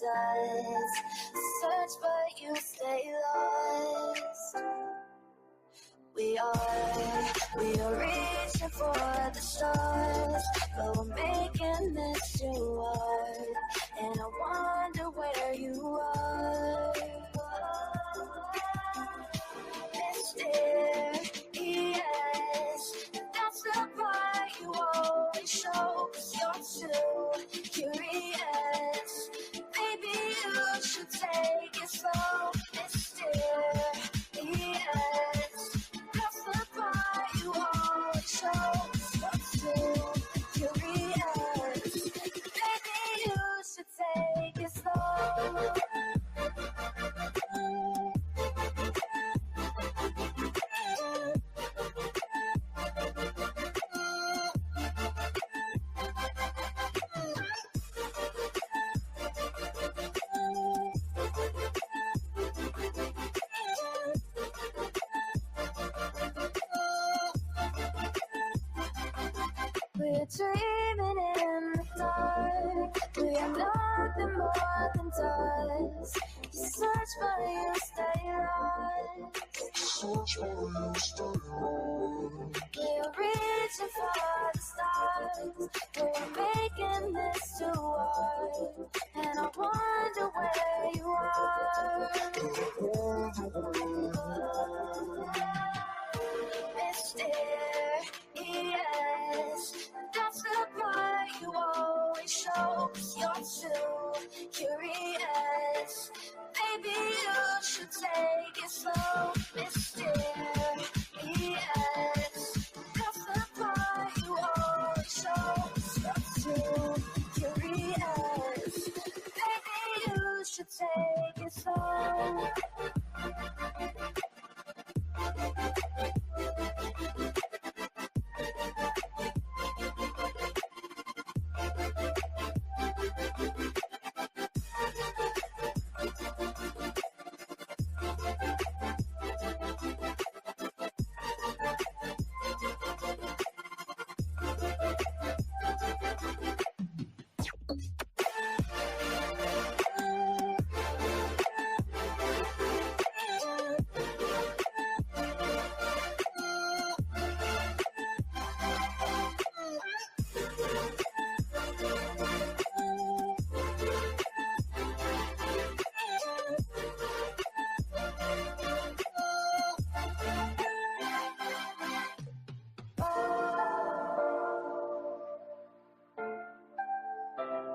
does. Search but you stay lost. We are reaching for the stars, but we're making this too hard, and I wonder where you are. Mysterious, that's the part you always show, 'cause you're too curious. Maybe you should take it slow. Mysterious, that's the part you always show, 'cause you're too curious. Maybe you should take it slow. We're dreaming in the dark. We are nothing more than dust. You search but you stay lost. We're reaching for the stars. We're making this too hard, and I wonder where you are. Mysterious, that's the part you always show, 'cause you're too curious. Maybe you should take it slow. Mysterious, that's the part you always show, 'cause you're too curious. Maybe you should take it slow.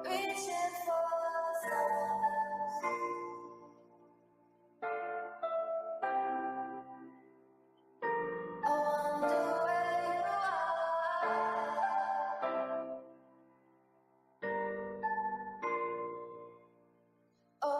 Reaching for stars. I wonder where you are. Oh.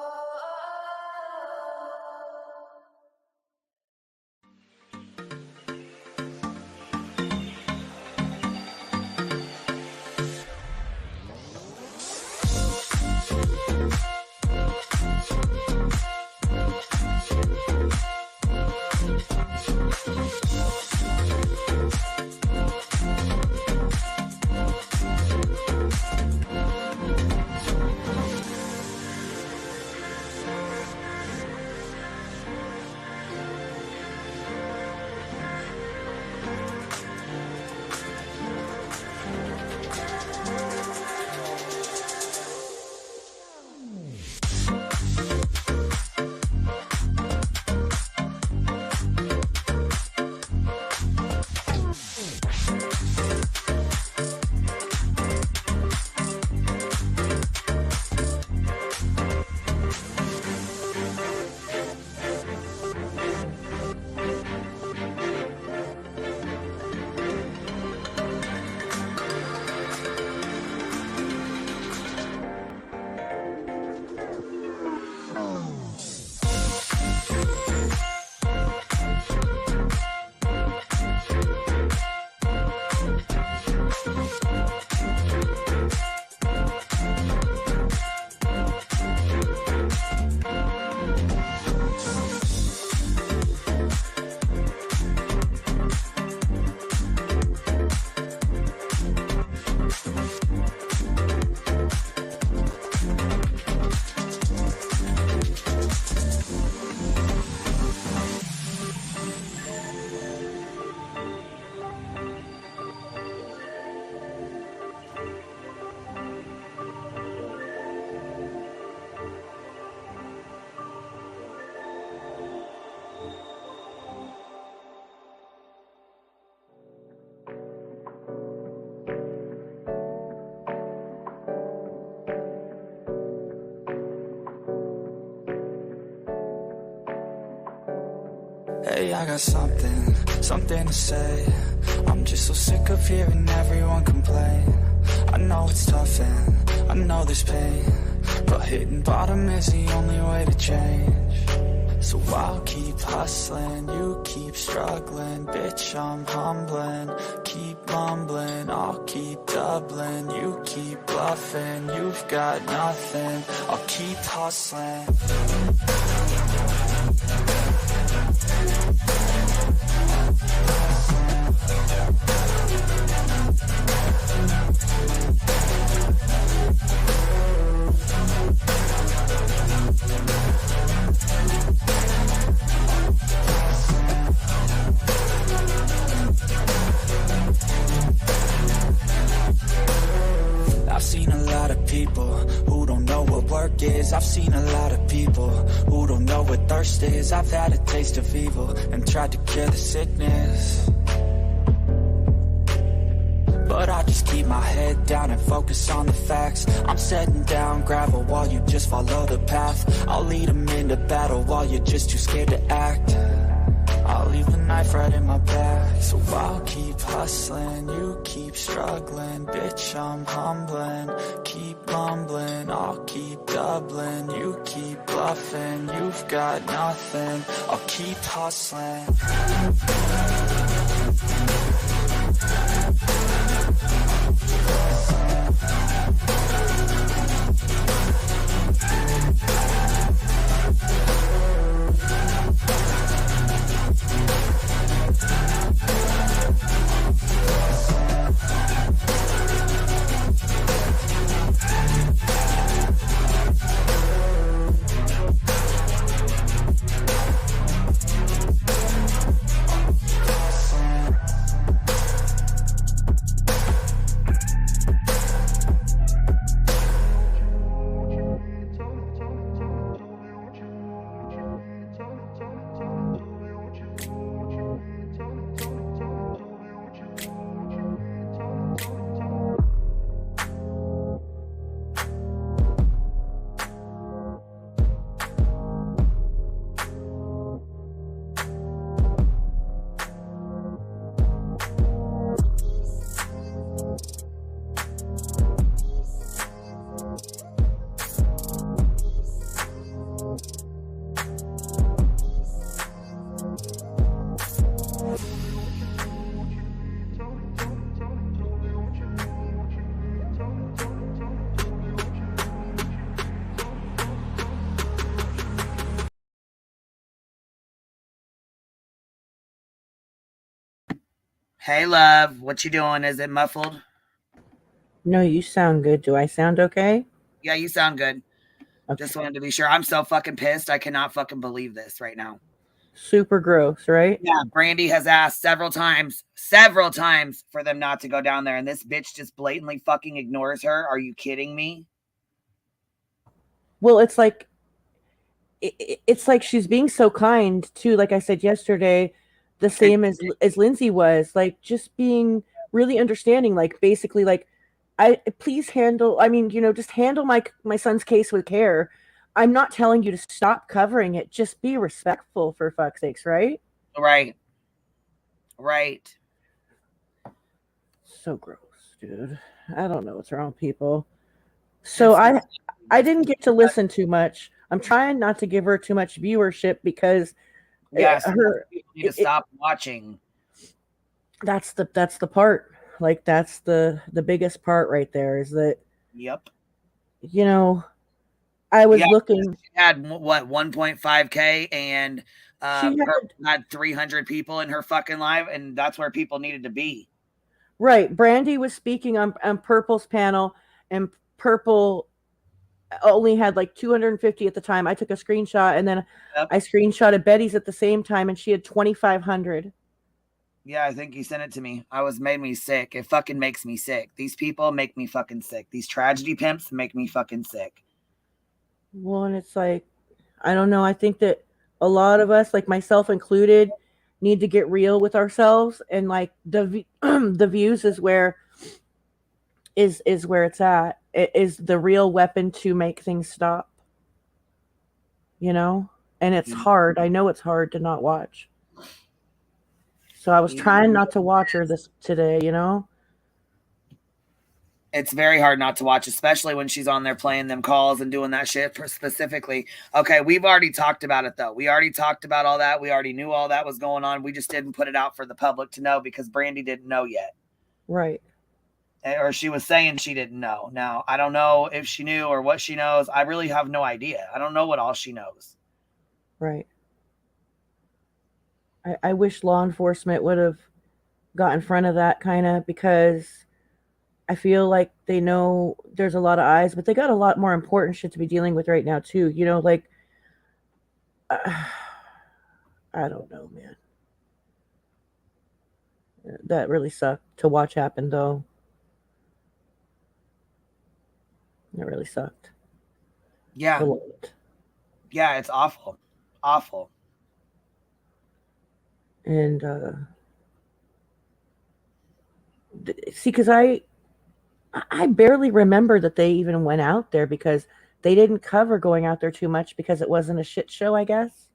Hey, I got something to say. I'm just so sick of hearing everyone complain. I know it's tough and I know there's pain, but hitting bottom is the only way to change. So I'll keep hustling, you keep struggling. Bitch, I'm humbling, keep mumbling. I'll keep doubling, you keep bluffing. You've got nothing, I'll keep hustling. I've seen a lot of people who don't know what work is. I've seen a lot of people who don't know what thirst is. I've had a taste of evil and tried to cure the sickness, but I just keep my head down and focus on the facts. I'm setting down gravel while you just follow the path. I'll lead them into battle while you're just too scared to act. I'll leave the knife right in my back. So I'll keep hustling, you keep struggling. Bitch, I'm humbling, keep mumbling. I'll keep doubling, you keep bluffing. You've got nothing, I'll keep hustling. Hey, love, what you doing? Is it muffled? No, you sound good. Do I sound okay? Yeah, you sound good. Okay. Just wanted to be sure. I'm so fucking pissed. I cannot fucking believe this right now. Super gross, right? Yeah, Brandi has asked several times for them not to go down there, and this bitch just blatantly fucking ignores her. Are you kidding me? Well, it's like she's being so kind too. Like I said yesterday, the same as Lindsay was, like just being really understanding. Like basically, like please handle. I mean, just handle my son's case with care. I'm not telling you to stop covering it. Just be respectful, for fuck's sakes, right? Right. So gross, dude. I don't know what's wrong with people. So I didn't get to listen too much. I'm trying not to give her too much viewership because people need to stop watching. That's the part. Like that's the biggest part right there is that. Yep. I was looking. She had what 1.5K and she had 300 people in her fucking live, and that's where people needed to be. Right. Brandi was speaking on Purple's panel, and Purple only had like 250 at the time. I took a screenshot, and then I screenshotted Betty's at the same time, and she had 2,500. Yeah, I think you sent it to me. Made me sick. It fucking makes me sick. These people make me fucking sick. These tragedy pimps make me fucking sick. Well, and it's like, I don't know. I think that a lot of us, like myself included, need to get real with ourselves, and like the views is where it's at. It is the real weapon to make things stop. And it's hard. I know it's hard to not watch. So I was trying not to watch her this today, you know? It's very hard not to watch, especially when she's on there playing them calls and doing that shit for specifically. Okay, we've already talked about it though. We already talked about all that. We already knew all that was going on. We just didn't put it out for the public to know because Brandi didn't know yet. Right. Or she was saying she didn't know. Now, I don't know if she knew or what she knows. I really have no idea. I don't know what all she knows. Right. I wish law enforcement would have got in front of that kind of, because I feel like they know there's a lot of eyes, but they got a lot more important shit to be dealing with right now too. You know, like I don't know, man. That really sucked to watch happen, though. It really sucked. Yeah. Yeah, it's awful. Awful. And see, because I barely remember that they even went out there, because they didn't cover going out there too much because it wasn't a shit show, I guess.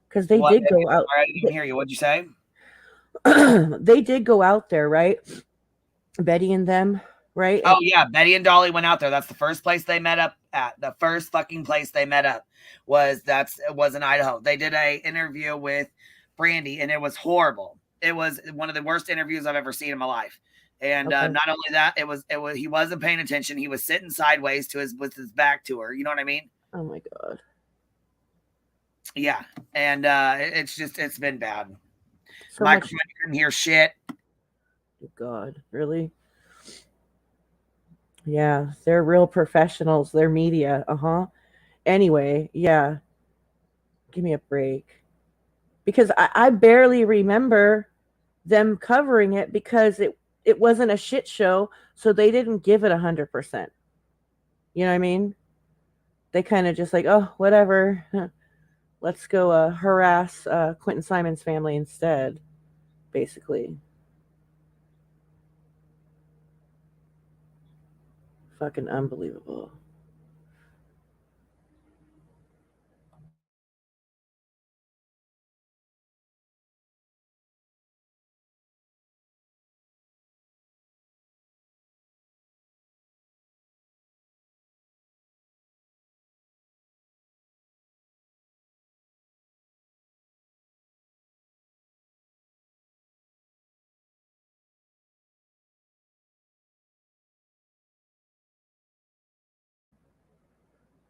Because they did go out. I didn't hear you. What'd you say? They did go out there, right? Betty and them, right? Oh yeah, Betty and Dolly went out there. That's the first place they met up at. The first fucking place they met up was in Idaho. They did a interview with Brandi, and it was horrible. It was one of the worst interviews I've ever seen in my life. And Okay. not only that, it was he wasn't paying attention. He was sitting sideways with his back to her. You know what I mean? Oh my god. Yeah, and it's been bad. So Microphone, you couldn't hear shit. God, really? Yeah, they're real professionals. They're media. Anyway, yeah. Give me a break. Because I barely remember them covering it, because it wasn't a shit show, so they didn't give it 100%. You know what I mean? They kind of just like, oh, whatever. Let's go harass Quentin Simon's family instead, basically. Fucking unbelievable.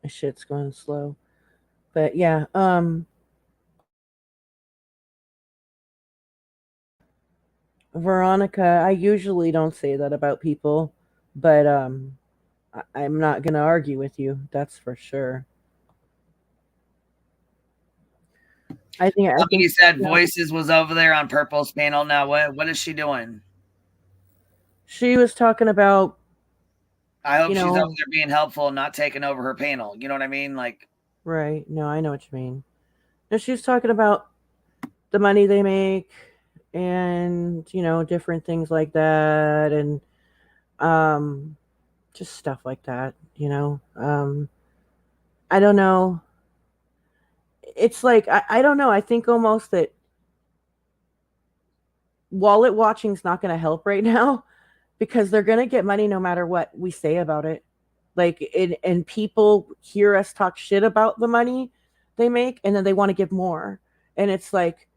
My shit's going slow. But yeah, Veronica, I usually don't say that about people, but I'm not gonna argue with you. That's for sure. I think Somebody said Voices was over there on Purple's panel. Now what is she doing? She was talking about. I hope she's over there being helpful and not taking over her panel. You know what I mean? Like, right. No, I know what you mean. No, she was talking about the money they make, and different things like that, and just stuff like that. I don't know. It's like I don't know. I think almost that wallet watching is not going to help right now, because they're going to get money no matter what we say about it. Like, and people hear us talk shit about the money they make, and then they want to give more. And it's like,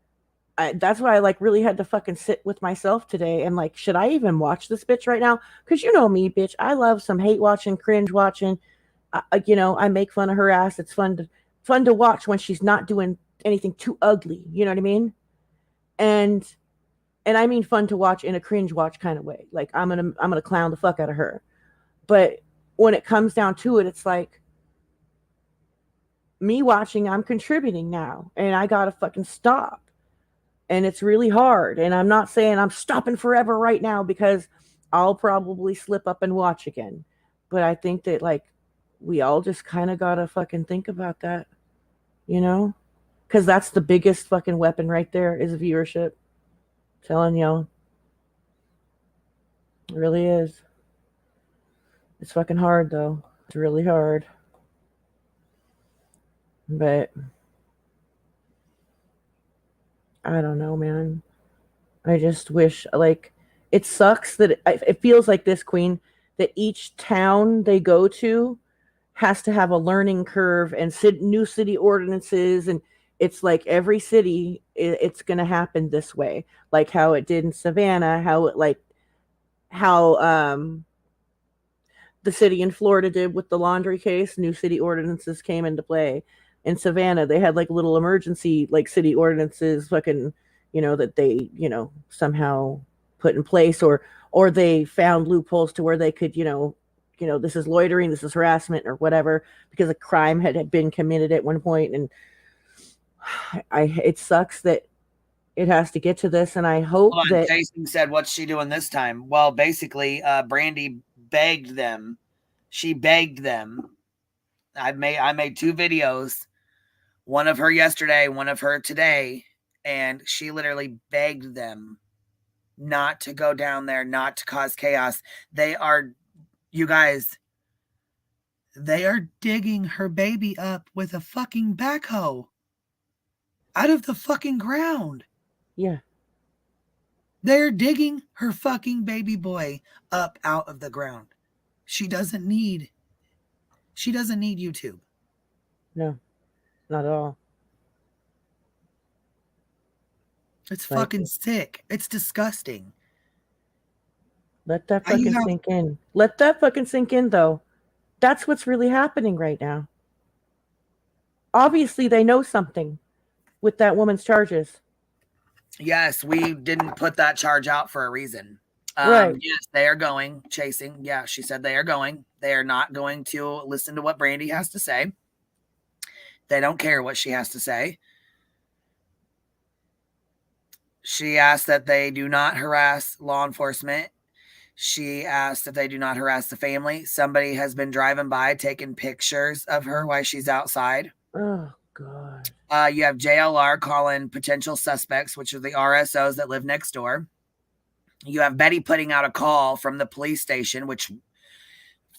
that's why I like really had to fucking sit with myself today and like, should I even watch this bitch right now? Because you know me, bitch. I love some hate watching, cringe watching. I make fun of her ass. It's fun to watch when she's not doing anything too ugly. You know what I mean? And I mean fun to watch in a cringe watch kind of way. Like, I'm gonna clown the fuck out of her. But when it comes down to it, it's like, me watching, I'm contributing now, and I gotta fucking stop. And it's really hard. And I'm not saying I'm stopping forever right now, because I'll probably slip up and watch again. But I think that like we all just kind of gotta fucking think about that, because that's the biggest fucking weapon right there, is viewership. I'm telling y'all, it really is. It's fucking hard though. It's really hard. But I don't know, man. I just wish, like, it sucks that it feels like this, Queen, that each town they go to has to have a learning curve and new city ordinances. And it's like every city, it's going to happen this way, like how it did in Savannah, how the city in Florida did with the laundry case. New city ordinances came into play. In Savannah, they had like little emergency like city ordinances, fucking, that they, somehow put in place, or they found loopholes to where they could, this is loitering, this is harassment or whatever, because a crime had been committed at one point. And it sucks that it has to get to this, and I hope that Jason said, what's she doing this time? Well, basically, Brandi begged them. She begged them. I made 2 videos, one of her yesterday, one of her today, and she literally begged them not to go down there, not to cause chaos. You guys, they are digging her baby up with a fucking backhoe out of the fucking ground. Yeah. They're digging her fucking baby boy up out of the ground. She doesn't need YouTube. No, not at all. It's fucking sick. It's disgusting. Let that fucking sink in. Let that fucking sink in, though. That's what's really happening right now. Obviously, they know something with that woman's charges. Yes, we didn't put that charge out for a reason. Right. Yes, they are going chasing. Yeah, she said they are going. They are not going to listen to what Brandi has to say. They don't care what she has to say. She asked that they do not harass law enforcement. She asked that they do not harass the family. Somebody has been driving by taking pictures of her while she's outside. Oh, God. You have JLR calling potential suspects, which are the RSOs that live next door. You have Betty putting out a call from the police station, which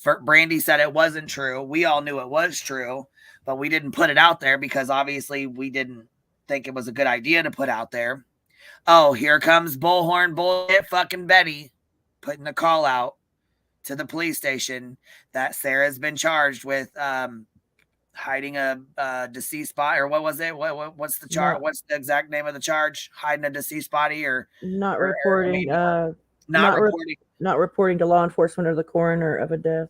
Brandi said it wasn't true. We all knew it was true, but we didn't put it out there because obviously we didn't think it was a good idea to put out there. Oh, here comes bullhorn bullshit fucking Betty putting a call out to the police station that Sarah's been charged with hiding a deceased body, or what was it? What's the charge? What's the exact name of the charge? Hiding a deceased body, or not reporting, not reporting, not reporting to law enforcement or the coroner of a death.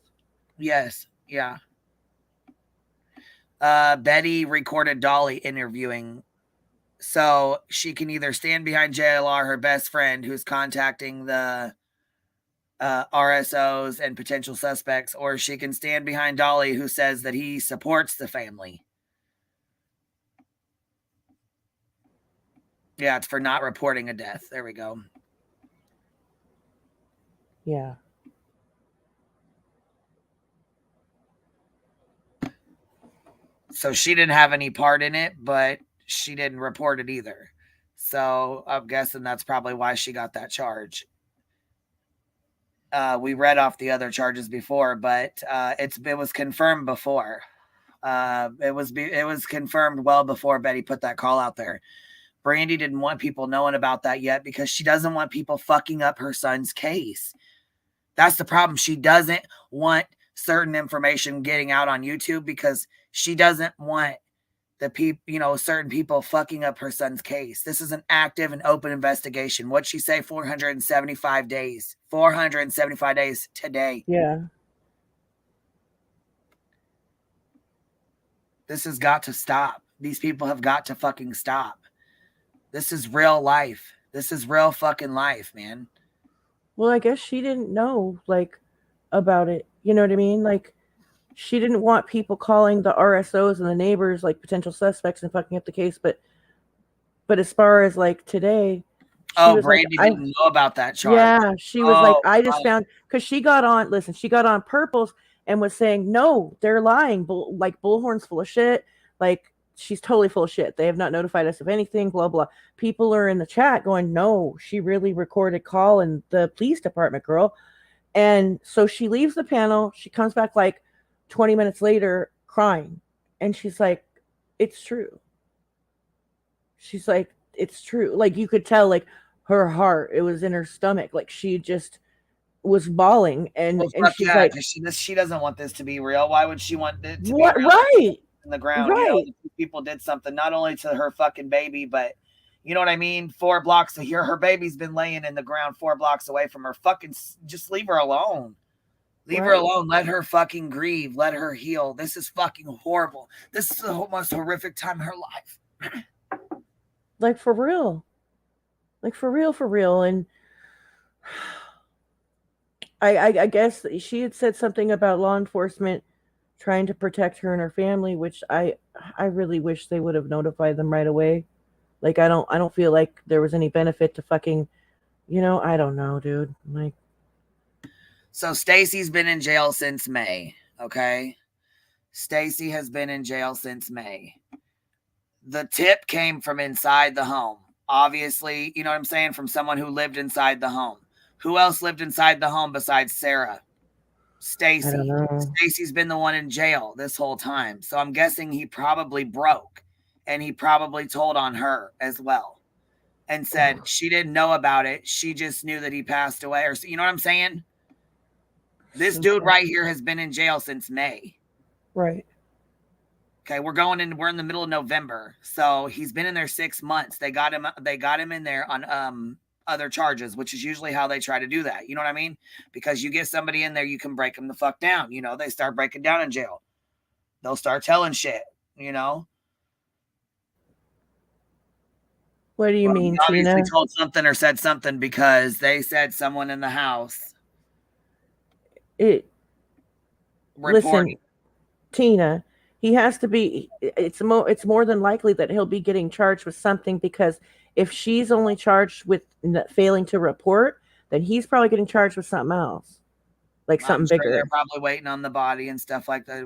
Yes, yeah. Betty recorded Dolly interviewing, so she can either stand behind JLR, her best friend, who's contacting the RSOs and potential suspects, or she can stand behind Dolly, who says that he supports the family. Yeah, it's for not reporting a death. There we go. Yeah. So she didn't have any part in it, but she didn't report it either. So I'm guessing that's probably why she got that charge. We read off the other charges before, but it was confirmed before. It was confirmed well before Betty put that call out there. Brandi didn't want people knowing about that yet because she doesn't want people fucking up her son's case. That's the problem. She doesn't want certain information getting out on YouTube because she doesn't want the people, certain people fucking up her son's case. This is an active and open investigation. What'd she say? 475 days. 475 days today. Yeah. This has got to stop. These people have got to fucking stop. This is real life. This is real fucking life, man. Well, I guess she didn't know, about it. You know what I mean? She didn't want people calling the RSOs and the neighbors, potential suspects and fucking up the case. But as far as, today... Brandi didn't know about that charge. Yeah, she was I just found... Because she got on Purple's and was saying, no, they're lying. Bullhorn's full of shit. She's totally full of shit. They have not notified us of anything, blah, blah. People are in the chat going, no, she really recorded call in the police department, girl. And so she leaves the panel. She comes back 20 minutes later crying. And she's like, it's true. She's like, it's true. Like you could tell, like her heart, it was in her stomach. Like she just was bawling, and Well, and fuck she's yeah, like, because she doesn't want this to be real. Why would she want it to be "What? real? Right, In the ground, right, the two people did something not only to her fucking baby, but you know what I mean? 4 blocks of here, her baby's been laying in the ground 4 blocks away from her. Fucking just leave her alone. Leave her right." alone. Let her fucking grieve. Let her heal. This is fucking horrible. This is the most horrific time in her life. Like for real, like for real. And I guess she had said something about law enforcement trying to protect her and her family, which I really wish they would have notified them right away. Like I don't feel like there was any benefit to fucking, I don't know, dude. Like, So Stacy's been in jail since May. Okay. Stacy has been in jail since May. The tip came from inside the home. Obviously, you know what I'm saying? From someone who lived inside the home. Who else lived inside the home besides Sarah? I don't Stacy. know. Stacy's been the one in jail this whole time. So I'm guessing he probably broke, and he probably told on her as well and said she didn't know about it. She just knew that he passed away. Or you know what I'm saying? This dude right here has been in jail since May. Right. Okay, we're in the middle of November. So he's been in there 6 months. They got him in there on other charges, which is usually how they try to do that. You know what I mean? Because you get somebody in there, you can break them the fuck down. You know, they start breaking down in jail. They'll start telling shit, you know? What do you mean, he Tina? obviously told something or said something because they said someone in the house Listen, Tina, he has to be. It's more than likely that he'll be getting charged with something, because if she's only charged with failing to report, then he's probably getting charged with something else, like something bigger. They're probably waiting on the body and stuff like that.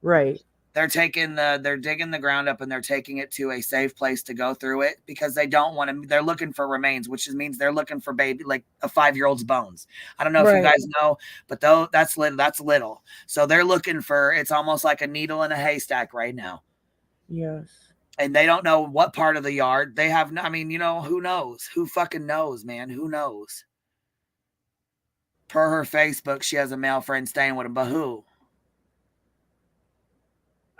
Right. They're digging the ground up and they're taking it to a safe place to go through it because they don't want to. They're looking for remains, which means they're looking for baby, like a 5-year-old's bones. I don't know if you guys know, but though that's little. So they're looking for. It's almost like a needle in a haystack right now. Yes. And they don't know what part of the yard they have. I mean, who knows? Who fucking knows, man? Who knows? Per her Facebook, she has a male friend staying with him, but who?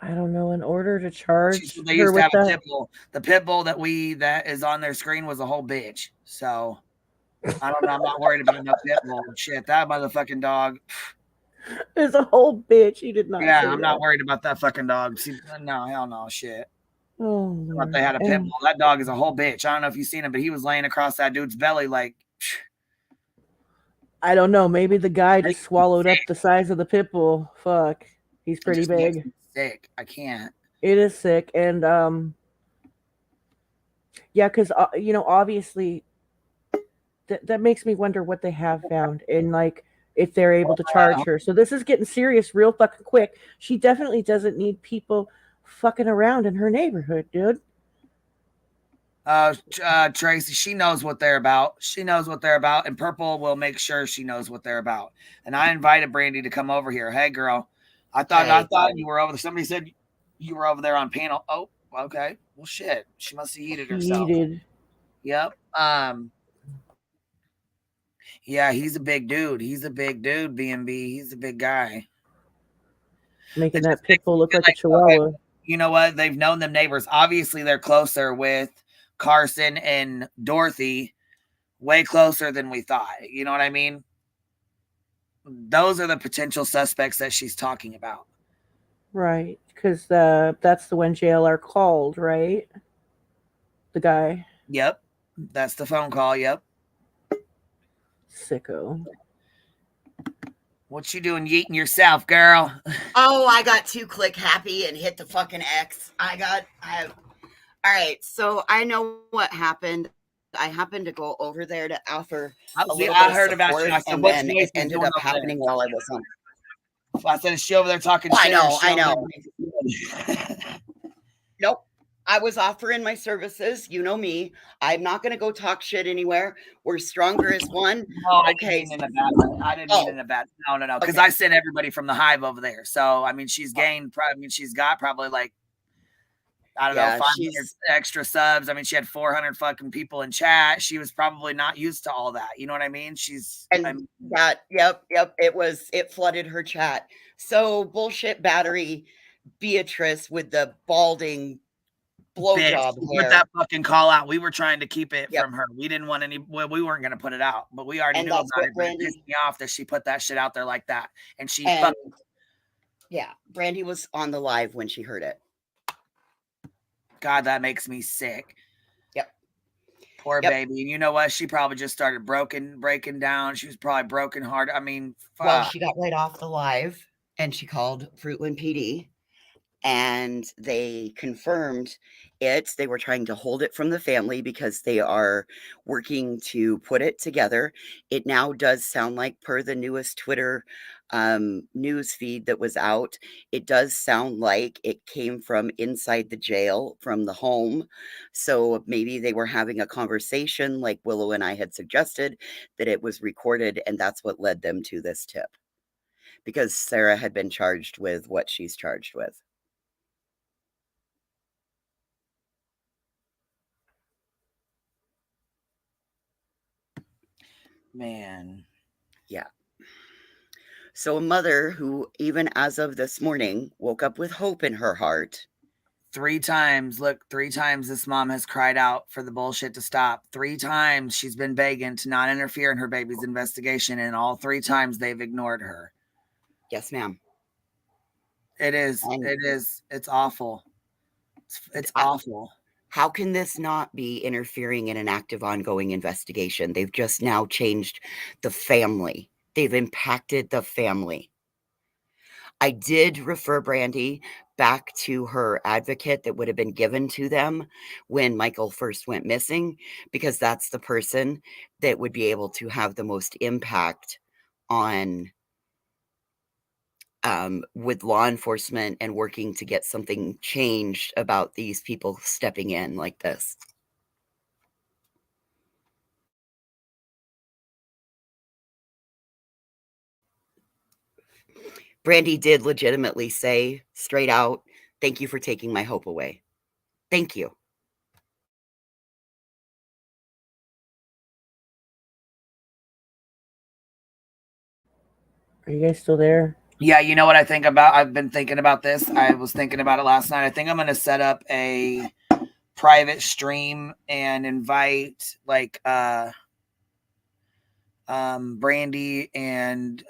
I don't know. In order to charge they her used to with have a that, pit bull. The pit bull that is on their screen was a whole bitch. So I don't know. I'm not worried about no pit bull. Shit, that motherfucking dog. is a whole bitch. He did not. Yeah, say I'm that. not worried about that fucking dog. See, no, hell no, shit. Oh, But they had a pit bull. That dog is a whole bitch. I don't know if you've seen him, but he was laying across that dude's belly like. I don't know. Maybe the guy just swallowed up the size of the pit bull. Fuck, he's pretty big. Sick. I can't. It is sick, and yeah, because obviously, that makes me wonder what they have found, and like if they're able to charge her. So this is getting serious real fucking quick. She definitely doesn't need people fucking around in her neighborhood, dude. Tracy, she knows what they're about. She knows what they're about, and Purple will make sure she knows what they're about. And I invited Brandi to come over here. Hey, girl, I thought you were over there. Somebody said you were over there on panel. Oh, okay. Well, shit. She must have heated herself. Yep. Yeah, he's a big dude. He's a big dude, B&B. He's a big guy. Making that pit bull look like a chihuahua. You know what? They've known them neighbors. Obviously, they're closer with Carson and Dorothy, way closer than we thought. You know what I mean? Those are the potential suspects that she's talking about. Right, because that's the one JLR called, right? The guy. Yep, that's the phone call. Yep. Sicko. What you doing yeeting yourself, girl? Oh, I got too click happy and hit the fucking X. All right, so I know what happened. I happened to go over there to offer a little bit of heard about support, you. I said, and what then it ended up happening while I was on. I said, is she over there talking shit? I know. Nope. I was offering my services. You know me. I'm not going to go talk shit anywhere. We're stronger as one. No, I didn't mean in a bad way. I didn't mean in a bad. No. Because I sent everybody from the hive over there. So I mean, she's gained. She's got probably like I don't know, 500 extra subs. I mean, she had 400 fucking people in chat. She was probably not used to all that. You know what I mean? It flooded her chat. So bullshit battery Beatrice with the balding blowjob hair. Put that fucking call out. We were trying to keep it from her. We didn't want any. Well, we weren't going to put it out, but we already knew about it. But it pissed me off that she put that shit out there like that, and Brandi was on the live when she heard it. God, that makes me sick. Yep. Poor baby. And you know what? She probably just started breaking down. She was probably broken hearted. I mean, fuck. Well, she got right off the live and she called Fruitland PD and they confirmed it. They were trying to hold it from the family because they are working to put it together. It now does sound like, per the newest Twitter news feed that was out, it does sound like it came from inside the jail, from the home. So maybe they were having a conversation like Willow and I had suggested, that it was recorded, and that's what led them to this tip, because Sarah had been charged with what she's charged with. Man. Yeah. So a mother who, even as of this morning, woke up with hope in her heart. 3 times this mom has cried out for the bullshit to stop. 3 times she's been begging to not interfere in her baby's investigation, and all 3 times they've ignored her. Yes, ma'am. It is. It's awful. It's awful. How can this not be interfering in an active, ongoing investigation? They've just now changed the family. They've impacted the family. I did refer Brandi back to her advocate that would have been given to them when Michael first went missing, because that's the person that would be able to have the most impact on with law enforcement and working to get something changed about these people stepping in like this. Brandi did legitimately say straight out, "Thank you for taking my hope away. Thank you." Are you guys still there? Yeah, you know what I think about? I've been thinking about this. I was thinking about it last night. I think I'm going to set up a private stream and invite like Brandi and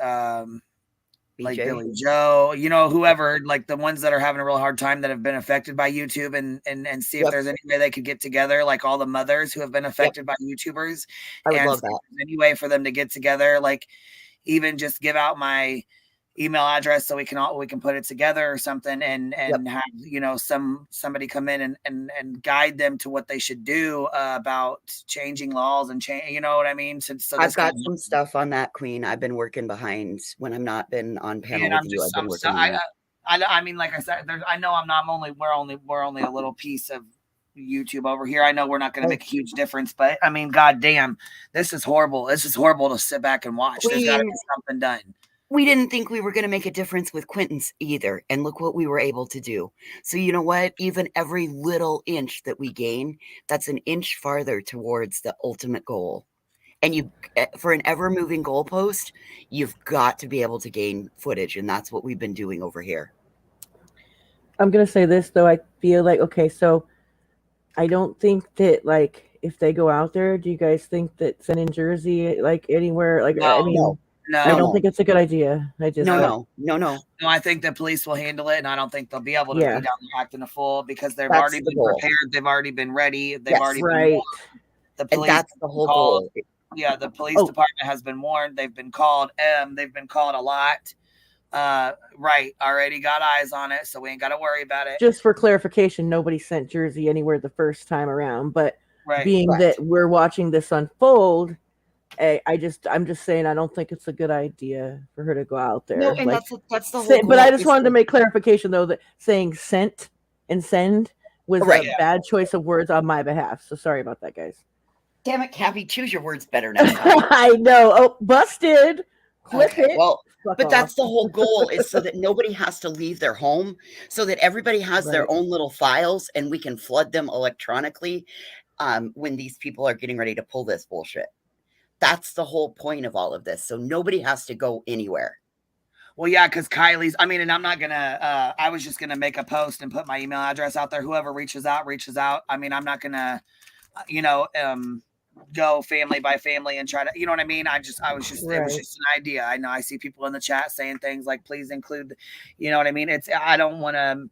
like Billy Joe, you know, whoever, like the ones that are having a real hard time that have been affected by YouTube, and see if there's any way they could get together, like all the mothers who have been affected by YouTubers. I would love that. Any way for them to get together, like even just give out my email address so we can put it together or something, and have, you know, somebody come in and guide them to what they should do about changing laws and change, you know what I mean? So I've got some stuff on that, Queen. I've been working behind when I'm not been on panel with you. I've been working on that. I mean, like I said, I know we're only a little piece of YouTube over here. I know we're not going to make a huge difference, but I mean, goddamn, this is horrible. This is horrible to sit back and watch. There's got to be something done. We didn't think we were going to make a difference with Quentin's either. And look what we were able to do. So you know what? Even every little inch that we gain, that's an inch farther towards the ultimate goal. And you, for an ever moving goalpost, you've got to be able to gain footage. And that's what we've been doing over here. I'm going to say this, though. I feel like, okay, so I don't think that, like, if they go out there, do you guys think that sending Jersey, like, anywhere, like, no, I mean, no, I don't think it's a good idea. I just no. I think the police will handle it, and I don't think they'll be able to be down there acting a fool, because they've already been prepared. They've already been ready. They've already been warned. The police, and that's the whole goal. Yeah, the police department has been warned. They've been called. They've been called a lot. Right, already got eyes on it, so we ain't got to worry about it. Just for clarification, nobody sent Jersey anywhere the first time around, but being that we're watching this unfold, I'm just saying I don't think it's a good idea for her to go out there. No, and like, that's the whole goal. But I just wanted to make clarification, though, that saying sent and send was a bad choice of words on my behalf. So sorry about that, guys. Damn it, Cappy, choose your words better now. I know. Oh, busted. Clip Okay, it. well, Fuck but that's off. the whole goal, is so that nobody has to leave their home, so that everybody has Right. their own little files and we can flood them electronically when these people are getting ready to pull this bullshit. That's the whole point of all of this. So nobody has to go anywhere. Well, yeah, because Kylie's, I mean, and I'm not gonna, I was just gonna make a post and put my email address out there. Whoever reaches out, reaches out. I mean, I'm not gonna, you know, go family by family and try to, you know what I mean? It was just Right. an idea. I know I see people in the chat saying things like, please include, you know what I mean? I don't want to,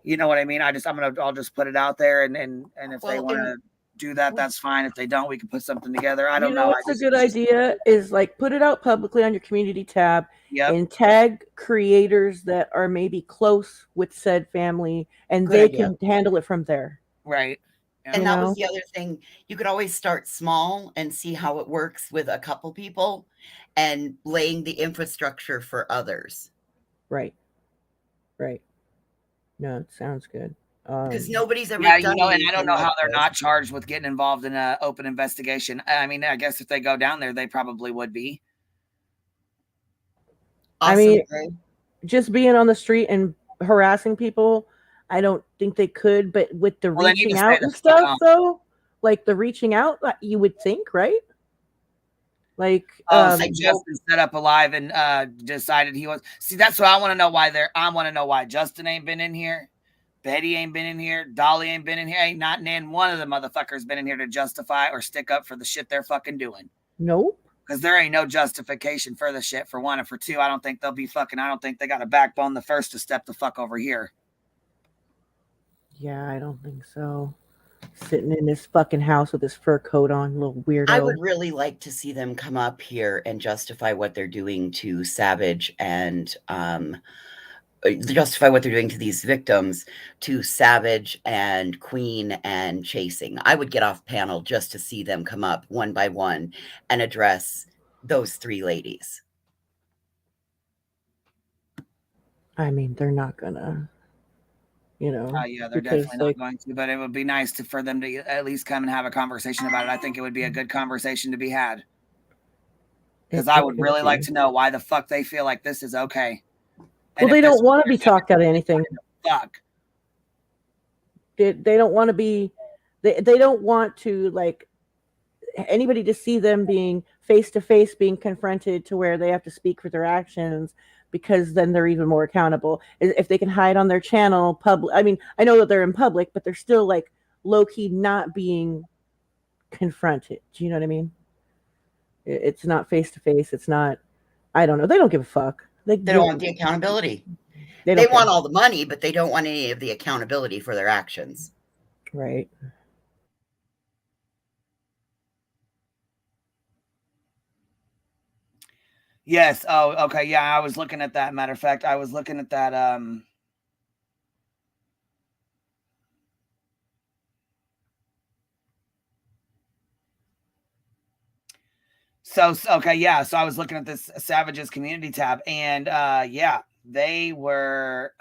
you know what I mean? I'll just put it out there and if they want to do that, that's fine. If they don't, we can put something together. I don't know. What's a good idea is like put it out publicly on your community tab and tag creators that are maybe close with said family, and they can handle it from there. Right. And that was the other thing. You could always start small and see how it works with a couple people and laying the infrastructure for others. Right. Right. No, it sounds good. Because nobody's ever yeah, done you know, and I don't know like how they're this. not charged with getting involved in an open investigation. I mean, I guess if they go down there, they probably would be. Awesome. I mean, just being on the street and harassing people, I don't think they could. But with the reaching out and stuff, though, like the reaching out, you would think, right? Like, like Justin set up a live and decided he was. See, that's what I want to know why I want to know why Justin ain't been in here. Betty ain't been in here. Dolly ain't been in here. Ain't not in one of the motherfuckers been in here to justify or stick up for the shit they're fucking doing. Nope. Because there ain't no justification for the shit, for one. And for two, I don't think they got a backbone the first to step the fuck over here. Yeah, I don't think so. Sitting in this fucking house with his fur coat on, little weirdo. I would really like to see them come up here and justify what they're doing to Savage and justify what they're doing to these victims, to Savage and Queen and Chasing. I would get off panel just to see them come up one by one and address those three ladies. I mean, they're not gonna, yeah, they're definitely not going to, but it would be nice for them to at least come and have a conversation about it. I think it would be a good conversation to be had. Because I would really like to know why the fuck they feel like this is okay. Well, they don't want to be talked out of anything. Fuck. They don't want to be. They don't want to like anybody to see them being face to face, being confronted to where they have to speak for their actions, because then they're even more accountable. If they can hide on their channel, I mean, I know that they're in public, but they're still like low key not being confronted. Do you know what I mean? It's not face to face. It's not. I don't know. They don't give a fuck. They don't want the accountability. They want all the money, but they don't want any of the accountability for their actions. Right. Yes. Oh, okay. Yeah, I was looking at that. Matter of fact, I was looking at that. So okay, yeah. So I was looking at this Savages community tab, and yeah, they were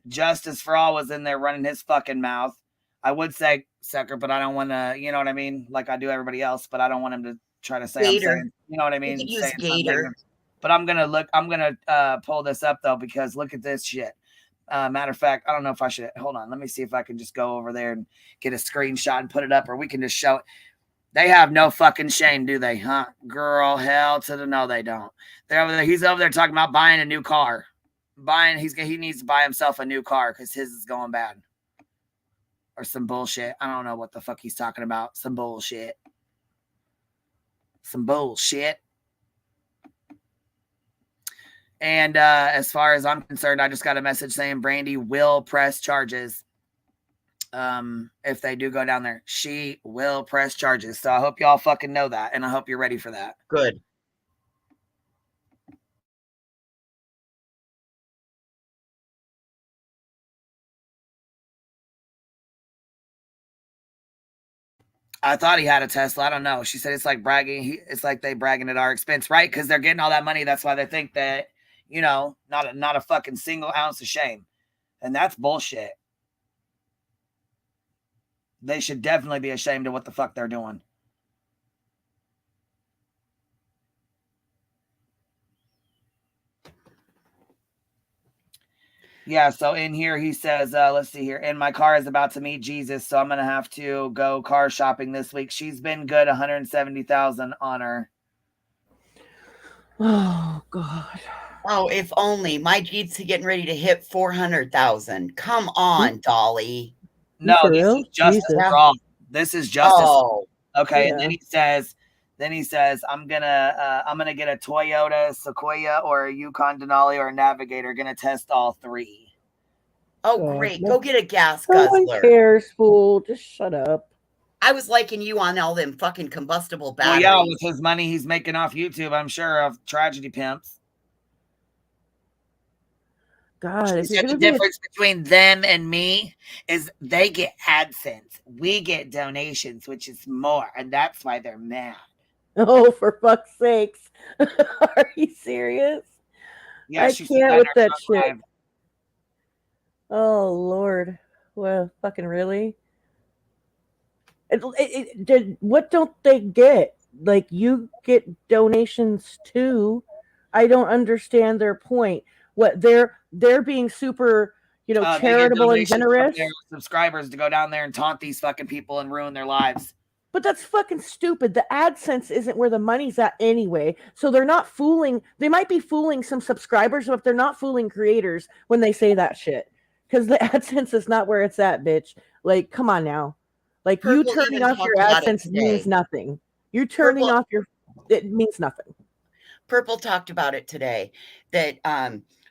Justice for All was in there running his fucking mouth. I would say sucker, but I don't want to, you know what I mean? Like I do everybody else, but I don't want him to try to say Gator. I'm saying, you know what I mean? You could use Gator. But I'm gonna pull this up though, because look at this shit. Matter of fact, I don't know if I should hold on. Let me see if I can just go over there and get a screenshot and put it up, or we can just show it. They have no fucking shame, do they? Huh? Girl, hell to the no, they don't. They're over there. He's over there talking about buying a new car. He needs to buy himself a new car because his is going bad. Or some bullshit. I don't know what the fuck he's talking about. Some bullshit. Some bullshit. And as far as I'm concerned, I just got a message saying Brandi will press charges. If they do go down there, she will press charges. So I hope y'all fucking know that, and I hope you're ready for that. Good. I thought he had a Tesla. I don't know. She said it's like bragging. It's like they bragging at our expense, right? Because they're getting all that money. That's why they think that, not a fucking single ounce of shame. And that's bullshit. They should definitely be ashamed of what the fuck they're doing. Yeah, so in here he says, let's see here. And my car is about to meet Jesus, so I'm gonna have to go car shopping this week. She's been good, 170,000 on her. Oh God. Oh, if only my Jeep's getting ready to hit 400,000. Come on, Dolly. No, For this real? is justice Jesus. for all. This is justice. Oh, Okay, and Yeah. then he says, I'm gonna get a Toyota Sequoia or a Yukon Denali or a Navigator. Gonna test all three. oh, God, great. no- Go get a gas No one guzzler. cares, fool. Just shut up. I was liking you on all them fucking combustible Well, batteries. yeah, with his money he's making off YouTube, I'm sure, of tragedy pimps. God, if She you're said the gonna be difference between them and me is they get AdSense. We get donations, which is more, and that's why they're mad. oh, for fuck's sakes. Are you serious? Yeah, I she said can't that with in her that show shit. live. Oh Lord. Well, fucking really? What don't they get? Like, you get donations too. I don't understand their point. What they're being super, They get charitable and donations from generous. their subscribers to go down there and taunt these fucking people and ruin their lives. But that's fucking stupid. The AdSense isn't where the money's at anyway. So they're not fooling. They might be fooling some subscribers, but they're not fooling creators when they say that shit. Because the AdSense is not where it's at, bitch. Like, come on now. Like, you Purple turning even off your talked about it AdSense means today. nothing. You turning Purple- off it means nothing. Purple talked about it today that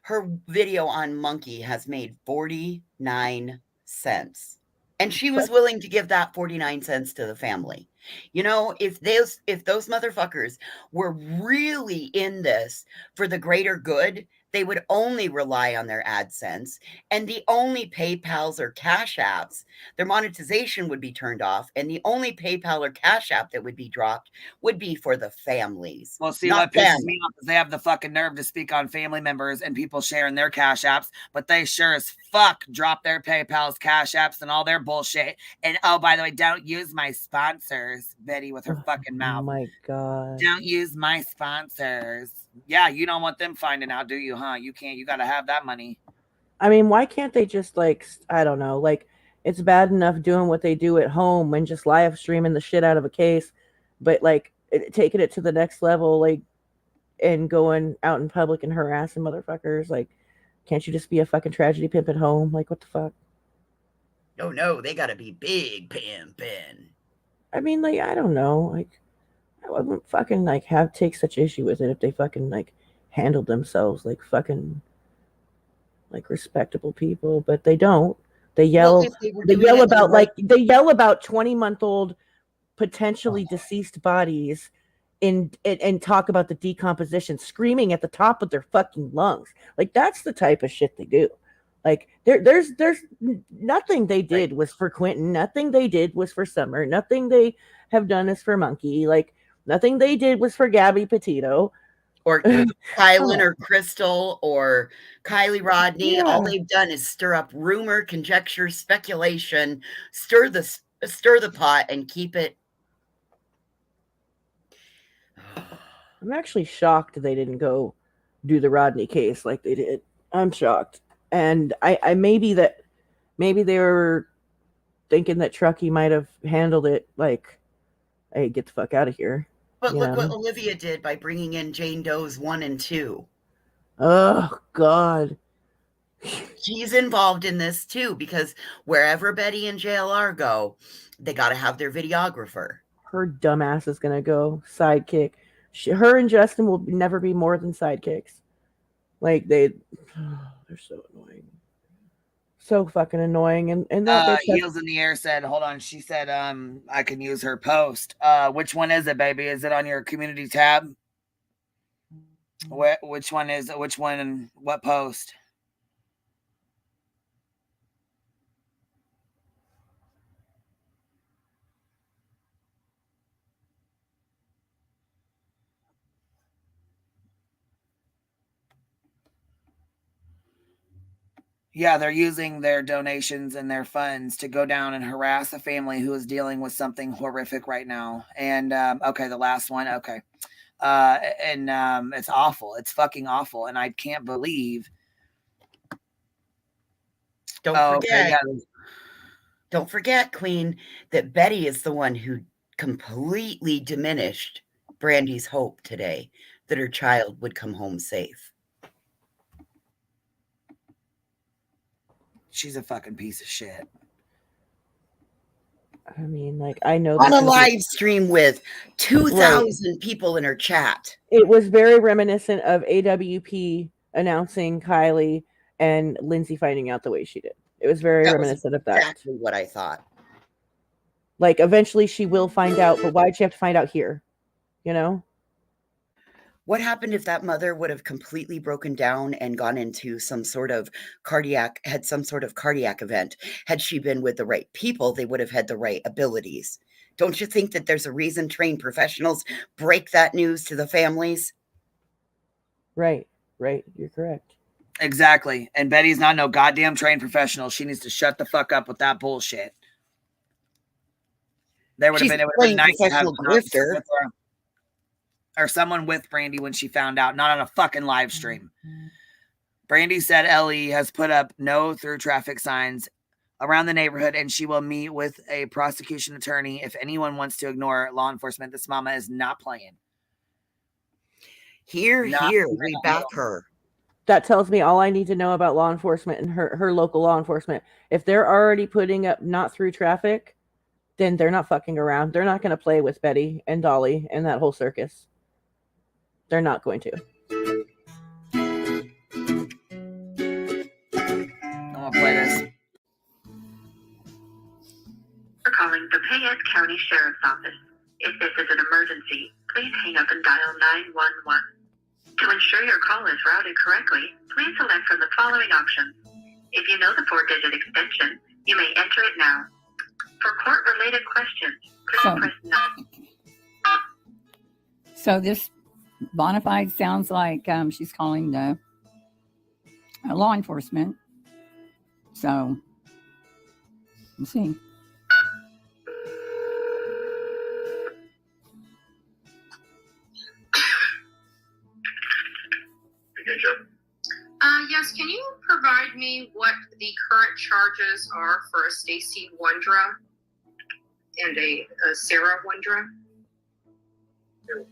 her video on Monkey has made 49 cents. And she was willing to give that 49 cents to the family. You know, if those motherfuckers were really in this for the greater good, they would only rely on their AdSense, and the only PayPals or Cash Apps, their monetization would be turned off, and the only PayPal or Cash App that would be dropped would be for the families. Well, see, not what pisses them. me off is they have the fucking nerve to speak on family members and people sharing their Cash Apps, but they sure as fuck drop their PayPal's, Cash Apps, and all their bullshit. And oh, by the way, don't use my sponsors, Betty with her fucking Oh mouth. my God. Don't use my sponsors. Yeah, you don't want them finding out, do you, huh? You can't. You got to have that money. I mean, why can't they just, like, I don't know, like, it's bad enough doing what they do at home and just live streaming the shit out of a case, but like taking it to the next level, like, and going out in public and harassing motherfuckers. Like, can't you just be a fucking tragedy pimp at home? Like, what the fuck? Oh no, they gotta be big pimping. I mean, like, I don't know. Like, I wouldn't fucking like take such issue with it if they fucking like handled themselves like fucking like respectable people, but they don't. They yell. Well, if they were doing it the about right- they yell about 20-month-old potentially deceased bodies and talk about the decomposition, screaming at the top of their fucking lungs. Like, that's the type of shit they do. Like, there's nothing they did was for Quentin. Nothing they did was for Summer. Nothing they have done is for Monkey. Like, nothing they did was for Gabby Petito. Or Kylan or Crystal or Kylie Rodney. Yeah. All they've done is stir up rumor, conjecture, speculation, stir the pot and keep it. I'm actually shocked they didn't go do the Rodney case like they did. I'm shocked. And I maybe they were thinking that Truckee might have handled it like, hey, get the fuck out of here. But look what Olivia did by bringing in Jane Doe's 1 and 2. Oh, God. She's involved in this too, because wherever Betty and JLR go, they got to have their videographer. Her dumbass is going to go sidekick. Her and Justin will never be more than sidekicks. Like, they're so annoying. So fucking annoying. And that Heels in the Air said, hold on. She said, I can use her post. Which one is it, baby? Is it on your community tab? Which one, what post? Yeah, they're using their donations and their funds to go down and harass a family who is dealing with something horrific right now. And okay, the last one. Okay. And it's awful. It's fucking awful. And I can't believe Don't Okay, forget. yeah. Don't forget, Queen, that Betty is the one who completely diminished Brandi's hope today that her child would come home safe. She's a fucking piece of shit. I mean, like, I know On this a live stream with 2,000 people in her chat. It was very reminiscent of AWP announcing Kylie and Lindsay finding out the way she did. It was very reminiscent of that. Exactly what I thought. Like, eventually she will find out, but why'd she have to find out here? You know? What happened if that mother would have completely broken down and gone into some sort of cardiac event? Had she been with the right people, they would have had the right abilities. Don't you think that there's a reason trained professionals break that news to the families? Right. You're correct. Exactly. And Betty's not no goddamn trained professional. She needs to shut the fuck up with that bullshit. It would have been nice to have grifter. with her, or someone with Brandi when she found out, not on a fucking live stream. Brandi said Ellie has put up no through traffic signs around the neighborhood, and she will meet with a prosecution attorney if anyone wants to ignore law enforcement. This mama is not playing. Here, we back her. That tells me all I need to know about law enforcement and her local law enforcement. If they're already putting up not through traffic, then they're not fucking around. They're not going to play with Betty and Dolly and that whole circus. They're not going to. I'm going to play this. For calling the Payette County Sheriff's Office. If this is an emergency, please hang up and dial 911. To ensure your call is routed correctly, please select from the following options. If you know the 4-digit extension, you may enter it now. For court-related questions, please press 9. So this bonafide sounds like she's calling the law enforcement. So, let's see. Yes, can you provide me what the current charges are for a Stacy Wondra and a Sarah Wondra?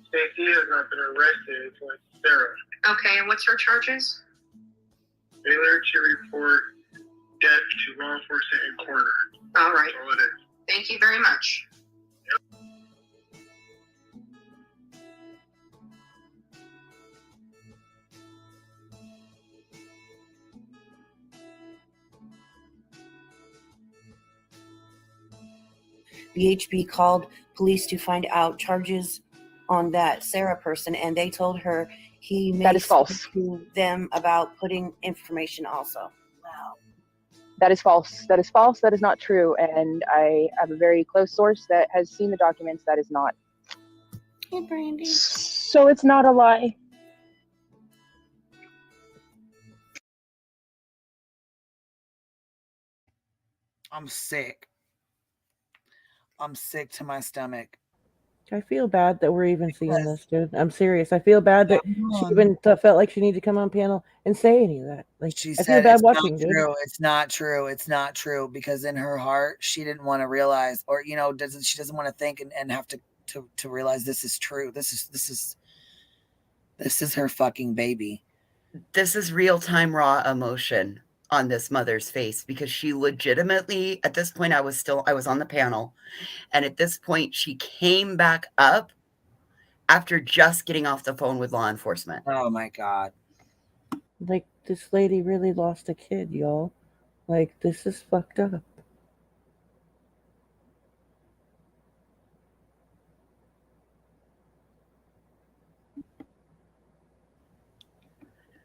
Stacy has not been arrested, it's like Sarah. Okay, and what's her charges? Failure to report death to law enforcement and coroner. All right. That's all it is. Thank you very much. BHB called police to find out charges on that Sarah person, and they told her he may That is false. to them about putting information also. Wow. That is false. That is false. That is not true. And I have a very close source that has seen the documents. That is not. Hey, Brandi. So it's not a lie. I'm sick. I'm sick to my stomach. I feel bad that we're even seeing this, dude. I'm serious. I feel bad that she even felt like she needed to come on panel and say any of that. Like, She I said feel bad it's watching, not dude. true. It's not true. It's not true, because in her heart she didn't want to realize, or she doesn't want to think and have to realize this is true. This is her fucking baby. This is real-time raw emotion on this mother's face, because she legitimately, at this point, I was on the panel, and at this point she came back up after just getting off the phone with law enforcement. Oh my God. Like, this lady really lost a kid, y'all. Like, this is fucked up.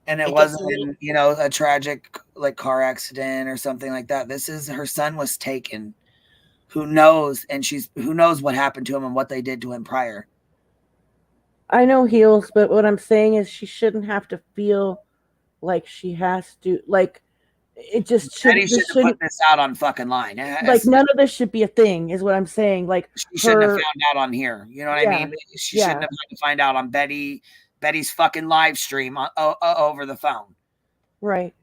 And it wasn't, a tragic like car accident or something like that. This is, her son was taken. Who knows? And who knows what happened to him and what they did to him prior. I know heels, but what I'm saying is she shouldn't have to feel like she has to, like, it just shouldn't put this out on fucking line. Like, none of this should be a thing, is what I'm saying. Like, she shouldn't have found out on here. You know what I mean? She shouldn't have had to find out on Betty's fucking live stream over the phone. Right.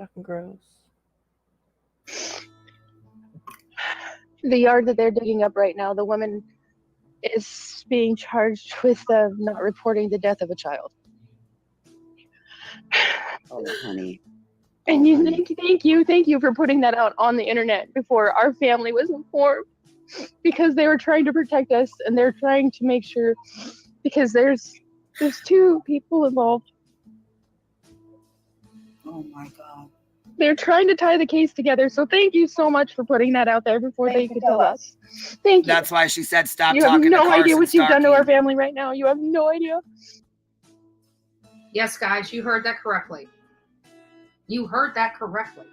fucking gross. The yard that they're digging up right now, the woman is being charged with not reporting the death of a child. Oh, honey. And thank you for putting that out on the internet before our family was informed, because they were trying to protect us, and they're trying to make sure, because there's 2 people involved. Oh my God. They're trying to tie the case together. So thank you so much for putting that out there before they could tell us. Thank you. That's why she said stop You have talking to no idea Carson what you've done to our Starkey. family right now. You have no idea. Yes, guys, you heard that correctly. You heard that correctly.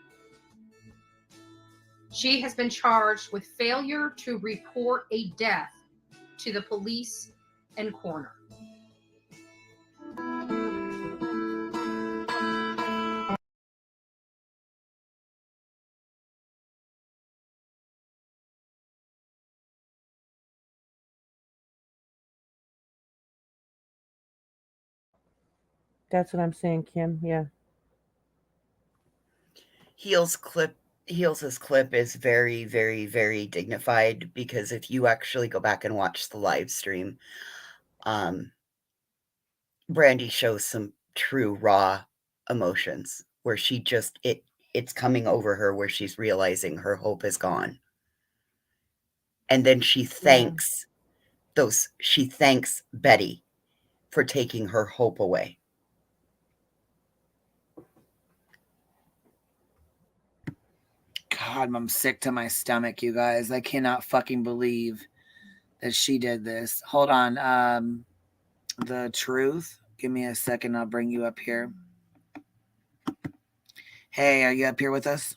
She has been charged with failure to report a death to the police and coroner. That's what I'm saying, Kim. Yeah. Heels's clip is very, very, very dignified, because if you actually go back and watch the live stream, Brandi shows some true raw emotions where she just it's coming over her, where she's realizing her hope is gone. And then she thanks Betty for taking her hope away. God, I'm sick to my stomach, you guys. I cannot fucking believe that she did this. Hold on. The truth. Give me a second. I'll bring you up here. Hey, are you up here with us?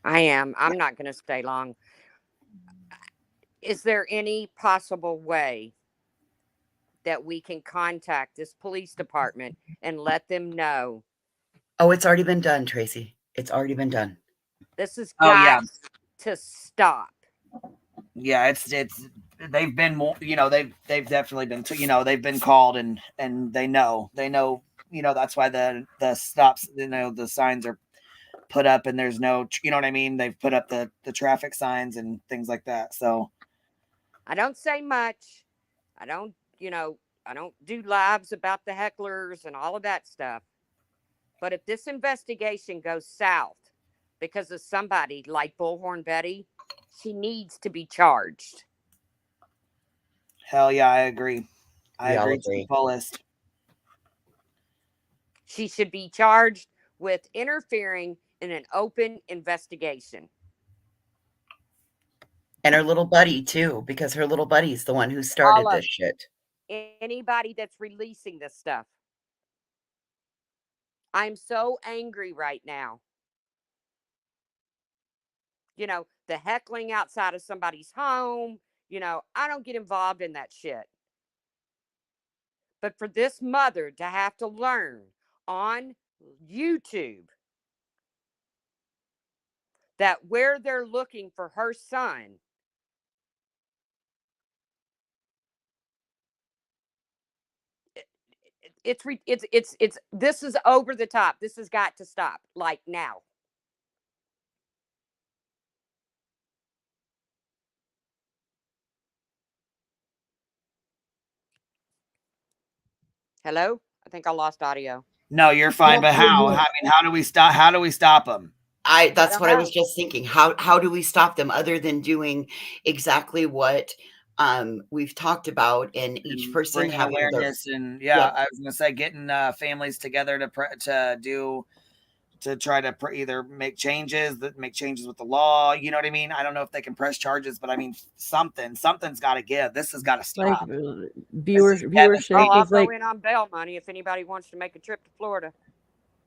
I am. I'm not going to stay long. Is there any possible way that we can contact this police department and let them know? Oh, it's already been done, Tracy. It's already been done. This has got to stop. Yeah, it's they've been more, they've definitely been, they've been called and they know, that's why the stops, the signs are put up, and there's no, you know what I mean? They've put up the traffic signs and things like that. So I don't say much. I don't do lives about the hecklers and all of that stuff. But if this investigation goes south because of somebody like Bullhorn Betty, she needs to be charged. Hell yeah, I agree. I agree to the fullest. She should be charged with interfering in an open investigation. And her little buddy too, because her little buddy's the one who started this shit. Anybody that's releasing this stuff. I'm so angry right now. The heckling outside of somebody's home, I don't get involved in that shit. But for this mother to have to learn on YouTube that where they're looking for her son, it's this is over the top. This has got to stop, like now. Hello? I think I lost audio. No, you're fine. But how? I mean, how do we stop? How do we stop them? That's what I was just thinking. How do we stop them other than doing exactly what we've talked about, and each person having awareness and I was gonna say getting families together to try to either make changes with the law. You know what I mean? I don't know if they can press charges, but I mean something's got to give. This has got to stop. Viewership I'll is go like in on bail money if anybody wants to make a trip to Florida.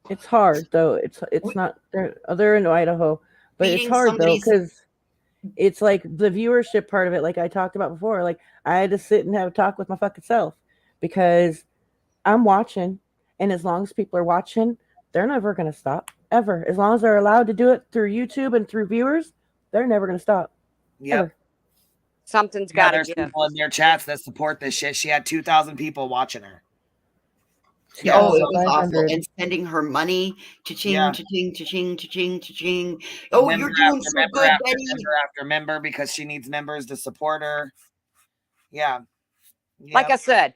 It's hard though. It's not they're in Idaho, but it's hard though because it's like the viewership part of it. Like I talked about before, like I had to sit and have a talk with my fucking self because I'm watching, and as long as people are watching, they're never going to stop ever. As long as they're allowed to do it through YouTube and through viewers, they're never going to stop. Yep. Ever. Something's got to give. There's people in their chats that support this shit. She had 2,000 people watching her. Yeah, Oh, so it was awful. 500. And sending her money, Yeah. cha-ching, cha-ching, cha-ching, cha-ching, cha-ching. Oh, member you're doing after so member good, after Betty. member after member because she needs members to support her. Yeah. Like I Yep. said,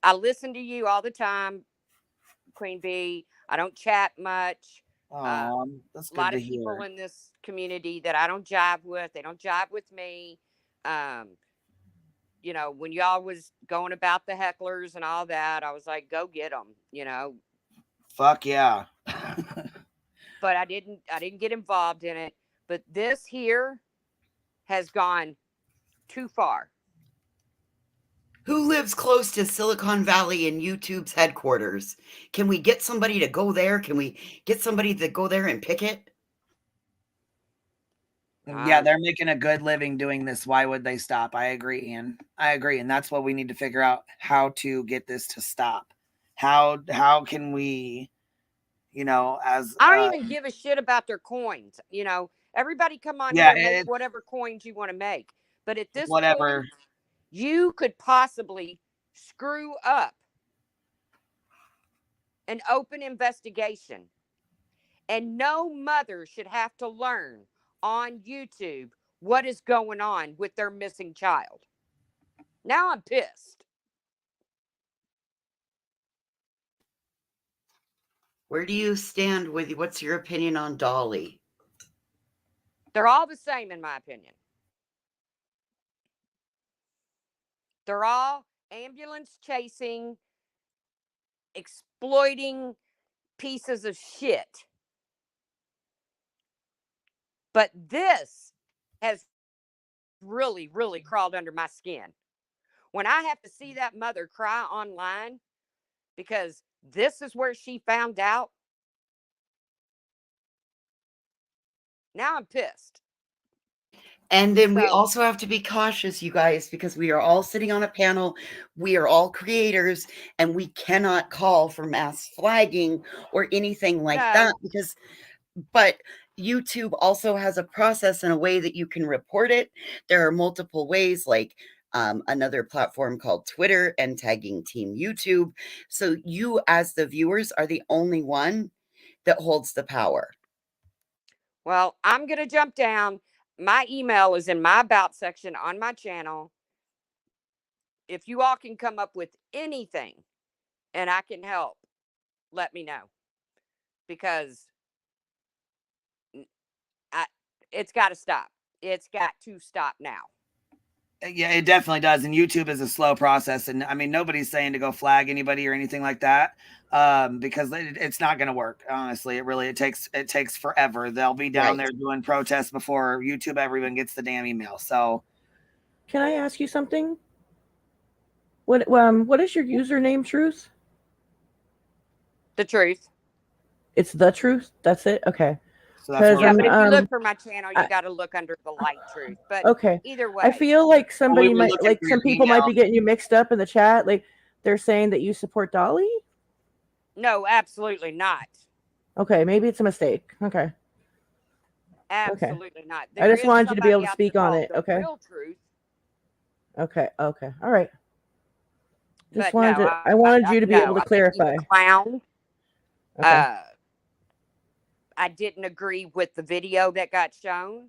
I listen to you all the time, Queen Bee. I don't chat much. That's A good lot to of people hear. in this community that I don't jive with. They don't jive with me. You know, when y'all was going about the hecklers and all that, I was like, go get them, you know. Fuck yeah. But I didn't get involved in it. But this here has gone too far. Who lives close to Silicon Valley and YouTube's headquarters? Can we get somebody to go there? Can we get somebody to go there and pick it? Yeah, they're making a good living doing this. Why would they stop? I agree, Ian. I agree. And that's what we need to figure out, how to get this to stop. How can we, as I don't even give a shit about their coins. You know, everybody come on yeah, here and make whatever coins you want to make. But at this whatever. point, you could possibly screw up an open investigation. And no mother should have to learn on YouTube what is going on with their missing child. Now I'm pissed. Where do you stand with, what's your opinion on Dolly? They're all the same, in my opinion. They're all ambulance chasing, exploiting pieces of shit. But this has really, really crawled under my skin. When I have to see that mother cry online because this is where she found out, now I'm pissed. And then we also have to be cautious, you guys, because we are all sitting on a panel. We are all creators, and we cannot call for mass flagging or anything like that but YouTube also has a process and a way that you can report it. There are multiple ways, like another platform called Twitter and tagging Team YouTube. So you, as the viewers, are the only one that holds the power. Well, I'm going to jump down. My email is in my about section on my channel. If you all can come up with anything and I can help, let me know. Because it's got to stop. It's got to stop now. Yeah, it definitely does. And YouTube is a slow process. And I mean, nobody's saying to go flag anybody or anything like that, because it's not going to work. Honestly, it takes forever. They'll be down there doing protests before YouTube ever even gets the damn email. So, can I ask you something? What is your username, Truth? The Truth. It's The Truth? That's it? Okay. So that's but if you look for my channel, you got to look under the Light Truth. But okay, either way, I feel like somebody might, like some people might be getting you mixed up in the chat. Like they're saying that you support Dolly. No, absolutely not. Okay, maybe it's a mistake. Okay. Absolutely not. I just wanted you to be able to speak on it. Okay. Real Truth. Okay. Okay. All right. Just But wanted no, to. I wanted you to be able to clarify. Clown. Okay. I didn't agree with the video that got shown.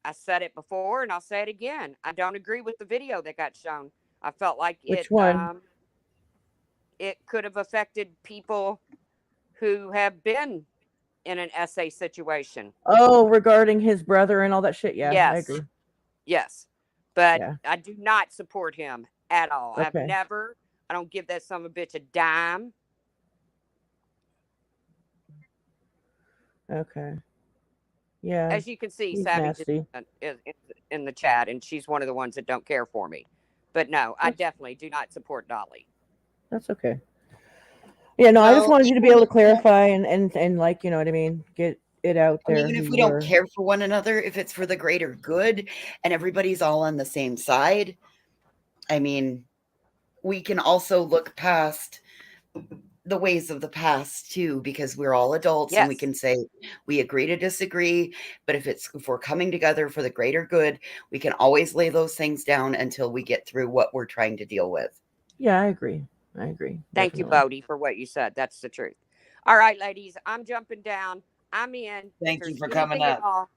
I said it before and I'll say it again. I don't agree with the video that got shown. I felt like Which one? It could have affected people who have been in an SA situation. Oh, regarding his brother and all that shit. Yeah, yes. I agree. Yes. But I do not support him at all. Okay. I don't give that son of a bitch a dime. Okay. Yeah. As you can see, he's Savvy is in the chat, and she's one of the ones that don't care for me. But no, I definitely do not support Dolly. That's okay. Yeah, no, I just wanted you to be able to clarify and like, you know what I mean, get it out there. Even if we don't care for one another, if it's for the greater good and everybody's all on the same side, I mean, we can also look past the ways of the past too, because we're all adults and we can say we agree to disagree. But if we're coming together for the greater good, we can always lay those things down until we get through what we're trying to deal with. Yeah, I agree. I agree. Thank you, Definitely. Bodie, for what you said. That's the truth. All right, ladies, I'm jumping down. I'm in. Thank If you there's for coming anything at up. all,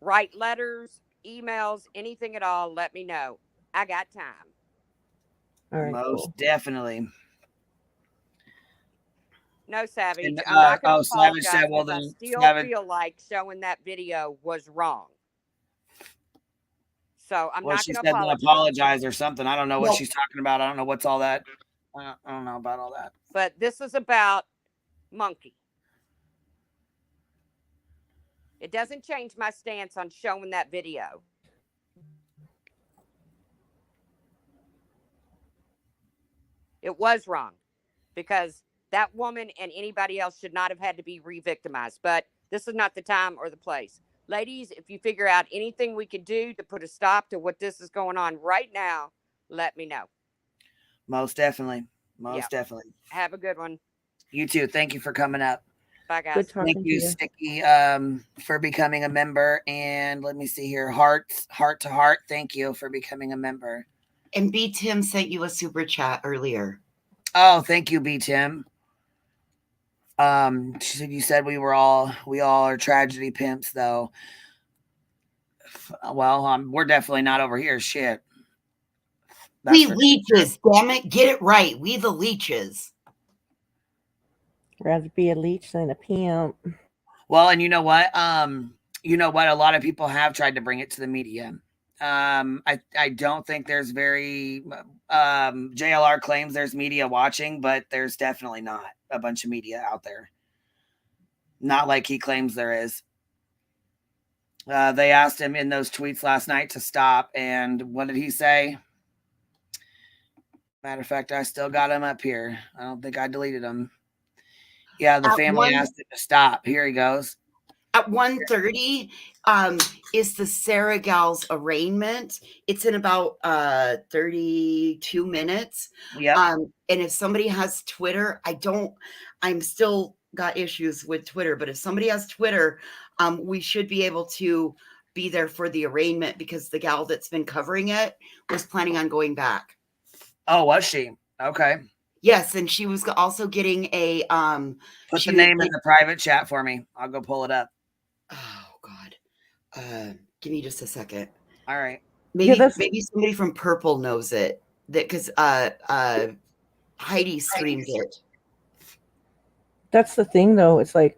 write letters, emails, anything at all, let me know. I got time. All right, Most cool. definitely. No, Savage. And, I'm not going to Savage said, apologize well, because I then, still Savage, feel like showing that video was wrong. So I'm well, not she going to said, well, apologize. apologize or something. I don't know what Well- she's talking about. I don't know what's all that. I don't know about all that. But this is about Monkey. It doesn't change my stance on showing that video. It was wrong because that woman and anybody else should not have had to be re-victimized. But this is not the time or the place. Ladies, if you figure out anything we could do to put a stop to what this is going on right now, let me know. Most definitely. Yeah. Definitely. Have a good one. You too. Thank you for coming up. Bye, guys. Good talking Thank to you, you. Sticky, for becoming a member. And let me see here. Heart to heart. Thank you for becoming a member. And B. Tim sent you a super chat earlier. Oh, thank you, B. Tim. She said you said we all are tragedy pimps, though. Well, we're definitely not over here. Shit. We leeches, damn it. Get it right. We the leeches. Rather be a leech than a pimp. Well, and you know what? A lot of people have tried to bring it to the media. I don't think there's very JLR claims there's media watching, but there's definitely not a bunch of media out there. Not like he claims there is. They asked him in those tweets last night to stop, and what did he say? Matter of fact, I still got him up here. I don't think I deleted him. Yeah, the family asked him to stop. Here he goes. At 1:30 is the Sarah Gal's arraignment. It's in about 32 minutes. Yeah. And if somebody has Twitter, I'm still got issues with Twitter, but if somebody has Twitter, we should be able to be there for the arraignment because the gal that's been covering it was planning on going back. Oh, was she? Okay. Yes, and she was also getting a put the name in the private chat for me. I'll go pull it up. Oh God. Give me just a second. All right. Maybe somebody from Purple knows it. That because Heidi streamed it. That's the thing, though. It's like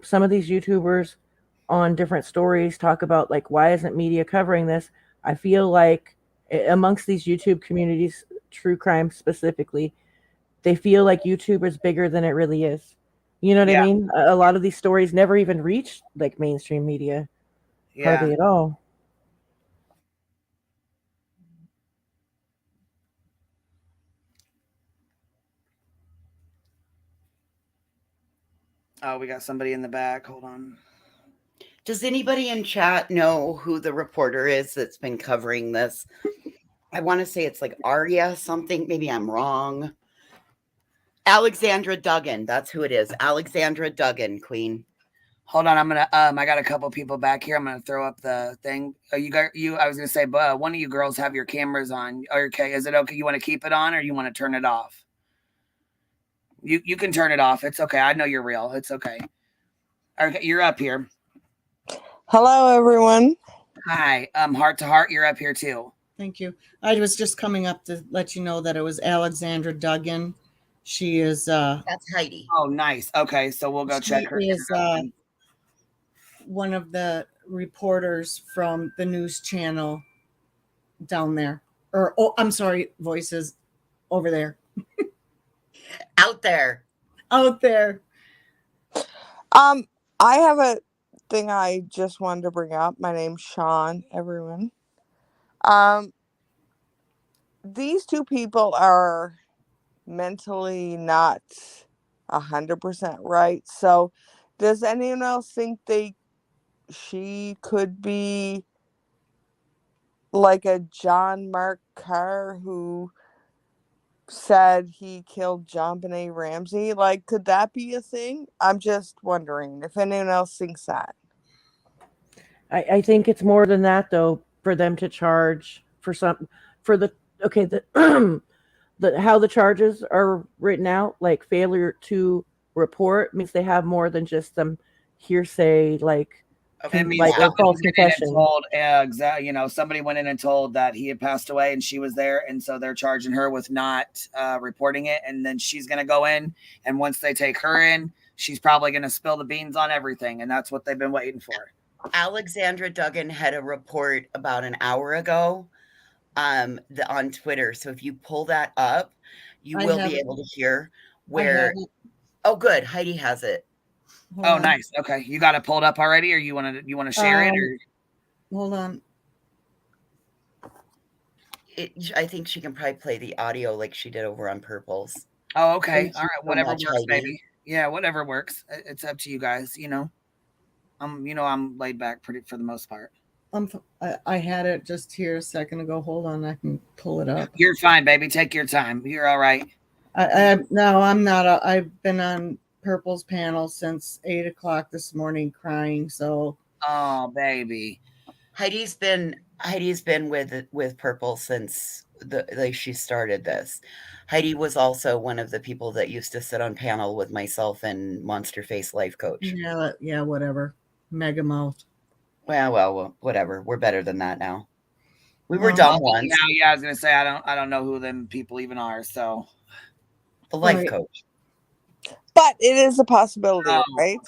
some of these YouTubers on different stories talk about like, why isn't media covering this? I feel like amongst these YouTube communities, true crime specifically, they feel like YouTube is bigger than it really is. You know what I mean? A lot of these stories never even reach like mainstream media. Hardly at all. Oh, we got somebody in the back. Hold on. Does anybody in chat know who the reporter is that's been covering this? I want to say it's like Arya something. Maybe I'm wrong. Alexandra Duggan. That's who it is. Alexandra Duggan, Queen. Hold on. I'm gonna. I got a couple people back here. I'm gonna throw up the thing. I was gonna say, but one of you girls have your cameras on. Okay, is it okay? You want to keep it on, or you want to turn it off? You can turn it off. It's okay. I know you're real. It's okay. Okay, you're up here. Hello, everyone. Hi. Heart to heart. You're up here too. Thank you. I was just coming up to let you know that it was Alexandra Duggan. She is that's Heidi. Oh, nice. Okay, so we'll go check her. She is one of the reporters from the news channel down there. I'm sorry, Voices over there. Out there. I have a thing I just wanted to bring up. My name's Sean, everyone. These two people are mentally not 100% right. So does anyone else think she could be like a John Mark Carr who said he killed John Benet Ramsey? Like, could that be a thing? I'm just wondering if anyone else thinks that. I think it's more than that, though, for them to charge for the how the charges are written out, like failure to report means they have more than just some hearsay, like It means like or somebody false went in and confession. told, exactly, somebody went in and told that he had passed away and she was there, and so they're charging her with not reporting it, and then she's going to go in, and once they take her in, she's probably going to spill the beans on everything, and that's what they've been waiting for. Alexandra Duggan had a report about an hour ago on Twitter. So if you pull that up, you will be able to hear where. Oh, good. Heidi has it. Oh, nice. Okay, you got it pulled up already, or you want to share it? Or hold on. I think she can probably play the audio like she did over on Purples. Oh, okay. Thank All you right. so Whatever much, works, Heidi. baby. Yeah, whatever works. It's up to you guys. I'm laid back pretty for the most part. I had it just here a second ago. Hold on, I can pull it up. You're fine, baby. Take your time. You're all right. No, I'm not. I've been on Purple's panel since 8 o'clock this morning, crying. So, baby, Heidi's been with Purple since she started this. Heidi was also one of the people that used to sit on panel with myself and Monster Face Life Coach. Yeah, whatever. Mega mouth. Well, whatever. We're better than that now. We were dumb once. Yeah, I was gonna say I don't know who them people even are. So the life coach. But it is a possibility, right?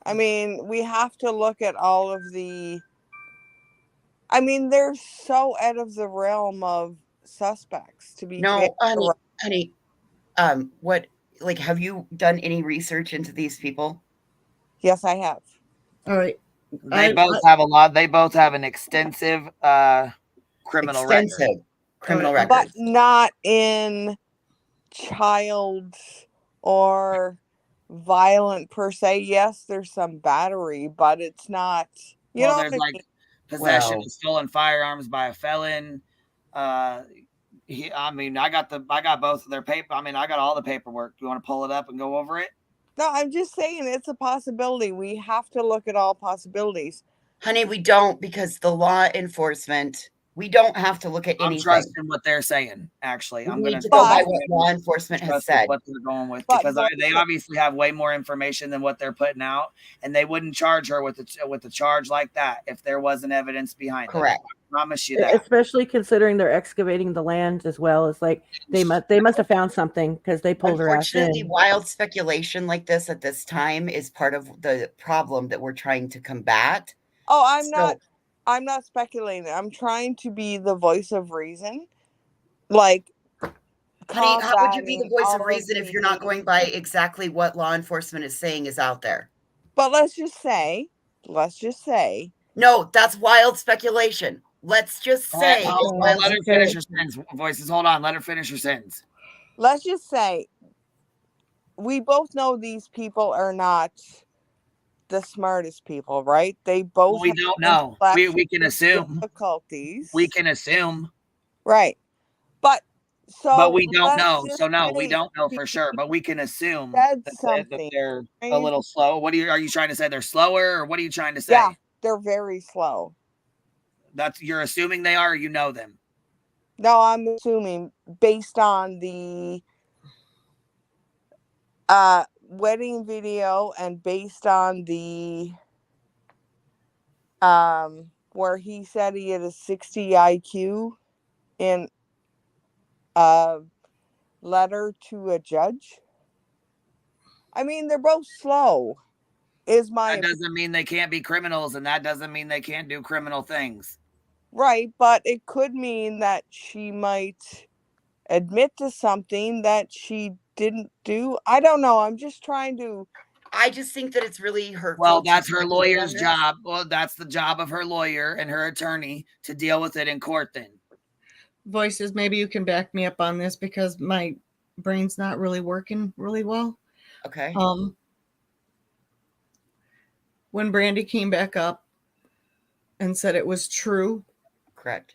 I mean, we have to look at all of the. I mean, they're so out of the realm of suspects to be. No, honey. What? Like, have you done any research into these people? Yes, I have. All right. They both have a lot. They both have an extensive criminal record. But not in child or violent per se. Yes, there's some battery, but it's not. There's like possession of stolen firearms by a felon. I got both of their paper. I got all the paperwork. Do you want to pull it up and go over it? No, I'm just saying it's a possibility. We have to look at all possibilities. Honey, we don't, because the law enforcement, we don't have to look at anything. I'm trusting what they're saying, actually. I'm going to go by what law enforcement has said. What they're going with, because they obviously have way more information than what they're putting out, and they wouldn't charge her with a charge like that if there wasn't evidence behind it. Correct. I promise you that. Especially considering they're excavating the land as well. It's like they must have found something because they pulled her ass in. Unfortunately, wild speculation like this at this time is part of the problem that we're trying to combat. Oh, I'm not speculating. I'm trying to be the voice of reason. Like, honey, how would you be the voice of reason if you're not going by exactly what law enforcement is saying is out there? But let's just say. No, that's wild speculation. Let's just say. Let her finish her sentence. Voices, hold on. Let her finish her sentence. Let's just say we both know these people are not the smartest people, right? They both we don't know. We can assume difficulties. We can assume. Right. But we don't know. So no, we don't know for sure. But we can assume that they're a little slow. Are you trying to say they're slower, or what are you trying to say? Yeah, they're very slow. You're assuming they are, or you know them? No, I'm assuming based on the wedding video and based on the where he said he had a 60 IQ in a letter to a judge. I mean, they're both slow. That doesn't mean they can't be criminals, and that doesn't mean they can't do criminal things. Right, but it could mean that she might admit to something that she didn't do. I don't know. I'm just trying to. I just think that it's really hurtful. Well, that's her lawyer's job. Well, that's the job of her lawyer and her attorney to deal with it in court then. Voices, maybe you can back me up on this because my brain's not really working really well. Okay. When Brandi came back up and said it was true. Correct.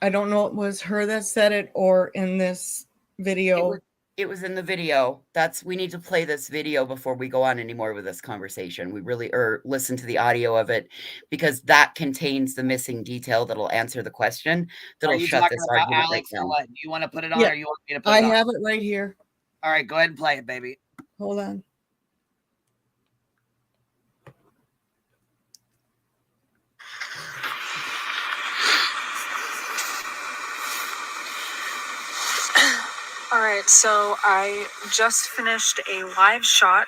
I don't know if it was her that said it or in this video. It was in the video. We need to play this video before we go on anymore with this conversation. We really, or listen to the audio of it, because that contains the missing detail that'll answer the question. Are That'll you shut talking this about argument right Alex or down. what? Do you want to put it on, Yeah, or you want me to put I it on? have it right here. All right, go ahead and play it, baby. Hold on. All right, so I just finished a live shot,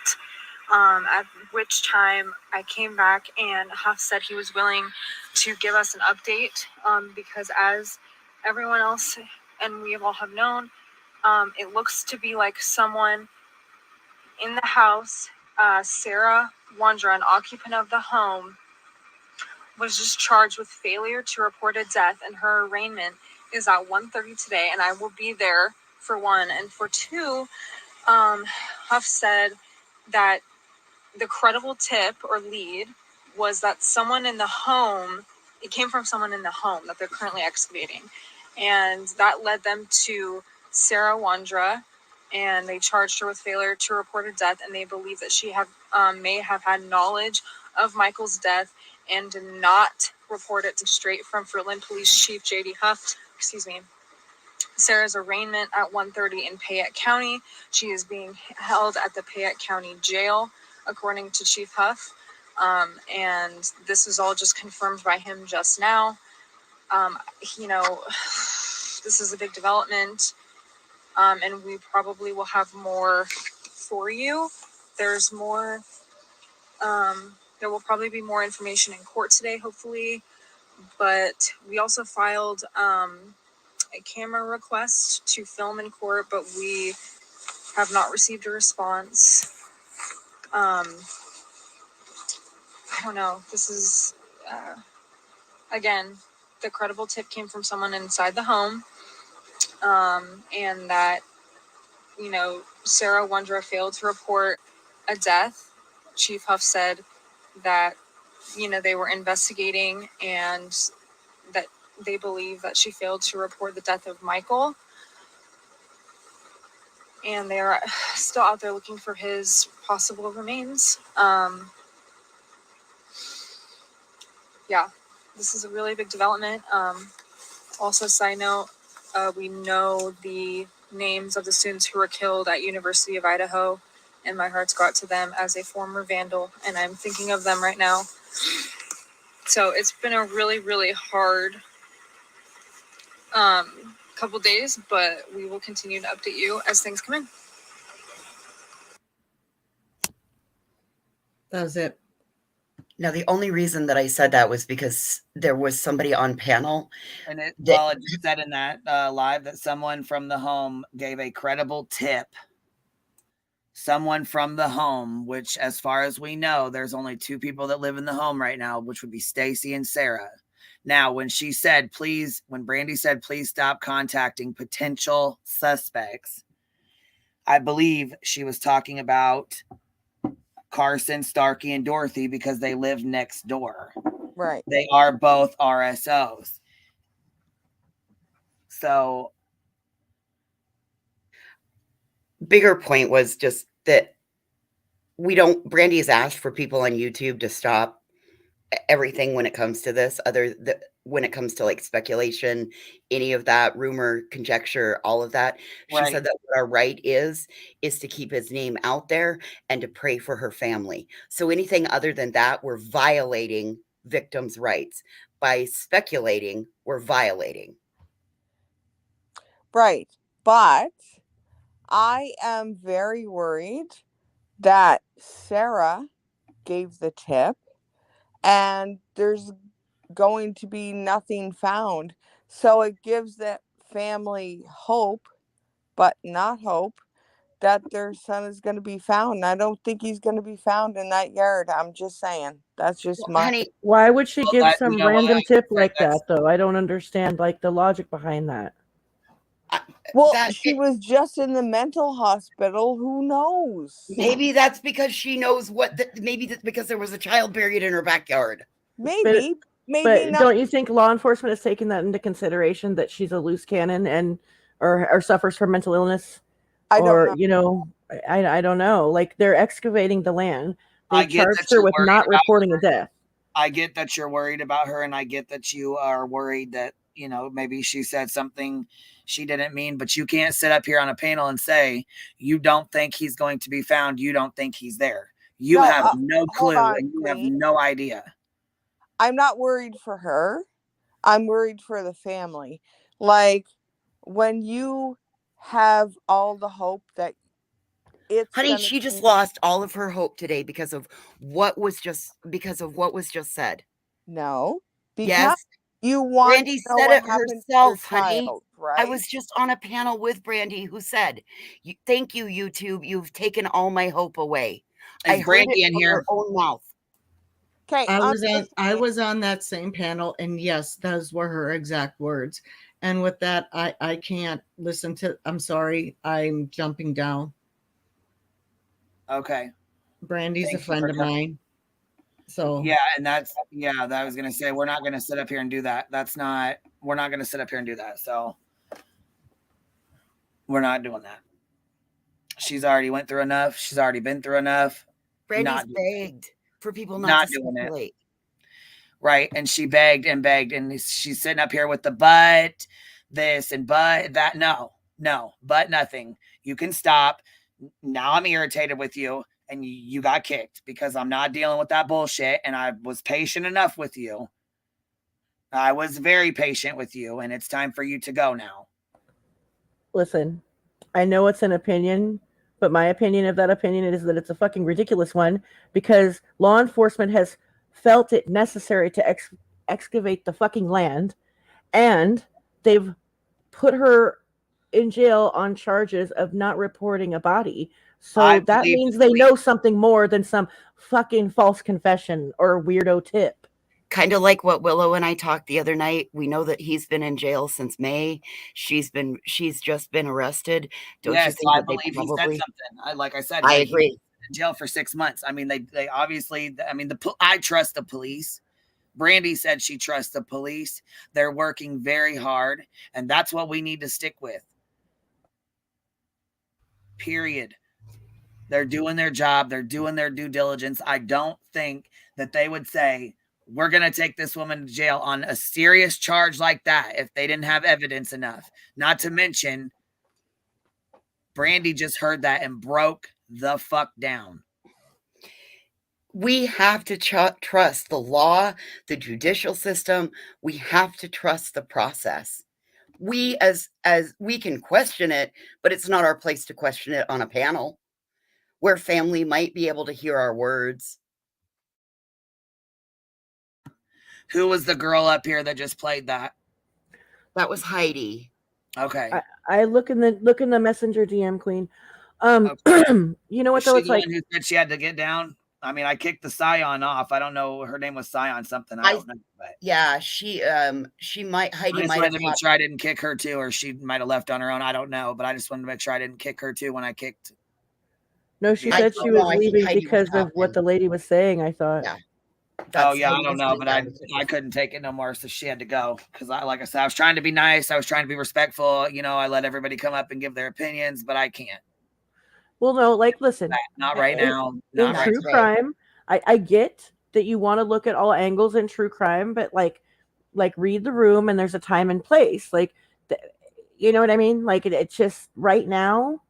at which time I came back and Huff said he was willing to give us an update, because as everyone else and we all have known, it looks to be like someone in the house, Sarah Wandra, an occupant of the home, was just charged with failure to report a death, and her arraignment is at 1:30 today, and I will be there for one. And for two, Huff said that the credible tip or lead was that someone in the home, it came from someone in the home that they're currently excavating, and that led them to Sarah Wandra, and they charged her with failure to report a death, and they believe that she may have had knowledge of Michael's death and did not report it straight from Fruitland Police Chief J.D. Huff. Sarah's arraignment at 1:30 in Payette County. She is being held at the Payette County Jail, according to Chief Huff. And this was all just confirmed by him just now. This is a big development, and we probably will have more for you. There's more. There will probably be more information in court today, hopefully. But we also filed a camera request to film in court, but we have not received a response. I don't know. This is, again, the credible tip came from someone inside the home, and that, Sarah Wandra failed to report a death. Chief Huff said that, they were investigating and that they believe that she failed to report the death of Michael. And they are still out there looking for his possible remains. Yeah, this is a really big development. Also, side note, we know the names of the students who were killed at University of Idaho, and my heart's go out to them as a former vandal, and I'm thinking of them right now. So it's been a really, really hard couple days, but we will continue to update you as things come in. That was it. Now, the only reason that I said that was because there was somebody on panel. And it said in that live that someone from the home gave a credible tip. Someone from the home, which, as far as we know, there's only two people that live in the home right now, which would be Stacy and Sarah. Now, when Brandi said, please stop contacting potential suspects, I believe she was talking about Carson, Starkey, and Dorothy, because they live next door. Right. They are both RSOs. So, bigger point was just that Brandi has asked for people on YouTube to stop everything when it comes to this, when it comes to like speculation, any of that, rumor, conjecture, all of that. She said that what our right is to keep his name out there and to pray for her family. So anything other than that, we're violating victims' rights. By speculating, we're violating. Right. But I am very worried that Sarah gave the tip and there's going to be nothing found. So it gives that family hope, but not hope, that their son is going to be found. I don't think he's going to be found in that yard. I'm just saying. That's just my... Why would she give some random tip like that, though? I don't understand, the logic behind that. Well, she was just in the mental hospital. Who knows? Maybe that's because she knows maybe that's because there was a child buried in her backyard. Maybe But not. don't you think law enforcement is taking that into consideration, that she's a loose cannon or suffers from mental illness? I don't or know. you know, I don't know. Like they're excavating the land. I They get charged that her you're with worried not about reporting a death. I get that you're worried about her, and I get that you are worried that, you know, maybe she said something she didn't mean, but you can't sit up here on a panel and say you don't think he's going to be found. You don't think he's there. You No, have no hold clue, on, and you have Queen. no idea. I'm not worried for her. I'm worried for the family. Like when you have all the hope that it's Honey, gonna she just change. lost all of her hope today because of what was just said. No, because Yes. you want Brandi to know said what it happened to your herself, honey. child, I right? was just on a panel with Brandi who said, thank you, YouTube. You've taken all my hope away. I Is heard it Brandi in from her here? own mouth. Okay, I was on that same panel, and yes, those were her exact words. And with that, I can't listen to. I'm sorry, I'm jumping down. Okay. Brandy's Thank a you friend for of coming. mine. So Yeah, and that I was gonna say we're not gonna sit up here and do that. We're not gonna sit up here and do that. So we're not doing that. She's already went through enough. She's already been through enough. Brandi's begged for people not Not to doing it. speculate. Right. And she begged, and she's sitting up here with the but this and but that. No, but nothing. You can stop. Now I'm irritated with you, and you got kicked because I'm not dealing with that bullshit. And I was patient enough with you. I was very patient with you, and it's time for you to go now. Listen, I know it's an opinion, but my opinion of that opinion is that it's a fucking ridiculous one because law enforcement has felt it necessary to excavate the fucking land, and they've put her in jail on charges of not reporting a body. So that means they know something more than some fucking false confession or weirdo tip. Kind of like what Willow and I talked the other night. We know that he's been in jail since May. She's just been arrested. Don't you think I that they believe probably? he said something. Like I said, I he agree. was in jail for 6 months. I mean, they obviously. I mean, I trust the police. Brandi said she trusts the police. They're working very hard, and that's what we need to stick with. Period. They're doing their job. They're doing their due diligence. I don't think that they would say, we're going to take this woman to jail on a serious charge like that if they didn't have evidence enough. Not to mention, Brandi just heard that and broke the fuck down. We have to trust the law, the judicial system. We have to trust the process. We as we can question it, but it's not our place to question it on a panel where family might be able to hear our words. Who was the girl up here that just played that? That was Heidi. Okay. I look in the messenger DM, Queen. You know what though? It's like who said she had to get down. I mean, I kicked the Scion off. I don't know. Her name was Scion something. I don't know. But yeah, she might. Heidi I just might wanted have to make sure I didn't kick her too, or she might have left on her own. I don't know, but I just wanted to make sure I didn't kick her too when I kicked. No, she said she was leaving because of what the lady was saying. I thought. Yeah. I don't know, but I couldn't take it no more, so she had to go. Because like I said, I was trying to be nice. I was trying to be respectful. You know, I let everybody come up and give their opinions, but I can't. Well, no, like listen, not right now. In true crime, I get that you want to look at all angles in true crime, but like read the room, and there's a time and place. Like, you know what I mean? Like it's just right now,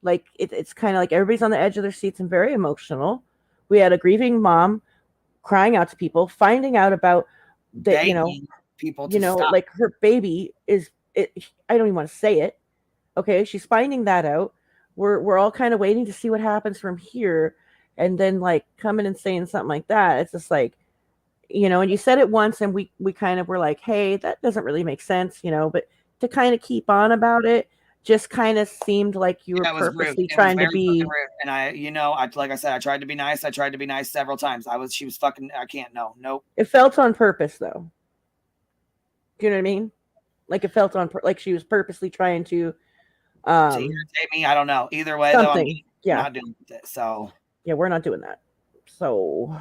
like it's kind of like everybody's on the edge of their seats and very emotional. We had a grieving mom crying out to people, finding out about that, begging people to stop. Like her baby is. I don't even want to say it. Okay, she's finding that out. We're all kind of waiting to see what happens from here, and then like coming and saying something like that. It's just like, and you said it once, and we kind of were like, hey, that doesn't really make sense, but to kind of keep on about it just kind of seemed like you were purposely trying to be rude. And I like I said, I tried to be nice. I tried to be nice several times. She was fucking, I can't, nope. It felt on purpose though. Do you know what I mean? Like it felt like she was purposely trying to irritate me. I don't know. Either way, though, I'm not doing it. So yeah, we're not doing that. So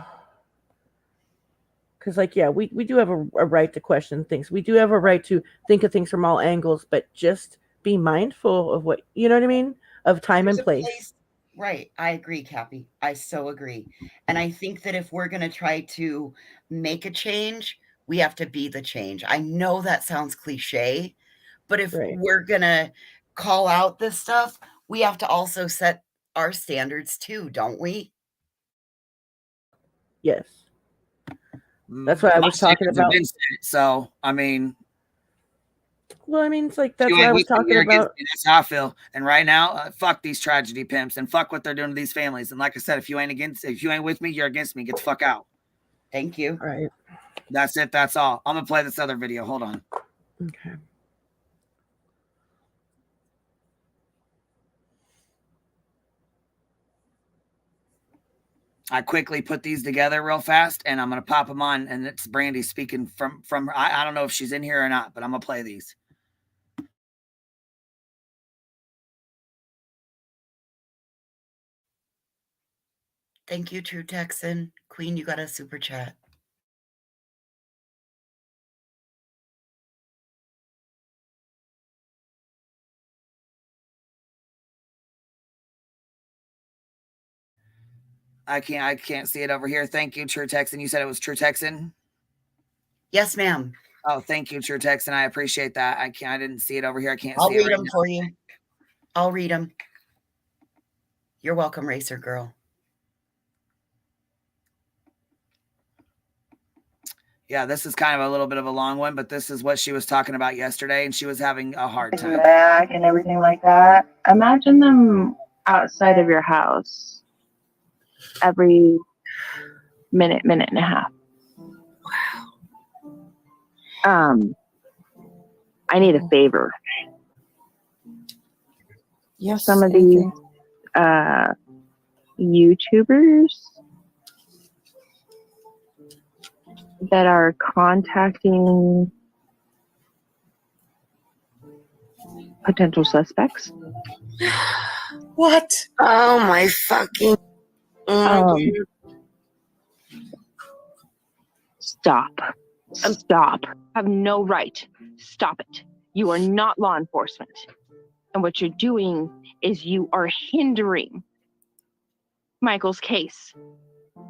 because we do have a right to question things. We do have a right to think of things from all angles, but just be mindful of what, you know what I mean? of time There's and a place. Right. I agree, Cappy. I so agree. And I think that if we're going to try to make a change, we have to be the change. I know that sounds cliche, but if Right. we're going to call out this stuff, we have to also set our standards too, don't we? Yes. That's what I was talking about. So, I mean, well, I mean, it's like that's you what ain't I was with me, talking you're against about. me. That's how I feel. And right now, fuck these tragedy pimps and fuck what they're doing to these families. And like I said, if you ain't with me, you're against me. Get the fuck out. Thank you. All right. That's it. That's all. I'm gonna play this other video. Hold on. Okay. I quickly put these together real fast, and I'm gonna pop them on. And it's Brandi speaking from. I don't know if she's in here or not, but I'm gonna play these. Thank you, True Texan. Queen, you got a super chat. I can't see it over here. Thank you, True Texan. You said it was True Texan? Yes, ma'am. Oh, thank you, True Texan. I appreciate that. I didn't see it over here. I can't I'll see read it right them now. for you. I'll read them. You're welcome, Racer Girl. Yeah, this is kind of a little bit of a long one, but this is what she was talking about yesterday, and she was having a hard time. Back and everything like that. Imagine them outside of your house every minute and a half. Wow. I need a favor. Yes. Some of these YouTubers that are contacting potential suspects. What? Oh my fucking. Stop. Stop. You have no right. Stop it. You are not law enforcement. And what you're doing is you are hindering Michael's case.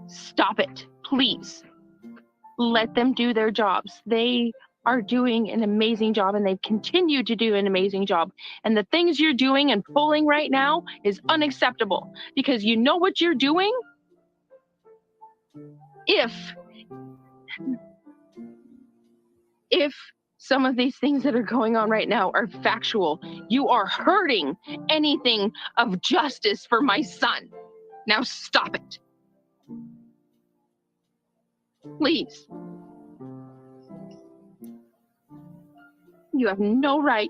Stop it, please. Let them do their jobs. They are doing an amazing job, and they've continued to do an amazing job. And the things you're doing and pulling right now is unacceptable, because you know what you're doing? If some of these things that are going on right now are factual, you are hurting anything of justice for my son. Now stop it. Please. You have no right.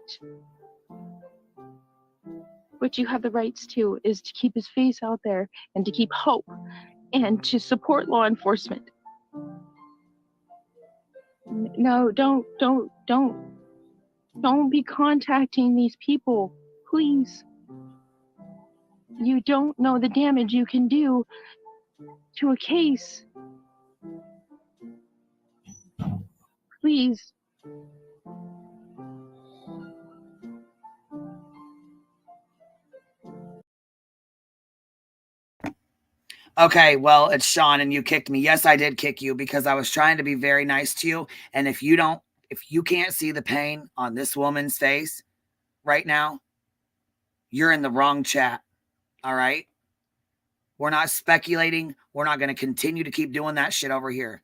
What you have the rights to is to keep his face out there and to keep hope and to support law enforcement. No, don't be contacting these people, please. You don't know the damage you can do to a case. Please. Okay, well, it's Sean, and you kicked me. Yes, I did kick you because I was trying to be very nice to you. And if you can't see the pain on this woman's face right now, you're in the wrong chat. All right? We're not speculating. We're not going to continue to keep doing that shit over here.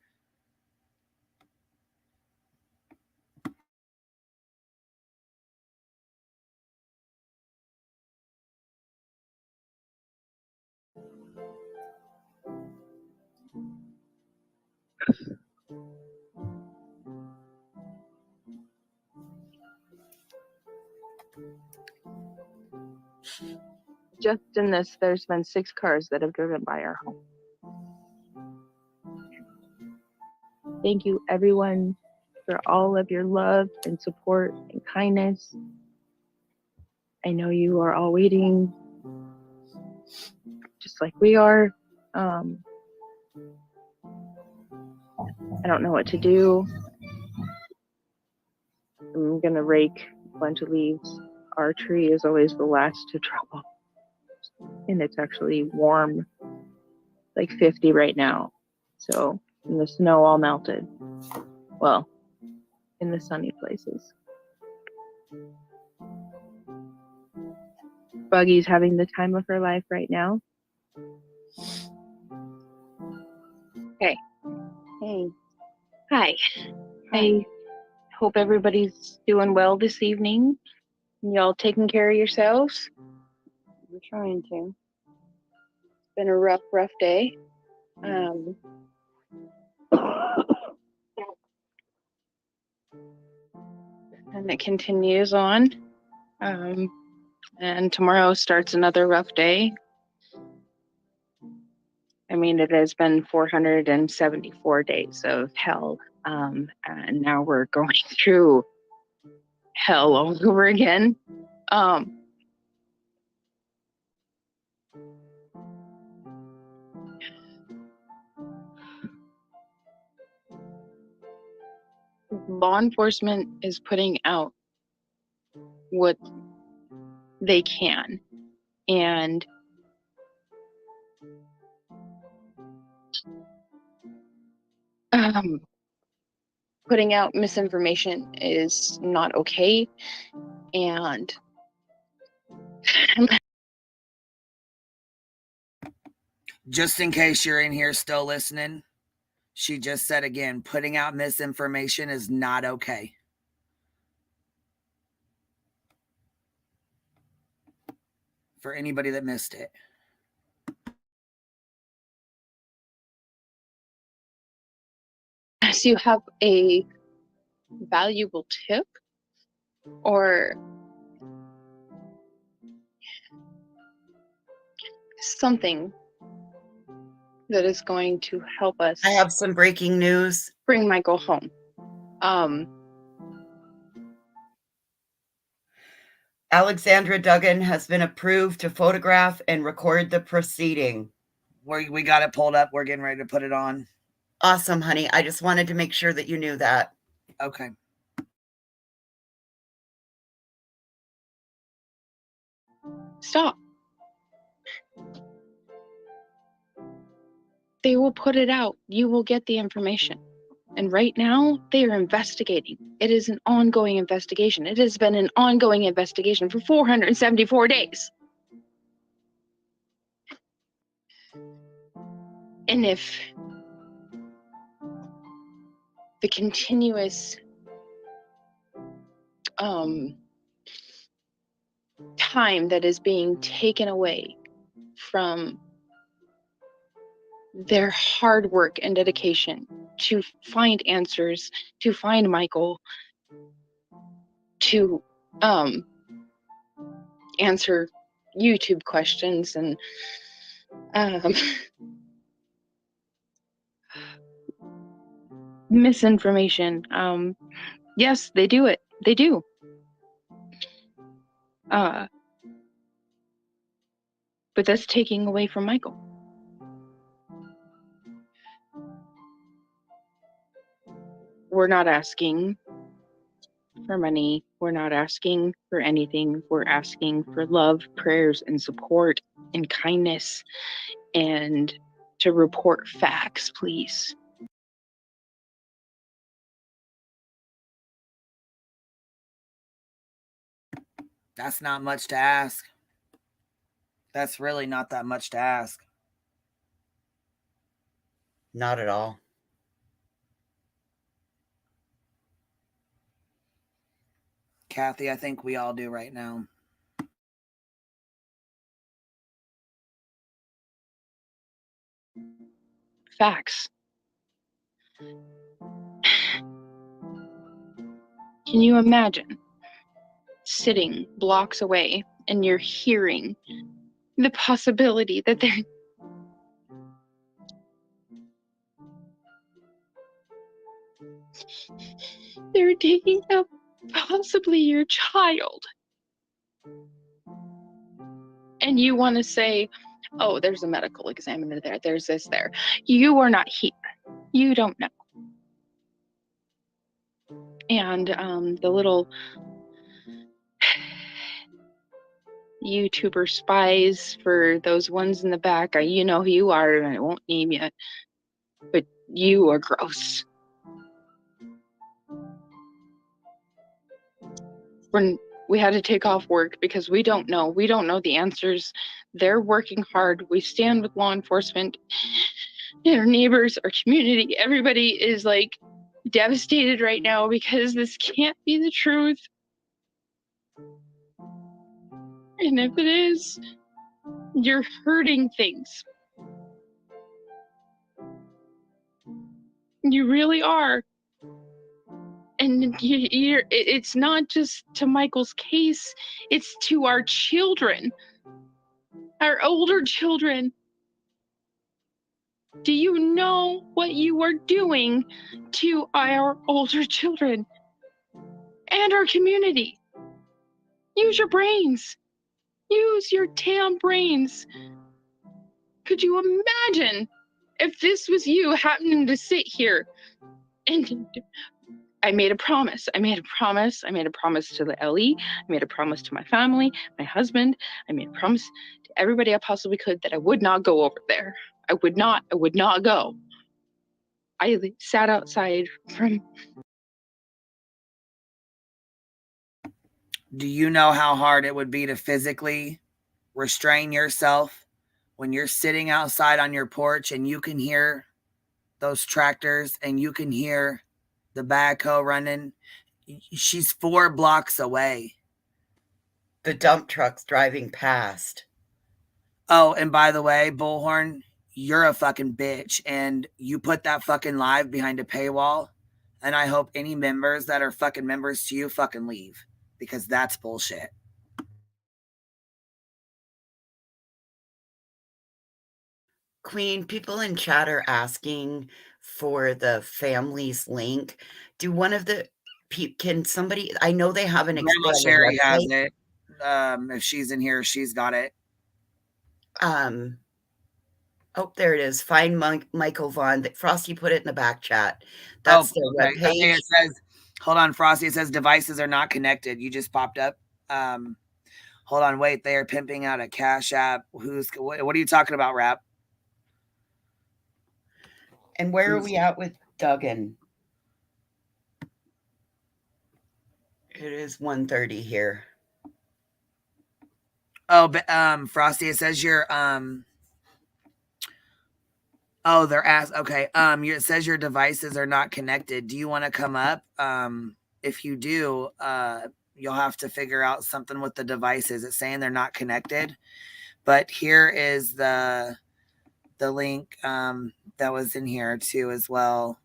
Just in this, there's been 6 cars that have driven by our home. Thank you, everyone, for all of your love and support and kindness. I know you are all waiting, just like we are. I don't know what to do. I'm gonna rake a bunch of leaves. Our tree is always the last to drop off. and it's actually warm, like 50 right now. So, and the snow all melted. Well, in the sunny places. Buggy's having the time of her life right now. Hey. Hey. Hi. I hope everybody's doing well this evening. Y'all taking care of yourselves? We're trying to. It's been a rough day. And it continues on. And tomorrow starts another rough day. I mean, it has been 474 days of hell. And now we're going through hell all over again. Law enforcement is putting out what they can, and putting out misinformation is not okay. And Just in case you're in here still listening, she just said again, putting out misinformation is not okay. For anybody that missed it. so you have a valuable tip or something that is going to help us. I have some breaking news. Bring Michael home. Alexandra Duggan has been approved to photograph and record the proceeding. We got it pulled up. We're getting ready to put it on. Awesome, honey. I just wanted to make sure that you knew that. Okay. Stop. They will put it out. You will get the information. And right now, they are investigating. It is an ongoing investigation. It has been an ongoing investigation for 474 days. And if the continuous time that is being taken away from their hard work and dedication to find answers, to find Michael, to answer YouTube questions and misinformation. Yes, they do it. They do. But that's taking away from Michael. We're not asking for money. We're not asking for anything. We're asking for love, prayers, and support and kindness, and to report facts, please. That's not much to ask. That's really not that much to ask. Not at all. Kathy, I think we all do right now. Facts. Can you imagine sitting blocks away and you're hearing the possibility that they're taking up possibly your child, and you want to say, oh, there's a medical examiner there, there's this there. You are not here. You don't know. And the little YouTuber spies for those ones in the back. You know who you are, and I won't name you, but you are gross. When we had to take off work because we don't know the answers. They're working hard. We stand with law enforcement and our neighbors, our community. Everybody is like devastated right now because this can't be the truth. And if it is, you're hurting things. You really are. And it's not just to Michael's case, it's to our children, our older children. Do you know what you are doing to our older children and our community? Use your brains. Use your damn brains. Could you imagine if this was you happening to sit here and I made a promise. I made a promise to the Ellie. I made a promise to my family, my husband. I made a promise to everybody I possibly could that I would not go over there. I would not go. I sat outside from. Do you know how hard it would be to physically restrain yourself when you're sitting outside on your porch and you can hear those tractors and you can hear the backhoe running? She's 4 blocks away. The dump truck's driving past. Oh, and by the way, Bullhorn, you're a fucking bitch, and you put that fucking live behind a paywall, and I hope any members that are fucking members to you fucking leave, because that's bullshit. Queen, people in chat are asking for the family's link. Do one of the can somebody? I know they have an expanded Sherry has website. it. If she's in here, she's got it. Oh, there it is. Find Michael Vaughn. Frosty put it in the back chat. That's their okay. webpage. Okay, it says, hold on, Frosty. It says devices are not connected. You just popped up. Hold on, wait. They are pimping out a Cash App. What are you talking about, Rap? And where are we at with Duggan? It is 1:30 here. Oh, but Frosty, it says you're oh, they're okay. It says your devices are not connected. Do you want to come up? If you do, you'll have to figure out something with the devices. It's saying they're not connected. But here is the link that was in here too as well.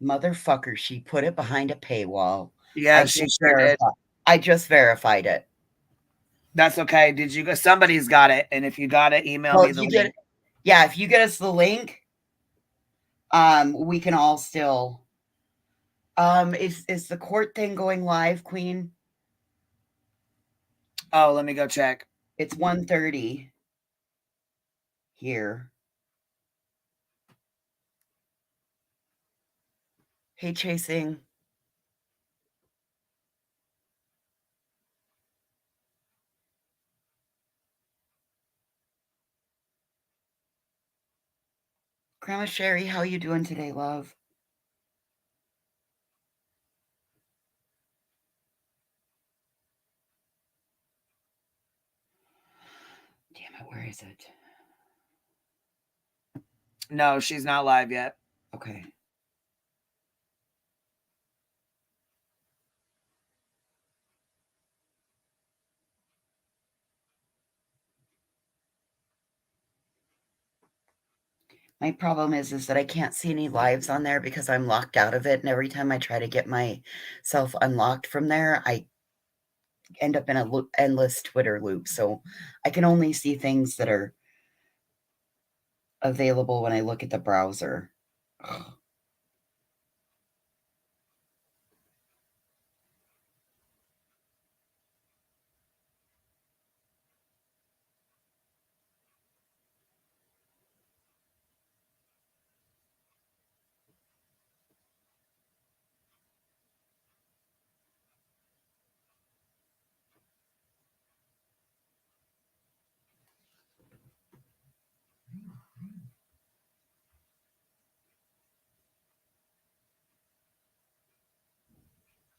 Motherfucker, she put it behind a paywall. Yeah, she sure did. I just verified it. That's okay. Did you go? Somebody's got it, and if you got it, email me the link. Yeah, if you get us the link, we can all still. Is the court thing going live, Queen? Oh, let me go check. It's 1:30 here. Hey, Chasing. Grandma Sherry, how you doing today, love? Damn it, where is it? No, she's not live yet. Okay. My problem is that I can't see any lives on there because I'm locked out of it. And every time I try to get myself unlocked from there, I end up in an endless Twitter loop. So I can only see things that are available when I look at the browser. Ugh.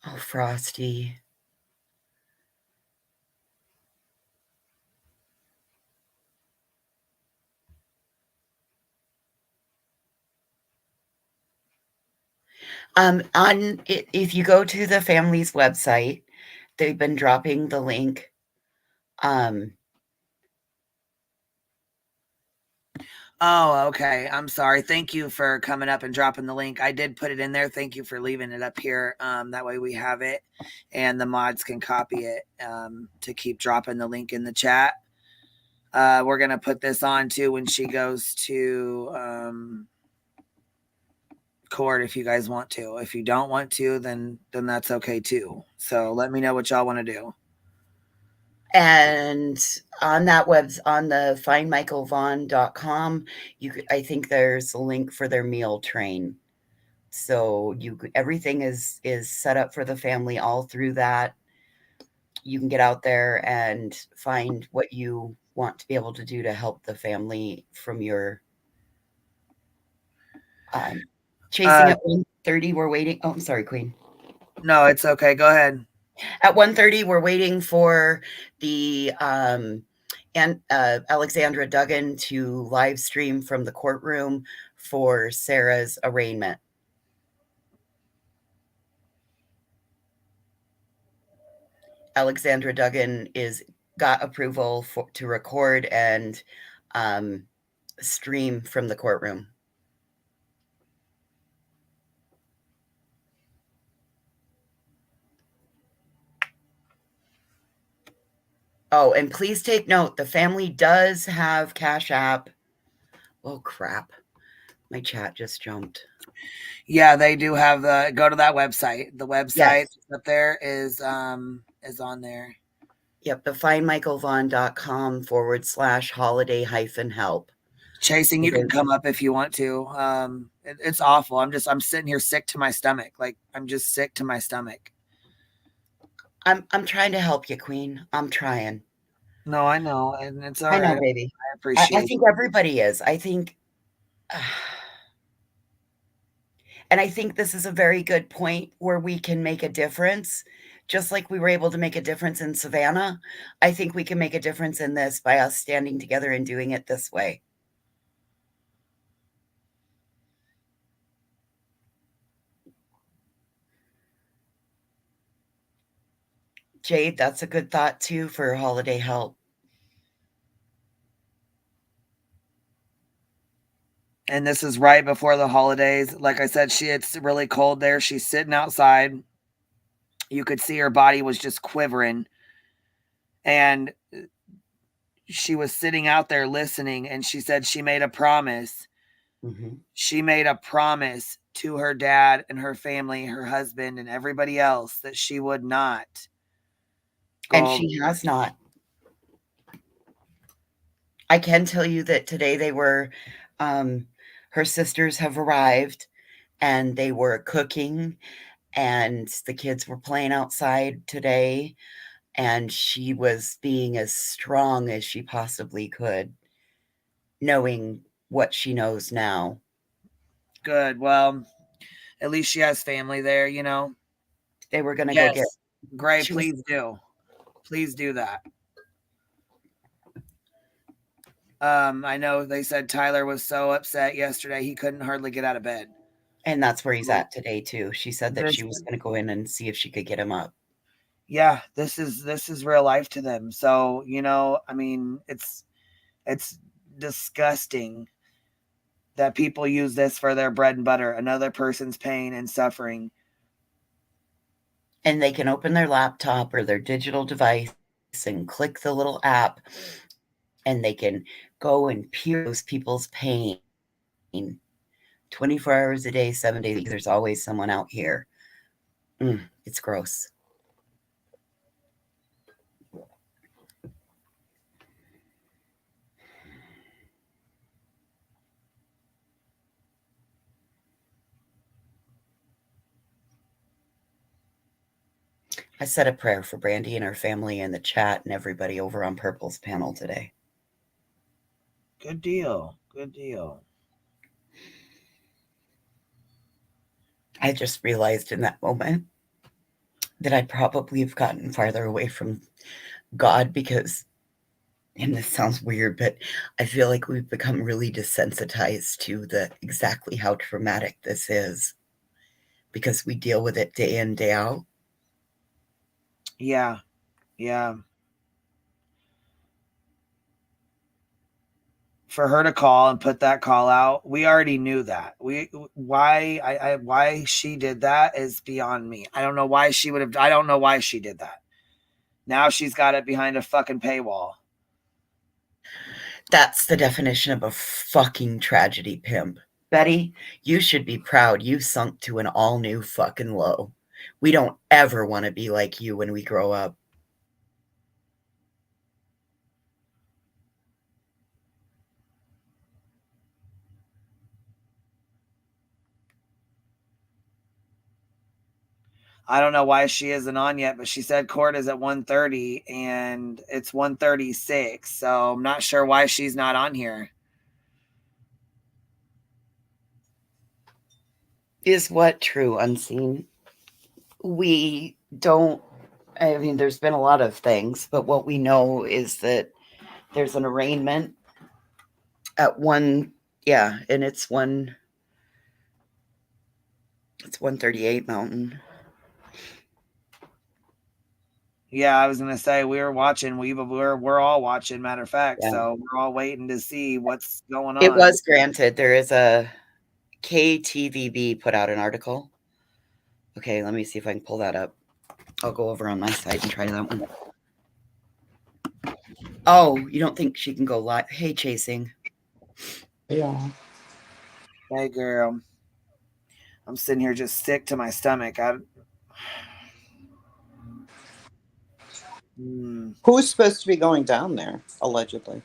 Oh, Frosty. If you go to the family's website, they've been dropping the link. Oh, okay. I'm sorry. Thank you for coming up and dropping the link. I did put it in there. Thank you for leaving it up here. That way we have it and the mods can copy it to keep dropping the link in the chat. We're going to put this on too when she goes to court if you guys want to. If you don't want to, then that's okay too. So let me know what y'all want to do. And on that on the findmichaelvaughn.com, I think there's a link for their meal train. So everything is set up for the family all through that. You can get out there and find what you want to be able to do to help the family from your chasing at 1:30. We're waiting. Oh, I'm sorry, Queen. No, it's okay. Go ahead. At 1:30, we're waiting for the Alexandra Duggan to live stream from the courtroom for Sarah's arraignment. Alexandra Duggan got approval to record and stream from the courtroom. Oh, and please take note, the family does have Cash App. Oh, crap. My chat just jumped. Yeah, they do have go to that website. The website up there is on there. Yep, the findmichaelvaughn.com/holiday-help. Chasing, you can come up if you want to. It's awful. I'm sitting here sick to my stomach. Like, I'm just sick to my stomach. I'm trying to help you, Queen. I'm trying. No, I know. And it's all right. I know, right. baby. I appreciate it. I think everybody is. I think... And I think this is a very good point where we can make a difference. Just like we were able to make a difference in Savannah, I think we can make a difference in this by us standing together and doing it this way. Jade, that's a good thought too for holiday help. And this is right before the holidays. Like I said, it's really cold there. She's sitting outside. You could see her body was just quivering. And she was sitting out there listening, and she said she made a promise. Mm-hmm. She made a promise to her dad and her family, her husband, and everybody else that she would not. And she has not. I can tell you that today they were, her sisters have arrived and they were cooking and the kids were playing outside today. And she was being as strong as she possibly could, knowing what she knows now. Good. Well, at least she has family there, you know. They were going to go get... Great, please do. Please do that. I know they said Tyler was so upset yesterday he couldn't hardly get out of bed. And that's where he's at today too. She said that she was going to go in and see if she could get him up. Yeah, this is real life to them. So, you know, I mean, it's disgusting that people use this for their bread and butter, another person's pain and suffering. And they can open their laptop or their digital device and click the little app and they can go and peer those people's pain 24 hours a day, 7 days a week. There's always someone out here. It's gross. I said a prayer for Brandi and her family and the chat and everybody over on Purple's panel today. Good deal. Good deal. I just realized in that moment that I probably have gotten farther away from God because, and this sounds weird, but I feel like we've become really desensitized to exactly how traumatic this is because we deal with it day in, day out. Yeah. Yeah. For her to call and put that call out, we already knew that. Why she did that is beyond me. I don't know why she would have. I don't know why she did that. Now she's got it behind a fucking paywall. That's the definition of a fucking tragedy, pimp. Betty, you should be proud you sunk to an all new fucking low. We don't ever want to be like you when we grow up. I don't know why she isn't on yet, but she said court is at 1:30 and it's 1:36. So I'm not sure why she's not on here. Is what true, unseen? We don't, I mean, there's been a lot of things, but what we know is that there's an arraignment at and it's 138 Mountain. Yeah, I was gonna say we were watching. We're all watching. Matter of fact, Yeah. so we're all waiting to see what's going on. It was granted. There is a KTVB put out an article. Okay, let me see if I can pull that up. I'll go over on my site and try that one. Oh, you don't think she can go live? Hey, Chasing. Yeah. Hey, girl. I'm sitting here just sick to my stomach. Who's supposed to be going down there, allegedly?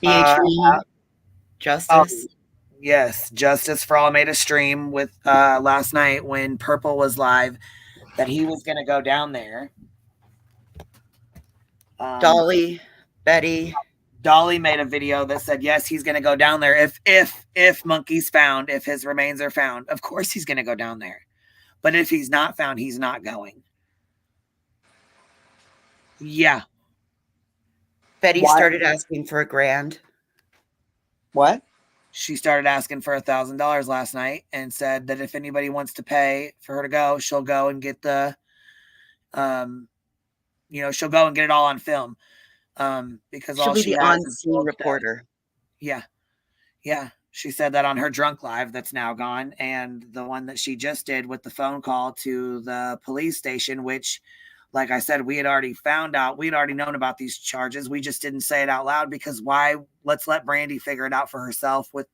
BHP Justice. Yes, Justice for All made a stream with last night when Purple was live that he was going to go down there. Dolly, Betty. Dolly made a video that said yes, he's going to go down there if Monkey's found, if his remains are found. Of course he's going to go down there. But if he's not found, he's not going. Yeah. Betty started asking for $1,000. What? She started asking for $1,000 last night and said that if anybody wants to pay for her to go, she'll go and get she'll go and get it all on film. Because she'll all be she the has on-scene reporter. Yeah. Yeah. She said that on her drunk live that's now gone. And the one that she just did with the phone call to the police station, which, like I said, we had already found out. We'd already known about these charges. We just didn't say it out loud because why? Let's let Brandi figure it out for herself with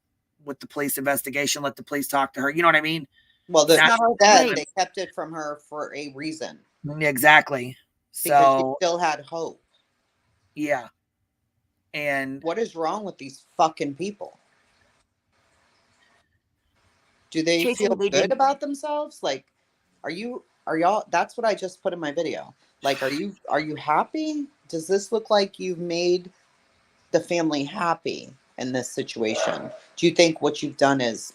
the police investigation. Let the police talk to her. You know what I mean? Well, the not that they kept it from her for a reason. Exactly. Because she So still had hope. Yeah. And what is wrong with these fucking people? Do they feel good about themselves? Like, are y'all, that's what I just put in my video. Like, are you happy? Does this look like you've made the family happy in this situation? Do you think what you've done is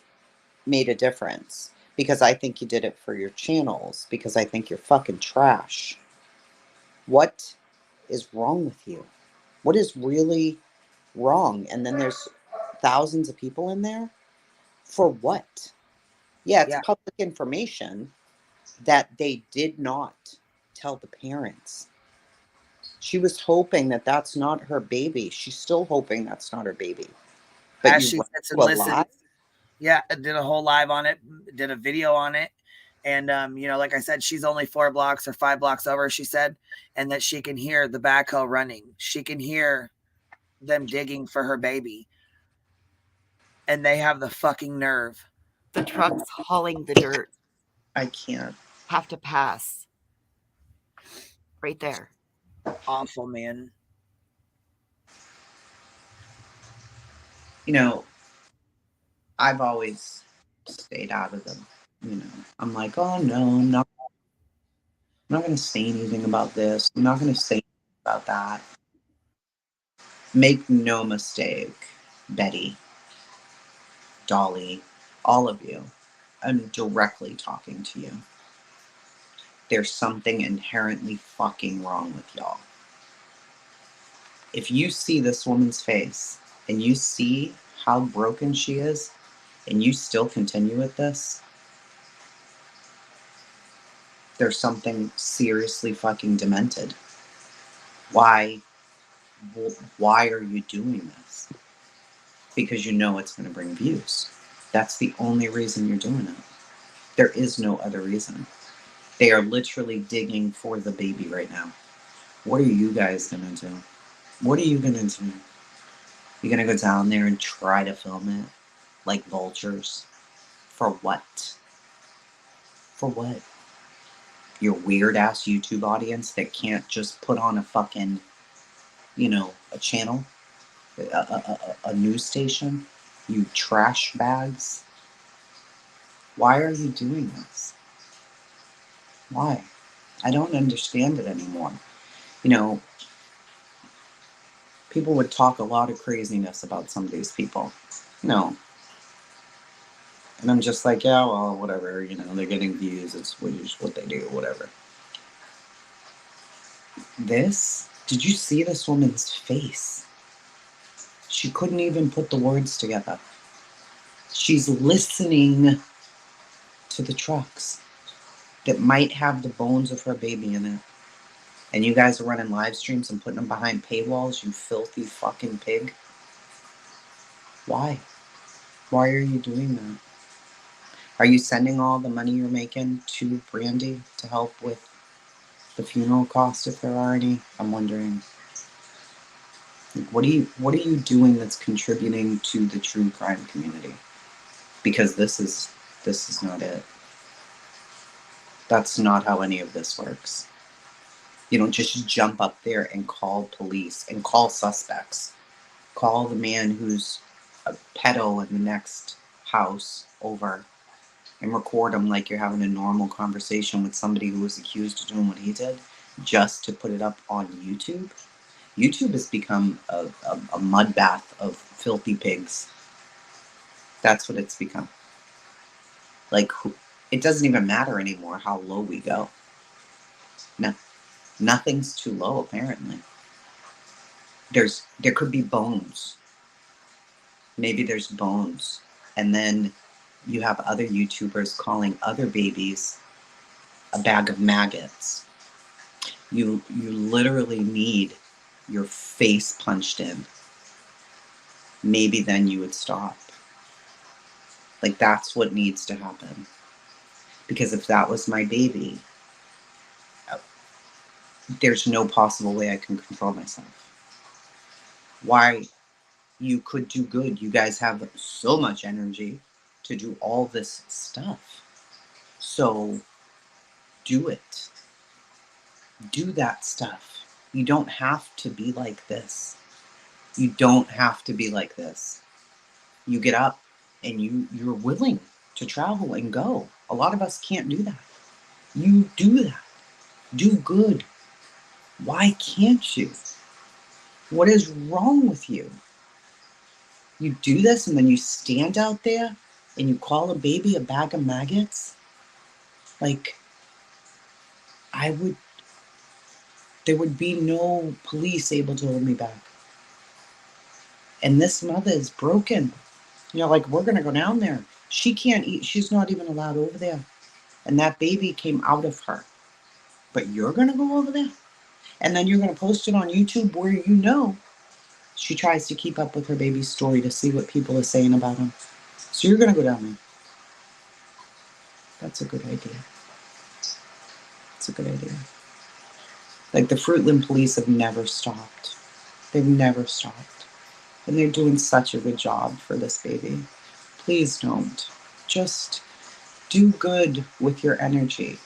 made a difference? Because I think you did it for your channels, because I think you're fucking trash. What is wrong with you? What is really wrong? And then there's thousands of people in there for what? Yeah, it's public information that they did not tell the parents. She was hoping that that's not her baby. She's still hoping that's not her baby. But as you she went sits to and a listens. live? Yeah, I did a whole live on it, did a video on it. And, like I said, she's only 4 blocks or 5 blocks over, she said, and that she can hear the backhoe running. She can hear them digging for her baby. And they have the fucking nerve. The trucks hauling the dirt. I can't. Have to pass. Right there. Awful, man. You know, I've always stayed out of them. You know, I'm like, oh no, I'm not going to say anything about this. I'm not going to say anything about that. Make no mistake, Betty, Dolly, all of you, I'm directly talking to you. There's something inherently fucking wrong with y'all. If you see this woman's face and you see how broken she is and you still continue with this, there's something seriously fucking demented. Why are you doing this? Because you know it's going to bring views. That's the only reason you're doing it. There is no other reason. They are literally digging for the baby right now. What are you guys going to do? What are you going to do? You're going to go down there and try to film it like vultures? For what? For what? Your weird ass YouTube audience that can't just put on a fucking, a channel, a news station? You trash bags? Why are you doing this? Why? I don't understand it anymore. People would talk a lot of craziness about some of these people. No. And I'm just like, yeah, well, whatever, they're getting views, it's what they do, whatever. Did you see this woman's face? She couldn't even put the words together. She's listening to the trucks that might have the bones of her baby in it. And you guys are running live streams and putting them behind paywalls, you filthy fucking pig. Why? Why are you doing that? Are you sending all the money you're making to Brandi to help with the funeral costs if there are any? I'm wondering. What are you doing that's contributing to the true crime community? Because this is not it. That's not how any of this works. You don't just jump up there and call police and call suspects. Call the man who's a pedo in the next house over and record him like you're having a normal conversation with somebody who was accused of doing what he did just to put it up on YouTube. YouTube has become a mud bath of filthy pigs. That's what it's become. Like, it doesn't even matter anymore how low we go. No, nothing's too low, apparently. There could be bones. Maybe there's bones. And then you have other YouTubers calling other babies a bag of maggots. You literally need your face punched in. Maybe then you would stop. Like, that's what needs to happen. Because if that was my baby, there's no possible way I can control myself. Why? You could do good. You guys have so much energy to do all this stuff. So do it. Do that stuff. You don't have to be like this. You don't have to be like this. You get up and you're willing to travel and go. A lot of us can't do that. You do that. Do good. Why can't you? What is wrong with you? You do this and then you stand out there and you call a baby a bag of maggots? Like, there would be no police able to hold me back. And this mother is broken. Like, we're going to go down there. She can't eat. She's not even allowed over there. And that baby came out of her. But you're going to go over there? And then you're going to post it on YouTube where she tries to keep up with her baby's story to see what people are saying about him. So you're going to go down there. That's a good idea. It's a good idea. Like, the Fruitland police have never stopped. They've never stopped. And they're doing such a good job for this baby. Please don't. Just do good with your energy.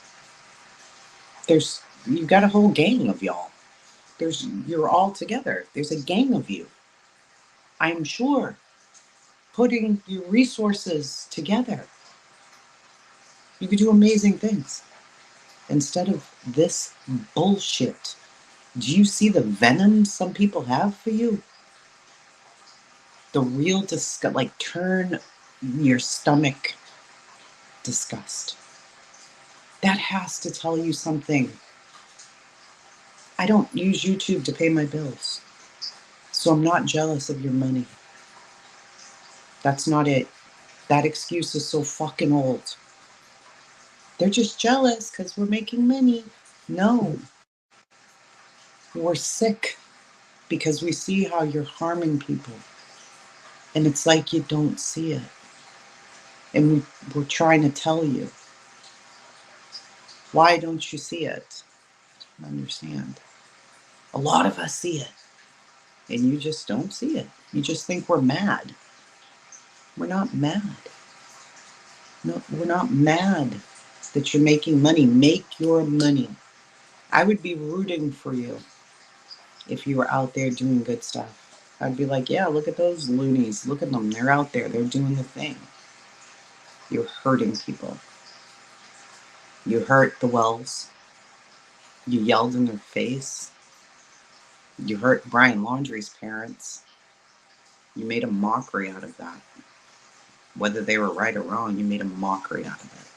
You've got a whole gang of y'all. You're all together. There's a gang of you. I'm sure. Putting your resources together. You could do amazing things. Instead of this bullshit. Do you see the venom some people have for you? The real disgust, turn your stomach disgust. That has to tell you something. I don't use YouTube to pay my bills. So I'm not jealous of your money. That's not it. That excuse is so fucking old. They're just jealous because we're making money. No. We're sick because we see how you're harming people. And it's like you don't see it. And we're trying to tell you. Why don't you see it? I don't understand. A lot of us see it. And you just don't see it. You just think we're mad. We're not mad. No, we're not mad that you're making money. Make your money. I would be rooting for you if you were out there doing good stuff. I'd be like, yeah, look at those loonies. Look at them. They're out there. They're doing the thing. You're hurting people. You hurt the Wells. You yelled in their face. You hurt Brian Laundrie's parents. You made a mockery out of that. Whether they were right or wrong, you made a mockery out of it.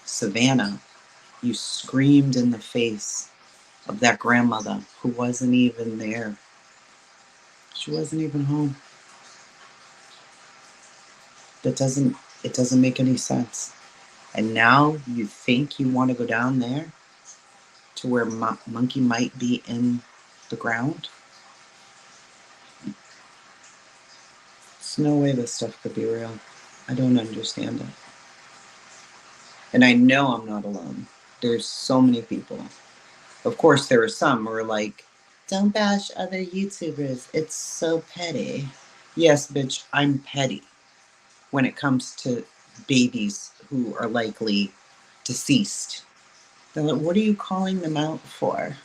Savannah, you screamed in the face of that grandmother who wasn't even there. She wasn't even home. It doesn't make any sense. And now you think you want to go down there to where Monkey might be in the ground? There's no way this stuff could be real. I don't understand it. And I know I'm not alone. There's so many people. Of course, there are some who are like, don't bash other YouTubers. It's so petty. Yes, bitch, I'm petty when it comes to babies who are likely deceased. They're like, what are you calling them out for?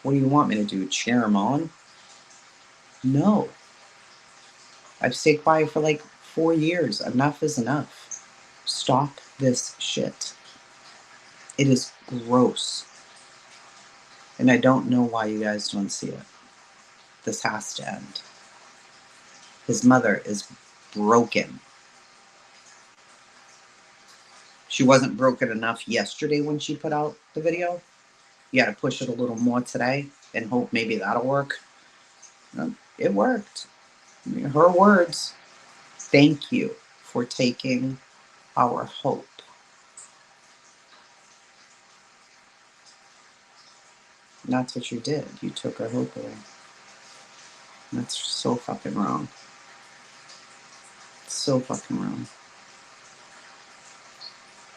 What do you want me to do? Cheer them on? No. I've stayed quiet for like 4 years. Enough is enough. Stop this shit. It is gross. And I don't know why you guys don't see it. This has to end. His mother is broken. She wasn't broken enough yesterday when she put out the video. You got to push it a little more today and hope maybe that'll work. It worked. Her words, thank you for taking our hope. And that's what you did. You took our hope away. That's so fucking wrong. So fucking wrong.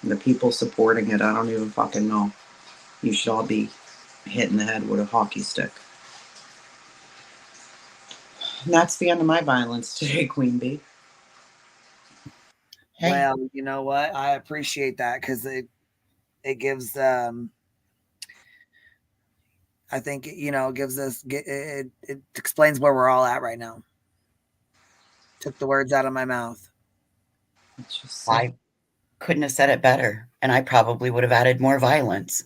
And the people supporting it, I don't even fucking know. You should all be hit in the head with a hockey stick. And that's the end of my violence today, Queen Bee. Hey. Well, you know what? I appreciate that because it gives I think gives us it explains where we're all at right now. Took the words out of my mouth. I couldn't have said it better, and I probably would have added more violence.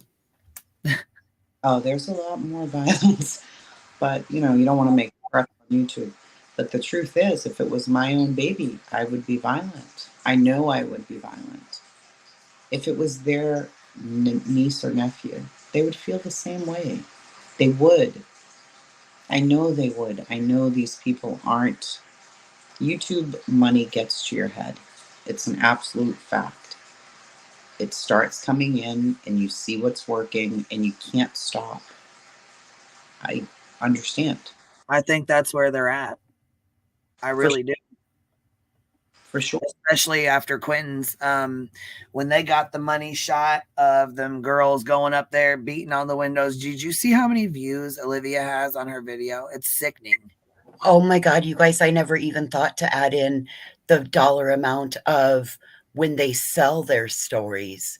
Oh, there's a lot more violence, but you don't want to make press on YouTube. But the truth is, if it was my own baby, I would be violent. I know I would be violent. If it was their niece or nephew, they would feel the same way. They would. I know they would. I know these people aren't. YouTube money gets to your head. It's an absolute fact. It starts coming in and you see what's working and you can't stop. I understand. I think that's where they're at. I really do. For sure. Especially after Quentin's, when they got the money shot of them girls going up there beating on the windows. Did you see how many views Olivia has on her video? It's sickening. Oh my God, you guys, I never even thought to add in the dollar amount of when they sell their stories.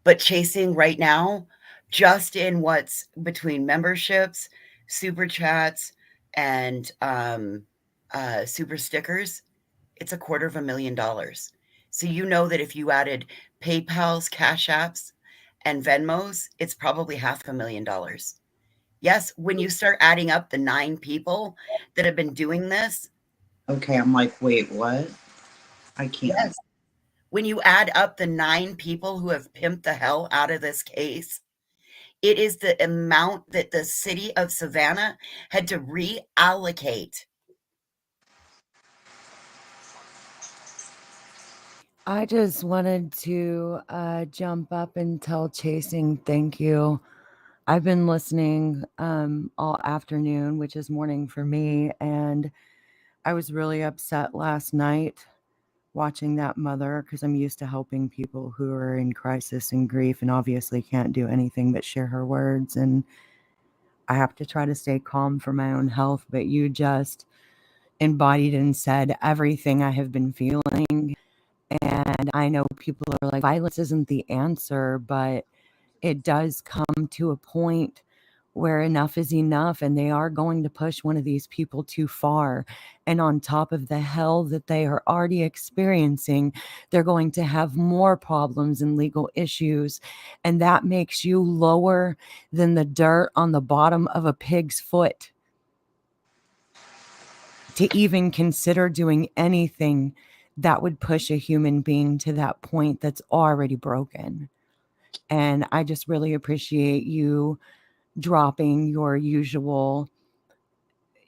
But chasing right now, just in what's between memberships, super chats, and super stickers, it's $250,000. So you know that if you added PayPal's, Cash Apps, and Venmos, it's probably $500,000. Yes, when you start adding up the 9 people that have been doing this. Okay, I'm like, wait, what? I can't. Yes. when you add up the 9 people who have pimped the hell out of this case, it is the amount that the city of Savannah had to reallocate. I just wanted to jump up and tell Chasing thank you. I've been listening all afternoon, which is morning for me, and I was really upset last night watching that mother because I'm used to helping people who are in crisis and grief and obviously can't do anything but share her words. And I have to try to stay calm for my own health, but you just embodied and said everything I have been feeling. And I know people are like, violence isn't the answer, but it does come to a point where enough is enough, and they are going to push one of these people too far. And on top of the hell that they are already experiencing, they're going to have more problems and legal issues. And that makes you lower than the dirt on the bottom of a pig's foot to even consider doing anything that would push a human being to that point that's already broken. And I just really appreciate you dropping your usual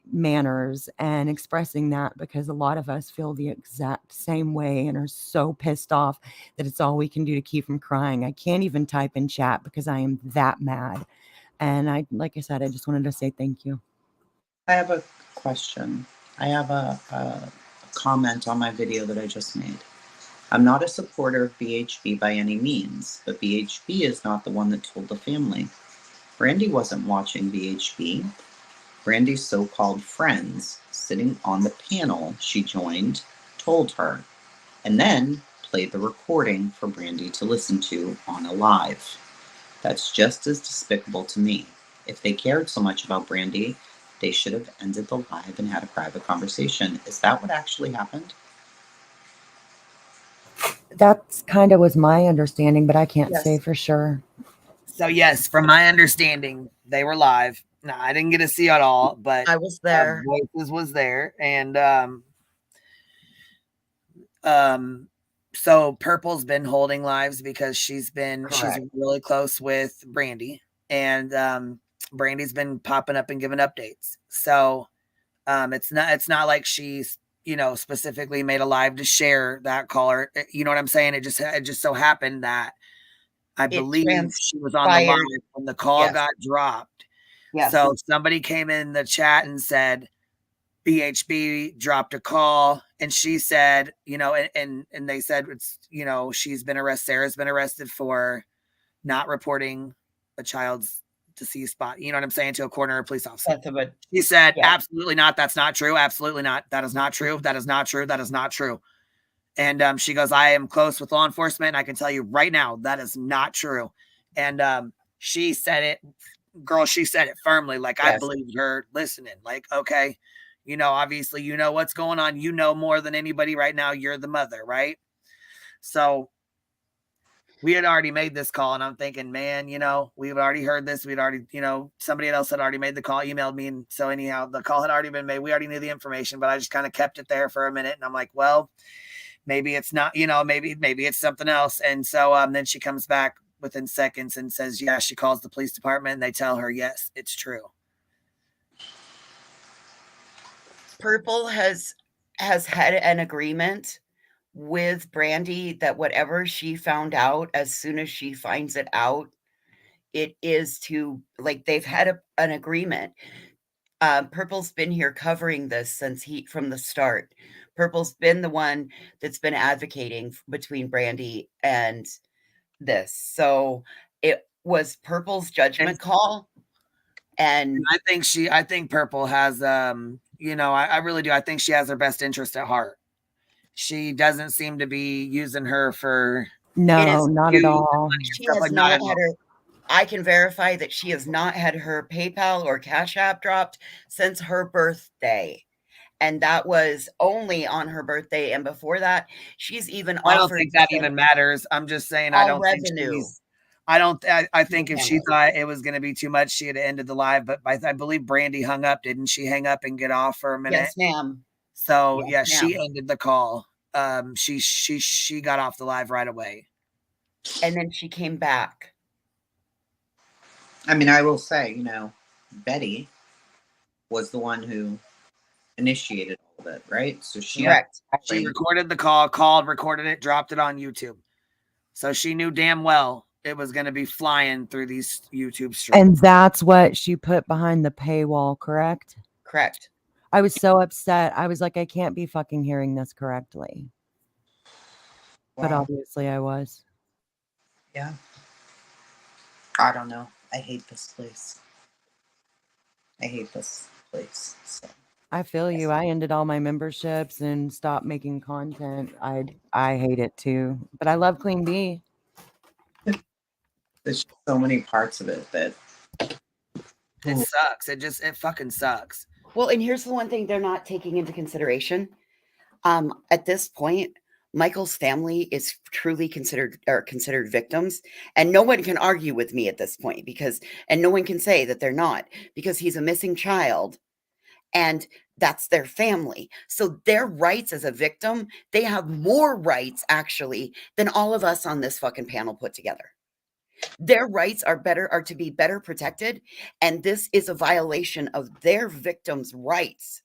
manners and expressing that, because a lot of us feel the exact same way and are so pissed off that it's all we can do to keep from crying. I can't even type in chat because I am that mad. And like I said, I just wanted to say thank you. I have a question. I have a comment on my video that I just made. I'm not a supporter of BHB by any means, but BHB is not the one that told the family. Brandi wasn't watching BHB. Brandi's so-called friends sitting on the panel she joined told her, and then played the recording for Brandi to listen to on a live. That's just as despicable to me. If they cared so much about Brandi, they should have ended the live and had a private conversation. Is that what actually happened? That's kind of was my understanding, but I can't Yes. say for sure. So yes, from my understanding, they were live. No, I didn't get to see it all, but I was there. Voices was there, and so Purple's been holding lives because she's really close with Brandi, and Brandi's been popping up and giving updates. So it's not like she's specifically made a live to share that caller. You know what I'm saying? It just so happened that I believe she was on the live when the call got dropped. Yes. So somebody came in the chat and said BHB dropped a call, and she said, and they said it's, she's been arrested. Sarah's been arrested for not reporting a child's deceased spot. You know what I'm saying? To a coroner or police officer. She said, absolutely not. That's not true. Absolutely not. That is not true. That is not true. That is not true. And she goes, I am close with law enforcement. And I can tell you right now, that is not true. And she said it, girl, she said it firmly. Like, I believed her listening. Like, okay, obviously, what's going on. You know more than anybody right now. You're the mother, right? So we had already made this call, and I'm thinking, man, we've already heard this. We'd already, somebody else had already made the call, emailed me. And so anyhow, the call had already been made. We already knew the information, but I just kind of kept it there for a minute. And I'm like, well, maybe it's not, maybe it's something else. And so then she comes back within seconds and says, yeah, she calls the police department, and they tell her, yes, it's true. Purple has had an agreement with Brandi that whatever she found out, as soon as she finds it out, it is to, like, they've had an agreement. Purple's been here covering this from the start. Purple's been the one that's been advocating between Brandi and this. So it was Purple's judgment call. And I think Purple has, I really do. I think she has her best interest at heart. She doesn't seem to be using her for. No, not at all. She has not had her. I can verify that she has not had her PayPal or Cash App dropped since her birthday. And that was only on her birthday. And before that, she's even offered. I don't think that even matters. I'm just saying, I don't think she's. I think if she thought it was going to be too much, she had ended the live. But I believe Brandi hung up. Didn't she hang up and get off for a minute? Yes, ma'am. So, she ended the call. she got off the live right away. And then she came back. I mean, I will say, you know, Betty was the one who initiated all of it, right? So she Correct. She recorded the call, called, recorded it, dropped it on YouTube. So she knew damn well it was going to be flying through these YouTube streams. And that's what she put behind the paywall, correct? Correct. I was so upset. I was like, I can't be fucking hearing this correctly. But Wow. obviously I was. Yeah. I don't know. I hate this place. I hate this place. So. I feel you. I ended all my memberships and stopped making content. I hate it too. But I love Queen Bee. There's so many parts of it that it sucks. It fucking sucks. Well, and here's the one thing they're not taking into consideration. At this point, Michael's family is truly considered victims, and no one can argue with me at this point and no one can say that they're not, because he's a missing child and that's their family. So their rights as a victim, they have more rights actually than all of us on this fucking panel put together. Their rights are to be better protected, and this is a violation of their victims' rights.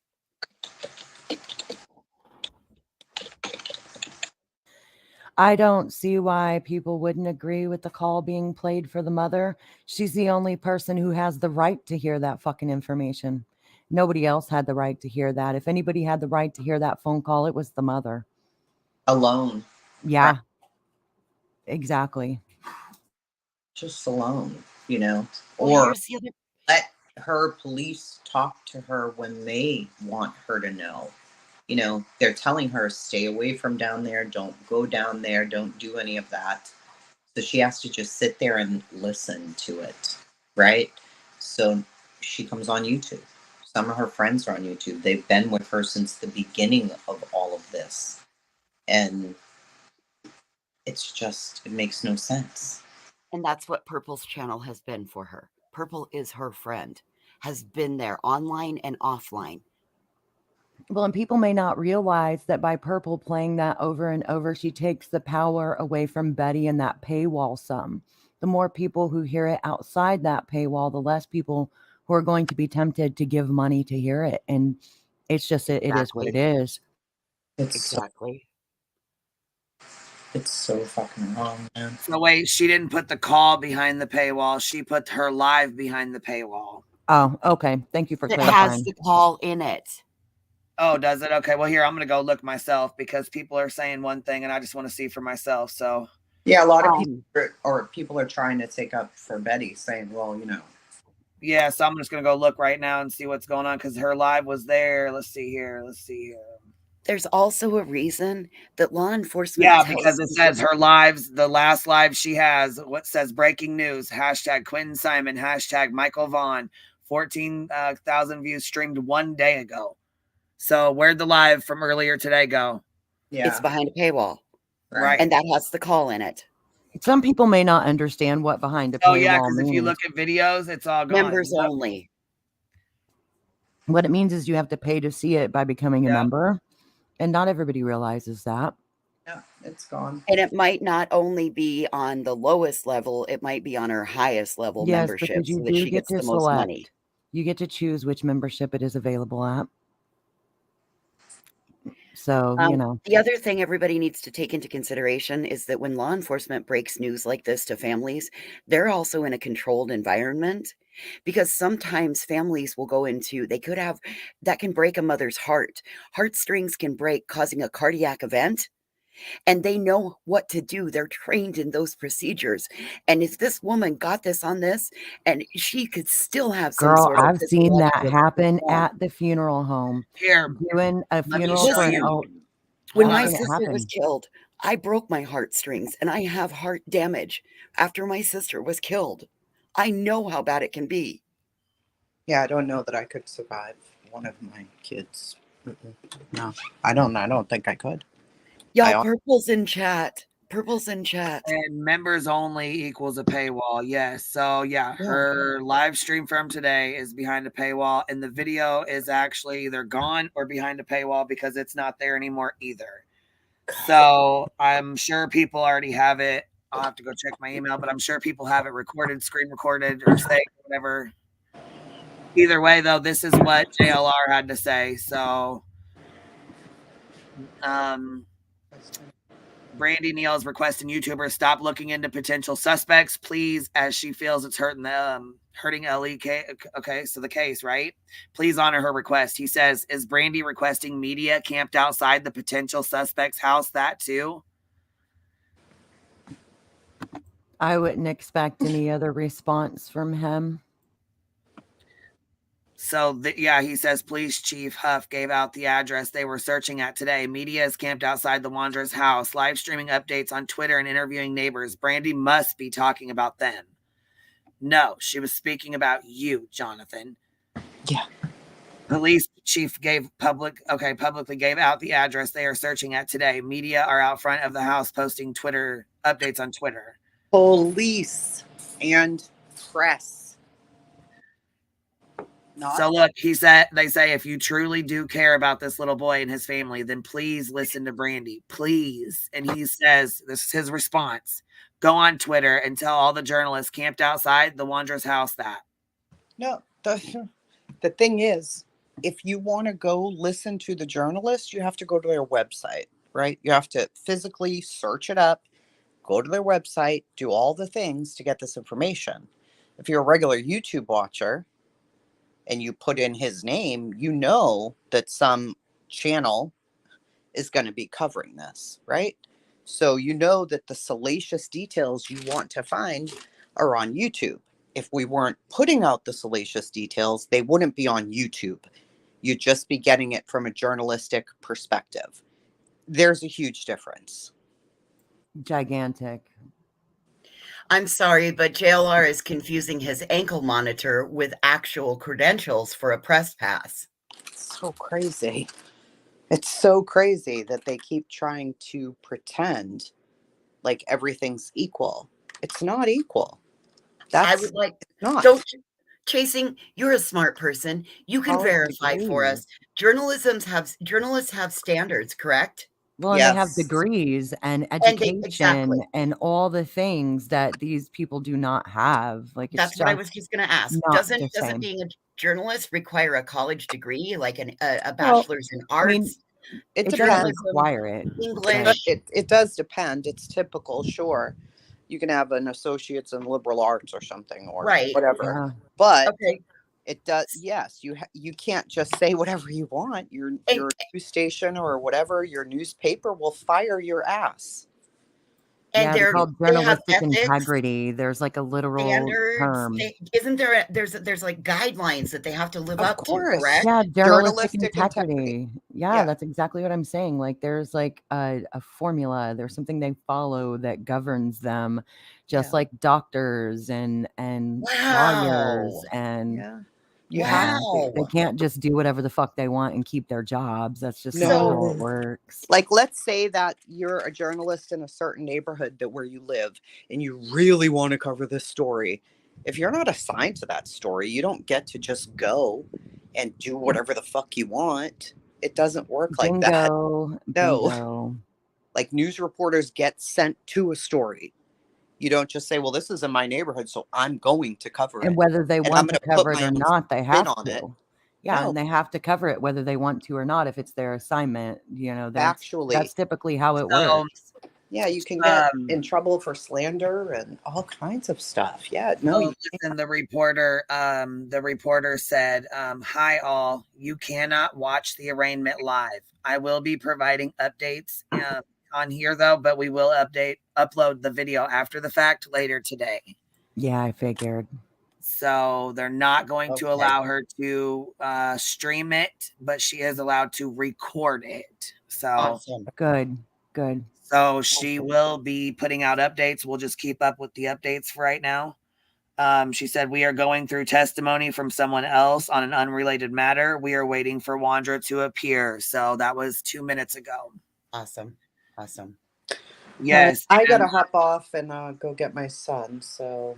I don't see why people wouldn't agree with the call being played for the mother. She's the only person who has the right to hear that fucking information. Nobody else had the right to hear that. If anybody had the right to hear that phone call, it was the mother. Alone. Yeah. Right. Exactly. Just alone, you know, Well, or let her police talk to her when they want her to know. You know, they're telling her, stay away from down there. Don't go down there. Don't do any of that. So she has to just sit there and listen to it. Right. So she comes on YouTube. Some of her friends are on YouTube. They've been with her since the beginning of all of this. And it makes no sense. And that's what Purple's channel has been for her. Purple is her friend, has been there online and offline. Well, and people may not realize that by Purple playing that over and over, she takes the power away from Betty and that paywall some. The more people who hear it outside that paywall, the less people who are going to be tempted to give money to hear it. And it's just, it is what it is. Exactly. It's so fucking wrong, man. So wait, she didn't put the call behind the paywall. She put her live behind the paywall. Oh, okay. Thank you for clarifying. clarifying. It has the call in it. Oh, does it? Okay. Well, here, I'm going to go look myself because people are saying one thing and I just want to see for myself. So yeah, a lot of people are trying to take up for Betty, saying, well, you know. Yeah, so I'm just going to go look right now and see what's going on because her live was there. Let's see here. There's also a reason that law enforcement. Yeah, because it says her lives, the last live she has, what says breaking news, hashtag Quinn Simon, hashtag Michael Vaughn, 14,000 views streamed 1 day ago. So where'd the live from earlier today go? Yeah. It's behind a paywall. Right. And that has the call in it. Some people may not understand what behind a paywall yeah, because means. if you look at videos, it's all gone. Members only. What it means is you have to pay to see it by becoming a member. And not everybody realizes that. Yeah, it's gone. And it might not only be on the lowest level, it might be on her highest level membership, because you so that do she get gets to the most select. money. You get to choose which membership it is available at. So, you know. The other thing everybody needs to take into consideration is that when law enforcement breaks news like this to families, they're also in a controlled environment, because sometimes families will go into, that can break a mother's heart. Heartstrings can break, causing a cardiac event. And they know what to do. They're trained in those procedures. And if this woman got this on this, and she could still have some Girl, sort of I've seen that physiological happen trauma. at the funeral home. Here, doing a funeral for an old. When I've my seen it sister was happen. killed, I broke my heartstrings and I have heart damage after my sister was killed. I know how bad it can be. Yeah, I don't know that I could survive one of my kids. No, I don't think I could. Y'all, Purple's in chat. Purple's in chat. And members only equals a paywall. Yes. So yeah, her live stream from today is behind a paywall, and the video is actually either gone or behind a paywall because it's not there anymore either. So I'm sure people already have it. I'll have to go check my email, but I'm sure people have it recorded, screen recorded, or saved, whatever. Either way, though, this is what JLR had to say. So, Brandi Neal is requesting YouTubers stop looking into potential suspects, please, as she feels it's hurting LE. Okay, so the case, right? Please honor her request. He says, is Brandi requesting media camped outside the potential suspect's house that too? I wouldn't expect any other response from him. So, he says Police Chief Huff gave out the address they were searching at today. Media is camped outside the Wanderer's house, live streaming updates on Twitter and interviewing neighbors. Brandi must be talking about them. No, she was speaking about you, Jonathan. Yeah. Police Chief publicly gave out the address they are searching at today. Media are out front of the house posting Twitter updates on Twitter. Police and press. So look, they say, if you truly do care about this little boy and his family, then please listen to Brandi, please. And he says, this is his response: go on Twitter and tell all the journalists camped outside the Wanderer's house that. No, the thing is, if you want to go listen to the journalists, you have to go to their website, right? You have to physically search it up, go to their website, do all the things to get this information. If you're a regular YouTube watcher and you put in his name, you know that some channel is going to be covering this, right? So you know that the salacious details you want to find are on YouTube. If we weren't putting out the salacious details, they wouldn't be on YouTube. You'd just be getting it from a journalistic perspective. There's a huge difference. Gigantic. I'm sorry, but JLR is confusing his ankle monitor with actual credentials for a press pass. It's so crazy. It's so crazy that they keep trying to pretend like everything's equal. It's not equal. I would like, Chasing, you're a smart person. You can verify for us. Journalists have standards, correct? Well, and they have degrees and education and all the things that these people do not have. Like, that's what I was just going to ask. Doesn't being a journalist require a college degree, like a bachelor's in arts? I mean, it doesn't require it. English. It does depend. It's typical, sure. You can have an associate's in liberal arts or something, or whatever. Yeah. But it does. Yes, you can't just say whatever you want. Your news station or whatever, your newspaper will fire your ass. And they're called journalistic integrity. There's like a literal term. Isn't there? There's like guidelines that they have to live up to, correct? Yeah, journalistic integrity. Yeah, that's exactly what I'm saying. Like, there's like a formula. There's something they follow that governs them, just like doctors and lawyers and. They can't just do whatever the fuck they want and keep their jobs. That's just not how it works. Like, let's say that you're a journalist in a certain neighborhood where you live and you really want to cover this story. If you're not assigned to that story, you don't get to just go and do whatever the fuck you want. It doesn't work like that. No. Like, news reporters get sent to a story. You don't just say, well, this is in my neighborhood, so I'm going to cover it. And whether they want to cover it or not, they have to. Yeah, and they have to cover it whether they want to or not if it's their assignment. You know, that's typically how it works. Yeah, you can get in trouble for slander and all kinds of stuff. Yeah, no. Listen, the reporter said, hi all, you cannot watch the arraignment live. I will be providing updates on here though, but we will upload the video after the fact later today. Yeah, I figured. So they're not going to allow her to stream it, but she is allowed to record it. So good. So she will be putting out updates. We'll just keep up with the updates for right now. She said, we are going through testimony from someone else on an unrelated matter. We are waiting for Wandra to appear. So that was 2 minutes ago. Awesome. Yes. I gotta hop off and go get my son. So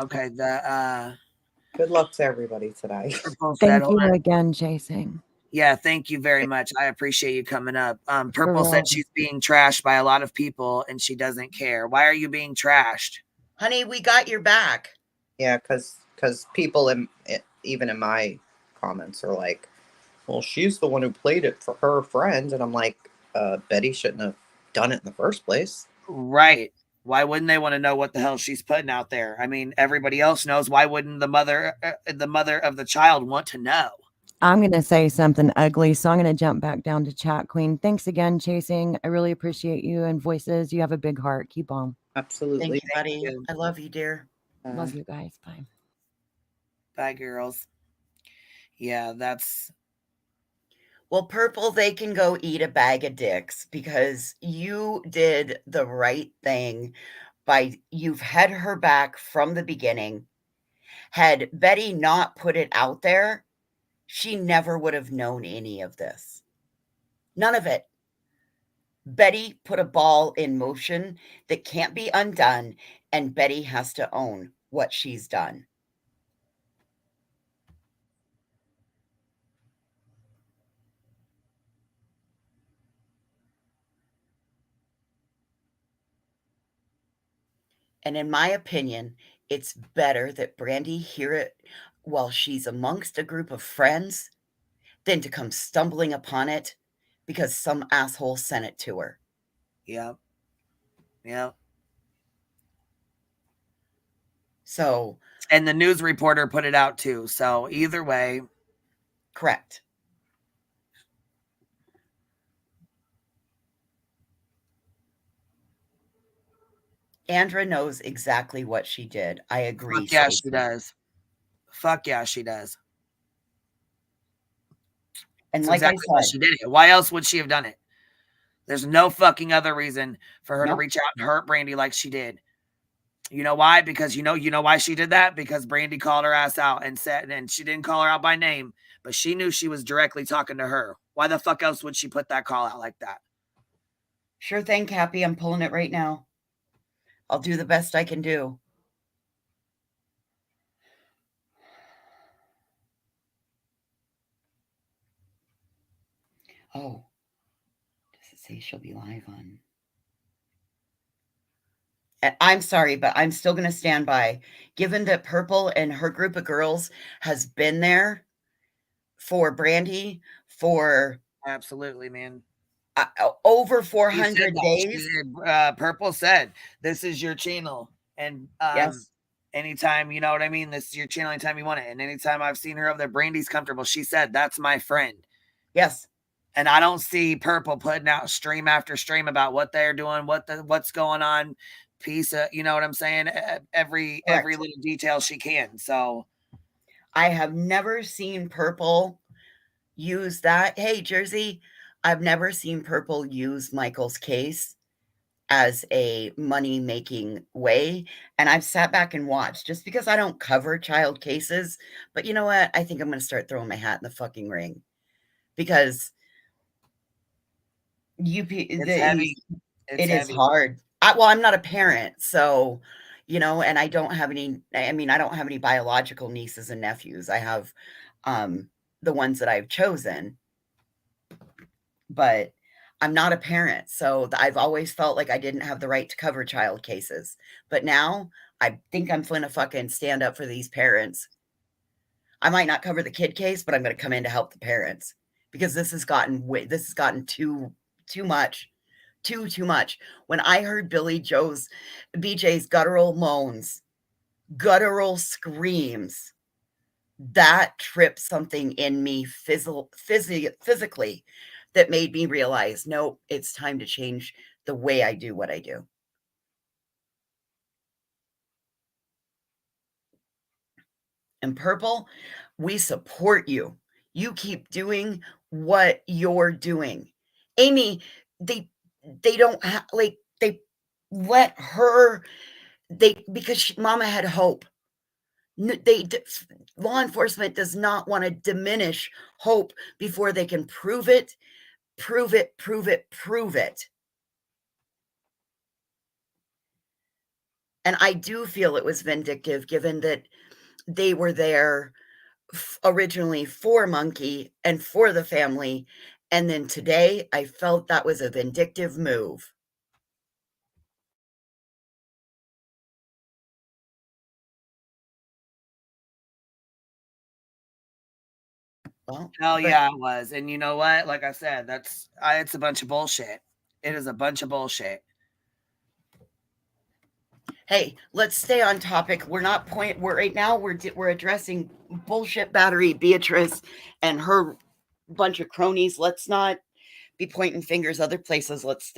good luck to everybody today. Thank you again, Chasing. Yeah, thank you very much. I appreciate you coming up. Purple said welcome. she's being trashed by a lot of people and she doesn't care. Why are you being trashed? Honey, we got your back. Yeah, because people even in my comments are like, well, she's the one who played it for her friend. And I'm like, Betty shouldn't have done it in the first place. Right. Why wouldn't they want to know what the hell she's putting out there? I mean, everybody else knows. Why wouldn't the mother of the child want to know? I'm going to say something ugly, so I'm going to jump back down to chat, Queen. Thanks again, Chasing. I really appreciate you and Voices. You have a big heart. Keep on. Absolutely. Thank you, buddy. I love you, dear. Love you guys. Bye. Bye, girls. Yeah, that's... Well, Purple, they can go eat a bag of dicks because you did the right thing you've had her back from the beginning. Had Betty not put it out there, she never would have known any of this. None of it. Betty put a ball in motion that can't be undone, and Betty has to own what she's done. And in my opinion, it's better that Brandi hear it while she's amongst a group of friends than to come stumbling upon it because some asshole sent it to her. Yep. Yep. So. And the news reporter put it out too. So either way. Correct. Andra knows exactly what she did. I agree. Fuck yeah, she does. Fuck yeah, she does. And that's like exactly I why said, she did it. Why else would she have done it? There's no fucking other reason for her to reach out and hurt Brandi like she did. You know why? Because you know why she did that? Because Brandi called her ass out and said, and she didn't call her out by name, but she knew she was directly talking to her. Why the fuck else would she put that call out like that? Sure thing, Cappy. I'm pulling it right now. I'll do the best I can do. Oh, does it say she'll be live on? I'm sorry, but I'm still going to stand by. Given that Purple and her group of girls has been there for Brandi for... Absolutely, man. Over 400 days. Purple said, this is your channel. And yes. Anytime, you know what I mean? This is your channel anytime you want it. And anytime I've seen her over there, Brandi's comfortable. She said, that's my friend. Yes. And I don't see Purple putting out stream after stream about what they're doing, what's going on. Piece of, you know what I'm saying? Every little detail she can. So I have never seen Purple use that. Hey, Jersey, I've never seen Purple use Michael's case as a money-making way. And I've sat back and watched just because I don't cover child cases. But you know what? I think I'm going to start throwing my hat in the fucking ring because it's heavy. It is hard. I'm not a parent, so, you know, and I don't have any biological nieces and nephews. I have the ones that I've chosen, but I'm not a parent. So I've always felt like I didn't have the right to cover child cases. But now I think I'm going to fucking stand up for these parents. I might not cover the kid case, but I'm going to come in to help the parents because this has gotten too much. Too much. When I heard BJ's guttural moans, guttural screams, that tripped something in me physically that made me realize, no, it's time to change the way I do what I do. And Purple, we support you. You keep doing what you're doing. Amy, they don't they let her because Mama had hope. Law enforcement does not want to diminish hope before they can prove it. And I do feel it was vindictive given that they were there originally for Monkey and for the family. And then today I felt that was a vindictive move. Well, hell yeah, I was. And you know what? Like I said, it's a bunch of bullshit. It is a bunch of bullshit. Hey, let's stay on topic. We're right now we're addressing bullshit battery Beatrice and her bunch of cronies. Let's not be pointing fingers other places. Let's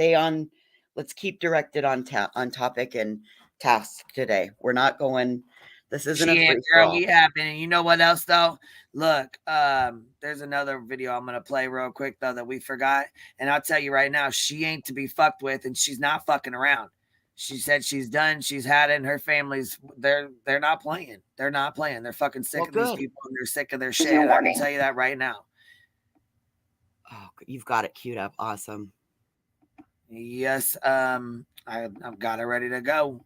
keep directed on topic and task today. We're not going. This isn't a free for all. Be happy. And you know what else though? Look, there's another video I'm gonna play real quick though that we forgot. And I'll tell you right now, she ain't to be fucked with, and she's not fucking around. She said she's done. She's had it, and her family's they're not playing. They're not playing. They're fucking sick of these people, and they're sick of their shit. I can tell you that right now. Oh, you've got it queued up. Awesome. Yes, I've got it ready to go.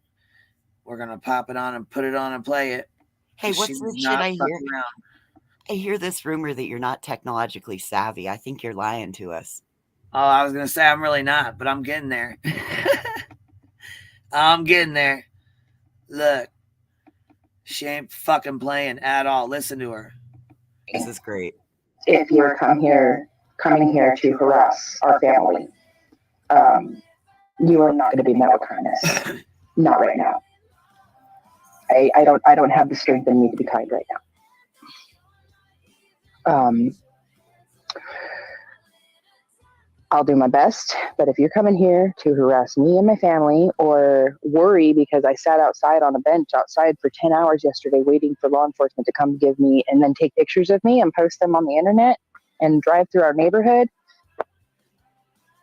We're gonna pop it on and put it on and play it. Hey, what's this shit I hear? I hear this rumor that you're not technologically savvy. I think you're lying to us. Oh, I was gonna say I'm really not, but I'm getting there. I'm getting there. Look, she ain't fucking playing at all. Listen to her. This is great. If you're coming here to harass our family, you are not going to be met with kindness. Not right now. I don't have the strength in me to be kind right now. I'll do my best, but if you're coming here to harass me and my family or worry because I sat outside on a bench outside for 10 hours yesterday waiting for law enforcement to come give me and then take pictures of me and post them on the internet and drive through our neighborhood,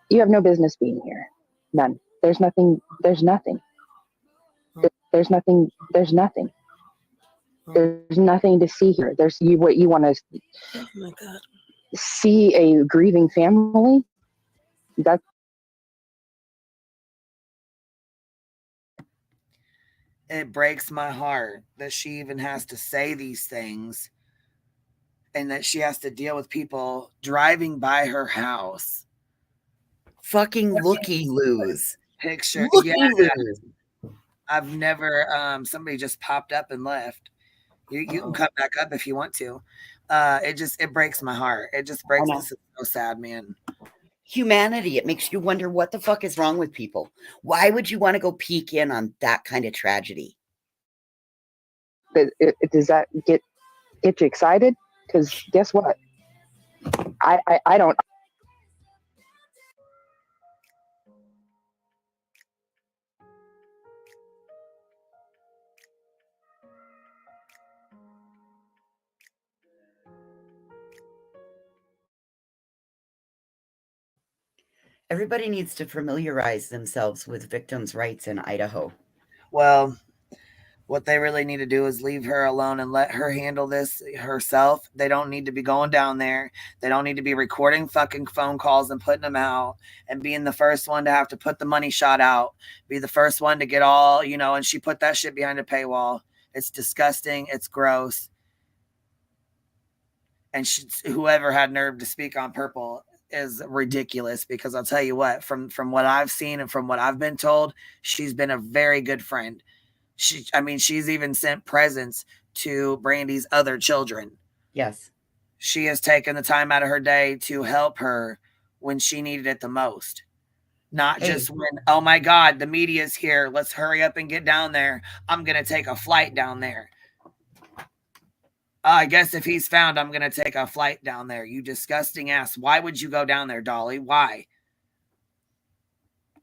you have no business being here. None. There's nothing. There's nothing. There's nothing. There's nothing. There's nothing to see here. There's what you want to see a grieving family. It breaks my heart that she even has to say these things and that she has to deal with people driving by her house. Fucking looky-loos. Picture. Looky-loos. I've never, somebody just popped up and left. You can come back up if you want to. It breaks my heart. It just breaks. This is so sad, man. Humanity. It makes you wonder what the fuck is wrong with people. Why would you want to go peek in on that kind of tragedy? Does that get you excited? Because guess what? I don't. Everybody needs to familiarize themselves with victims' rights in Idaho. Well, what they really need to do is leave her alone and let her handle this herself. They don't need to be going down there. They don't need to be recording fucking phone calls and putting them out and being the first one to have to put the money shot out, be the first one to get all, and she put that shit behind a paywall. It's disgusting. It's gross. And whoever had nerve to speak on Purple is ridiculous, because I'll tell you what, from what I've seen and from what I've been told, she's been a very good friend. She's even sent presents to Brandi's other children. Yes. She has taken the time out of her day to help her when she needed it the most. Not just when, oh my God, the media's here. Let's hurry up and get down there. I'm going to take a flight down there. I guess if he's found, I'm going to take a flight down there. You disgusting ass. Why would you go down there, Dolly? Why?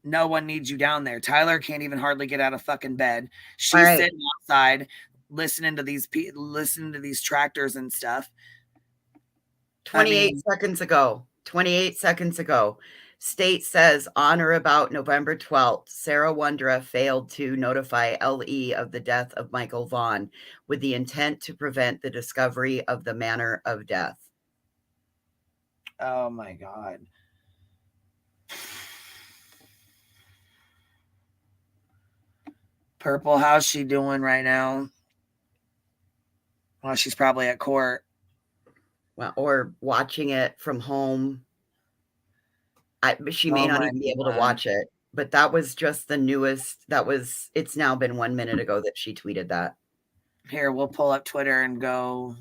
No one needs you down there. Tyler can't even hardly get out of fucking bed. She's sitting outside listening to these tractors and stuff. 28 seconds ago. State says on or about November 12th, Sarah Wondra failed to notify LE of the death of Michael Vaughn with the intent to prevent the discovery of the manner of death. Oh my God. Purple, how's she doing right now? Well, she's probably at court. Well, or watching it from home. She may Oh not my even be able to God. watch it, but that was just the newest. It's now been 1 minute ago that she tweeted that. Here, we'll pull up Twitter and go.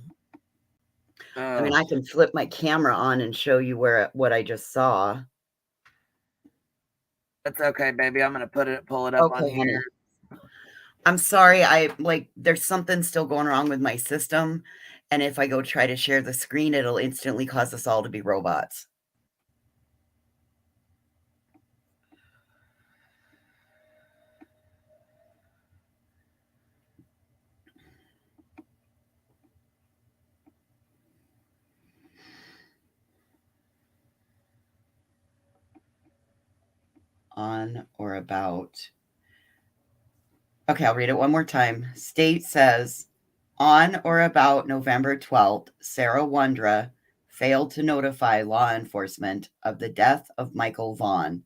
I mean, I can flip my camera on and show you what I just saw. That's okay, baby. I'm gonna pull it up on Okay, honey. here. I'm sorry. There's something still going wrong with my system, and if I go try to share the screen, it'll instantly cause us all to be robots. On or about. Okay, I'll read it one more time. State says, on or about November 12th, Sarah Wondra failed to notify law enforcement of the death of Michael Vaughn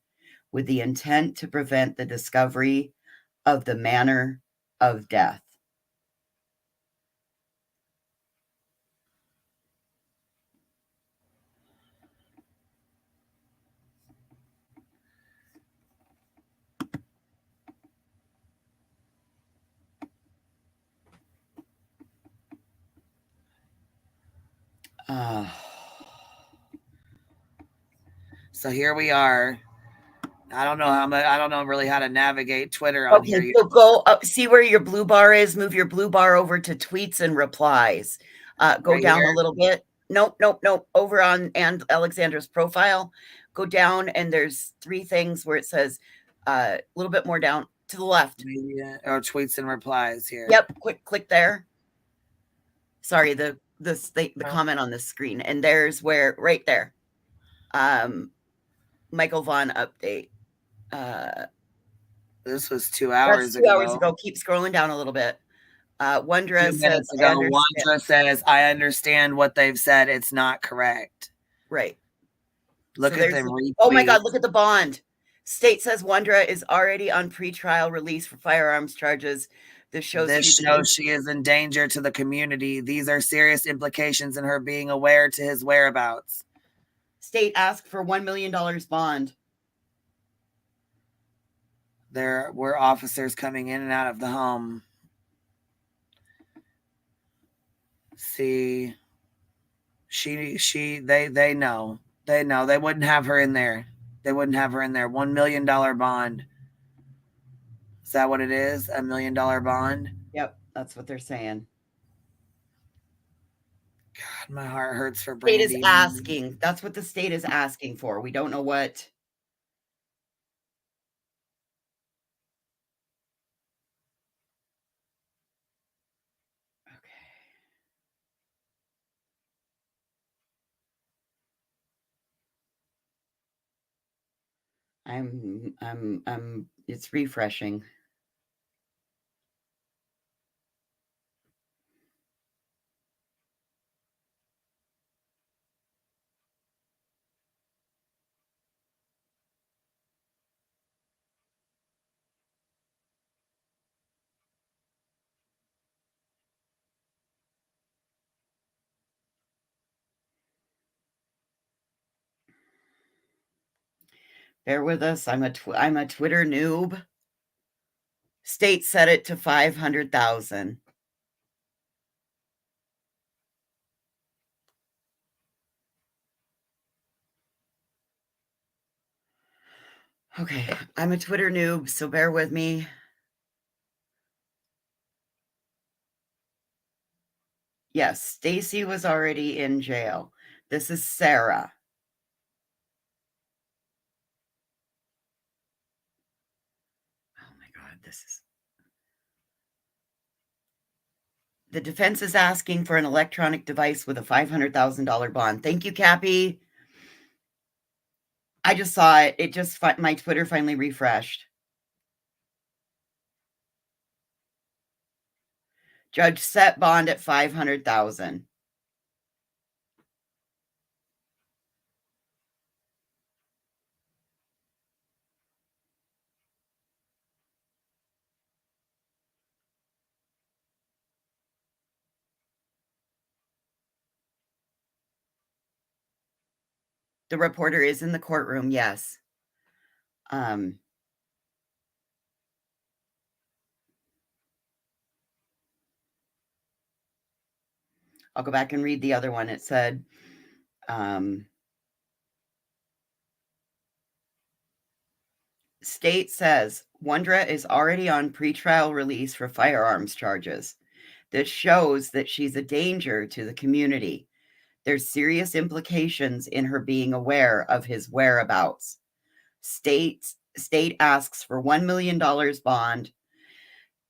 with the intent to prevent the discovery of the manner of death. So here we are. I don't know really how to navigate Twitter on here. Okay, so go up, see where your blue bar is, move your blue bar over to tweets and replies. Go Right down here? a little bit. Nope. Over on Alexandra's profile, go down and there's 3 things where it says a little bit more down to the left. Media or tweets and replies here. Yep, click there. Sorry, the comment on the screen, and there's where right there. Michael Vaughn update. This was 2 hours That's 2 ago. hours ago. Keep scrolling down a little bit. Wondra 2 says, minutes ago, Wondra says, I understand what they've said. It's not correct. Right. Look So at them. Oh my God, look at the bond. State says Wondra is already on pretrial release for firearms charges. This shows she is in danger to the community. These are serious implications in her being aware to his whereabouts. State asked for $1 million bond. There were officers coming in and out of the home. See, they know. They know. They wouldn't have her in there. They wouldn't have her in there. $1 million bond. Is that what it is? $1 million bond? Yep, that's what they're saying. God, my heart hurts for Brandi. State is asking. That's what the state is asking for. We don't know what. It's refreshing. Bear with us. I'm a Twitter noob. State set it to 500,000. Okay, I'm a Twitter noob, so bear with me. Yes, Stacy was already in jail. This is Sarah. Oh my God, this is. The defense is asking for an electronic device with a $500,000 bond. Thank you, Cappy. I just saw it. It just, my Twitter finally refreshed. Judge set bond at 500,000. The reporter is in the courtroom, yes. I'll go back and read the other one. It said, state says Wondra is already on pretrial release for firearms charges. This shows that she's a danger to the community. There's serious implications in her being aware of his whereabouts. State asks for $1 million bond.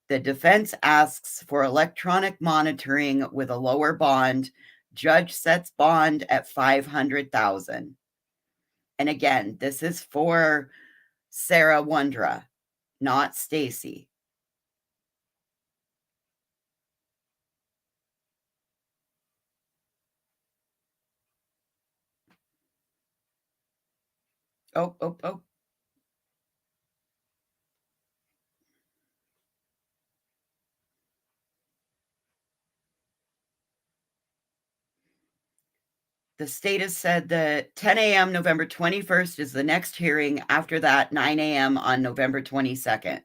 The defense asks for electronic monitoring with a lower bond. Judge sets bond at $500,000. And again, this is for Sarah Wondra, not Stacy. Oh. The state has said that 10 a.m. November 21st is the next hearing. After that, 9 a.m. on November 22nd.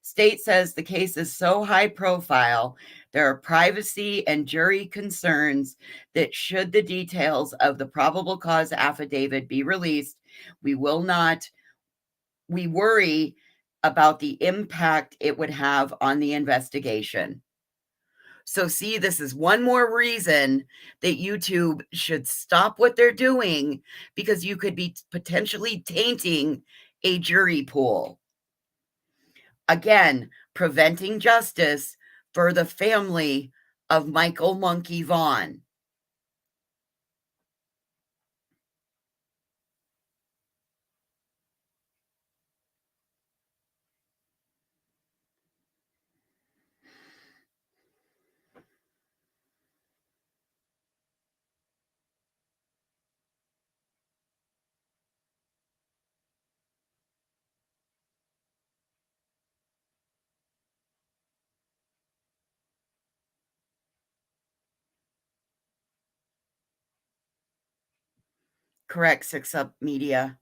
State says the case is so high profile, there are privacy and jury concerns that should the details of the probable cause affidavit be released, we worry about the impact it would have on the investigation. So see, this is one more reason that YouTube should stop what they're doing, because you could be potentially tainting a jury pool. Again, preventing justice for the family of Michael Monkey Vaughn. Correct, 6 Up Media.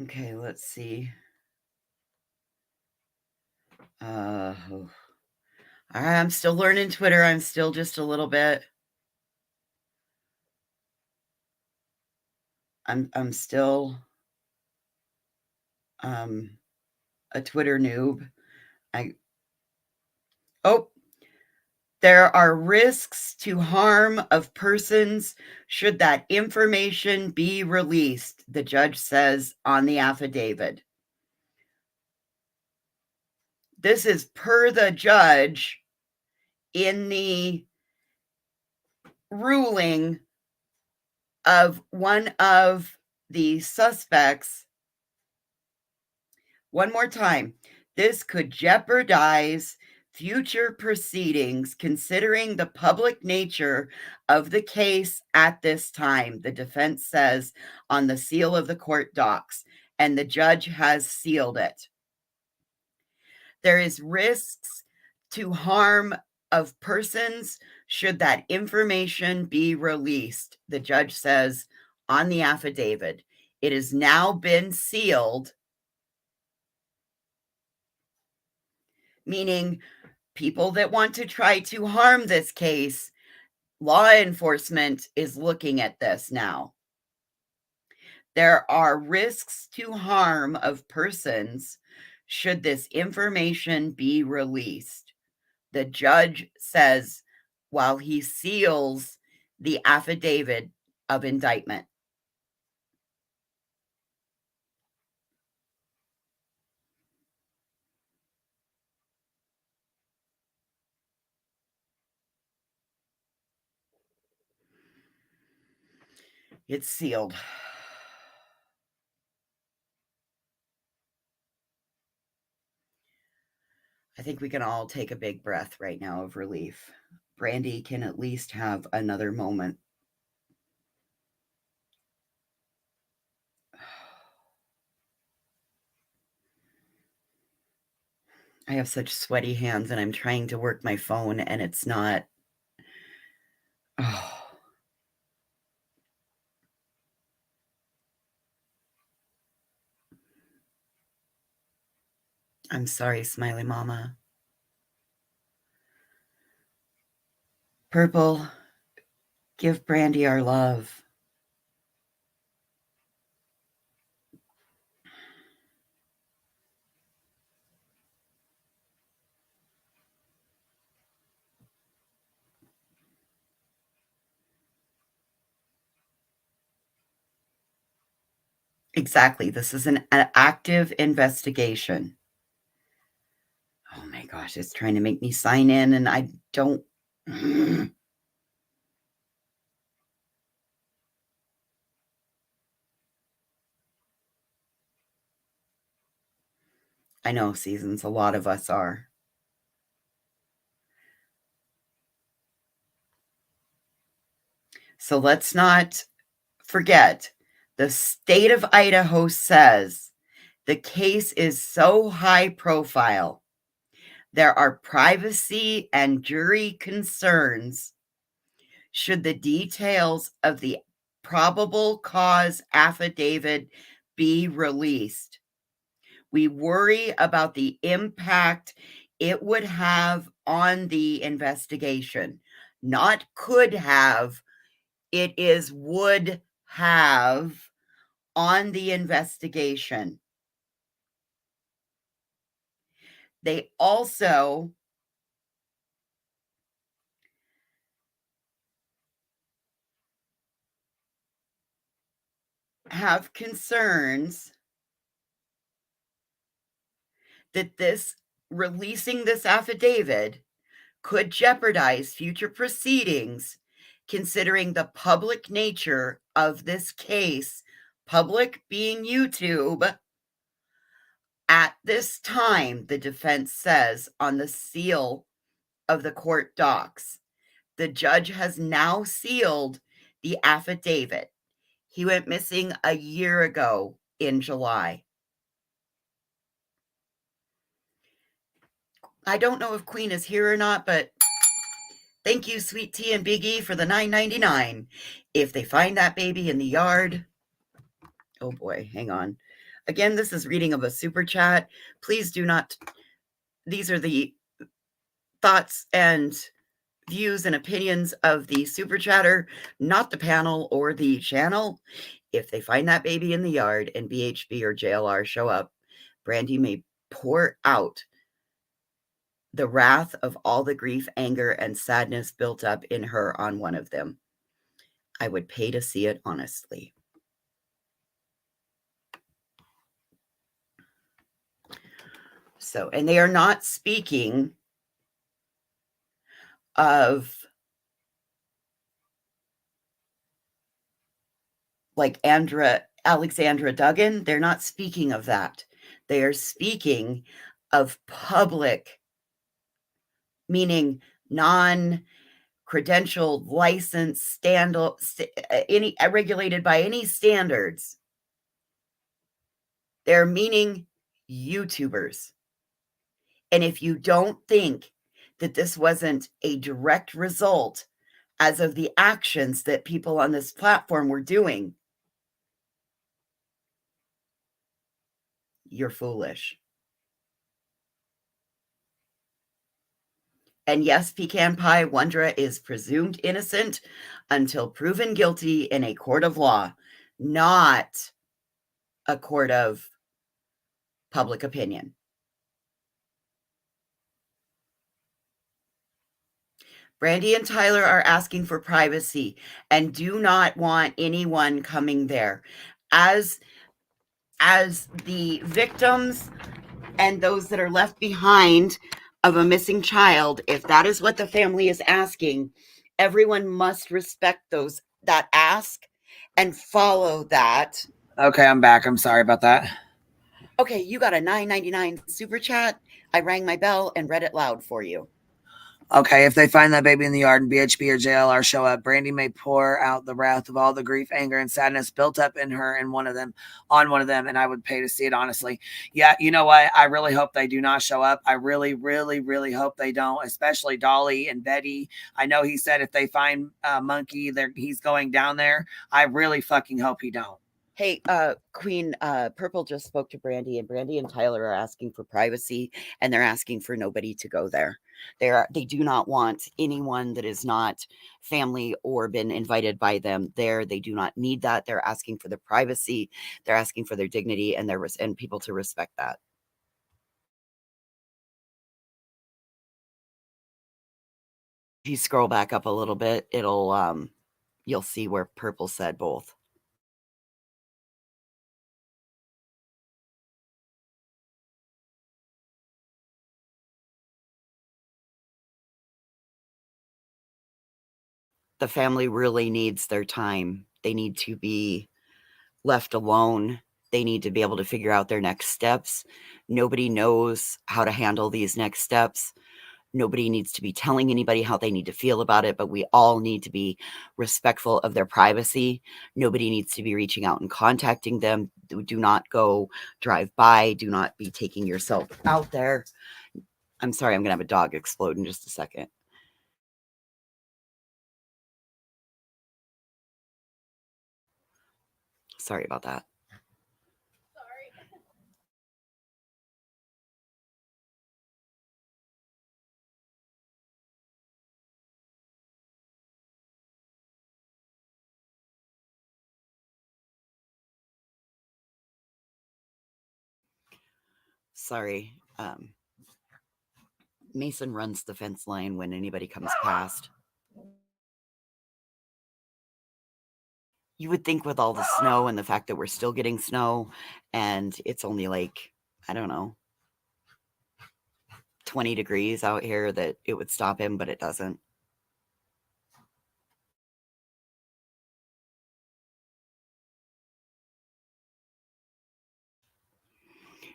Okay, let's see. I'm still learning Twitter. I'm still just a little bit. I'm still a Twitter noob. There are risks to harm of persons should that information be released, the judge says on the affidavit. This is per the judge in the ruling of one of the suspects. One more time. This could jeopardize future proceedings considering the public nature of the case at this time, the defense says on the seal of the court docs, and the judge has sealed it. There is risks to harm of persons should that information be released, the judge says on the affidavit. It has now been sealed, meaning people that want to try to harm this case, law enforcement is looking at this now. There are risks to harm of persons should this information be released, the judge says while he seals the affidavit of indictment. It's sealed. I think we can all take a big breath right now of relief. Brandi can at least have another moment. I have such sweaty hands and I'm trying to work my phone and it's not. Oh. I'm sorry, Smiley Mama. Purple, give Brandi our love. Exactly. This is an active investigation. Oh my gosh, it's trying to make me sign in and I don't. I know, Seasons, a lot of us are. So let's not forget, the state of Idaho says the case is so high profile. There are privacy and jury concerns should the details of the probable cause affidavit be released. We worry about the impact it would have on the investigation. Not could have, it is would have on the investigation. They also have concerns that this releasing this affidavit could jeopardize future proceedings, considering the public nature of this case, public being YouTube. At this time, the defense says on the seal of the court docs, the judge has now sealed the affidavit. He went missing a year ago in July. I don't know if Queen is here or not, but thank you, Sweet Tea and Big E, for the $9.99. If they find that baby in the yard, oh boy, hang on. Again, this is reading of a super chat. Please do not, these are the thoughts and views and opinions of the super chatter, not the panel or the channel. If they find that baby in the yard and BHB or JLR show up, Brandi may pour out the wrath of all the grief, anger, and sadness built up in her on one of them. I would pay to see it, honestly. So, and they are not speaking of like Alexandra Duggan. They're not speaking of that. They are speaking of public, meaning non-credentialed, licensed, any regulated by any standards. They're meaning YouTubers. And if you don't think that this wasn't a direct result as of the actions that people on this platform were doing, you're foolish. And yes, Pecan Pie Wondra is presumed innocent until proven guilty in a court of law, not a court of public opinion. Brandi and Tyler are asking for privacy and do not want anyone coming there. As the victims and those that are left behind of a missing child, if that is what the family is asking, everyone must respect that ask and follow that. Okay, I'm back. I'm sorry about that. Okay, you got a $9.99 super chat. I rang my bell and read it loud for you. Okay, if they find that baby in the yard and BHB or JLR show up, Brandi may pour out the wrath of all the grief, anger, and sadness built up in her and on one of them, and I would pay to see it, honestly. Yeah, you know what? I really hope they do not show up. I really, really, really hope they don't, especially Dolly and Betty. I know he said if they find Monkey, he's going down there. I really fucking hope he don't. Hey, Queen, Purple just spoke to Brandi, and Brandi and Tyler are asking for privacy, and they're asking for nobody to go there. They do not want anyone that is not family or been invited by them there. They do not need that. They're asking for their privacy. They're asking for their dignity, and and people to respect that. If you scroll back up a little bit, it'll you'll see where Purple said both. The family really needs their time. They need to be left alone. They need to be able to figure out their next steps. Nobody knows how to handle these next steps. Nobody needs to be telling anybody how they need to feel about it, but we all need to be respectful of their privacy. Nobody needs to be reaching out and contacting them. Do not go drive by. Do not be taking yourself out there. I'm sorry, I'm going to have a dog explode in just a second. Sorry about that. Sorry. Mason runs the fence line when anybody comes past. You would think with all the snow and the fact that we're still getting snow and it's only like, I don't know, 20 degrees out here that it would stop him, but it doesn't.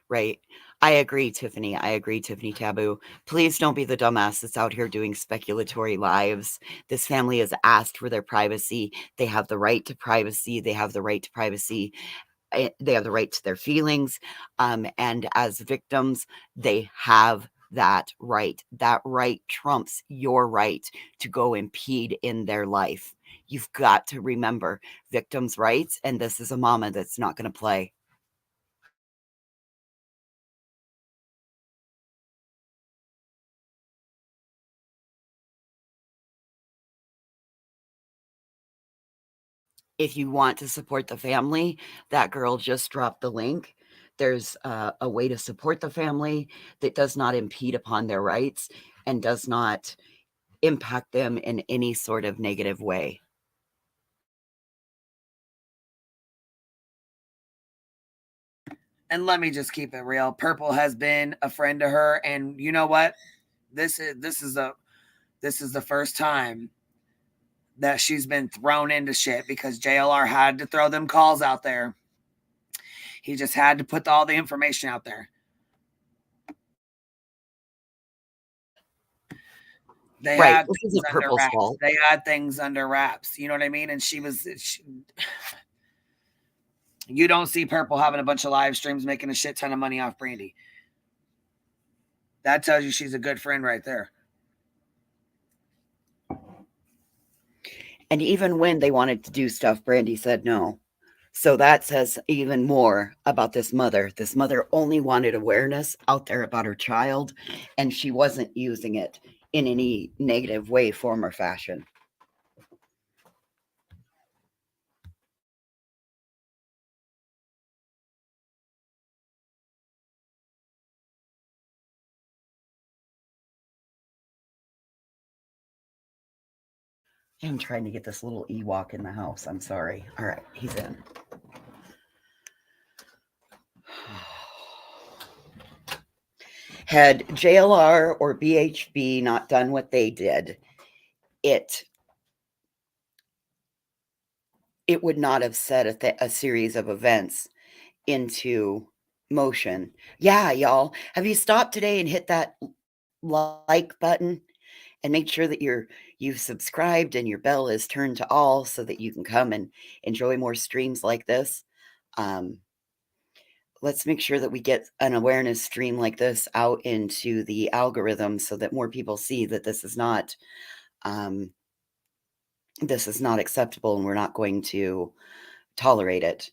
Right. I agree, Tiffany. I agree, Tiffany Taboo. Please don't be the dumbass that's out here doing speculatory lives. This family has asked for their privacy. They have the right to privacy. They have the right to privacy. They have the right to their feelings. And as victims, they have that right. That right trumps your right to go impede in their life. You've got to remember victims' rights, and this is a mama that's not going to play. If you want to support the family, that girl just dropped the link. There's a way to support the family that does not impede upon their rights and does not impact them in any sort of negative way. And let me just keep it real. Purple has been a friend to her, and you know what? This is the first time that she's been thrown into shit because JLR had to throw them calls out there. He just had to put all the information out there. They had This isn't Purple's fault. They had things under wraps. You know what I mean? And you don't see Purple having a bunch of live streams making a shit ton of money off Brandi. That tells you she's a good friend right there. And even when they wanted to do stuff, Brandi said no. So that says even more about this mother. This mother only wanted awareness out there about her child, and she wasn't using it in any negative way, form, or fashion. I'm trying to get this little Ewok in the house. I'm sorry. All right, he's in. Had JLR or BHB not done what they did, it would not have set a series of events into motion. Yeah, y'all. Have you stopped today and hit that like button And make sure that you've subscribed and your bell is turned to all so that you can come and enjoy more streams like this. Let's make sure that we get an awareness stream like this out into the algorithm so that more people see that this is not acceptable and we're not going to tolerate it.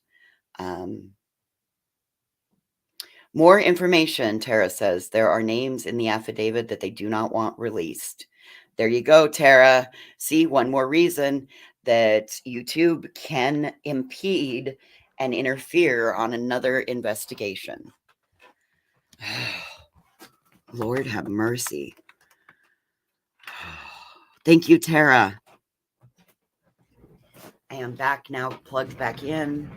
More information, Tara says. There are names in the affidavit that they do not want released. There you go, Tara. See, one more reason that YouTube can impede and interfere on another investigation. Lord have mercy. Thank you, Tara. I am back now, plugged back in.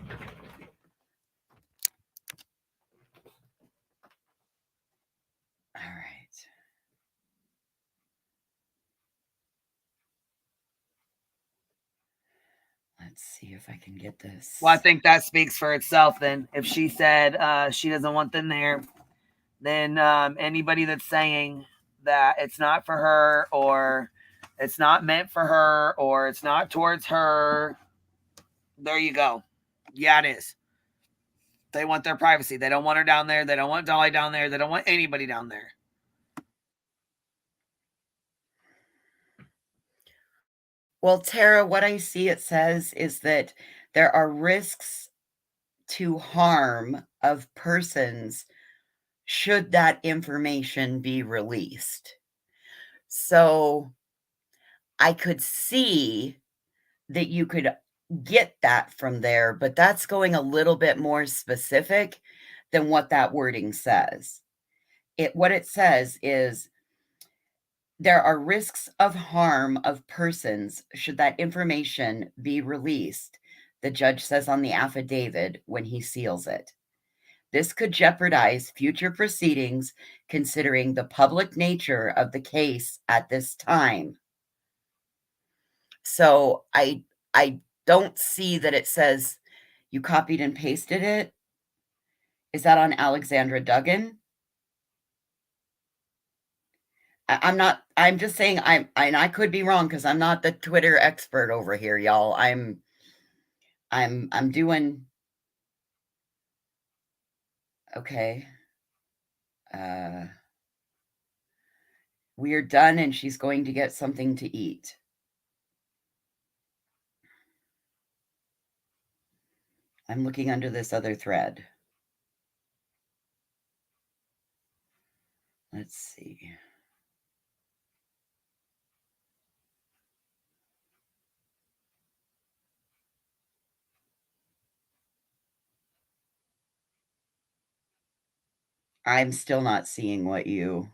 All right. Let's see if I can get this. Well, I think that speaks for itself then. If she said she doesn't want them there, then anybody that's saying that it's not for her or it's not meant for her or it's not towards her, there you go. Yeah, it is. They want their privacy. They don't want her down there. They don't want Dolly down there. They don't want anybody down there. Well, Tara, what I see it says is that there are risks to harm of persons should that information be released. So I could see that you could get that from there, but that's going a little bit more specific than what that wording says. What it says is there are risks of harm of persons should that information be released, the judge says on the affidavit when he seals it. This could jeopardize future proceedings considering the public nature of the case at this time. So I don't see that it says you copied and pasted it. Is that on Alexandra Duggan? I'm just saying I could be wrong because I'm not the Twitter expert over here, y'all. I'm doing okay. We are done and she's going to get something to eat. I'm looking under this other thread. Let's see. I'm still not seeing what you...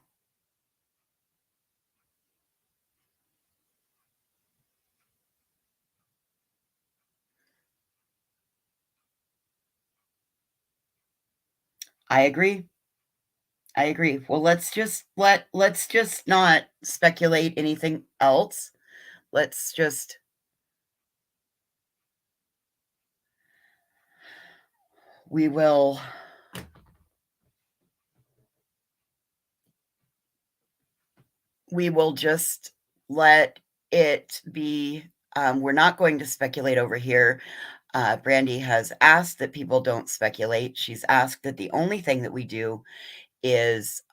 I agree. I agree. Well, let's just not speculate anything else. Let's just... We will just let it be. We're not going to speculate over here. Brandi has asked that people don't speculate. She's asked that the only thing that we do is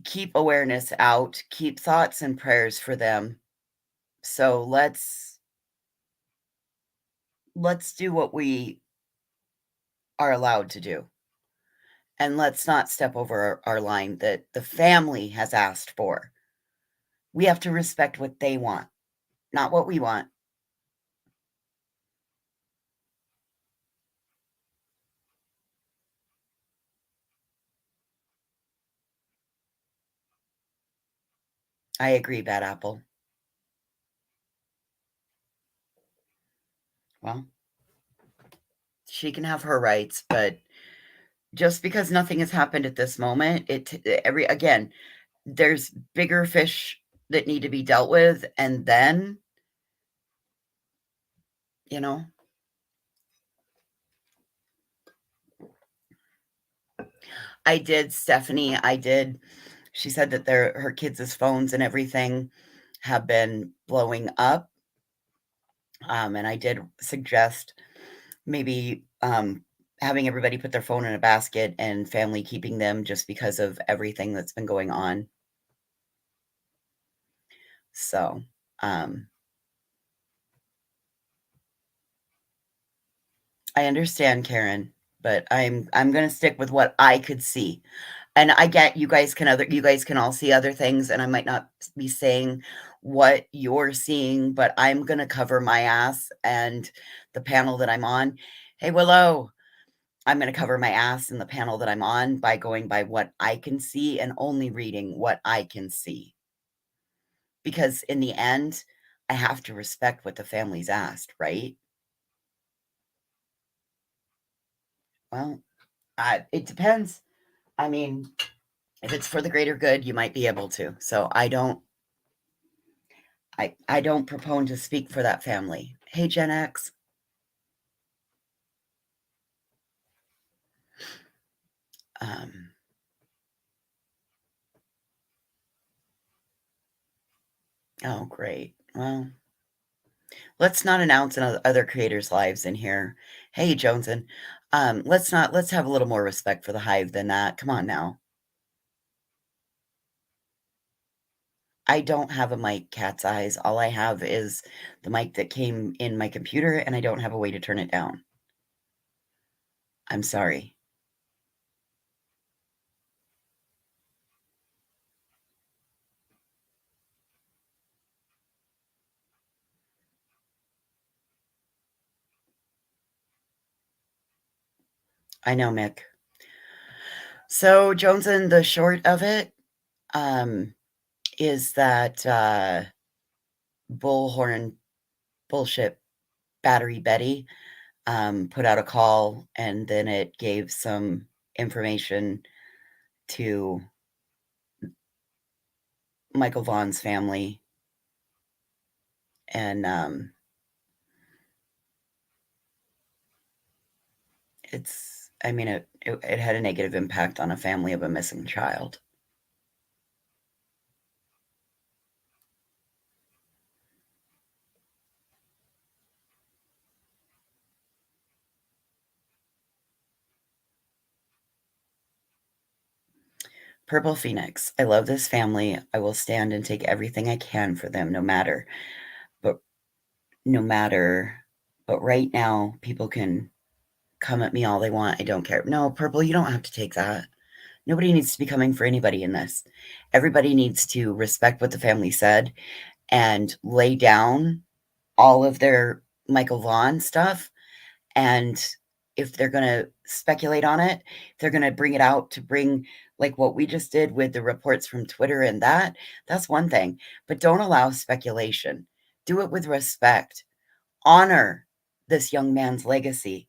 keep awareness out, keep thoughts and prayers for them. So let's do what we are allowed to do. And let's not step over our line that the family has asked for. We have to respect what they want, not what we want. I agree, Bad Apple. Well, she can have her rights, but just because nothing has happened at this moment, again, there's bigger fish that need to be dealt with, and then, you know, Stephanie, I did she said that her kids' phones and everything have been blowing up. And I did suggest maybe having everybody put their phone in a basket and family keeping them just because of everything that's been going on. So, I understand, Karen, but I'm going to stick with what I could see. And I get you guys can all see other things, and I might not be saying what you're seeing, but I'm going to cover my ass and the panel that I'm on. Hey, Willow, I'm going to cover my ass in the panel that I'm on by going by what I can see and only reading what I can see. Because in the end, I have to respect what the family's asked, right? Well, it depends. I mean, if it's for the greater good, you might be able to. So I don't propose to speak for that family. Hey, Gen X. Oh, great. Well, let's not announce other creators' lives in here. Hey, Joneson. Let's have a little more respect for the hive than that. Come on now. I don't have a mic, cat's eyes. All I have is the mic that came in my computer, and I don't have a way to turn it down. I'm sorry. I know, Mick. So, Joneson, the short of it is that bullhorn bullshit Battery Betty put out a call, and then it gave some information to Michael Vaughn's family. And it had a negative impact on a family of a missing child. Purple Phoenix, I love this family. I will stand and take everything I can for them, no matter. But right now, people can come at me all they want. I don't care. No, Purple, you don't have to take that. Nobody needs to be coming for anybody in this. Everybody needs to respect what the family said and lay down all of their Michael Vaughn stuff. And if they're going to speculate on it, they're going to bring it out to bring, like what we just did with the reports from Twitter and that's one thing. But don't allow speculation. Do it with respect. Honor this young man's legacy.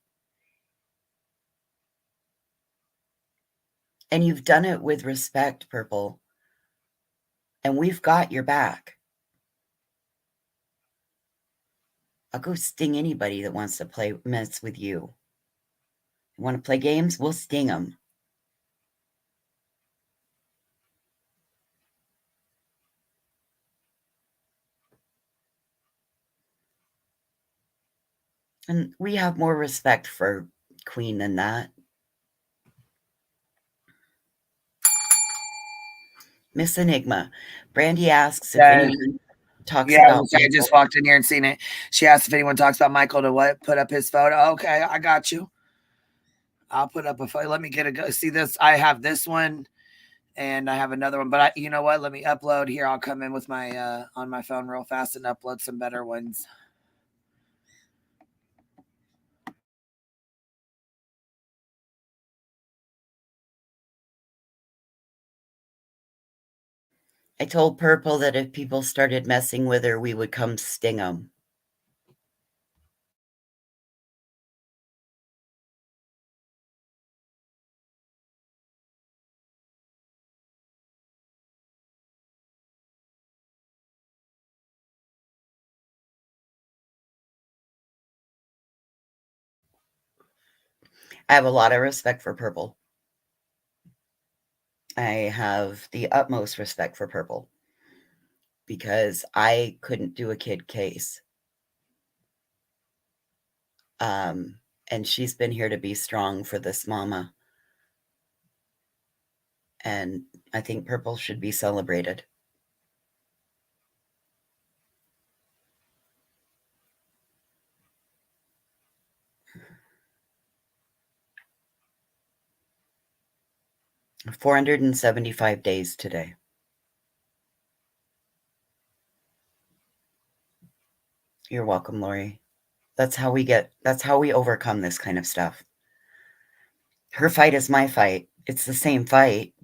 And you've done it with respect, Purple. And we've got your back. I'll go sting anybody that wants to mess with you. You want to play games? We'll sting them. And we have more respect for Queen than that. Miss Enigma. Brandi asks if anyone talks about I just walked in here and seen it. She asked if anyone talks about Michael to what? Put up his photo. Okay, I got you. I'll put up a photo. Let me get a go. See this? I have this one, and I have another one. But you know what? Let me upload here. I'll come in with my on my phone real fast and upload some better ones. I told Purple that if people started messing with her, we would come sting them. I have a lot of respect for Purple. I have the utmost respect for Purple because I couldn't do a kid case. And she's been here to be strong for this mama. And I think Purple should be celebrated. $475 days today. You're welcome, Lori. That's how we overcome this kind of stuff. Her fight is my fight. It's the same fight.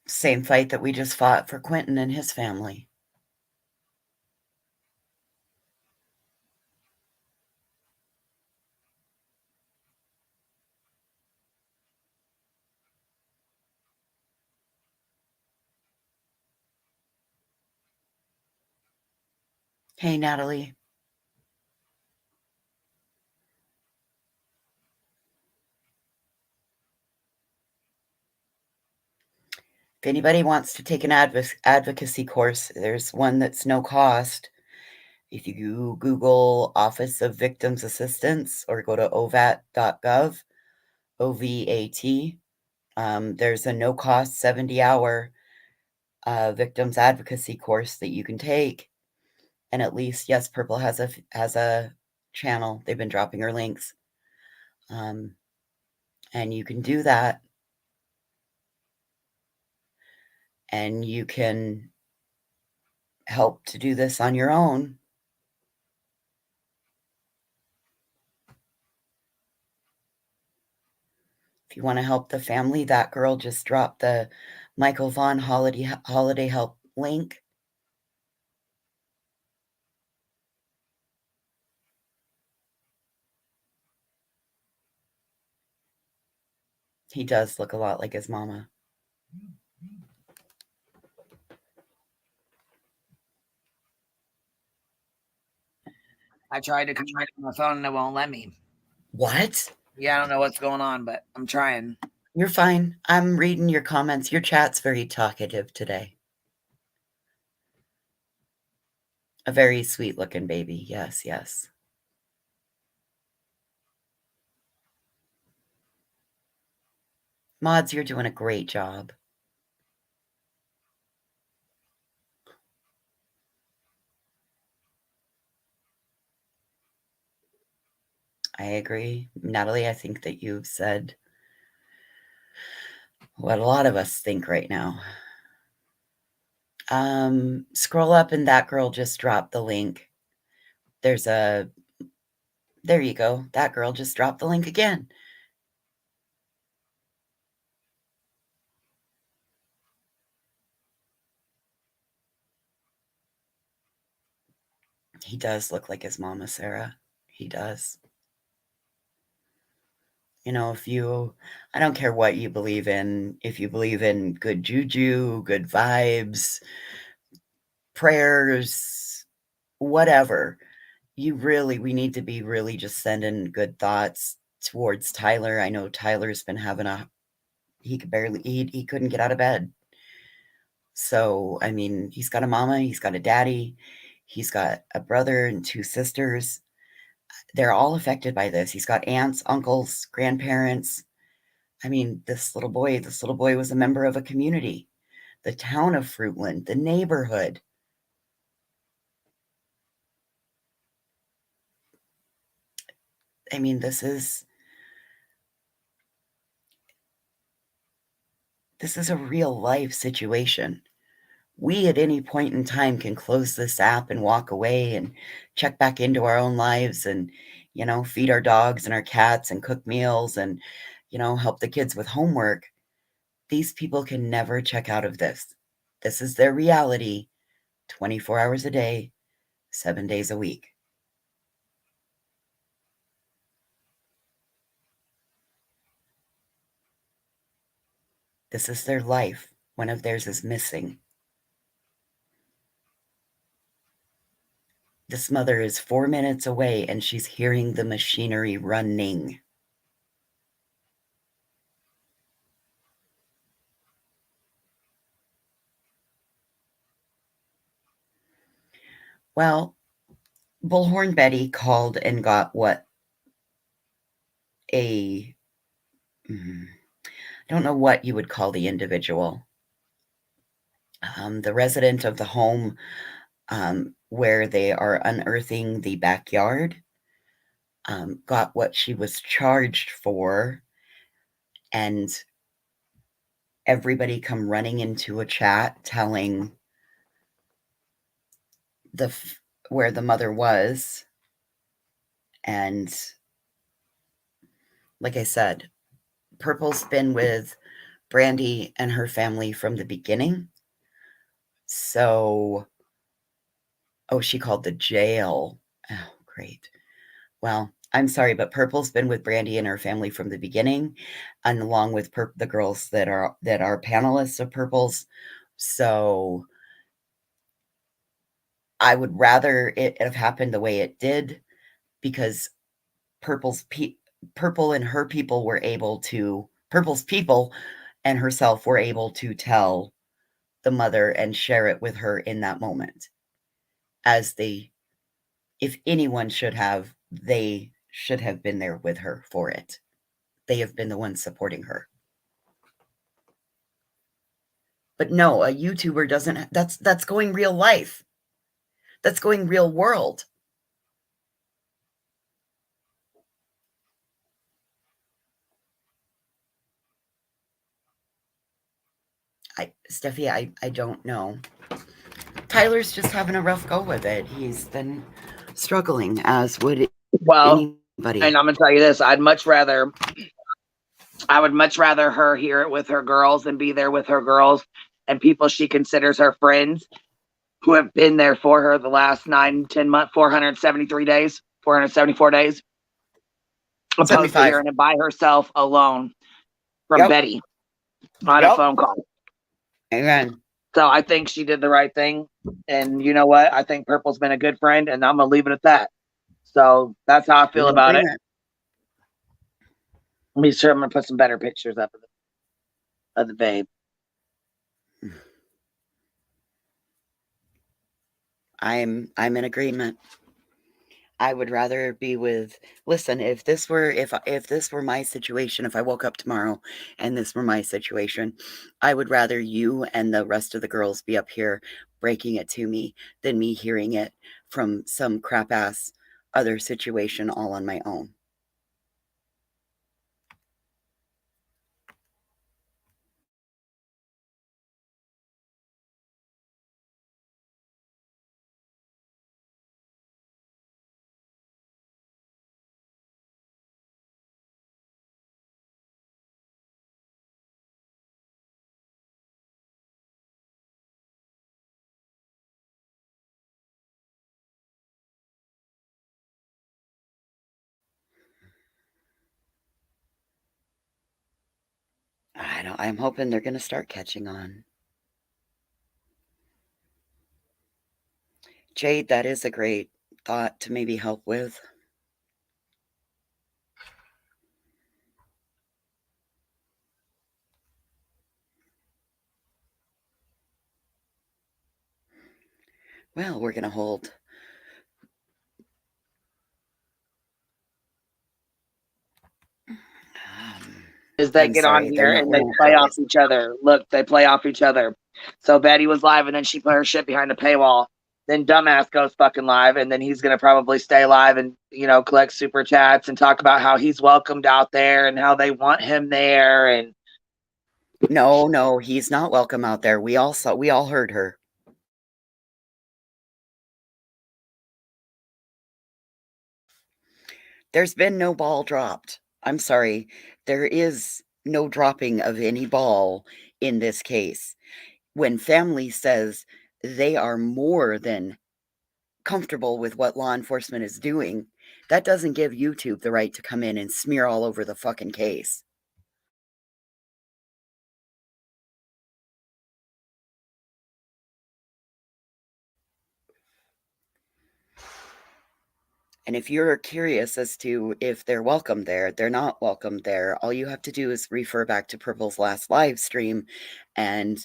Same fight that we just fought for Quentin and his family. Hey, Natalie. If anybody wants to take an advocacy course, there's one that's no cost. If you Google Office of Victims Assistance or go toovat.gov, OVAT, there's a no-cost 70-hour victims advocacy course that you can take. And at least, yes, Purple has a channel. They've been dropping her links. And you can do that. And you can help to do this on your own. If you want to help the family, that girl just dropped the Michael Vaughn holiday help link. He does look a lot like his mama. I tried to connect on my phone and it won't let me. What? Yeah, I don't know what's going on, but I'm trying. You're fine. I'm reading your comments. Your chat's very talkative today. A very sweet looking baby. Yes, yes. Mods, you're doing a great job. I agree. Natalie, I think that you've said what a lot of us think right now. Scroll up and that girl just dropped the link. There you go. That girl just dropped the link again. He does look like his mama, Sarah. He does. You know, I don't care what you believe in, if you believe in good juju, good vibes, prayers, whatever, we need to be really just sending good thoughts towards Tyler. I know Tyler's been having he couldn't get out of bed. So, I mean, he's got a mama, he's got a daddy, he's got a brother and 2 sisters. They're all affected by this. He's got aunts, uncles, grandparents. I mean, this little boy was a member of a community, the town of Fruitland, the neighborhood. I mean, this is a real life situation. We at any point in time can close this app and walk away and check back into our own lives and, feed our dogs and our cats and cook meals and, help the kids with homework. These people can never check out of this. This is their reality, 24 hours a day, 7 days a week. This is their life. One of theirs is missing. This mother is 4 minutes away and she's hearing the machinery running. Well, Bullhorn Betty called and got what? I don't know what you would call the individual. The resident of the home where they are unearthing the backyard got what she was charged for, and everybody come running into a chat telling where the mother was. And like I said, Purple's been with Brandi and her family from the beginning. So, she called the jail. Oh, great. Well, I'm sorry, but Purple's been with Brandi and her family from the beginning, and along with the girls that are panelists of Purple's. So I would rather it have happened the way it did, because Purple and her people were able to, Purple's people and herself were able to tell the mother and share it with her in that moment. As if anyone should have, they should have been there with her for it. They have been the ones supporting her. But no, a YouTuber doesn't, that's going real life. That's going real world. Steffi, I don't know. Tyler's just having a rough go with it. He's been struggling, as would anybody. And I'm gonna tell you this: I would much rather her hear it with her girls and be there with her girls and people she considers her friends, who have been there for her the last 9-10 months, 473 days, 474 days, opposed to hearing it by herself alone from Betty on a phone call. Amen. So I think she did the right thing. And you know what? I think Purple's been a good friend, and I'm going to leave it at that. So that's how I feel about it. Let me sure I'm going to put some better pictures up of the babe. I'm in agreement. I would rather be with, listen, if this were my situation, if I woke up tomorrow and this were my situation, I would rather you and the rest of the girls be up here breaking it to me than me hearing it from some crap ass other situation all on my own. I'm hoping they're going to start catching on. Jade, that is a great thought to maybe help with. Well, we're going to hold. They get on here and they play off each other. Look, they play off each other. So Betty was live and then she put her shit behind the paywall. Then Dumbass goes fucking live, and then he's going to probably stay live and, collect super chats and talk about how he's welcomed out there and how they want him there. And no, he's not welcome out there. We all heard her. There's been no ball dropped. I'm sorry. There is no dropping of any ball in this case. When family says they are more than comfortable with what law enforcement is doing, that doesn't give YouTube the right to come in and smear all over the fucking case. And if you're curious as to if they're welcome there, they're not welcome there. All you have to do is refer back to Purple's last live stream. And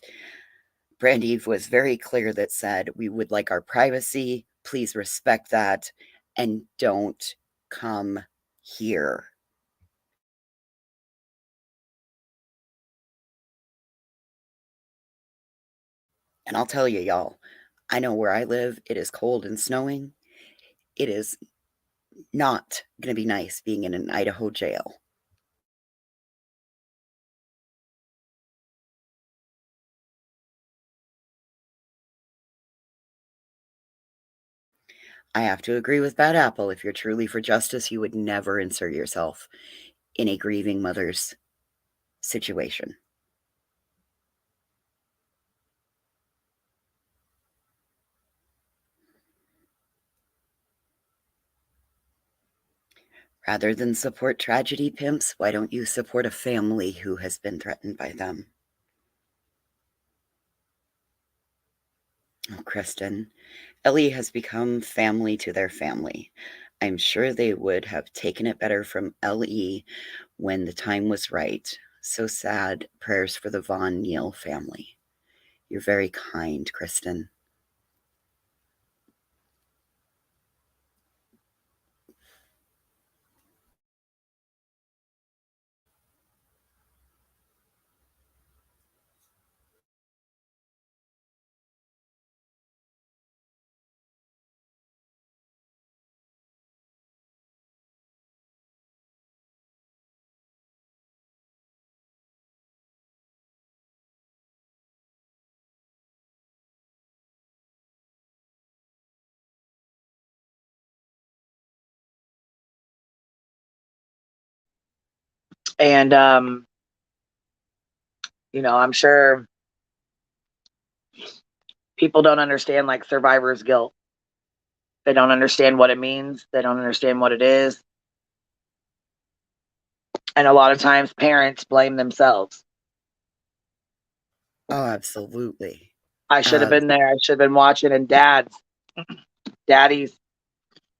Brandi was very clear that said, we would like our privacy. Please respect that. And don't come here. And I'll tell you, y'all, I know where I live. It is cold and snowing. It is not going to be nice being in an Idaho jail. I have to agree with Bad Apple. If you're truly for justice, you would never insert yourself in a grieving mother's situation. Rather than support tragedy pimps, why don't you support a family who has been threatened by them? Oh, Kristen, Ellie has become family to their family. I'm sure they would have taken it better from Ellie when the time was right. So sad. Prayers for the Von Neal family. You're very kind, Kristen. And, you know, I'm sure people don't understand like survivor's guilt. They don't understand what it means. They don't understand what it is. And a lot of times parents blame themselves. Oh, absolutely. I should have been there. I should have been watching. And daddies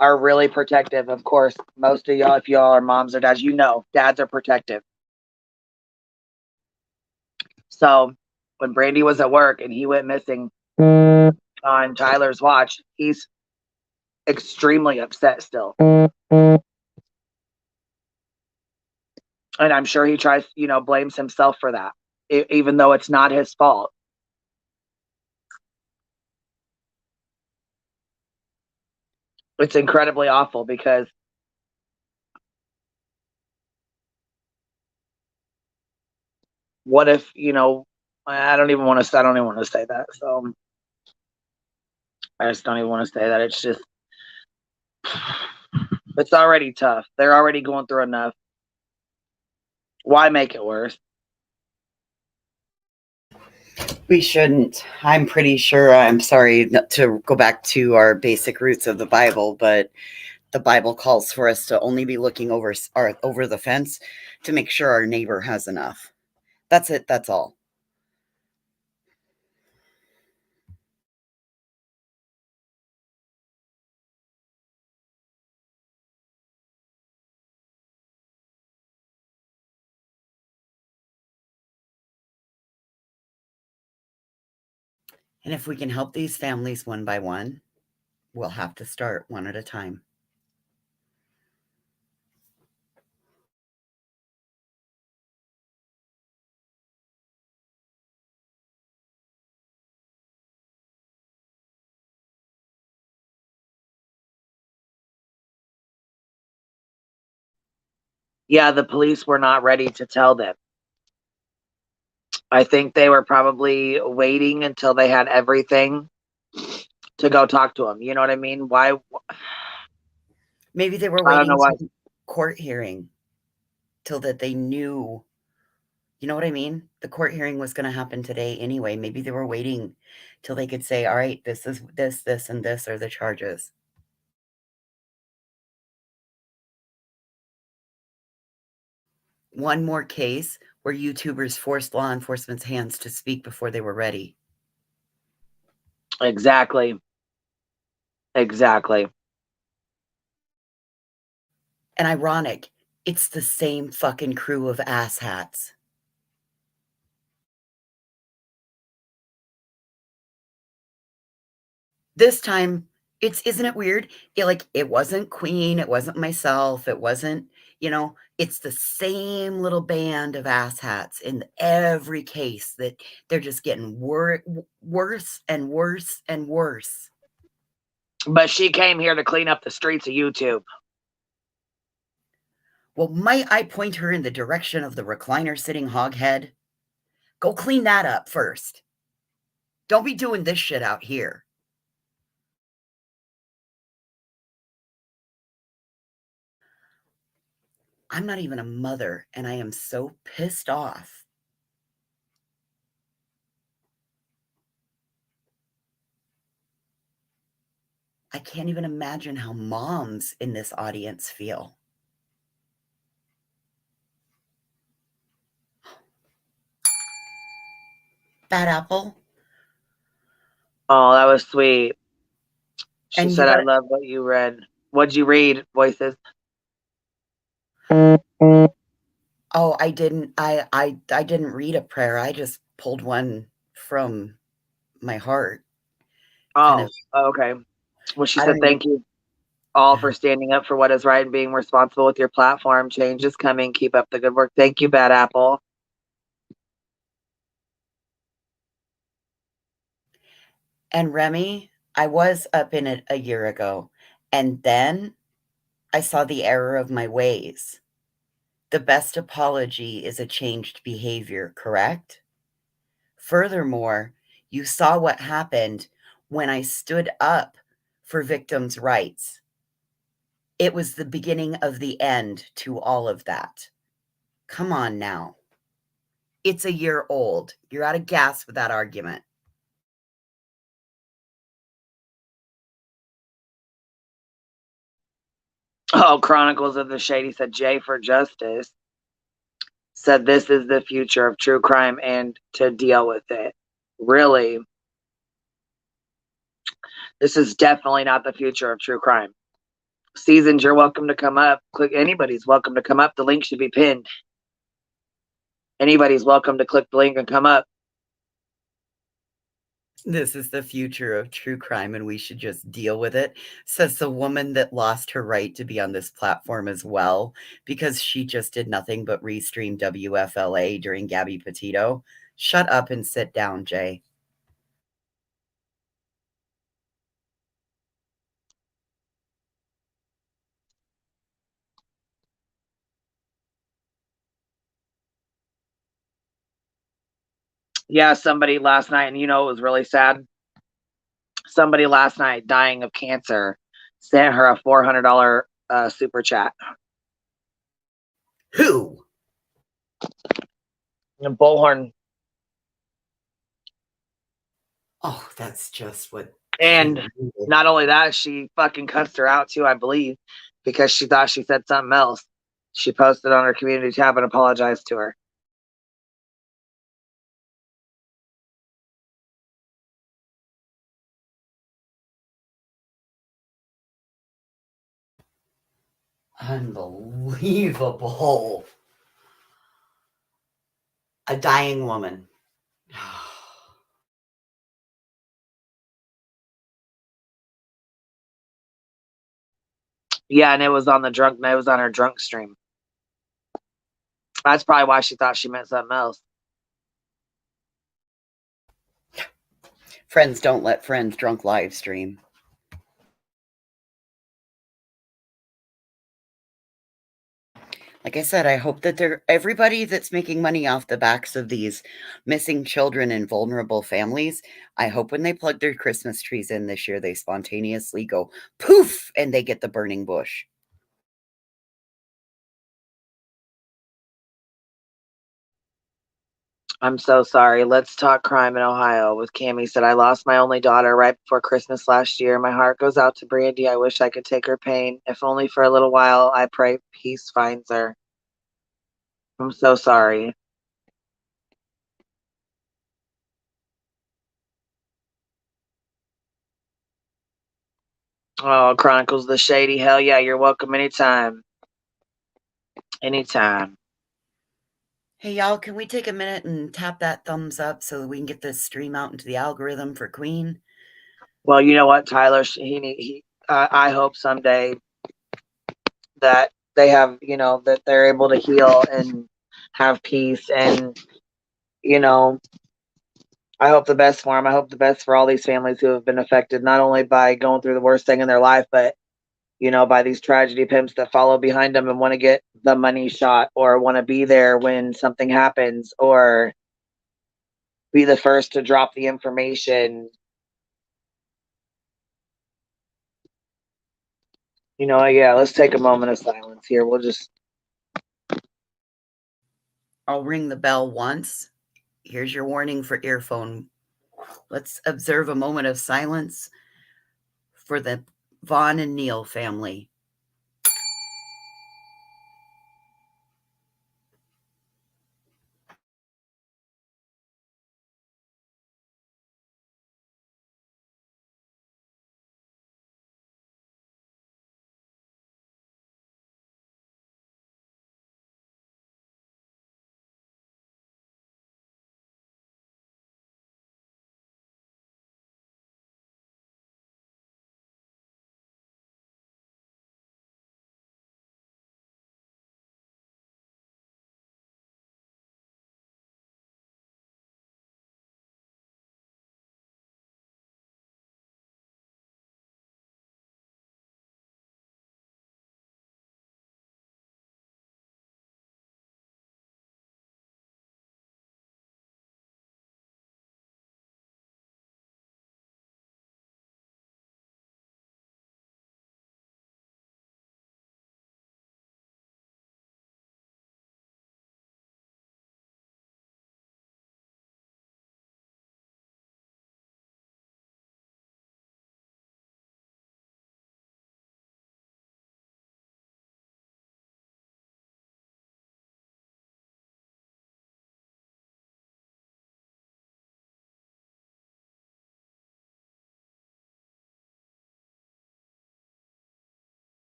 are really protective. Of course, most of y'all, if y'all are moms or dads, you know, dads are protective. So when Brandi was at work and he went missing on Tyler's watch, he's extremely upset still. And I'm sure he tries, you know, blames himself for that, even though it's not his fault. It's incredibly awful because what if, you know, I don't even want to say that. So I just don't even want to say that. It's just, it's already tough. They're already going through enough. Why make it worse? We shouldn't. I'm pretty sure, I'm sorry not to go back to our basic roots of the Bible, but the Bible calls for us to only be looking over the fence to make sure our neighbor has enough. That's it. That's all. And if we can help these families one by one, we'll have to start one at a time. Yeah, the police were not ready to tell them. I think they were probably waiting until they had everything to go talk to him. You know what I mean? Why? Maybe they were waiting until the court hearing till that they knew. You know what I mean? The court hearing was going to happen today anyway. Maybe they were waiting till they could say, all right, this is this, and this are the charges. One more case where YouTubers forced law enforcement's hands to speak before they were ready. Exactly. And ironic, it's the same fucking crew of asshats. This time, isn't it weird? It wasn't Queen, it wasn't myself, it wasn't, it's the same little band of asshats in every case that they're just getting worse and worse and worse. But she came here to clean up the streets of YouTube. Well, might I point her in the direction of the recliner sitting hoghead? Go clean that up first. Don't be doing this shit out here. I'm not even a mother, and I am so pissed off. I can't even imagine how moms in this audience feel. Bad apple. Oh, that was sweet. She And said, I love what you read. What'd you read, Voices? Oh, I didn't read a prayer. I just pulled one from my heart. Oh, okay. Well, she said, thank you all for standing up for what is right and being responsible with your platform. Change is coming. Keep up the good work. Thank you, Bad Apple. And Remy, I was up in it a year ago, and then I saw the error of my ways. The best apology is a changed behavior, correct? Furthermore, you saw what happened when I stood up for victims' rights. It was the beginning of the end to all of that. Come on now. It's a year old. You're out of gas with that argument. Oh, Chronicles of the Shady said, Jay for Justice said this is the future of true crime and to deal with it. Really? This is definitely not the future of true crime. Seasons, you're welcome to come up. Anybody's welcome to come up. The link should be pinned. Anybody's welcome to click the link and come up. This is the future of true crime and we should just deal with it, says the woman that lost her right to be on this platform as well because she just did nothing but restream WFLA during Gabby Petito. Shut up and sit down, Jay. Yeah, somebody last night, and it was really sad. Somebody last night dying of cancer sent her a $400 super chat. Who? Bullhorn. Oh, that's just what. And not only that, she fucking cussed her out too, I believe, because she thought she said something else. She posted on her community tab and apologized to her. Unbelievable. A dying woman. Yeah, and it was on her drunk stream. That's probably why she thought she meant something else. Friends don't let friends drunk live stream. Like I said, I hope that everybody that's making money off the backs of these missing children and vulnerable families, I hope when they plug their Christmas trees in this year, they spontaneously go poof and they get the burning bush. I'm so sorry. Let's talk crime in Ohio with Cammie said, I lost my only daughter right before Christmas last year. My heart goes out to Brandi. I wish I could take her pain. If only for a little while. I pray peace finds her. I'm so sorry. Oh, Chronicles of the Shady. Hell yeah, you're welcome anytime. Anytime. Hey, y'all, can we take a minute and tap that thumbs up so that we can get this stream out into the algorithm for Queen? Well, you know what, Tyler? I hope someday that they have, that they're able to heal and have peace. And, I hope the best for them. I hope the best for all these families who have been affected, not only by going through the worst thing in their life, but, by these tragedy pimps that follow behind them and want to get the money shot or want to be there when something happens or be the first to drop the information. Yeah, let's take a moment of silence here. I'll ring the bell once. Here's your warning for earphone. Let's observe a moment of silence for the Vaughn and Neal family.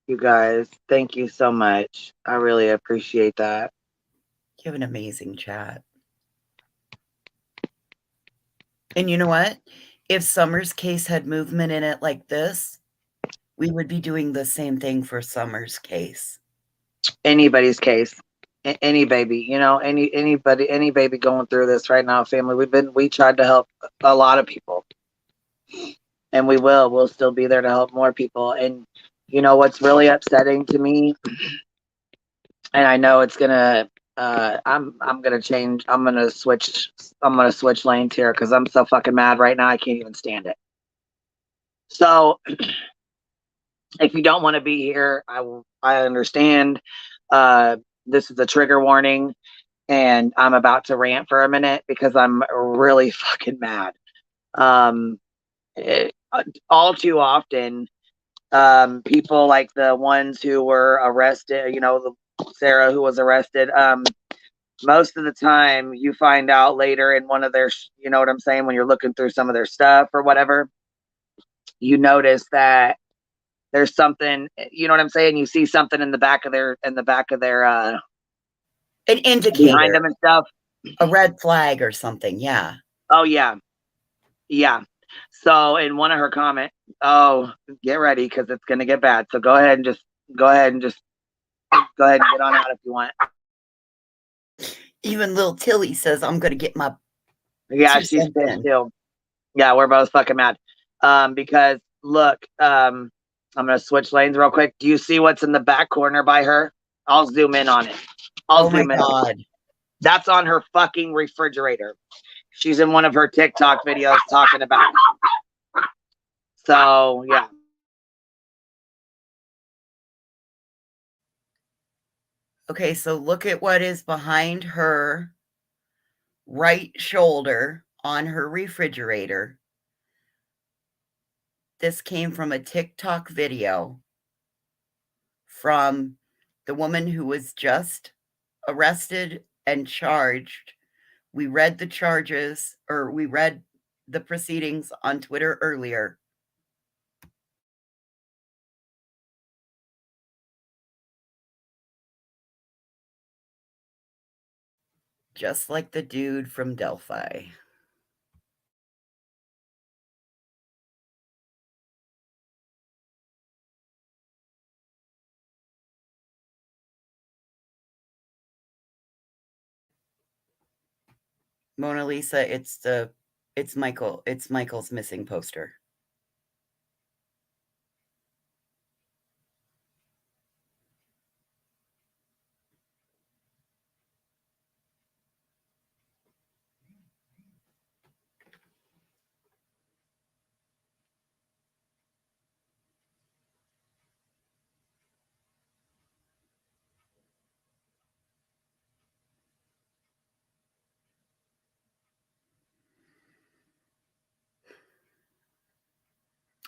You guys, thank you so much. I really appreciate that. You have an amazing chat. And you know what? If Summer's case had movement in it like this, we would be doing the same thing for Summer's case. Anybody's case, any baby, any baby going through this right now, family. We tried to help a lot of people, and we'll still be there to help more people. And what's really upsetting to me, and I know it's gonna, I'm gonna change. I'm gonna switch lanes here because I'm so fucking mad right now. I can't even stand it. So, if you don't want to be here, I understand. This is a trigger warning, and I'm about to rant for a minute because I'm really fucking mad. All too often, people like the ones who were arrested, Sarah who was arrested, most of the time you find out later in one of their, you know what I'm saying, when you're looking through some of their stuff or whatever, you notice that there's something, you know what I'm saying? You see something in the back of their an indicator behind them and stuff. A red flag or something. Yeah. Oh yeah. Yeah. So in one of her comments, oh, get ready because it's gonna get bad. So go ahead and just get on out if you want. Even little Tilly says I'm gonna get my she's pissed too. Yeah, we're both fucking mad. Because look, I'm gonna switch lanes real quick. Do you see what's in the back corner by her? I'll zoom in on it. Oh my God. That's on her fucking refrigerator. She's in one of her TikTok videos talking about it. So yeah. Okay, so look at what is behind her right shoulder on her refrigerator. This came from a TikTok video from the woman who was just arrested and charged. We read the charges, or we read the proceedings on Twitter earlier. Just like the dude from Delphi. Mona Lisa, it's Michael. It's Michael's missing poster.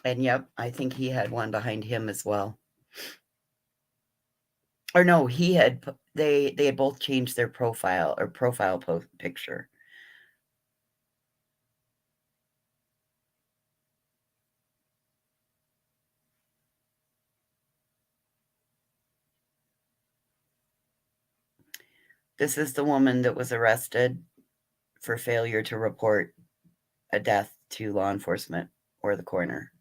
And yep, I think he had one behind him as well. Or no, he had, they had both changed their profile or profile picture. This is the woman that was arrested for failure to report a death to law enforcement or the coroner.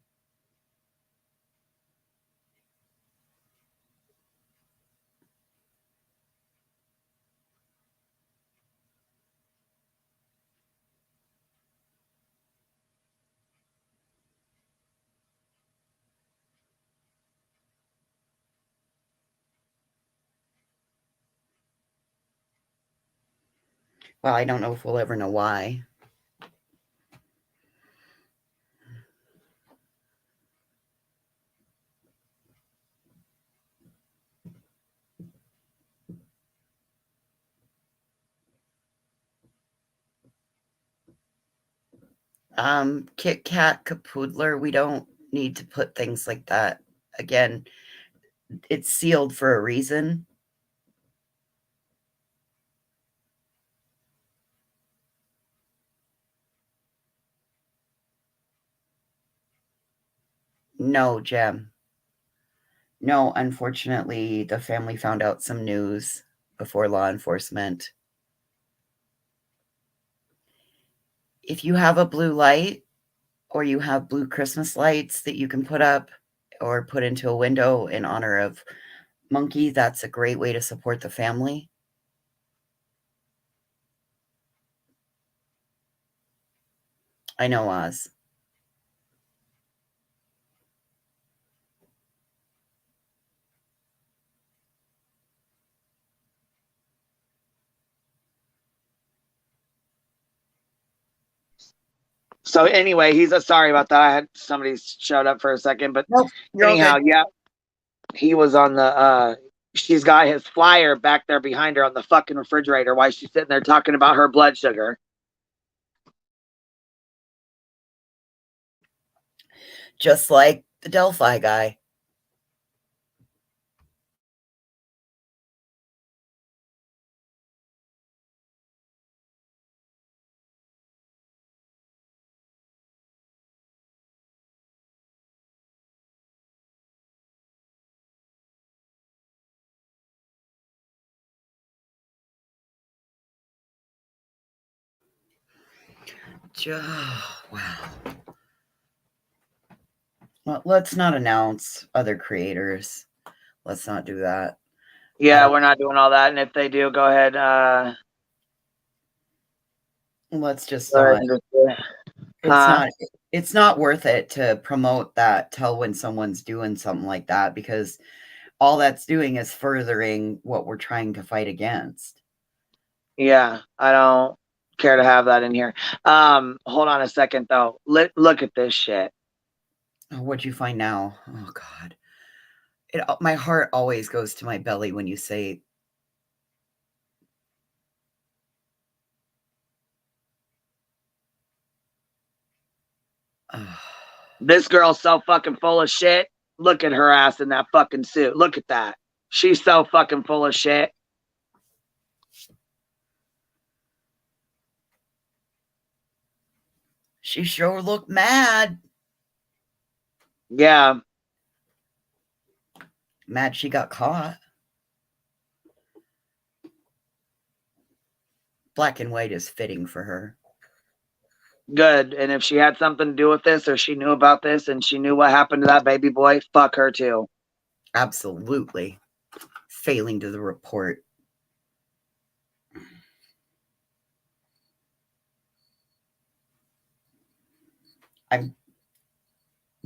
Well, I don't know if we'll ever know why. Kit Kat Capoodler, we don't need to put things like that. Again, it's sealed for a reason. No, Jem. No, unfortunately, the family found out some news before law enforcement. If you have a blue light or you have blue Christmas lights that you can put up or put into a window in honor of Monkey, that's a great way to support the family. I know, Oz. So anyway, sorry about that. I had somebody showed up for a second, but nope, anyhow, yeah, he was on the. She's got his flyer back there behind her on the fucking refrigerator while she's sitting there talking about her blood sugar. Just like the Delphi guy. Wow. Well, let's not announce other creators. Let's not do that. Yeah, we're not doing all that. And if they do, go ahead. Let's just not. It's not worth it to promote that, tell when someone's doing something like that, because all that's doing is furthering what we're trying to fight against. Yeah, I don't care to have that in here. Hold on a second, though. Look at this shit. What'd you find now? Oh, God. My heart always goes to my belly when you say... This girl's so fucking full of shit. Look at her ass in that fucking suit. Look at that. She's so fucking full of shit. She sure looked mad. Yeah. Mad she got caught. Black and white is fitting for her. Good. And if she had something to do with this, or she knew about this and she knew what happened to that baby boy, fuck her too. Absolutely. Failing to the report.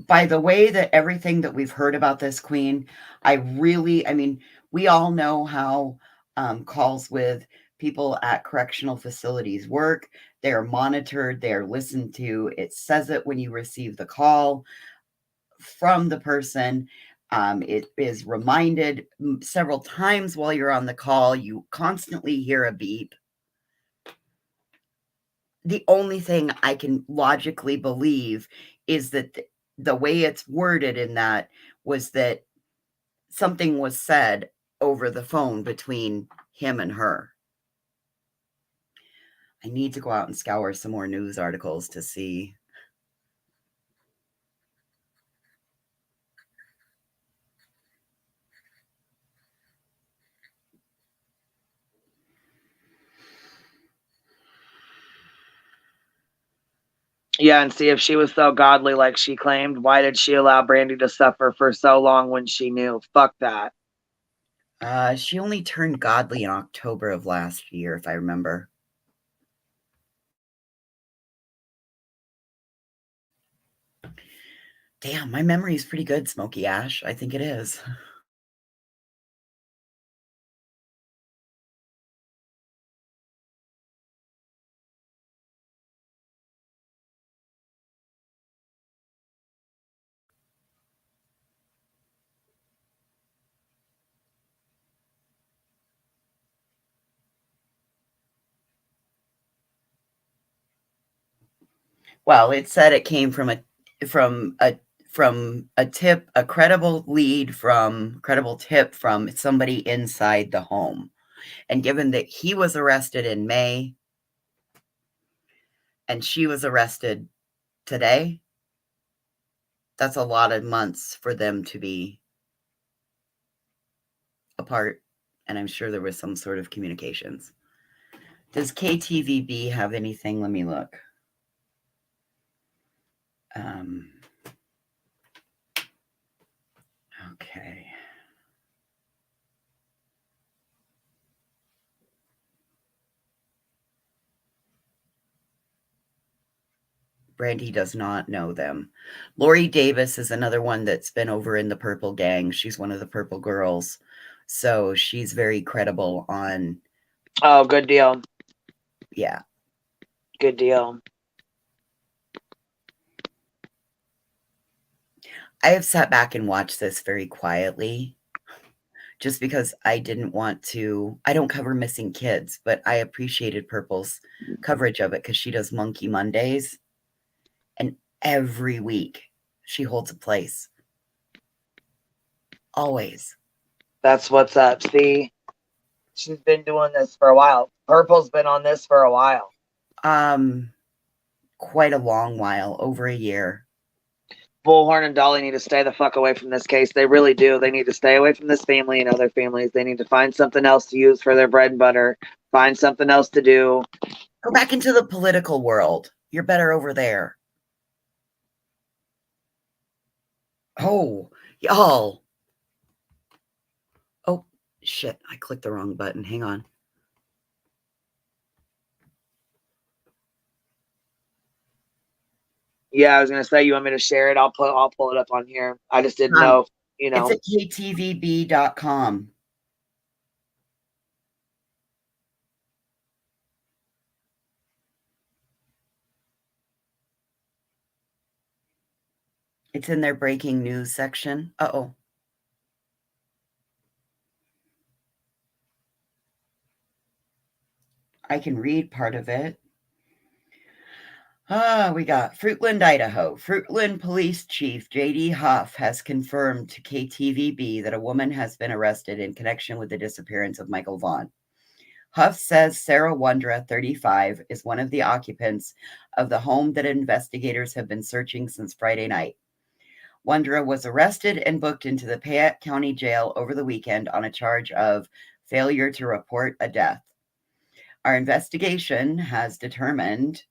By the way that everything that we've heard about this queen, I mean, we all know how calls with people at correctional facilities work. They're monitored, they're listened to. It says it when you receive the call from the person. It is reminded several times while you're on the call. You constantly hear a beep. The only thing I can logically believe is that the way it's worded in that was that something was said over the phone between him and her. I need to go out and scour some more news articles to see. Yeah, and see if she was so godly like she claimed. Why did she allow Brandi to suffer for so long when she knew? Fuck that. She only turned godly in October of last year, if I remember. Damn, my memory is pretty good, Smokey Ash. I think it is. Well, it said it came from a tip, a credible tip from somebody inside the home. And given that he was arrested in May and she was arrested today, that's a lot of months for them to be apart. And I'm sure there was some sort of communications. Does KTVB have anything? Let me look. Okay. Brandi does not know them. Lori Davis is another one that's been over in the Purple Gang. She's one of the Purple Girls. So she's very credible on. Oh, good deal. Yeah. Good deal. I have sat back and watched this very quietly just because I didn't want to. I don't cover missing kids, but I appreciated Purple's coverage of it because she does Monkey Mondays. And every week she holds a place. Always. That's what's up. See, she's been doing this for a while. Purple's been on this for a while. Quite a long while, over a year. Bullhorn and Dolly need to stay the fuck away from this case. They really do. They need to stay away from this family and other families. They need to find something else to use for their bread and butter. Find something else to do. Go back into the political world. You're better over there. Oh, y'all. Oh, shit. I clicked the wrong button. Hang on. Yeah, I was gonna say, you want me to share it? I'll pull it up on here. I just didn't know, you know. It's at ktvb.com. It's in their breaking news section. Uh-oh. I can read part of it. We got Fruitland, Idaho. Fruitland Police Chief J.D. Huff has confirmed to KTVB that a woman has been arrested in connection with the disappearance of Michael Vaughn. Huff says Sarah Wondra, 35, is one of the occupants of the home that investigators have been searching since Friday night. Wondra was arrested and booked into the Payette County Jail over the weekend on a charge of failure to report a death. Our investigation has determined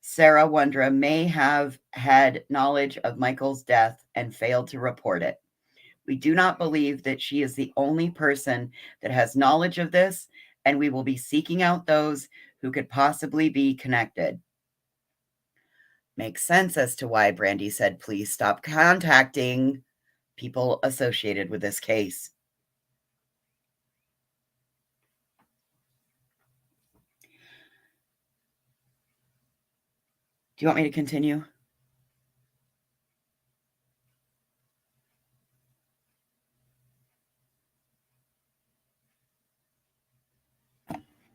Sarah Wondra may have had knowledge of Michael's death and failed to report it. We do not believe that she is the only person that has knowledge of this, and we will be seeking out those who could possibly be connected. Makes sense as to why Brandi said, please stop contacting people associated with this case. Do you want me to continue?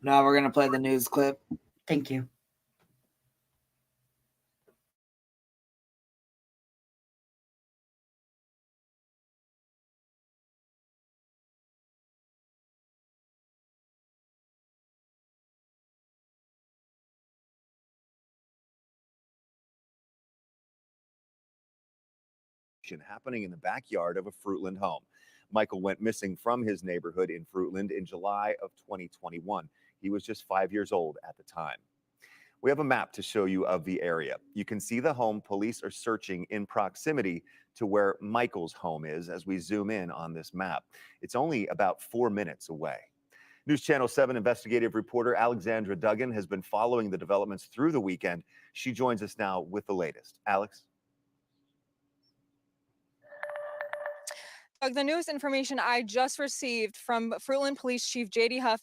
Now we're going to play the news clip. Thank you. Happening in the backyard of a Fruitland home. Michael went missing from his neighborhood in Fruitland in July of 2021. He was just 5 years old at the time. We have a map to show you of the area. You can see the home police are searching in proximity to where Michael's home is as we zoom in on this map. It's only about 4 minutes away. News Channel 7 investigative reporter Alexandra Duggan has been following the developments through the weekend. She joins us now with the latest. Alex? Doug, the newest information I just received from Fruitland Police Chief J.D. Huff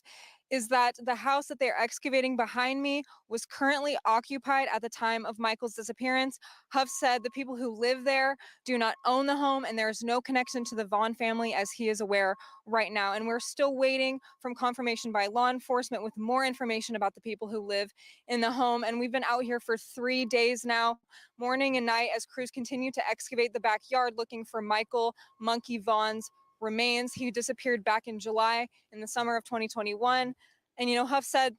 is that the house that they're excavating behind me was currently occupied at the time of Michael's disappearance. Huff said the people who live there do not own the home and there is no connection to the Vaughn family as he is aware right now. And we're still waiting from confirmation by law enforcement with more information about the people who live in the home. And we've been out here for 3 days now, morning and night, as crews continue to excavate the backyard looking for Michael Monkey Vaughn's remains. He disappeared back in July in the summer of 2021. And, Huff said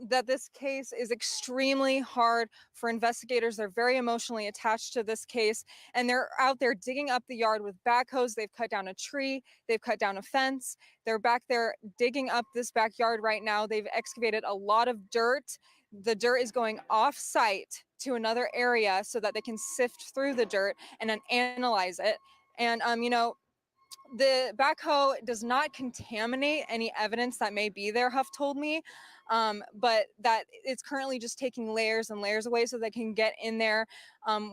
that this case is extremely hard for investigators. They're very emotionally attached to this case, and they're out there digging up the yard with backhoes. They've cut down a tree. They've cut down a fence. They're back there digging up this backyard right now. They've excavated a lot of dirt. The dirt is going off site to another area so that they can sift through the dirt and then analyze it. And, the backhoe does not contaminate any evidence that may be there, Huff told me, but that it's currently just taking layers and layers away so they can get in there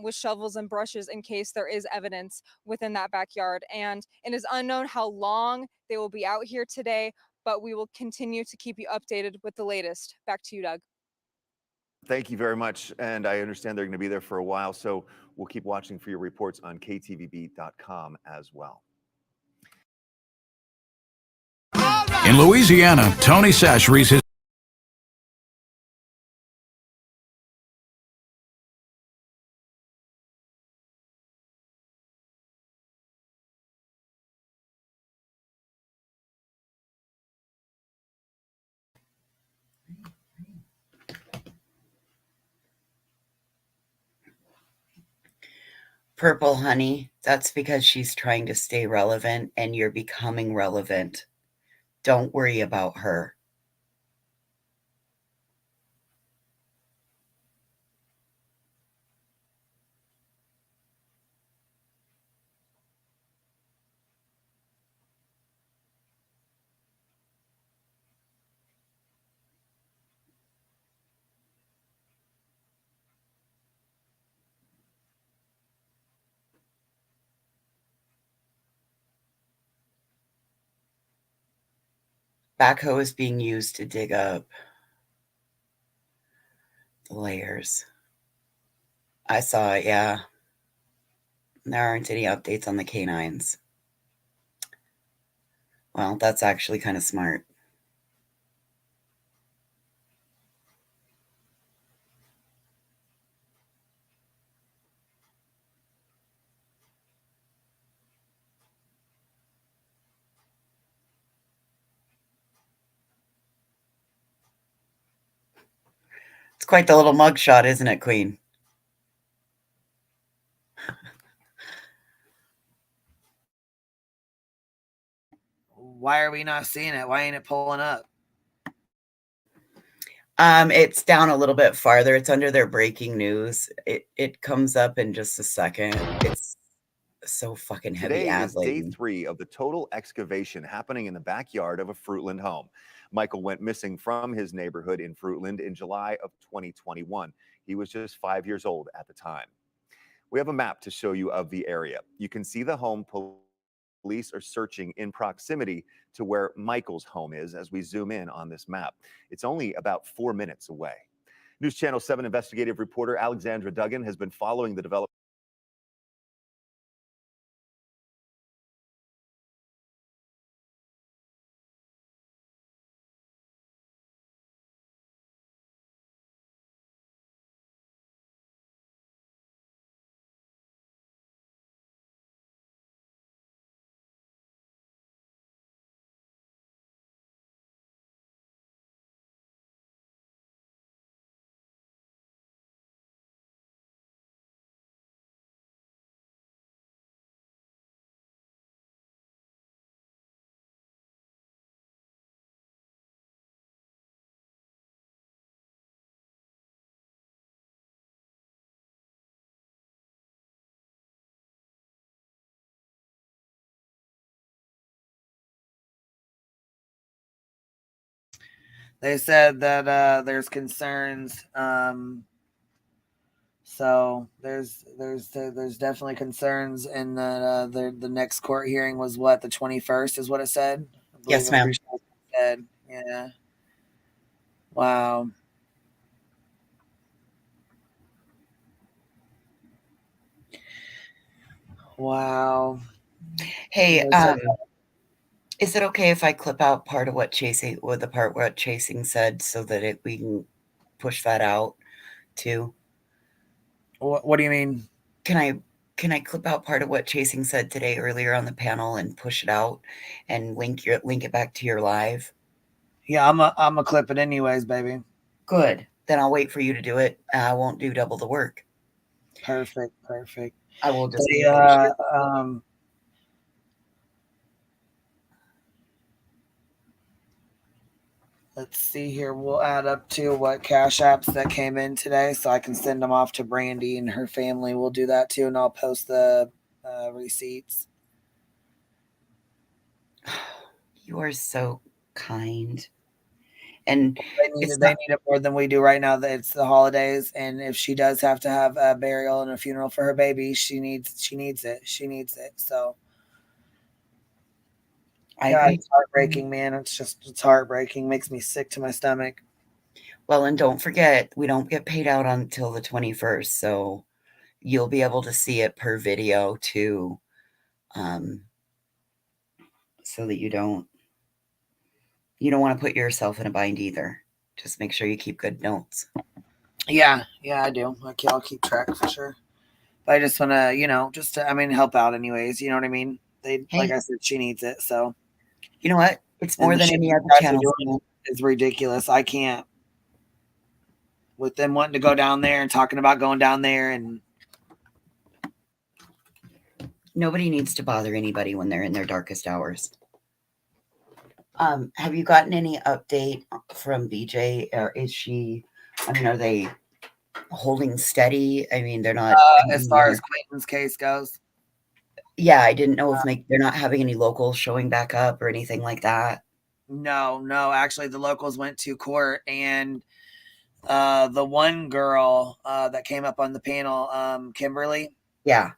with shovels and brushes in case there is evidence within that backyard. And it is unknown how long they will be out here today, but we will continue to keep you updated with the latest. Back to you, Doug. Thank you very much. And I understand they're going to be there for a while, so we'll keep watching for your reports on ktvb.com as well. In Louisiana, Tony Sashery's his Purple honey, that's because she's trying to stay relevant and you're becoming relevant. Don't worry about her. Backhoe is being used to dig up the layers. I saw it, yeah. There aren't any updates on the canines. Well, that's actually kind of smart. It's quite the little mugshot, isn't it, Queen? Why are we not seeing it? Why ain't it pulling up? It's down a little bit farther. It's under their breaking news. It comes up in just a second. It's so fucking heavy Today ad is day laden. 3 of the total excavation happening in the backyard of a Fruitland home. Michael went missing from his neighborhood in Fruitland in July of 2021. He was just 5 years old at the time. We have a map to show you of the area. You can see the home police are searching in proximity to where Michael's home is as we zoom in on this map. It's only about 4 minutes away. News Channel 7 investigative reporter Alexandra Duggan has been following the development. They said that there's concerns. So there's definitely concerns, and that the next court hearing was what, the 21st is what it said. Yes, ma'am. Said. Yeah. Wow. Wow. Hey, They said is it okay if I clip out part of what Chasing, or the part where Chasing said, so that we can push that out too? What do you mean? Can I clip out part of what Chasing said today earlier on the panel and push it out and link it back to your live? Yeah, I'm a clip it anyways, baby. Good. Then I'll wait for you to do it. I won't do double the work. Perfect. I will just. Let's see here. We'll add up to what cash apps that came in today, so I can send them off to Brandi and her family. We'll do that too, and I'll post the receipts. You are so kind. And they need it more than we do right now. That it's the holidays, and if she does have to have a burial and a funeral for her baby, she needs it. She needs it. So, it's heartbreaking, man. It's heartbreaking. Makes me sick to my stomach. Well, and don't forget, we don't get paid out until the 21st, so you'll be able to see it per video too, so that you don't want to put yourself in a bind either. Just make sure you keep good notes. Yeah, I do. Okay, I'll keep track for sure. But I just want to, help out anyways. You know what I mean? Like I said, she needs it. So, you know what? It's more than any other channel. It's ridiculous. I can't. With them wanting to go down there and talking about going down there, and nobody needs to bother anybody when they're in their darkest hours. Have you gotten any update from BJ, or is she? Are they holding steady? They're not. As far as Clayton's case goes. Yeah, I didn't know if they're not having any locals showing back up or anything like that. No. Actually, the locals went to court, and the one girl that came up on the panel, Kimberly. Yeah.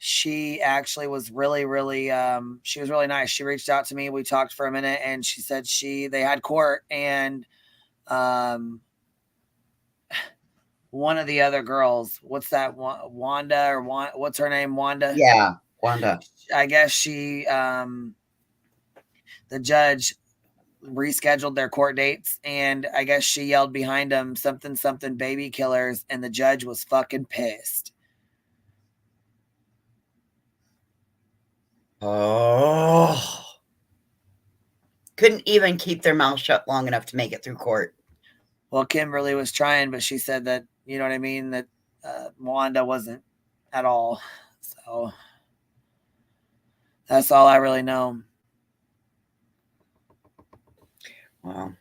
She actually was really, really, she was really nice. She reached out to me. We talked for a minute, and she said they had court, and one of the other girls, what's that, Wanda, or what's her name? Wanda? Yeah, Wanda. I guess she, the judge rescheduled their court dates, and I guess she yelled behind them something baby killers, and the judge was fucking pissed. Oh, couldn't even keep their mouth shut long enough to make it through court. Well, Kimberly was trying, but she said that, you know what I mean, that Wanda wasn't at all. So that's all I really know. Well,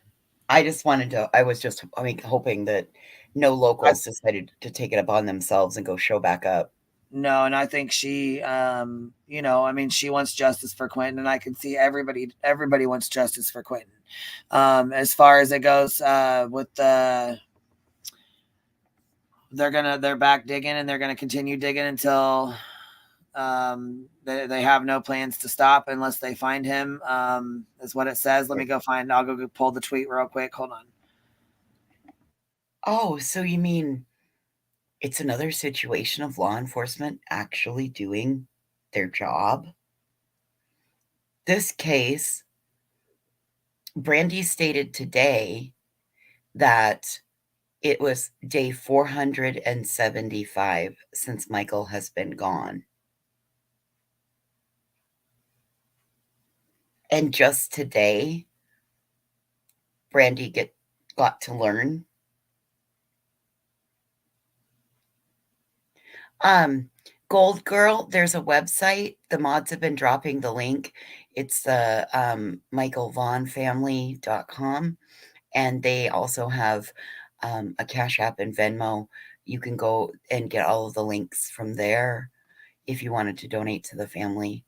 I just wanted to, I was just, hoping that no locals decided to take it upon themselves and go show back up. No, and I think she, you know, I mean, she wants justice for Quentin, and I can see everybody wants justice for Quentin. As far as it goes, with the, they're back digging, and they're gonna continue digging until they have no plans to stop unless they find him. Is what it says. Let me go find. I'll go pull the tweet real quick. Hold on. Oh, so you mean it's another situation of law enforcement actually doing their job? This case, Brandi stated today that it was day 475 since Michael has been gone. And just today, Brandi got to learn. Gold Girl, there's a website. The mods have been dropping the link. It's the michaelvaughnfamily.com. And they also have a Cash App and Venmo. You can go and get all of the links from there if you wanted to donate to the family.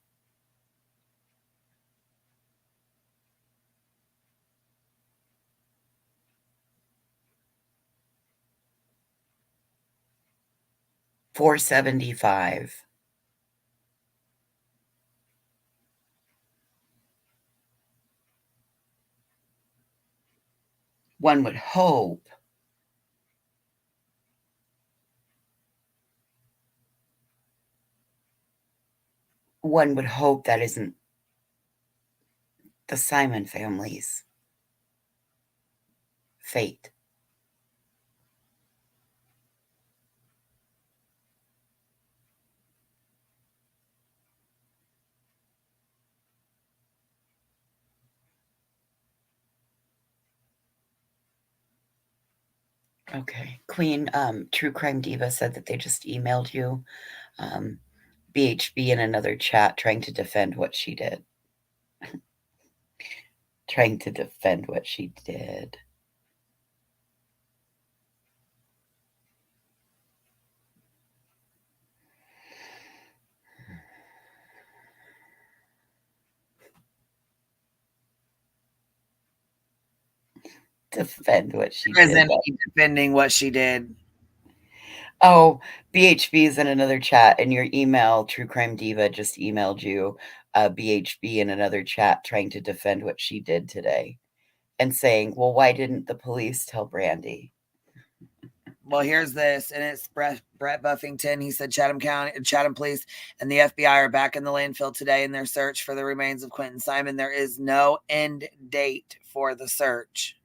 $475. One would hope that isn't the Simon family's fate. Okay. Queen, True Crime Diva said that they just emailed you. BHB in another chat trying to defend what she did. Trying to defend what she did. Defend what she There did. isn't any defending what she did. Oh, BHB is in another chat, and your email, True Crime Diva, just emailed you, BHB in another chat trying to defend what she did today and saying, well, why didn't the police tell Brandi? Well, here's this, and it's Brett Buffington. He said Chatham Police and the FBI are back in the landfill today in their search for the remains of Quentin Simon. There is no end date for the search.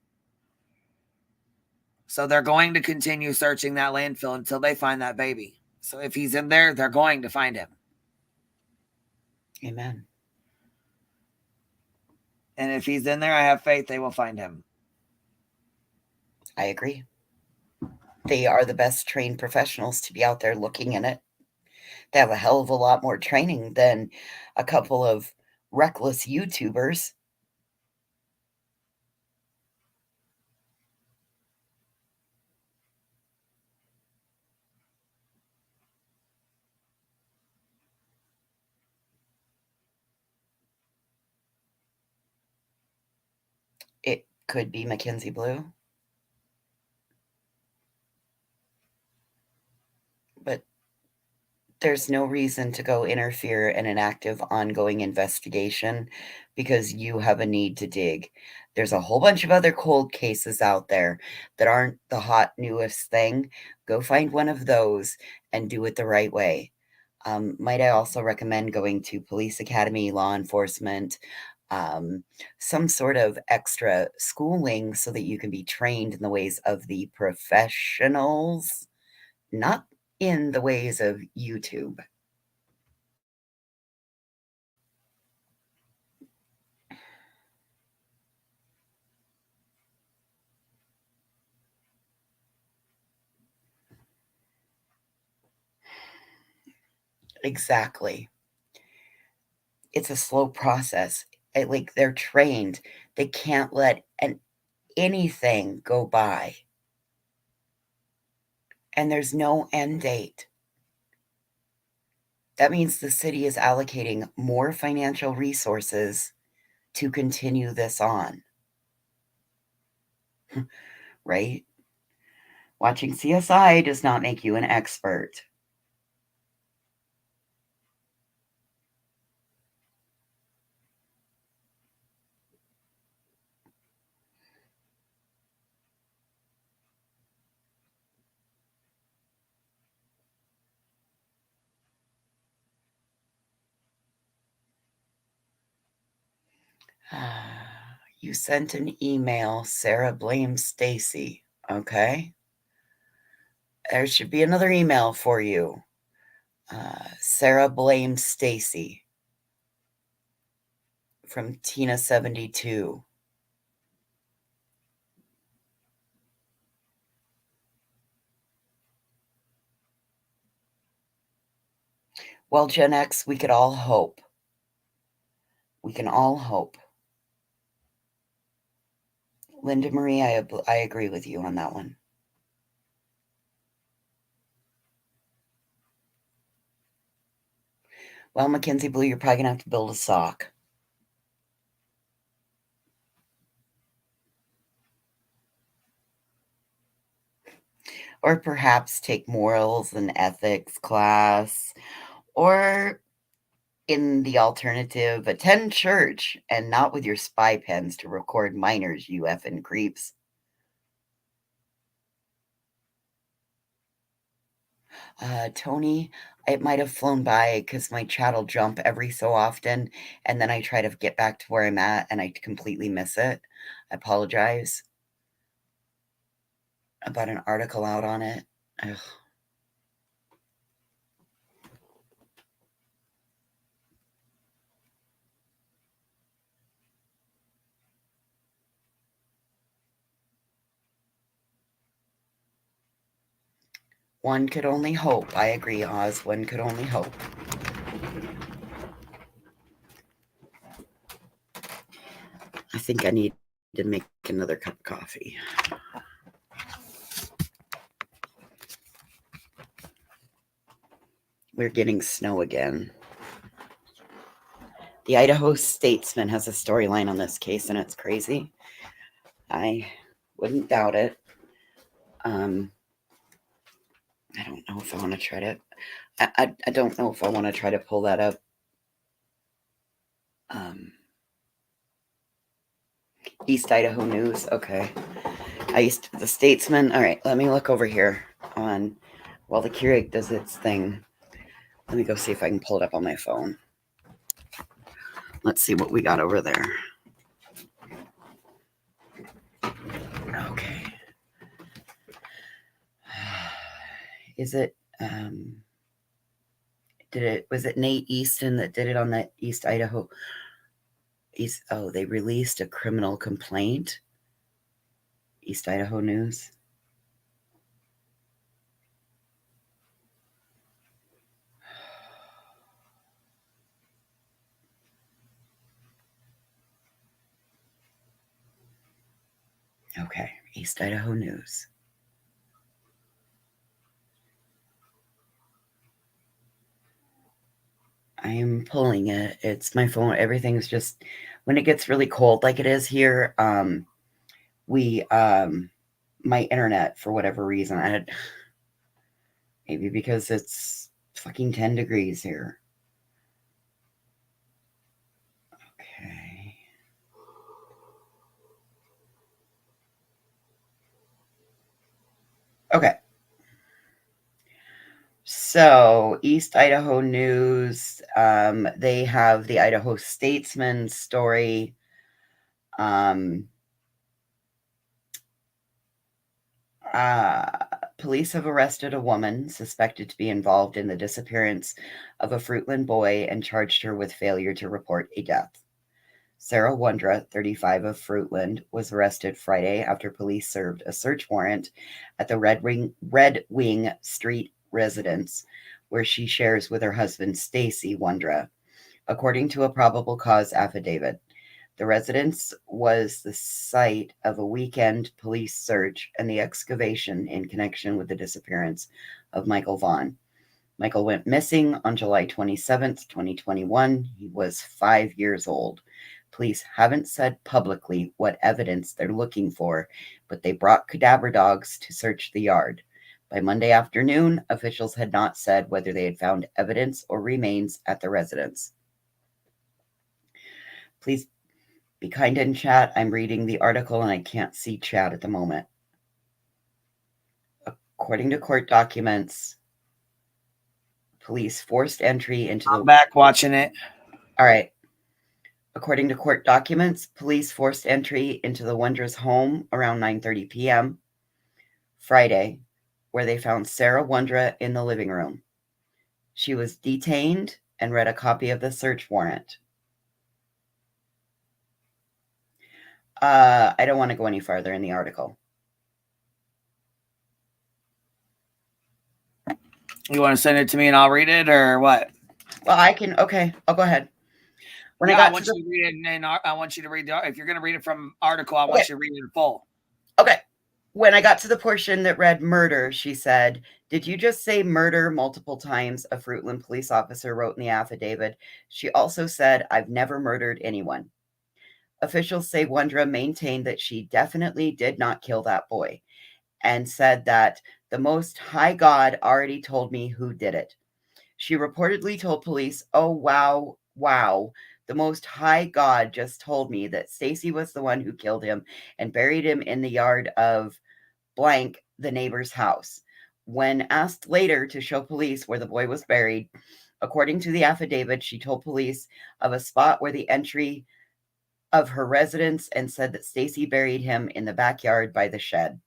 So they're going to continue searching that landfill until they find that baby. So if he's in there, they're going to find him. Amen. And if he's in there, I have faith they will find him. I agree. They are the best trained professionals to be out there looking in it. They have a hell of a lot more training than a couple of reckless YouTubers. It could be Mackenzie Blue. But there's no reason to go interfere in an active, ongoing investigation because you have a need to dig. There's a whole bunch of other cold cases out there that aren't the hot, newest thing. Go find one of those and do it the right way. Might I also recommend going to police academy, law enforcement, some sort of extra schooling so that you can be trained in the ways of the professionals, not in the ways of YouTube. Exactly. It's a slow process. Like, they're trained. They can't let anything go by. And there's no end date. That means the city is allocating more financial resources to continue this on. Right? Watching CSI does not make you an expert. You sent an email. Sarah blames Stacy. Okay. There should be another email for you. Sarah blames Stacy from Tina72. Well, Gen X, we could all hope. We can all hope. Linda Marie, I agree with you on that one. Well, Mackenzie Blue, you're probably going to have to build a sock. Or perhaps take morals and ethics class. Or, in the alternative, attend church and not with your spy pens to record minors, you effing creeps. Tony, it might have flown by because my chat will jump every so often, and then I try to get back to where I'm at, and I completely miss it. I apologize about an article out on it. Ugh. One could only hope. I agree, Oz. One could only hope. I think I need to make another cup of coffee. We're getting snow again. The Idaho Statesman has a storyline on this case, and it's crazy. I wouldn't doubt it. I don't know if I want to try to... I don't know if I want to try to pull that up. East Idaho News. Okay. The Statesman. All right, let me look over here on... While the Keurig does its thing. Let me go see if I can pull it up on my phone. Let's see what we got over there. Okay. Is it... was it Nate Easton that did it on that East Idaho? They released a criminal complaint. East Idaho News. Okay, East Idaho News. I am pulling it. It's my phone. Everything's just, when it gets really cold like it is here, my internet, for whatever reason, maybe because it's fucking 10 degrees here. Okay. Okay. So, East Idaho News, they have the Idaho Statesman story. Police have arrested a woman suspected to be involved in the disappearance of a Fruitland boy and charged her with failure to report a death. Sarah Wondra, 35 of Fruitland, was arrested Friday after police served a search warrant at the Red Wing Street residence where she shares with her husband, Stacy Wondra. According to a probable cause affidavit, the residence was the site of a weekend police search and the excavation in connection with the disappearance of Michael Vaughn. Michael went missing on July 27th, 2021. He was 5 years old. Police haven't said publicly what evidence they're looking for, but they brought cadaver dogs to search the yard. By Monday afternoon, officials had not said whether they had found evidence or remains at the residence. Please be kind in chat. I'm reading the article and I can't see chat at the moment. According to court documents, police forced entry into the... I'm back watching it. All right. According to court documents, police forced entry into the Wondra's home around 9:30 p.m. Friday, where they found Sarah Wondra in the living room. She was detained and read a copy of the search warrant. I don't want to go any farther in the article. You want to send it to me and I'll read it, or what? Well, I can. Okay, I'll go ahead. When I I got want to you to read it, and I want you to read the. If you're going to read it from article, I want you to read it in full. Okay. When I got to the portion that read murder, she said, "Did you just say murder multiple times?" A Fruitland police officer wrote in the affidavit. She also said, "I've never murdered anyone." Officials say Wondra maintained that she definitely did not kill that boy and said that the Most High God already told me who did it. She reportedly told police, "Oh, wow. The Most High God just told me that Stacy was the one who killed him and buried him in the yard of blank, the neighbor's house." When asked later to show police where the boy was buried, according to the affidavit, she told police of a spot where the entry of her residence and said that Stacy buried him in the backyard by the shed.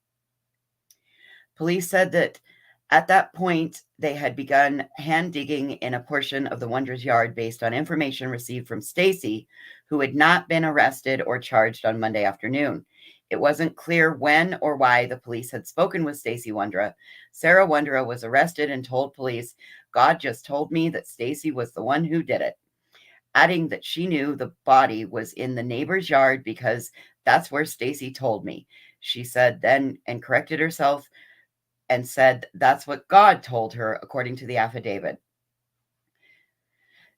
Police said that at that point, they had begun hand digging in a portion of the Wondra's yard based on information received from Stacy, who had not been arrested or charged on Monday afternoon. It wasn't clear when or why the police had spoken with Stacy Wondra. Sarah Wondra was arrested and told police, "God just told me that Stacy was the one who did it," adding that she knew the body was in the neighbor's yard because that's where Stacy told me. She said then and corrected herself and said that's what God told her, according to the affidavit.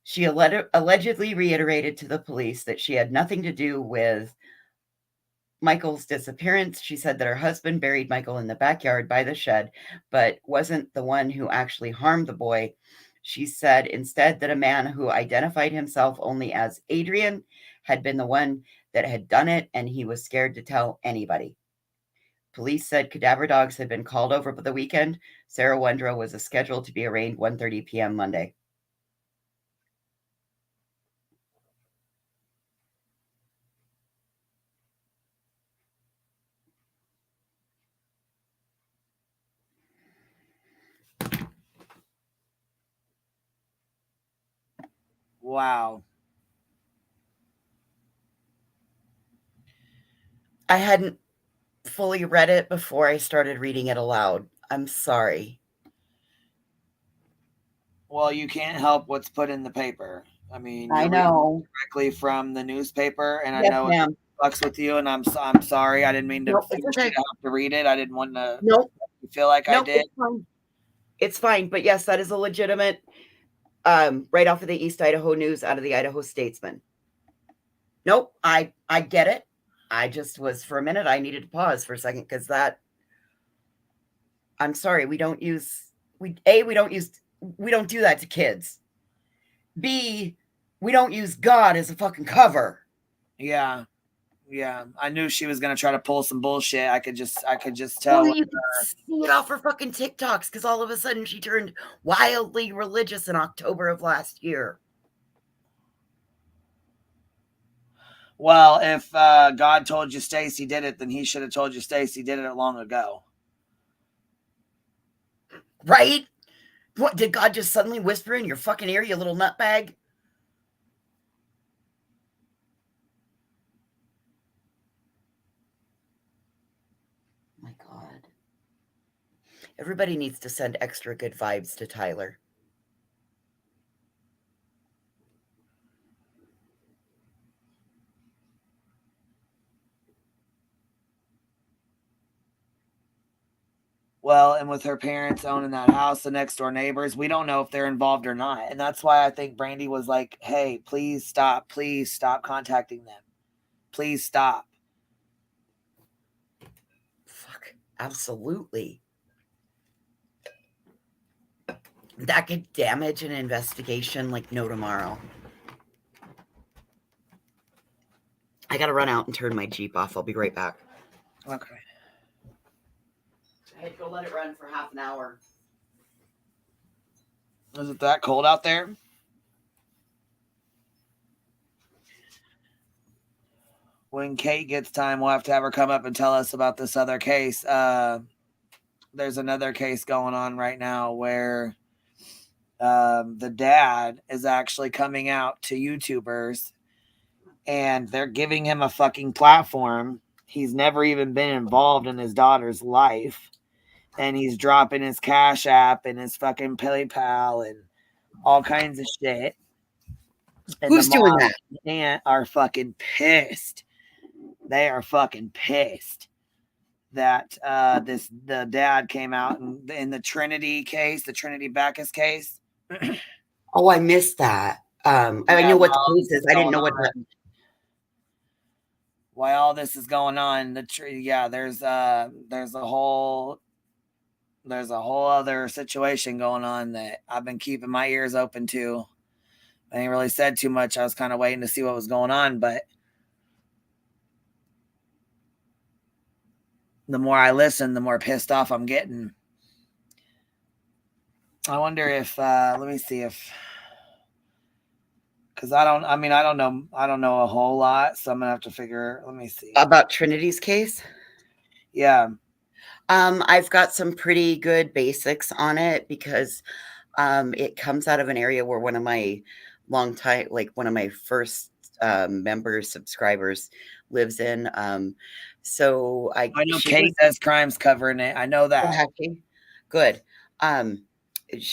She allegedly reiterated to the police that she had nothing to do with Michael's disappearance. She said that her husband buried Michael in the backyard by the shed, but wasn't the one who actually harmed the boy. She said instead that a man who identified himself only as Adrian had been the one that had done it, and he was scared to tell anybody. Police said cadaver dogs had been called over for the weekend. Sarah Wondra was scheduled to be arraigned 1:30 p.m. Monday. Wow. I hadn't fully read it before I started reading it aloud. I'm sorry. Well, you can't help what's put in the paper. I mean, I you're reading know. directly from the newspaper, and I Yes, know ma'am. it fucks with you, and I'm sorry. I didn't mean to Nope, force it's you okay. to have to read it. I didn't want to Nope. feel like I Nope, did. it's fine. It's fine. But yes, that is a legitimate, right off of the East Idaho News out of the Idaho Statesman. Nope, I get it. I just was, for a minute, I needed to pause for a second because that, I'm sorry, we don't do that to kids. B, we don't use God as a fucking cover. Yeah. I knew she was gonna try to pull some bullshit. I could just tell. Well, you could see it off her fucking TikToks because all of a sudden she turned wildly religious in October of last year. Well, if God told you Stacy did it, then he should have told you Stacy did it long ago. Right? What, did God just suddenly whisper in your fucking ear, you little nutbag? My God. Everybody needs to send extra good vibes to Tyler. Well, and with her parents owning that house, the next door neighbors, we don't know if they're involved or not. And that's why I think Brandi was like, hey, please stop contacting them. Please stop. Fuck, absolutely. That could damage an investigation like no tomorrow. I gotta run out and turn my Jeep off. I'll be right back. Okay. I had to go let it run for half an hour. Is it that cold out there? When Kate gets time, we'll have to have her come up and tell us about this other case. There's another case going on right now where the dad is actually coming out to YouTubers and they're giving him a fucking platform. He's never even been involved in his daughter's life. And he's dropping his Cash App and his fucking PayPal and all kinds of shit. And Who's doing that? And are fucking pissed. They are fucking pissed that the dad came out in the Trinity case, the Trinity Bacchus case. Oh, I missed that. I knew what the case is. I didn't know what happened. Why all this is going on? There's a whole other situation going on that I've been keeping my ears open to. I ain't really said too much. I was kind of waiting to see what was going on, but the more I listen, the more pissed off I'm getting. I wonder if let me see if, because I don't know a whole lot, so I'm gonna have to figure. Let me see about Trinity's case. Yeah. I've got some pretty good basics on it because it comes out of an area where one of my first members, subscribers lives in. So I know Kate does crimes covering it. I know that. Good.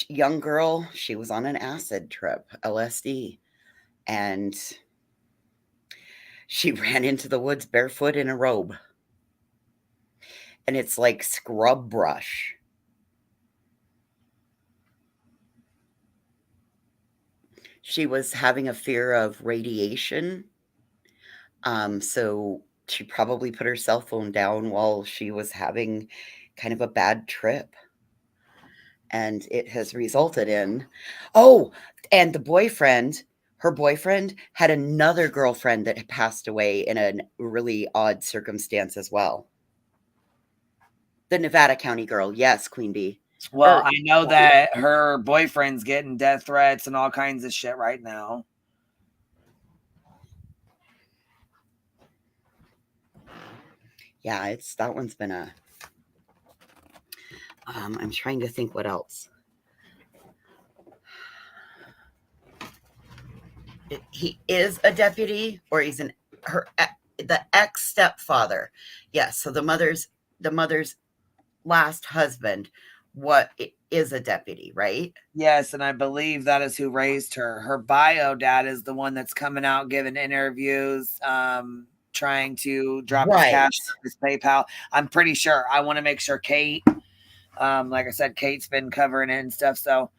Young girl, she was on an acid trip, LSD, and she ran into the woods barefoot in a robe. And it's like scrub brush. She was having a fear of radiation. So she probably put her cell phone down while she was having kind of a bad trip. And it has resulted in, and her boyfriend had another girlfriend that had passed away in a really odd circumstance as well. The Nevada County girl. Yes, Queen Bee. Well, I know that her boyfriend's getting death threats and all kinds of shit right now. Yeah, that one's been a... I'm trying to think what else. He is a deputy, or he's the ex-stepfather. Yes, so the mother's last husband is a deputy, right? Yes, and I believe that is who raised her. Her bio dad is the one that's coming out giving interviews, trying to drop his cash, his PayPal. I'm pretty sure. I want to make sure Kate, like I said, Kate's been covering it and stuff, so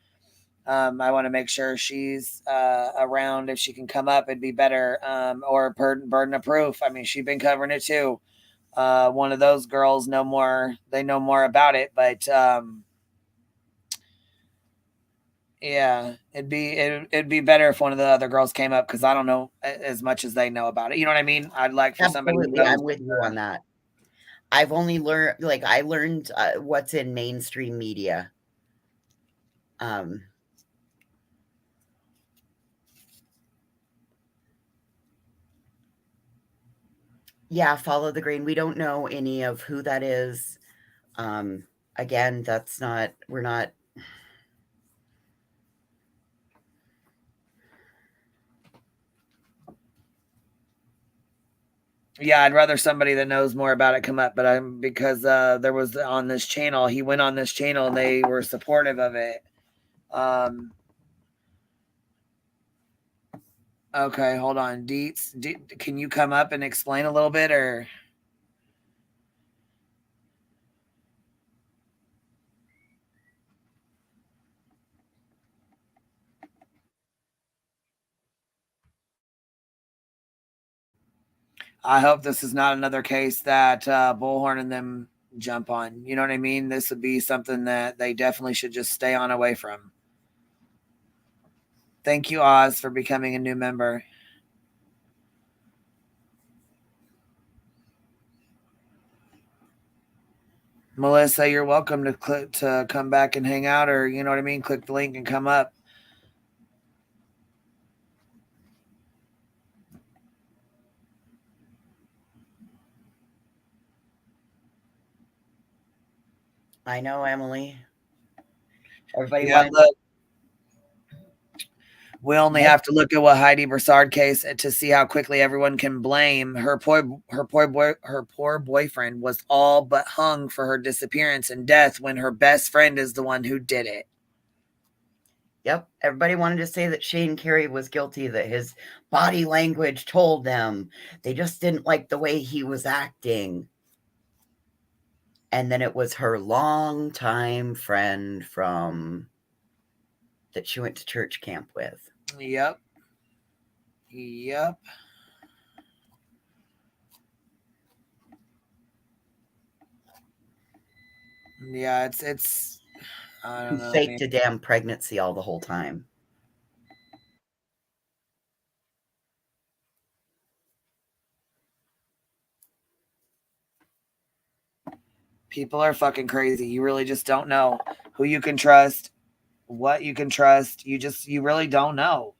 I want to make sure she's around. If she can come up, it'd be better. Or burden of proof. I mean, she's been covering it too. One of those girls know more about it, but yeah, it'd be better if one of the other girls came up, because I don't know as much as they know about it. You know what I mean? I'd like for somebody to know. I'm with you on that. I've only learned, I learned what's in mainstream media. Yeah, follow the grain. We don't know any of who that is. Again, we're not. Yeah, I'd rather somebody that knows more about it come up, but because there was on this channel, he went on this channel and they were supportive of it. Okay, hold on. Deets, can you come up and explain a little bit, or? I hope this is not another case that Bullhorn and them jump on. You know what I mean? This would be something that they definitely should just stay on away from. Thank you, Oz, for becoming a new member. Melissa, you're welcome to come back and hang out, or you know what I mean? Click the link and come up. I know, Emily. Everybody Yeah, wants. look. We only have to look at what Heidi Broussard case to see how quickly everyone can blame her poor boyfriend was all but hung for her disappearance and death when her best friend is the one who did it. Yep. Everybody wanted to say that Shane Carey was guilty, that his body language told them. They just didn't like the way he was acting. And then it was her longtime friend that she went to church camp with. Yep. Yep. Yeah, it's I don't know. Faked a damn pregnancy all the whole time. People are fucking crazy. You really just don't know who you can trust, what you can trust. You really don't know.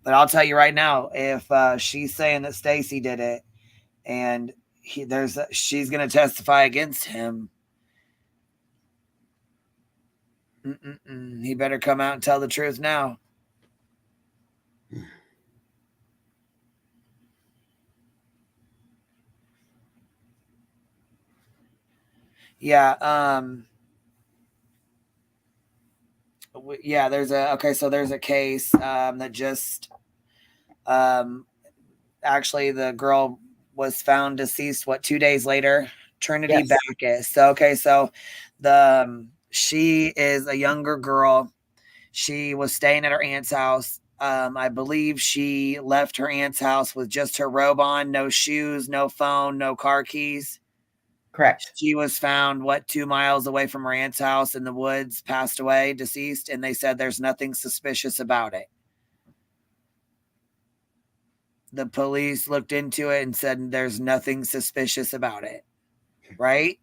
But I'll tell you right now, if she's saying that Stacy did it, and she's going to testify against him, he better come out and tell the truth now. Yeah. Yeah. There's a case that just actually the girl was found deceased 2 days later. Trinity Backus. So she is a younger girl. She was staying at her aunt's house. I believe she left her aunt's house with just her robe on, no shoes, no phone, no car keys. Correct. She was found 2 miles away from her aunt's house in the woods, passed away, deceased, and they said there's nothing suspicious about it. The police looked into it and said there's nothing suspicious about it. Right?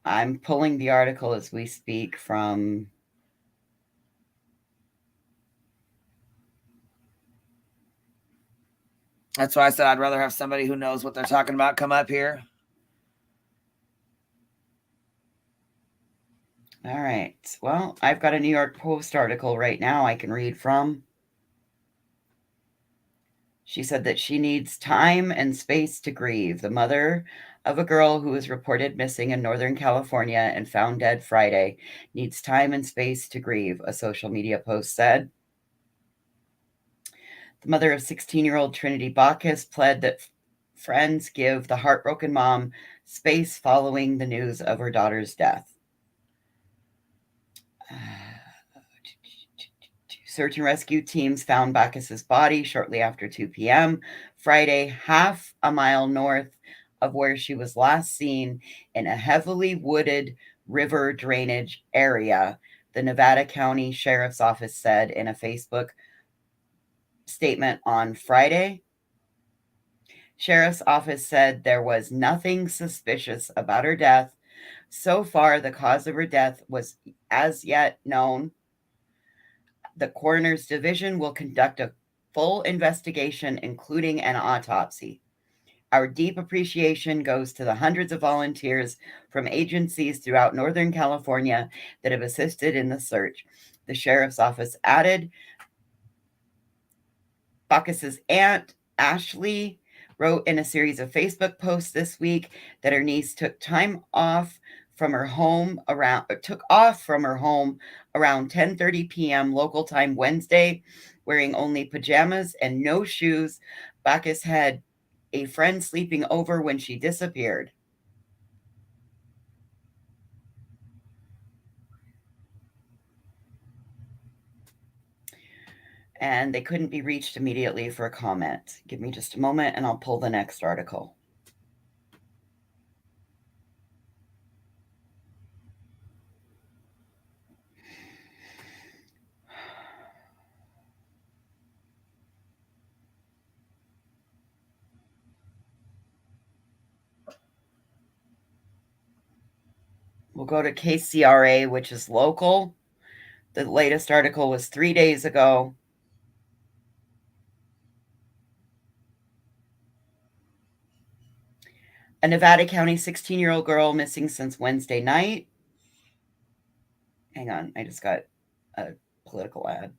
I'm pulling the article as we speak from That's why I said I'd rather have somebody who knows what they're talking about come up here. All right. Well, I've got a New York Post article right now I can read from. She said that she needs time and space to grieve. The mother of a girl who was reported missing in Northern California and found dead Friday needs time and space to grieve, a social media post said. The mother of 16-year-old Trinity Backus pled that friends give the heartbroken mom space following the news of her daughter's death. Search and rescue teams found Backus's body shortly after 2 p.m. Friday, half a mile north of where she was last seen in a heavily wooded river drainage area, the Nevada County Sheriff's Office said in a Facebook statement on Friday. Sheriff's Office said there was nothing suspicious about her death. So far, the cause of her death was as yet known. The coroner's division will conduct a full investigation, including an autopsy. Our deep appreciation goes to the hundreds of volunteers from agencies throughout Northern California that have assisted in the search. The sheriff's office added. Backus's aunt, Ashley, wrote in a series of Facebook posts this week that her niece took off from her home around 10:30 p.m. local time Wednesday, wearing only pajamas and no shoes. Backus had a friend sleeping over when she disappeared. and they couldn't be reached immediately for a comment. Give me just a moment and I'll pull the next article. We'll go to KCRA, which is local. The latest article was 3 days ago. A Nevada County 16-year-old girl missing since Wednesday night. Hang on, I just got a political ad.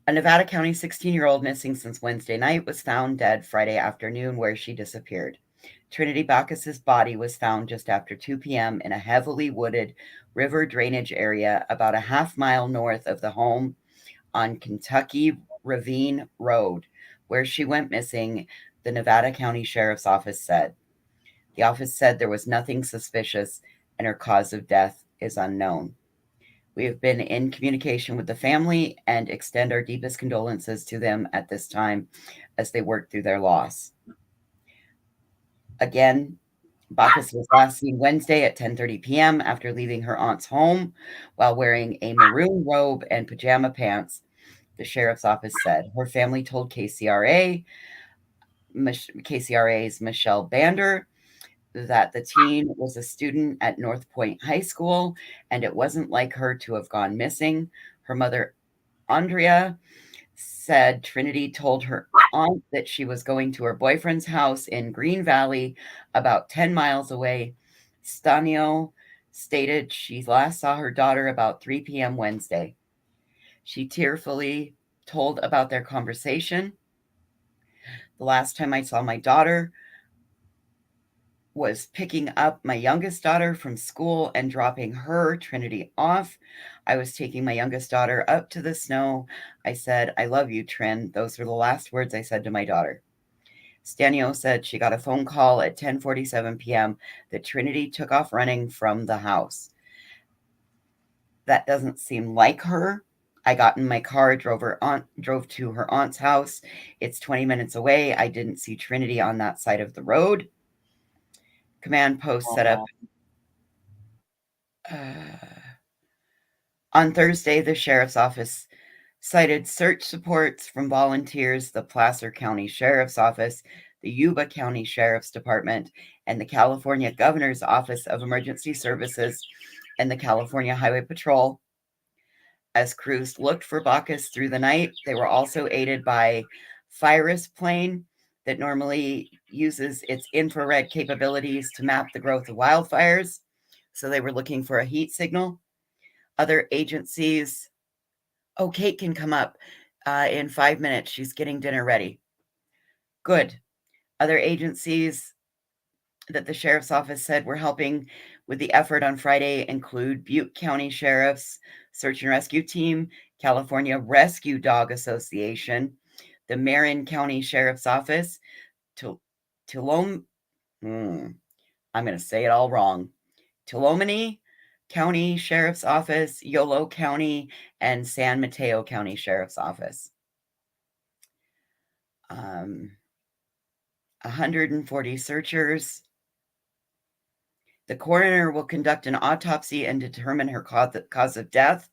A Nevada County 16-year-old missing since Wednesday night was found dead Friday afternoon where she disappeared. Trinity Bacchus's body was found just after 2 p.m. in a heavily wooded river drainage area about a half-mile north of the home on Kentucky Ravine Road, where she went missing, the Nevada County Sheriff's Office said. The office said there was nothing suspicious and her cause of death is unknown. We have been in communication with the family and extend our deepest condolences to them at this time as they work through their loss. Again, Bacchus was last seen Wednesday at 10:30 p.m. after leaving her aunt's home while wearing a maroon robe and pajama pants, the sheriff's office said. Her family told KCRA's Michelle Bander that the teen was a student at North Point High School and it wasn't like her to have gone missing. Her mother, Andrea, said Trinity told her aunt that she was going to her boyfriend's house in Green Valley, about 10 miles away. Stanio stated she last saw her daughter about 3 p.m. Wednesday. She tearfully told about their conversation. The last time I saw my daughter was picking up my youngest daughter from school and dropping her, Trinity, off. I was taking my youngest daughter up to the snow. I said, I love you, Trin. Those were the last words I said to my daughter. Stanio said she got a phone call at 10:47 p.m. that Trinity took off running from the house. That doesn't seem like her. I got in my car, drove to her aunt's house. It's 20 minutes away. I didn't see Trinity on that side of the road. Command post set up. On Thursday, the sheriff's office cited search supports from volunteers, the Placer County Sheriff's Office, the Yuba County Sheriff's Department, and the California Governor's Office of Emergency Services and the California Highway Patrol. As crews looked for Bacchus through the night, they were also aided by FIRIS plane that normally uses its infrared capabilities to map the growth of wildfires. So they were looking for a heat signal. Other agencies. Oh, Kate can come up in 5 minutes. She's getting dinner ready. Good. Other agencies that the sheriff's office said were helping with the effort on Friday include Butte County Sheriff's Search and Rescue Team, California Rescue Dog Association, the Marin County Sheriff's Office, I'm going to say it all wrong. Tuolumne County Sheriff's Office, Yolo County, and San Mateo County Sheriff's Office. 140 searchers. The coroner will conduct an autopsy and determine her cause of death.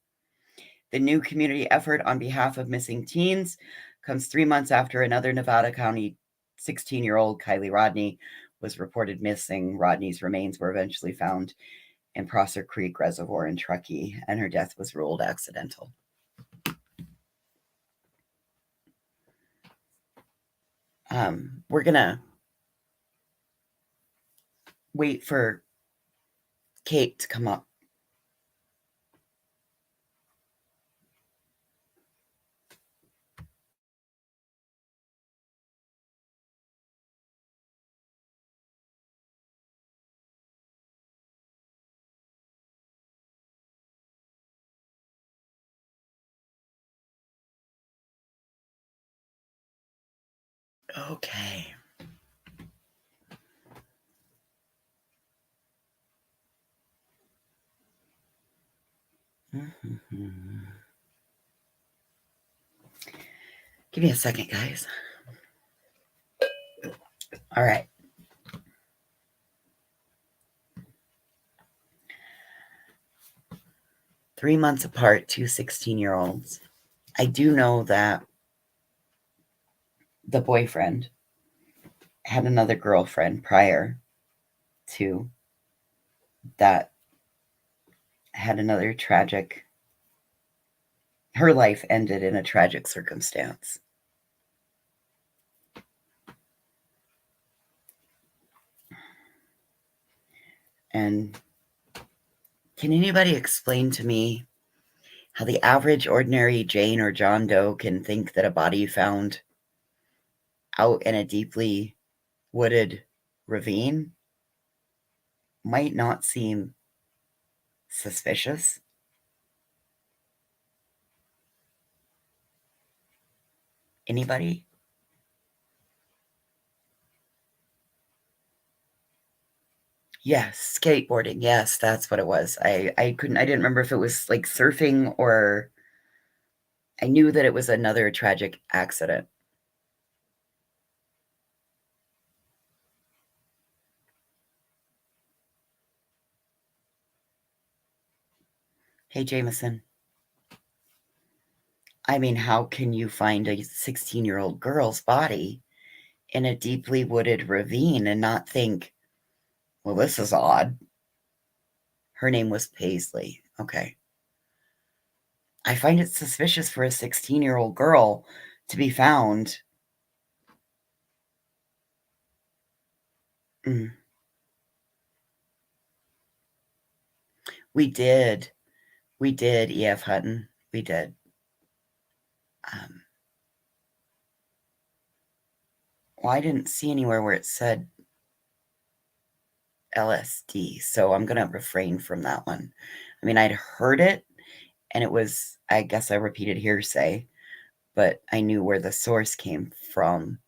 The new community effort on behalf of missing teens comes 3 months after another Nevada County 16-year-old, Kylie Rodney, was reported missing. Rodney's remains were eventually found in Prosser Creek Reservoir in Truckee, and her death was ruled accidental. We're going to wait for Kate to come up. Okay. Give me a second, guys. All right. Three months apart, two 16-year-olds. I do know that the boyfriend had another girlfriend prior to that, had another tragic, her life ended in a tragic circumstance. And can anybody explain to me how the average ordinary Jane or John Doe can think that a body found out in a deeply wooded ravine might not seem suspicious? Anybody? Yes, skateboarding. Yes, that's what it was. I didn't remember if it was like surfing or I knew that it was another tragic accident. Hey, Jameson. I mean, how can you find a 16-year-old girl's body in a deeply wooded ravine and not think, well, this is odd? Her name was Paisley. Okay. I find it suspicious for a 16-year-old girl to be found. We did, E.F. Hutton. We did. Well, I didn't see anywhere where it said LSD, so I'm going to refrain from that one. I mean, I'd heard it, and it was, I guess I repeated hearsay, but I knew where the source came from.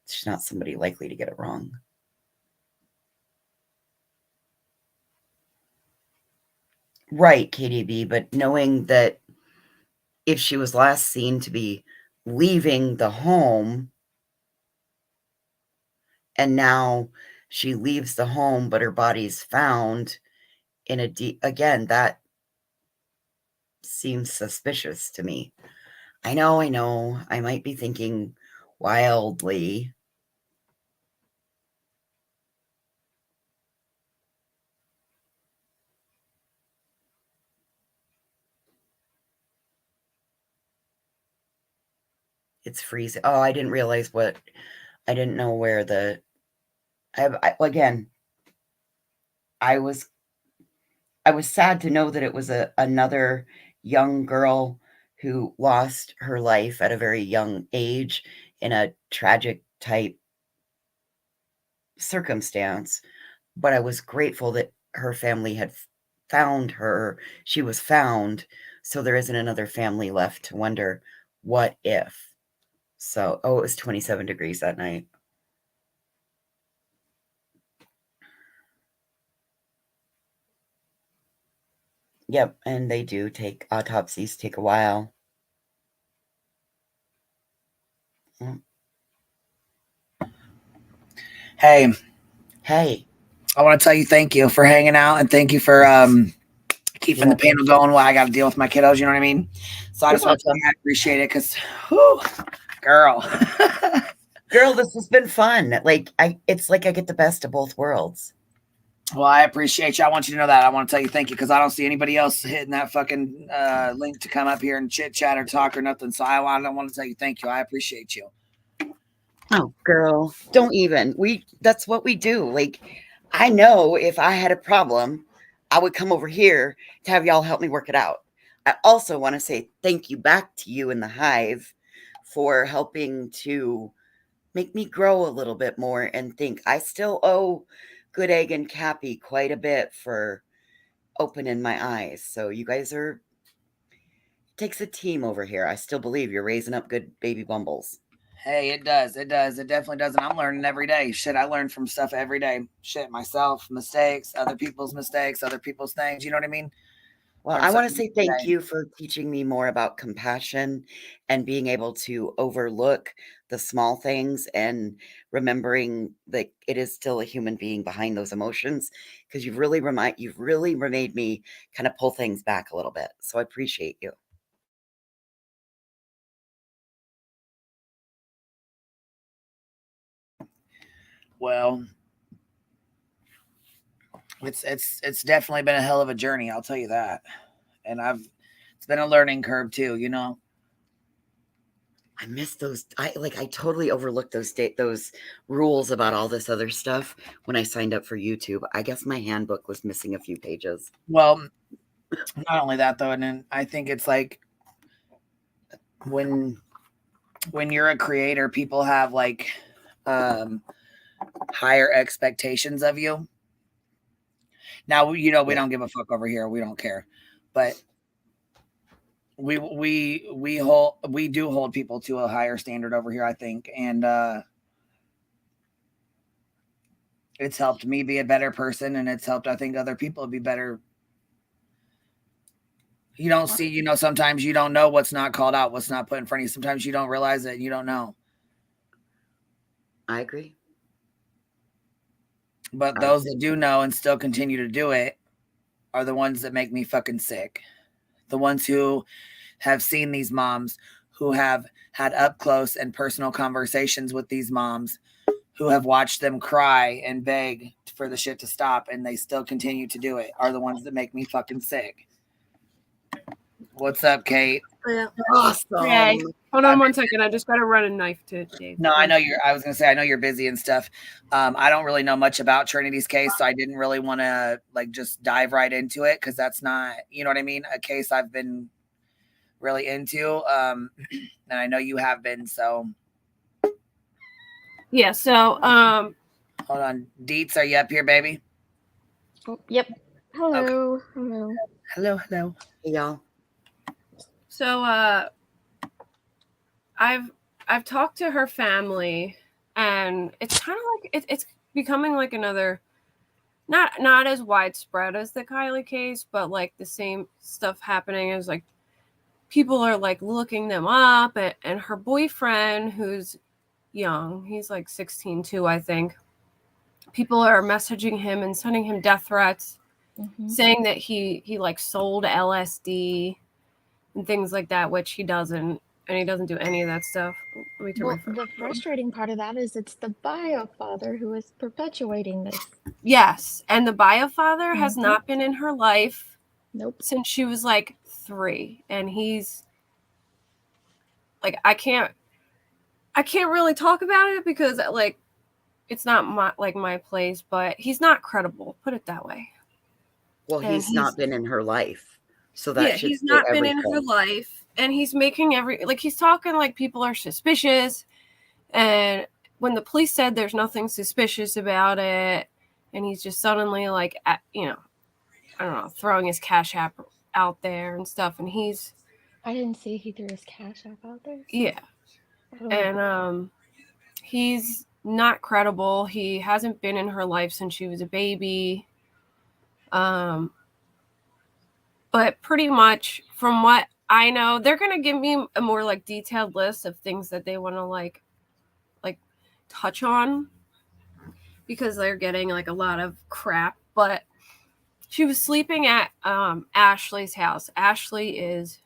She's not somebody likely to get it wrong. Right, KDB, but knowing that if she was last seen to be leaving the home, and now she leaves the home, but her body's found in a again, that seems suspicious to me. I know, I might be thinking wildly. It's freezing. Oh, I didn't realize what, I didn't know where the, again, I was sad to know that it was another young girl who lost her life at a very young age in a tragic type circumstance. But I was grateful that her family had found her. She was found, so there isn't another family left to wonder what if. So, it was 27 degrees that night. Yep, and they do take autopsies, take a while. Hey. Hey. I want to tell you thank you for hanging out and thank you for keeping the panel going while I got to deal with my kiddos, you know what I mean? So I just want to tell you I appreciate it because, girl. Girl, this has been fun. Like, it's like I get the best of both worlds. Well, I appreciate you. I want you to know that. I want to tell you thank you because I don't see anybody else hitting that fucking link to come up here and chit chat or talk or nothing. So I want to tell you thank you. I appreciate you. Oh, girl, don't even. That's what we do. Like, I know if I had a problem, I would come over here to have y'all help me work it out. I also want to say thank you back to you in the Hive for helping to make me grow a little bit more and think I still owe Good Egg and Cappy quite a bit for opening my eyes. So you guys it takes a team over here. I still believe you're raising up good baby bumbles. Hey, it does. It does. It definitely does. And I'm learning every day. Shit, I learn from stuff every day. Shit, myself, mistakes, other people's mistakes, other people's things. You know what I mean? Well, Learn I want to something say thank today. you for teaching me more about compassion and being able to overlook the small things and remembering that it is still a human being behind those emotions, because you've really made me kind of pull things back a little bit. So I appreciate you. Well, it's definitely been a hell of a journey, I'll tell you that. And it's been a learning curve too, you know. I miss those. I totally overlooked those rules about all this other stuff when I signed up for YouTube. I guess my handbook was missing a few pages. Well, not only that though, and then I think it's like when you're a creator, people have like higher expectations of you. Now, you know, we don't give a fuck over here. We don't care. But we do hold people to a higher standard over here, I think. And it's helped me be a better person, and it's helped, I think, other people be better. You don't see, you know, sometimes you don't know what's not called out, what's not put in front of you. Sometimes you don't realize it, and you don't know. I agree. But those that do know and still continue to do it are the ones that make me fucking sick. The ones who have seen these moms, who have had up close and personal conversations with these moms, who have watched them cry and beg for the shit to stop, and they still continue to do it, are the ones that make me fucking sick. What's up, Kate? Yeah. Awesome. Hey, hold on 1 second. I just got to run a knife to Dave. No, I know I was going to say, I know you're busy and stuff. I don't really know much about Trinity's case, so I didn't really want to like just dive right into it, because that's not, you know what I mean, a case I've been really into. And I know you have been, so. Yeah, so Hold on. Deets, are you up here, baby? Oh, yep. Hello. Okay. Hello. Hello. Hey, y'all. So I've talked to her family, and it's kind of like it's becoming like another, not as widespread as the Kylie case, but like the same stuff happening is like people are like looking them up, and her boyfriend, who's young, he's like 16 too, I think. People are messaging him and sending him death threats, saying that he like sold LSD and things like that, which he doesn't, and he doesn't do any of that stuff. Let me turn Well, my phone. the frustrating part of that is it's the bio father who is perpetuating this. Yes, and the bio father has not been in her life since she was like 3, and he's like, I can't really talk about it because like it's not my place, but he's not credible, put it that way. Well, And he's not been in her life, so that should he's say not been everything. in her life, and he's making he's talking like people are suspicious, and when the police said there's nothing suspicious about it, and he's just suddenly like, you know, I don't know, throwing his Cash App out there and stuff, and he's I didn't see he threw his Cash App out there. yeah, Oh. and he's not credible. He hasn't been in her life since she was a baby. But pretty much from what I know, they're going to give me a more like detailed list of things that they want to like touch on, because they're getting like a lot of crap. But she was sleeping at Ashley's house. Ashley is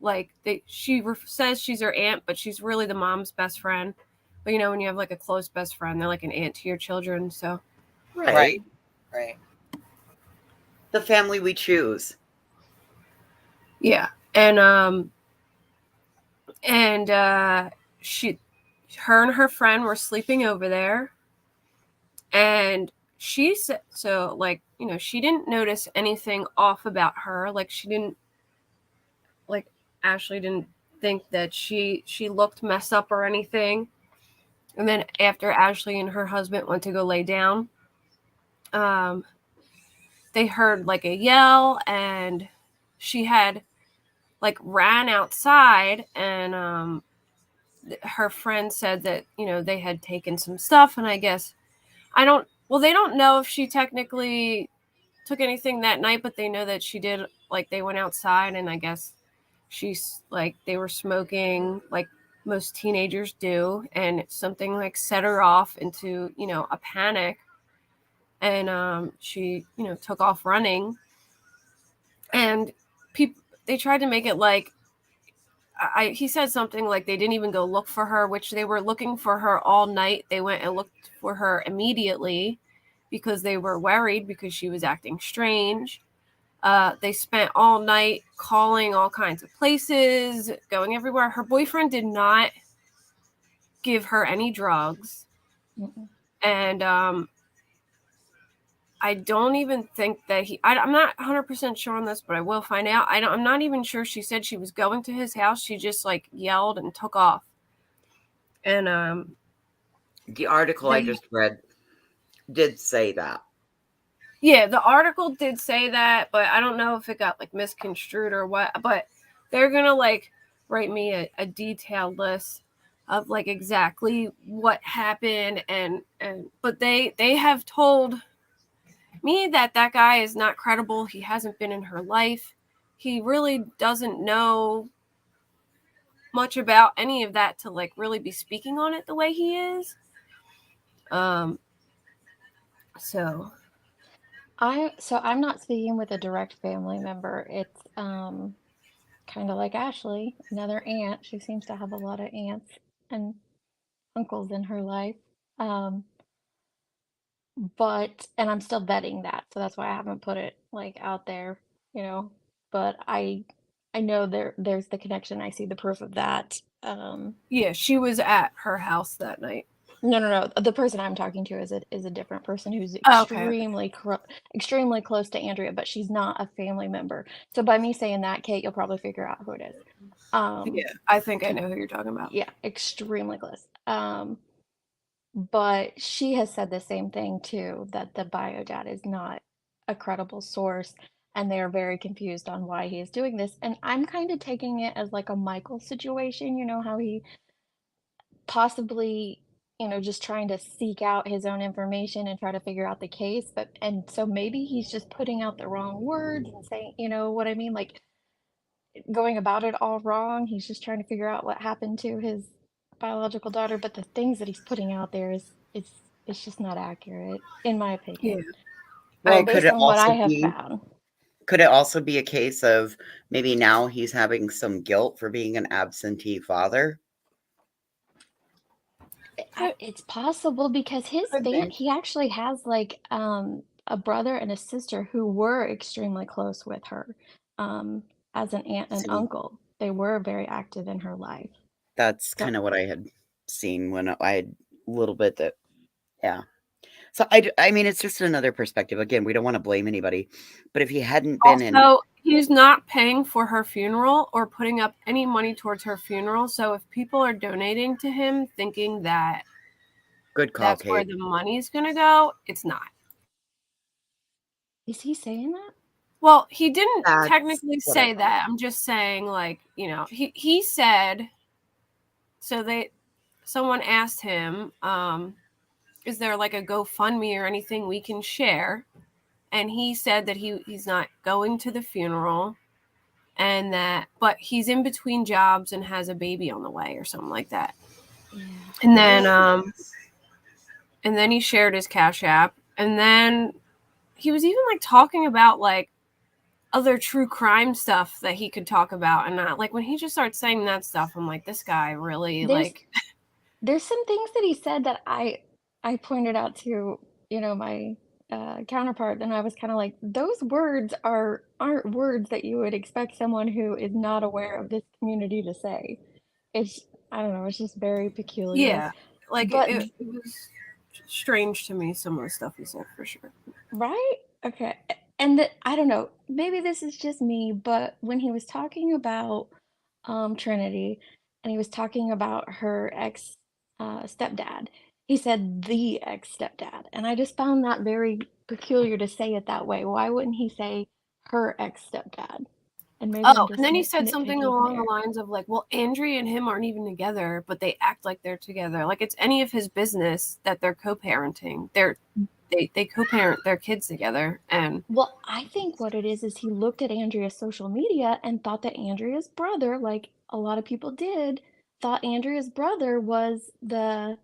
like, she says she's her aunt, but she's really the mom's best friend. But you know, when you have like a close best friend, they're like an aunt to your children. So Right. The family we choose. yeah, and her and her friend were sleeping over there, and she said, so like, you know, she didn't notice anything off about her. Like she didn't, like Ashley didn't think that she looked messed up or anything. And then after Ashley and her husband went to go lay down, they heard like a yell, and she had like ran outside, and her friend said that, you know, they had taken some stuff, and I guess they don't know if she technically took anything that night, but they know that she did. Like, they went outside, and I guess she's like, they were smoking like most teenagers do, and something like set her off into, you know, a panic, and she, you know, took off running. And people, they tried to make it like, he said something like they didn't even go look for her, which they were looking for her all night. They went and looked for her immediately because they were worried because she was acting strange. They spent all night calling all kinds of places, going everywhere. Her boyfriend did not give her any drugs. And I don't even think that I'm not 100% sure on this, but I will find out. I'm not even sure she said she was going to his house. She just like yelled and took off. And the article I just read did say that. Yeah, the article did say that, but I don't know if it got like misconstrued or what. But they're gonna like write me a detailed list of like exactly what happened, and but they have told me that guy is not credible. He hasn't been in her life. He really doesn't know much about any of that to like really be speaking on it the way he is. So I'm not speaking with a direct family member. It's kind of like Ashley, another aunt. She seems to have a lot of aunts and uncles in her life. But I'm still vetting that, so that's why I haven't put it like out there, you know. But I know there's the connection. I see the proof of that. Yeah, she was at her house that night. No. The person I'm talking to is a different person who's Okay. extremely close to Andrea, but she's not a family member. So by me saying that, Kate, you'll probably figure out who it is. Yeah, I think I know who you're talking about. Yeah, extremely close. But she has said the same thing too, that the bio dad is not a credible source, and they are very confused on why he is doing this. And I'm kind of taking it as like a Michael situation, you know, how he possibly, you know, just trying to seek out his own information and try to figure out the case. And so maybe he's just putting out the wrong words and saying, you know what I mean? Like going about it all wrong. He's just trying to figure out what happened to his biological daughter, but the things that he's putting out there is it's just not accurate, in my opinion. Well, Based on what I have found. Could it also be a case of maybe now he's having some guilt for being an absentee father? It's possible because he actually has like a brother and a sister who were extremely close with her as an aunt and uncle. They were very active in her life. That's kind of what I had seen when I had a little bit that, yeah. So I mean, it's just another perspective. Again, we don't want to blame anybody, but if he hadn't been Also, he's not paying for her funeral or putting up any money towards her funeral. So if people are donating to him thinking that good call, that's where Kate. the money's gonna go, it's not. Is he saying that? Well, he didn't That's technically what I say that. I'm just saying, like, you know, he said. So someone asked him, is there like a GoFundMe or anything we can share? And he said that he's not going to the funeral, and but he's in between jobs and has a baby on the way or something like that. Yeah. And then he shared his Cash App, and then he was even like talking about like other true crime stuff that he could talk about, and not like when he just starts saying that stuff, I'm like, this guy really There's some things that he said that I pointed out to, you know, my counterpart, and I was kind of like, those words aren't words that you would expect someone who is not aware of this community to say. I don't know, it's just very peculiar. Yeah, like but it was strange to me, some of the stuff he said, for sure. Right? Okay. And I don't know, maybe this is just me, but when he was talking about Trinity, and he was talking about her ex stepdad, he said the ex stepdad, and I just found that very peculiar to say it that way. Why wouldn't he say her ex stepdad? And maybe I'm just and then he said something nitpicking along there. the lines of like, well, Andrea and him aren't even together, but they act like they're together. Like it's any of his business that they're co-parenting. they co-parent their kids together. And Well, I think what it is he looked at Andrea's social media and thought that Andrea's brother, like a lot of people did, thought Andrea's brother was the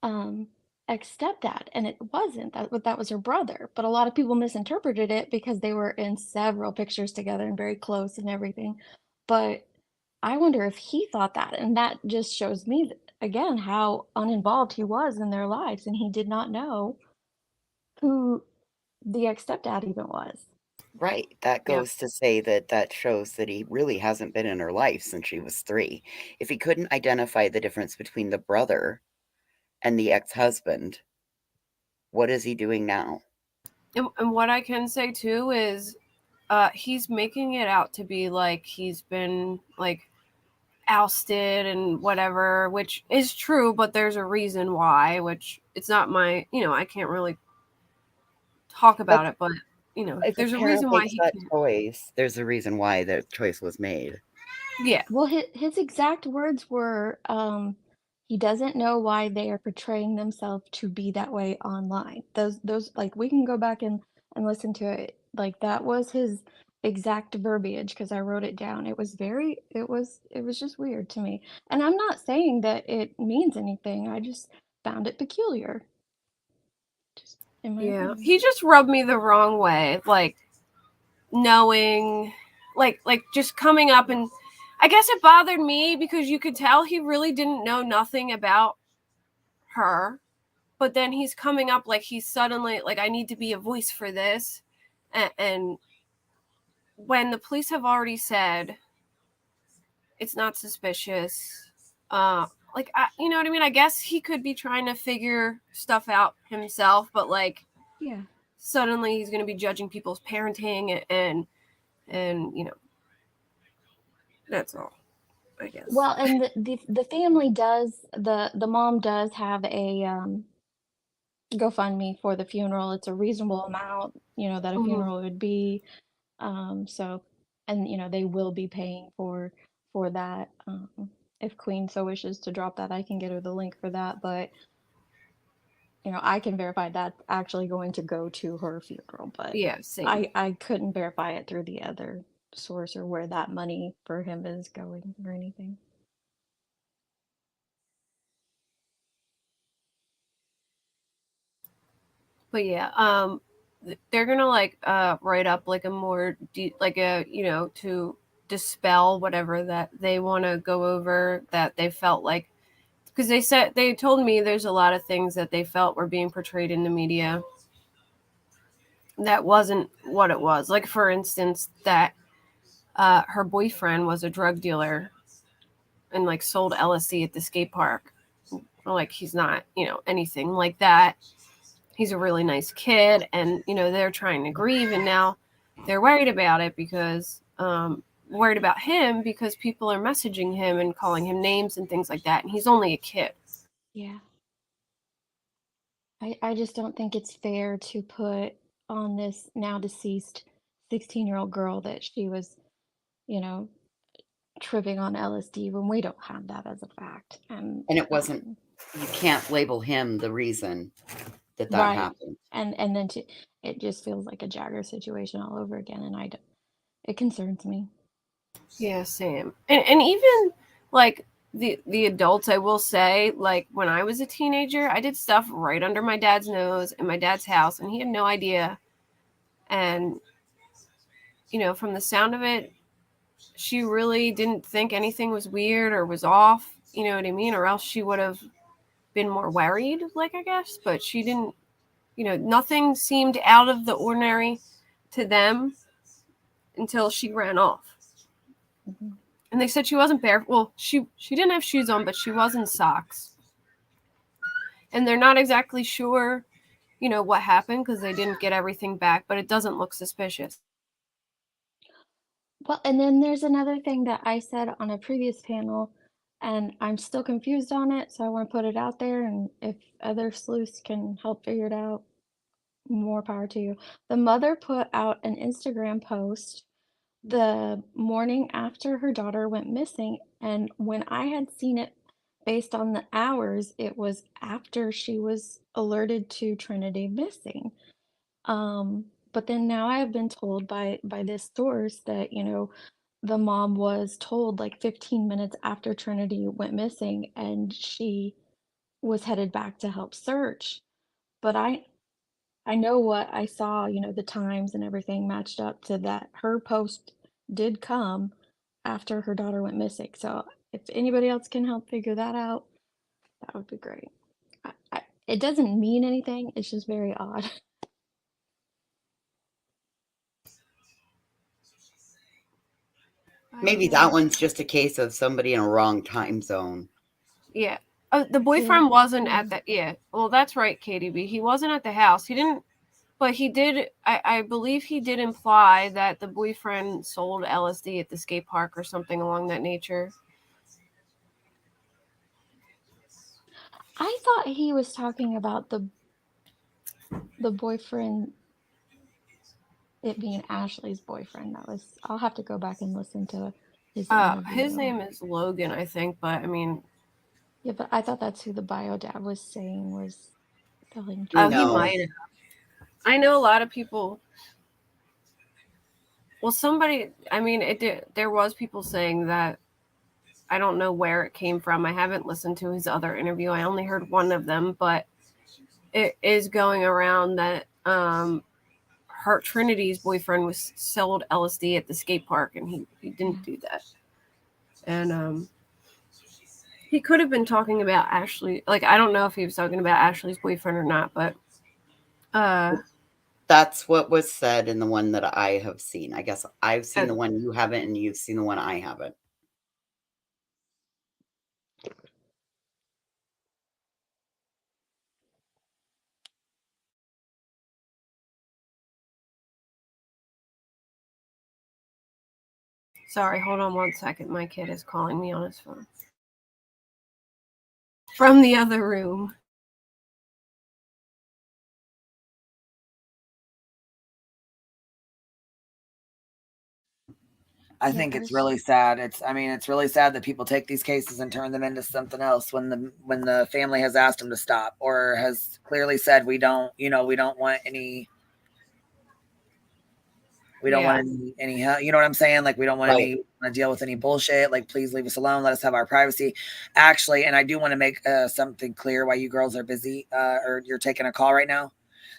um ex-stepdad, and it wasn't. That was her brother. But a lot of people misinterpreted it because they were in several pictures together and very close and everything. But I wonder if he thought that, and that just shows me again how uninvolved he was in their lives, and he did not know who the ex-stepdad even was. Right. That Yeah. goes to say that that shows that he really hasn't been in her life since she was 3. If he couldn't identify the difference between the brother and the ex-husband, what is he doing now? And what I can say too is he's making it out to be like he's been like ousted and whatever, which is true, but there's a reason why, which it's not my, I can't really talk about it, but If a there's a parent reason why makes he that can't. choice, there's a reason why that choice was made. Yeah. Well, his exact words were, he doesn't know why they are portraying themselves to be that way online. Those like we can go back and listen to it. Like that was his exact verbiage because I wrote it down. It was just weird to me. And I'm not saying that it means anything. I just found it peculiar. Just in my Yeah, opinion. he just rubbed me the wrong way, like knowing, like just coming up, and I guess it bothered me because you could tell he really didn't know nothing about her, but then he's coming up like he's suddenly like, I need to be a voice for this, and when the police have already said it's not suspicious, like you know what I mean? I guess he could be trying to figure stuff out himself, but like, yeah, suddenly he's going to be judging people's parenting and that's all, I guess. Well, and the family does, the mom does have a GoFundMe for the funeral. It's a reasonable amount, that a funeral would be. So, and they will be paying for that. If Queen so wishes to drop that, I can get her the link for that. But I can verify that's actually going to go to her funeral. But Yeah, same. I couldn't verify it through the other source or where that money for him is going or anything. But yeah, they're gonna like write up like a more like a to dispel whatever that they want to go over that they felt like, because they told me there's a lot of things that they felt were being portrayed in the media that wasn't what it was. Like for instance, that her boyfriend was a drug dealer and like sold LSD at the skate park. Like he's not anything like that. He's a really nice kid, and they're trying to grieve, and now they're worried about it because worried about him because people are messaging him and calling him names and things like that, and he's only a kid. Yeah. I just don't think it's fair to put on this now deceased 16-year-old girl that she was, tripping on LSD when we don't have that as a fact. And it wasn't, you can't label him the reason that right. happened. And then it just feels like a Jagger situation all over again, and it concerns me. Yeah, same. And even like the adults, I will say, like when I was a teenager, I did stuff right under my dad's nose in my dad's house, and he had no idea. And from the sound of it, she really didn't think anything was weird or was off, you know what I mean? Or else she would have been more worried, like, I guess. But she didn't, nothing seemed out of the ordinary to them until she ran off. Mm-hmm. And they said she wasn't barefoot. Well, she didn't have shoes on, but she was in socks. And they're not exactly sure, what happened because they didn't get everything back, but it doesn't look suspicious. Well, and then there's another thing that I said on a previous panel, and I'm still confused on it, so I want to put it out there, and if other sleuths can help figure it out, more power to you. The mother put out an Instagram post the morning after her daughter went missing, and when I had seen it based on the hours, it was after she was alerted to Trinity missing. But then now I have been told by this source that, the mom was told like 15 minutes after Trinity went missing and she was headed back to help search. But I know what I saw, the times and everything matched up to that. Her post did come after her daughter went missing. So if anybody else can help figure that out, that would be great. It doesn't mean anything. It's just very odd. Maybe that one's just a case of somebody in a wrong time zone. Yeah. The boyfriend wasn't at the, yeah. Well, that's right, KDB. He wasn't at the house. He didn't, but he did, I believe he did imply that the boyfriend sold LSD at the skate park or something along that nature. I thought he was talking about the boyfriend, it being Ashley's boyfriend. I'll have to go back and listen to his interview. His name is Logan, I think, but I mean. Yeah, but I thought that's who the bio dad was saying was selling Oh, drugs. he might have. I know a lot of people. Well, somebody, I mean, there was people saying that, I don't know where it came from. I haven't listened to his other interview. I only heard one of them, but it is going around that her Trinity's boyfriend was sold LSD at the skate park, and he didn't do that. And he could have been talking about Ashley. Like, I don't know if he was talking about Ashley's boyfriend or not, but that's what was said in the one that I have seen. I guess I've seen the one you haven't, and you've seen the one I haven't. Sorry, hold on 1 second. My kid is calling me on his phone. From the other room. I think it's really sad. It's really sad that people take these cases and turn them into something else when the family has asked them to stop or has clearly said we don't want any. We don't want any, you know what I'm saying? Like, we don't want to deal with any bullshit. Like, please leave us alone. Let us have our privacy. Actually, and I do want to make something clear while you girls are busy or you're taking a call right now.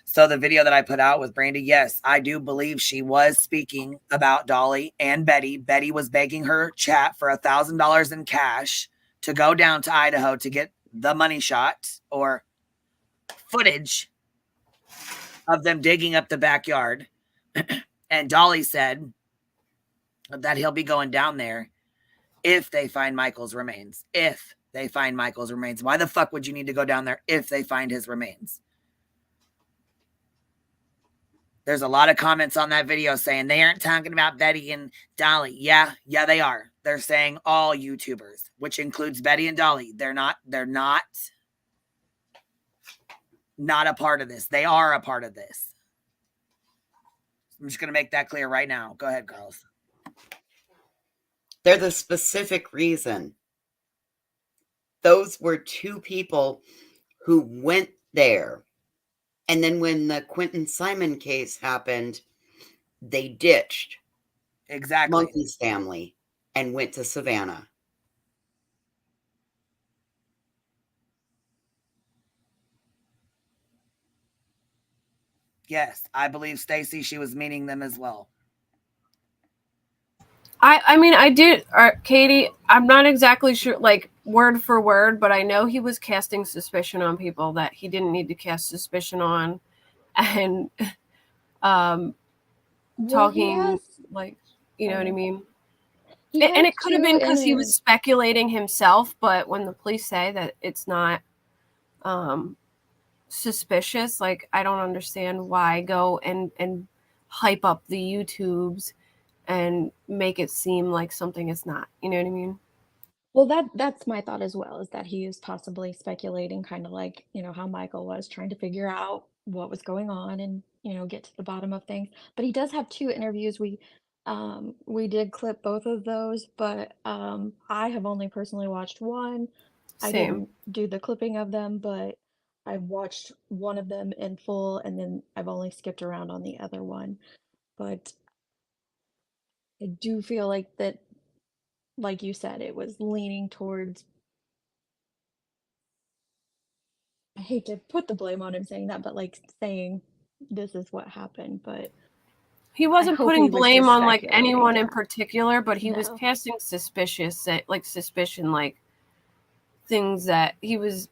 So the video that I put out with Brandi, yes, I do believe she was speaking about Dolly and Betty. Betty was begging her chat for $1,000 in cash to go down to Idaho to get the money shot or footage of them digging up the backyard. And Dolly said that he'll be going down there if they find Michael's remains. If they find Michael's remains. Why the fuck would you need to go down there if they find his remains? There's a lot of comments on that video saying they aren't talking about Betty and Dolly. Yeah, they are. They're saying all YouTubers, which includes Betty and Dolly. They're not a part of this. They are a part of this. I'm just going to make that clear right now. Go ahead, girls. They're the specific reason. Those were two people who went there. And then when the Quentin Simon case happened, they ditched Monkey's family and went to Savannah. Yes, I believe Stacy, she was meaning them as well. I mean, I did, Katie, I'm not exactly sure, like, word for word, but I know he was casting suspicion on people that he didn't need to cast suspicion on. And talking, like, you know what I mean? And it could have been because he was speculating himself, but when the police say that it's not suspicious, like, I don't understand why go and hype up the YouTubes and make it seem like something it's not. You know what I mean? Well, that's my thought as well, is that he is possibly speculating, kind of like, how Michael was trying to figure out what was going on and, get to the bottom of things. But he does have 2 interviews. We did clip both of those, but I have only personally watched one. I Same. didn't do the clipping of them, but I watched one of them in full, and then I've only skipped around on the other one. But I do feel like that, like you said, it was leaning towards. I hate to put the blame on him saying that, but like saying this is what happened. But He I wasn't hope putting he was blame just on like speculating. anyone in particular, but he was No. casting suspicion, like things that he was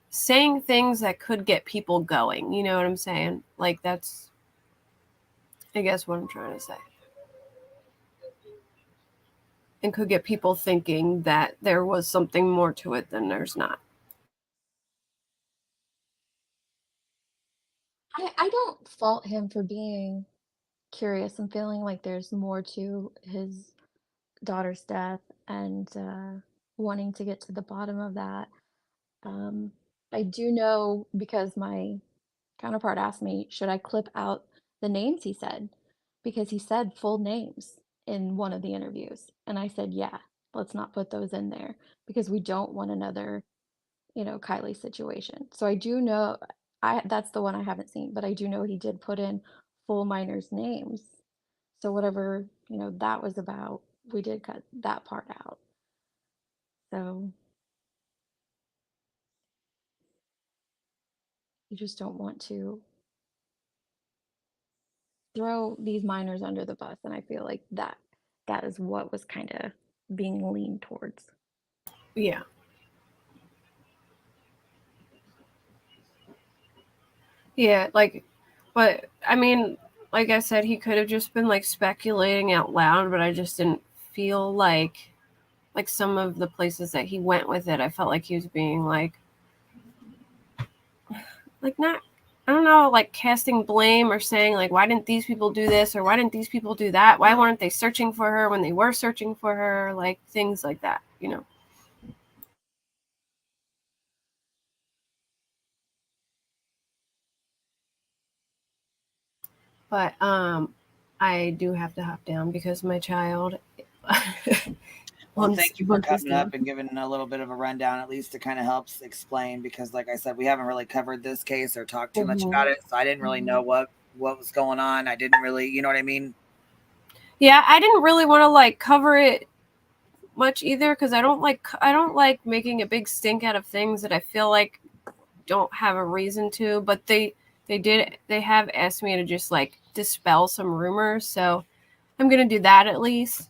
saying things that could get people going. You know what I'm saying? Like that's, I guess, what I'm trying to say. And could get people thinking that there was something more to it than there's not. I don't fault him for being curious and feeling like there's more to his daughter's death and wanting to get to the bottom of that. I do know because my counterpart asked me, should I clip out the names he said? Because he said full names in one of the interviews. And I said, yeah, let's not put those in there because we don't want another, Kylie situation. So I do know that's the one I haven't seen, but I do know he did put in full minors' names. So whatever, that was about, we did cut that part out. So you just don't want to throw these minors under the bus, and I feel like that is what was kind of being leaned towards. Yeah. Yeah, like, but I mean, like I said, he could have just been like speculating out loud, but I just didn't feel like some of the places that he went with it, I felt like he was being like not, I don't know, like casting blame or saying like, why didn't these people do this or why didn't these people do that? Why weren't they searching for her when they were searching for her? Like things like that, But I do have to hop down because my child. Well, thank you for coming up and giving a little bit of a rundown, at least it kind of helps explain, because like I said, we haven't really covered this case or talked too much about it. So I didn't really know what was going on. I didn't really, you know what I mean? Yeah, I didn't really want to like cover it much either because I don't like making a big stink out of things that I feel like don't have a reason to, but they have asked me to just like dispel some rumors, so I'm gonna do that at least.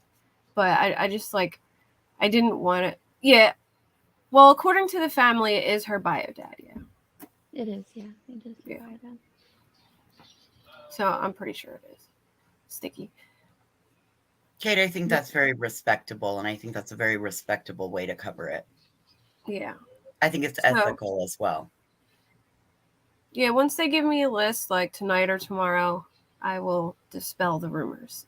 But I just like, I didn't want it. Yeah, well, according to the family, it is her bio dad. Yeah, it is. Yeah, it is her bio dad. So I'm pretty sure it is sticky. Kate, I think that's very respectable, and I think that's a very respectable way to cover it. Yeah, I think it's ethical as well. Yeah, once they give me a list, like tonight or tomorrow, I will dispel the rumors.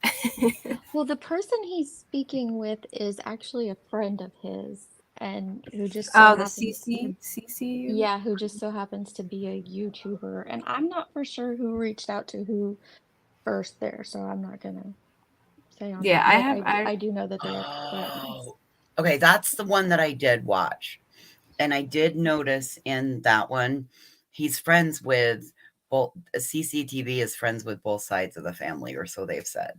Well, the person he's speaking with is actually a friend of his, and who just so the happens CC. Yeah, who just so happens to be a YouTuber, and I'm not for sure who reached out to who first there, so I'm not gonna say on Yeah, that. I do know that they are friends. Okay, that's the one that I did watch, and I did notice in that one, he's friends with both. CCTV is friends with both sides of the family, or so they've said.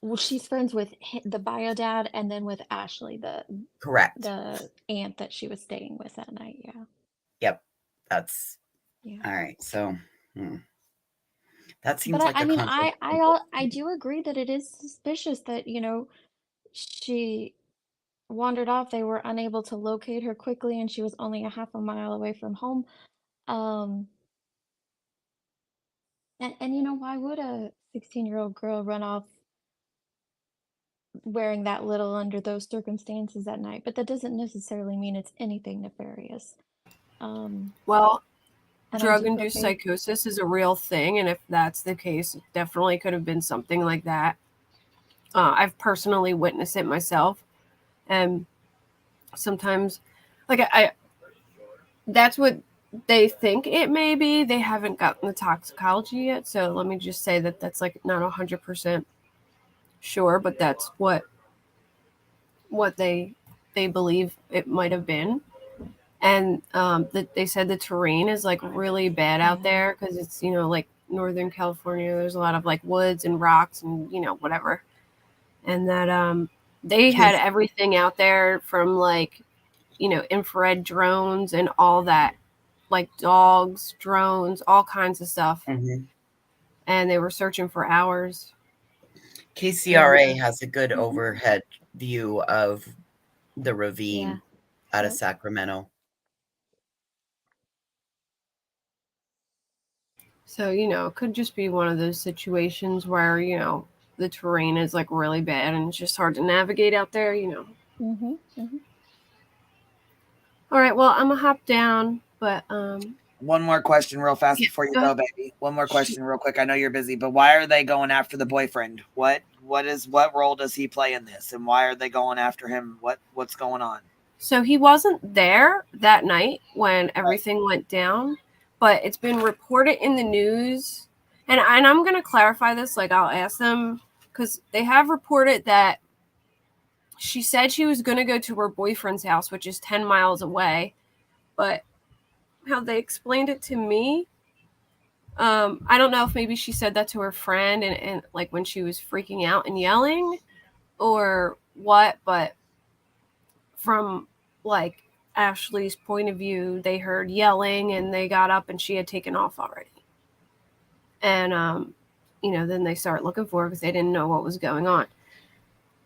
Well, she's friends with the bio dad, and then with Ashley, the aunt that she was staying with that night. Yeah. Yep, that's all right. So that seems But like I a mean, conflict. I do agree that it is suspicious that she wandered off. They were unable to locate her quickly, and she was only a half a mile away from home. And why would a 16-year-old girl run off wearing that little under those circumstances at night? But that doesn't necessarily mean it's anything nefarious. Well, drug-induced psychosis is a real thing, and if that's the case, it definitely could have been something like that. I've personally witnessed it myself, and sometimes, like I that's what they think it may be. They haven't gotten the toxicology yet, so let me just say that that's like not 100% sure, but that's what they they believe it might have been. And they said the terrain is like really bad out there because it's, you know, like Northern California. There's a lot of like woods and rocks and, you know, whatever. And that they had everything out there from like, you know, infrared drones and all that, like dogs, drones, all kinds of stuff. Mhm. And they were searching for hours. KCRA has a good overhead view of the ravine out of Sacramento. So, you know, it could just be one of those situations where, you know, the terrain is like really bad and it's just hard to navigate out there, you know. All right, well, I'm gonna hop down, but one more question real fast before you go, baby. One more question real quick. I know you're busy, but why are they going after the boyfriend? What role does he play in this, and why are they going after him? What's going on? So he wasn't there that night when everything went down, but it's been reported in the news. And I'm going to clarify this, like I'll ask them, because they have reported that she said she was going to go to her boyfriend's house, which is 10 miles away. But how they explained it to me, I don't know if maybe she said that to her friend and like when she was freaking out and yelling or what, but from like Ashley's point of view, they heard yelling and they got up and she had taken off already. And, you know, then they started looking for her because they didn't know what was going on.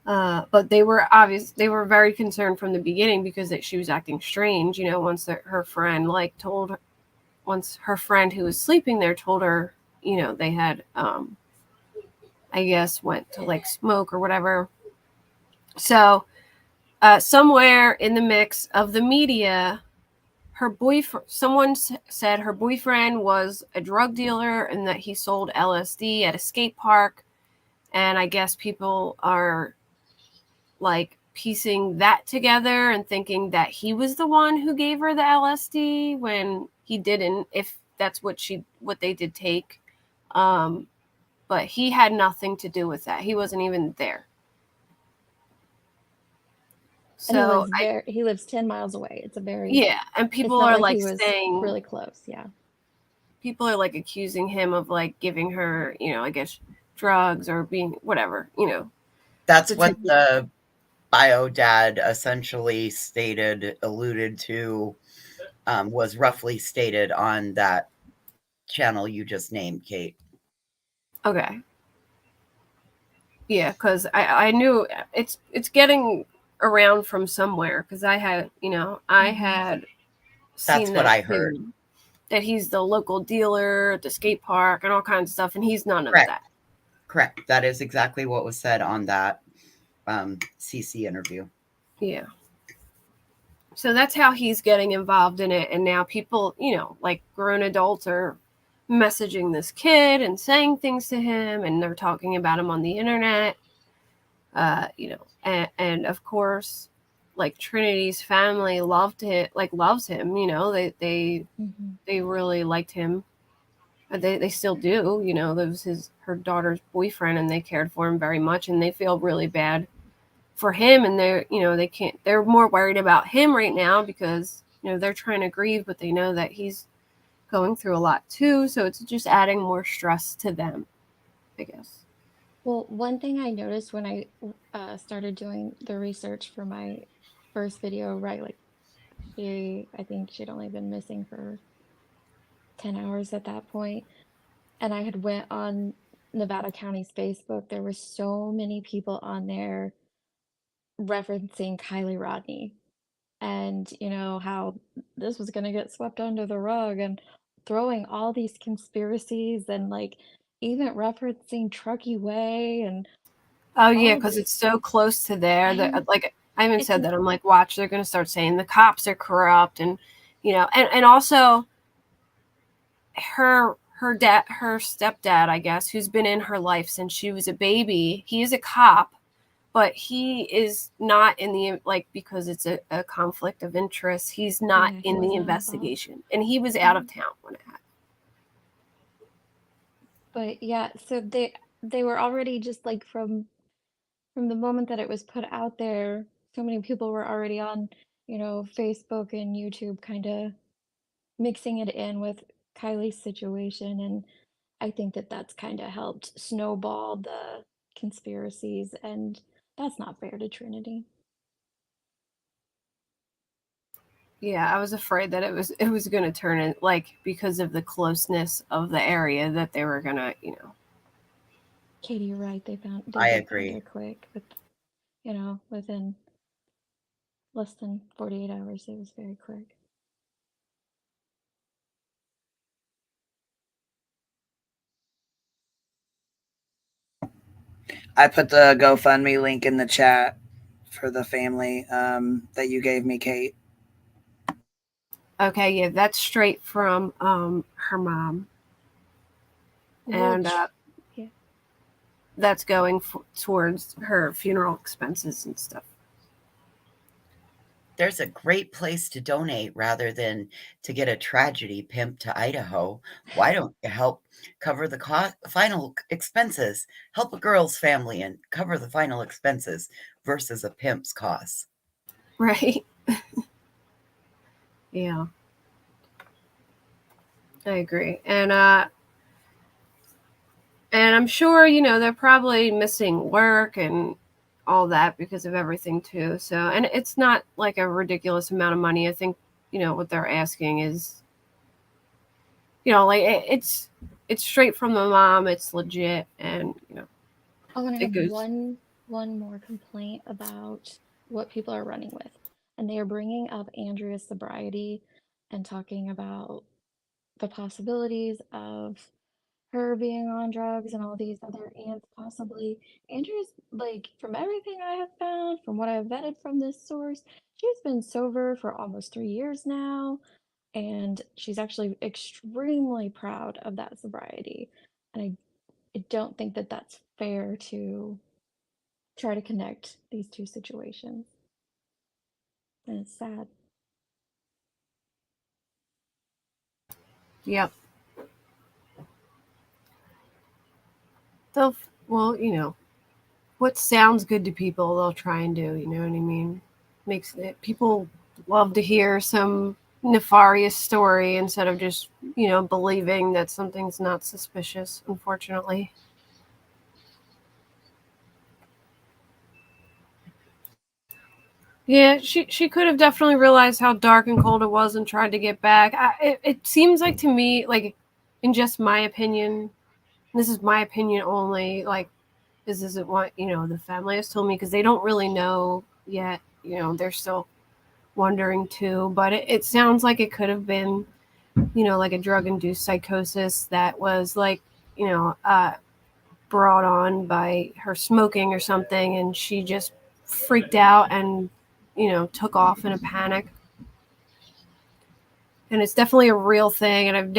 But they were very concerned from the beginning because she was acting strange, you know, once her friend once her friend who was sleeping there told her, you know, they had, I guess went to like smoke or whatever. So, somewhere in the mix of the media, someone said her boyfriend was a drug dealer and that he sold LSD at a skate park. And I guess people are like piecing that together and thinking that he was the one who gave her the LSD when he didn't, if that's what they did take. But he had nothing to do with that. He wasn't even there. So he lives 10 miles away. It's a very and people it's not are like like he was saying really close. Yeah. People are like accusing him of like giving her, you know, I guess drugs or being whatever, you know. That's what the bio dad essentially alluded to, was roughly stated on that channel you just named, Kate. Okay. Yeah, because I knew it's getting around from somewhere because I had seen That's what I heard. That he's the local dealer at the skate park and all kinds of stuff, and he's none of that. Correct. That is exactly what was said on that CC interview. Yeah. So that's how he's getting involved in it, and now people, you know, like grown adults are messaging this kid and saying things to him, and they're talking about him on the internet. You know, and of course, like Trinity's family loves him. You know, they really liked him. They still do. You know, that was her daughter's boyfriend, and they cared for him very much, and they feel really bad for him. And they're more worried about him right now because, you know, they're trying to grieve, but they know that he's going through a lot too. So it's just adding more stress to them, I guess. Well, one thing I noticed when I started doing the research for my first video, right? Like I think she'd only been missing for 10 hours at that point. And I had went on Nevada County's Facebook. There were so many people on there referencing Kylie Rodney and, you know, how this was going to get swept under the rug and throwing all these conspiracies and like even referencing Truckee Way and oh yeah, because it's so close to there that like I even said that I'm like, watch, they're gonna start saying the cops are corrupt, and you know, and also her stepdad, I guess, who's been in her life since she was a baby, he is a cop, but he is not in the, like, because it's a conflict of interest, he's not in the investigation, and he was out of town when it happened. But yeah, so they were already just like from the moment that it was put out there, so many people were already on, Facebook and YouTube kind of mixing it in with Kylie's situation, and I think that that's kind of helped snowball the conspiracies, and that's not fair to Trinity. Yeah, I was afraid that it was going to turn in, like, because of the closeness of the area, that they were going to, Katie, you're right. They I did agree. find her quick, but within less than 48 hours, it was very quick. I put the GoFundMe link in the chat for the family that you gave me, Kate. Okay, yeah, that's straight from her mom. And yeah. that's going towards her funeral expenses and stuff. There's a great place to donate rather than to get a tragedy pimp to Idaho. Why don't you help cover the final expenses? Help a girl's family and cover the final expenses versus a pimp's costs. Right. Yeah. I agree. And I'm sure, they're probably missing work and all that because of everything too. So, and it's not like a ridiculous amount of money. I think, what they're asking is, like it's straight from the mom. It's legit. And, I'm going to it have goes. one more complaint about what people are running with. And they are bringing up Andrea's sobriety and talking about the possibilities of her being on drugs and all these other aunts possibly. Andrea's, like, from everything I have found, from what I've vetted from this source, she's been sober for almost 3 years now, and she's actually extremely proud of that sobriety. And I don't think that that's fair to try to connect these two situations. And it's sad. Yep. They'll, well, what sounds good to people, they'll try and do, you know what I mean? Makes it, people love to hear some nefarious story instead of just, believing that something's not suspicious, unfortunately. Yeah, she could have definitely realized how dark and cold it was and tried to get back. It seems like to me, like, in just my opinion, this is my opinion only, like, this isn't what, the family has told me, because they don't really know yet. They're still wondering too, but it sounds like it could have been, like a drug-induced psychosis that was, like, brought on by her smoking or something, and she just freaked out and, took off in a panic. And it's definitely a real thing, and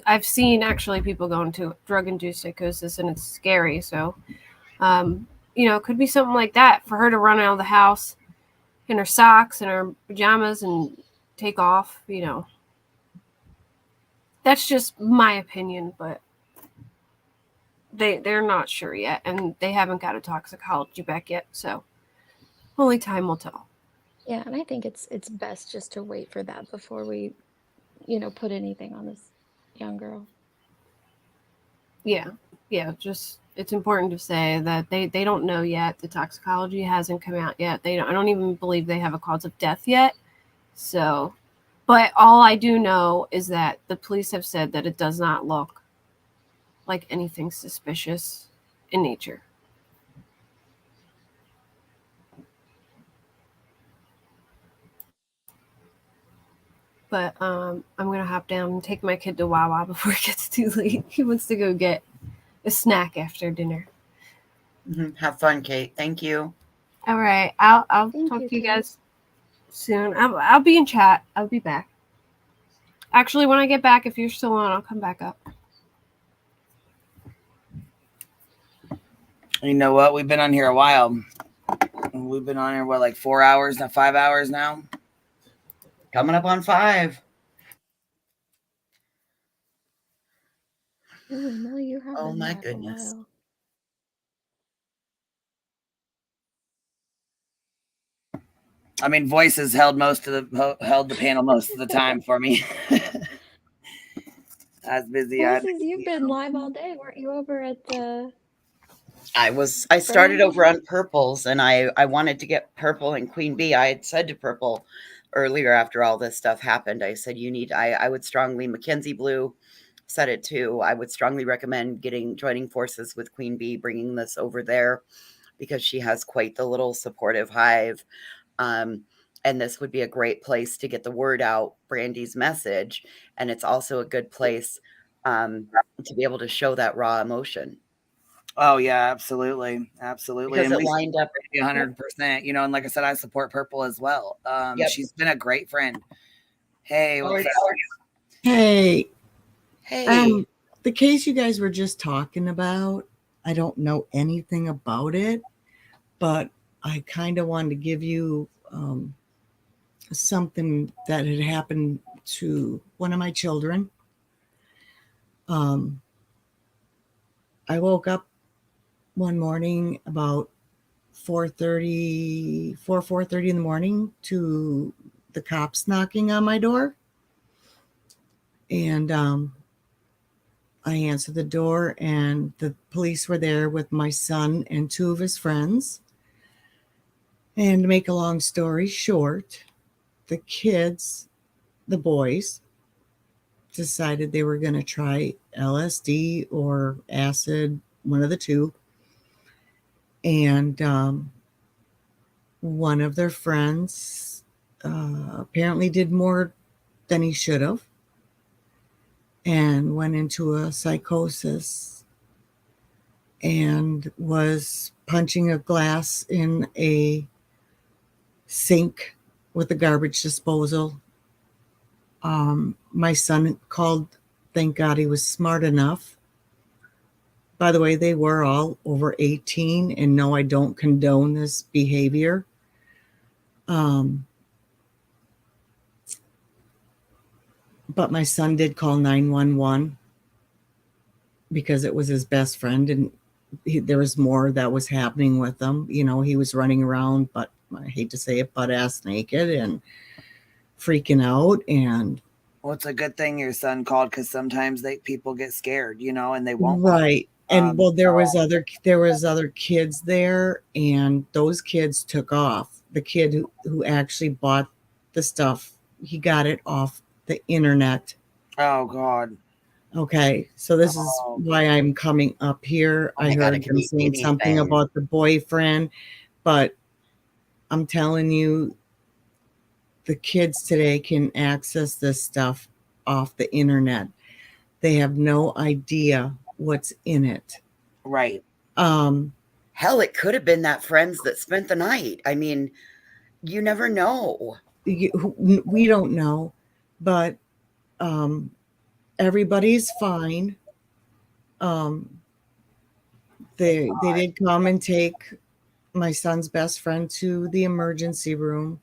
I've seen actually people go into drug-induced psychosis, and it's scary. So, it could be something like that, for her to run out of the house in her socks and her pajamas and take off. That's just my opinion, but they're not sure yet, and they haven't got a toxicology back yet, so only time will tell. Yeah, and I think it's best just to wait for that before we, put anything on this young girl. Yeah, just it's important to say that they don't know yet. The toxicology hasn't come out yet. I don't even believe they have a cause of death yet. So, but all I do know is that the police have said that it does not look like anything suspicious in nature. But I'm gonna hop down and take my kid to Wawa before it gets too late. He wants to go get a snack after dinner. Mm-hmm. Have fun, Kate. Thank you. All right, I'll talk to you guys soon. I'll be in chat. I'll be back. Actually, when I get back, if you're still on, I'll come back up. You know what? We've been on here a while. We've been on here, like 4 hours, now 5 hours now? Coming up on 5. Ooh, Millie, you have Oh been my back goodness. a while. I mean, Voices held the panel most of the time for me. I was busy. Voices, you've been live all day. Weren't you over at the? I started over on Purple's, and I wanted to get Purple and Queen Bee. I had said to Purple earlier after all this stuff happened, I said, I would strongly, Mackenzie Blue said it too, I would strongly recommend joining forces with Queen Bee, bringing this over there, because she has quite the little supportive hive. And this would be a great place to get the word out, Brandi's message. And it's also a good place to be able to show that raw emotion. Oh yeah, absolutely. Absolutely. Because And it lined up 100%, you know, and like I said, I support Purple as well. She's been a great friend. Hey, what's up? Hey. Hey. The case you guys were just talking about, I don't know anything about it, but I kind of wanted to give you something that had happened to one of my children. I woke up one morning about 4:30 in the morning to the cops knocking on my door. And I answered the door, and the police were there with my son and two of his friends. And to make a long story short, the kids, the boys, decided they were going to try LSD or acid, one of the two. And one of their friends apparently did more than he should have and went into a psychosis and was punching a glass in a sink with a garbage disposal. My son called, thank God he was smart enough. By the way, they were all over 18, and no, I don't condone this behavior. But my son did call 911 because it was his best friend, and there was more that was happening with him. You know, he was running around, but I hate to say it, butt ass naked and freaking out. And well, it's a good thing your son called, because sometimes people get scared, you know, and they won't. Right. And well, there was other kids there, and those kids took off. The kid who actually bought the stuff, he got it off the internet. Oh God. Okay, so this is why I'm coming up here. I heard them saying something about the boyfriend, but I'm telling you, the kids today can access this stuff off the internet. They have no idea what's in it. Right. Hell, it could have been that friends that spent the night. I mean, you never know. We don't know, but everybody's fine. They did come and take my son's best friend to the emergency room.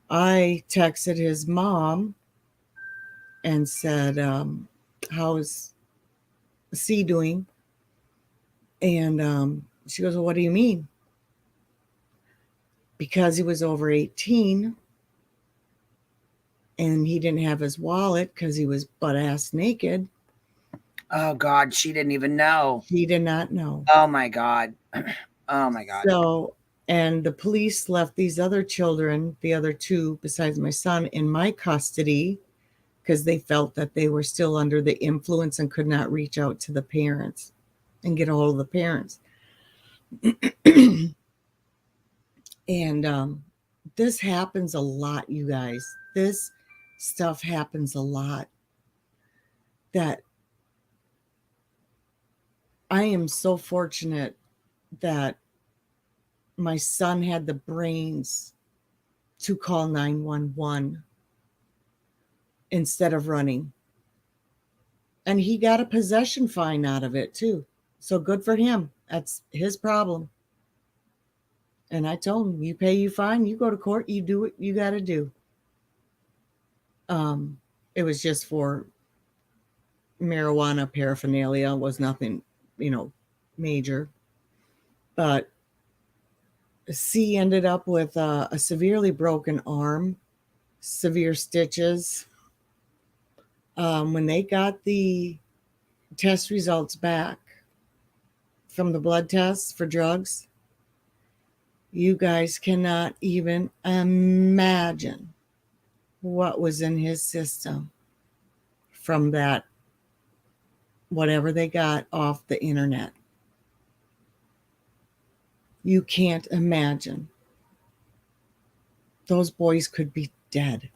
I texted his mom and said, how's C doing? And she goes, well, what do you mean? Because he was over 18 and he didn't have his wallet because he was butt ass naked. Oh God, she didn't even know. She did not know. Oh my God. Oh my God. So, and the police left these other children, the other two besides my son, in my custody because they felt that they were still under the influence and could not reach out to the parents and get a hold of the parents. And this happens a lot, you guys. This stuff happens a lot. That I am so fortunate that my son had the brains to call 911 instead of running. And he got a possession fine out of it too. So good for him. That's his problem. And I told him, you pay your fine, you go to court, you do what you got to do. It was just for marijuana paraphernalia. It was nothing, major. But C ended up with a severely broken arm, severe stitches. When they got the test results back from the blood tests for drugs, you guys cannot even imagine what was in his system from that, whatever they got off the internet. You can't imagine. Those boys could be dead.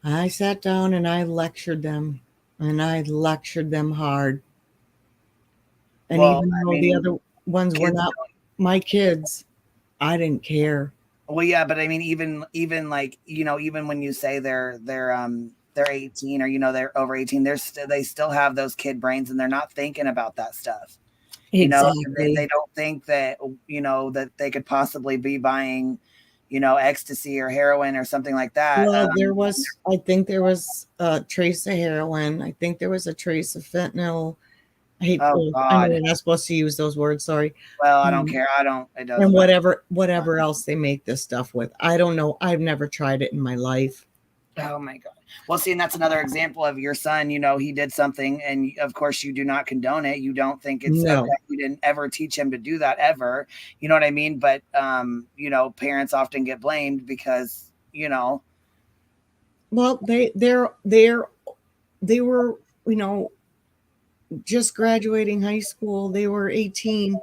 I sat down and I lectured them, and I lectured them hard. And Well, even I though the mean, other ones were kids not my kids, I didn't care. Well, yeah, but I mean, even like, you know, even when you say they're 18, or, you know, they're over 18, they still have those kid brains, and they're not thinking about that stuff. You know, Exactly. they don't think that, you know, that they could possibly be buying, you know, ecstasy or heroin or something like that. Well, I think there was a trace of heroin. I think there was a trace of fentanyl. I Oh know God. we're not supposed to use those words, sorry. Well, I don't care. It And doesn't. whatever else they make this stuff with. I don't know. I've never tried it in my life. Oh my God. Well, see, and that's another example of your son, you know, he did something, and of course you do not condone it. You don't think it's No. okay. You didn't ever teach him to do that ever. You know what I mean? But, you know, parents often get blamed because, you know. Well, they were, you know, just graduating high school. They were 18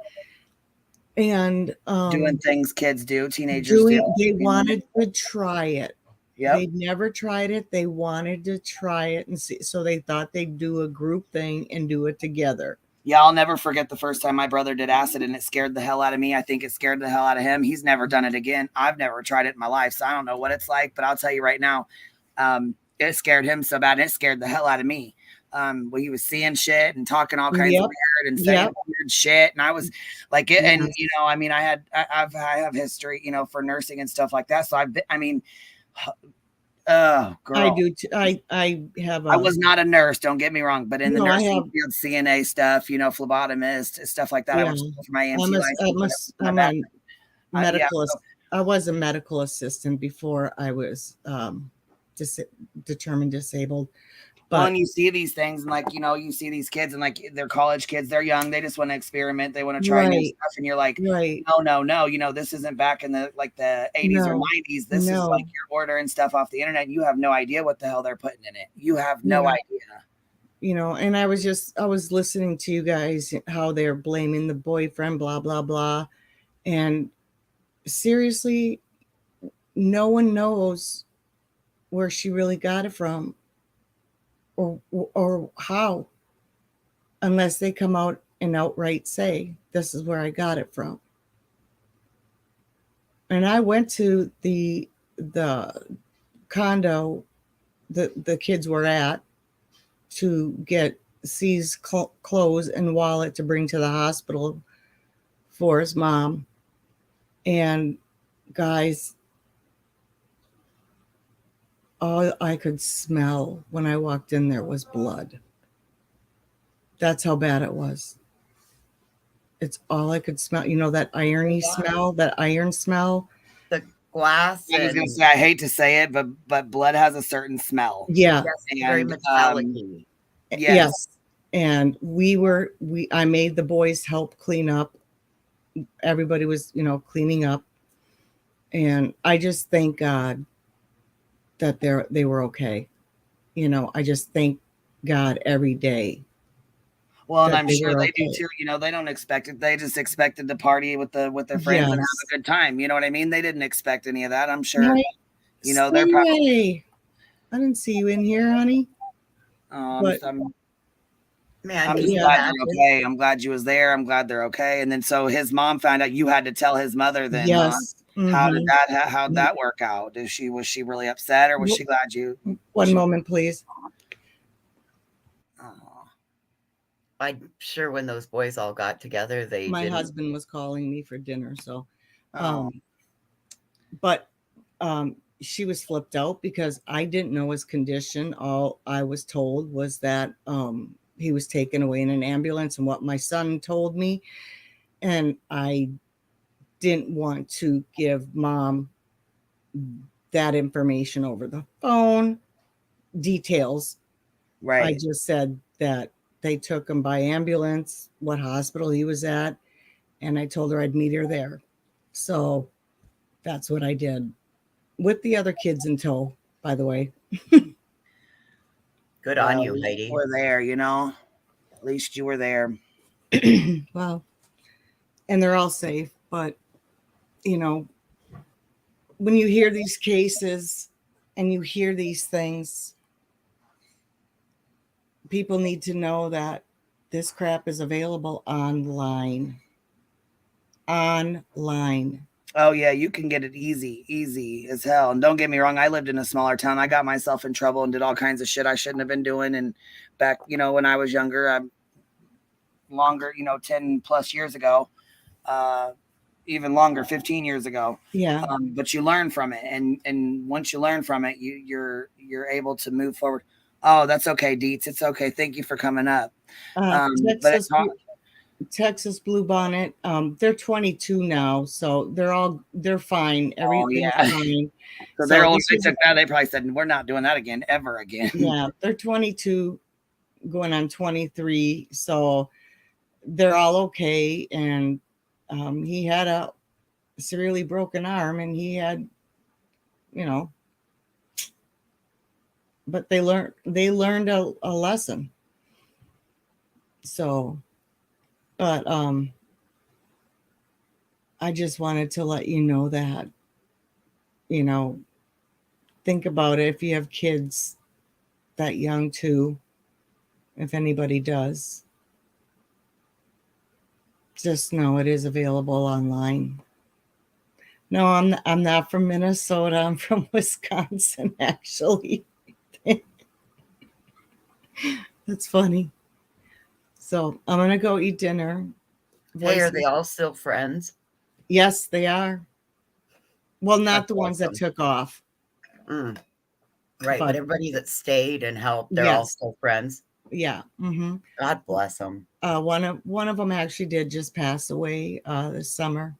and Doing things kids do, teenagers do. They wanted to try it. Yep. They'd never tried it. They wanted to try it and see. So they thought they'd do a group thing and do it together. Yeah, I'll never forget the first time my brother did acid, and it scared the hell out of me. I think it scared the hell out of him. He's never done it again. I've never tried it in my life, so I don't know what it's like, but I'll tell you right now, it scared him so bad, and it scared the hell out of me. Well, he was seeing shit and talking all kinds of weird and saying weird shit, and I was like, and you know, I mean, I have history, you know, for nursing and stuff like that, so oh, girl. I do. I have. I was not a nurse. Don't get me wrong, but in the No, nursing field, CNA stuff, you know, phlebotomist, stuff like that. Yeah. I went for my EMT license. I'm a medical. I was a medical assistant before I was determined disabled. Well, and you see these things, and like, you know, you see these kids, and like, they're college kids, they're young, they just want to experiment, they want to try new stuff, and you're like, no, you know, this isn't back in the 80s or 90s. This is like you're ordering stuff off the internet, and you have no idea what the hell they're putting in it. You have no idea. You know, and I was listening to you guys, how they're blaming the boyfriend, blah, blah, blah. And seriously, no one knows where she really got it from. Or how, unless they come out and outright say, this is where I got it from. And I went to the condo the kids were at to get C's clothes and wallet to bring to the hospital for his mom. And guys, all I could smell when I walked in there was blood. That's how bad it was. It's all I could smell. You know, that irony smell, that iron smell. The glass. I was going to say, I hate to say it, but blood has a certain smell. Yeah. Yes, very metallic. Yes. And I made the boys help clean up. Everybody was, you know, cleaning up. And I just thank God that they were okay. You know, I just thank God every day. Well, and I'm sure they do too. You know, they don't expect it. They just expected to party with their friends and have a good time. You know what I mean? They didn't expect any of that. I'm sure. Right. You know, they're probably. I didn't see you in here, honey. I'm just glad you're okay. I'm glad you was there. I'm glad they're okay. And then so his mom found out. You had to tell his mother then. Yes. How'd that work out? Was she really upset, or was she glad you? One moment, please. I'm sure when those boys all got together, my husband was calling me for dinner, so but she was flipped out because I didn't know his condition. All I was told was that he was taken away in an ambulance, and what my son told me, and I didn't want to give mom that information over the phone, details. Right. I just said that they took him by ambulance, what hospital he was at, and I told her I'd meet her there. So that's what I did with the other kids in tow, by the way. Good on Well, you, at least Heidi. you were there, you know. At least you were there. Well, and they're all safe, but you know, when you hear these cases and you hear these things, people need to know that this crap is available online. Online. Oh yeah, you can get it easy as hell. And don't get me wrong, I lived in a smaller town. I got myself in trouble and did all kinds of shit I shouldn't have been doing. And back, you know, when I was younger, I'm longer, you know, 10 plus years ago, even longer, 15 years ago. Yeah. But you learn from it, and once you learn from it, you're able to move forward. Oh, that's okay, Dietz. It's okay. Thank you for coming up. Texas Blue Bonnet. They're 22 now, so they're fine. Everything's fine. So they're old. They took that. They probably said, "We're not doing that again, ever again." Yeah, they're 22, going on 23. So they're all okay. And he had a severely broken arm, and he had, you know, but they learned a lesson. So, but I just wanted to let you know that, you know, think about it if you have kids that young too, if anybody does. Just know it is available online. No, I'm not from Minnesota. I'm from Wisconsin, actually. That's funny. So I'm gonna go eat dinner. Hey, are they all still friends? Yes, they are. Well, not the ones that awesome. took off. Right, but everybody that stayed and helped, they're all Yes. still friends. Yeah. Mm-hmm. God bless them. One of them actually did just pass away this summer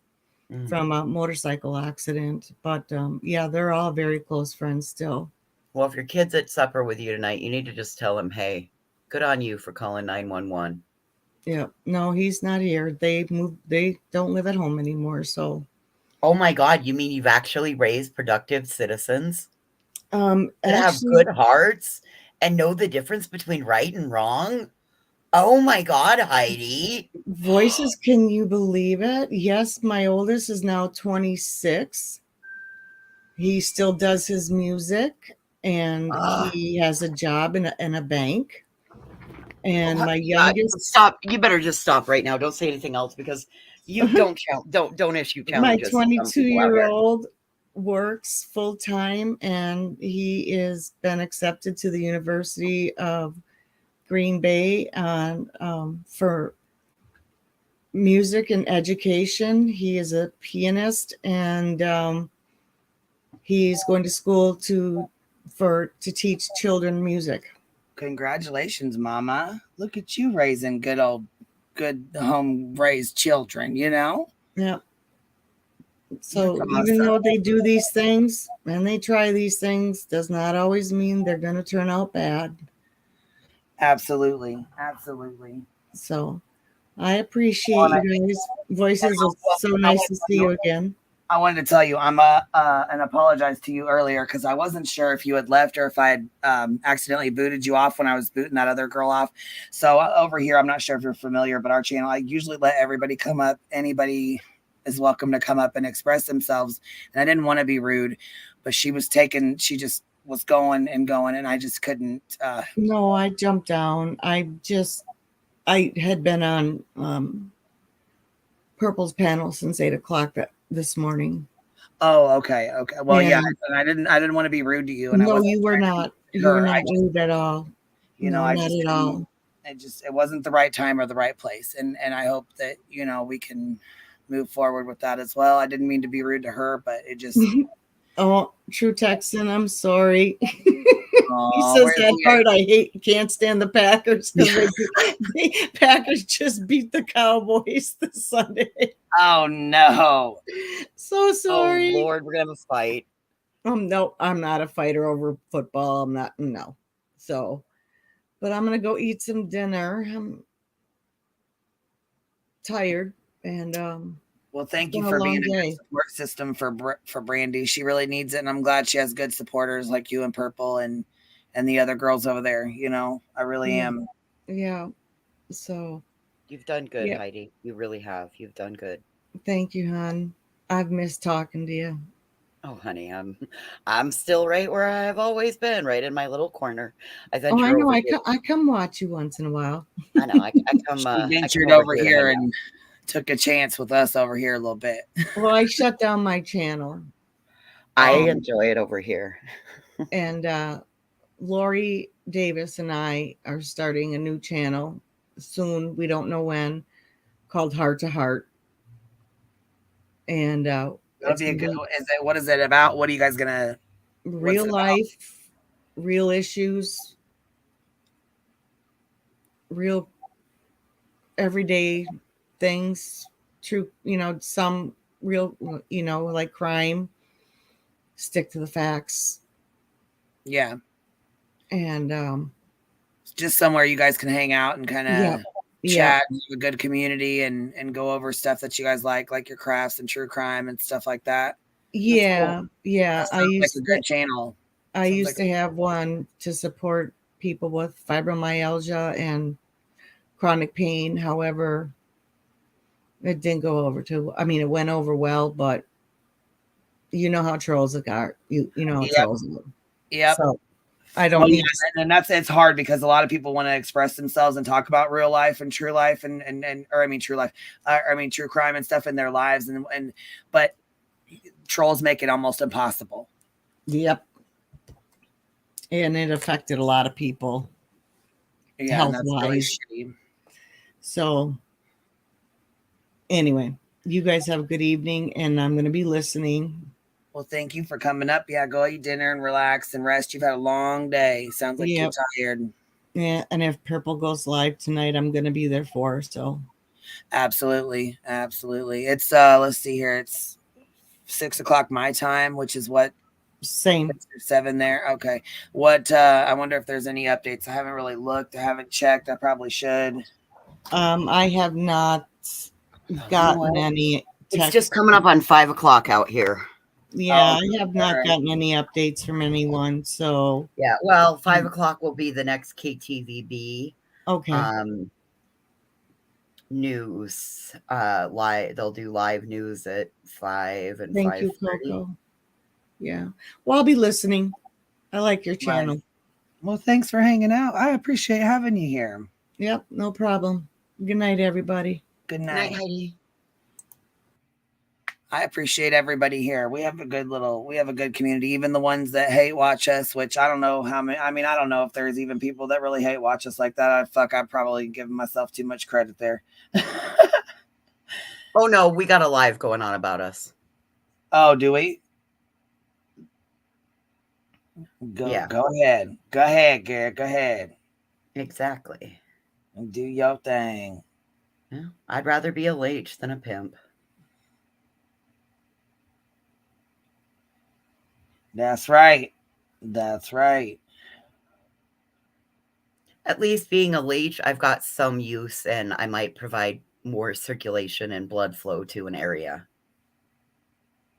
from a motorcycle accident. But yeah, they're all very close friends still. Well, if your kid's at supper with you tonight, you need to just tell him, hey, good on you for calling 911. Yeah. No, he's not here. They moved. They don't live at home anymore. So. Oh my God, you mean you've actually raised productive citizens? That have Actually, good hearts and know the difference between right and wrong? Oh my God, Heidi. Voices, can you believe it? Yes, my oldest is now 26. He still does his music, and he has a job in a bank. And my youngest, stop. You better just stop right now. Don't say anything else, because you don't issue my challenges. 22-year-old works full time, and he is been accepted to the University of Green Bay for music and education. He is a pianist, and he's going to school to teach children music. Congratulations, Mama. Look at you raising good home raised children, you know? Yeah. So even though they do these things and they try these things, does not always mean they're going to turn out bad. Absolutely. So I appreciate you guys' voices. It's so nice to see you again. I wanted to tell you, I'm and apologize to you earlier, because I wasn't sure if you had left or if I had accidentally booted you off when I was booting that other girl off. So over here, I'm not sure if you're familiar, but our channel, I usually let everybody come up. Anybody is welcome to come up and express themselves. And I didn't want to be rude, but she just was going, and I just couldn't. No, I jumped down. I had been on Purple's panel since 8 o'clock this morning. Oh, okay. Well, yeah, and I didn't want to be rude to you. And no, you were not. You were not rude at all. You know, not at all. It wasn't the right time or the right place, and I hope that we can move forward with that as well. I didn't mean to be rude to her, but it just Oh, True Texan, I'm sorry. Aw, He says where's that he? part. I can't stand the Packers because the Packers just beat the Cowboys this Sunday. Oh no. So sorry. Oh Lord, we're gonna have a fight. No, I'm not a fighter over football. I'm not. No. So, but I'm gonna go eat some dinner. I'm tired, and Well, thank it's you been for a long being a good day. support system for Brandi. She really needs it, and I'm glad she has good supporters like you and Purple and the other girls over there. You know, I really Yeah. am. Yeah. So, You've done good, yeah. Heidi. You really have. You've done good. Thank you, hon. I've missed talking to you. Oh, honey, I'm still right where I've always been, right in my little corner. I Oh, venture I know. over I here. come watch you once in a while. I know. I come. She I ventured come over to hang here out. and took a chance with us over here a little bit. Well, I shut down my channel. I enjoy it over here. And Lori Davis and I are starting a new channel soon. We don't know when, called Heart to Heart. And That'll it's be a gonna good. be Is it? What is it about? What are you guys gonna? real life, real issues, real everyday things, true, some real, like crime, stick to the facts. Yeah. And just somewhere you guys can hang out and kind of yeah. chat, a good community, and go over stuff that you guys like your crafts and true crime and stuff like that. Yeah, cool. yeah. That sounds like a good channel. I Sounds used like to have one to support people with fibromyalgia and chronic pain. However, it didn't go over too. I mean, it went over well, but you know how trolls are. You know how trolls are. Yep. So I don't need. And it's hard because a lot of people want to express themselves and talk about real life and true life and or I mean true life, true crime and stuff in their lives and but trolls make it almost impossible. Yep. And it affected a lot of people. Yeah, health-wise. Really so anyway, you guys have a good evening, and I'm going to be listening. Well, thank you for coming up. Yeah, go eat dinner and relax and rest. You've had a long day. Sounds like you're tired. Yeah, and if Purple goes live tonight, I'm going to be there for her. So absolutely. It's let's see here. It's 6:00 my time, which is what? Same. 7 there. Okay. What? I wonder if there's any updates. I haven't really looked. I haven't checked. I probably should. I have not gotten any. It's just coming up on 5 o'clock out here. Yeah, I have not gotten any updates from anyone. So yeah, well, 5 o'clock will be the next KTVB. Okay. News. Live. They'll do live news at 5 and 5:30. Thank you, Coco. Yeah. Well, I'll be listening. I like your channel. Right. Well, thanks for hanging out. I appreciate having you here. Yep, no problem. Good night, everybody. Good night, Heidi. I appreciate everybody here. We have a good community, even the ones that hate watch us, which I don't know how many. I mean, I don't know if there's even people that really hate watch us like that. I'd probably give myself too much credit there. Oh no, we got a live going on about us. Oh, do we? Go ahead. Go ahead, Garrett. Go ahead. Exactly. And do your thing. Yeah, I'd rather be a leech than a pimp. That's right. That's right. At least being a leech, I've got some use and I might provide more circulation and blood flow to an area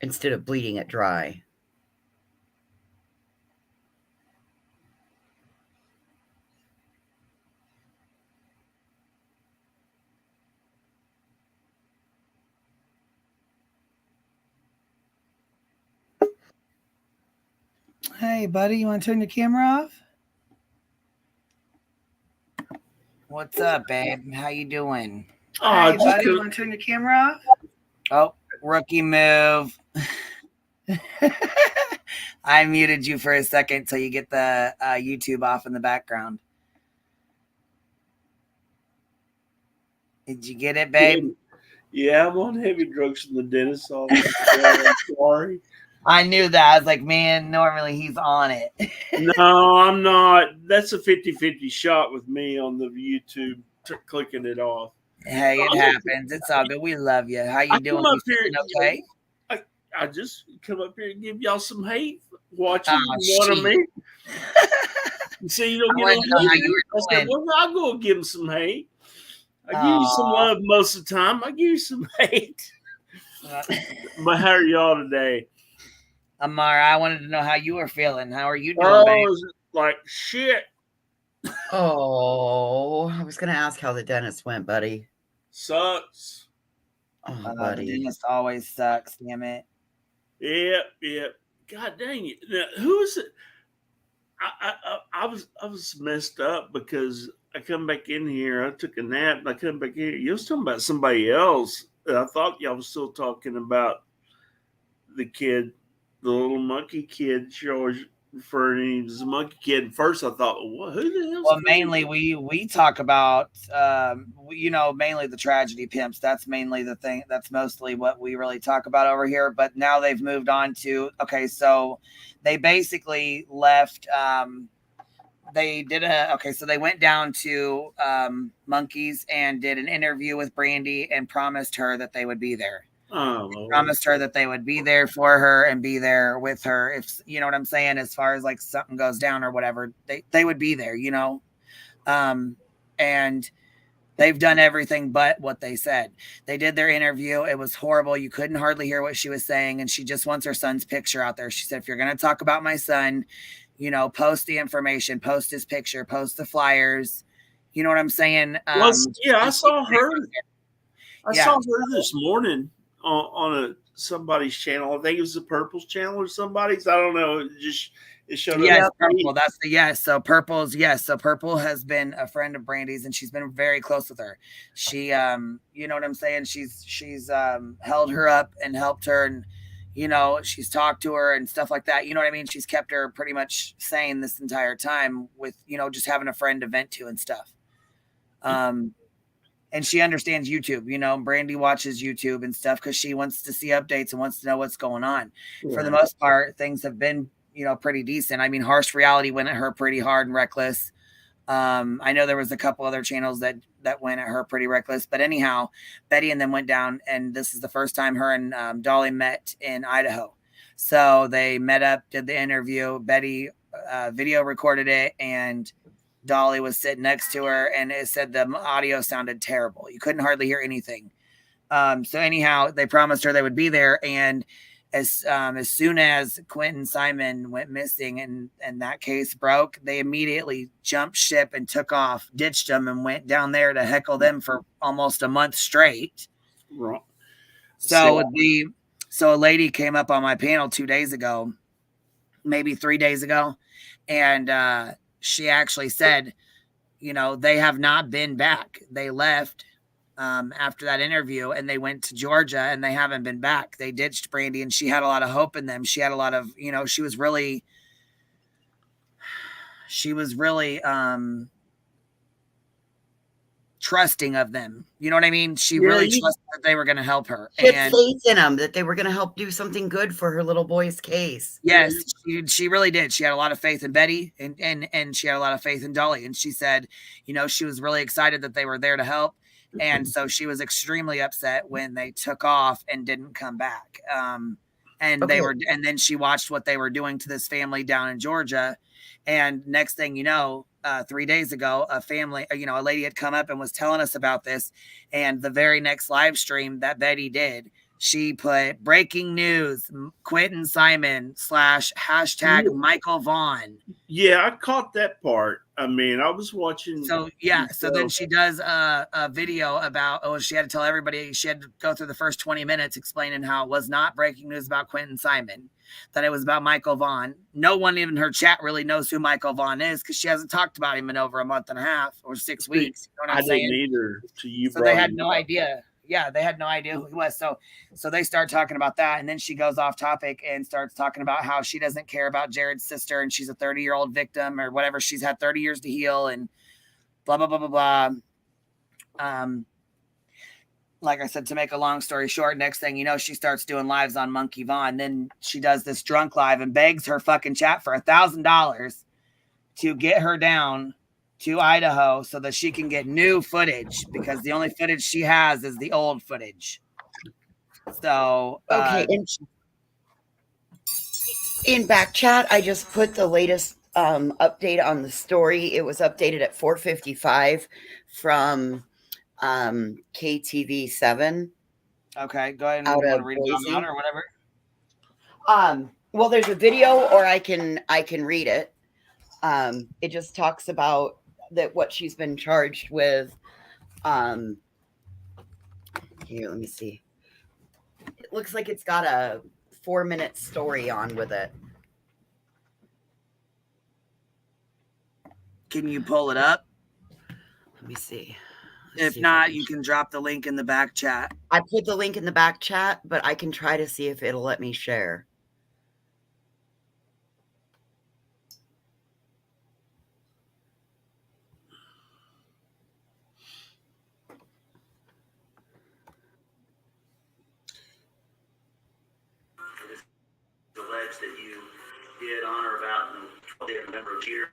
instead of bleeding it dry. Hey, buddy, you want to turn your camera off? What's up, babe? How you doing? Hey, buddy, you want to turn your camera off? Oh, rookie move. I muted you for a second till you get the YouTube off in the background. Did you get it, babe? Yeah, I'm on heavy drugs from the dentist's office. I'm sorry. I knew that. I was like, man, normally he's on it. No, I'm not. That's a 50-50 shot with me on the YouTube clicking it off. Hey, it happens. It's all good. We love you. How you doing? You feeling okay? I just come up here and give y'all some hate watching Oh, one of shit. me. You see, you don't I get wanted on to know how you hate. were I said, doing. well, I'll go give him some hate. I give you some love most of the time. I give you some hate. But how are y'all today? Amara, I wanted to know how you were feeling. How are you doing, babe? Like shit. Oh, I was gonna ask how the dentist went, buddy. Sucks. Oh, The buddy. dentist always sucks, damn it. Yep. God dang it. Now, who's it? I was messed up because I come back in here. I took a nap and I come back in here. You was talking about somebody else. I thought y'all was still talking about the kid, the little monkey kid. She always referred to him as a monkey kid. And first I thought, what? Who the hell's Well, mainly we talk about mainly the tragedy pimps. That's mainly the thing. That's mostly what we really talk about over here. But now they've moved on to so they basically left. So they went down to Monkeys and did an interview with Brandi and promised her that they would be there. Promised her that they would be there for her and be there with her. If you know what I'm saying, as far as like something goes down or whatever, they would be there, and they've done everything but what they said. They did their interview. It was horrible. You couldn't hardly hear what she was saying. And she just wants her son's picture out there. She said, if you're going to talk about my son, post the information, post his picture, post the flyers. You know what I'm saying? I saw her. I saw her this morning on somebody's channel. I think it was the Purple's channel or somebody's. I don't know. It showed up. Yes, Purple. That's the yes. So Purple's yes. So Purple has been a friend of Brandi's and she's been very close with her. She you know what I'm saying? She's held her up and helped her, and she's talked to her and stuff like that. You know what I mean? She's kept her pretty much sane this entire time with, just having a friend to vent to and stuff. And she understands YouTube, Brandi watches YouTube and stuff because she wants to see updates and wants to know what's going on. Yeah. For the most part, things have been, pretty decent. I mean, Harsh Reality went at her pretty hard and reckless. I know there was a couple other channels that went at her pretty reckless, but anyhow, Betty and them went down, and this is the first time her and Dolly met in Idaho. So they met up, did the interview. Betty video recorded it, and Dolly was sitting next to her, and it said the audio sounded terrible. You couldn't hardly hear anything. So anyhow, they promised her they would be there, and as soon as Quentin Simon went missing and that case broke, they immediately jumped ship and took off, ditched them, and went down there to heckle them for almost a month straight. Right. So a lady came up on my panel 2 days ago, maybe 3 days ago, and she actually said, they have not been back. They left after that interview and they went to Georgia and they haven't been back. They ditched Brandi, and she had a lot of hope in them. She had a lot of, she was really trusting of them. You know what I mean? She really trusted that they were going to help her. She had faith in them, that they were going to help do something good for her little boy's case. Yes, she really did. She had a lot of faith in Betty and she had a lot of faith in Dolly. And she said, she was really excited that they were there to help. And so she was extremely upset when they took off and didn't come back. And then she watched what they were doing to this family down in Georgia. And next thing you know, 3 days ago, a lady had come up and was telling us about this. And the very next live stream that Betty did, she put breaking news, Quentin Simon / hashtag Michael Vaughn. Yeah, I caught that part. I mean, I was watching. So then she does a video about, she had to tell everybody, she had to go through the first 20 minutes explaining how it was not breaking news about Quentin Simon, that it was about Michael Vaughn. No one in her chat really knows who Michael Vaughn is because she hasn't talked about him in over a month and a half or 6 weeks. You know what I'm saying? Didn't either. So they had no idea. Yeah, they had no idea who he was. So they start talking about that. And then she goes off topic and starts talking about how she doesn't care about Jared's sister and she's a 30-year-old victim or whatever. She's had 30 years to heal and blah, blah, blah, blah, blah. like I said, to make a long story short, next thing you know, she starts doing lives on Monkey Vaughn. Then she does this drunk live and begs her fucking chat for $1,000 to get her down to Idaho so that she can get new footage, because the only footage she has is the old footage. So okay, in back chat, I just put the latest update on the story. It was updated at 4:55 from KTV 7. Okay, go ahead and Out you want of to read it Boise. out or whatever. Well, there's a video, or I can read it. It just talks about that what she's been charged with. Here, let me see. It looks like it's got a 4-minute story on with it. Can you pull it up? Let me see. If not, you can drop the link in the back chat. I put the link in the back chat, but I can try to see if it'll let me share. Alleged that you did on or about in November of year.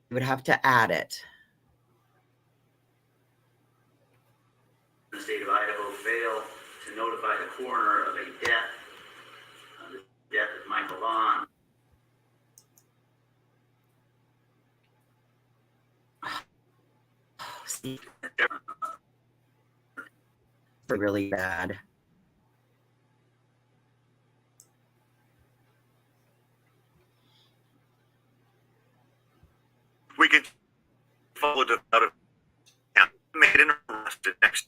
You would have to add it. The state of Idaho failed to notify the coroner of a death, the death of Michael Vaughn. Really bad. We can follow out of made an arrest next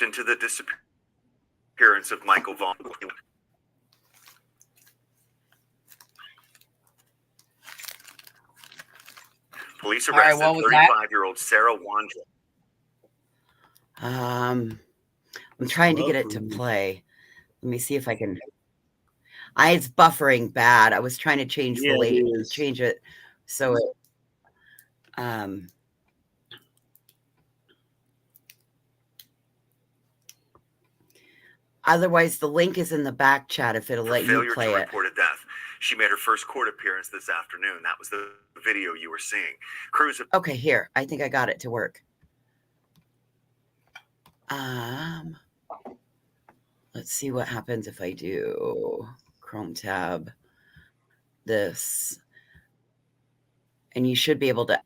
into the disappearance of Michael Vaughn. Police arrested 35-year-old Sarah Wandra. I'm trying to get it to play. Let me see if I can. It's buffering bad. I was trying to change change it so it. Otherwise, the link is in the back chat if it'll let you play it. Reported death. She made her first court appearance this afternoon. That was the video you were seeing. Crews. Okay, here. I think I got it to work. Let's see what happens if I do Chrome tab this. And you should be able to,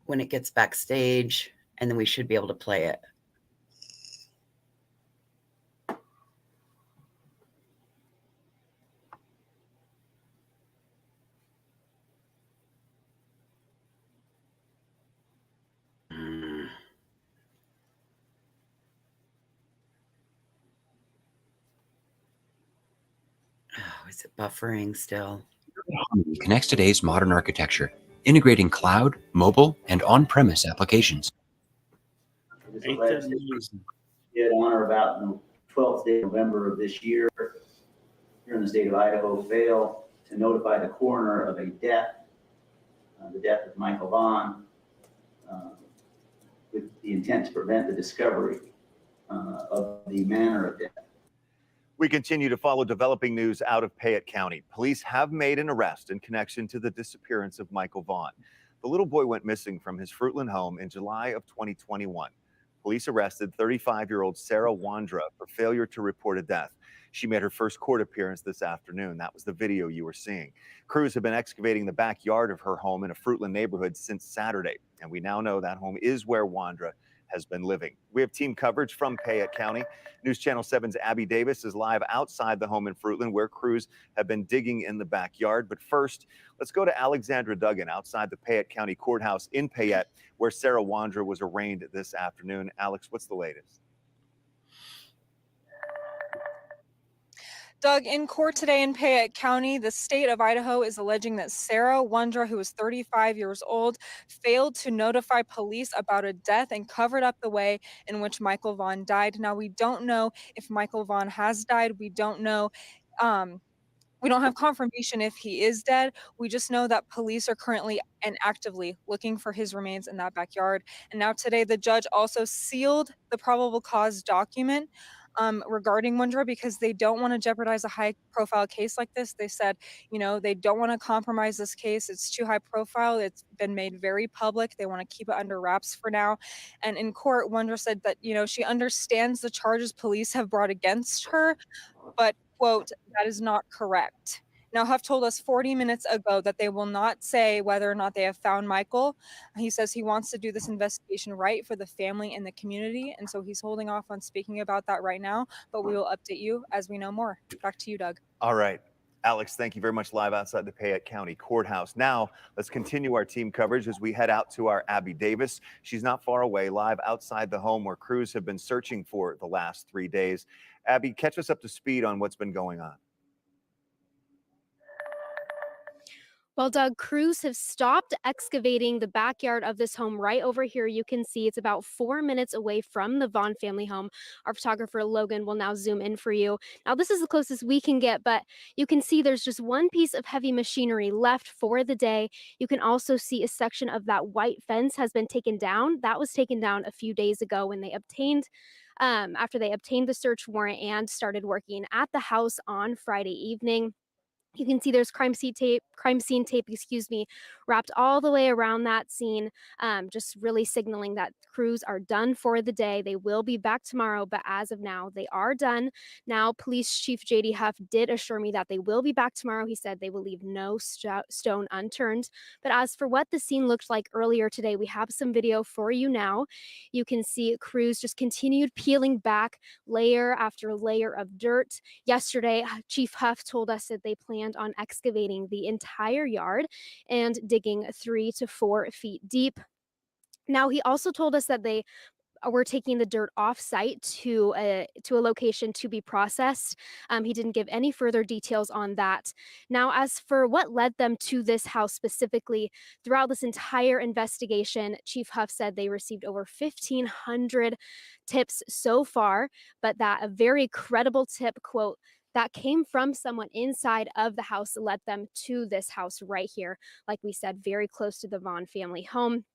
when it gets backstage, and then we should be able to play it. Is it buffering still? Connects today's modern architecture, integrating cloud, mobile, and on-premise applications. Did on or about the 12th day of November of this year, here in the state of Idaho, fail to notify the coroner of a death, the death of Michael Vaughn, with the intent to prevent the discovery of the manner of death. We continue to follow developing news out of Payette County. Police have made an arrest in connection to the disappearance of Michael Vaughn. The little boy went missing from his Fruitland home in July of 2021. Police arrested 35-year-old Sarah Wandra for failure to report a death. She made her first court appearance this afternoon. That was the video you were seeing. Crews have been excavating the backyard of her home in a Fruitland neighborhood since Saturday, and we now know that home is where Wandra has been living. We have team coverage from Payette County. News Channel 7's Abby Davis is live outside the home in Fruitland, where crews have been digging in the backyard. But first, let's go to Alexandra Duggan outside the Payette County Courthouse in Payette, where Sarah Wandra was arraigned this afternoon. Alex, what's the latest? Doug, in court today in Payette County, the state of Idaho is alleging that Sarah Wandra, who is 35 years old, failed to notify police about a death and covered up the way in which Michael Vaughn died. Now, we don't know if Michael Vaughn has died. We don't know We don't have confirmation if he is dead. We just know that police are currently and actively looking for his remains in that backyard. And now today, the judge also sealed the probable cause document regarding Wondra because they don't want to jeopardize a high profile case like this. They said, they don't want to compromise this case. It's too high profile. It's been made very public. They want to keep it under wraps for now. And in court, Wondra said that, she understands the charges police have brought against her, but, quote, that is not correct. Now, Huff told us 40 minutes ago that they will not say whether or not they have found Michael. He says he wants to do this investigation right for the family and the community, and so he's holding off on speaking about that right now, but we will update you as we know more. Back to you, Doug. All right. Alex, thank you very much. Live outside the Payette County Courthouse. Now, let's continue our team coverage as we head out to our Abby Davis. She's not far away, live outside the home where crews have been searching for the last 3 days. Abby, catch us up to speed on what's been going on. Well, Doug, crews have stopped excavating the backyard of this home right over here. You can see it's about 4 minutes away from the Vaughn family home. Our photographer, Logan, will now zoom in for you. Now, this is the closest we can get, but you can see there's just one piece of heavy machinery left for the day. You can also see a section of that white fence has been taken down. That was taken down a few days ago when they obtained after they obtained the search warrant and started working at the house on Friday evening. You can see there's crime scene tape, wrapped all the way around that scene, just really signaling that crews are done for the day. They will be back tomorrow, but as of now, they are done. Now, Police Chief J.D. Huff did assure me that they will be back tomorrow. He said they will leave no stone unturned. But as for what the scene looked like earlier today, we have some video for you now. You can see crews just continued peeling back layer after layer of dirt. Yesterday, Chief Huff told us that they planned on excavating the entire yard and digging 3 to 4 feet deep. Now, he also told us that they were taking the dirt off site to a location to be processed. He didn't give any further details on that. Now, as for what led them to this house specifically, throughout this entire investigation, Chief Huff said they received over 1,500 tips so far, but that a very credible tip, quote, that came from someone inside of the house led them to this house right here. Like we said, very close to the Vaughn family home.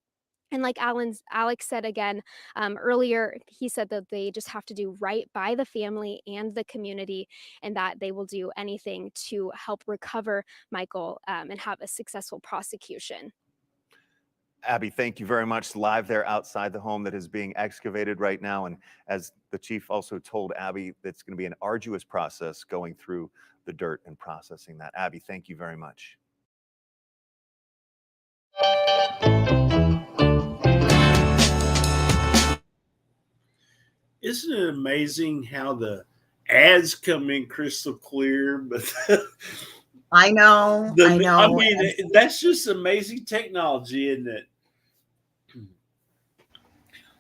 And like Alex said again earlier, he said that they just have to do right by the family and the community, and that they will do anything to help recover Michael and have a successful prosecution. Abby, thank you very much. Live there outside the home that is being excavated right now. And as the chief also told Abby, it's going to be an arduous process going through the dirt and processing that. Abby, thank you very much. Isn't it amazing how the ads come in crystal clear? But I know. I mean, that's just amazing technology, isn't it?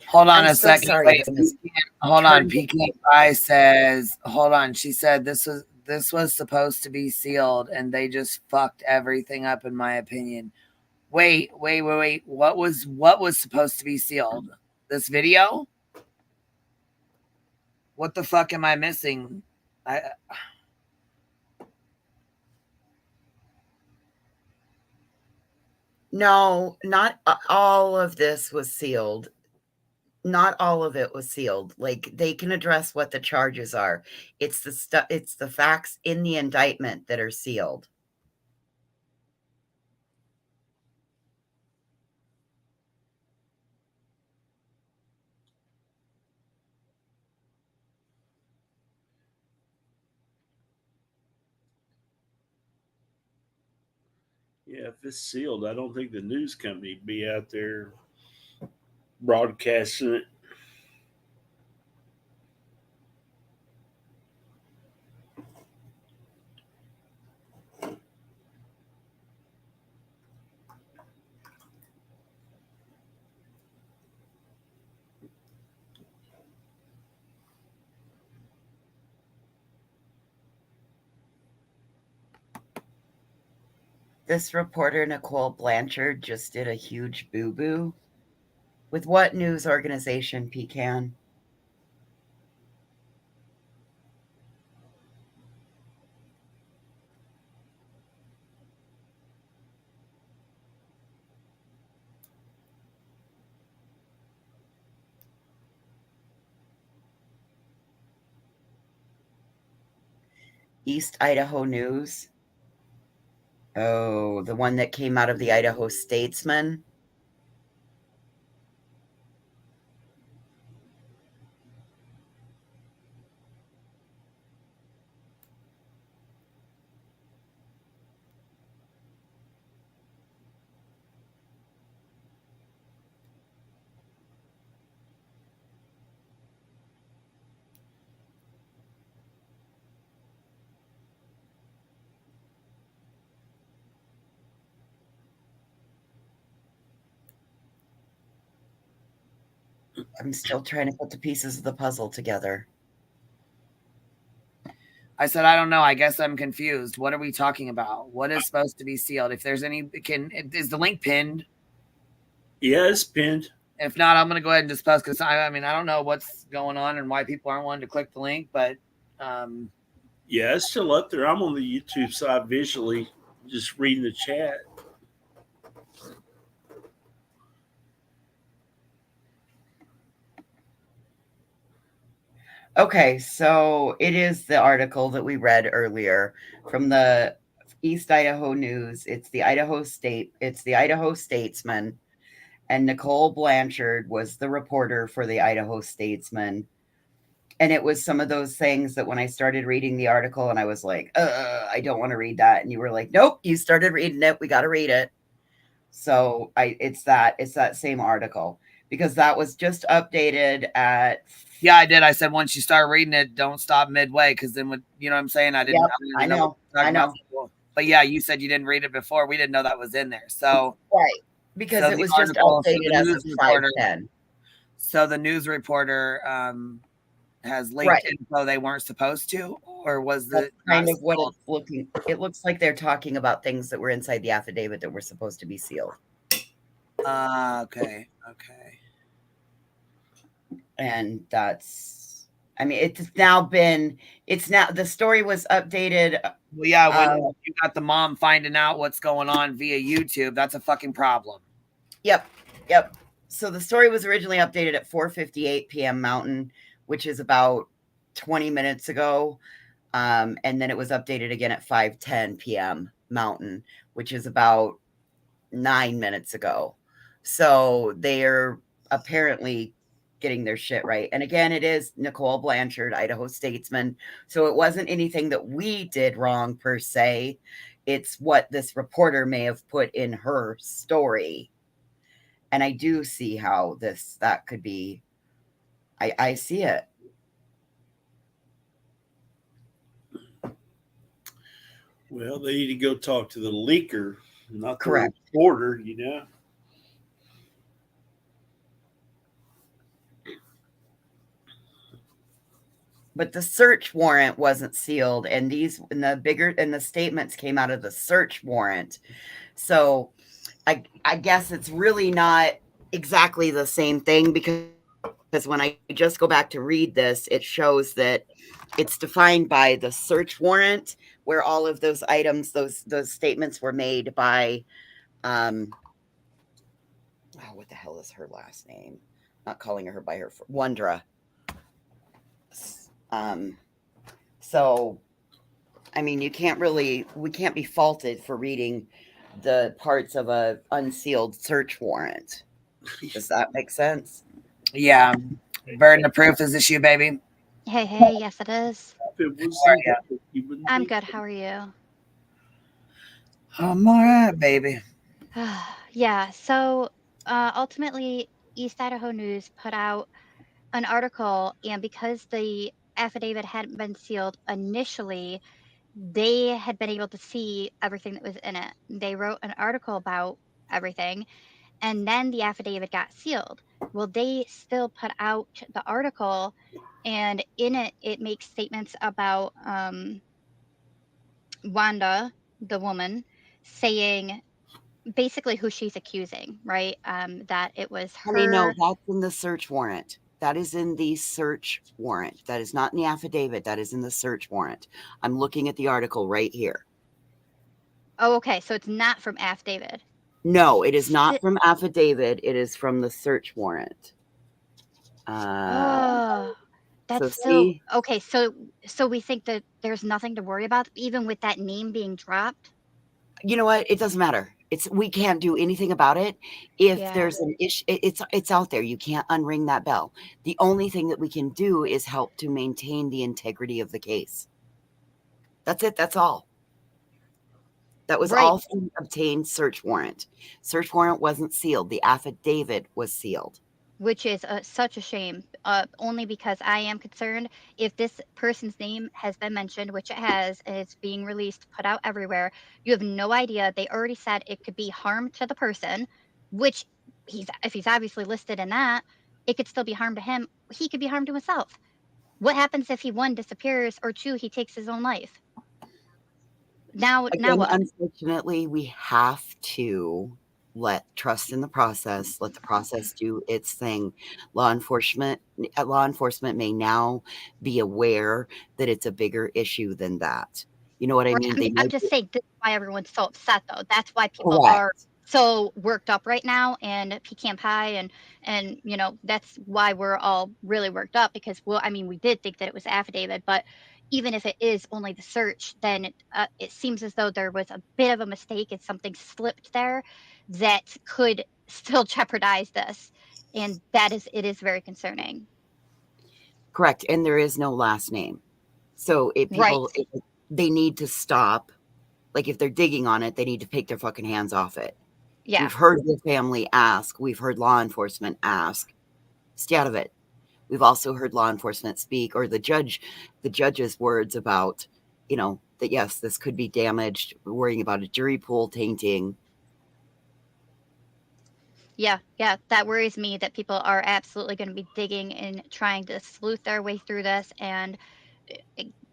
Hold on I'm a so second. sorry, Wait, goodness. hold on. PKI says, hold on. She said this was supposed to be sealed, and they just fucked everything up, in my opinion. Wait. What was supposed to be sealed? This video? What the fuck am I missing? No, not all of this was sealed. Not all of it was sealed. Like, they can address what the charges are. It's the facts in the indictment that are sealed. Yeah, if it's sealed, I don't think the news company would be out there broadcasting it. This reporter, Nicole Blanchard, just did a huge boo-boo. With what news organization, Pecan? East Idaho News. Oh, the one that came out of the Idaho Statesman. I'm still trying to put the pieces of the puzzle together. I said, I don't know. I guess I'm confused. What are we talking about? What is supposed to be sealed? If there's any, is the link pinned? Yeah, it's pinned. If not, I'm going to go ahead and just post because I mean, I don't know what's going on and why people aren't wanting to click the link, but yeah, it's still up there. I'm on the YouTube side visually, just reading the chat. Okay, so it is the article that we read earlier from the East Idaho News. It's the Idaho Statesman, and Nicole Blanchard was the reporter for the Idaho Statesman. And it was some of those things that when I started reading the article and I was like, I don't want to read that. And you were like, nope, you started reading it. We got to read it. So it's that same article because that was just updated at. Yeah, I did. I said, once you start reading it, don't stop midway. Because then you know what I'm saying? I didn't. Yep, I know. But yeah, you said you didn't read it before. We didn't know that was in there. So right. Because it was just updated as of 5:10. So the news reporter has linked info they weren't supposed to, or was the kind of what it's looking? It looks like they're talking about things that were inside the affidavit that were supposed to be sealed. Okay. And that's, I mean, the story was updated. Well, yeah, when you got the mom finding out what's going on via YouTube, that's a fucking problem. Yep. So the story was originally updated at 4:58 p.m. Mountain, which is about 20 minutes ago. And then it was updated again at 5:10 p.m. Mountain, which is about 9 minutes ago. So they're apparently getting their shit right. And again, it is Nicole Blanchard, Idaho Statesman. So it wasn't anything that we did wrong per se. It's what this reporter may have put in her story. And I do see how that could be. I see it. Well, they need to go talk to the leaker, not the Correct. reporter, you know. But the search warrant wasn't sealed, and the statements came out of the search warrant. So I guess it's really not exactly the same thing because when I just go back to read this, it shows that it's defined by the search warrant where all of those items, those statements were made by what the hell is her last name? Not calling her by her Wondra. So, I mean, we can't be faulted for reading the parts of a unsealed search warrant. Does that make sense? Yeah. Burden of proof, is this you, baby? Hey, yes it is. I'm good. How are you? I'm all right, baby. Yeah, so ultimately, East Idaho News put out an article, and because the affidavit hadn't been sealed initially, they had been able to see everything that was in it. They wrote an article about everything, and then the affidavit got sealed. Well, they still put out the article, and in it, it makes statements about Wanda, the woman, saying basically who she's accusing, right? That it was her. Honey, no, that's in the search warrant. That is in the search warrant. That is not in the affidavit. That is in the search warrant. I'm looking at the article right here. Oh, okay. So it's not from affidavit. No, it is not from affidavit. It is from the search warrant. That's see, okay. So we think that there's nothing to worry about, even with that name being dropped. you know what? It doesn't matter. We can't do anything about it. If Yeah. there's an issue, it's out there. You can't unring that bell. The only thing that we can do is help to maintain the integrity of the case. That's it. That's all. That was Right. all from the obtained search warrant. Search warrant wasn't sealed. The affidavit was sealed. Which is such a shame, only because I am concerned if this person's name has been mentioned, which it has, and it's being released, put out everywhere. You have no idea. They already said it could be harm to the person, which if he's obviously listed in that, it could still be harm to him. He could be harm to himself. What happens if he, one, disappears, or two, he takes his own life? Now Again, what? unfortunately, we have to trust in the process, let the process do its thing. Law enforcement may now be aware that it's a bigger issue than that. You know what I Right, mean? I'm just saying this is why everyone's so upset, though. That's why people are Correct. so worked up right now, and pecan pie, and that's why we're all really worked up, because we did think that it was affidavit, but even if it is only the search, then it seems as though there was a bit of a mistake and something slipped there that could still jeopardize this, and it is very concerning. Correct. And there is no last name. So they need to stop. Like, if they're digging on it, they need to take their fucking hands off it. Yeah. We've heard the family ask. We've heard law enforcement ask. Stay out of it. We've also heard law enforcement speak, or the judge's words about, that yes, this could be damaged. We're worrying about a jury pool tainting. Yeah, that worries me, that people are absolutely going to be digging and trying to sleuth their way through this and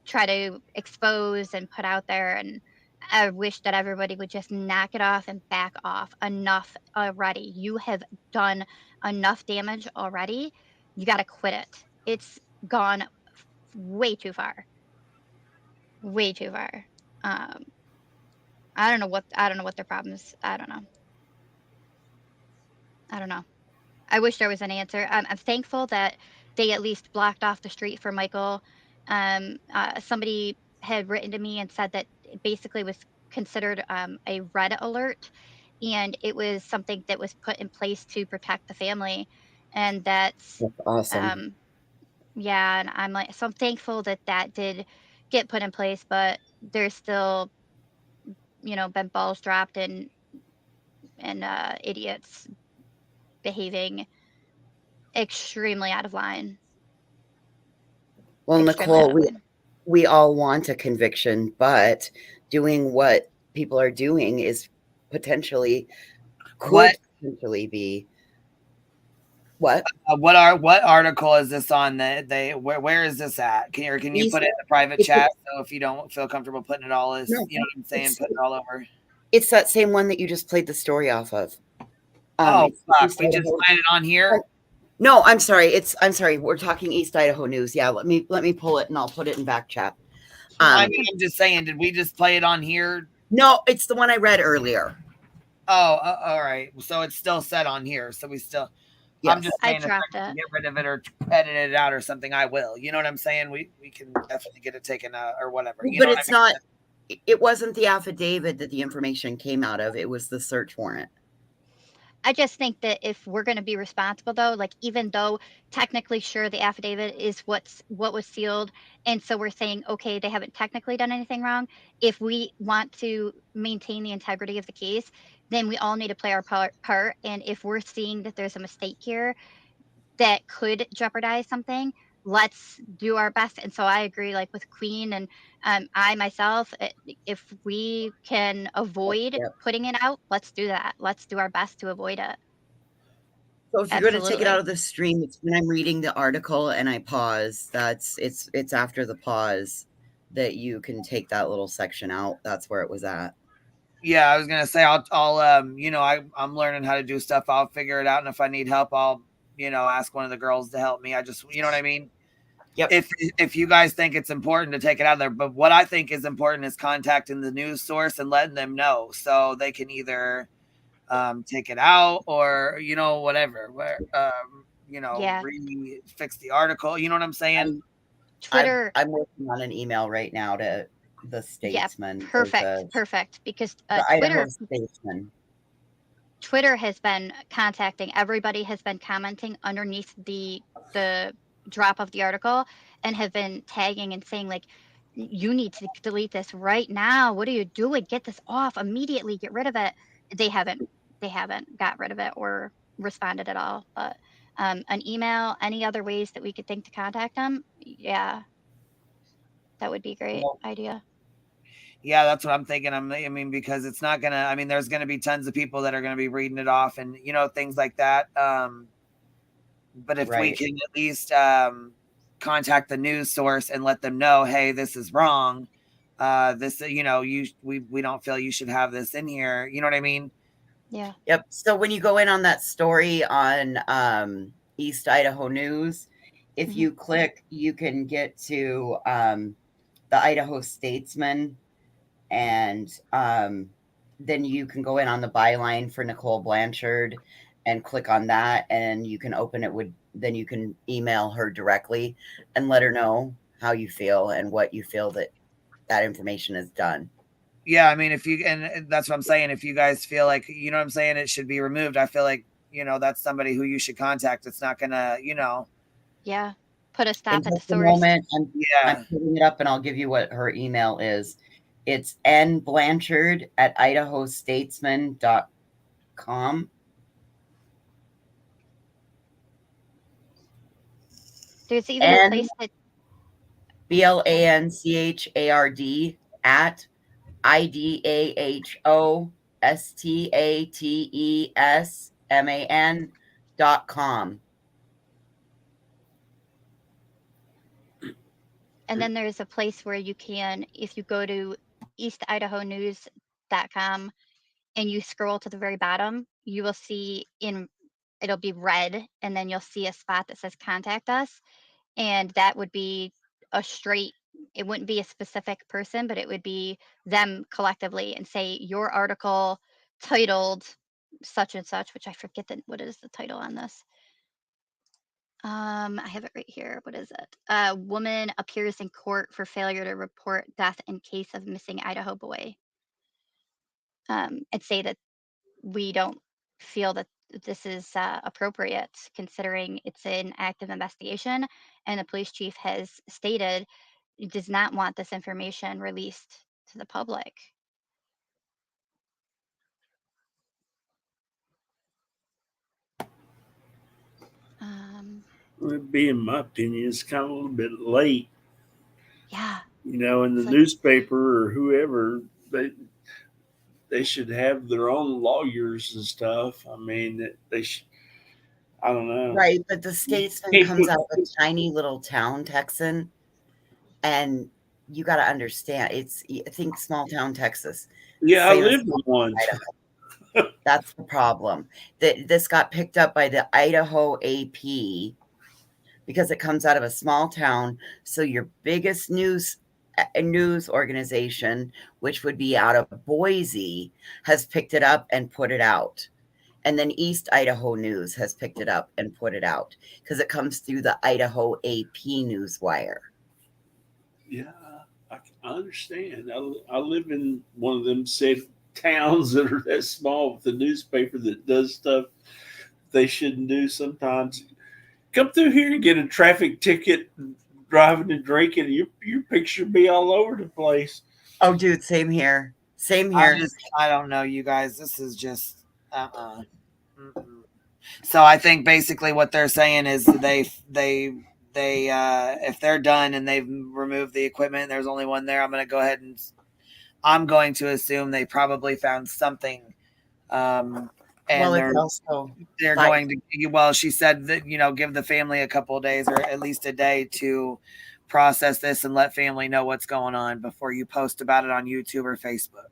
try to expose and put out there. And I wish that everybody would just knock it off and back off. Enough already. You have done enough damage already. You got to quit it. It's gone way too far. Way too far. I don't know what their problem is. I don't know. I wish there was an answer. I'm thankful that they at least blocked off the street for Michael. Somebody had written to me and said that it basically was considered a red alert, and it was something that was put in place to protect the family, and that's awesome. Yeah, and I'm thankful that did get put in place, but there's still been balls dropped and idiots behaving extremely out of line. Well, Extremely out Nicole, of line. we all want a conviction, but doing what people are doing is potentially be what? What article is this on? Where is this at? Can you put it in the private chat? So if you don't feel comfortable putting it all, you know what I'm saying, putting it all over. It's that same one that you just played the story off of. Fuck! We just played it on here. No, I'm sorry. I'm sorry. We're talking East Idaho News. Yeah, let me pull it and I'll put it in back chat. I'm just saying, did we just play it on here? No, it's the one I read earlier. Oh, all right. So it's still set on here. So we still. Yes. I'm just saying, if I can get rid of it or edit it out or something, I will. You know what I'm saying? We can definitely get it taken out or whatever. But it's not. It wasn't the affidavit that the information came out of. It was the search warrant. I just think that if we're going to be responsible, though, like, even though technically, sure, the affidavit is what was sealed, and so we're saying, okay, they haven't technically done anything wrong. If we want to maintain the integrity of the case, then we all need to play our part. And if we're seeing that there's a mistake here that could jeopardize something, let's do our best. And so I agree, like with Queen and I myself, if we can avoid putting it out, let's do that. Let's do our best to avoid it. So if you're going to take it out of the stream, it's when I'm reading the article and I pause. It's after the pause that you can take that little section out. That's where it was at. Yeah, I was gonna say I'll I'm learning how to do stuff. I'll figure it out, and if I need help, I'll ask one of the girls to help me. I just you know what I mean. Yep. If you guys think it's important to take it out of there, but what I think is important is contacting the news source and letting them know so they can either take it out or whatever. Where Yeah. fix the article. You know what I'm saying? Twitter. I'm working on an email right now to the Statesman. or Perfect. Because the Twitter. Idaho Statesman. Twitter has been contacting everybody, has been commenting underneath the drop of the article, and have been tagging and saying like, you need to delete this right now. What are you doing? Get this off immediately. Get rid of it. They haven't got rid of it or responded at all. But an email, any other ways that we could think to contact them? Yeah, that would be a great idea. Yeah, that's what I'm thinking. I mean, because it's not gonna. I mean, there's gonna be tons of people that are gonna be reading it off, and things like that. But if we can at least contact the news source and let them know, hey, this is wrong. This, we don't feel you should have this in here. You know what I mean? Yeah. Yep. So when you go in on that story on East Idaho News, if you click, you can get to the Idaho Statesman, and then you can go in on the byline for Nicole Blanchard and click on that, and you can open it then you can email her directly and let her know how you feel and what you feel that information is done. Yeah, I mean, and that's what I'm saying. If you guys feel like, what I'm saying, it should be removed, I feel like, that's somebody who you should contact. It's not gonna, Yeah. Put a stop at the Just a source. moment. I'm putting it up, and I'll give you what her email is. It's nblanchard@idahostatesman.com. There's even a place that BLANCHARD at IDAHOSTATESMAN.com. And then there's a place where you can, if you go to eastidahonews.com and you scroll to the very bottom, you will see it'll be red, and then you'll see a spot that says contact us. And that would be it wouldn't be a specific person, but it would be them collectively, and say your article titled such and such, which I forget what is the title on this. I have it right here. What is it? Woman appears in court for failure to report death in case of missing Idaho boy. And say that we don't feel that this is appropriate, considering it's an active investigation, and the police chief has stated he does not want this information released to the public. It'd be, in my opinion, it's kind of a little bit late. Yeah. In the newspaper or whoever, they should have their own lawyers and stuff. I mean, they should. I don't know. Right, but the Statesman comes out of a tiny little town, Texan, and you got to understand, think small town Texas. Yeah, I lived in one. That's the problem. This got picked up by the Idaho AP because it comes out of a small town. So your biggest news organization, which would be out of Boise, has picked it up and put it out. And then East Idaho News has picked it up and put it out because it comes through the Idaho AP Newswire. Yeah, I understand. I live in one of them said towns that are that small with a newspaper that does stuff they shouldn't do sometimes. Come through here and get a traffic ticket, driving and drinking. Your picture be all over the place. Oh, dude, same here. Same here. I don't know, you guys. This is just So I think basically what they're saying is they if they're done and they've removed the equipment, there's only one there. I'm going to assume they probably found something. And they're going to, she said that, give the family a couple of days or at least a day to process this and let family know what's going on before you post about it on YouTube or Facebook.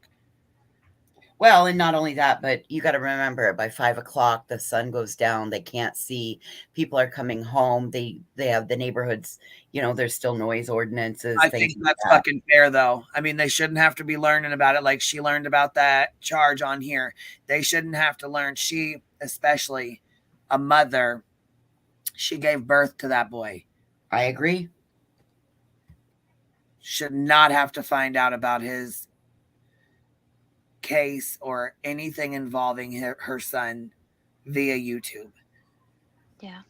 Well, and not only that, but you got to remember, by 5 o'clock, the sun goes down. They can't see. People are coming home. They have the neighborhoods, there's still noise ordinances. I think that's fucking fair, though. I mean, they shouldn't have to be learning about it like she learned about that charge on here. They shouldn't have to learn. She, especially a mother, She gave birth to that boy. I agree. Should not have to find out about his case or anything involving her son via YouTube. Yeah.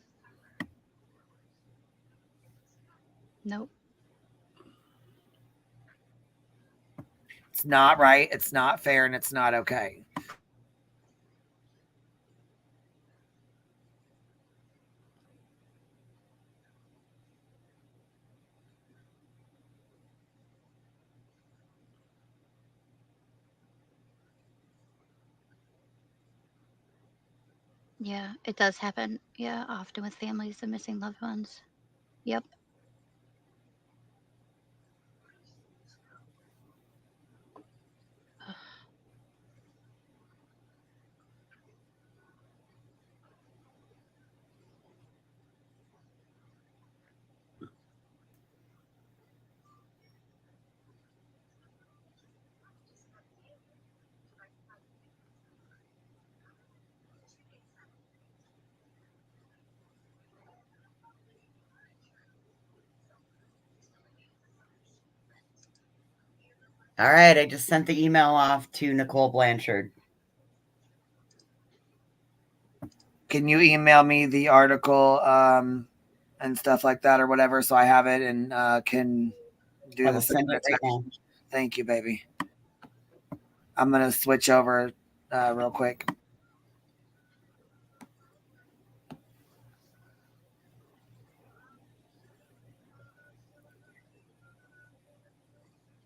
Nope. It's not right, it's not fair, and it's not okay. Yeah, it does happen. Yeah, often with families of missing loved ones. Yep. All right, I just sent the email off to Nicole Blanchard. Can you email me the article and stuff like that or whatever so I have it and can do I will the send it right now. Thank you, baby. I'm going to switch over real quick.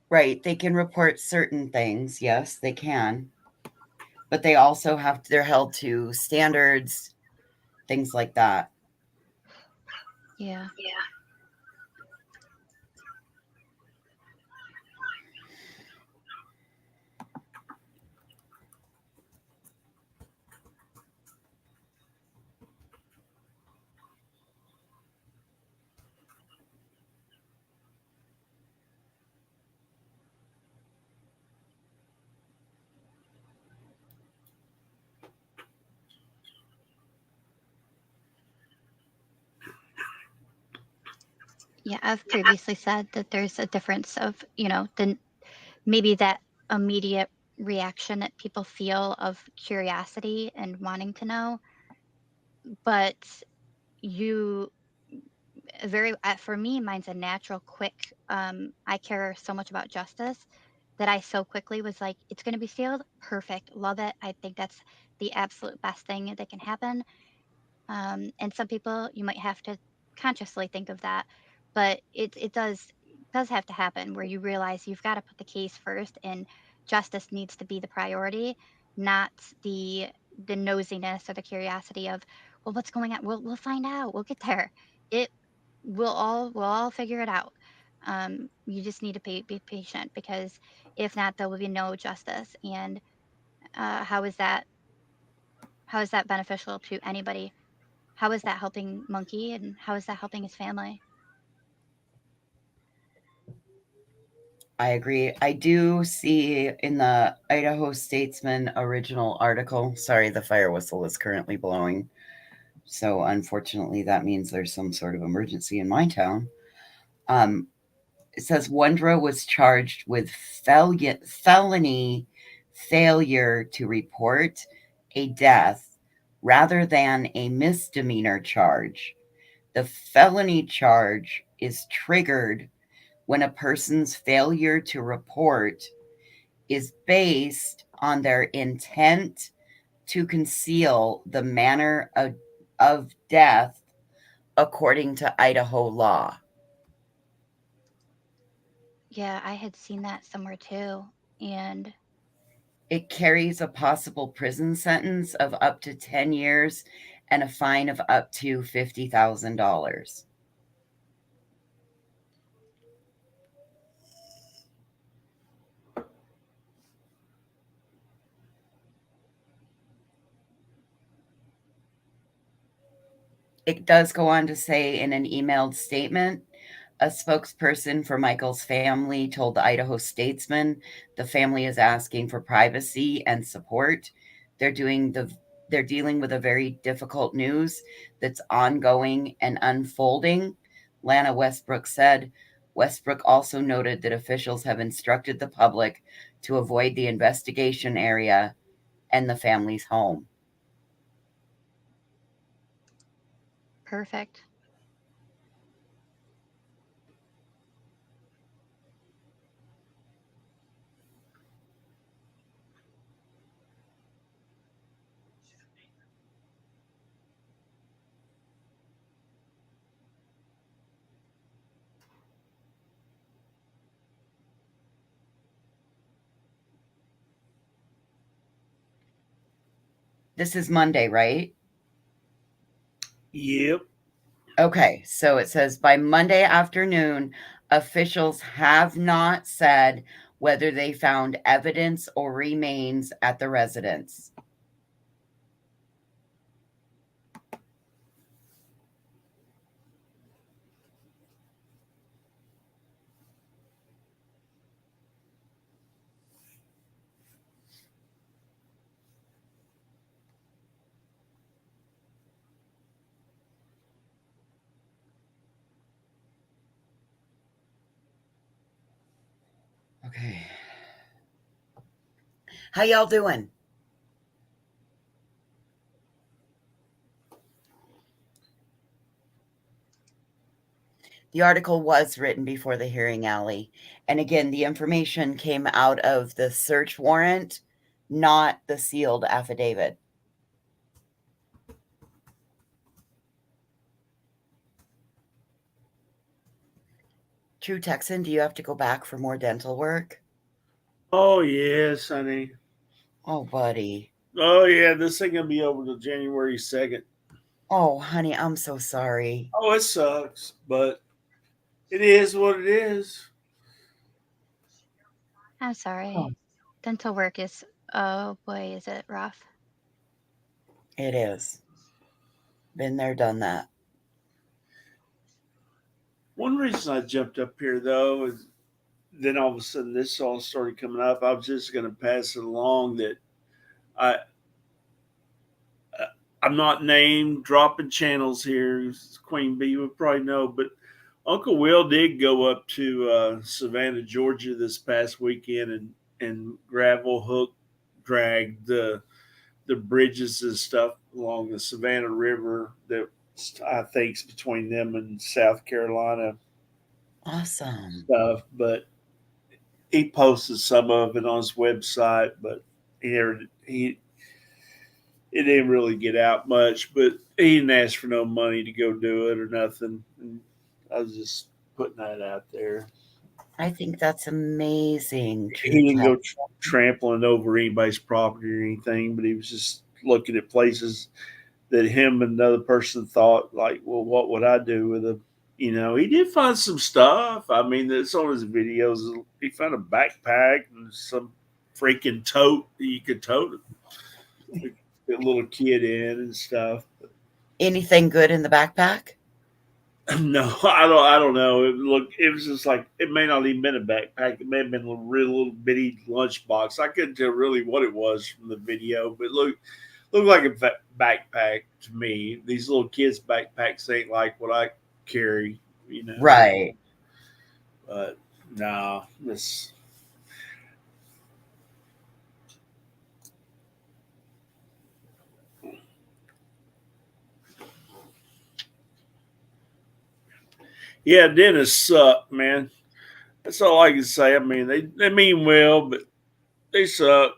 Right, they can report certain things. Yes, they can. But they also they're held to standards, things like that. Yeah. Yeah, I've previously said that there's a difference of, maybe that immediate reaction that people feel of curiosity and wanting to know. But for me, mine's a natural, quick, I care so much about justice that I so quickly was like, it's going to be sealed. Perfect. Love it. I think that's the absolute best thing that can happen. And some people, you might have to consciously think of that, but it does have to happen where you realize you've got to put the case first, and justice needs to be the priority, not the nosiness or the curiosity of, well, what's going on? We'll find out. We'll get there. It we'll all figure it out. You just need to be patient, because if not, there will be no justice. And how is that beneficial to anybody? How is that helping Monkey, and how is that helping his family? I agree. I do see in the Idaho Statesman original article, sorry, the fire whistle is currently blowing. So unfortunately, that means there's some sort of emergency in my town. It says Wondra was charged with felony failure to report a death rather than a misdemeanor charge. The felony charge is triggered when a person's failure to report is based on their intent to conceal the manner of death according to Idaho law. Yeah, I had seen that somewhere too. And it carries a possible prison sentence of up to 10 years and a fine of up to $50,000. It does go on to say in an emailed statement, a spokesperson for Michael's family told the Idaho Statesman the family is asking for privacy and support. They're doing they're dealing with a very difficult news that's ongoing and unfolding. Lana Westbrook said. Westbrook also noted that officials have instructed the public to avoid the investigation area and the family's home. Perfect. This is Monday, right? Yep. Okay, so it says by Monday afternoon, officials have not said whether they found evidence or remains at the residence. Okay. How y'all doing? The article was written before the hearing, Allie. And again, the information came out of the search warrant, not the sealed affidavit. True Texan, do you have to go back for more dental work? Oh, yes, honey. Oh, buddy. Oh, yeah, this ain't going to be over till January 2nd. Oh, honey, I'm so sorry. Oh, it sucks, but it is what it is. I'm sorry. Oh. Dental work is, oh boy, is it rough. It is. Been there, done that. One reason I jumped up here, though, is then all of a sudden this all started coming up. I was just going to pass it along that I'm not named dropping channels here. Queen Bee would probably know, but Uncle Will did go up to Savannah, Georgia this past weekend and gravel hook dragged the bridges and stuff along the Savannah River that I think is between them and South Carolina. Awesome stuff, but he posted some of it on his website, but it didn't really get out much. But he didn't ask for no money to go do it or nothing. And I was just putting that out there. I think that's amazing. He didn't go trampling over anybody's property or anything, but he was just looking at places that him and another person thought, like, well, what would I do with a, you know, he did find some stuff. I mean, it's on his videos. He found a backpack and some freaking tote that you could tote a little kid in and stuff. Anything good in the backpack? No, I don't know. It was just like, it may not even been a backpack. It may have been a real little bitty lunchbox. I couldn't tell really what it was from the video, but looked like a backpack to me. These little kids' backpacks ain't like what I carry, you know. Right. But no, this. Yeah, dentists suck, man. That's all I can say. I mean, they mean well, but they suck.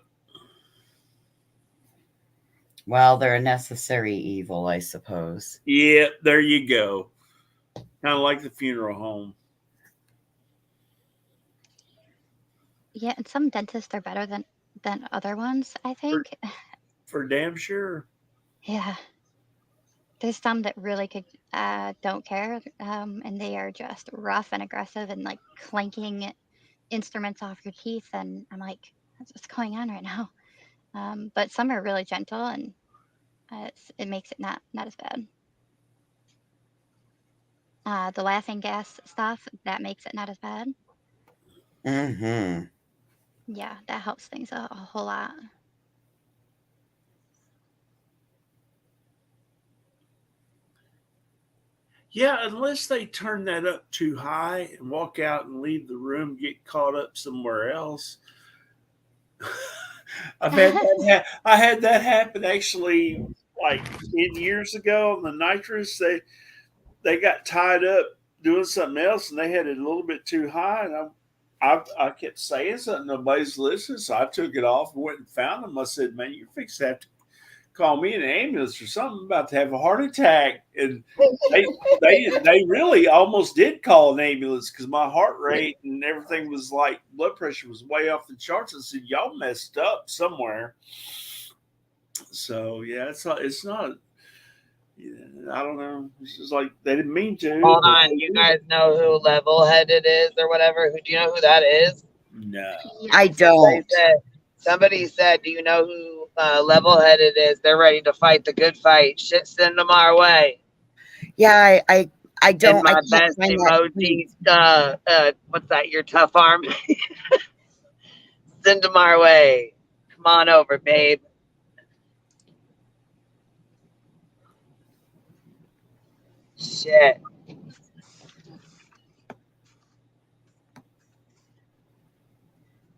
Well, they're a necessary evil, I suppose. Yeah, there you go. Kind of like the funeral home. Yeah, and some dentists are better than other ones, I think. For damn sure. Yeah. There's some that really don't care, and they are just rough and aggressive and like clanking instruments off your teeth, and I'm like, that's what's going on right now. But some are really gentle, and it makes it not as bad. The laughing gas stuff, that makes it not as bad. Mm-hmm. Yeah, that helps things a whole lot. Yeah, unless they turn that up too high and walk out and leave the room, get caught up somewhere else. I had that happen actually like 10 years ago on the nitrous. They got tied up doing something else and they had it a little bit too high, and I kept saying something, nobody's listening, so I took it off and went and found them. I said, "Man, you're fixing to have to call me an ambulance or something. I'm about to have a heart attack." And they really almost did call an ambulance because my heart rate and everything was like, blood pressure was way off the charts. I said, "Y'all messed up somewhere." So yeah, it's not. I don't know. It's just like they didn't mean to. Hold on, you guys know who Level Headed is or whatever? Who do you know who that is? No, I don't. Somebody said, "Do you know who Level Headed is? They're ready to fight the good fight. Shit, send them our way." Yeah, I don't. And my I can't best find that tweet. emojis. What's that? Your tough arm. Send them our way. Come on over, babe. Shit.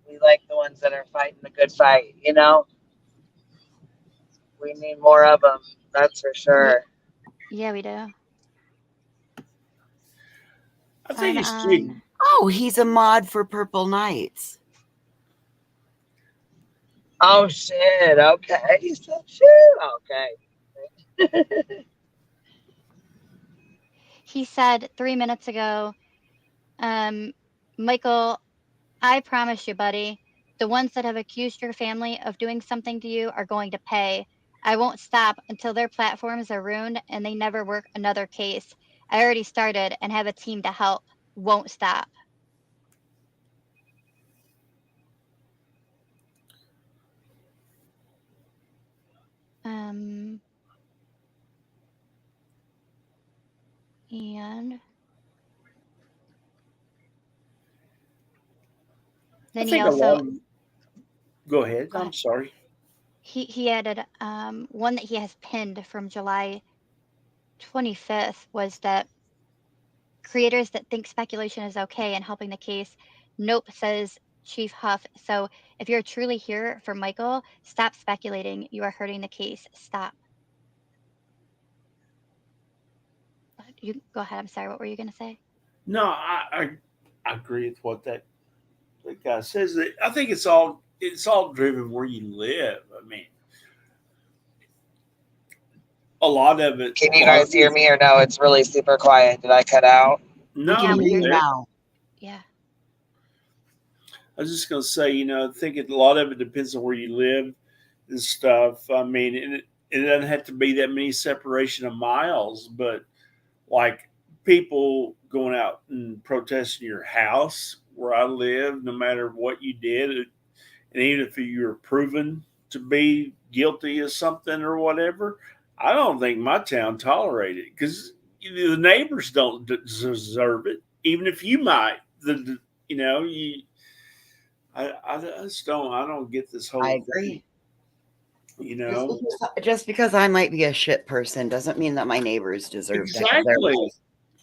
We like the ones that are fighting the good fight, you know? We need more of them. That's for sure. Yeah, we do. I think it's Oh, he's a mod for Purple Knights. Oh, shit. Okay. So, shit. Okay. He said 3 minutes ago, Michael, I promise you, buddy, the ones that have accused your family of doing something to you are going to pay. I won't stop until their platforms are ruined and they never work another case. I already started and have a team to help. Won't stop. And then he also Go ahead. I'm sorry. he added one that he has pinned from July 25th was that creators that think speculation is okay and helping the case. Nope, says Chief Huff. So if you're truly here for Michael, stop speculating. You are hurting the case. Stop. You go ahead. I'm sorry. What were you going to say? No, I agree with what that guy says. I think it's all driven where you live. I mean, a lot of it. Can you guys hear me or no? It's really super quiet. Did I cut out? No, we can hear you now. Yeah. I was just going to say, I think a lot of it depends on where you live and stuff. I mean, it doesn't have to be that many separation of miles, but like people going out and protesting your house where I live, no matter what you did, and even if you were proven to be guilty of something or whatever, I don't think my town tolerated it because the neighbors don't deserve it, even if you might. I just don't. I don't get this whole. I agree. Thing, just because I might be a shit person doesn't mean that my neighbors deserve exactly.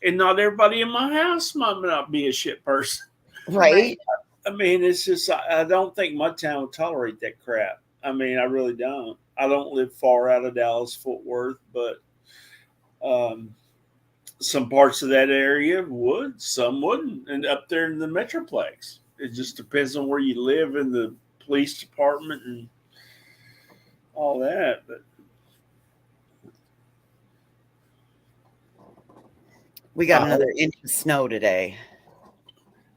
And not everybody in my house might not be a shit person, right? I mean, it's just I don't think my town would tolerate that crap. I mean, I really don't. I don't live far out of Dallas, Fort Worth, but some parts of that area would, some wouldn't, and up there in the Metroplex. It just depends on where you live in the police department and all that. But we got another inch of snow today.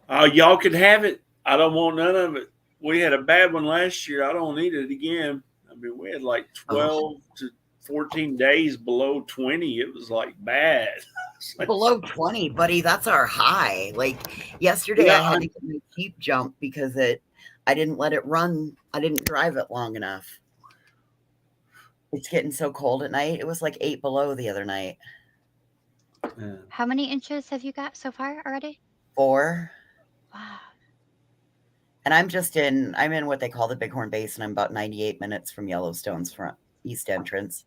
Y'all can have it. I don't want none of it. We had a bad one last year. I don't need it again. I mean, we had like 12 to 14 days below 20. It was like bad. Below 20, buddy. That's our high. Like yesterday, I had to get my Jeep jump because I didn't let it run. I didn't drive it long enough. It's getting so cold at night. It was like 8 below the other night. How many inches have you got so far already? 4. Wow. And I'm in what they call the Bighorn Basin. I'm about 98 minutes from Yellowstone's front east entrance.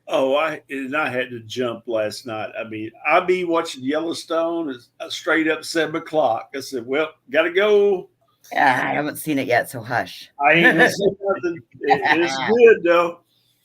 Oh, I had to jump last night. I mean, I be watching Yellowstone straight up 7 o'clock. I said, "Well, gotta go." Yeah, I haven't seen it yet, so hush. I ain't gonna say nothing. It's good though.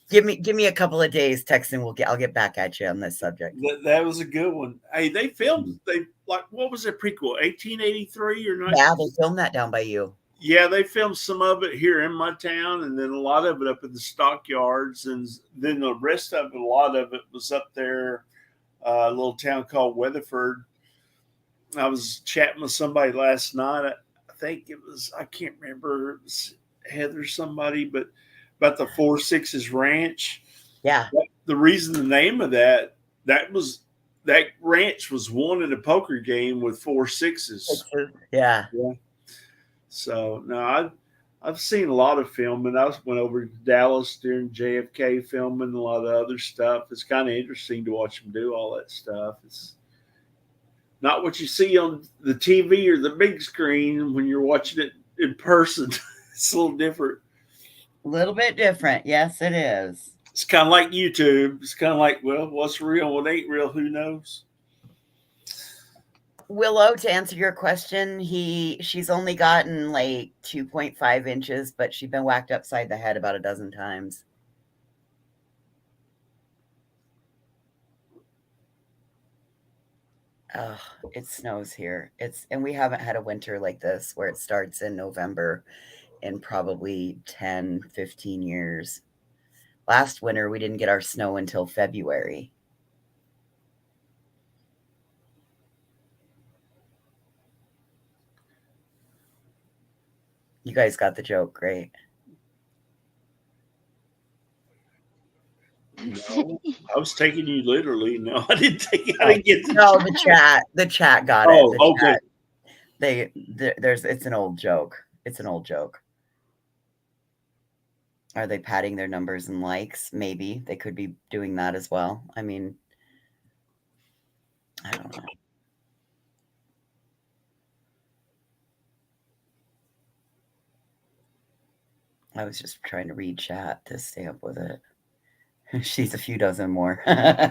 Give me a couple of days, text, and I'll get back at you on this subject. That was a good one. Hey, they filmed what was it, prequel 1883 or not? Yeah, they filmed that down by you. Yeah, they filmed some of it here in my town, and then a lot of it up in the stockyards, and then the rest of it, a lot of it was up there, a little town called Weatherford. I was chatting with somebody last night. I think it was, I can't remember, it was Heather somebody, but about the 4 Sixes Ranch. Yeah. The reason the name of that ranch was won in a poker game with 4 sixes. Yeah. So no, I've seen a lot of filming. I went over to Dallas during JFK filming, a lot of other stuff. It's kind of interesting to watch them do all that stuff. It's not what you see on the TV or the big screen when you're watching it in person. It's a little different. A little bit different. Yes, it is. It's kind of like YouTube. It's kind of like, well, what's real? What ain't real? Who knows? Willow, to answer your question, she's only gotten like 2.5 inches, but she's been whacked upside the head about a dozen times. Oh, it snows here. And we haven't had a winter like this where it starts in November in probably 10, 15 years. Last winter, we didn't get our snow until February. You guys got the joke, right? No, I was taking you literally. No, I didn't get the No, the chat got it. Oh, okay. It's an old joke. It's an old joke. Are they padding their numbers and likes? Maybe they could be doing that as well. I mean, I don't know. I was just trying to read chat to stay up with it. She's a few dozen more. I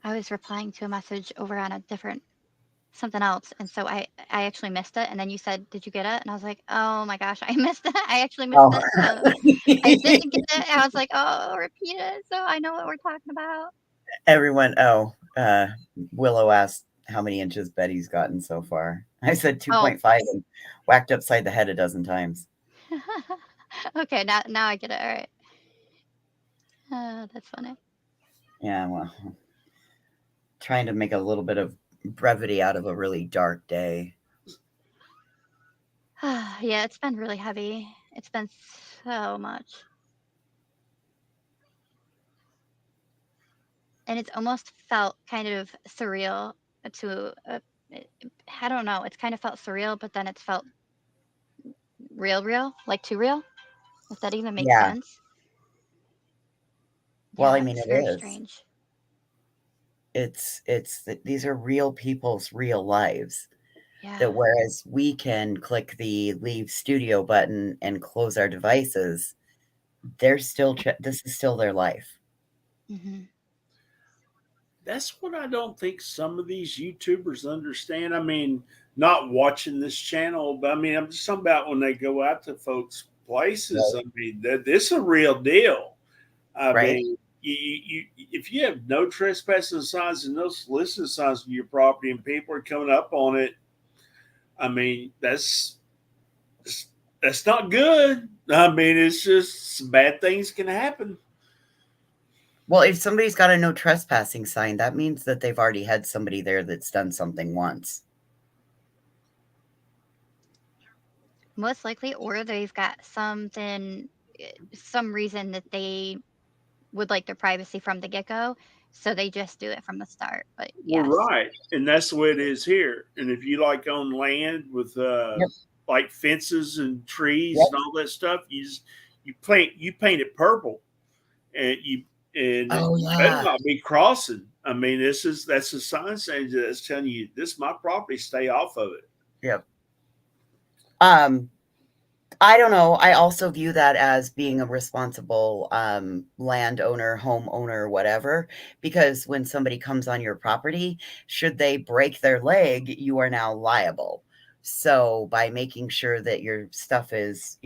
was replying to a message over on a different something else, and so I actually missed it. And then you said, "Did you get it?" And I was like, "Oh my gosh, I missed it. I actually missed it." So I didn't get it. And I was like, "Oh, repeat it so I know what we're talking about." Everyone, Willow asked how many inches Betty's gotten so far. I said 2.5 and whacked upside the head a dozen times. Okay, now I get it. All right. That's funny. Yeah, well, trying to make a little bit of brevity out of a really dark day. Yeah, it's been really heavy. It's been so much. And it's almost felt kind of surreal to, I don't know, it's kind of felt surreal, but then it's felt real, like too real, if that even makes sense. Well, Yeah, I mean, it's it very is. strange. These are real people's real lives. Yeah. That whereas we can click the leave studio button and close our devices, they're still this is still their life. Mm-hmm. That's what I don't think some of these YouTubers understand. I mean, not watching this channel, but I mean, I'm just talking about when they go out to folks' places. Right. I mean, this is a real deal. I Right. mean, you if you have no trespassing signs and no soliciting signs on your property, and people are coming up on it, I mean, that's not good. I mean, it's just bad things can happen. Well, if somebody's got a no trespassing sign, that means that they've already had somebody there that's done something once. Most likely, or they've got some reason that they would like their privacy from the get-go, so they just do it from the start. But yes. Well, right, and that's the way it is here. And if you like own land with like fences and trees and all that stuff, you paint it purple, and you better not be crossing. I mean, that's a sign saying that's telling you this is my property. Stay off of it. Yep. I don't know. I also view that as being a responsible landowner, homeowner, whatever, because when somebody comes on your property, should they break their leg, you are now liable. So by making sure that your stuff is,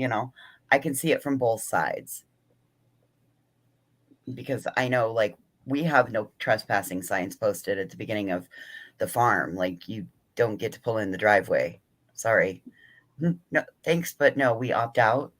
I can see it from both sides. Because I know, like, we have no trespassing signs posted at the beginning of the farm. Like, you don't get to pull in the driveway. Sorry. No, thanks, but no, we opt out.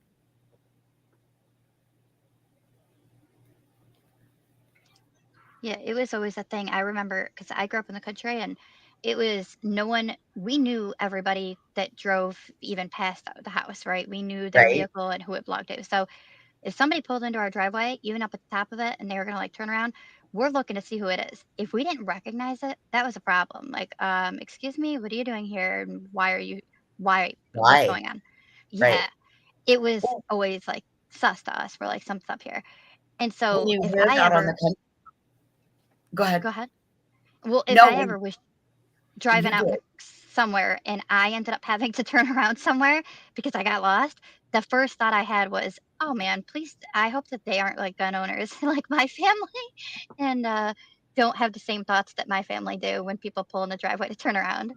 Yeah, it was always a thing. I remember because I grew up in the country and it was no one, we knew everybody that drove even past the house, right? We knew their Right. vehicle and who it belonged to. So if somebody pulled into our driveway, even up at the top of it, and they were going to like turn around, we're looking to see who it is. If we didn't recognize it, that was a problem. Like, excuse me, what are you doing here? And what's Why? going on? Right. Yeah, it was always like sus to us. We're like, something's up here. And When so you if live I out on ever, the country. Go ahead. go ahead. Well, if No, I when ever was you driving out do in it. somewhere and I ended up having to turn around somewhere because I got lost, the first thought I had was, "Oh man, please, I hope that they aren't like gun owners like my family and don't have the same thoughts that my family do when people pull in the driveway to turn around."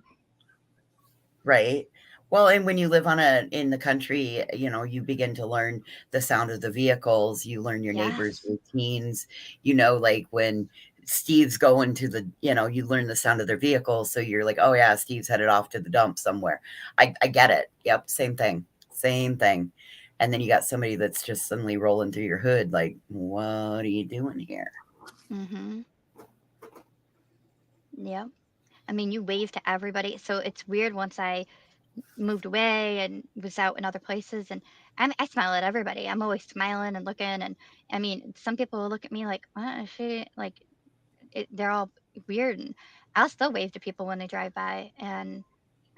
Right. Well, and when you live in the country, you begin to learn the sound of the vehicles, you learn your neighbors' Yes. routines, like when Steve's going to you learn the sound of their vehicles. So you're like, oh yeah, Steve's headed off to the dump somewhere. I get it. Yep. Same thing. Same thing. And then you got somebody that's just suddenly rolling through your hood. Like, what are you doing here? Mm-hmm. Yep. I mean, you wave to everybody. So it's weird once I moved away and was out in other places and I smile at everybody. I'm always smiling and looking and I mean, some people will look at me like, what is she like they're all weird and I'll still wave to people when they drive by and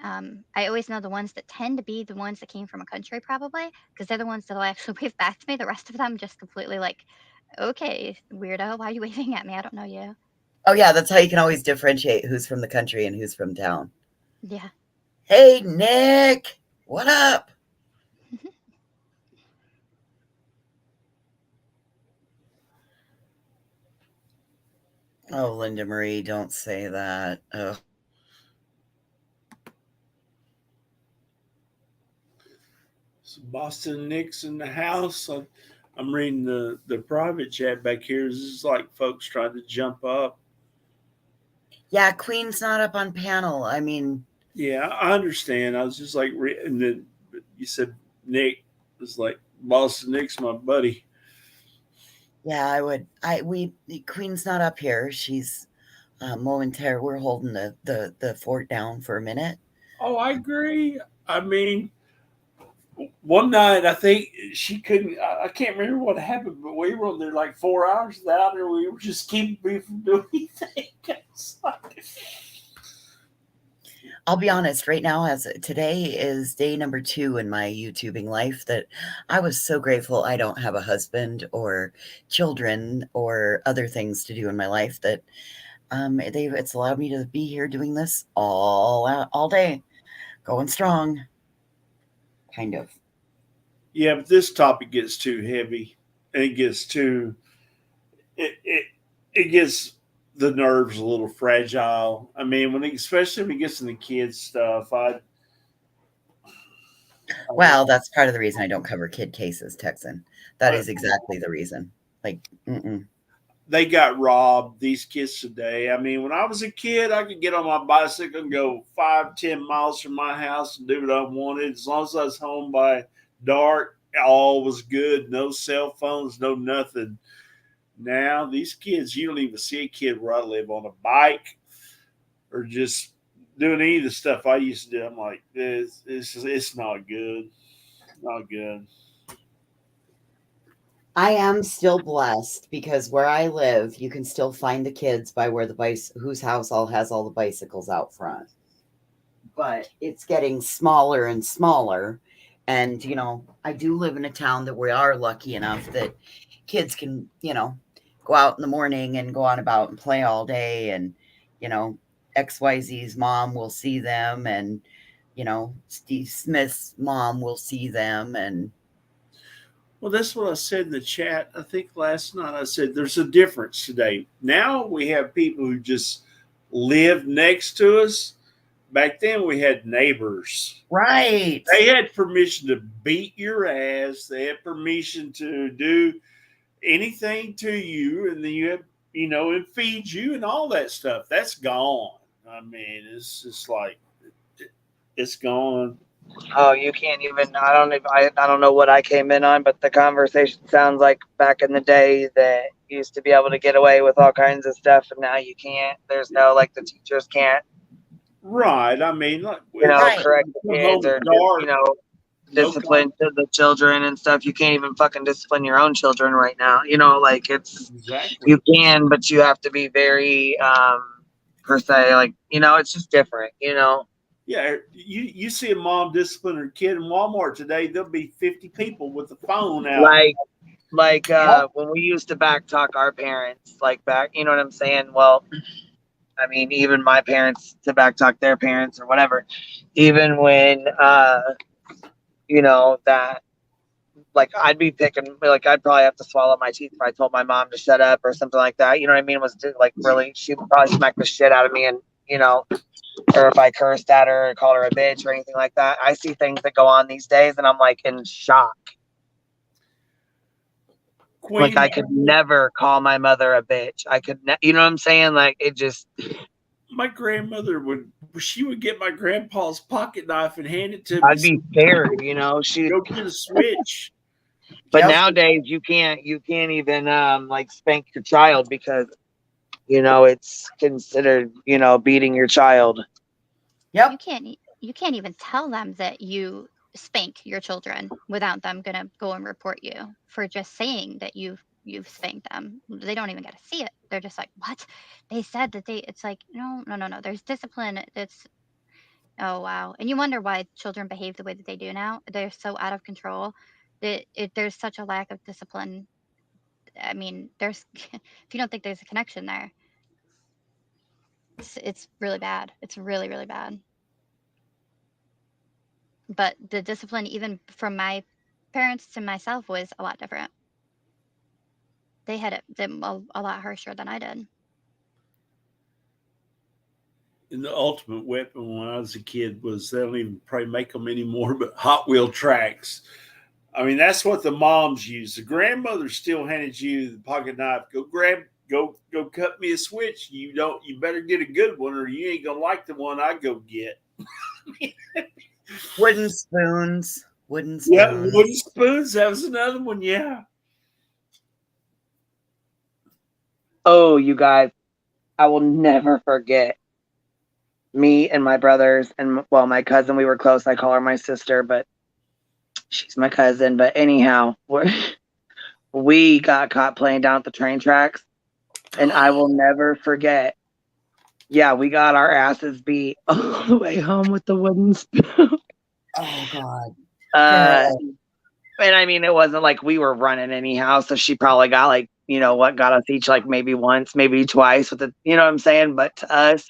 I always know the ones that tend to be the ones that came from a country probably because they're the ones that'll actually wave back to me. The rest of them just completely like, okay, weirdo, why are you waving at me? I don't know you. Oh yeah, that's how you can always differentiate who's from the country and who's from town. Yeah. Hey, Nick, what up? Oh, Linda Marie, don't say that. Oh. So Boston Nick's in the house. I'm reading the private chat back here. This is like folks trying to jump up. Yeah, Queen's not up on panel. I mean, yeah, I understand. I was just like, and then you said Nick was like, Boston Nick's my buddy. Yeah, Queen's not up here. She's momentary. We're holding the fort down for a minute. Oh, I agree. I mean, one night I think she couldn't. I can't remember what happened, but we were on there like 4 hours without her. We were just keeping me from doing anything. I'll be honest, right now, as today is day number 2 in my YouTubing life, that I was so grateful I don't have a husband or children or other things to do in my life that it's allowed me to be here doing this all day, going strong, kind of. Yeah, but this topic gets too heavy. It gets too. It gets the nerves a little fragile. I mean, especially when it gets into kids stuff, Well, that's part of the reason I don't cover kid cases, Texan. That is exactly the reason. Like, they got robbed, these kids today. I mean, when I was a kid, I could get on my bicycle and go 5-10 miles from my house and do what I wanted. As long as I was home by dark, all was good. No cell phones, no nothing. Now, these kids, you don't even see a kid where I live on a bike or just doing any of the stuff I used to do. I'm like, it's not good. Not good. I am still blessed because where I live, you can still find the kids by where whose house has all the bicycles out front. But it's getting smaller and smaller. And, I do live in a town that we are lucky enough that kids can, go out in the morning and go on about and play all day. And, XYZ's mom will see them and you know, Steve Smith's mom will see them. And Well, that's what I said in the chat. I think last night I said there's a difference today. Now we have people who just live next to us. Back then we had neighbors. Right. They had permission to beat your ass. They had permission to do anything to you, and then you have, you know, and feed you and all that stuff. That's gone. I mean, it's just like it's gone. Oh, you can't even. I don't know what I came in on, but the conversation sounds like back in the day that you used to be able to get away with all kinds of stuff, and now you can't. There's no, like, the teachers can't, Right. I mean, like, you know, Right. correct the come kids home or just, dark. you know, No discipline to the children and stuff. You can't even fucking discipline your own children right now. You know, like, it's Exactly. you can, but you have to be very per se, like, you know, it's just different, you know. Yeah, you see a mom discipline her kid in Walmart today, there'll be 50 people with the phone out. Like when we used to back talk our parents, like back, you know what I'm saying? Well, I mean, even my parents to back talk their parents or whatever, even when you know, that, like, I'd be picking, like, I'd probably have to swallow my teeth if I told my mom to shut up or something like that. You know what I mean? Was like, really, she would probably smack the shit out of me, and, you know, or if I cursed at her or called her a bitch or anything like that. I see things that go on these days, and I'm like in shock. Queen, Like, I could never call my mother a bitch. I could, you know what I'm saying? Like, it just. My grandmother would get my grandpa's pocket knife and hand it to me. I'd be scared, you know. She go get a switch. But nowadays you can't even like spank your child because, you know, it's considered, you know, beating your child. Yep. You can't even tell them that you spank your children without them gonna go and report you for just saying that you've spanked them. They don't even get to see it. They're just like, what? They said that it's like, no. There's discipline. It's oh wow. And you wonder why children behave the way that they do now. They're so out of control that there's such a lack of discipline. I mean, there's if you don't think there's a connection there, it's really bad. It's really, really bad. But the discipline, even from my parents to myself, was a lot different. They had it a lot harsher than I did. And the ultimate weapon when I was a kid was, they don't even probably make them anymore, but Hot Wheel tracks. I mean, that's what the moms use. The grandmother still handed you the pocket knife. Go cut me a switch. You better get a good one, or you ain't gonna like the one I go get. Wooden spoons. Yeah, wooden spoons. That was another one. Yeah. Oh, you guys, I will never forget me and my brothers and, well, my cousin. We were close. I call her my sister, but she's my cousin. But anyhow, we got caught playing down at the train tracks, and I will never forget. Yeah, we got our asses beat all the way home with the wooden spoon. Oh God. And I mean, it wasn't like we were running anyhow, so she probably got, like, you know what, got us each like maybe once, maybe twice with the, you know what I'm saying? But to us,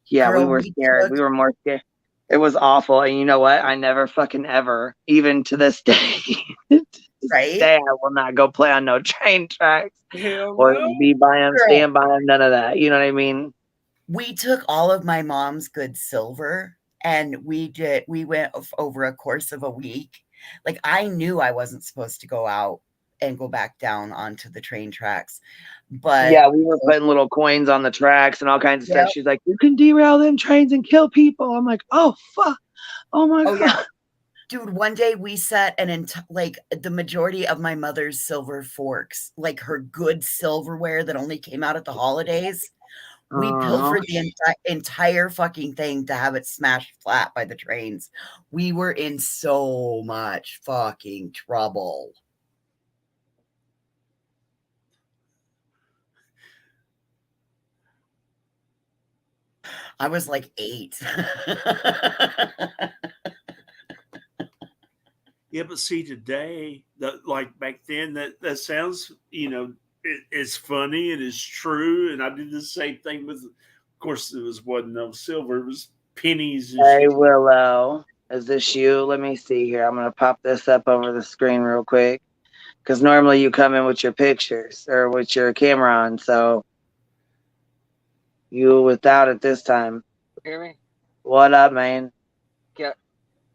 yeah, Girl, we were scared. We were more scared. It was awful. And you know what? I never fucking ever, even to this day, right? I will not go play on no train tracks Hell or no. be by them, stand by them, none of that. You know what I mean? We took all of my mom's good silver, and we went over a course of a week. Like, I knew I wasn't supposed to go out and go back down onto the train tracks, but yeah, we were putting little coins on the tracks and all kinds of Yep. stuff. She's like, you can derail them trains and kill people. I'm like, oh fuck, oh my god. Yeah. Dude, one day we set like the majority of my mother's silver forks, like her good silverware that only came out at the holidays. We pilfered the entire fucking thing to have it smashed flat by the trains. We were in so much fucking trouble. I was like 8. Yeah, but see, today, like back then, that sounds, you know, it's funny and it's true. And I did the same thing with, of course, wasn't no silver. It was pennies and Hey, shit. Willow. Is this you? Let me see here. I'm going to pop this up over the screen real quick. Because normally you come in with your pictures or with your camera on. So you without it this time. Hear me? What up, man? Can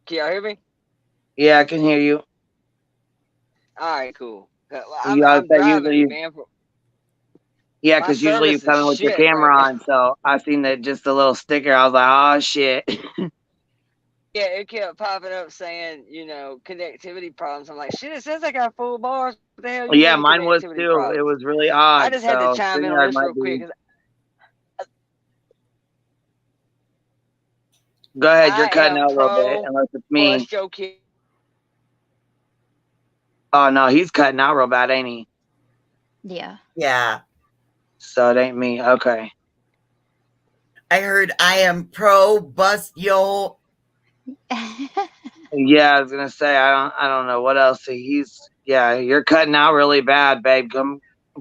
y'all hear me? Yeah, I can hear you. All right, cool. You I'm driving, usually, man. yeah, My because usually you service is come in with your shit right camera now. on. So I seen that just a little sticker. I was like, oh, shit. Yeah, it kept popping up saying, connectivity problems. I'm like, shit, it says I got full bars. What the hell you Yeah, mean mine was connectivity too. It problems? was really I odd. just had to So chime in on StreamYard this real might quick. be. 'Cause Go ahead. You're I cutting am out a little bit, pro unless it's me. bust your kid. Oh, no, he's cutting out real bad, ain't he? Yeah. Yeah. So it ain't me. Okay. I heard I am pro bust yo. Yeah, I was gonna say I don't know what else. Yeah, you're cutting out really bad, babe. Come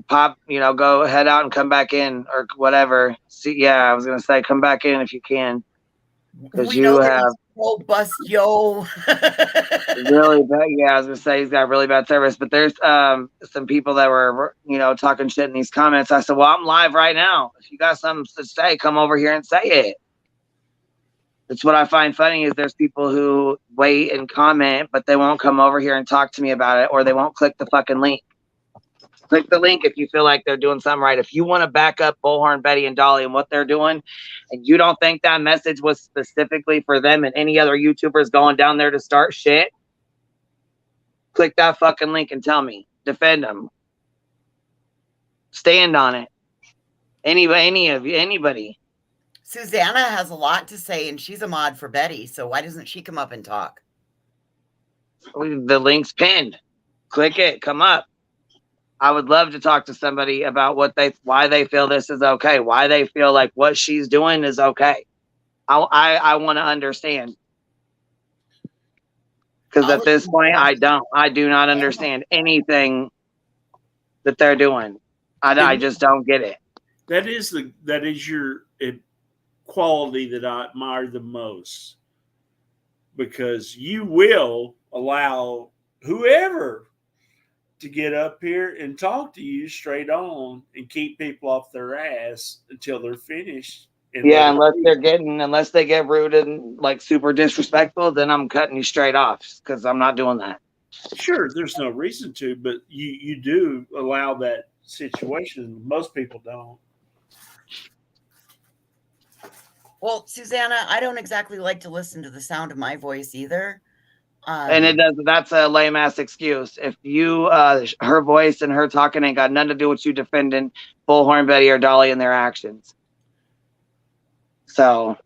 pop, go head out and come back in or whatever. See, yeah, I was gonna say come back in if you can, because We you know that have he's pro bust yo. really bad. Yeah, I was gonna say he's got really bad service. But there's some people that were talking shit in these comments. I said, well, I'm live right now. If you got something to say, come over here and say it. That's what I find funny is there's people who wait and comment, but they won't come over here and talk to me about it, or they won't click the fucking link. Click the link if you feel like they're doing something right. If you want to back up Bullhorn, Betty, and Dolly and what they're doing, and you don't think that message was specifically for them and any other YouTubers going down there to start shit, click that fucking link and tell me. Defend them. Stand on it. Anybody. Susanna has a lot to say, and she's a mod for Betty. So why doesn't she come up and talk? The link's pinned. Click it. Come up. I would love to talk to somebody about why they feel this is okay, why they feel like what she's doing is okay. I want to understand, because at this point I do not understand anything that they're doing. I just don't get it. That is your quality that I admire the most, because you will allow whoever to get up here and talk to you straight on and keep people off their ass until they're finished. Yeah, unless they get rude and like super disrespectful, then I'm cutting you straight off, because I'm not doing that. Sure, there's no reason to, but you do allow that situation. Most people don't. Well, Susanna, I don't exactly like to listen to the sound of my voice either. And it does. That's a lame ass excuse. If you, her voice and her talking ain't got nothing to do with you defending Bullhorn, Betty, or Dolly and their actions. So,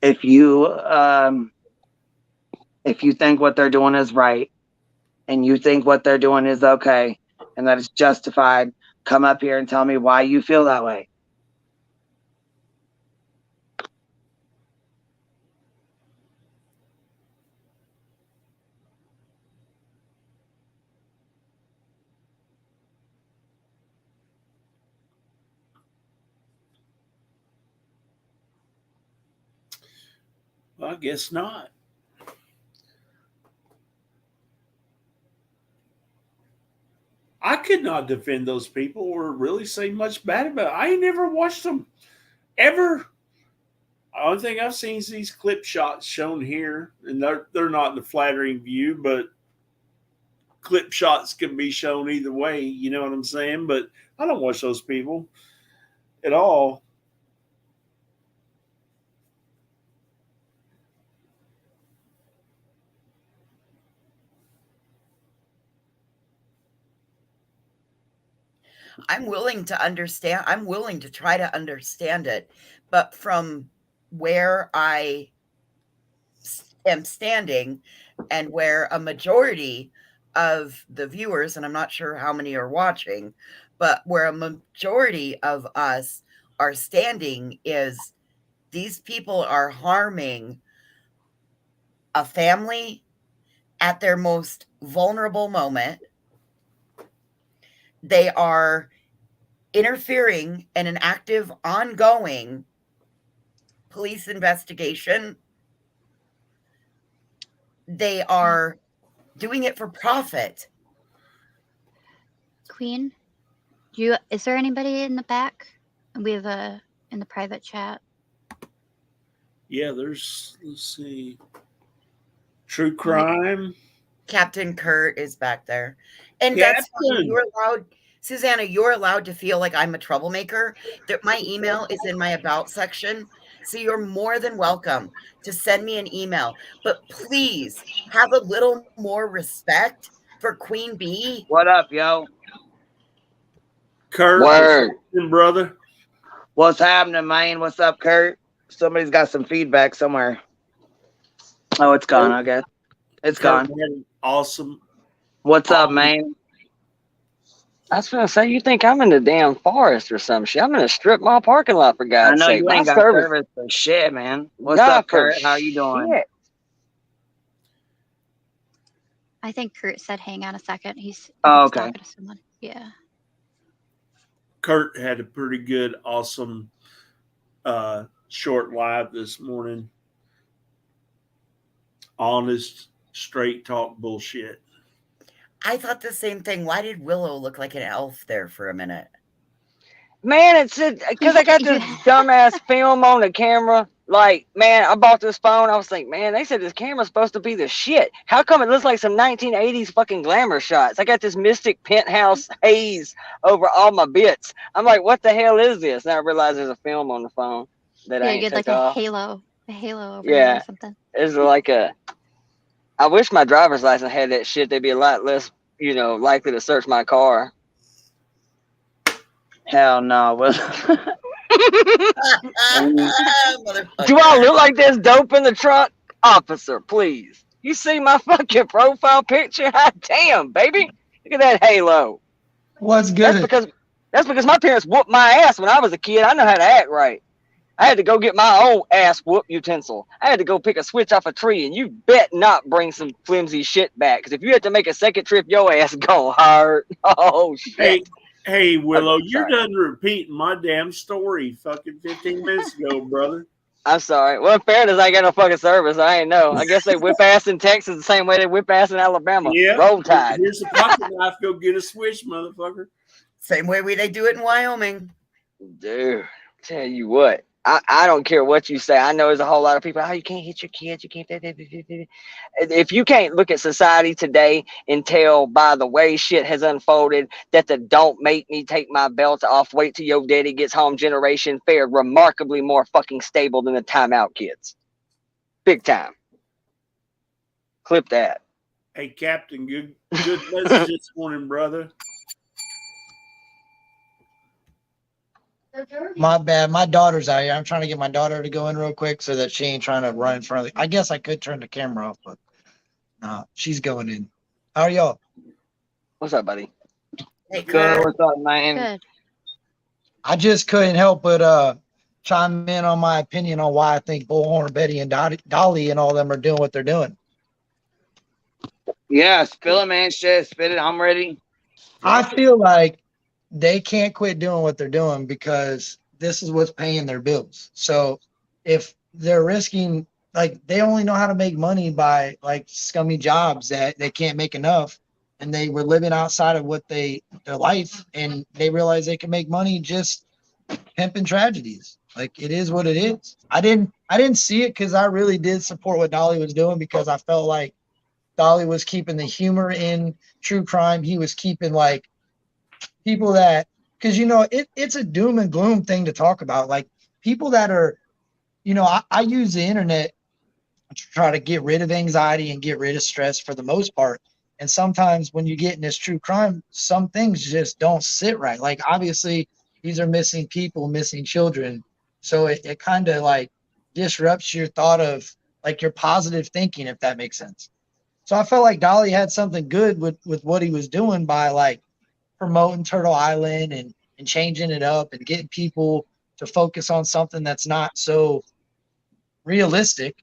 if you think what they're doing is right, and you think what they're doing is okay, and that it's justified, come up here and tell me why you feel that way. Well, I guess not. I could not defend those people or really say much bad about it. I ain't never watched them ever. The only thing I've seen is these clip shots shown here, and they're not in the flattering view, but clip shots can be shown either way. You know what I'm saying? But I don't watch those people at all. I'm willing to understand. I'm willing to try to understand it. But from where I am standing and where a majority of the viewers, and I'm not sure how many are watching, but where a majority of us are standing is these people are harming a family at their most vulnerable moment. They are interfering in an active, ongoing police investigation. They are doing it for profit. Queen, is there anybody in the back? We have in the private chat. Yeah, let's see. True crime. Captain Kurt is back there. And that's fine. You're allowed, Susanna, you're allowed to feel like I'm a troublemaker. That my email is in my about section. So you're more than welcome to send me an email. But please have a little more respect for Queen Bee. What up, yo? Kurt, Word. Brother. What's happening, man? What's up, Kurt? Somebody's got some feedback somewhere. Oh, it's gone, I guess. It's Kurt gone. Awesome. What's up, man? I was gonna say, you think I'm in the damn forest or some shit? I'm in a strip mall parking lot, for God's sake. I know you ain't got service for shit, man. What's up, Kurt? How you doing? Shit. I think Kurt said, "Hang on a second." He's okay. talking to someone. Yeah. Kurt had a pretty good, awesome short live this morning. Honest, straight talk bullshit. I thought the same thing. Why did Willow look like an elf there for a minute? Man, it's because I got this dumbass film on the camera. Like, man, I bought this phone. I was like, man, they said this camera's supposed to be the shit. How come it looks like some 1980s fucking glamour shots? I got this mystic penthouse haze over all my bits. I'm like, what the hell is this? And I realized there's a film on the phone that I ain't you get like off. a halo over it or something. It's like I wish my driver's license had that shit. They'd be a lot less, likely to search my car. Hell no. Do I look like there's dope in the trunk? Officer, please. You see my fucking profile picture? Hot damn, baby. Look at that halo. What's good? That's because my parents whooped my ass when I was a kid. I know how to act right. I had to go get my own ass whoop utensil. I had to go pick a switch off a tree, and you bet not bring some flimsy shit back. Because if you had to make a second trip, your ass gonna hurt. Oh, shit. Hey, Willow, you're done repeating my damn story fucking 15 minutes ago, brother. I'm sorry. Well, in fairness, I ain't got no fucking service. I ain't know. I guess they whip ass in Texas the same way they whip ass in Alabama. Yeah. Roll Tide. Here's a pocket knife. Go get a switch, motherfucker. Same way they do it in Wyoming. Dude, tell you what. I don't care what you say. I know there's a whole lot of people. Oh, you can't hit your kids. You can't. If you can't look at society today and tell by the way shit has unfolded that the don't make me take my belt off, wait till your daddy gets home generation fared remarkably more fucking stable than the timeout kids. Big time. Clip that. Hey, Captain, good message this morning, brother. My bad. My daughter's out here. I'm trying to get my daughter to go in real quick so that she ain't trying to run in front of I guess I could turn the camera off, but no, she's going in. How are y'all? What's up, buddy? Hey, good. What's up, man? Good. I just couldn't help but chime in on my opinion on why I think Bullhorn, Betty, and Dolly and all them are doing what they're doing. Yeah, spill it, man. Shit, spit it. I'm ready. I feel like they can't quit doing what they're doing because this is what's paying their bills. So if they're risking, like, they only know how to make money by like scummy jobs that they can't make enough, and they were living outside of what their life, and they realize they can make money just pimping tragedies. Like, it is what it is. I didn't see it because I really did support what Dolly was doing, because I felt like Dolly was keeping the humor in true crime. He was keeping like people that, because it's a doom and gloom thing to talk about. Like, people that are, I use the internet to try to get rid of anxiety and get rid of stress for the most part. And sometimes when you get in this true crime, some things just don't sit right. Like, obviously these are missing people, missing children. So it kind of like disrupts your thought of like your positive thinking, if that makes sense. So I felt like Dolly had something good with what he was doing by like promoting Turtle Island and changing it up and getting people to focus on something that's not so realistic.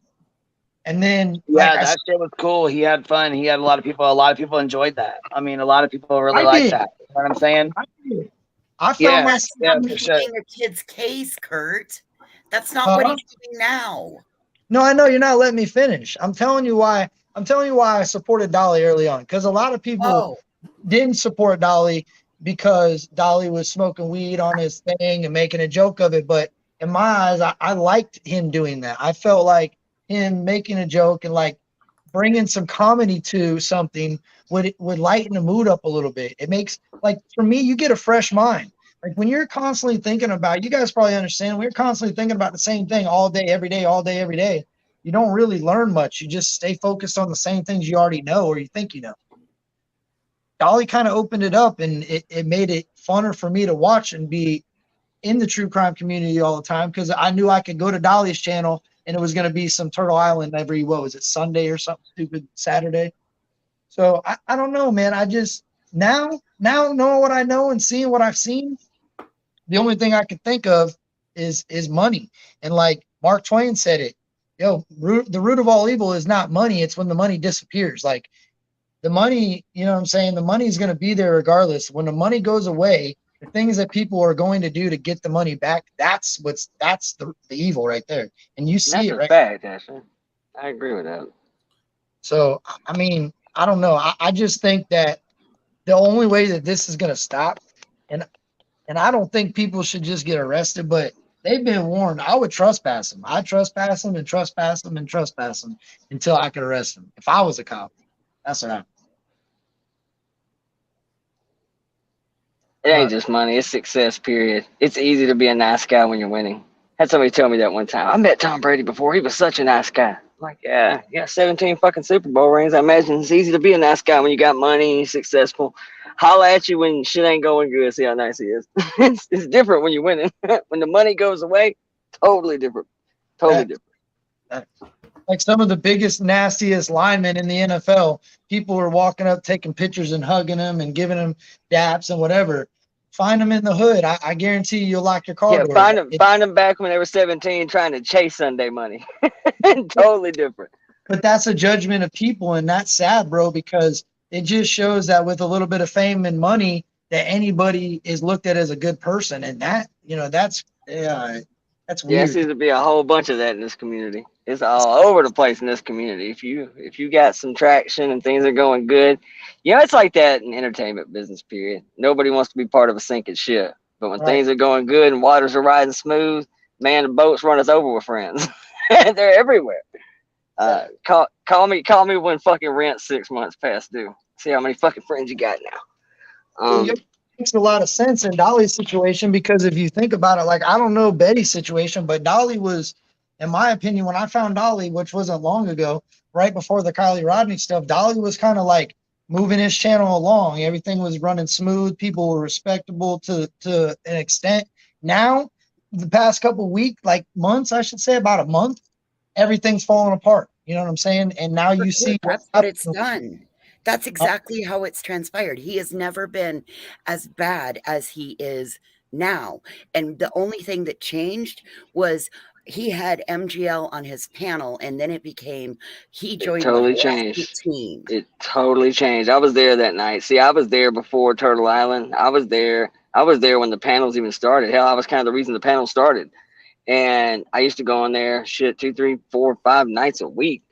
And then that shit was cool. He had fun. He had a lot of people enjoyed that. I mean, a lot of people really liked that. You know what I'm saying? I felt myself making a kid's case, Kurt. That's not what he's doing now. No, I know you're not letting me finish. I'm telling you why I supported Dolly early on, because a lot of people didn't support Dolly because Dolly was smoking weed on his thing and making a joke of it. But in my eyes, I liked him doing that. I felt like him making a joke and like bringing some comedy to something would lighten the mood up a little bit. It makes, like, for me, you get a fresh mind. Like when you're constantly thinking about, you guys probably understand, we're constantly thinking about the same thing all day, every day, all day, every day. You don't really learn much. You just stay focused on the same things you already know or you think you know. Dolly kind of opened it up, and it made it funner for me to watch and be in the true crime community all the time, because I knew I could go to Dolly's channel and it was going to be some Turtle Island every, what was it, Sunday or something stupid, Saturday. So I don't know, man. I just now knowing what I know and seeing what I've seen, the only thing I can think of is money. And like Mark Twain said it, the root of all evil is not money. It's when the money disappears. Like the money, you know what I'm saying? The money is going to be there regardless. When the money goes away, the things that people are going to do to get the money back, that's the evil right there. And you see it, right? That's a fact, actually. I agree with that. So, I mean, I don't know. I just think that the only way that this is going to stop, and I don't think people should just get arrested, but they've been warned. I would trespass them. I trespass them and trespass them and trespass them until I could arrest them. If I was a cop, that's what I. It ain't just money. It's success, period. It's easy to be a nice guy when you're winning. Had somebody tell me that one time. I met Tom Brady before. He was such a nice guy. I'm like, yeah, you got 17 fucking Super Bowl rings. I imagine it's easy to be a nice guy when you got money and you're successful. Holla at you when shit ain't going good. See how nice he is. It's different when you're winning. When the money goes away, totally different. Totally different. Like some of the biggest, nastiest linemen in the NFL, people were walking up, taking pictures and hugging them and giving them daps and whatever. Find them in the hood. I guarantee you'll lock your car door. Find them back when they were 17 trying to chase Sunday money. Totally different. But that's a judgment of people, and that's sad, bro, because it just shows that with a little bit of fame and money, that anybody is looked at as a good person. And that, that's weird. Yeah, it seems to be a whole bunch of that in this community. It's all over the place in this community. If you got some traction and things are going good, it's like that in entertainment business, period. Nobody wants to be part of a sinking ship. But when things are going good and waters are riding smooth, man, the boats run us over with friends. They're everywhere. Call me when fucking rent's 6 months past due. See how many fucking friends you got now. It makes a lot of sense in Dolly's situation, because if you think about it, like, I don't know Betty's situation, but Dolly was, in my opinion, when I found Dolly, which wasn't long ago, right before the Kylie Rodney stuff, Dolly was kind of like moving his channel along. Everything was running smooth. People were respectable to an extent. Now, the past couple weeks, like months, I should say, about a month, everything's falling apart. You know what I'm saying? And now you see that's what it's done. That's exactly how it's transpired. He has never been as bad as he is now. And the only thing that changed was he had MGL on his panel, and then it became he joined totally the changed. team. It totally changed. I was there that night. See, I was there before Turtle Island. I was there when the panels even started. Hell, I was kind of the reason the panel started. And I used to go on there 2, 3, 4, 5 nights a week.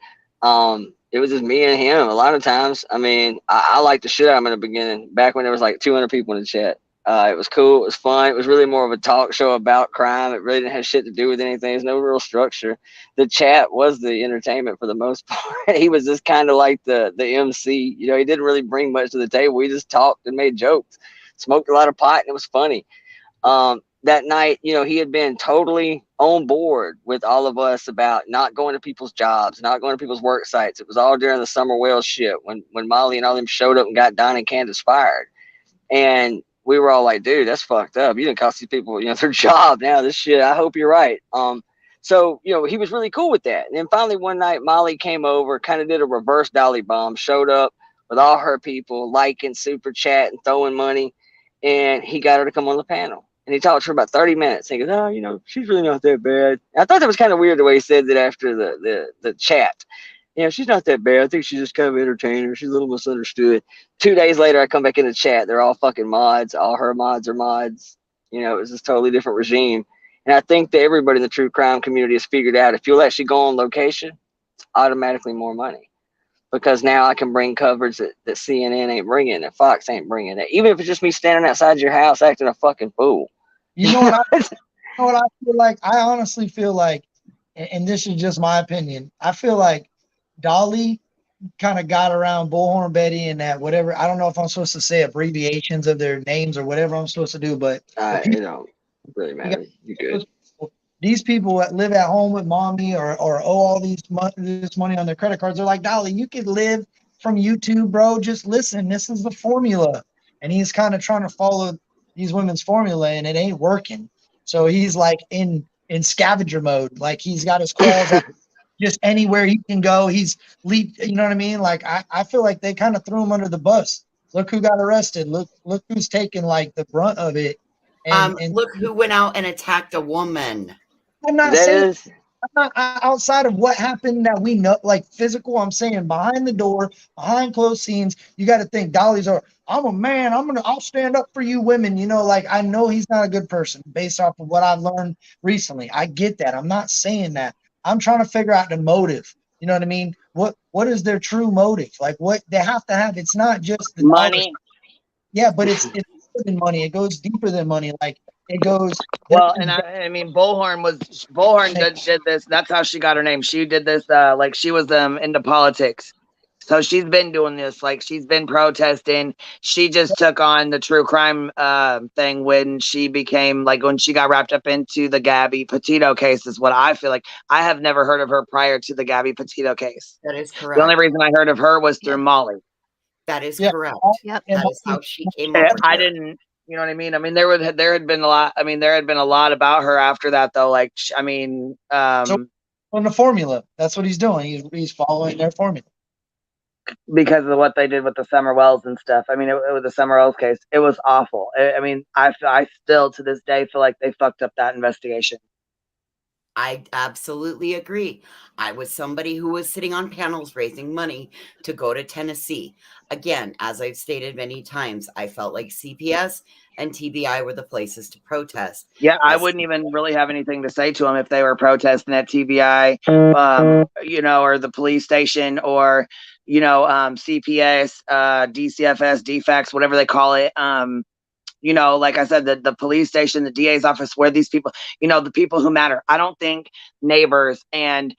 It was just me and him. A lot of times, I mean, I liked the shit out of him in the beginning, back when there was like 200 people in the chat. It was cool. It was fun. It was really more of a talk show about crime. It really didn't have shit to do with anything. There's no real structure. The chat was the entertainment for the most part. He was just kind of like the MC. He didn't really bring much to the table. We just talked and made jokes, smoked a lot of pot, and it was funny. That night, he had been totally on board with all of us about not going to people's jobs, not going to people's work sites. It was all during the Summer Wells shit when Molly and all them showed up and got Don and Candace fired. And we were all like, dude, that's fucked up. You didn't cost these people, their job now. This shit, I hope you're right. So, he was really cool with that. And then finally one night, Molly came over, kind of did a reverse Dolly bomb, showed up with all her people, liking, super chat, and throwing money. And he got her to come on the panel. And he talked for about 30 minutes. He goes, oh, she's really not that bad. And I thought that was kind of weird the way he said that after the chat. She's not that bad. I think she's just kind of entertaining. She's a little misunderstood. 2 days later, I come back in the chat. They're all fucking mods. All her mods are mods. It was this totally different regime. And I think that everybody in the true crime community has figured out if you'll actually go on location, it's automatically more money. Because now I can bring coverage that CNN ain't bringing and Fox ain't bringing it. Even if it's just me standing outside your house acting a fucking fool. You know what I feel like? I honestly feel like, and this is just my opinion, I feel like Dolly kind of got around Bullhorn Betty and that whatever. I don't know if I'm supposed to say abbreviations of their names or whatever I'm supposed to do, but It don't really matter. You good. These people that live at home with mommy or owe all this money on their credit cards, they're like, Dolly, you could live from YouTube, bro. Just listen. This is the formula. And he's kind of trying to follow these women's formula and it ain't working. So he's like in scavenger mode. Like he's got his claws out just anywhere he can go. He's leaped, you know what I mean? Like I feel like they kind of threw him under the bus. Look who got arrested. Look who's taking like the brunt of it. And look who went out and attacked a woman. I'm not saying I'm not outside of what happened that we know, like physical. I'm saying behind the door, behind closed scenes. You got to think Dolly's I'm a man. I'll stand up for you women. You know, like I know he's not a good person based off of what I've learned recently. I get that. I'm not saying that. I'm trying to figure out the motive. You know what I mean? What is their true motive? Like what they have to have. It's not just the money. Yeah, but it's deeper than money. It goes deeper than money. Like it goes. Well, and I mean, Bullhorn did this. That's how she got her name. She did this. Like she was into politics. So she's been doing this. Like she's been protesting. She just took on the true crime thing when she became when she got wrapped up into the Gabby Petito case is what I feel like. I have never heard of her prior to the Gabby Petito case. That is correct. The only reason I heard of her was through Molly. That is correct. Yep. That is how she came up. I didn't. You know what I mean? I mean, there had been a lot. I mean, there had been a lot about her after that, though. Like, I mean, so on the formula, that's what he's doing. He's following their formula. Because of what they did with the Summer Wells and stuff. I mean, it was the Summer Wells case. It was awful. I mean, I still to this day feel like they fucked up that investigation. I absolutely agree. I was somebody who was sitting on panels raising money to go to Tennessee. Again, as I've stated many times, I felt like CPS and TBI were the places to protest. Yeah, I wouldn't even really have anything to say to them if they were protesting at TBI, you know, or the police station or, you know, CPS, DCFS, DFACS, whatever they call it. You know, like I said, the police station, the DA's office, where these people, you know, the people who matter. I don't think neighbors and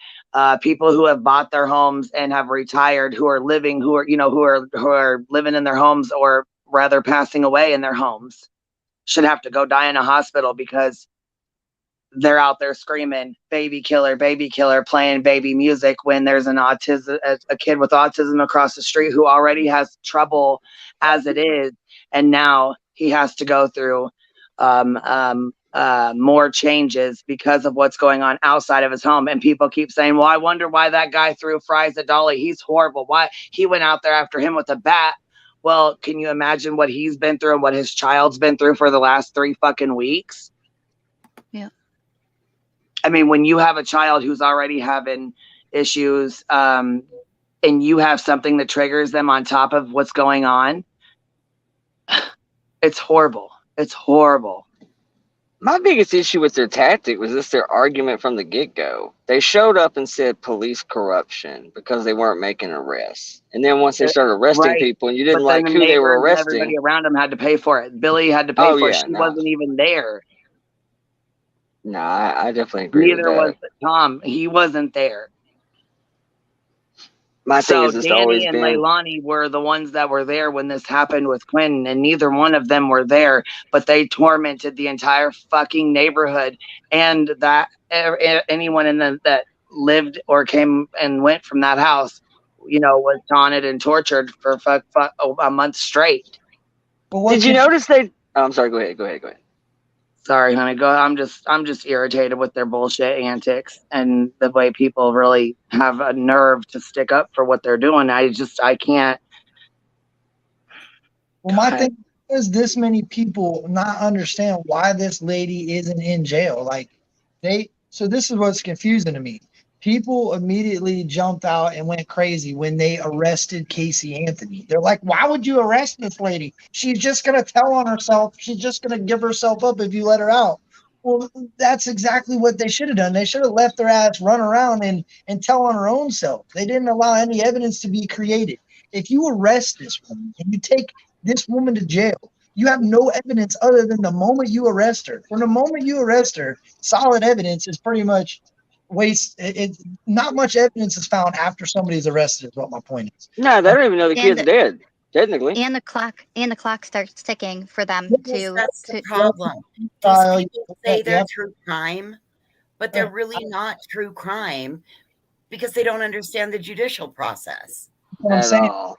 people who have bought their homes and have retired, who are living in their homes or rather passing away in their homes should have to go die in a hospital because they're out there screaming baby killer, playing baby music when there's a kid with autism across the street who already has trouble as it is. And now he has to go through more changes because of what's going on outside of his home. And people keep saying, well, I wonder why that guy threw fries at Dolly. He's horrible. Why he went out there after him with a bat. Well, can you imagine what he's been through and what his child's been through for the last 3 fucking weeks? Yeah. I mean, when you have a child who's already having issues and you have something that triggers them on top of what's going on, it's horrible. It's horrible. My biggest issue with their tactic was just their argument from the get-go. They showed up and said police corruption because they weren't making arrests. And then once they started arresting people and you didn't like who they were arresting. Everybody around them had to pay for it. Billy had to pay for it. She wasn't even there. No, I definitely agree with that. Neither was Tom. He wasn't there. My thing is Danny always and been Leilani were the ones that were there when this happened with Quentin, and neither one of them were there, but they tormented the entire fucking neighborhood, and that anyone in that lived or came and went from that house, you know, was taunted and tortured for a month straight. Did you notice they? Oh, I'm sorry. Go ahead. Sorry, honey. I'm just irritated with their bullshit antics and the way people really have a nerve to stick up for what they're doing. I can't. Well, my thing is this many people not understand why this lady isn't in jail. Like so this is what's confusing to me. People immediately jumped out and went crazy when they arrested Casey Anthony. They're like, why would you arrest this lady? She's just going to tell on herself. She's just going to give herself up if you let her out. Well, that's exactly what they should have done. They should have left their ass run around and tell on her own self. They didn't allow any evidence to be created. If you arrest this woman and you take this woman to jail, you have no evidence other than the moment you arrest her. From the moment you arrest her, solid evidence is pretty much waste. Not much evidence is found after somebody's arrested, is what my point is. No, they don't even know the kid's And- dead. Technically. And the clock starts ticking for them Yes, to. that's the problem. These people say they're Yep. true crime, but they're really not true crime because they don't understand the judicial process. What I'm saying.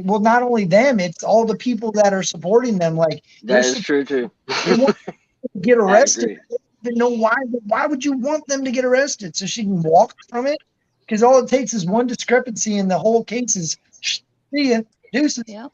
Well, not only them, it's all the people that are supporting them. Like That is true too. They want to get I arrested. agree. They don't even know why. Why would you want them to get arrested so she can walk from it? Because all it takes is one discrepancy, and the whole case is see ya, deuces. Yep.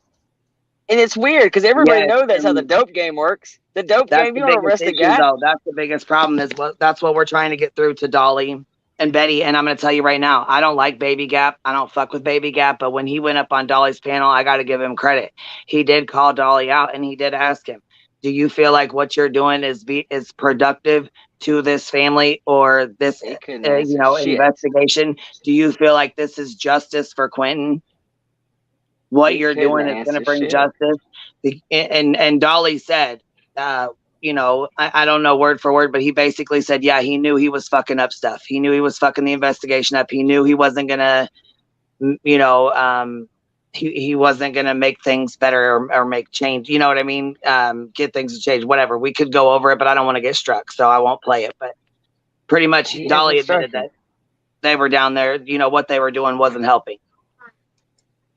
And it's weird because everybody Yes, knows that's how the and dope game works. The dope That's game, the you don't biggest arrest a issue, guy. though. That's the biggest problem. That's what we're trying to get through to Dolly and Betty. And I'm going to tell you right now, I don't like Baby Gap. I don't fuck with Baby Gap. But when he went up on Dolly's panel, I got to give him credit. He did call Dolly out, and he did ask him, "Do you feel like what you're doing is productive to this family or this investigation? Do you feel like this is justice for Quentin? What you're doing is going to bring justice." And Dolly said, I don't know word for word, but he basically said, yeah, he knew he was fucking up stuff. He knew he was fucking the investigation up. He knew he wasn't going to, he wasn't going to make things better or make change. You know what I mean? Get things to change, whatever. We could go over it, but I don't want to get struck, so I won't play it. But pretty much Dolly admitted that they were down there, what they were doing wasn't helping.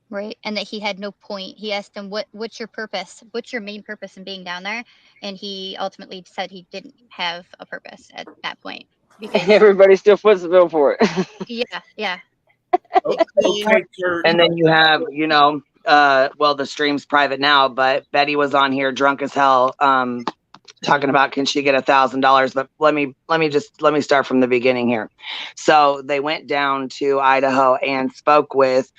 Right, and that he had no point. He asked him, what's your purpose? What's your main purpose in being down there? And he ultimately said he didn't have a purpose at that point. Because Everybody still foots the bill for it. yeah. And then you have, the stream's private now, but Betty was on here drunk as hell, talking about can she get $1,000. But let me start from the beginning here. So they went down to Idaho and spoke with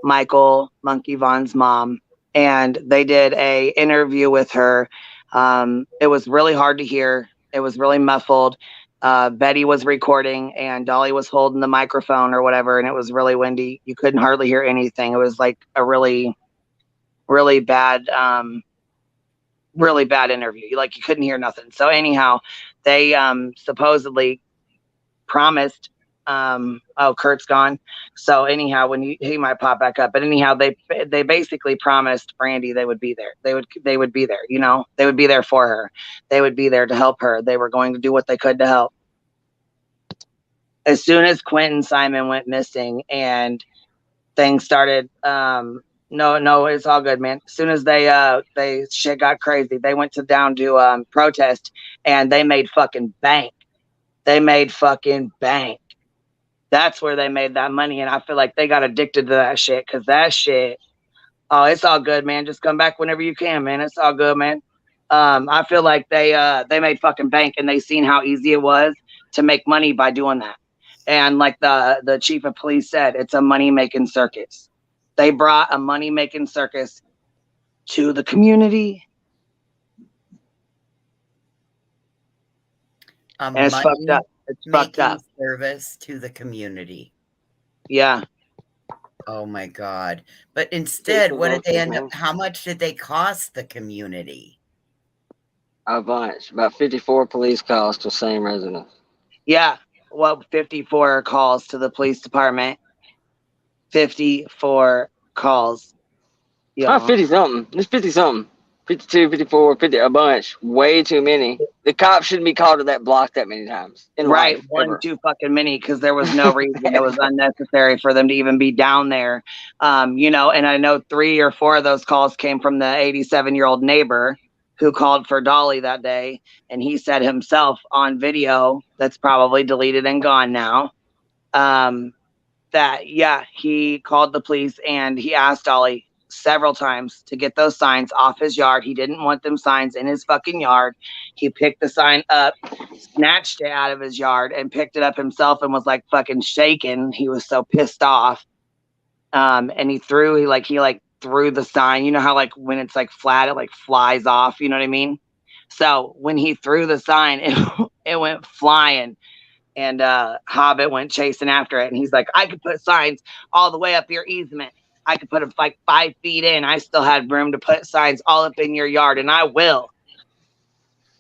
Michael Monkey Vaughn's mom, and they did a interview with her. It was really hard to hear. It was really muffled. Betty was recording and Dolly was holding the microphone or whatever, and it was really windy. You couldn't hardly hear anything. It was like a really, really bad interview. Like you couldn't hear nothing. So anyhow, they supposedly promised Kurt's gone. So anyhow, he might pop back up. But anyhow, they basically promised Brandi they would be there. They would be there, they would be there for her. They would be there to help her. They were going to do what they could to help. As soon as Quentin Simon went missing and things started, no, it's all good, man. As soon as they shit got crazy, they went down to protest, and they made fucking bank. That's where they made that money, and I feel like they got addicted to that shit, because that shit, oh, it's all good, man. Just come back whenever you can, man. It's all good, man. I feel like they made fucking bank, and they seen how easy it was to make money by doing that. And like the chief of police said, it's a money-making circus. They brought a money-making circus to the community. And it's fucked up. It's fucked up. Service to the community. Yeah. Oh my God. But instead, what did they end up? How much did they cost the community? A bunch. About 54 police calls to the same residence. Yeah. Well, 54 calls to the police department. 54 calls. Yeah. 50 something. It's 50 something. 52, 54, 50, a bunch. Way too many. The cops shouldn't be called to that block that many times. Right. One too fucking many, because there was no reason. It was unnecessary for them to even be down there. And I know 3 or 4 of those calls came from the 87-year-old neighbor who called for Dolly that day. And he said himself on video, that's probably deleted and gone now, that, yeah, he called the police and he asked Dolly several times to get those signs off his yard. He didn't want them signs in his fucking yard. He picked the sign up, snatched it out of his yard, and picked it up himself and was like fucking shaking. He was so pissed off. And he threw the sign. You know how like when it's like flat, it like flies off. You know what I mean? So when he threw the sign, it went flying. And Hobbit went chasing after it. And he's like, I could put signs all the way up your easement. I could put them like 5 feet in. I still had room to put signs all up in your yard, and I will.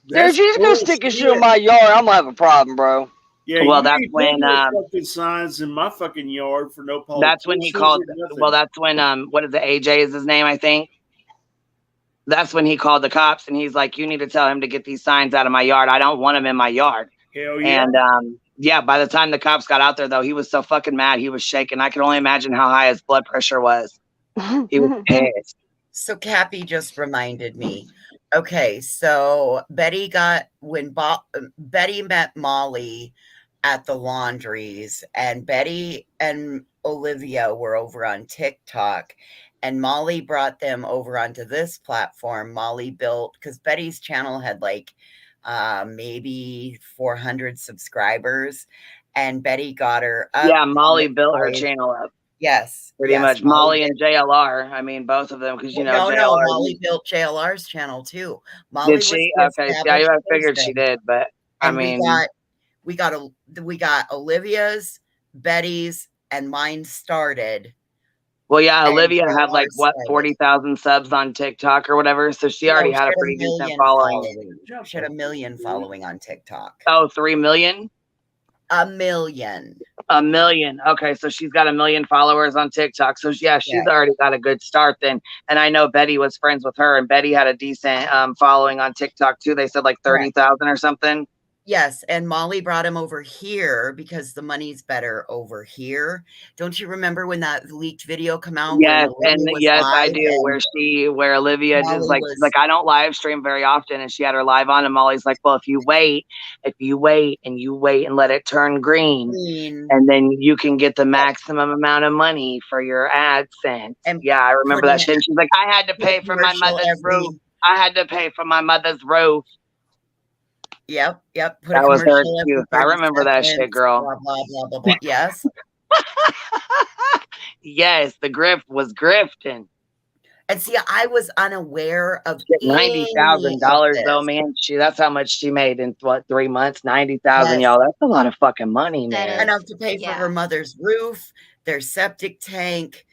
Dude, you just go stick your shit in my yard, I'm gonna have a problem, bro. Yeah, well, you that's ain't when put no fucking signs in my fucking yard for no politicians. that's when he called. Well, that's when what is it? AJ is his name, I think. That's when he called the cops, and he's like, "You need to tell him to get these signs out of my yard. I don't want them in my yard." Hell yeah. And yeah, by the time the cops got out there, though, he was so fucking mad. He was shaking. I could only imagine how high his blood pressure was. He was pissed. So Cappy just reminded me. Okay, so Betty met Molly at the laundries, and Betty and Olivia were over on TikTok, and Molly brought them over onto this platform. Molly built, because Betty's channel had like maybe 400 subscribers, and Betty got her up. Yeah, Molly built her channel up. Yes, pretty yes, much. Molly and JLR. I mean, both of them, because you know no, JLR. Molly built JLR's channel too. Molly Did she? Okay, yeah, I figured she did, but I mean, we got Olivia's, Betty's, and mine started. Well, yeah, Olivia had like what 40,000 subs on TikTok or whatever, so she already had a pretty decent following. She had 1 million following on TikTok. Oh, 3 million? 1 million. 1 million. Okay, so she's got 1 million followers on TikTok. So yeah, she's already got a good start then. And I know Betty was friends with her, and Betty had a decent following on TikTok too. They said like 30,000 or something. Yes, and Molly brought him over here because the money's better over here. Don't you remember when that leaked video come out? Yes, and yes, I do. Where Olivia Molly just like, she's like, I don't live stream very often, and she had her live on, and Molly's like, well, if you wait and let it turn green, and then you can get the maximum amount of money for your AdSense. And yeah, I remember that shit. And she's like, I had to pay for my mother's roof. I had to pay for my mother's roof. Yep. That was her too. I remember that shit, girl. Blah, blah, blah, blah, blah. Yes. Yes, the grift was grifting. And see, I was unaware of $90,000 though, man. That's how much she made in what 3 months? 90,000, y'all. That's a lot of fucking money, man. Enough to pay for her mother's roof, their septic tank.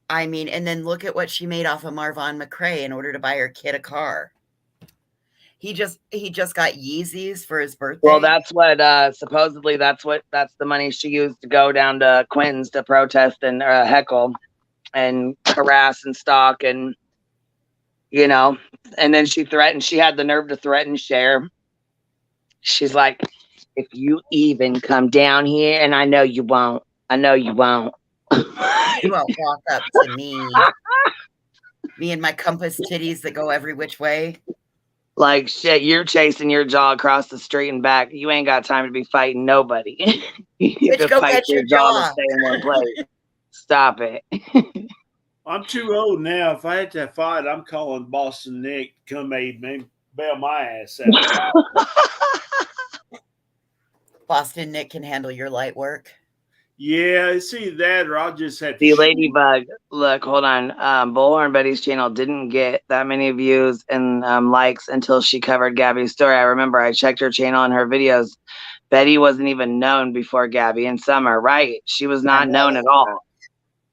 I mean, and then look at what she made off of Marvon McRae in order to buy her kid a car. He just got Yeezys for his birthday. Well, that's what supposedly that's the money she used to go down to Quentin's to protest and heckle and harass and stalk, and you know, and then she had the nerve to threaten Cher. She's like, if you even come down here, and I know you won't. You won't walk up to me. Me and my compass titties that go every which way. Like shit, you're chasing your jaw across the street and back. You ain't got time to be fighting nobody. You need to fight your jaw to stay in one place. Stop it. I'm too old now. If I had to fight, I'm calling Boston Nick to come aid me, bail my ass out. Boston Nick can handle your light work. Yeah, it's either that or I'll just have to. See, Ladybug, look, hold on. Bullhorn Betty's channel didn't get that many views and likes until she covered Gabby's story. I remember I checked her channel and her videos. Betty wasn't even known before Gabby and Summer, right? She was not known at all.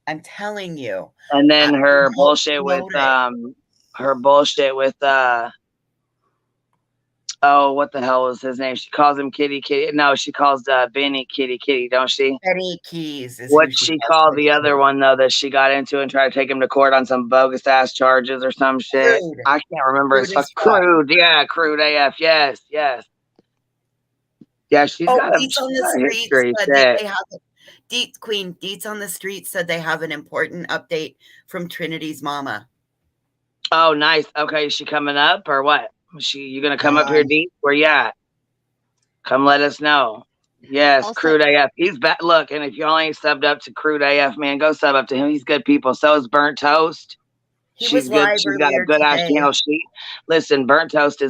I'm telling you. And then her bullshit with oh, what the hell was his name? She calls him Kitty. No, she calls Benny Kitty, don't she? Benny Keys. What she called the other one, though, that she got into and tried to take him to court on some bogus-ass charges or some shit. Crude. I can't remember. It's Crude. Yeah, Crude AF. Yes. Yeah, she's got a history. Deets on the street said they have an important update from Trinity's mama. Oh, nice. Okay, is she coming up or what? You gonna come up here, Deep? Where you at? Come let us know. Yes, also, Crude AF. He's back. Look, and if y'all ain't subbed up to Crude AF, man, go sub up to him. He's good people. So is Burnt Toast. She's good. She's got a good ass channel. Listen, Burnt Toast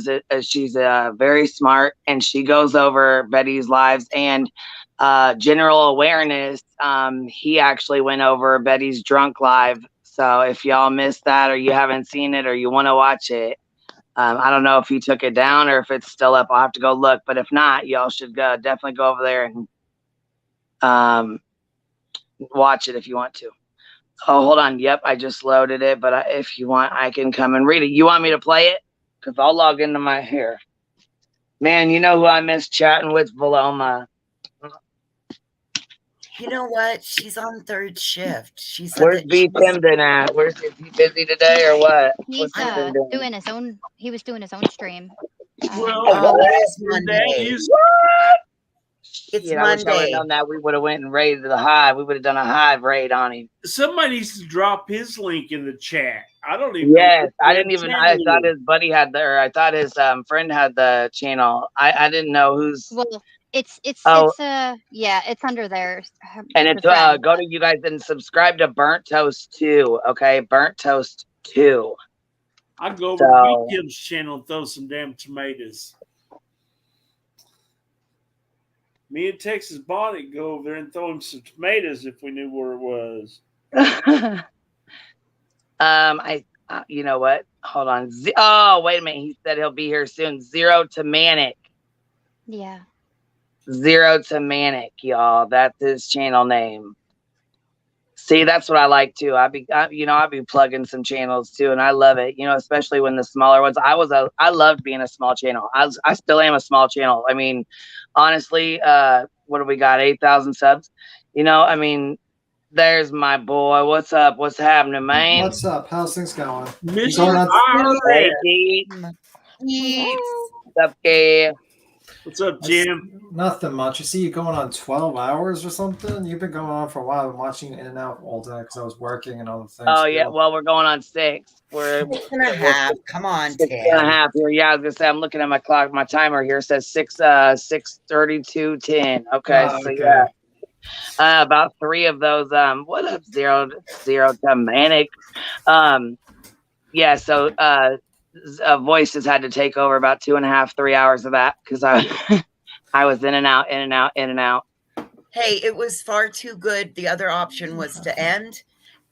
she's very smart, and she goes over Betty's lives and general awareness. He actually went over Betty's drunk live. So if y'all missed that or you haven't seen it or you want to watch it, I don't know if he took it down or if it's still up. I'll have to go look. But if not, y'all should definitely go over there and watch it if you want to. Oh, hold on. Yep, I just loaded it. But if you want, I can come and read it. You want me to play it? Because I'll log into my here. Man, you know who I miss chatting with, Valoma? You know what? She's on third shift. She said Where's that B. Timden at? Is he busy today or what? He's What's he been doing? doing his own. He was doing his own stream. Well, it's that Monday. is It's I wish I would Monday. have known that. We would have went and raided the hive. We would have done a hive raid on him. somebody needs to drop his link in the chat. I don't even. Yes, know I didn't even. I thought his buddy had I thought his friend had the channel. I didn't know whose. Well, it's yeah, it's under there. And it's go to you guys and subscribe to Burnt Toast 2. Okay, Burnt Toast 2. I'd go over to B. Kim's channel and throw some damn tomatoes. Me and Texas Bonnet go over there and throw him some tomatoes if we knew where it was. You know what? Hold on. Oh, wait a minute. He said he'll be here soon. Zero to Manic. Yeah. Zero to Manic, y'all. That's his channel name. See, that's what I like too. I'd be plugging some channels too, and I love it. Especially when the smaller ones. I loved being a small channel. I still am a small channel. I mean, honestly, what do we got? 8,000 subs. There's my boy. What's up? What's happening, man? What's up? How's things going? Hey, Keith. What's up, Keith? What's up, Jim? Nothing much. I see you going on 12 hours or something. You've been going on for a while. I've been watching in and out all day because I was working and other things. Oh, yeah. Well, we're going on 6. We're 6.5. Come on, 6.5 here. Yeah, I was gonna say I'm looking at my clock. My timer here says 6:32:10. Okay, so yeah. About 3 of those. What up, zero to Manic? Yeah. So Voices had to take over about 2.5, 3 hours of that because I was in and out. Hey, it was far too good. The other option was to end,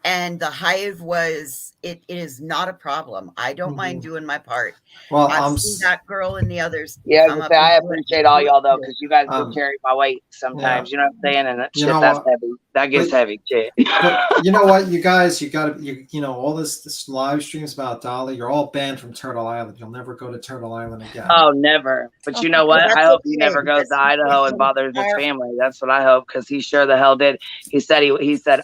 and the hive was. It is not a problem. I don't mind doing my part. Well, I've seen that girl and the others. Yeah, I appreciate all y'all though, because you guys do carry my weight sometimes. You know what I'm saying? And that shit, that's heavy. That gets heavy, shit. But you know what, you guys, you all this live streams about Dolly. You're all banned from Turtle Island. You'll never go to Turtle Island again. Oh, never. But you know what? I hope he never goes to Idaho and bothers his family. That's what I hope, because he sure the hell did. He said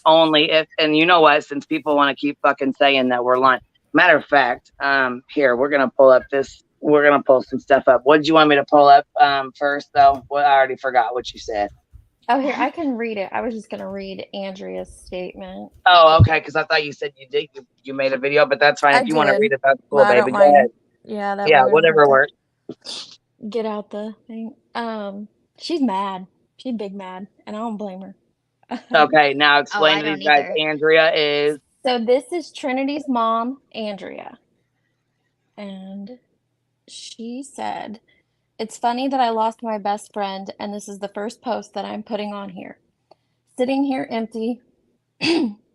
only if, and you know what? Since people want to keep fucking saying that we're lying. Matter of fact, here we're gonna pull some stuff up. What did you want me to pull up first though? Well, I already forgot what you said. Oh, here, I can read it. I was just gonna read Andrea's statement. Oh, okay, because I thought you said you made a video, but that's fine. If you want to read it, that's cool, baby. Go ahead. Yeah, whatever works. Get out the thing. She's mad. She's big mad, and I don't blame her. Okay, now explain to these guys. Andrea is. So this is Trinity's mom, Andrea. And she said, "It's funny that I lost my best friend, and this is the first post that I'm putting on here. Sitting here empty,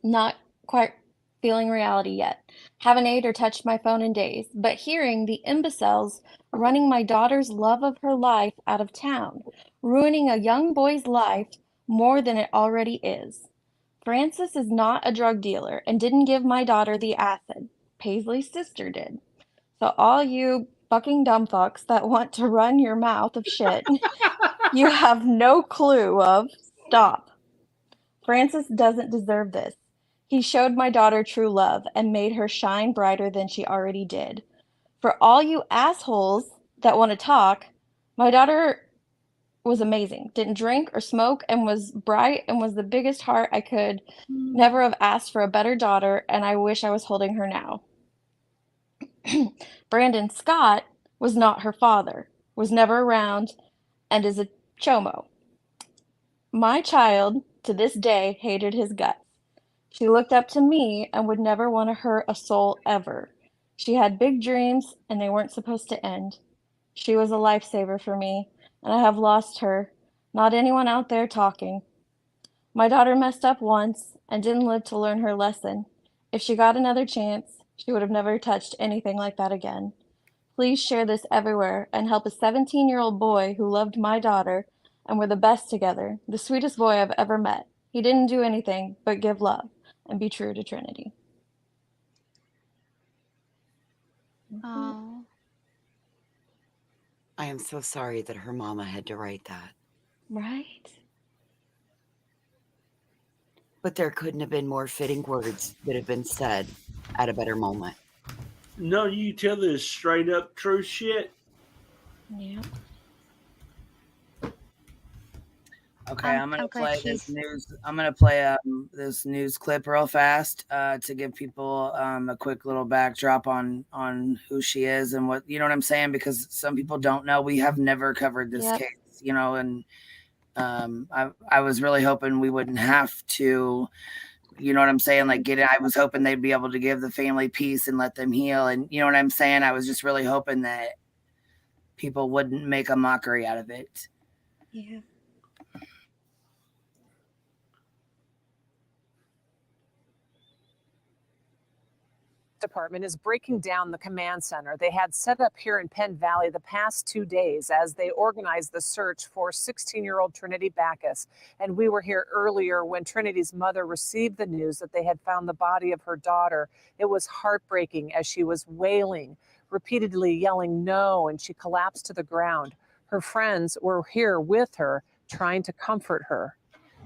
not quite feeling reality yet. Haven't ate or touched my phone in days, but hearing the imbeciles running my daughter's love of her life out of town, ruining a young boy's life more than it already is. Francis is not a drug dealer and didn't give my daughter the acid. Paisley's sister did. So all you fucking dumb fucks that want to run your mouth of shit, you have no clue of. Stop. Francis doesn't deserve this. He showed my daughter true love and made her shine brighter than she already did. For all you assholes that want to talk, my daughter was amazing. Didn't drink or smoke and was bright and was the biggest heart I could never have asked for a better daughter, and I wish I was holding her now. Brandon Scott was not her father, was never around, and is a chomo. My child, to this day, hated his guts. She looked up to me and would never want to hurt a soul ever. She had big dreams, and they weren't supposed to end. She was a lifesaver for me, and I have lost her, not anyone out there talking. My daughter messed up once and didn't live to learn her lesson. If she got another chance, she would have never touched anything like that again. Please share this everywhere and help a 17-year-old boy who loved my daughter and we're the best together. The sweetest boy I've ever met. He didn't do anything but give love and be true to Trinity. Oh, I am so sorry that her mama had to write that. Right? But there couldn't have been more fitting words that have been said at a better moment. No, you tell this straight up true shit. Yeah. Okay, I'm I'm gonna glad play this she's. news. I'm gonna play this news clip real fast to give people a quick little backdrop on who she is and what, you know what I'm saying, because some people don't know. We have never covered this Yep. case, you know, and I was really hoping we wouldn't have to, you know what I'm saying, like get it. I was hoping they'd be able to give the family peace and let them heal, and you know what I'm saying. I was just really hoping that people wouldn't make a mockery out of it. Yeah. Department is breaking down the command center they had set up here in Penn Valley the past 2 days as they organized the search for 16-year-old Trinity Backus. And we were here earlier when Trinity's mother received the news that they had found the body of her daughter. It was heartbreaking as she was wailing, repeatedly yelling no, and she collapsed to the ground. Her friends were here with her, trying to comfort her.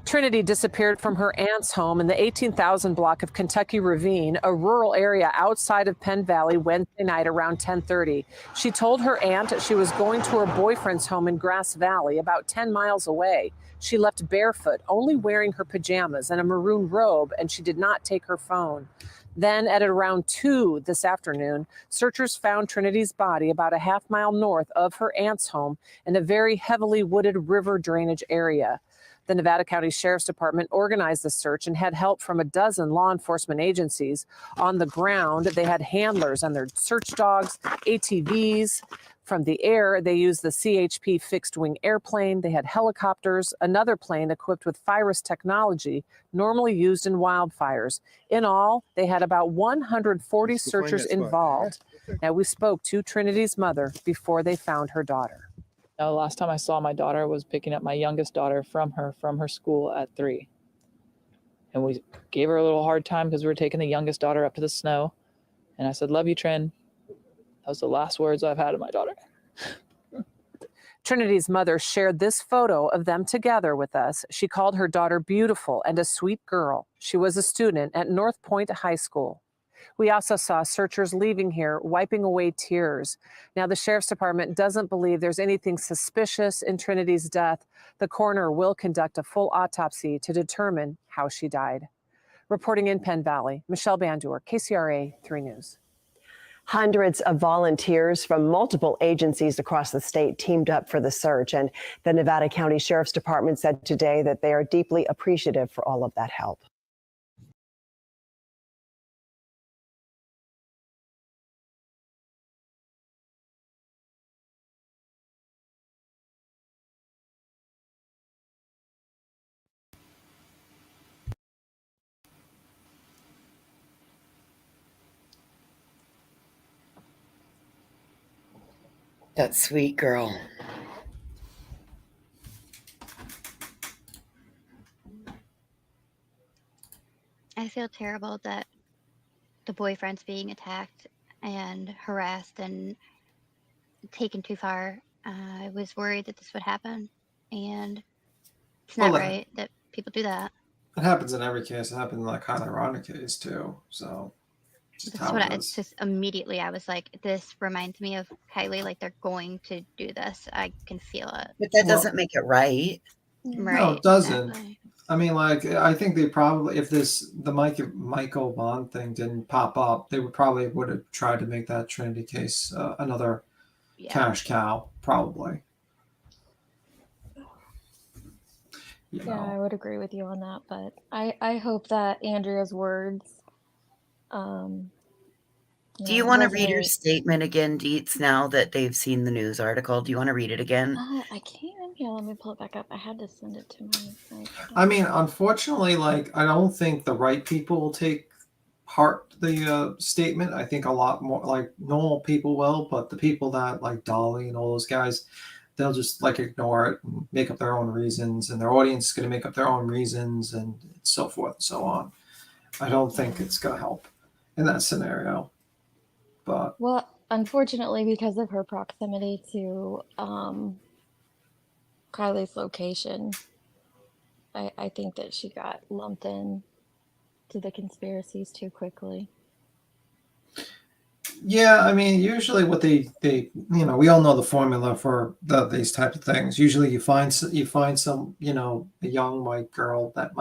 Trinity disappeared from her aunt's home in the 18,000 block of Kentucky Ravine, a rural area outside of Penn Valley, Wednesday night around 10:30. She told her aunt she was going to her boyfriend's home in Grass Valley, about 10 miles away. She left barefoot, only wearing her pajamas and a maroon robe, and she did not take her phone. Then at around 2 this afternoon, searchers found Trinity's body about a half-mile north of her aunt's home in a very heavily wooded river drainage area. The Nevada County Sheriff's Department organized the search and had help from a dozen law enforcement agencies. On the ground, they had handlers and their search dogs, ATVs. From the air, they used the CHP fixed-wing airplane. They had helicopters, another plane equipped with virus technology normally used in wildfires. In all, they had about 140 searchers involved. Now, we spoke to Trinity's mother before they found her daughter. The last time I saw my daughter was picking up my youngest daughter from her school at 3. And we gave her a little hard time because we were taking the youngest daughter up to the snow. And I said, "Love you, Trin." That was the last words I've had of my daughter. Trinity's mother shared this photo of them together with us. She called her daughter beautiful and a sweet girl. She was a student at North Point High School. We also saw searchers leaving here, wiping away tears. Now, the Sheriff's Department doesn't believe there's anything suspicious in Trinity's death. The coroner will conduct a full autopsy to determine how she died. Reporting in Penn Valley, Michelle Bandur, KCRA 3 News. Hundreds of volunteers from multiple agencies across the state teamed up for the search, and the Nevada County Sheriff's Department said today that they are deeply appreciative for all of that help. That sweet girl. I feel terrible that the boyfriend's being attacked and harassed and taken too far. I was worried that this would happen, and it's not Well, right that people do that. It happens in every case. It happened in that Kylie Rodner case too. So just That's how what it it's is. just immediately I was like, this reminds me of Kylie. Like they're going to do this. I can feel it. But that doesn't make it right. Right. No, it doesn't. Exactly. I mean, like, I think they probably, if the Michael Bond thing didn't pop up, they would have tried to make that Trinity case another cash cow, probably. Yeah, I would agree with you on that, but I hope that Andrea's words Do you want to read your resonate. statement again, Dietz, now that they've seen the news article? Do you want to read it again? I can. Here, let me pull it back up. I had to send it to my I mean, unfortunately, like, I don't think the right people will take heart the statement. I think a lot more like normal people will, but the people that like Dolly and all those guys, they'll just like ignore it and make up their own reasons, and their audience is going to make up their own reasons, and so forth and so on. I don't think it's going to help in that scenario. But well, unfortunately, because of her proximity to Kylie's location, I think that she got lumped in to the conspiracies too quickly. yeah, I mean, usually what they you know, we all know the formula for these types of things. Usually you find some, you know, a young white girl that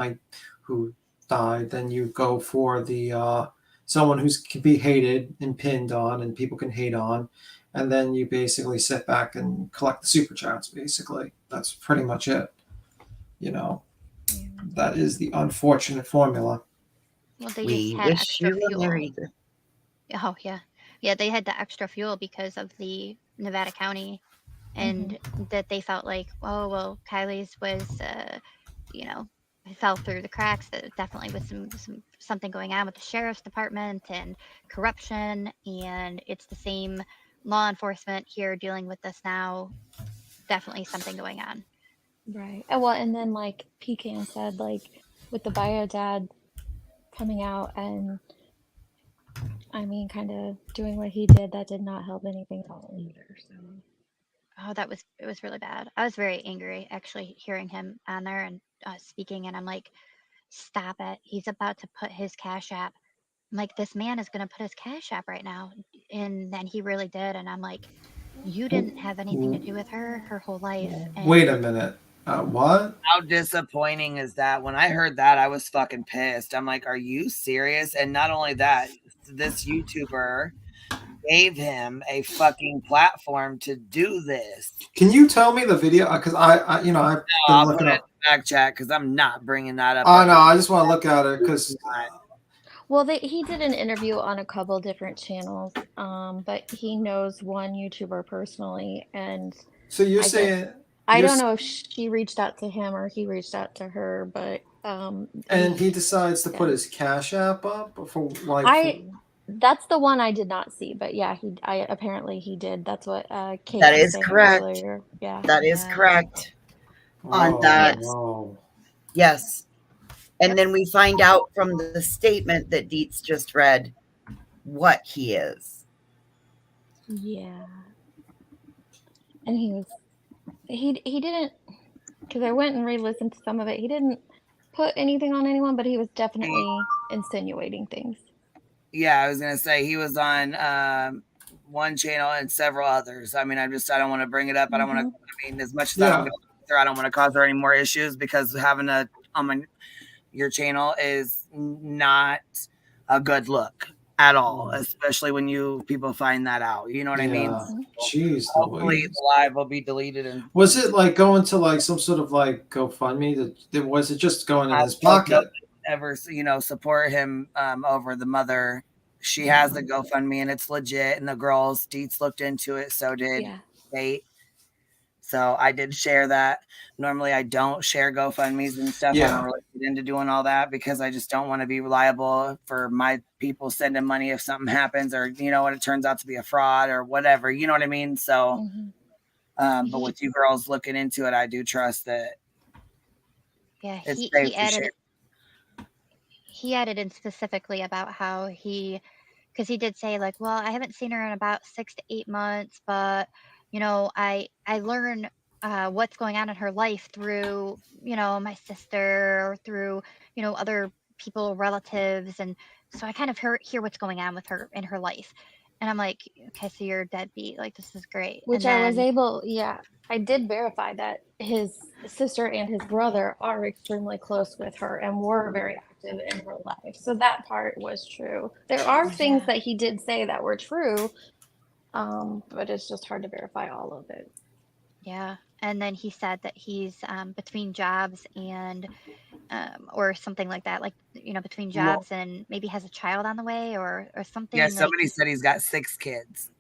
who died, then you go for the someone who's can be hated and pinned on and people can hate on, and then you basically sit back and collect the super chats. Basically, that's pretty much it. You know, that is the unfortunate formula. Well, they We just had wish extra you were fuel. married. Oh yeah, yeah. They had the extra fuel because of the Nevada County, and that they felt like, oh well, Kylie's was, you know, it fell through the cracks. That definitely was something going on with the sheriff's department and corruption, and it's the same law enforcement here dealing with this now. Definitely something going on. Right. Well, and then like Pecan said, like with the bio dad coming out and I mean, kind of doing what he did, that did not help anything at all either. So. Oh, it was really bad. I was very angry actually hearing him on there and speaking, and I'm like, stop it. He's about to put his Cash App. I'm like, this man is going to put his Cash App right now. And then he really did. And I'm like, you didn't have anything to do with her whole life. And Wait a minute. What? How disappointing is that? When I heard that, I was fucking pissed. I'm like, are you serious? And not only that, this YouTuber gave him a fucking platform to do this. Can you tell me the video? Because I you know, I've been I'll looking put it up. in the back chat because I'm not bringing that up. Oh no, I just want to look at it because. Well, he did an interview on a couple different channels, but he knows one YouTuber personally, and So you're saying I don't know if she reached out to him or he reached out to her, but and he decides to put his Cash App up for like. That's the one I did not see, but yeah, apparently he did. That's what Kate That was is saying correct. earlier. Yeah, that is correct. On that, yes. And then we find out from the statement that Dietz just read what he is. Yeah. And he didn't, because I went and re-listened to some of it. He didn't put anything on anyone, but he was definitely insinuating things. Yeah, I was gonna say he was on one channel and several others. I mean, I don't want to bring it up. I don't want to. I mean, as much as I don't go there, I don't want to cause her any more issues because having your channel is not a good look at all, especially when people find that out. You know what I mean? Jeez, hopefully the live will be deleted. And was it like going to like some sort of like GoFundMe? Was it just going in his pocket? Ever support him over the mother? She has the GoFundMe and it's legit, and the girls Dietz looked into it, so did Kate. So I did share that. Normally I don't share GoFundMes and stuff. I don't really get into doing all that because I just don't want to be liable for my people sending money if something happens, or when it turns out to be a fraud or whatever. You know what I mean? So but with you girls looking into it, I do trust that. Yeah, it's safe to share. He added in specifically about how because he did say like, well, I haven't seen her in about 6 to 8 months, but I learn what's going on in her life through my sister or through other people, relatives, and so I kind of hear what's going on with her in her life. And I'm like, okay, so you're a deadbeat. Like, this is great. Which I was able, I did verify that his sister and his brother are extremely close with her and were very active in her life. So that part was true. There are things that he did say that were true, but it's just hard to verify all of it. Yeah. And then he said that he's between jobs and or something like that, like between jobs and maybe has a child on the way or something. Yeah, somebody said he's got 6 kids.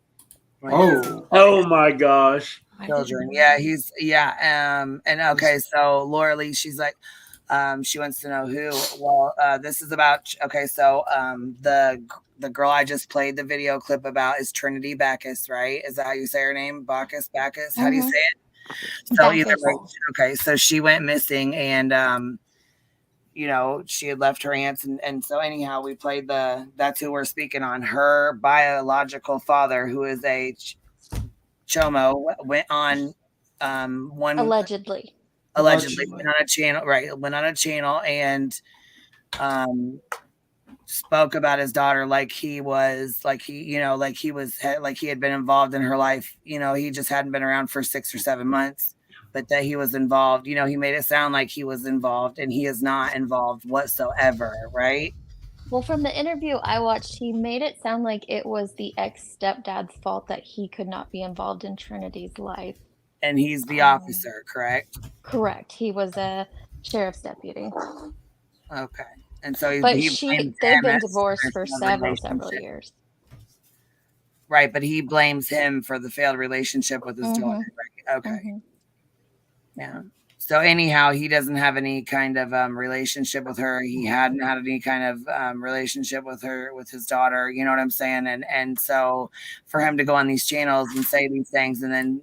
Oh my gosh. Children. Yeah, and okay, so Laura Lee, she's like, She wants to know who. Well, this is about. Okay, so the girl I just played the video clip about is Trinity Backus, right? Is that how you say her name? Backus. How do you say it? So either way, okay, so she went missing, and you know, she had left her aunts, and so anyhow, we played that's who we're speaking on. Her biological father, who is a chomo, went on allegedly went on a channel, right? Went on a channel and spoke about his daughter like he was like he had been involved in her life. You know, he just hadn't been around for 6 or 7 months, but that he was involved. You know, he made it sound like he was involved, and he is not involved whatsoever, right? Well, from the interview I watched, he made it sound like it was the ex-stepdad's fault that he could not be involved in Trinity's life. And he's the officer, correct? Correct. He was a sheriff's deputy. Okay. And so But they've been divorced for several years. Right, but he blames him for the failed relationship with his daughter. Right? Okay. Yeah. So anyhow, he doesn't have any kind of relationship with her. He hadn't had any kind of relationship with his daughter. You know what I'm saying? And so for him to go on these channels and say these things, and then,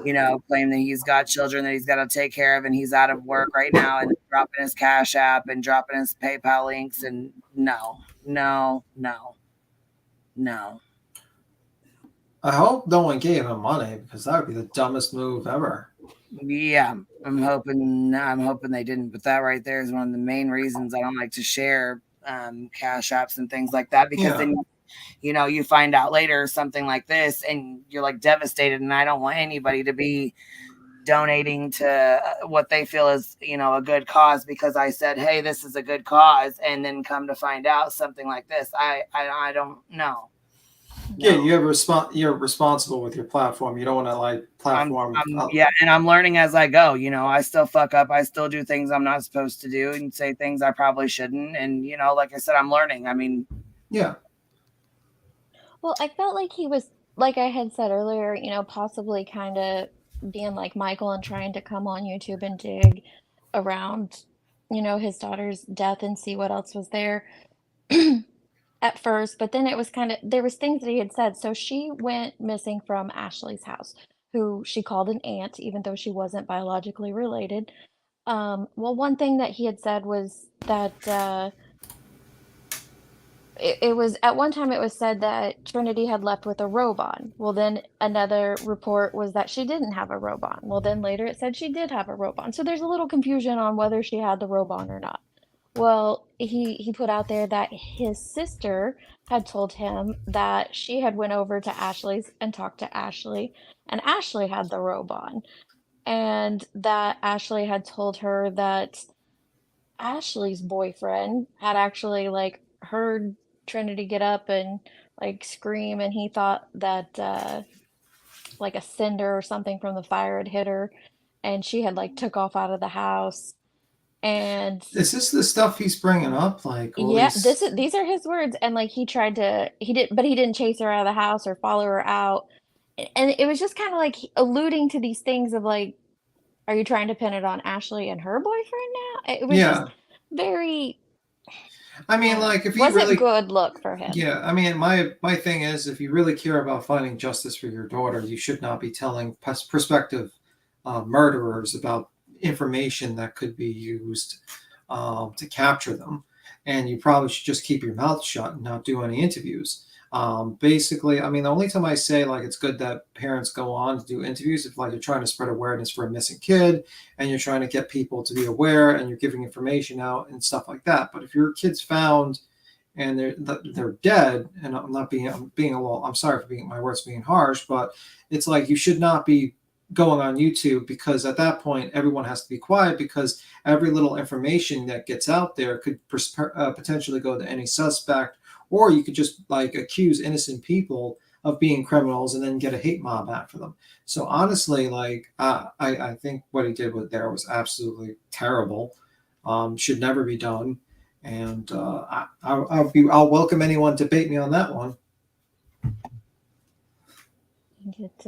you know, claim that he's got children that he's got to take care of, and he's out of work right now, and dropping his Cash App and dropping his PayPal links, and no. I hope no one gave him money, because that would be the dumbest move ever. Yeah, I'm hoping they didn't. But that right there is one of the main reasons I don't like to share Cash Apps and things like that, because then, you know, you find out later something like this and you're like devastated. And I don't want anybody to be donating to what they feel is, you know, a good cause because I said, hey, this is a good cause, and then come to find out something like this. I don't know. Yeah, you're responsible with your platform. You don't want to like platform. Yeah, and I'm learning as I go. You know, I still fuck up. I still do things I'm not supposed to do and say things I probably shouldn't. And, you know, like I said, I'm learning. I mean, yeah. Well, I felt like he was, like I had said earlier, you know, possibly kind of being like Michael and trying to come on YouTube and dig around, you know, his daughter's death and see what else was there. At first, but then it was there was things that he had said. So she went missing from Ashley's house, who she called an aunt, even though she wasn't biologically related. Well, one thing that he had said was that it was at one time it was said that Trinity had left with a robe on. Well, then another report was that she didn't have a robe on. Well, then later it said she did have a robe on. So there's a little confusion on whether she had the robe on or not. Well, he put out there that his sister had told him that she had went over to Ashley's and talked to Ashley, and Ashley had the robe on, and that Ashley had told her that Ashley's boyfriend had actually like heard Trinity get up and like scream, and he thought that like a cinder or something from the fire had hit her, and she had like took off out of the house. And is this the stuff he's bringing up? Like, yeah, these are his words. And like he didn't chase her out of the house or follow her out. And it was just kind of like alluding to these things of like, are you trying to pin it on Ashley and her boyfriend now? It was just very. I mean, like, if you wasn't really good look for him. Yeah, I mean, my thing is, if you really care about finding justice for your daughter, you should not be telling prospective murderers about information that could be used to capture them, and you probably should just keep your mouth shut and not do any interviews. Basically, I mean, the only time I say like it's good that parents go on to do interviews if like you're trying to spread awareness for a missing kid and you're trying to get people to be aware and you're giving information out and stuff like that. But if your kid's found and they're dead, and I'm being a little, I'm sorry for my words being harsh, but it's like you should not be going on YouTube, because at that point everyone has to be quiet, because every little information that gets out there could potentially go to any suspect, or you could just like accuse innocent people of being criminals and then get a hate mob after them. So honestly, like I think what he did there was absolutely terrible. Should never be done. And I'll welcome anyone to debate me on that one. It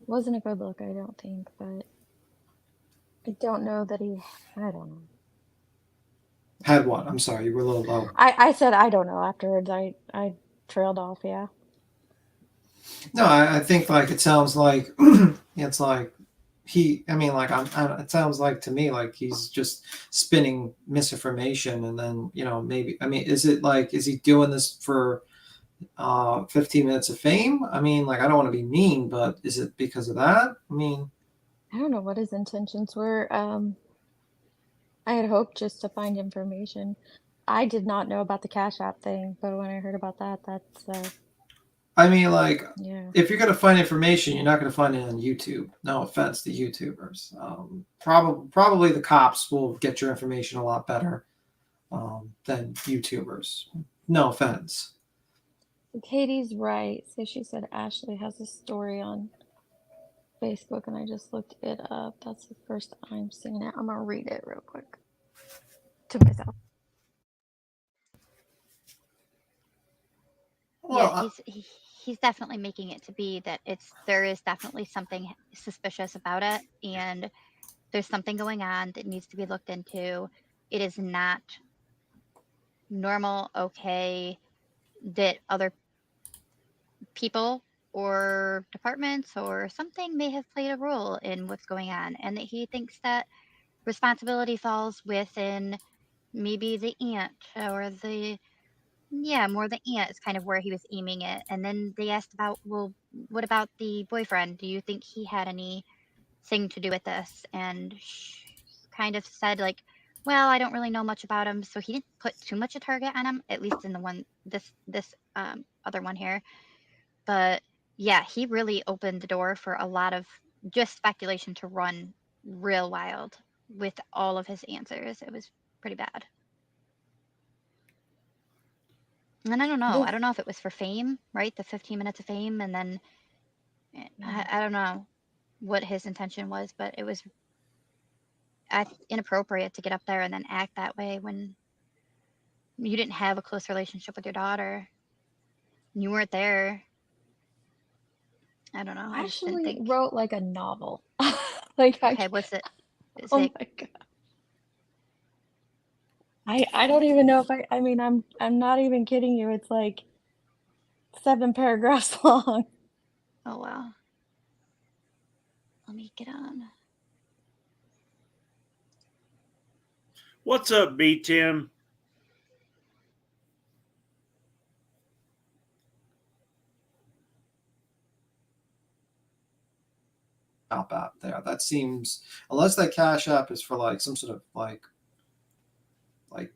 wasn't a good look, I don't think, but I don't know that he. I don't know. Had what? I'm sorry, you were a little low. I said I don't know afterwards. I trailed off. Yeah. No, I think like it sounds like it's like I mean, like it sounds like to me like he's just spinning misinformation, and then maybe I mean, is he doing this for 15 minutes of fame? I mean, like I don't want to be mean, but is it because of that? I mean, I don't know what his intentions were. I had hoped just to find information. I did not know about the Cash App thing, but when I heard about that, that's I mean, like yeah. if you're gonna find information, you're not gonna find it on YouTube. No offense to YouTubers. Probably the cops will get your information a lot better than YouTubers. No offense. So Katie's right. So she said Ashley has a story on Facebook, and I just looked it up. That's the first I'm seeing it. I'm gonna read it real quick to myself. Yes, he's definitely making it to be that there is definitely something suspicious about it, and there's something going on that needs to be looked into. It is not normal, okay, that other people or departments or something may have played a role in what's going on, and that he thinks that responsibility falls within maybe the aunt or more the aunt is kind of where he was aiming it. And then they asked about, well, what about the boyfriend? Do you think he had anything to do with this? And she kind of said like, well, I don't really know much about him, so he didn't put too much a target on him, at least in the one this other one here. But yeah, he really opened the door for a lot of just speculation to run real wild with all of his answers. It was pretty bad. And I don't know. I don't know if it was for fame, right? The 15 minutes of fame, and then I don't know what his intention was, but it was inappropriate to get up there and then act that way when you didn't have a close relationship with your daughter. You weren't there. I don't know. I just didn't Ashley think. wrote like a novel. Like Okay, what's it? Is oh it? my god. I don't even know if I mean I'm not even kidding you. It's like 7 paragraphs long. Oh wow. Let me get on. What's up, B-Tim? Out there. That seems, unless that Cash App is for like some sort of like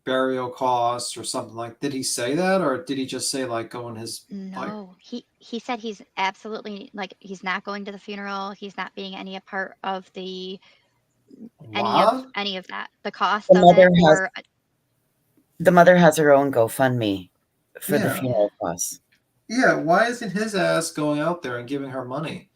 burial costs or something. Like, did he say that, or did he just say like going his like? No, he said he's absolutely like he's not going to the funeral. He's not being any a part of the What? any of that. The cost The of mother it, has or the mother has her own GoFundMe for the Yeah. funeral costs. Yeah, why isn't his ass going out there and giving her money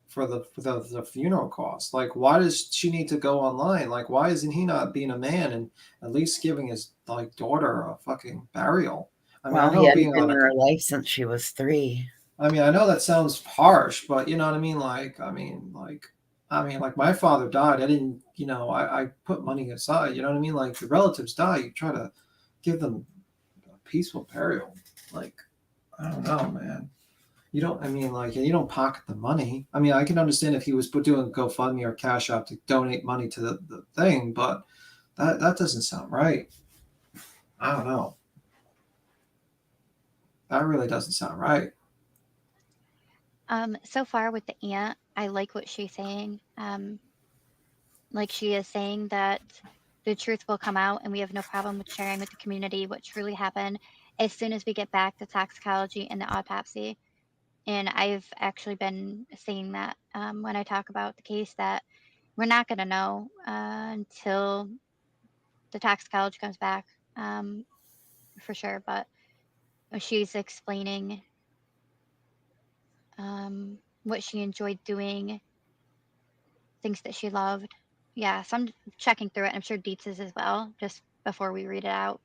for the funeral costs? Like, why does she need to go online? Like, why isn't he not being a man and at least giving his like daughter a fucking burial? I mean, Well, I he know hadn't being been on in a, her life since she was 3. I mean, I know that sounds harsh, but you know what I mean? Like, like my father died. I didn't, I put money aside, you know what I mean? Like the relatives die, you try to give them a peaceful burial. Like, I don't know, man. You don't pocket the money. I mean, I can understand if he was doing GoFundMe or Cash App to donate money to the thing, but that doesn't sound right. I don't know. That really doesn't sound right. so far with the aunt, I like what she's saying. Like she is saying that the truth will come out, and we have no problem with sharing with the community what truly happened as soon as we get back the toxicology and the autopsy. And I've actually been saying that when I talk about the case, that we're not going to know until the toxicology comes back, for sure. But she's explaining what she enjoyed doing, things that she loved. Yeah, so I'm checking through it. I'm sure Deets is as well, just before we read it out.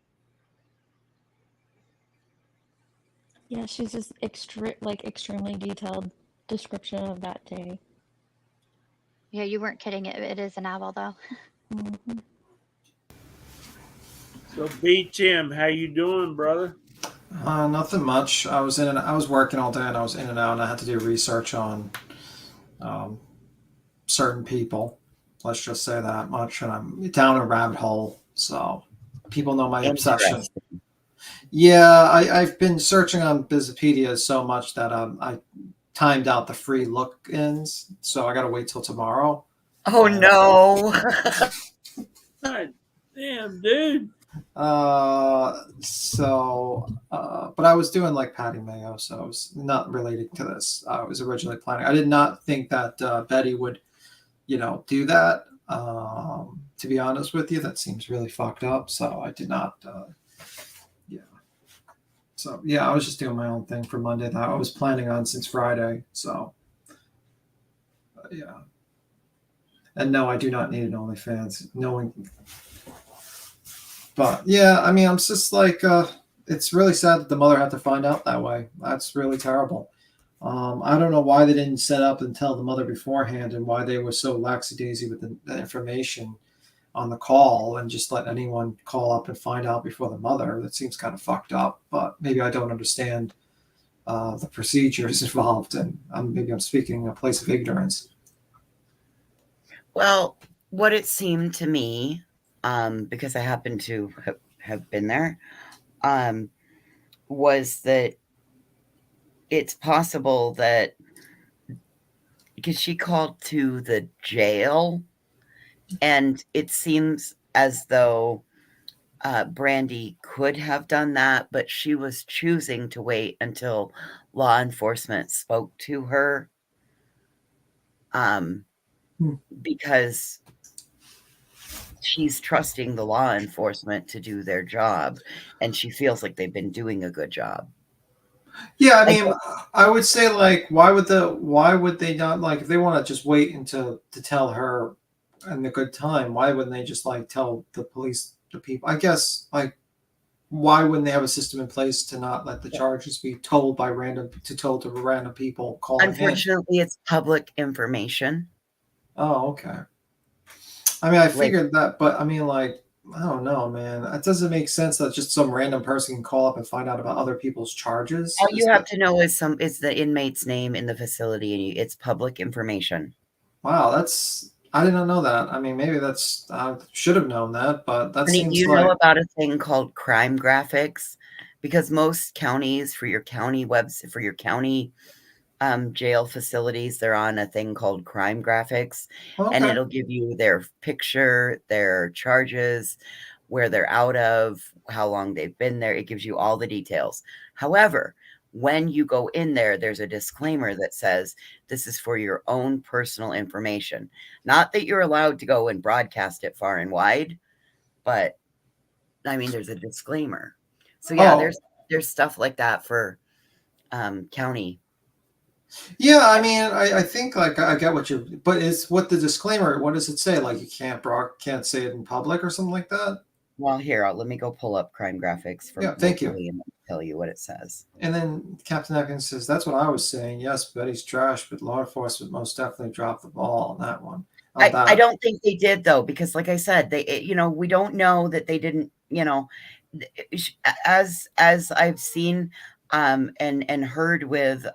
Yeah, she's just extremely detailed description of that day. Yeah, you weren't kidding. It is a novel, though. So, B-Tim, how you doing, brother? Nothing much. I was working all day, and I was in and out, and I had to do research on certain people. Let's just say that much. And I'm down a rabbit hole, so people know my obsession. Interesting. Yeah, I've been searching on Bizopedia so much that I timed out the free look-ins, so I got to wait till tomorrow. Oh no! God damn, dude. But I was doing like Patty Mayo, so it was not related to this. I was originally planning. I did not think that Betty would, do that. To be honest with you, that seems really fucked up. So I did not. Yeah. So yeah, I was just doing my own thing for Monday that I was planning on since Friday. So yeah. And no, I do not need an OnlyFans. But yeah, I mean, I'm just like, it's really sad that the mother had to find out that way. That's really terrible. I don't know why they didn't set up and tell the mother beforehand, and why they were so lackadaisy with the information on the call and just let anyone call up and find out before the mother. That seems kind of fucked up, but maybe I don't understand the procedures involved, and maybe I'm speaking in a place of ignorance. Well, what it seemed to me, because I happen to have been there, was that it's possible that because she called to the jail, and it seems as though Brandi could have done that, but she was choosing to wait until law enforcement spoke to her, because she's trusting the law enforcement to do their job, and she feels like they've been doing a good job. Yeah, I mean, I would say, like, why would they not, like, if they want to just wait to tell her in the good time, why wouldn't they just like tell the police, the people? I guess, like, why wouldn't they have a system in place to not let the charges be told to random people calling in? Unfortunately, it's public information. Oh, okay. I mean, I figured that, but I mean, like, I don't know, man. It doesn't make sense that just some random person can call up and find out about other people's charges. All you have to know is the inmate's name in the facility, and it's public information. Wow, I did not know that. I mean, maybe I should have known that, but that seems you like. know about a thing called crime graphics? Because most counties, for your county jail facilities, they're on a thing called crime graphics, and it'll give you their picture, their charges, where they're out of, how long they've been there. It gives you all the details. However, when you go in there, there's a disclaimer that says this is for your own personal information. Not that you're allowed to go and broadcast it far and wide, but I mean, there's a disclaimer. So yeah, there's stuff like that for county. Yeah, I mean, I think, like, I get but it's what the disclaimer. What does it say? Like, you can't say it in public or something like that. Well, here, let me go pull up crime graphics for thank you, and tell you what it says. And then Captain Atkins says, "That's what I was saying. Yes, Betty's trash, but law enforcement most definitely dropped the ball on that one." I don't think they did, though, because, like I said, we don't know that they didn't. As I've seen and heard with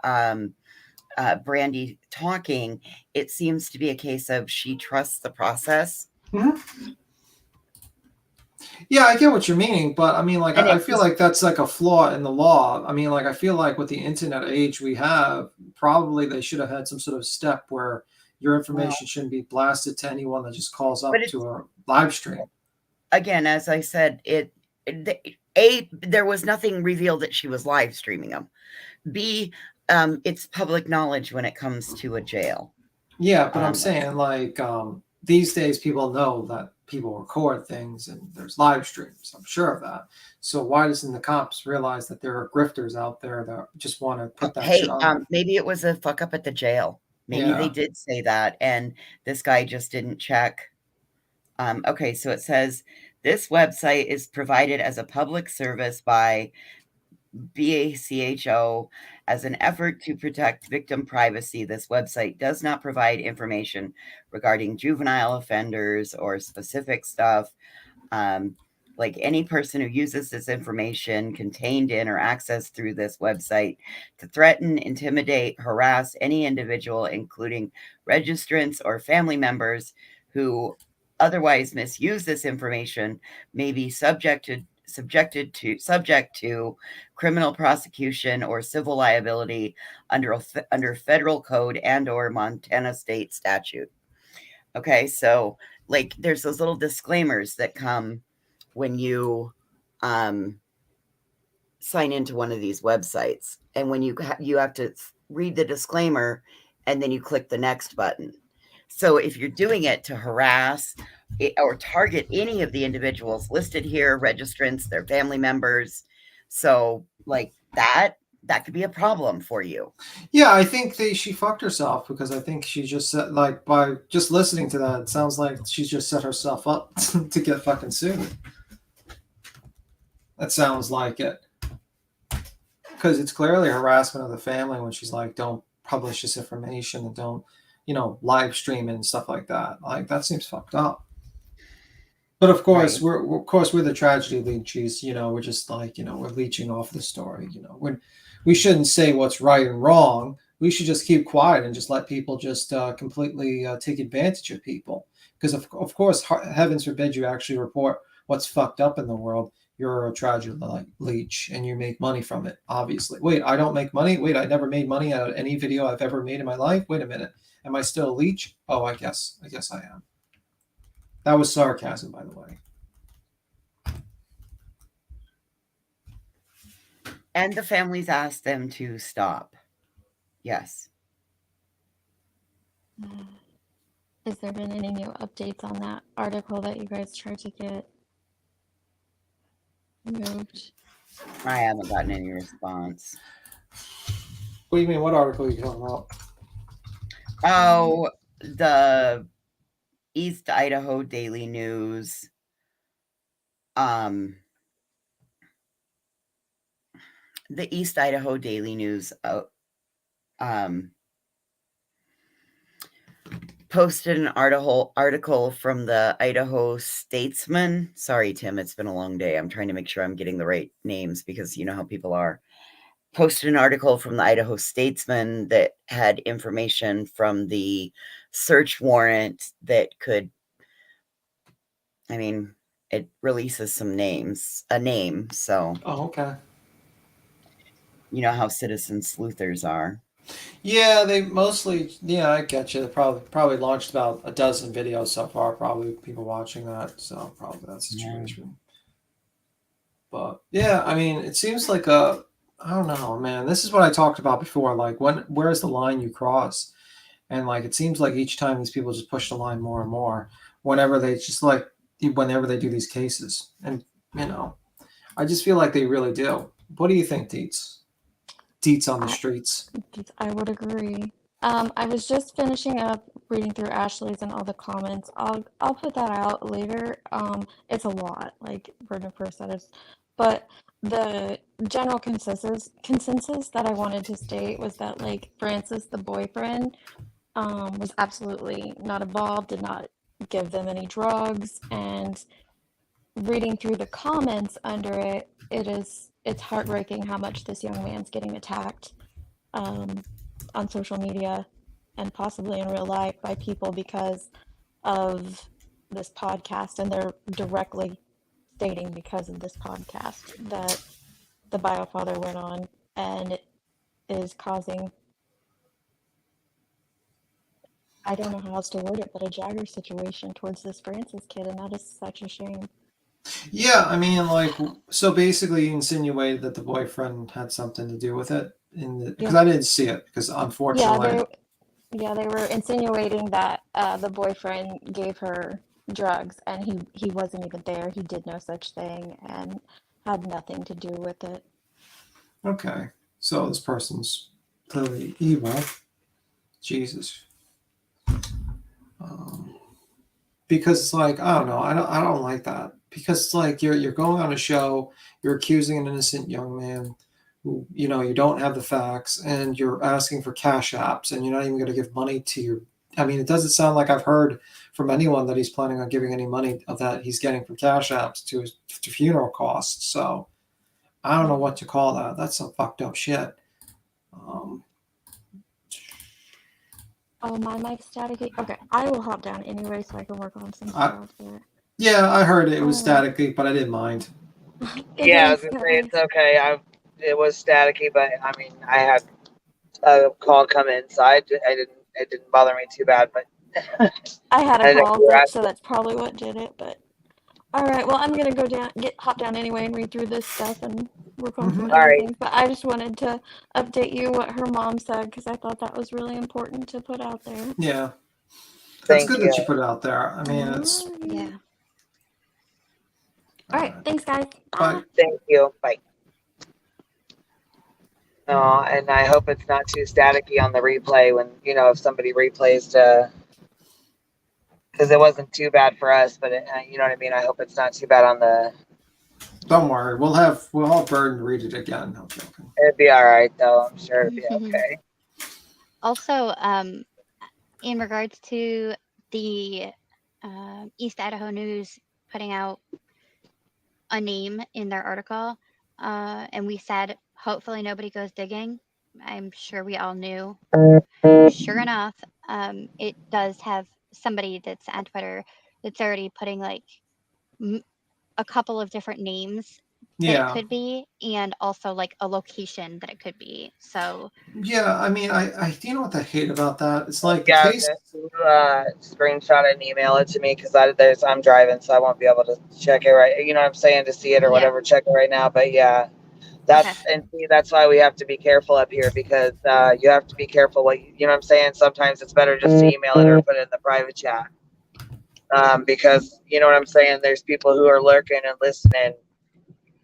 Brandi talking, it seems to be a case of she trusts the process. Mm-hmm. Yeah, I get what you're meaning, but I mean, like, I feel like that's like a flaw in the law. I mean, like, I feel like with the internet age we have, probably they should have had some sort of step where your information shouldn't be blasted to anyone that just calls up to a live stream. Again, as I said, there was nothing revealed that she was live streaming them. B, it's public knowledge when it comes to a jail. Yeah, but I'm saying, like, these days people know that people record things and there's live streams. I'm sure of that. So why doesn't the cops realize that there are grifters out there that just want to put that shit on? Maybe it was a fuck up at the jail. Maybe they did say that, and this guy just didn't check. Okay, so it says this website is provided as a public service by BACHO, as an effort to protect victim privacy, this website does not provide information regarding juvenile offenders or specific stuff. Like any person who uses this information contained in or accessed through this website to threaten, intimidate, harass any individual, including registrants or family members who otherwise misuse this information, may be subject to criminal prosecution or civil liability under federal code and or Montana state statute. Okay, so like there's those little disclaimers that come when you sign into one of these websites, and when you have to read the disclaimer and then you click the next button. So if you're doing it to harass or target any of the individuals listed here, registrants, their family members, so like that could be a problem for you. Yeah, I think she fucked herself, because I think she just said, like, by just listening to that, it sounds like she's just set herself up to get fucking sued. That sounds like it. Because it's clearly harassment of the family when she's like, don't publish this information and don't, live stream it and stuff like that. Like, that seems fucked up. But of course, Right. we're the tragedy leeches. We're just like, we're leeching off the story. When we shouldn't say what's right and wrong. We should just keep quiet and just let people just completely take advantage of people. Because of course, heavens forbid you actually report what's fucked up in the world. You're a tragedy leech and you make money from it, obviously. Wait, I don't make money? Wait, I never made money out of any video I've ever made in my life? Wait a minute. Am I still a leech? Oh, I guess I am. That was sarcasm, by the way. And the families asked them to stop. Yes. Has there been any new updates on that article that you guys tried to get moved? I haven't gotten any response. What do you mean? What article are you talking about? Oh, the East Idaho Daily News. The East Idaho Daily News posted an article from the Idaho Statesman. Sorry, Tim, it's been a long day. I'm trying to make sure I'm getting the right names, because you know how people are. Posted an article from the Idaho Statesman that had information from the search warrant that could, it releases a name. So. Oh, okay. You know how citizen sleuthers are. Yeah, they mostly. Yeah, I get you. They probably launched about a dozen videos so far. Probably people watching that, so probably that situation. Yeah. But yeah, it seems like I don't know, man. This is what I talked about before. Like, where's the line you cross? And like, it seems like each time these people just push the line more and more. Whenever they do these cases, and I just feel like they really do. What do you think, Deets? Deets on the streets. I would agree. I was just finishing up reading through Ashley's and all the comments. I'll put that out later. It's a lot, like burden of proof status, but the general consensus that I wanted to state was that, like, Francis, the boyfriend, was absolutely not involved, did not give them any drugs, and reading through the comments under it, it's heartbreaking how much this young man's getting attacked on social media and possibly in real life by people because of this podcast, and they're directly stating because of this podcast that the biofather went on, and it is causing, I don't know how else to word it, but a Jagger situation towards this Francis kid, and that is such a shame. Yeah, so basically you insinuated that the boyfriend had something to do with it, because I didn't see it, because unfortunately. Yeah, they were insinuating that the boyfriend gave her drugs, and he wasn't even there. He did no such thing and had nothing to do with it. Okay, so this person's clearly evil. Jesus. Because it's like, I don't know, I don't like that. Because it's like you're going on a show, you're accusing an innocent young man who, you know, you don't have the facts and you're asking for cash apps and you're not even going to give money to your, I mean, it doesn't sound like I've heard from anyone that he's planning on giving any money of that he's getting from cash apps to his to funeral costs. So I don't know what to call that. That's some fucked up shit. Oh, my mic's staticky. Okay, I will hop down anyway so I can work on some I, stuff. But yeah, I heard it was staticky, but I didn't mind. Yeah, I was gonna say it's okay. It was staticky, but I mean, I had a call come in, so it didn't bother me too bad. But I had I a think call, you were so that's probably what did it. But all right, well, I'm gonna go down, hop down anyway, and read through this stuff and work on some All other right. things. But I just wanted to update you what her mom said because I thought that was really important to put out there. Yeah. That's Thank good you. that you put it out there. I mean, it's. Yeah. All right, thanks, guys. Bye. Thank you. Bye. And I hope it's not too staticky on the replay when, you know, if somebody replays because it wasn't too bad for us, but you know what I mean? I hope it's not too bad on the. Don't worry, we'll have Burden read it again. I'm joking. It'd be all right, though. I'm sure it'd be okay. Also, in regards to the East Idaho News putting out a name in their article, and we said, hopefully nobody goes digging. I'm sure we all knew. Sure enough, it does have somebody that's on Twitter that's already putting like a couple of different names that Yeah. it could be, and also like a location that it could be. So Yeah, I mean, I do you know what I hate about that? It's like the Yeah, case. screenshot and email it to me because I'm driving, so I won't be able to check it right. You know what I'm saying, to see it or whatever. Check it right now, but yeah, that's why we have to be careful up here because you have to be careful what you know what I'm saying. Sometimes it's better just to email it or put it in the private chat because you know what I'm saying. There's people who are lurking and listening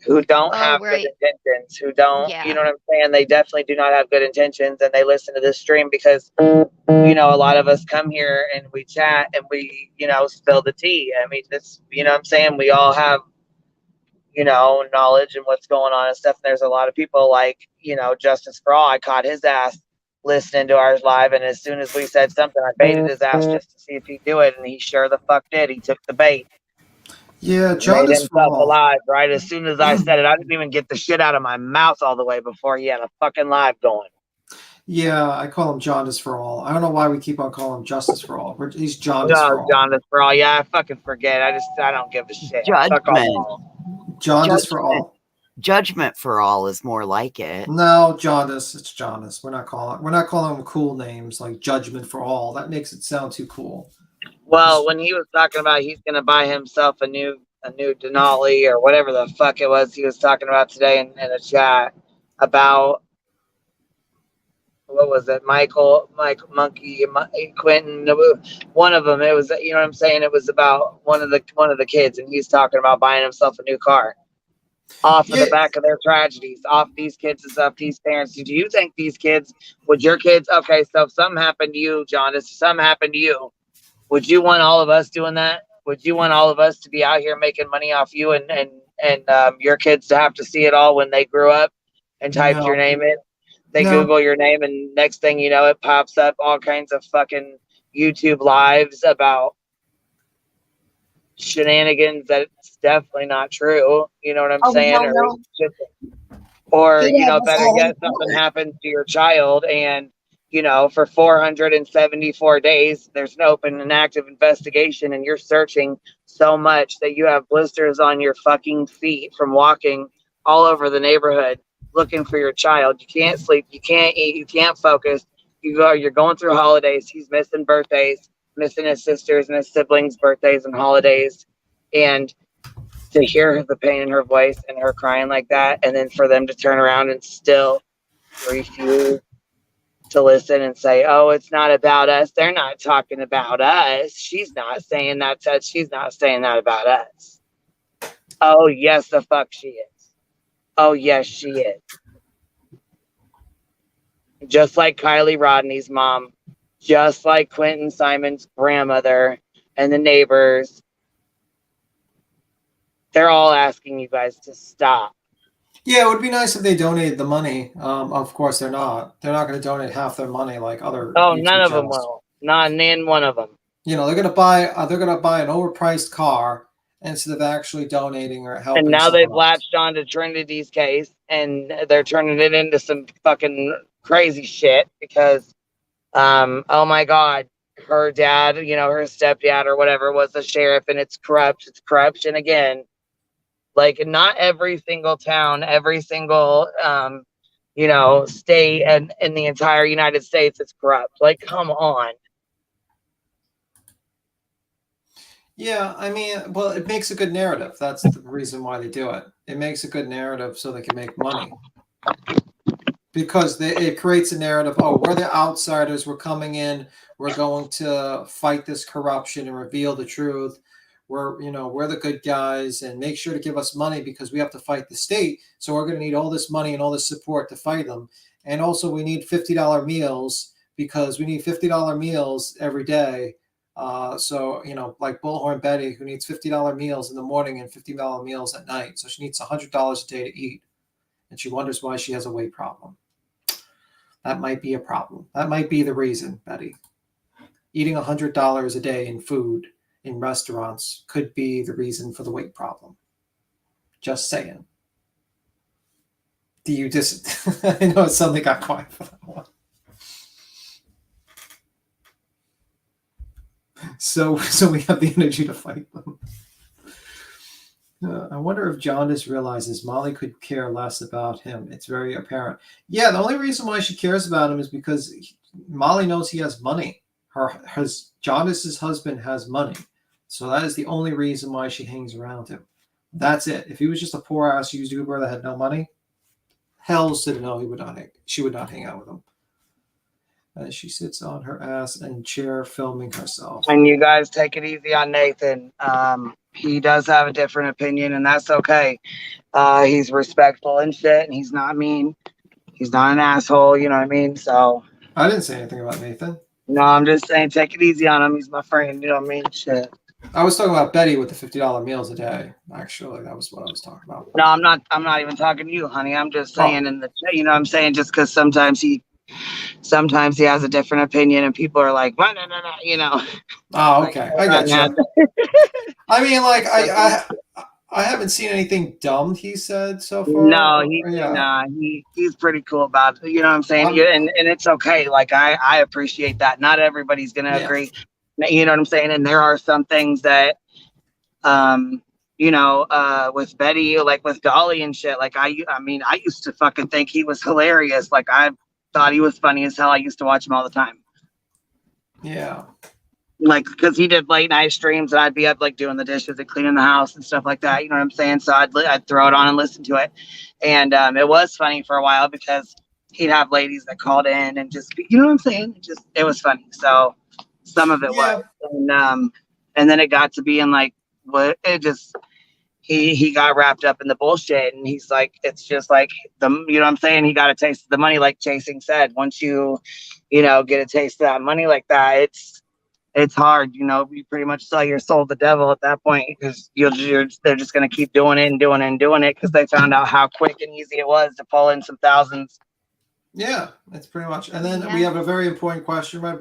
who don't have good intentions, who don't, you know what I'm saying? They definitely do not have good intentions and they listen to this stream because, you know, a lot of us come here and we chat and we, you know, spill the tea. I mean, this, you know what I'm saying? We all have, you know, knowledge and what's going on and stuff. And there's a lot of people like, you know, Justice for All. I caught his ass listening to ours live. And as soon as we said something, I baited his ass just to see if he'd do it. And he sure the fuck did. He took the bait. Yeah, Made Justice for himself All. alive, right? As soon as I said it, I didn't even get the shit out of my mouth all the way before he had a fucking live going. Yeah, I call him Jaundice for All. I don't know why we keep on calling him Justice for All. He's Jaundice for No, All. Jaundice for All. Yeah, I fucking forget. I don't give a shit. Fuck all. Jaundice for All. Judgment for All is more like it. No, Jaundice. It's Jaundice. We're not calling them cool names like Judgment for All. That makes it sound too cool. Well, when he was talking about he's gonna buy himself a new Denali or whatever the fuck it was he was talking about today in a chat about what was it, Michael, Monkey, Quentin, one of them. It was, you know what I'm saying? It was about one of the kids, and he's talking about buying himself a new car off of the back of their tragedies, off these kids and stuff, these parents. Do you think these kids, would your kids, okay, so if something happened to you, John, if something happened to you, would you want all of us doing that? Would you want all of us to be out here making money off you and your kids to have to see it all when they grew up and typed your name in? They Google your name and next thing you know, it pops up all kinds of fucking YouTube lives about shenanigans that's definitely not true. You know what I'm saying? Or you know, better yet, something happens to your child and you know, for 474 days, there's an open and active investigation and you're searching so much that you have blisters on your fucking feet from walking all over the neighborhood looking for your child. You can't sleep, you can't eat, you can't focus. You're going through holidays. He's missing birthdays, missing his sisters and his siblings' birthdays and holidays. And to hear the pain in her voice and her crying like that, and then for them to turn around and still refuse to listen and say, oh, it's not about us. They're not talking about us. She's not saying that. She's not saying that about us. Oh, yes, the fuck she is. Oh, yes, she is. Just like Kylie Rodney's mom, just like Quentin Simon's grandmother and the neighbors. They're all asking you guys to stop. Yeah, it would be nice if they donated the money. Of course, they're not. They're not going to donate half their money like other Oh, YouTube none of them channels. will. Not in one of them. You know, they're going to buy an overpriced car instead of actually donating or helping. And now they've someone else. latched on to Trinity's case, and they're turning it into some fucking crazy shit because, oh my God, her dad, you know, her stepdad or whatever was the sheriff, and it's corrupt. It's corruption again. Like, not every single town, every single, you know, state and in the entire United States is corrupt. Like, come on. Yeah, I mean, well, it makes a good narrative. That's the reason why they do it. It makes a good narrative so they can make money. Because it creates a narrative. Oh, we're the outsiders. We're coming in. We're going to fight this corruption and reveal the truth. We're the good guys, and make sure to give us money because we have to fight the state. So we're going to need all this money and all this support to fight them. And also, we need $50 meals because we need $50 meals every day. So, like Bullhorn Betty, who needs $50 meals in the morning and $50 meals at night. So she needs $100 a day to eat. And she wonders why she has a weight problem. That might be a problem. That might be the reason, Betty. Eating $100 a day in food in restaurants could be the reason for the weight problem. Just saying. Do you just... I know it suddenly got quiet for that one. So we have the energy to fight them. I wonder if John just realizes Molly could care less about him. It's very apparent. Yeah, the only reason why she cares about him is because Molly knows he has money. Jonas's husband has money. So that is the only reason why she hangs around him. That's it. If he was just a poor ass YouTuber that had no money, hells to know she would not hang out with him. As she sits on her ass and chair filming herself. And you guys take it easy on Nathan. He does have a different opinion, and that's okay. He's respectful and shit, and he's not mean. He's not an asshole, you know what I mean? So I didn't say anything about Nathan. No, I'm just saying take it easy on him. He's my friend, you know what I mean? Shit. I was talking about Betty with the $50 meals a day. Actually, that was what I was talking about. No, I'm not even talking to you, honey. I'm just saying in the you know what I'm saying, just because sometimes he has a different opinion and people are like, no, you know. Oh, okay. I got you. I mean, like, I haven't seen anything dumb he said so far. No, he's pretty cool about it. You know what I'm saying? And it's okay. Like, I appreciate that. Not everybody's going to agree. You know what I'm saying? And there are some things that, with Betty, like with Dolly and shit, like, I mean, I used to fucking think he was hilarious. Like, I thought he was funny as hell. I used to watch him all the time. Yeah. Like, because he did late night streams and I'd be up like doing the dishes and cleaning the house and stuff like that. You know what I'm saying? So I'd throw it on and listen to it. And it was funny for a while because he'd have ladies that called in and just, you know what I'm saying? It was funny. So some of it was. And then it got to being like, he got wrapped up in the bullshit, and he's like, it's just like you know what I'm saying? He got a taste of the money, like Chasing said. Once you get a taste of that money like that, it's hard, you pretty much sell your soul to the devil at that point, because they're just going to keep doing it and doing it and doing it because they found out how quick and easy it was to pull in some thousands. Yeah, that's pretty much. And then we have a very important question, right?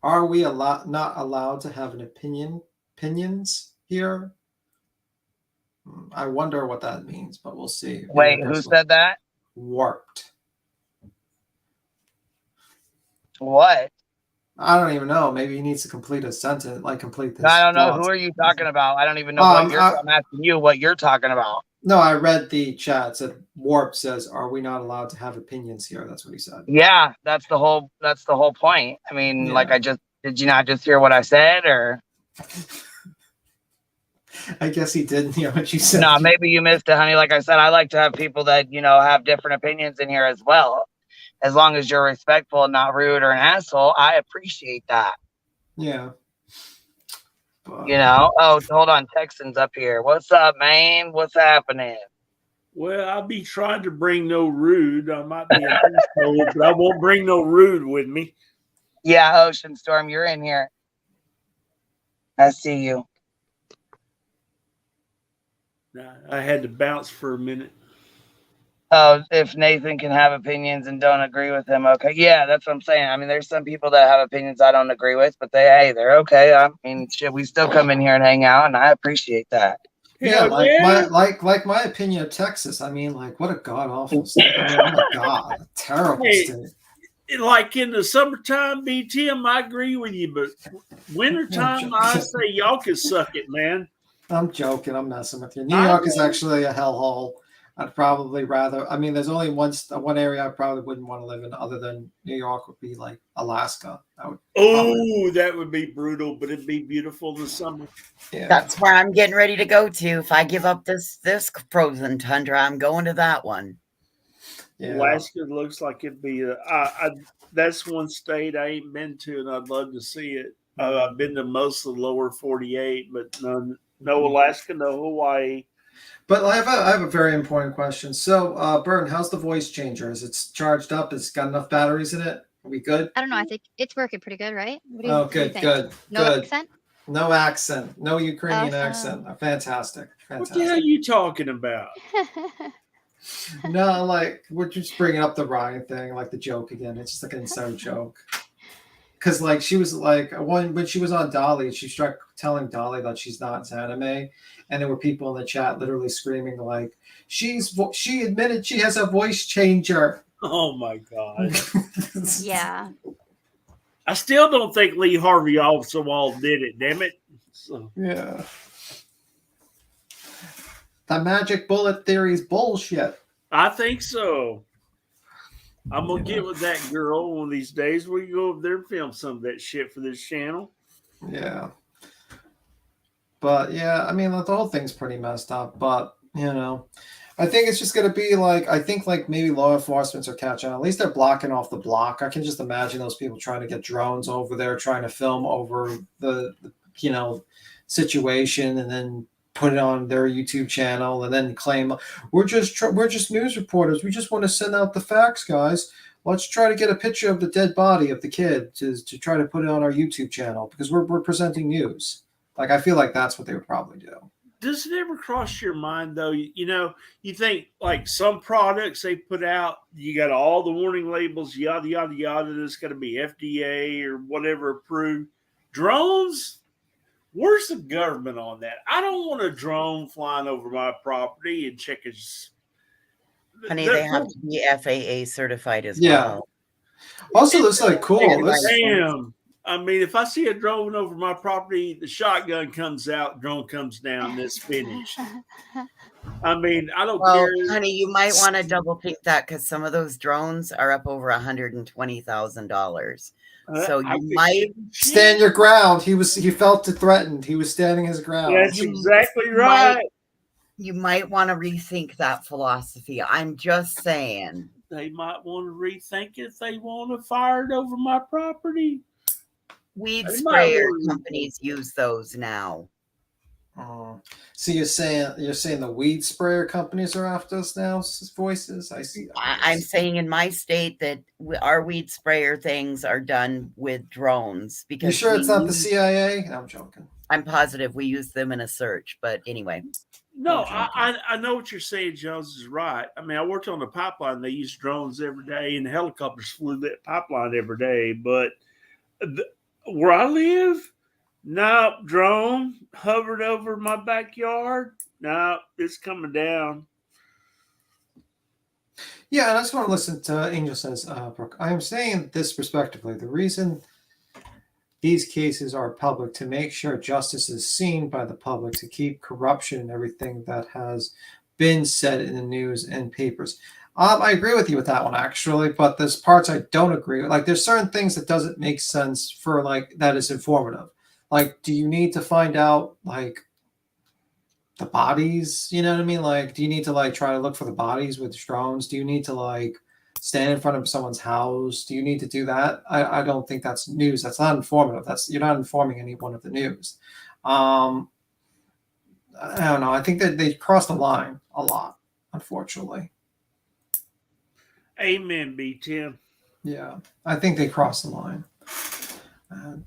Are we not allowed to have opinions here? I wonder what that means, but we'll see. Wait, who said that? Warped. What? I don't even know. Maybe he needs to complete a sentence, complete this. I don't know. Who are you talking about? I don't even know I'm asking you what you're talking about. No, I read the chat. It said Warp says, "Are we not allowed to have opinions here?" That's what he said. Yeah, that's the whole point. I mean, did you not just hear what I said, or? I guess he didn't hear what you said. No, maybe you missed it, honey. Like I said, I like to have people that have different opinions in here as well. As long as you're respectful and not rude or an asshole, I appreciate that. Yeah. Oh, hold on. Texan's up here. What's up, man? What's happening? Well, I'll be trying to bring no rude. I might be an asshole, but I won't bring no rude with me. Yeah, Ocean Storm, you're in here. I see you. I had to bounce for a minute. Oh, if Nathan can have opinions and don't agree with them, okay. Yeah, that's what I'm saying. I mean, there's some people that have opinions I don't agree with, but they're okay. I mean, shit, we still come in here and hang out, and I appreciate that. Yeah, Hell yeah. like my opinion of Texas. I mean, like, what a god awful state. I mean, oh my god, a terrible Hey, state. like in the summertime, BTM, I agree with you, but wintertime, I say y'all can suck it, man. I'm joking. I'm messing with you. New York is actually a hellhole. I'd probably rather. I mean, there's only one area I probably wouldn't want to live in, other than New York, would be like Alaska. Oh, that would be brutal, but it'd be beautiful in the summer. Yeah. That's where I'm getting ready to go to. If I give up this frozen tundra, I'm going to that one. Yeah. Alaska looks like it'd be that's one state I ain't been to, and I'd love to see it. I've been to most of the lower 48, but no Alaska, no Hawaii. But I have a very important question. So, Bern, how's the voice changer? Is it charged up? It's got enough batteries in it? Are we good? I don't know. I think it's working pretty good, right? What do you, Oh, what do you good, think? good, No good. accent? No accent. No Ukrainian Awesome. accent. Fantastic. What the hell are you talking about? No, like, we're just bringing up the Ryan thing, like the joke again. It's just like an inside joke. Because, like, she was like, when she was on Dolly, she struck telling Dolly that she's not anime. And there were people in the chat literally screaming, like, she admitted she has a voice changer. Oh, my God. Yeah. I still don't think Lee Harvey Oswald did it, damn it. So. Yeah. The magic bullet theory is bullshit. I think so. I'm going to get with that girl one of these days. We go over there and film some of that shit for this channel. Yeah. But, yeah, I mean, the whole thing's pretty messed up. But, you know, I think it's just going to be like, I think like maybe law enforcement are catching on. At least they're blocking off the block. I can just imagine those people trying to get drones over there, trying to film over the you know, situation, and then put it on their YouTube channel, and then claim we're just news reporters. We just want to send out the facts, guys. Let's try to get a picture of the dead body of the kid to try to put it on our YouTube channel because we're presenting news. Like, I feel like that's what they would probably do. Does it ever cross your mind, though? You know, you think like some products they put out, you got all the warning labels, yada, yada, yada. That's got to be FDA or whatever approved. Drones, where's the government on that? I don't want a drone flying over my property and check its. Honey, they have to be FAA certified as Yeah. well. Also, this is like cool. Damn. I mean, if I see a drone over my property, the shotgun comes out, drone comes down, it's finished. I mean, I don't care. Honey, you might want to double think that because some of those drones are up over $120,000. So you might stand your ground. He felt threatened. He was standing his ground. That's exactly right. You might want to rethink that philosophy. I'm just saying. They might want to rethink it if they want to fire it over my property. Weed sprayer companies use those now. So you're saying the weed sprayer companies are after us now? Voices, I see. I'm saying in my state that our weed sprayer things are done with drones. Because you sure it's not the CIA? No, I'm joking. I'm positive we use them in a search, but anyway. No, I know what you're saying. Jones is right. I mean, I worked on the pipeline. They use drones every day, and the helicopters flew that pipeline every day. But where I live, no, drone hovered over my backyard. No, it's coming down. Yeah, and I just want to listen to Angel says, Brooke, I am saying this respectively. The reason these cases are public to make sure justice is seen by the public, to keep corruption and everything that has been said in the news and papers. I agree with you with that one, actually, but there's parts I don't agree with. Like, there's certain things that doesn't make sense for, like, that is informative. Like, do you need to find out, like, the bodies? You know what I mean? Like, do you need to, like, try to look for the bodies with drones? Do you need to, like, stand in front of someone's house? Do you need to do that? I don't think that's news. That's not informative. You're not informing anyone of the news. I don't know. I think that they crossed the line a lot, unfortunately. Amen, B-Tim. Yeah, I think they crossed the line. And,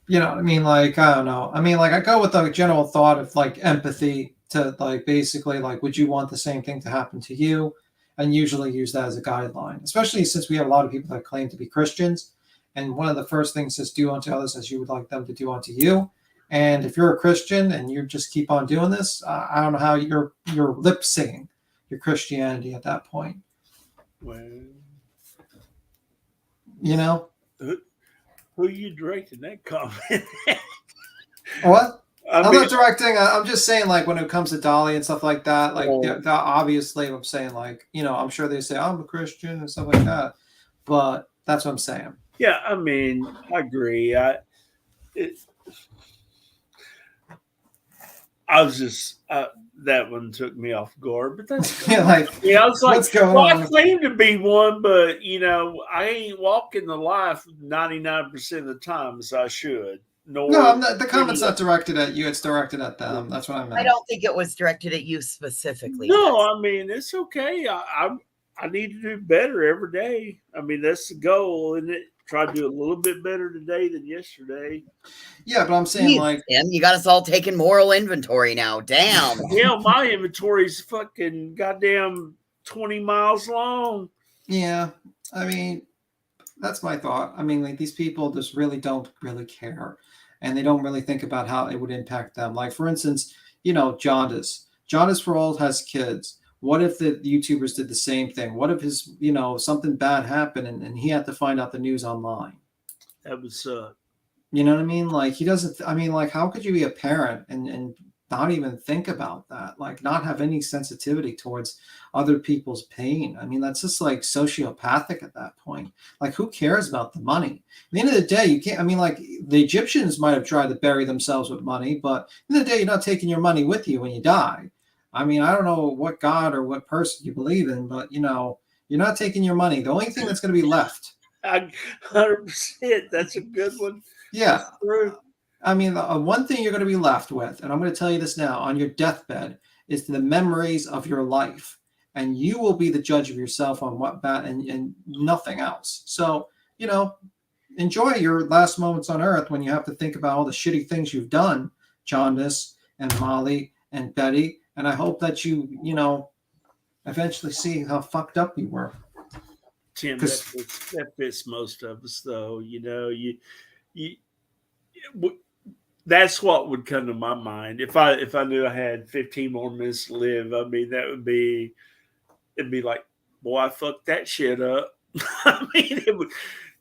you know what I mean? Like, I don't know. I mean, like, I go with the general thought of, like, empathy to, like, basically, like, would you want the same thing to happen to you? and usually use that as a guideline, especially since we have a lot of people that claim to be Christians. And one of the first things is do unto others as you would like them to do unto you. And if you're a Christian and you just keep on doing this, I don't know how you're lip singing your Christianity at that point. Well, you know, who are you directing that comment? What? I I'm mean, not directing. I'm just saying, like, when it comes to Dolly and stuff like that, like, obviously, I'm saying, like, you know, I'm sure they say I'm a Christian and stuff like that, but that's what I'm saying. Yeah, I mean, I agree. I was just that one took me off guard, but that's Yeah, like, I was like, what's going well, on? I claim to be one, but you know, I ain't walking the life 99% of the time as I should. No, I'm not, the comment's not directed at you. It's directed at them. That's what I meant. I don't think it was directed at you specifically. No, I mean, it's okay. I need to do better every day. I mean, that's the goal, isn't it? Try to do a little bit better today than yesterday. Yeah, but I'm saying, like, Tim, you got us all taking moral inventory now. Damn. Yeah, my inventory's fucking goddamn 20 miles long. Yeah, I mean, that's my thought. I mean, like, these people just really don't really care, and they don't really think about how it would impact them. Like, for instance, you know, Jaundice for All has kids. What if the YouTubers did the same thing? What if his, you know, something bad happened and he had to find out the news online? That would suck. You know what I mean? Like, he doesn't, I mean, like, how could you be a parent and not even think about that? Like, not have any sensitivity towards other people's pain. I mean, that's just like sociopathic at that point. Like, who cares about the money? At the end of the day, you can't, I mean, like, the Egyptians might have tried to bury themselves with money, but at the end of the day, you're not taking your money with you when you die. I mean, I don't know what God or what person you believe in, but, you know, you're not taking your money. The only thing that's going to be left. 100%. That's a good one. Yeah. I mean, one thing you're going to be left with, and I'm going to tell you this now, on your deathbed, is the memories of your life. And you will be the judge of yourself on what bad and nothing else. So, you know, enjoy your last moments on earth when you have to think about all the shitty things you've done, Jaundice and Molly and Betty. And I hope that you know, eventually see how fucked up you were. Tim, that fits most of us, though. You know, that's what would come to my mind if I knew I had 15 more minutes to live. I mean, it'd be like, boy, I fucked that shit up. I mean, it would,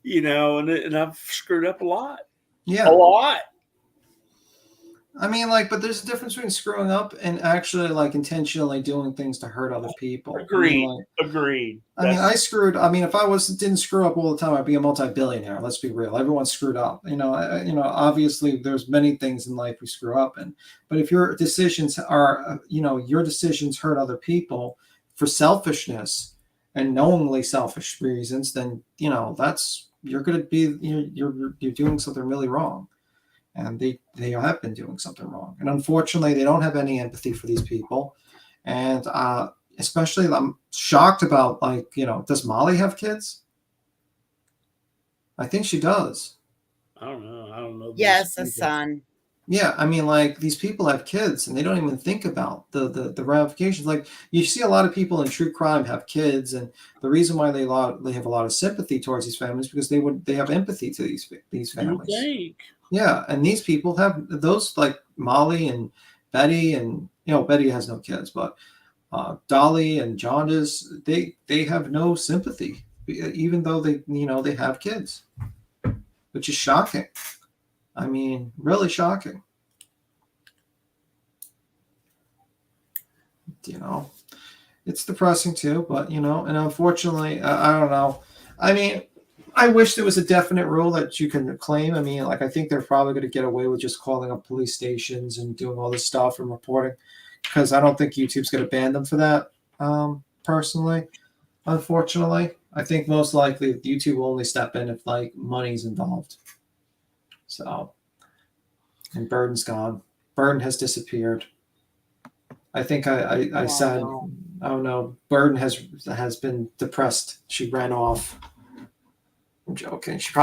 you know, and I've screwed up a lot. Yeah, a lot. I mean, like, but there's a difference between screwing up and actually, like, intentionally doing things to hurt other people. Agreed. Agreed. I mean, if I didn't screw up all the time, I'd be a multi-billionaire. Let's be real. Everyone's screwed up. You know, obviously there's many things in life we screw up in. But if your decisions are, you know, your decisions hurt other people for selfishness and knowingly selfish reasons, then, you know, you're going to be, you're doing something really wrong. And they have been doing something wrong. And unfortunately, they don't have any empathy for these people. And especially, I'm shocked about, like, you know, does Molly have kids? I think she does. I don't know. Yes, a son. Yeah, I mean, like, these people have kids and they don't even think about the ramifications. Like, you see a lot of people in true crime have kids, and the reason why they have a lot of sympathy towards these families because they have empathy to these families. You think? Yeah, and these people have those, like Molly and Betty, and, you know, Betty has no kids, but Dolly and Jaundice, they have no sympathy, even though they have kids, which is shocking. I mean, really shocking. You know, it's depressing too, but, you know, and unfortunately, I don't know. I mean, I wish there was a definite rule that you can claim. I mean, like, I think they're probably going to get away with just calling up police stations and doing all this stuff and reporting, because I don't think YouTube's going to ban them for that, personally, unfortunately. I think most likely YouTube will only step in if, like, money's involved. So, and Burden's gone. Burden has disappeared. I think I said, oh no, Burden has been depressed. She ran off. I'm joking. She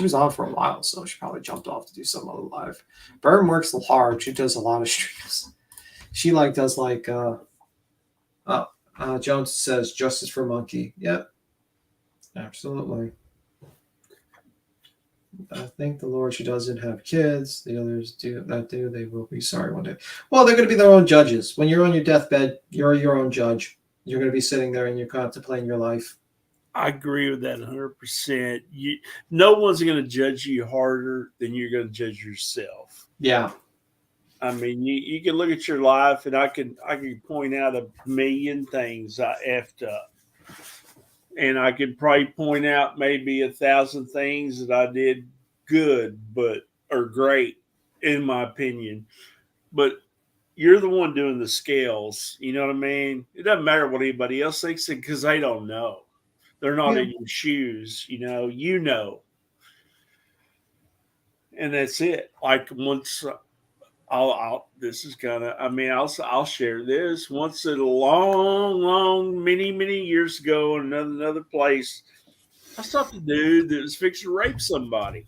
was on for a while, so she probably jumped off to do some other live. Burden works hard. She does a lot of streams. She does Jones says justice for Monkey. Yep, absolutely. I thank the Lord she doesn't have kids. The others do. They will be sorry one day. Well, they're going to be their own judges. When you're on your deathbed, you're your own judge. You're going to be sitting there and you're contemplating your life. I agree with that 100%. No one's going to judge you harder than you're going to judge yourself. Yeah. I mean, you can look at your life, and I can point out a million things I effed up. And I could probably point out maybe 1,000 things that I did good, or great, in my opinion. But you're the one doing the scales. You know what I mean? It doesn't matter what anybody else thinks because they don't know. They're not in your shoes. You know. And that's it. Like once this is kind of, I'll share this. Once in a long, many years ago in another place, I stopped a dude that was fixing to rape somebody.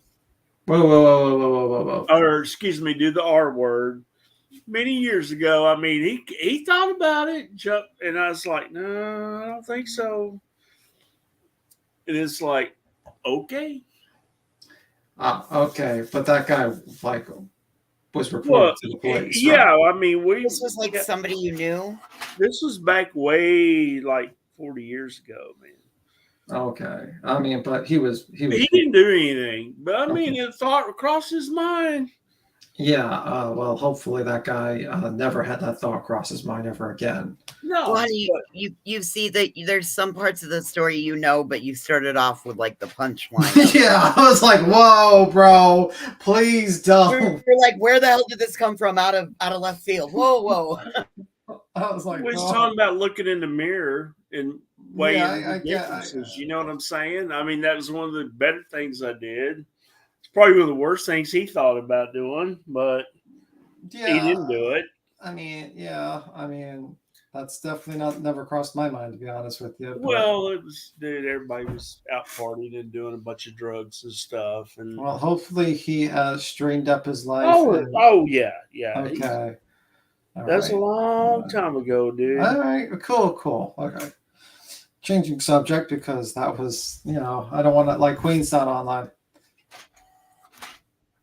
Whoa. Or, excuse me, do the R word. Many years ago, he thought about it, and I was like, no, I don't think so. And it's like, okay. Okay, but that guy, was reported to the police. Yeah, right? This was like somebody you knew. This was back way 40 years ago, man. Okay, but he didn't do anything, but it thought crossed his mind. Yeah, well, hopefully that guy never had that thought cross his mind ever again. No, well, you see that there's some parts of the story but you started off with the punchline. Yeah, I was like, "Whoa, bro, please don't." You're like, "Where the hell did this come from? Out of left field." Whoa. I was like, we was talking about looking in the mirror and weighing I differences. You know what I'm saying? That was one of the better things I did. It's probably one of the worst things he thought about doing, but he didn't do it. That's definitely never crossed my mind, to be honest with you. Well, it was, dude, everybody was out partying and doing a bunch of drugs and stuff. And well, hopefully he straightened up his life. Yeah. Okay. That's a long time ago, dude. All right, cool. Okay. Changing subject because that was, I don't want to, Queen's not online.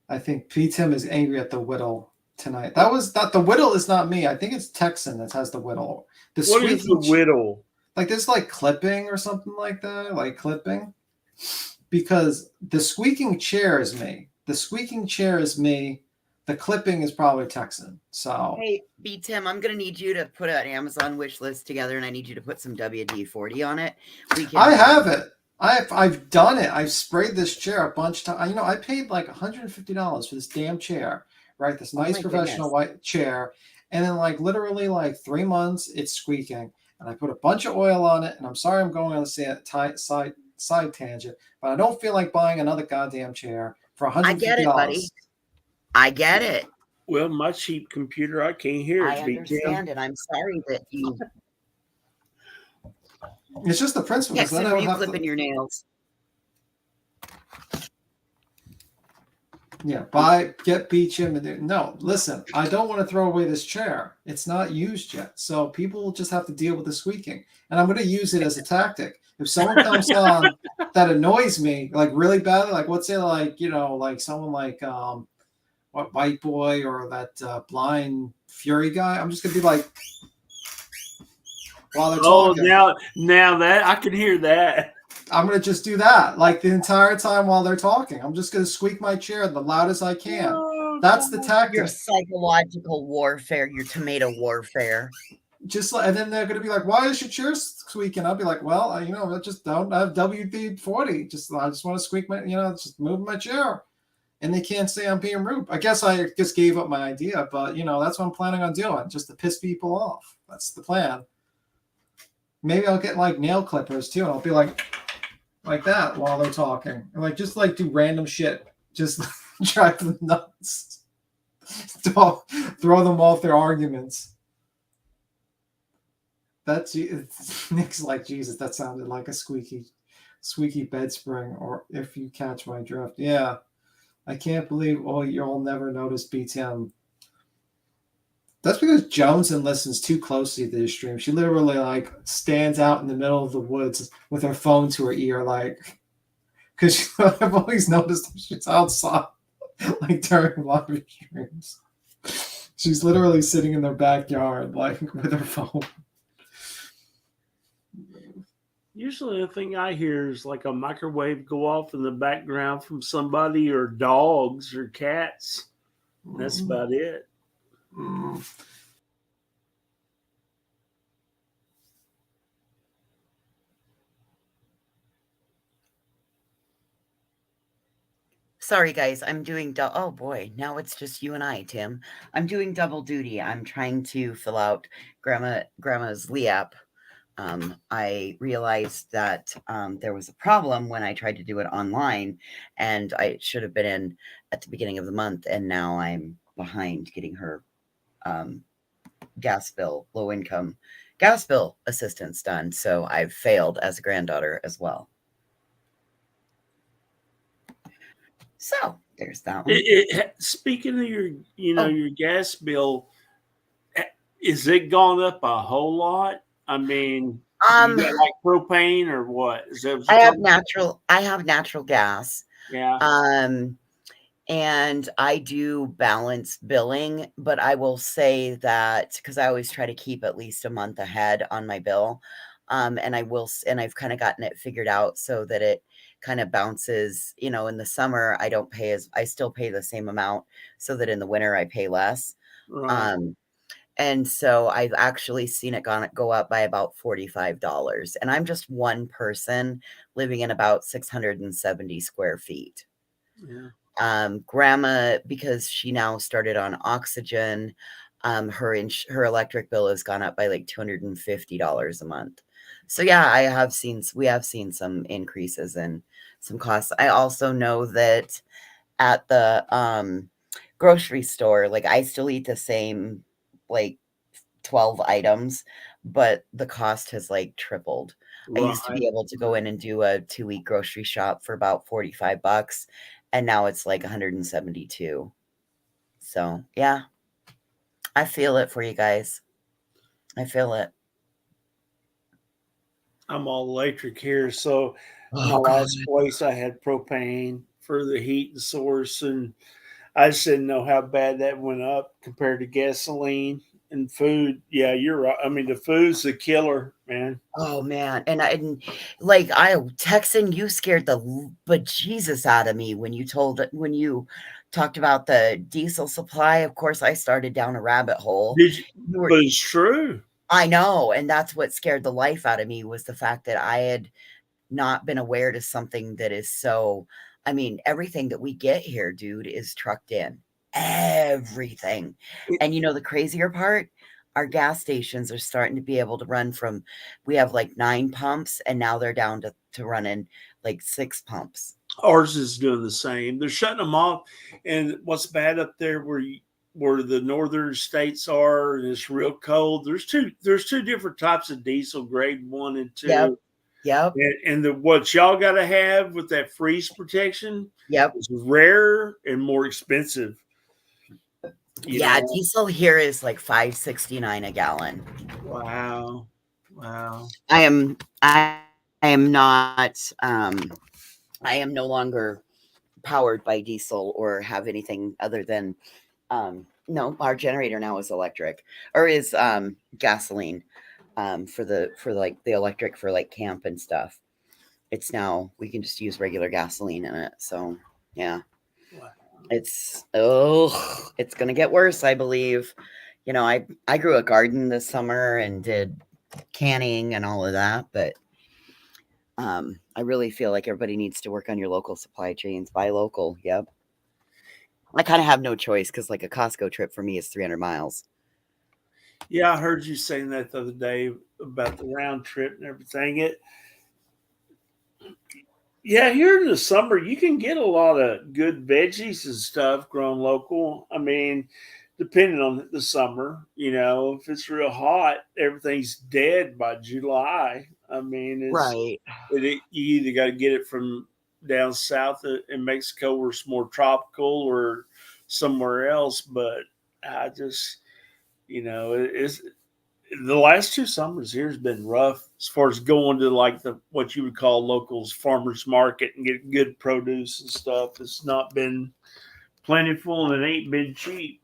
I think P-Tim is angry at the whittle tonight. The whittle is not me. I think it's Texan that has the whittle. What is the whittle? This clipping or something like that, clipping. Because the squeaking chair is me. The clipping is probably Texan. So hey, B-Tim, I'm gonna need you to put an Amazon wish list together, and I need you to put some WD-40 on it. I have it. I've done it. I've sprayed this chair a bunch of times. I paid $150 for this damn chair, right? This nice professional white chair. And then literally 3 months, it's squeaking. And I put a bunch of oil on it. And I'm sorry I'm going on a side tangent, but I don't feel like buying another goddamn chair for $150. I get it, buddy. I get it. Well, my cheap computer, I can't hear it. I understand it. I'm sorry that you... It's just the principle. Yes, are you clipping your nails? Yeah, get Beecham. No, listen, I don't want to throw away this chair. It's not used yet. So people will just have to deal with the squeaking. And I'm going to use it as a tactic. If someone comes on that annoys me, really badly, let's say someone what White Boy or that Blind Fury guy, I'm just going to be while they're talking. Now that I can hear that. I'm going to just do that the entire time while they're talking. I'm just going to squeak my chair the loudest I can. That's the tactic. Your psychological warfare, your tomato warfare. And then they're going to be like, "Why is your chair squeaking?" I'll be like, "Well, I just don't have WD-40. I just want to squeak my, just move my chair." And they can't say I'm being rude. I guess I just gave up my idea, but that's what I'm planning on doing, just to piss people off. That's the plan. Maybe I'll get nail clippers too, and I'll be like that while they're talking, and just do random shit, just drive them nuts, throw them off their arguments. Nick's like, Jesus, that sounded like a squeaky bed spring, or if you catch my drift. Yeah, I can't believe you'll never notice BTM. That's because Joneson listens too closely to this stream. She literally like stands out in the middle of the woods with her phone to her ear, like, because I've always noticed that she's outside, like during live streams. She's literally sitting in their backyard, like with her phone. Usually the thing I hear is like a microwave go off in the background from somebody, or dogs or cats. That's about it. Sorry, guys. I'm doing oh boy, now it's just you and I, Tim. I'm doing double duty. I'm trying to fill out grandma's LEAP. I realized that there was a problem when I tried to do it online, and I should have been in at the beginning of the month, and now I'm behind getting her gas bill, low income gas bill assistance done. So I've failed as a granddaughter as well. So there's that one. Speaking of your, your gas bill, is it gone up a whole lot? I mean, you got like propane or what? Is that what I have natural gas. Yeah. And I do balance billing, but I will say that because I always try to keep at least a month ahead on my bill. And I've kind of gotten it figured out so that it kind of bounces, in the summer, I still pay the same amount so that in the winter I pay less. Right. And so I've actually seen it go up by about $45. And I'm just one person living in about 670 square feet. Yeah. Grandma, because she now started on oxygen, her electric bill has gone up by like $250 a month. So yeah, we have seen some increases in some costs. I also know that at the grocery store, like I still eat the same like 12 items, but the cost has like tripled. I used to be able to go in and do a 2-week grocery shop for about $45, and now it's like 172. So yeah, I feel it for you guys. I feel it. I'm all electric here, so my last place I had propane for the heat and source, and I just didn't know how bad that went up compared to gasoline and food. Yeah, you're right. I mean, the food's the killer, man. Oh man, and Texan, you scared the bejesus out of me when you talked about the diesel supply. Of course, I started down a rabbit hole. But it's true. I know, and that's what scared the life out of me, was the fact that I had not been aware to something that is so. I mean, everything that we get here, dude, is trucked in. Everything. And the crazier part, our gas stations are starting to be able to run from, we have like 9 pumps, and now they're down to running like 6 pumps. Ours is doing the same. They're shutting them off. And what's bad up there where the northern states are, and it's real cold, there's two different types of diesel, grade 1 and 2. Yep. And what y'all got to have with that freeze protection, is rarer and more expensive. Yeah, diesel here is like $5.69 a gallon. Wow. I am not I am no longer powered by diesel or have anything other than no, our generator now is electric, or is gasoline, for the electric for like camp and stuff. It's now, we can just use regular gasoline in it. So yeah. Wow. It's gonna get worse, I believe. I grew a garden this summer and did canning and all of that, but I really feel like everybody needs to work on your local supply chains. Buy local. Yep. I kind of have no choice, because like a Costco trip for me is 300 miles. Yeah, I heard you saying that the other day about the round trip and everything. Yeah, here in the summer, you can get a lot of good veggies and stuff grown local. I mean, depending on the summer, if it's real hot, everything's dead by July. I mean, right. You either got to get it from down south in Mexico, where it's more tropical, or somewhere else. But You know, it's the last 2 summers here has been rough as far as going to like the what you would call locals farmers market and get good produce and stuff. It's not been plentiful and it ain't been cheap.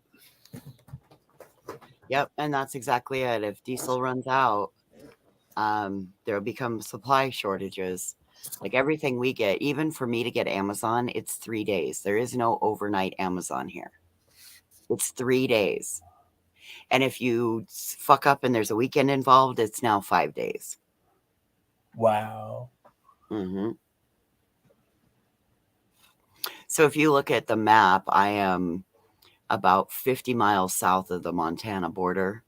Yep, and that's exactly it. If diesel runs out, there'll become supply shortages. Like everything we get, even for me to get Amazon, it's 3 days. There is no overnight Amazon here. It's 3 days. And if you fuck up and there's a weekend involved, it's now 5 days. Wow. Mm-hmm. So if you look at the map, I am about 50 miles south of the Montana border,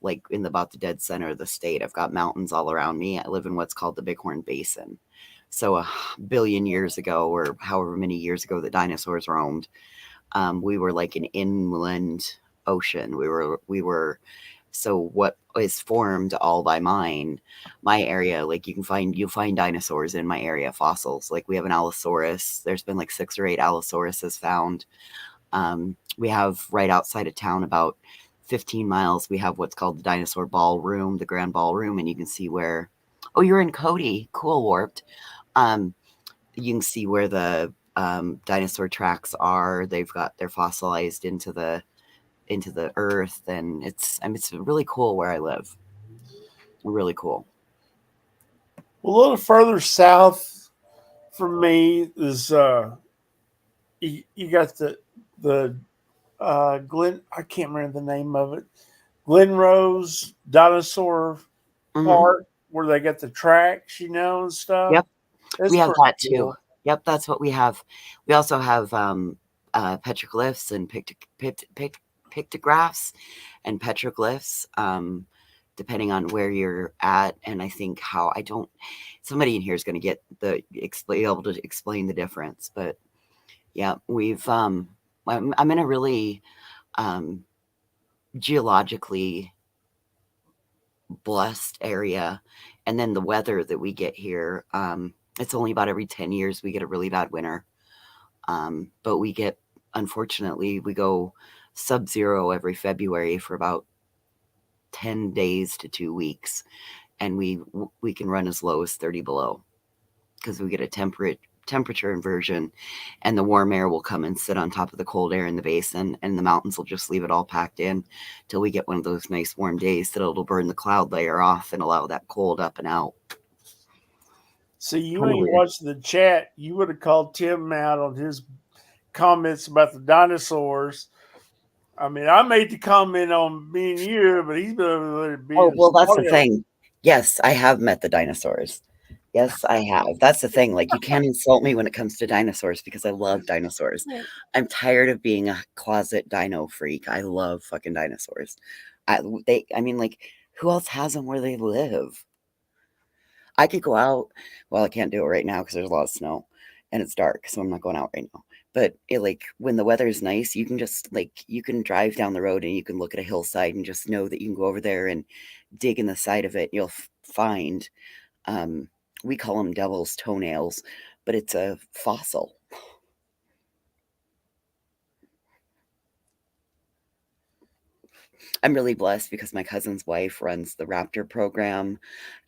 like in about the dead center of the state. I've got mountains all around me. I live in what's called the Bighorn Basin. So 1 billion years ago, or however many years ago the dinosaurs roamed, we were like an inland ocean. We were so what is formed all by my area, like you'll find dinosaurs in my area, fossils. Like we have an Allosaurus. There's been like 6 or 8 Allosauruses found. We have right outside of town, about 15 miles, we have what's called the dinosaur ballroom, the grand ballroom, and you can see where, oh, you're in Cody, cool, Warped. You can see where the dinosaur tracks are. They're fossilized into the earth, and it's really cool where I live. Really cool. A little further south from me is you got the Glen, I can't remember the name of it, Glen Rose Dinosaur Park, where they got the tracks, and stuff. Yep, That's we have pretty that too. cool. Yep, that's what we have. We also have petroglyphs and pictographs and petroglyphs, depending on where you're at. And I think somebody in here is going to be able to explain the difference. But yeah, I'm in a really geologically blessed area. And then the weather that we get here, it's only about every 10 years we get a really bad winter. But unfortunately, we go sub-zero every February for about 10 days to 2 weeks. And we can run as low as 30 below because we get a temperature inversion, and the warm air will come and sit on top of the cold air in the basin, and the mountains will just leave it all packed in till we get one of those nice warm days that it'll burn the cloud layer off and allow that cold up and out. So you ain't watching the chat. You would have called Tim out on his comments about the dinosaurs. I mean, I made the comment on me and you, but he's been over there. Oh, well, that's the thing. Yes, I have met the dinosaurs. Yes, I have. That's the thing. Like, you can't insult me when it comes to dinosaurs because I love dinosaurs. I'm tired of being a closet dino freak. I love fucking dinosaurs. I mean, like, who else has them where they live? I could go out. Well, I can't do it right now because there's a lot of snow and it's dark, so I'm not going out right now. But when the weather is nice, you can just you can drive down the road and you can look at a hillside and just know that you can go over there and dig in the side of it. You'll find, we call them devil's toenails, but it's a fossil. I'm really blessed because my cousin's wife runs the raptor program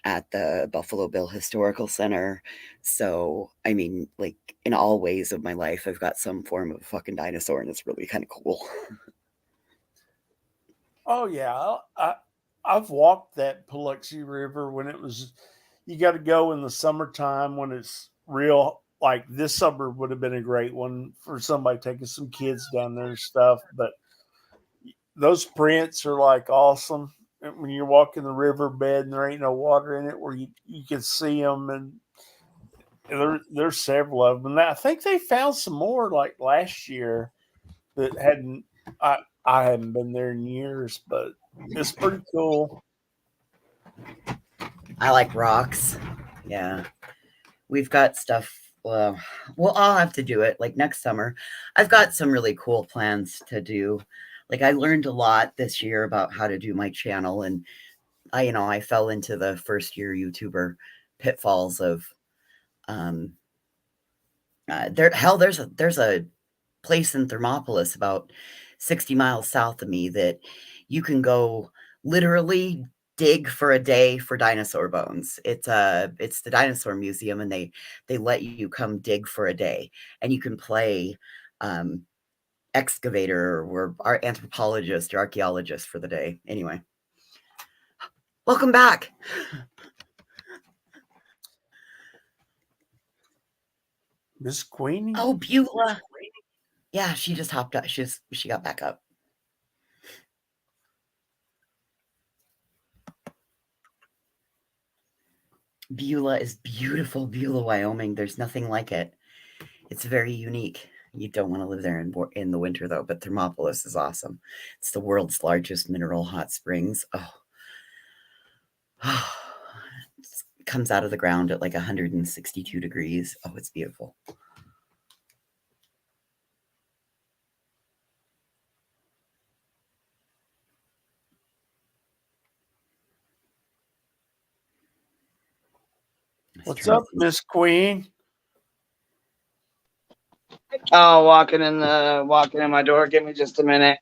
at the Buffalo Bill Historical Center. So, I mean, like, in all ways of my life, I've got some form of fucking dinosaur, and it's really kind of cool. Oh, yeah. I've walked that Paluxy River when it was, you got to go in the summertime when it's real. Like this summer would have been a great one for somebody taking some kids down there and stuff. But those prints are like awesome. And when you're walking the riverbed and there ain't no water in it, where you can see them, and there's several of them. And I think they found some more like last year that hadn't. I haven't been there in years, but it's pretty cool. I like rocks. Yeah, we've got stuff. Well, I'll have to do it like next summer. I've got some really cool plans to do. Like, I learned a lot this year about how to do my channel, and I fell into the first year YouTuber pitfalls of there's a place in Thermopolis about 60 miles south of me that you can go literally dig for a day for dinosaur bones. It's the dinosaur museum, and they let you come dig for a day, and you can play excavator or our anthropologist or archaeologist for the day. Anyway, welcome back. Miss Queenie. Oh, Beulah. Yeah, she just hopped up. She got back up. Beulah is beautiful. Beulah, Wyoming. There's nothing like it. It's very unique. You don't want to live there in the winter, though, but Thermopolis is awesome. It's the world's largest mineral hot springs. Oh. It comes out of the ground at like 162 degrees. Oh, it's beautiful. What's up, Miss Queen? Oh, walking in my door. Give me just a minute.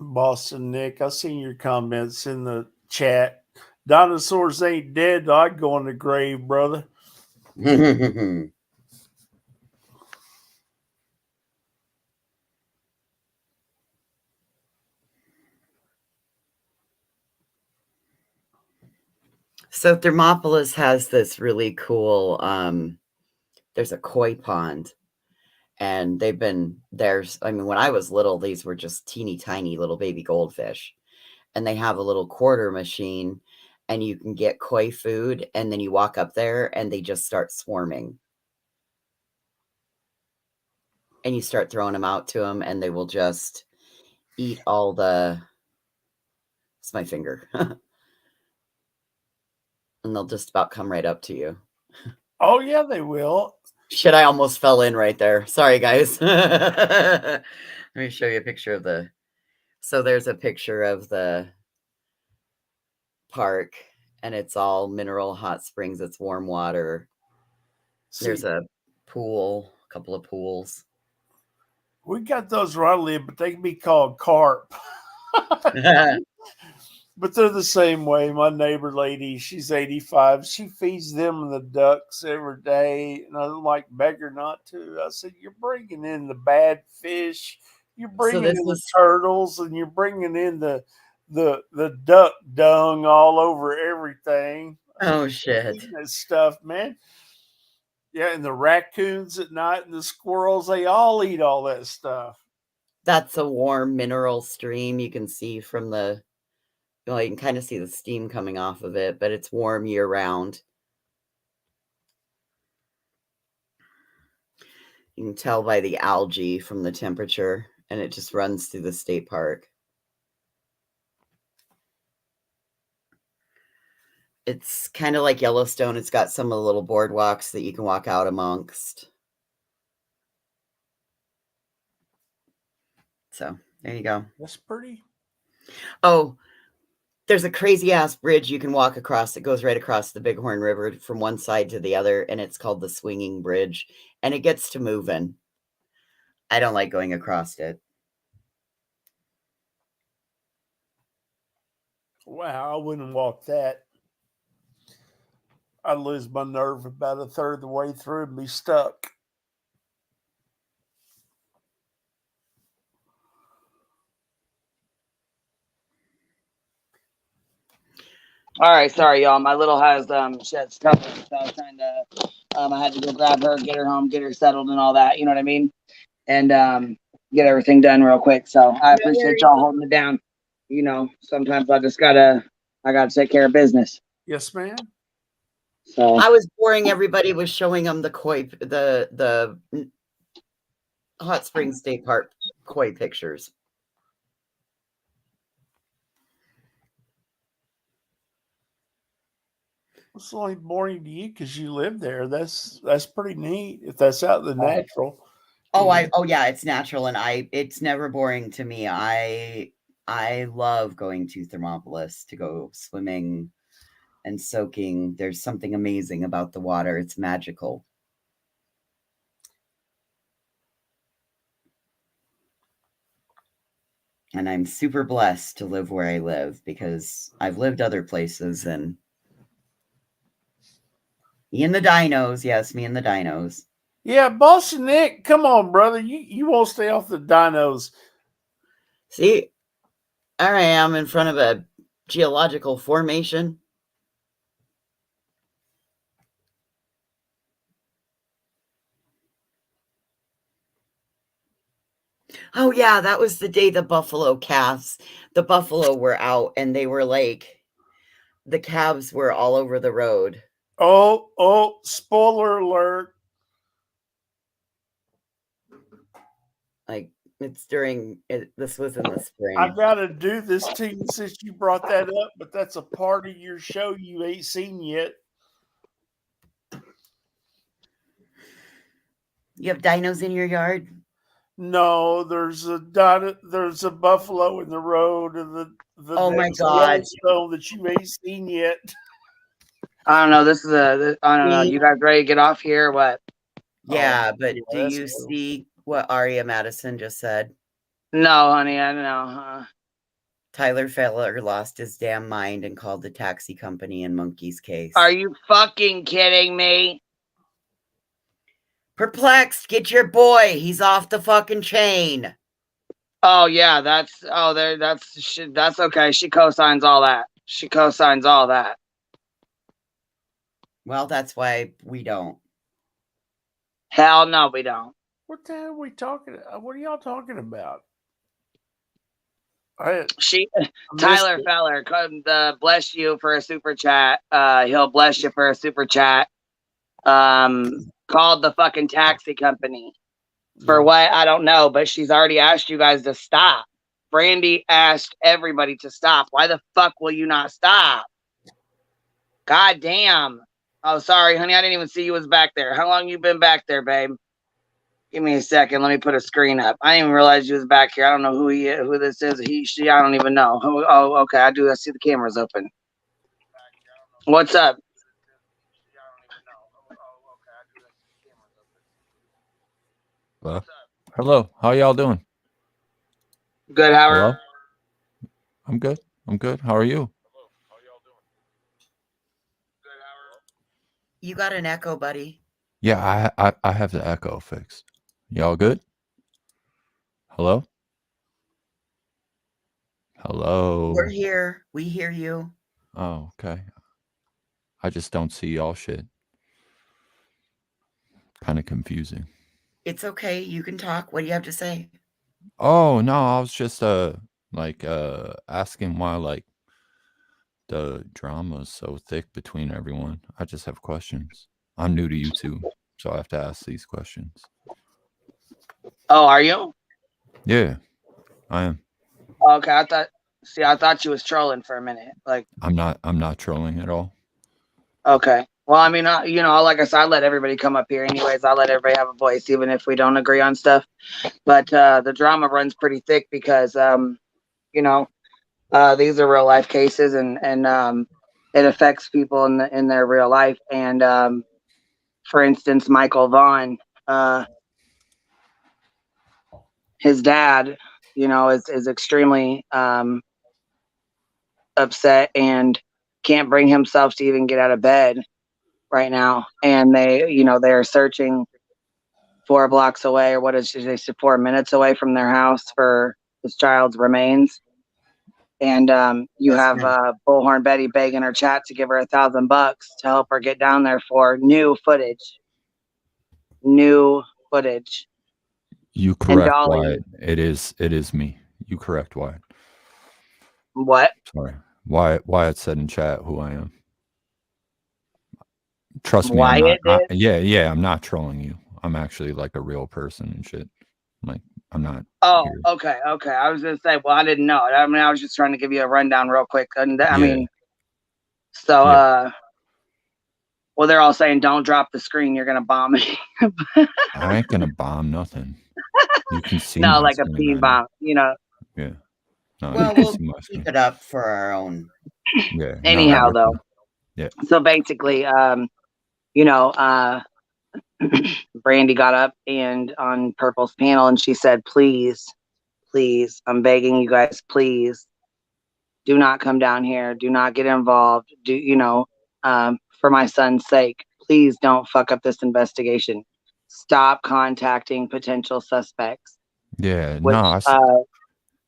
Boston Nick, I seen your comments in the chat. Dinosaurs ain't dead, though. I'd go in the grave, brother. So Thermopolis has this really cool, there's a koi pond, and they've been there's, I mean, when I was little, these were just teeny tiny little baby goldfish, and they have a little quarter machine, and you can get koi food, and then you walk up there and they just start swarming, and you start throwing them out to them, and they will just eat all the, it's my finger. And they'll just about come right up to you. Oh, yeah, they will. Shit, I almost fell in right there. Sorry, guys. Let me show you a picture of the... So there's a picture of the park, and it's all mineral hot springs. It's warm water. There's a pool, a couple of pools. We got those where I live, but they can be called carp. But they're the same way. My neighbor lady, she's 85. She feeds them the ducks every day. And I'm like, beg her not to. I said, you're bringing in the bad fish. You're bringing in the turtles, and you're bringing in the duck dung all over everything. Oh, shit. That stuff, man. Yeah, and the raccoons at night and the squirrels, they all eat all that stuff. That's a warm mineral stream. You can see from the... Well, you can kind of see the steam coming off of it, but it's warm year round. You can tell by the algae from the temperature, and it just runs through the state park. It's kind of like Yellowstone. It's got some of the little boardwalks that you can walk out amongst. So there you go. That's pretty. Oh, there's a crazy ass bridge you can walk across. It goes right across the Bighorn River from one side to the other, and it's called the Swinging Bridge, and it gets to moving. I don't like going across it. Wow, I wouldn't walk that. I'd lose my nerve about a third of the way through and be stuck. All right, sorry, y'all. My little has she had stuff, so I was trying to I had to go grab her, get her home, get her settled, and all that. You know what I mean? And get everything done real quick. So I appreciate y'all holding it down. You know, sometimes I gotta take care of business. Yes, ma'am. So I was boring everybody with showing them the koi, the Hot Springs State Park koi pictures. It's only boring to you because you live there. That's pretty neat. If that's out in the natural, Oh, yeah, it's natural, and it's never boring to me. I love going to Thermopolis to go swimming and soaking. There's something amazing about the water. It's magical. And I'm super blessed to live where I live because I've lived other places and me and the dinos. Yes, me and the dinos. Yeah, Boston Nick, come on, brother. You won't stay off the dinos. See, there I am in front of a geological formation. Oh, yeah, that was the day the buffalo were out, and they were like, the calves were all over the road. Oh, spoiler alert. Like, this was in the spring. I got to do this to you since you brought that up, but that's a part of your show you ain't seen yet. You have dinos in your yard? No, there's a buffalo in the road, and the oh my god, Yellowstone that you ain't seen yet. I don't know. I don't know. You guys ready to get off here? Or what? Yeah, but do you see what Aria Madison just said? No, honey, I don't know. Tyler Feller lost his damn mind and called the taxi company in Monkey's case. Are you fucking kidding me? Perplexed, get your boy. He's off the fucking chain. Oh yeah, that's okay. She co-signs all that. Well, that's why we don't. Hell no, we don't. What the hell are we talking? What are y'all talking about? Tyler Feller, bless you for a super chat. He'll bless you for a super chat. Called the fucking taxi company for what? I don't know, but she's already asked you guys to stop. Brandi asked everybody to stop. Why the fuck will you not stop? God damn. Oh, sorry, honey. I didn't even see you was back there. How long you been back there, babe? Give me a second. Let me put a screen up. I didn't even realize you was back here. I don't know who this is. He, she. I don't even know. Oh, okay. I do. I see the cameras open. What's up? Hello. How y'all doing? Good. How are you? I'm good. I'm good. How are you? You got an echo, buddy. Yeah, I have the echo fixed. Y'all good? Hello? Hello. We're here. We hear you. Oh, okay. I just don't see y'all shit. Kind of confusing. It's okay. You can talk. What do you have to say? Oh, no, I was just asking why like the drama is so thick between everyone. I just have questions. I'm new to YouTube, so I have to ask these questions. Oh, are you? Yeah, I am. Okay, I thought you was trolling for a minute. Like, I'm not trolling at all. okay. Well, I mean, like I said, I let everybody come up here anyways. I let everybody have a voice, even if we don't agree on stuff. But the drama runs pretty thick because, these are real life cases, and it affects people in their real life. And for instance, Michael Vaughn, his dad, is extremely upset and can't bring himself to even get out of bed right now. And they are searching 4 blocks away, or 4 minutes away from their house for his child's remains. And you have Bullhorn Betty begging her chat to give her $1,000 to help her get down there for new footage. You correct, Wyatt. It is me. You correct, Wyatt. What? Sorry. Wyatt said in chat who I am. Trust me, Wyatt I'm not trolling you. I'm actually like a real person and shit. Like, I'm not. Oh, here. Okay. I was gonna say, well, I didn't know. I mean, I was just trying to give you a rundown real quick. And I mean, so Well, they're all saying, don't drop the screen. You're going to bomb it. I ain't gonna bomb nothing. You can see No, my like a screen pee right bomb, you know. now. Yeah. No, Well, you can we'll see my screen. keep it up for our own. Yeah. No, Anyhow, you're though. fine. Yeah. So basically, you know, Brandi got up and on Purple's panel and she said, please, I'm begging you guys, please do not come down here. Do not get involved. Do, you know, for my son's sake, please don't fuck up this investigation. Stop contacting potential suspects. Yeah. Which, No, I saw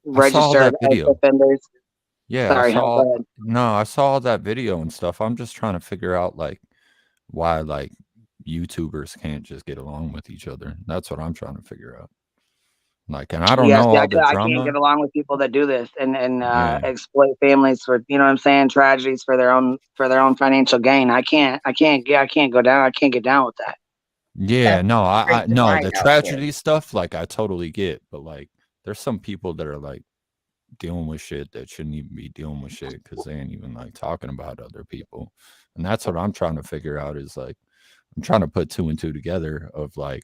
registered that as video. offenders. Yeah, Sorry, go ahead. I saw that video and stuff. I'm just trying to figure out like why like YouTubers can't just get along with each other. That's what I'm trying to figure out. Like, and I don't know all the I can't drama. get along with people that do this and Yeah. exploit families for, you know what I'm saying, tragedies for their own financial gain. I can't go down. I can't get down with that. Yeah, no, I the no, line the out there. tragedy stuff, like I totally get, but like there's some people that are like dealing with shit that shouldn't even be dealing with shit because they ain't even like talking about other people. And that's what I'm trying to figure out is like I'm trying to put two and two together of like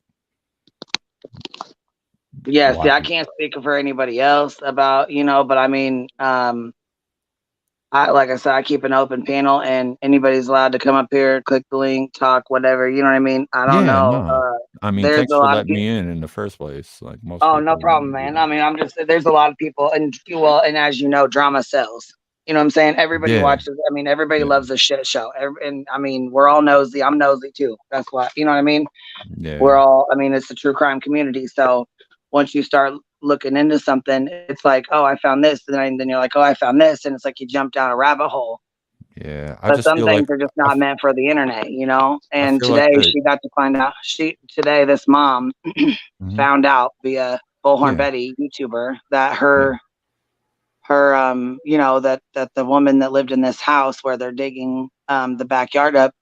Yeah, see, why- I can't speak for anybody else about, you know, but I mean, like I said, I keep an open panel and anybody's allowed to come up here, click the link, talk, whatever. You know what I mean? I don't Yeah, know. no. I mean, There's thanks a for lot of letting people. me in the first place. Like most Oh, people no problem, man. I mean, I'm just, there's a lot of people and well, and as you know, drama sells. You know what I'm saying? Everybody Yeah. watches. I mean, everybody loves a shit show. And I mean, we're all nosy. I'm nosy too. That's why, you know what I mean? Yeah. We're all, I mean, it's a true crime community. So once you start looking into something, it's like, oh, I found this. And then you're like, oh, I found this. And it's like you jump down a rabbit hole. Yeah. I But just some feel things like are just not meant for the internet, you know? And feel like today the- she got to find out, this mom found out via Bullhorn Yeah. Betty, YouTuber, that her, you know, that the woman that lived in this house where they're digging the backyard up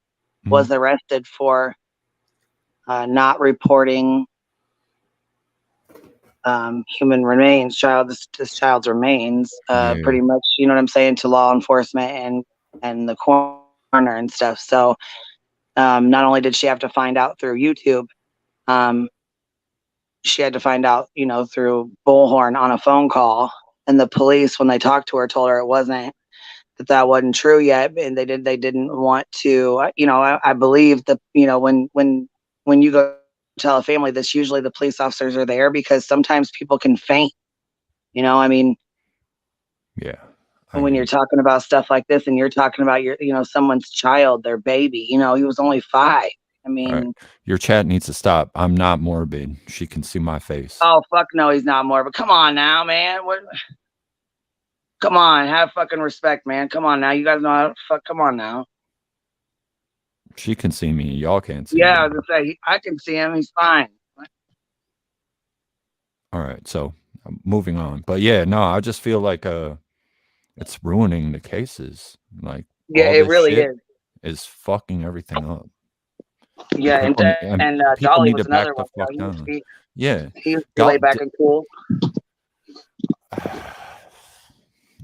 was arrested for not reporting human remains, this child's remains, Yeah. pretty much, you know what I'm saying, to law enforcement and the coroner and stuff. So not only did she have to find out through YouTube, she had to find out, you know, through Bullhorn on a phone call. And the police, when they talked to her, told her it wasn't, that wasn't true yet. And they didn't want to, you know, I believe that, you know, when you go tell a family this, usually the police officers are there because sometimes people can faint, you know, I mean, yeah. when you're talking about stuff like this and you're talking about your, you know, someone's child, their baby, you know, he was only 5. I mean, All right. Your chat needs to stop. I'm not morbid. She can see my face. oh, fuck no, he's not more, but come on now, man. What? Come on, have fucking respect, man. Come on now. You guys know how to fuck. Come on now. She can see me. Y'all can't see Yeah, I me. was gonna say, I can see him. He's fine. All right. So moving on. But yeah, no, I just feel like it's ruining the cases. Like Yeah, all it this really shit is. fucking everything up. Yeah, and people Dolly need was to back another the one. fuck down. Yeah. He used to lay back and cool.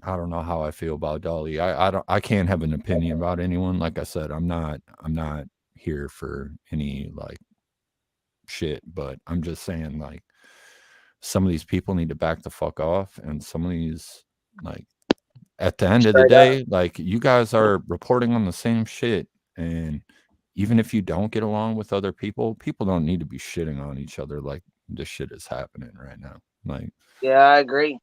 I don't know how I feel about Dolly. I can't have an opinion about anyone. Like I said, I'm not here for any like shit, but I'm just saying like some of these people need to back the fuck off, and some of these, like, at the end of the day, like, you guys are reporting on the same shit, and even if you don't get along with other people, people don't need to be shitting on each other like this shit is happening right now. Like, yeah, I agree.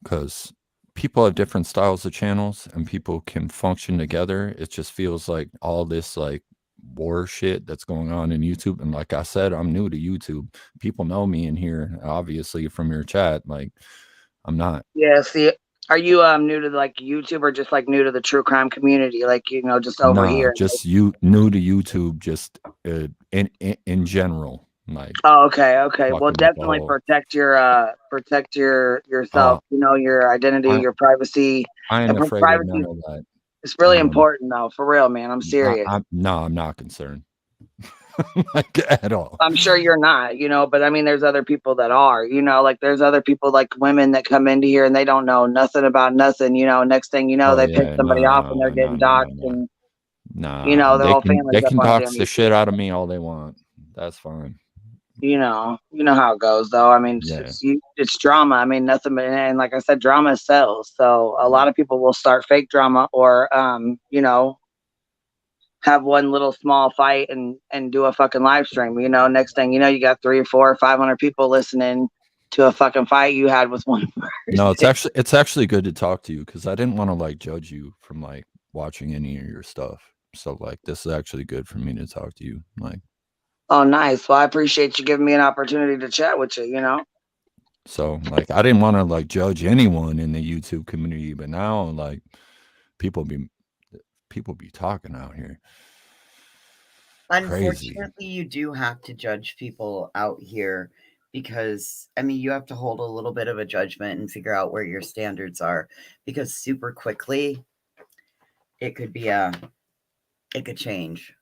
because people have different styles of channels and people can function together. It just feels like all this like war shit that's going on in YouTube. And like I said, I'm new to YouTube. People know me in here, obviously, from your chat. Like, I'm not. Yeah, see, are you new to like YouTube or just like new to the true crime community? Like, you know, just over here. Just you new to YouTube, just in general. Like, Oh, okay, okay. Well, fucking definitely whole- protect yourself. You know, your identity, your privacy. I ain't And afraid of privacy, none of that. it's really important, though. For real, man. I'm serious. I'm not concerned. Like, at all. I'm sure you're not, you know, but I mean, there's other people that are, you know, like there's other people like women that come into here and they don't know nothing about nothing, you know. Next thing you know, Oh, they yeah, piss somebody off and they're getting doxxed. And Nah, You know, their they whole can family's up on dox damn the YouTube. shit out of me all they want. That's fine. You know how it goes though. I mean, Yeah. it's drama. I mean, nothing but, and like I said, drama sells. So a lot of people will start fake drama or you know, have one little small fight and do a fucking live stream. You know, next thing you know, you got 300 or 400 or 500 people listening to a fucking fight you had with one person. No, it's actually good to talk to you because I didn't want to like judge you from like watching any of your stuff. So like this is actually good for me to talk to you. Like, oh, nice. Well, I appreciate you giving me an opportunity to chat with you, you know? so like I didn't want to like judge anyone in the YouTube community, but now like people be talking out here. Crazy. Unfortunately, you do have to judge people out here because, I mean, you have to hold a little bit of a judgment and figure out where your standards are because super quickly it could be it could change.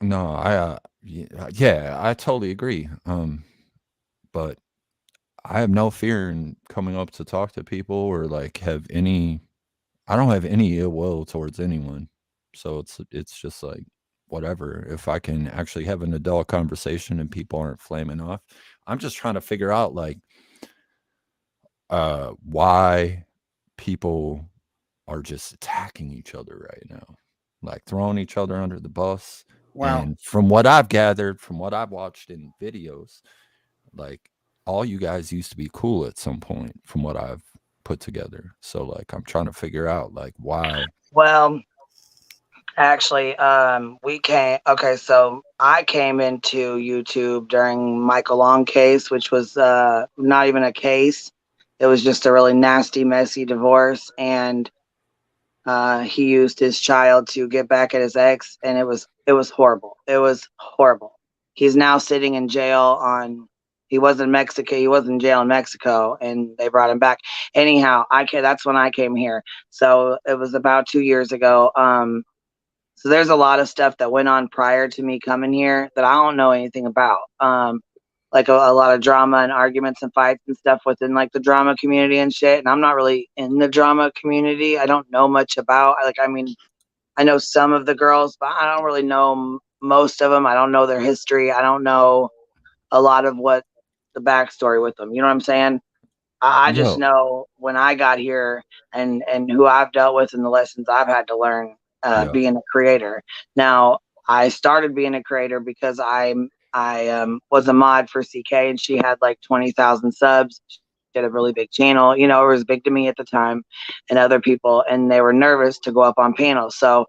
No, yeah, I totally agree. But I have no fear in coming up to talk to people or like I don't have any ill will towards anyone. So it's just like whatever. If I can actually have an adult conversation and people aren't flaming off, I'm just trying to figure out like why people are just attacking each other right now, like throwing each other under the bus. Well, and from what I've gathered, from what I've watched in videos, like all you guys used to be cool at some point from what I've put together. So like I'm trying to figure out like why. Well, actually, so I came into YouTube during Michael Long case, which was not even a case. It was just a really nasty, messy divorce, and he used his child to get back at his ex, and it was horrible. It was horrible. He's now sitting in jail he was in Mexico. He was in jail in Mexico, and they brought him back. Anyhow, that's when I came here. So it was about 2 years ago. So there's a lot of stuff that went on prior to me coming here that I don't know anything about. Like a lot of drama and arguments and fights and stuff within like the drama community and shit. And I'm not really in the drama community. I don't know much about, I mean, I know some of the girls, but I don't really know most of them. I don't know their history. I don't know a lot of what the backstory with them. You know what I'm saying? I just know when I got here and who I've dealt with and the lessons I've had to learn being a creator. Now, I started being a creator because I was a mod for CK, and she had like 20,000 subs. She had a really big channel. You know, it was big to me at the time and other people, and they were nervous to go up on panels. So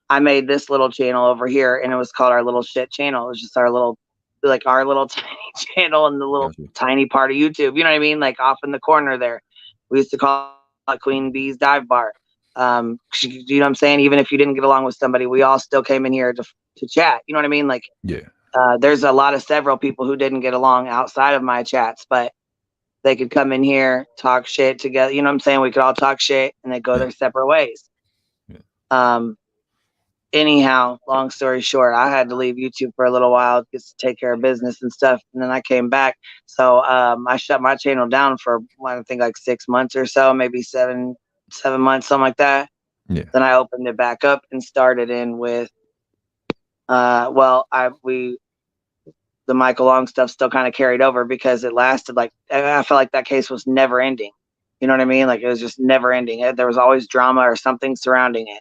I made this little channel over here, and it was called our little shit channel. It was just our little tiny channel in the little tiny part of YouTube. You know what I mean? Like off in the corner there. We used to call it Queen Bee's Dive Bar. You know what I'm saying? Even if you didn't get along with somebody, we all still came in here to chat. You know what I mean? Like, there's several people who didn't get along outside of my chats, but they could come in here, talk shit together. You know what I'm saying? We could all talk shit and they go their separate ways. Anyhow, long story short, I had to leave YouTube for a little while just to take care of business and stuff. And then I came back. So I shut my channel down for, I think, like 6 months or so, maybe seven months, something like that. Yeah. Then I opened it back up and started in with, the Michael Long stuff still kind of carried over because it lasted I felt like that case was never ending. You know what I mean? Like it was just never ending. There was always drama or something surrounding it.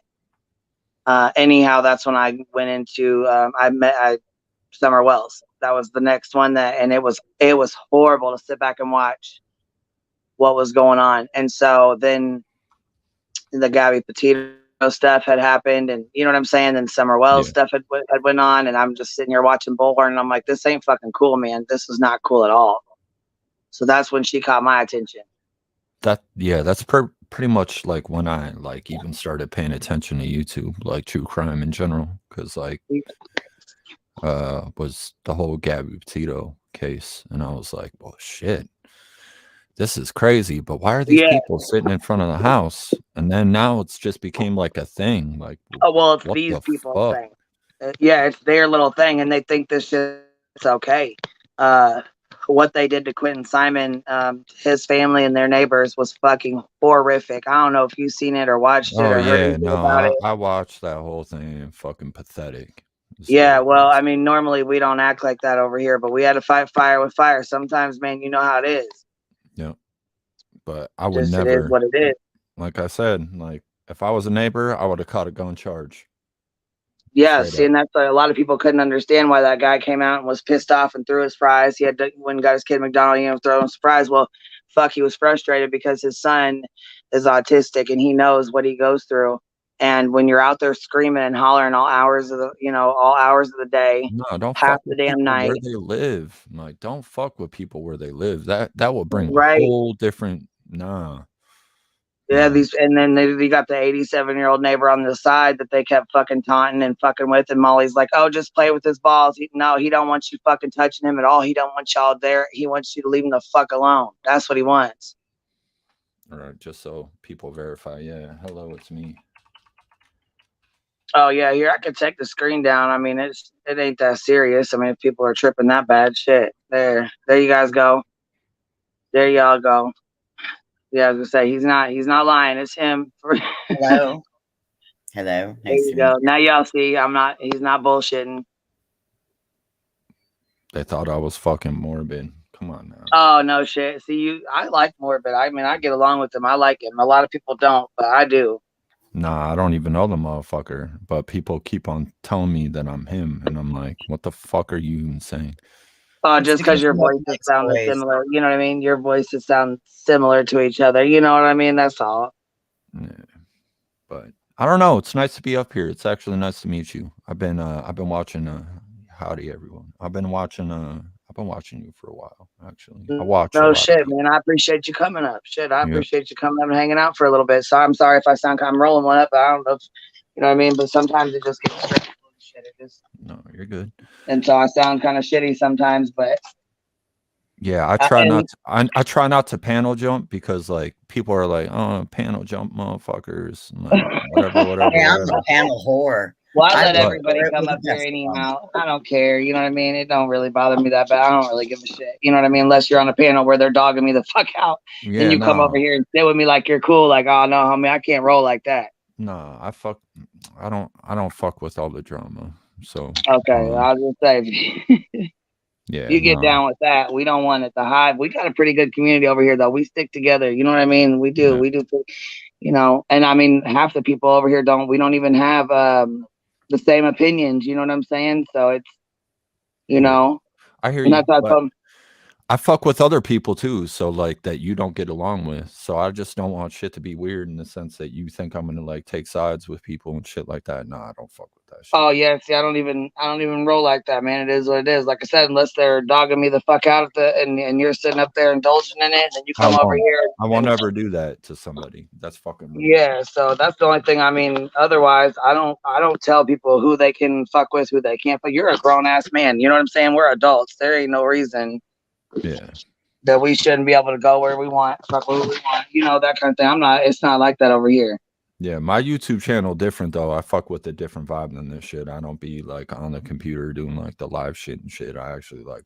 Anyhow, that's when I went into, I met Summer Wells. That was the next one and it was horrible to sit back and watch what was going on. And so then the Gabby Petito stuff had happened, and you know what I'm saying? Then Summer Wells stuff had went on, and I'm just sitting here watching Bullhorn, and I'm like, this ain't fucking cool, man. This is not cool at all. So that's when she caught my attention. That's pretty much like when I like even started paying attention to YouTube, like true crime in general, because like was the whole Gabby Petito case, and I was like, well, shit, this is crazy. But why are these people sitting in front of the house? And then now it's just became like a thing. Like, oh well, it's these people's thing. It's their little thing, and they think this shit's okay. what they did to Quentin Simon, his family and their neighbors was fucking horrific. I don't know if you've seen it or watched it Oh or heard yeah, anything no, about it. I watched that whole thing. Fucking pathetic. Yeah, well, I mean, normally we don't act like that over here, but we had to fight fire with fire. Sometimes, man, you know how it is. Yeah, but I would Just it is never. what it is. Like I said, like if I was a neighbor, I would have caught a gun charge. Yeah, Straight see, up. and that's a lot of people couldn't understand why that guy came out and was pissed off and threw his fries. He had to, when he got his kid McDonald's, you know, throw him fries. Well, fuck, he was frustrated because his son is autistic and he knows what he goes through. And when you're out there screaming and hollering all hours of the, you know, all hours of the day, No, don't half fuck the with damn people night, where they live. Like, don't fuck with people where they live. That will bring a right? whole different. Nah. Yeah, these, and then they got the 87-year-old neighbor on the side that they kept fucking taunting and fucking with, and Molly's like, "Oh, just play with his balls." No, he don't want you fucking touching him at all. He don't want y'all there. He wants you to leave him the fuck alone. That's what he wants. All right, just so people verify. Yeah, hello, it's me. Oh yeah, here I could take the screen down. I mean, it ain't that serious. I mean, if people are tripping that bad, shit. There you guys go. There y'all go. Yeah, I was gonna say he's not lying. It's him. Hello. Hello. There Nice you to go. meet Now y'all see, he's not bullshitting. They thought I was fucking morbid. Come on now. Oh no shit. See, I like Morbid. I mean, I get along with him. I like him. A lot of people don't, but I do. Nah, I don't even know the motherfucker. But people keep on telling me that I'm him, and I'm like, what the fuck are you even saying? Oh, just because your voices sound similar. You know what I mean? Your voices sound similar to each other. You know what I mean? That's all. Yeah. But I don't know. It's nice to be up here. It's actually nice to meet you. I've been watching howdy everyone. I've been watching you for a while, actually. I watch a No lot shit, of man. I appreciate you coming up. Shit, I Yeah. appreciate you coming up and hanging out for a little bit. So I'm sorry if I sound kind of rolling one up. But I don't know if you know what I mean, but sometimes it just gets straight shit. It just No, you're good. and so I sound kind of shitty sometimes, but Yeah, I try not to panel jump because like people are like, oh, panel jump motherfuckers. I'm like, whatever. Hey, I'm a panel whore. well, I let But- everybody come up here anyhow. I don't care. You know what I mean? It don't really bother me that bad. I don't really give a shit. You know what I mean? Unless you're on a panel where they're dogging me the fuck out. Yeah, Then you come no. over here and sit with me like you're cool. Like, oh no, homie, I can't roll like that. No, I don't fuck with all the drama. So Okay, I'll just say yeah, you get no. down with that. We don't want it to hide. We got a pretty good community over here though. We stick together. You know what I mean? We do. Yeah. We do. You know, and I mean half the people over here we don't even have the same opinions. You know what I'm saying? So it's you know. I hear and you. that's But I fuck with other people too, so like that you don't get along with. So I just don't want shit to be weird in the sense that you think I'm gonna like take sides with people and shit like that. Nah, I don't fuck with that shit. Oh yeah, see, I don't even roll like that, man. It is what it is. Like I said, unless they're dogging me the fuck out and you're sitting up there indulging in it, and you come over here. I won't ever do that to somebody. That's fucking rude. Yeah, so that's the only thing. I mean, otherwise, I don't tell people who they can fuck with, who they can't. But you're a grown ass man. You know what I'm saying? We're adults. There ain't no reason. Yeah. That we shouldn't be able to go where we want, fuck who we want. You know, that kind of thing. It's not like that over here. Yeah, my YouTube channel different though. I fuck with a different vibe than this shit. I don't be like on the computer doing like the live shit and shit. I actually like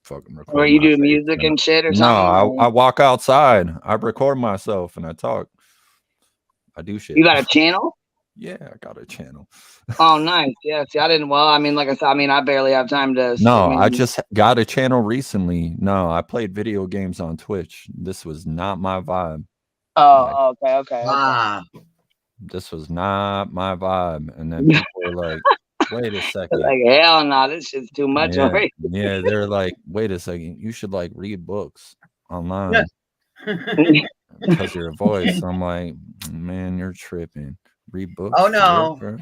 fucking record. Where you do music and shit or something? No, I walk outside. I record myself and I talk. I do shit. You got a channel? Yeah, I got a channel. Oh, nice. Yeah. See, I didn't. Well, I mean, like I said, I barely have time to. No, I just got a channel recently. No, I played video games on Twitch. This was not my vibe. Oh, okay. This was not my vibe. And then people were like, wait a second. Like, hell no, this shit's too much. Yeah, Already. yeah, they're like, wait a second. You should like read books online because of your voice. I'm like, man, you're tripping. Read books. Oh no, bro.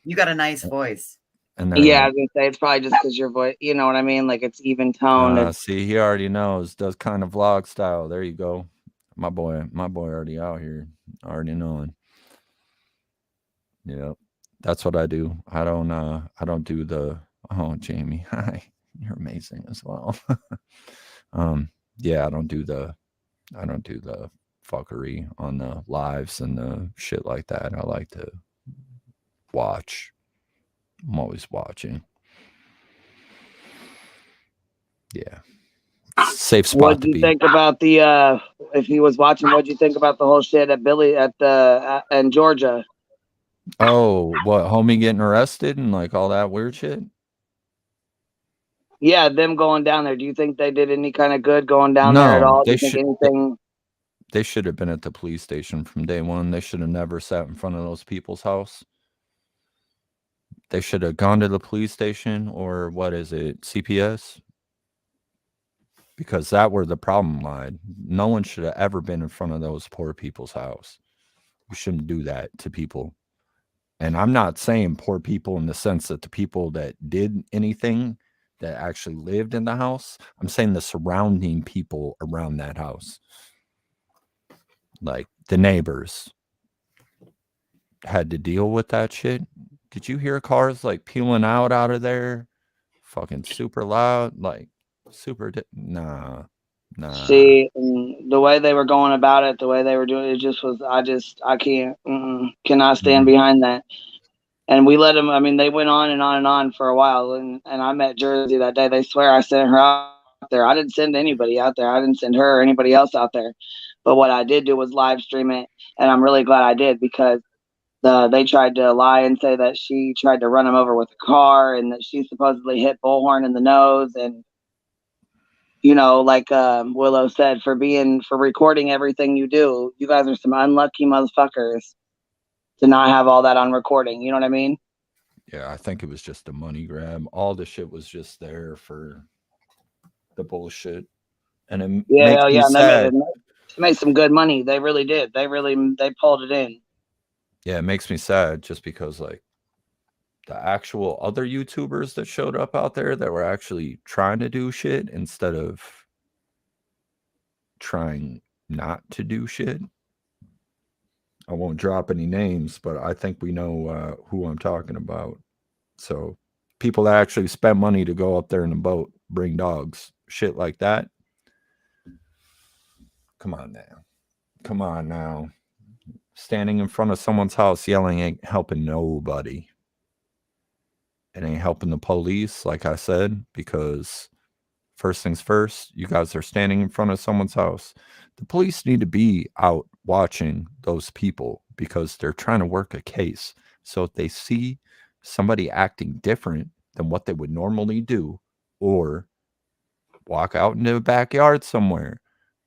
You got a nice voice. And yeah, I was gonna say it's probably just because your voice. You know what I mean? Like it's even toned. See, he already knows. Does kind of vlog style. There you go. My boy already out here. Already knowing. Yeah, that's what I do. I don't do the. Oh, Jamie, hi. You're amazing as well. Yeah, I don't do the fuckery on the lives and the shit like that. I like to watch. I'm always watching. Yeah. Safe spot What'd to you be. think about the if he was watching? What'd you think about the whole shit at Billy at the in Georgia? Oh, what, homie getting arrested and like all that weird shit? Yeah, them going down there. Do you think they did any kind of good going down there at No, all? Do they you think should anything? they should have been at the police station from day one. They should have never sat in front of those people's house. They should have gone to the police station, or what is it, CPS? Because that where the problem lied. No one should have ever been in front of those poor people's house. You shouldn't do that to people. And I'm not saying poor people in the sense that the people that did anything that actually lived in the house. I'm saying the surrounding people around that house. Like the neighbors had to deal with that shit. Did you hear cars like peeling out of there? Fucking super loud, like super. Nah. See, the way they were going about it, the way they were doing it, just was. I can't, cannot stand behind that. And we let them. I mean, they went on and on and on for a while. And I met Jersey that day. They swear I sent her out there. I didn't send anybody out there. I didn't send her or anybody else out there. But what I did do was live stream it, and I'm really glad I did, because they tried to lie and say that she tried to run him over with a car and that she supposedly hit Bullhorn in the nose. And you know, like Willow said, for recording everything you do, you guys are some unlucky motherfuckers to not have all that on recording. You know what I mean? Yeah, I think it was just a money grab. All the shit was just there for the bullshit. And it makes me And sad. they made some good money. They really did. They pulled it in. Yeah, it makes me sad just because like the actual other YouTubers that showed up out there that were actually trying to do shit instead of trying not to do shit. I won't drop any names, but I think we know who I'm talking about. So people that actually spend money to go up there in a boat, bring dogs, shit like that. Come on now. Standing in front of someone's house yelling ain't helping nobody. It ain't helping the police, like I said, because first things first, you guys are standing in front of someone's house. The police need to be out watching those people because they're trying to work a case. So if they see somebody acting different than what they would normally do, or walk out into the backyard somewhere,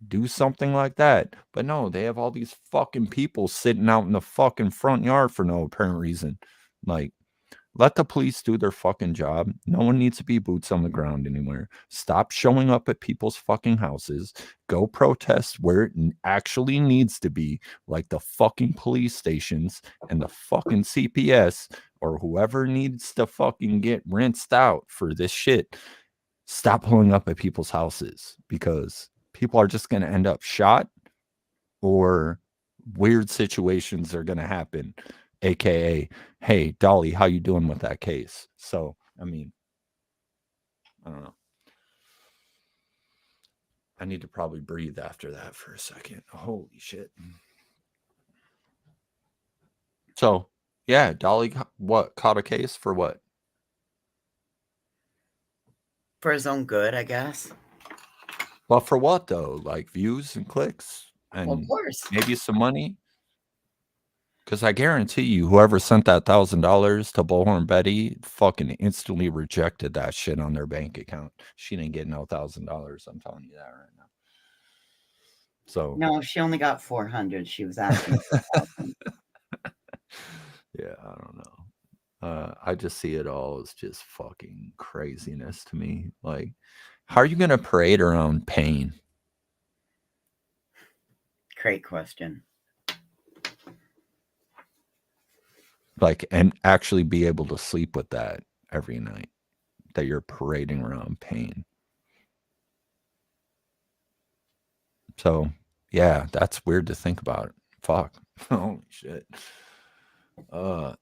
do something like that. But no, they have all these fucking people sitting out in the fucking front yard for no apparent reason. Like, let the police do their fucking job. No one needs to be boots on the ground anywhere. Stop showing up at people's fucking houses. Go protest where it actually needs to be, like the fucking police stations and the fucking CPS or whoever needs to fucking get rinsed out for this shit. Stop pulling up at people's houses, because people are just going to end up shot or weird situations are going to happen. AKA, hey, Dolly, how you doing with that case? So, I mean, I don't know. I need to probably breathe after that for a second. Holy shit. So, yeah, Dolly, what, caught a case for what? For his own good, I guess. Well, for what, though? Like views and clicks? And well, of course. Maybe some money? Because I guarantee you, whoever sent that $1,000 to Bullhorn Betty fucking instantly rejected that shit on their bank account. She didn't get no $1,000. I'm telling you that right now. So no, she only got 400. She was asking for 1,000. Yeah, I don't know. I just see it all as just fucking craziness to me. Like, how are you gonna parade around pain? Great question. Like, and actually be able to sleep with that every night, that you're parading around pain. So, yeah, that's weird to think about. Fuck. Holy shit. I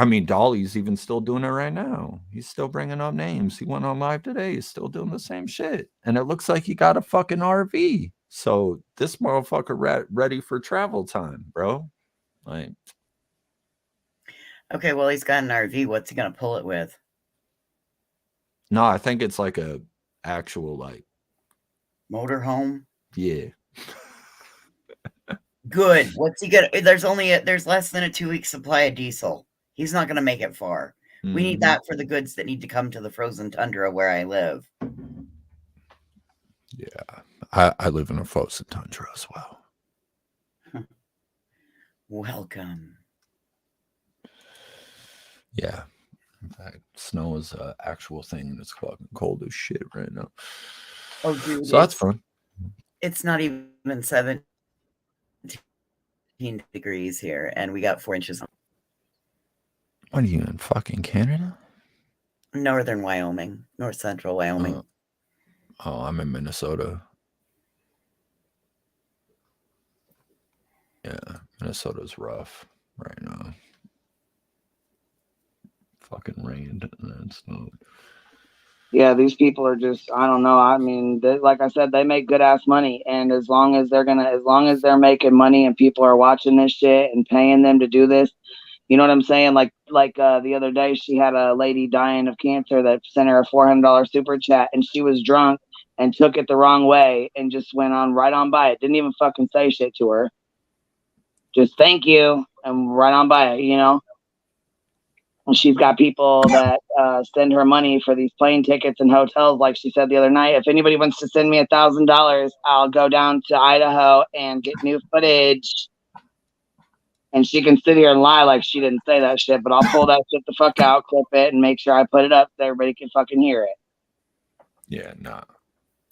mean, Dolly's even still doing it right now. He's still bringing up names. He went on live today. He's still doing the same shit. And it looks like he got a fucking RV. So this motherfucker ready for travel time, bro. Like, okay, well, he's got an RV. What's he going to pull it with? no, I think it's like a actual like motorhome. Yeah. Good. What's he gonna? There's less than a 2-week supply of diesel. He's not gonna make it far. We need that for the goods that need to come to the frozen tundra where I live. Yeah, I live in a frozen tundra as well. Welcome. Yeah. In fact, snow is an actual thing, and it's fucking cold as shit right now. Oh, dude. So that's fun. It's not even 17 degrees here, and we got 4 inches. What are you in fucking Canada? Northern Wyoming, north central Wyoming. Oh, I'm in Minnesota. Yeah, Minnesota's rough right now. Fucking rained and then snowed. Yeah, these people are just, I don't know. I mean, like I said, they make good ass money. And as long as they're making money and people are watching this shit and paying them to do this, you know what I'm saying? Like the other day, she had a lady dying of cancer that sent her a $400 super chat, and she was drunk and took it the wrong way and just went on right on by it. Didn't even fucking say shit to her. Just thank you and right on by it, you know? And she's got people that send her money for these plane tickets and hotels. Like she said the other night, if anybody wants to send me $1,000, I'll go down to Idaho and get new footage. And she can sit here and lie like she didn't say that shit, but I'll pull that shit the fuck out, clip it, and make sure I put it up so everybody can fucking hear it. Yeah, no,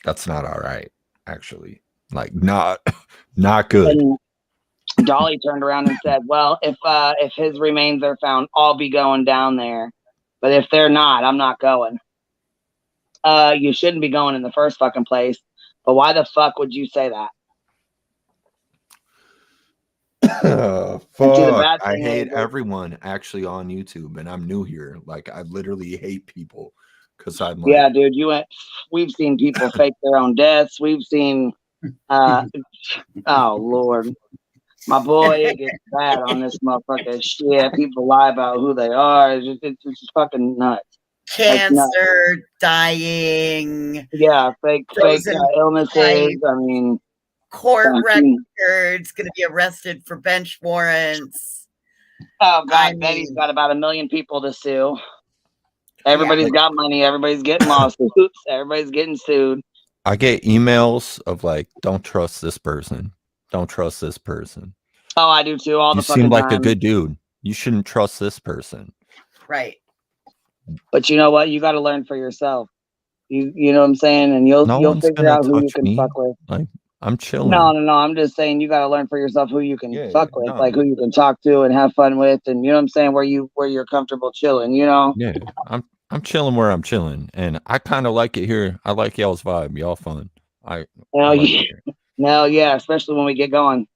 that's not all right. Actually, like not good. And Dolly turned around and said, "Well, if his remains are found, I'll be going down there. But if they're not, I'm not going." You shouldn't be going in the first fucking place. But why the fuck would you say that? Fuck. I hate everyone actually on YouTube, and I'm new here. Like, I literally hate people because I'm like, yeah, dude, we've seen people fake their own deaths. We've seen, oh Lord, my boy, it gets bad on this motherfucker shit. People lie about who they are. It's just fucking nuts. Cancer, dying. Yeah, fake illnesses. I mean, court records, going to be arrested for bench warrants. Oh God, Betty's got about 1 million people to sue. Everybody's got money. Everybody's getting lawsuits. Everybody's getting sued. I get emails of like, don't trust this person. Don't trust this person. Oh, I do too. All the fucking time. You seem like time. a good dude. You shouldn't trust this person. Right. But you know what? You got to learn for yourself. You know what I'm saying? And you'll figure out who you can fuck with. Like, I'm chilling. No. I'm just saying you got to learn for yourself who you can fuck with, like who you can talk to and have fun with, and you know what I'm saying, where you're comfortable chilling. You know? Yeah, I'm chilling where I'm chilling, and I kind of like it here. I like y'all's vibe. Y'all fun. Yeah, especially when we get going.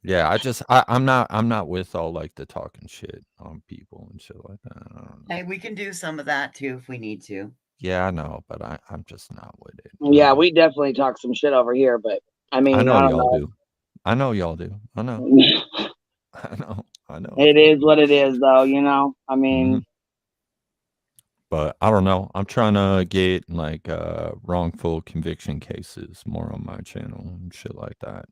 Yeah, I'm not with all like the talking shit on people and shit like that. I don't know. Hey, we can do some of that too if we need to. Yeah, I know, but I'm just not with it. Yeah, we definitely talk some shit over here, but I mean, I know don't y'all know. do. I know y'all do. I know. I know. It is what it is, though. You know, I mean. But I don't know. I'm trying to get like wrongful conviction cases more on my channel and shit like that.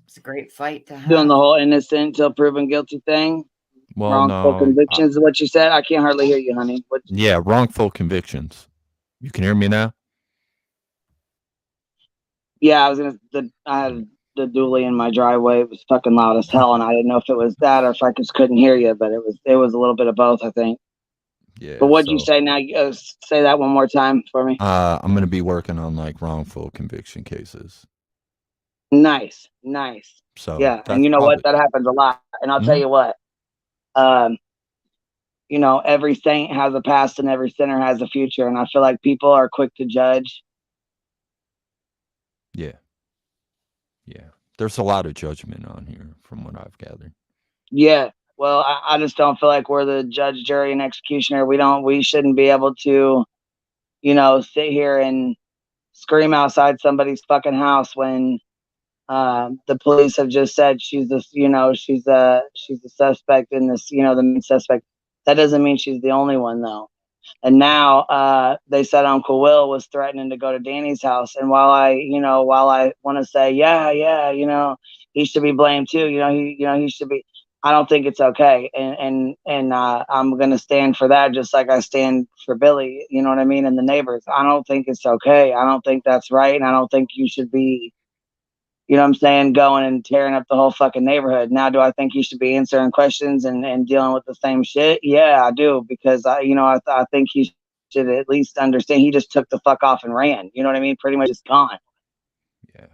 It's a great fight to have. Doing the whole innocent till proven guilty thing. Well, wrongful no, convictions is what you said. I can't hardly hear you, honey. Yeah, wrongful convictions. You can hear me now? Yeah, I had the dually in my driveway. It was fucking loud as hell, and I didn't know if it was that or if I just couldn't hear you. But it was a little bit of both, I think. Yeah. But what'd you say now? Say that one more time for me. I'm gonna be working on like wrongful conviction cases. Nice. So yeah, and you know what? That happens a lot. And I'll tell you what. You know, every saint has a past and every sinner has a future, and I feel like people are quick to judge. Yeah. There's a lot of judgment on here, from what I've gathered. Yeah. Well, I just don't feel like we're the judge, jury, and executioner. We shouldn't be able to, you know, sit here and scream outside somebody's fucking house when the police have just said she's a suspect in this, you know, the main suspect. That doesn't mean she's the only one, though. And now they said Uncle Will was threatening to go to Danny's house. And while I want to say, yeah, he should be blamed too. He should be. I don't think it's okay. And I'm going to stand for that, just like I stand for Billy, you know what I mean? And the neighbors. I don't think it's okay. I don't think that's right. And I don't think you should be, you know what I'm saying, going and tearing up the whole fucking neighborhood. Now, do I think he should be answering questions and dealing with the same shit? Yeah, I do, because I think he should at least understand he just took the fuck off and ran. You know what I mean? Pretty much just gone. Yeah.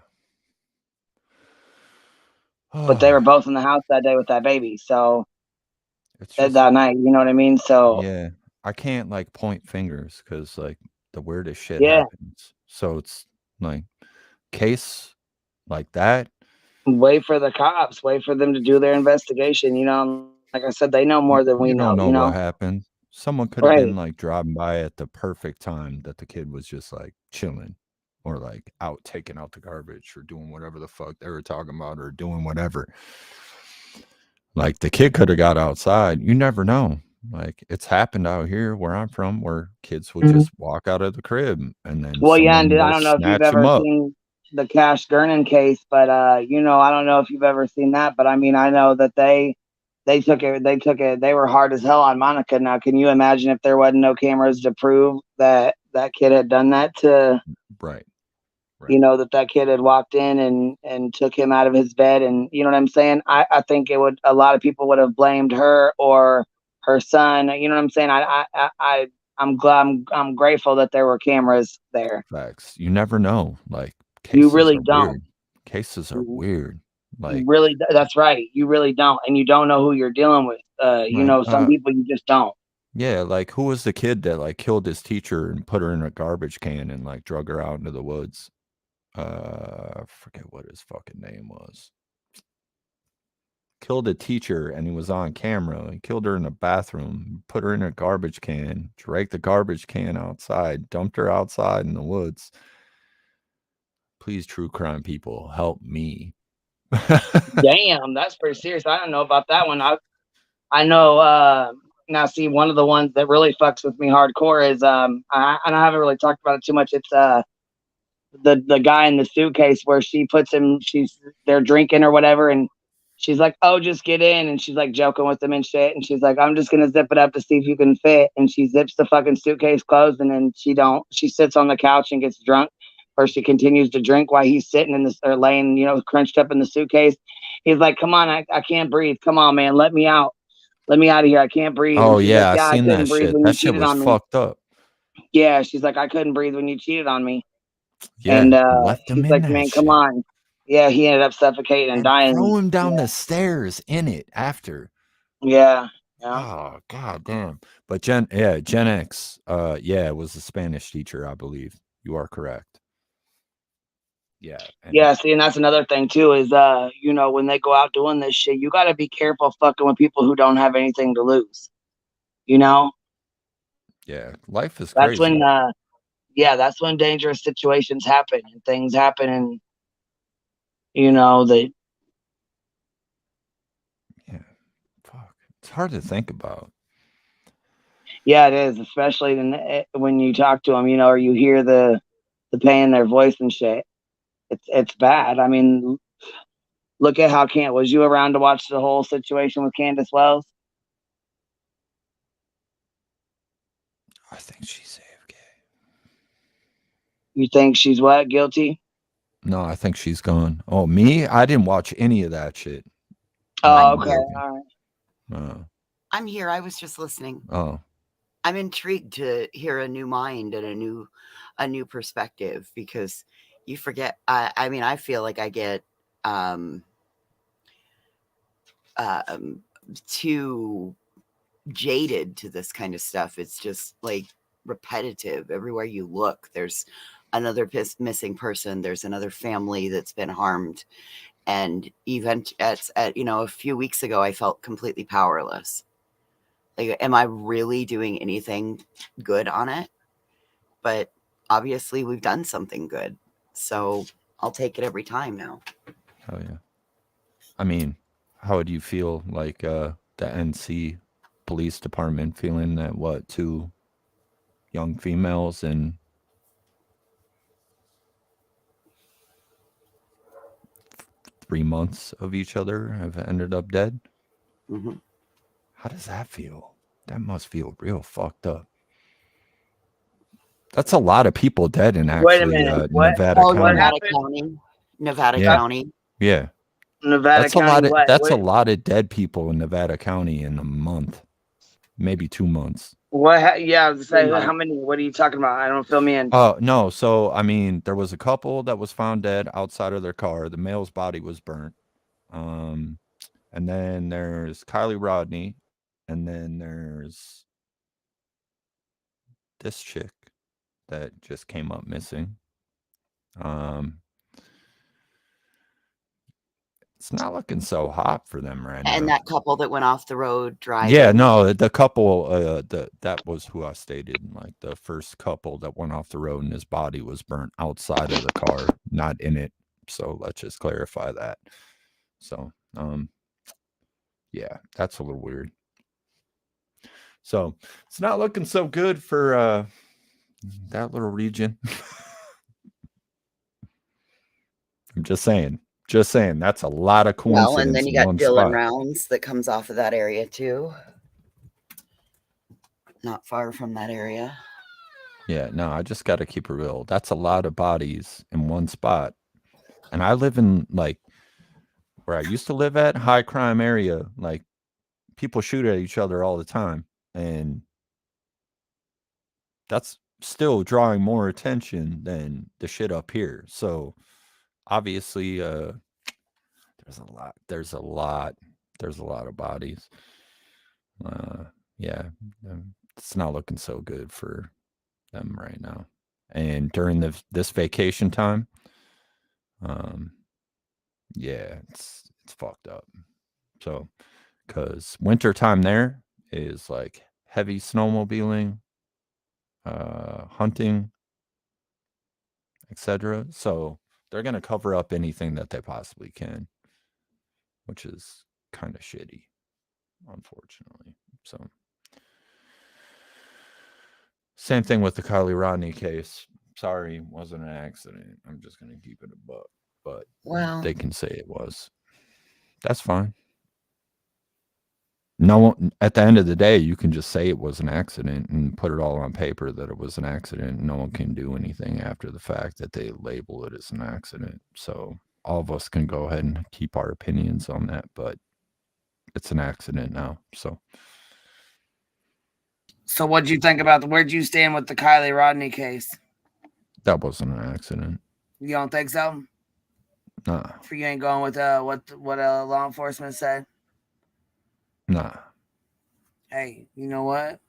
But they were both in the house that day with that baby. So It's just, that night, you know what I mean? So yeah, I can't like point fingers because like the weirdest shit yeah, happens. So it's like case like that. wait for the cops, wait for them to do their investigation. You know, like I said, they know more than we You don't know you know? what happened. Someone could have Right. been like driving by at the perfect time that the kid was just like chilling or like out taking out the garbage or doing whatever the fuck they were talking about or doing whatever. Like the kid could have got outside. You never know. Like it's happened out here where I'm from, where kids would just walk out of the crib and then Well, yeah, and someone I will don't know if you've snatch them ever up. seen the Cash Gernon case, but I don't know if you've ever seen that, but I mean, I know that they took it. They were hard as hell on Monica. Now, can you imagine if there wasn't no cameras to prove that that kid had done that to, Right. that kid had walked in and took him out of his bed, and you know what I'm saying? I think a lot of people would have blamed her or her son. You know what I'm saying? I'm glad, I'm grateful that there were cameras there. Facts. You never know. Like You cases really are don't. weird. Cases are weird. Like That's right. You really don't, and you don't know who you're dealing with. Some people you just don't. yeah, like who was the kid that like killed his teacher and put her in a garbage can and like drug her out into the woods? I forget what his fucking name was. Killed a teacher and he was on camera. He killed her in a bathroom, put her in a garbage can, dragged the garbage can outside, dumped her outside in the woods. Please, true crime people, help me. Damn, that's pretty serious. I don't know about that one. I know. Now, see, one of the ones that really fucks with me hardcore is and I haven't really talked about it too much. It's the guy in the suitcase where she puts him. They're drinking or whatever, and she's like, "Oh, just get in," and she's like joking with him and shit, and she's like, "I'm just gonna zip it up to see if you can fit," and she zips the fucking suitcase closed, and then she sits on the couch and gets drunk, or she continues to drink while he's sitting in this or laying, crunched up in the suitcase. He's like, "Come on, I can't breathe. Come on, man, let me out. Let me out of here. I can't breathe." Oh And she's yeah, like, I "Yeah, I seen couldn't that breathe shit. when you That shit cheated was on me." fucked up. Yeah, she's like, "I couldn't breathe when you cheated on me." Yeah, And left him he's in like, that "Man, shit. come on." Yeah, he ended up suffocating and dying. Throw him down the stairs in it after. Yeah. Oh god damn. But Gen X, it was a Spanish teacher, I believe. You are correct. Yeah. Yeah, see, and that's another thing too, is when they go out doing this shit, you gotta be careful fucking with people who don't have anything to lose. Yeah, life is That's crazy. when that's when dangerous situations happen and things happen, and they It's hard to think about. Yeah, it is, especially when you talk to them, or you hear the pain in their voice and shit. It's bad. I mean, look at how was you around to watch the whole situation with Candace Wells? I think she's AFK. You think she's what? Guilty? No, I think she's gone. Oh, me? I didn't watch any of that shit. Oh, okay. All right. I'm here. I was just listening. Oh. I'm intrigued to hear a new mind and a new perspective, because you forget. I mean, I feel like I get too jaded to this kind of stuff. It's just like repetitive. Everywhere you look, there's another missing person. There's another family that's been harmed. And even a few weeks ago, I felt completely powerless. Like, am I really doing anything good on it? But obviously we've done something good. So I'll take it every time now. Hell yeah. I mean, how would you feel like the NC police department feeling that 2 young females, and 3 months of each other have ended up dead. Mhm. How does that feel? That must feel real fucked up. That's a lot of people dead in Wait a actually minute. What? Nevada Oh, County. Nevada County. Nevada Yeah. County. Yeah. Nevada That's a County. lot of What? that's a What? lot of dead people in Nevada County in a month, maybe 2 months. Yeah, I was Pretty saying, much. how many? What are you talking about? I don't fill me in. Oh no, so I mean, there was a couple that was found dead outside of their car. The male's body was burnt. And then there's Kylie Rodney, and then there's this chick that just came up missing. It's not looking so hot for them right And now. that couple that went off the road driving. Yeah, no, the couple, that was who I stated, like the first couple that went off the road and his body was burnt outside of the car, not in it. So let's just clarify that. So, yeah, that's a little weird. So it's not looking so good for that little region. I'm just saying, that's a lot of coincidence. Well, and then you in got one Dillon spot. Rounds that comes off of that area too. Not far from that area. Yeah, no, I just got to keep it real. That's a lot of bodies in one spot. And I live in, like, where I used to live at, high crime area. Like, people shoot at each other all the time. And that's still drawing more attention than the shit up here. So, obviously, there's a lot of bodies. Yeah, it's not looking so good for them right now. And during this vacation time, yeah, it's fucked up. So, because winter time there is like heavy snowmobiling, hunting, etc. So they're gonna cover up anything that they possibly can, which is kind of shitty, unfortunately. So same thing with the Kylie Rodney case. Sorry, it wasn't an accident. I'm just gonna keep it a buck, but Well, they can say it was. That's fine. No one, at the end of the day, you can just say it was an accident and put it all on paper that it was an accident. No one can do anything after the fact that they label it as an accident. So all of us can go ahead and keep our opinions on that, but it's an accident now. So what'd you think about where'd you stand with the Kylie Rodney case? that wasn't an accident. You don't think so? Nah. For you ain't going with what law enforcement said? Nah. Hey, you know what?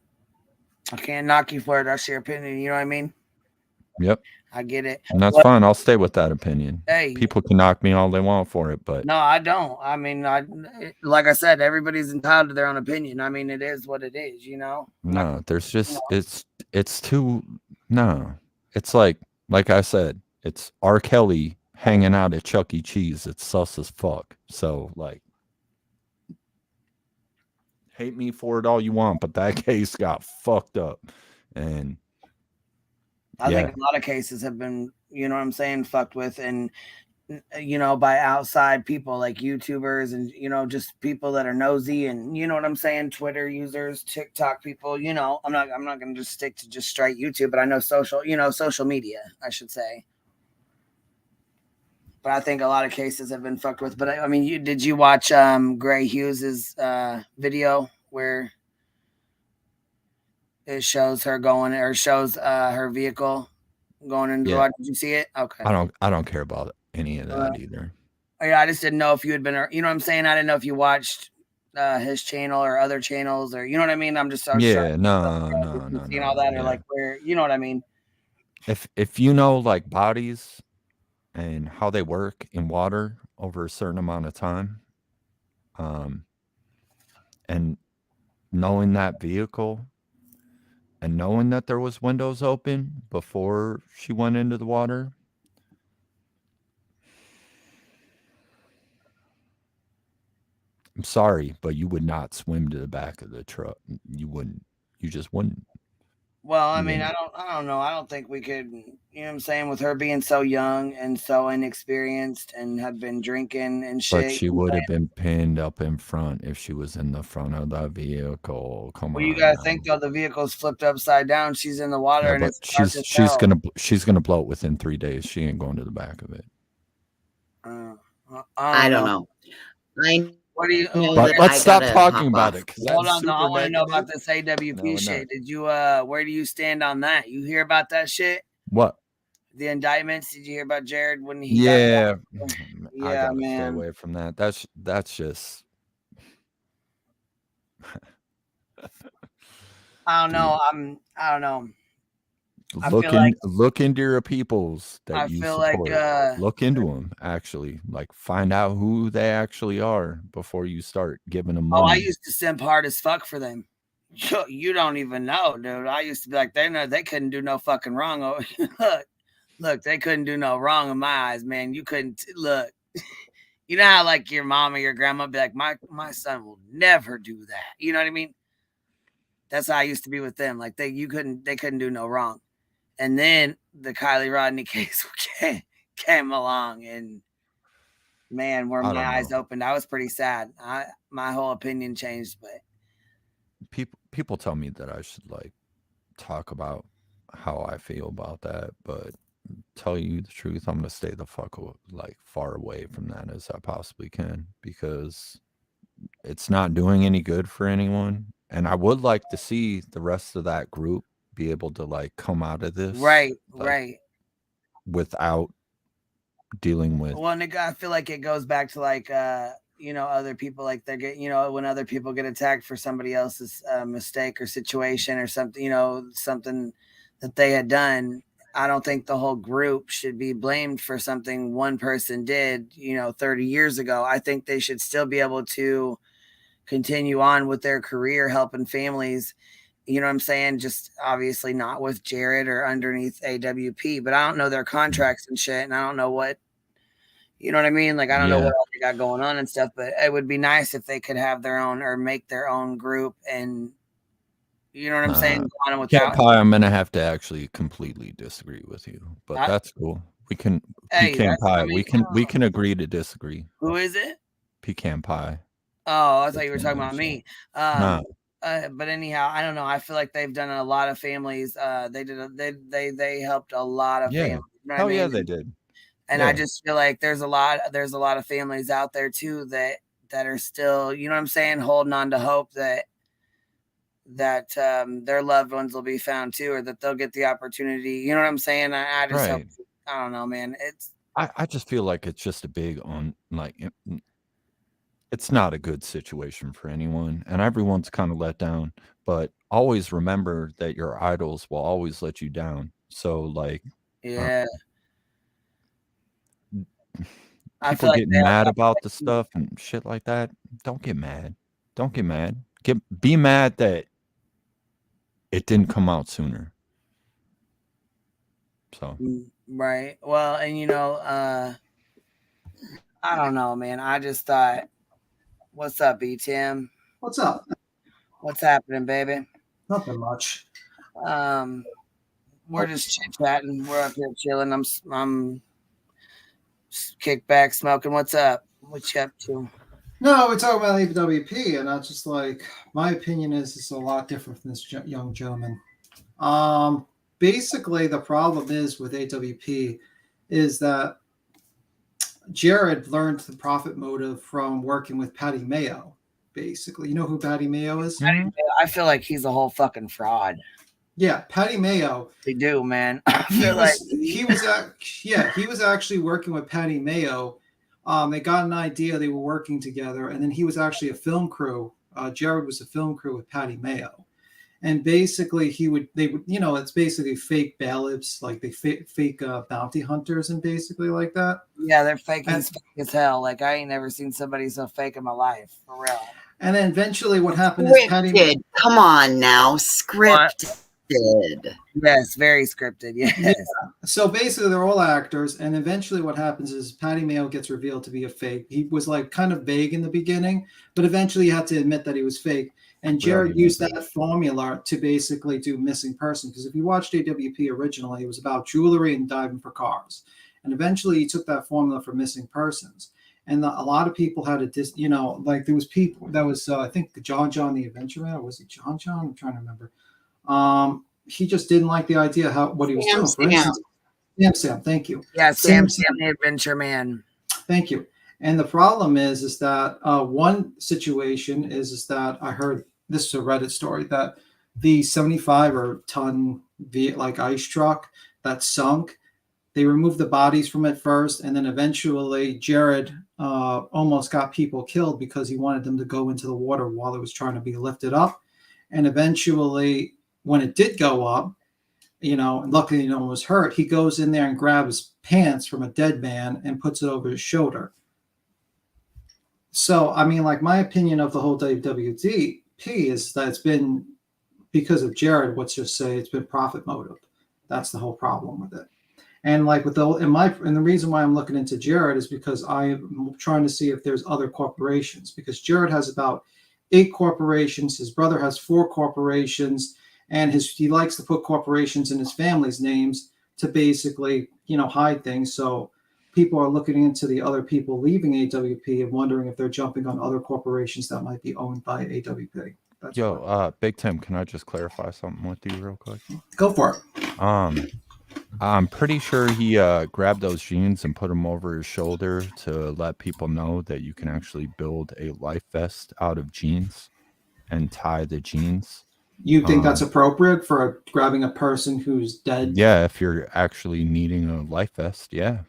I can't knock you for it. That's your opinion. You know what I mean? Yep. I get it. And that's fine. I'll stay with that opinion. Hey. People can knock me all they want for it, but No, I don't. I mean, like I said, everybody's entitled to their own opinion. I mean, it is what it is, you know? no, there's just it's too no. It's like I said, it's R. Kelly hanging out at Chuck E. Cheese. It's sus as fuck. So like, hate me for it all you want, but that case got fucked up. And I think a lot of cases have been, you know what I'm saying, fucked with, and you know, by outside people like YouTubers and, you know, just people that are nosy, and you know what I'm saying, Twitter users, TikTok people, you know, I'm not going to just stick to just straight YouTube, but I know social media, I should say. But I think a lot of cases have been fucked with. But I mean, did you watch Gray Hughes's video where it shows her going, or shows her vehicle going into the water? Did you see it? Okay. I don't care about any of that either. Yeah, I just didn't know if you had been, you know what I'm saying? I didn't know if you watched his channel or other channels, or you know what I mean? I'm just no, seeing all that, or like where, you know what I mean? If you know like bodies and how they work in water over a certain amount of time, and knowing that vehicle and knowing that there was windows open before she went into the water, I'm sorry, but you would not swim to the back of the truck. You wouldn't. You just wouldn't. Well, I mean, I don't know. I don't think we could, you know what I'm saying, with her being so young and so inexperienced and have been drinking and shit. But she would have been pinned up in front if she was in the front of the vehicle. Come Well, on. you gotta now. think though, the vehicle's flipped upside down. She's in the water, Yeah, and but it's hard to she's gonna blow it within 3 days. She ain't going to the back of it. I don't know. What do you? But let's stop talking about it. Hold on, I want to know about this AWP shit. Did you? Where do you stand on that? You hear about that shit? What? The indictments? Did you hear about Jared when he? Yeah, Yeah, I gotta man. stay away from that. That's just. I don't know. I don't know. Look into your peoples that I you feel support. like, look into them. Actually, like find out who they actually are before you start giving them money. Oh, I used to simp hard as fuck for them. You don't even know, dude. I used to be like, they couldn't do no fucking wrong. Look, they couldn't do no wrong in my eyes, man. You couldn't look. You know how like your mom or your grandma be like, my son will never do that. You know what I mean? That's how I used to be with them. Like they couldn't do no wrong. And then the Kylie Rodney case came along, and man, where my eyes opened, I was pretty sad. My whole opinion changed, but people tell me that I should like talk about how I feel about that, but tell you the truth, I'm gonna stay the fuck like far away from that as I possibly can, because it's not doing any good for anyone. And I would like to see the rest of that group be able to like come out of this right without dealing with. Well, and I feel like it goes back to like other people, like they're getting, when other people get attacked for somebody else's mistake or situation or something, something that they had done. I don't think the whole group should be blamed for something one person did, 30 years ago. I think they should still be able to continue on with their career, helping families. You know what I'm saying? Just obviously not with Jared or underneath AWP, but I don't know their contracts and shit. And I don't know what, you know what I mean? Like, I don't know what else they got going on and stuff, but it would be nice if they could have their own or make their own group. And you know what I'm saying? I'm going to have to actually completely disagree with you, but that's cool. We can, Pecan Pie. We can agree to disagree. Who is it? Pecan Pie. Oh, I thought you were talking about me. But anyhow, I don't know. I feel like they've done a lot of families. They helped a lot of families. You know what I mean? Yeah, they did. And I just feel like there's a lot of families out there too that are still, you know what I'm saying, holding on to hope that their loved ones will be found too, or that they'll get the opportunity. You know what I'm saying? I just hope, I don't know, man. I just feel like it's just a big it's not a good situation for anyone, and everyone's kind of let down, but always remember that your idols will always let you down. So like, people get mad about the stuff and shit like that. Don't get mad. Be mad that it didn't come out sooner. So right. Well, and I don't know, man. I just thought, what's up, Tim? What's up? What's happening, baby? Nothing much. We're just chit-chatting. We're up here chilling. I'm kick back smoking. What's up? What you up to? No, we're talking about AWP, and I just like, my opinion is it's a lot different from this young gentleman. Basically, the problem is with AWP is that Jared learned the profit motive from working with Patty Mayo. Basically, you know who Patty Mayo is? I feel like he's a whole fucking fraud. Yeah, Patty Mayo. They do, man. He was actually working with Patty Mayo. They got an idea, they were working together, and then he was actually a film crew. Jared was a film crew with Patty Mayo. And basically it's basically fake bailiffs, like they fake bounty hunters and basically like that. Yeah, they're fake as hell. Like I ain't never seen somebody so fake in my life, for real. And then eventually what happened is Patty... Come on now, script. Yes, very scripted. Yes. Yeah. So basically, they're all actors, and eventually, what happens is Patty Mayo gets revealed to be a fake. He was like kind of vague in the beginning, but eventually, he had to admit that he was fake. And We already Jared knew used that. that formula to basically do missing person. Because if you watched AWP originally, it was about jewelry and diving for cars. And eventually, he took that formula for missing persons. And a lot of people had a like there was people that was I think John the Adventure Man, or was it John? I'm trying to remember. He just didn't like the idea what he was doing. For instance, Sam, thank you. Yeah, Sam the Adventure Man. Thank you. And the problem is that one situation is that I heard, this is a Reddit story, that the 75 or ton like ice truck that sunk, they removed the bodies from it first, and then eventually Jared almost got people killed because he wanted them to go into the water while it was trying to be lifted up. And eventually, when it did go up, and luckily no one was hurt, he goes in there and grabs pants from a dead man and puts it over his shoulder. So, I mean, like, my opinion of the whole WWDP is that it's been, because of Jared, let's just say it's been profit motive. That's the whole problem with it. And like with and the reason why I'm looking into Jared is because I'm trying to see if there's other corporations, because Jared has about 8 corporations. His brother has 4 corporations, and he likes to put corporations in his family's names to basically, hide things. So people are looking into the other people leaving AWP and wondering if they're jumping on other corporations that might be owned by AWP. Big Tim, can I just clarify something with you real quick? Go for it. I'm pretty sure he grabbed those jeans and put them over his shoulder to let people know that you can actually build a life vest out of jeans and tie the jeans. You think that's appropriate for grabbing a person who's dead? Yeah, if you're actually needing a life vest, yeah.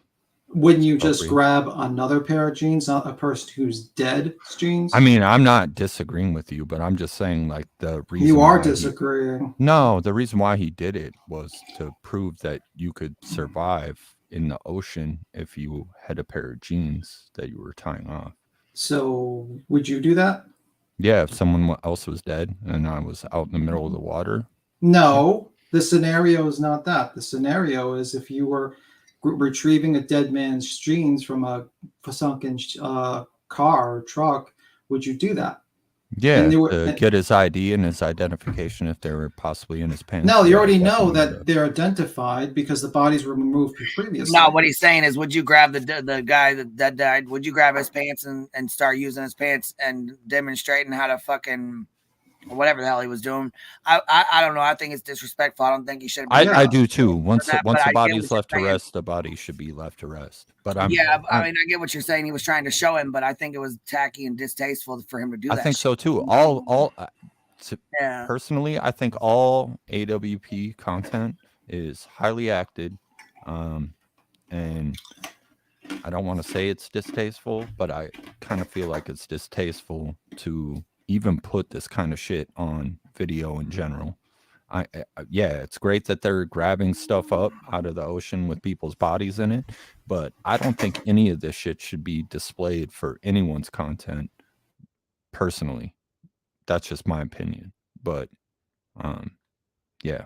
Wouldn't you just grab another pair of jeans, not a person who's dead jeans? I mean, I'm not disagreeing with you, but I'm just saying, like, the reason you are disagreeing. No, the reason why he did it was to prove that you could survive in the ocean if you had a pair of jeans that you were tying off. So would you do that? Yeah, if someone else was dead and I was out in the middle of the water. No, the scenario is not that. The scenario is if you were retrieving a dead man's jeans from a sunken car or truck, would you do that? Yeah, to get his ID and his identification if they were possibly in his pants. No, you already know that they're identified because the bodies were removed previously. No, what he's saying is, would you grab the guy that died? Would you grab his pants and start using his pants and demonstrating how to fucking whatever the hell he was doing? I don't know. I think it's disrespectful. I don't think he should. I do too. Once the body's left to rest, the body should be left to rest. But I mean, I get what you're saying. He was trying to show him, but I think it was tacky and distasteful for him to do that. I think so too. Personally, I think all AWP content is highly acted, and I don't want to say it's distasteful, but I kind of feel like it's distasteful to even put this kind of shit on video in general. Yeah, it's great that they're grabbing stuff up out of the ocean with people's bodies in it, but I don't think any of this shit should be displayed for anyone's content. Personally, that's just my opinion. But yeah,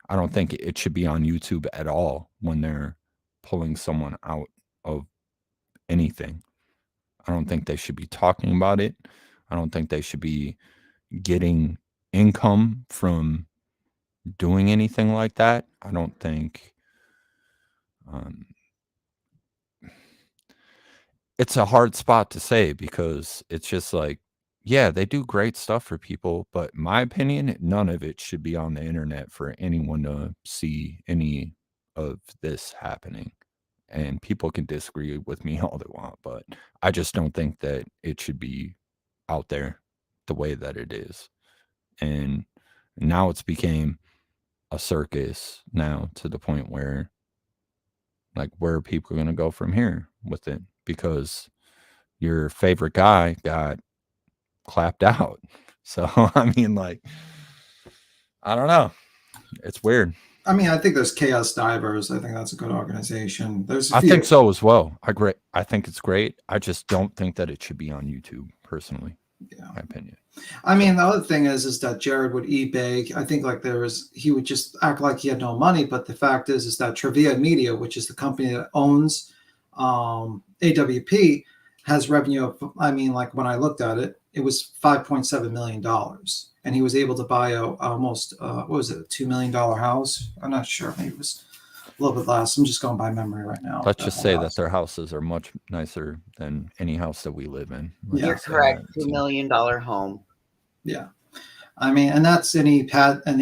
I don't think it should be on YouTube at all when they're pulling someone out of anything. I don't think they should be talking about it. I don't think they should be getting income from doing anything like that. I don't think it's a hard spot to say, because it's just like, yeah, they do great stuff for people, but in my opinion, none of it should be on the internet for anyone to see any of this happening. And people can disagree with me all they want, but I just don't think that it should be out there the way that it is. And now it's became a circus now, to the point where, like, where are people going to go from here with it? Because your favorite guy got clapped out. So, I mean, like, I don't know. It's weird. I mean, I think there's Chaos Divers. I think that's a good organization. I think so as well. I think it's great. I just don't think that it should be on YouTube, personally. my opinion. I mean, the other thing is that Jared would eBay. I think like he would just act like he had no money. But the fact is that Trivia Media, which is the company that owns AWP, has revenue of, I mean, like when I looked at it, it was $5.7 million. And he was able to buy almost, what was it, a $2 million house? I'm not sure. Maybe it was a little bit less. I'm just going by memory right now. Let's just say that their houses are much nicer than any house that we live in. Let's You're just say correct. that. $2 million home. Yeah. I mean, and that's, and he had the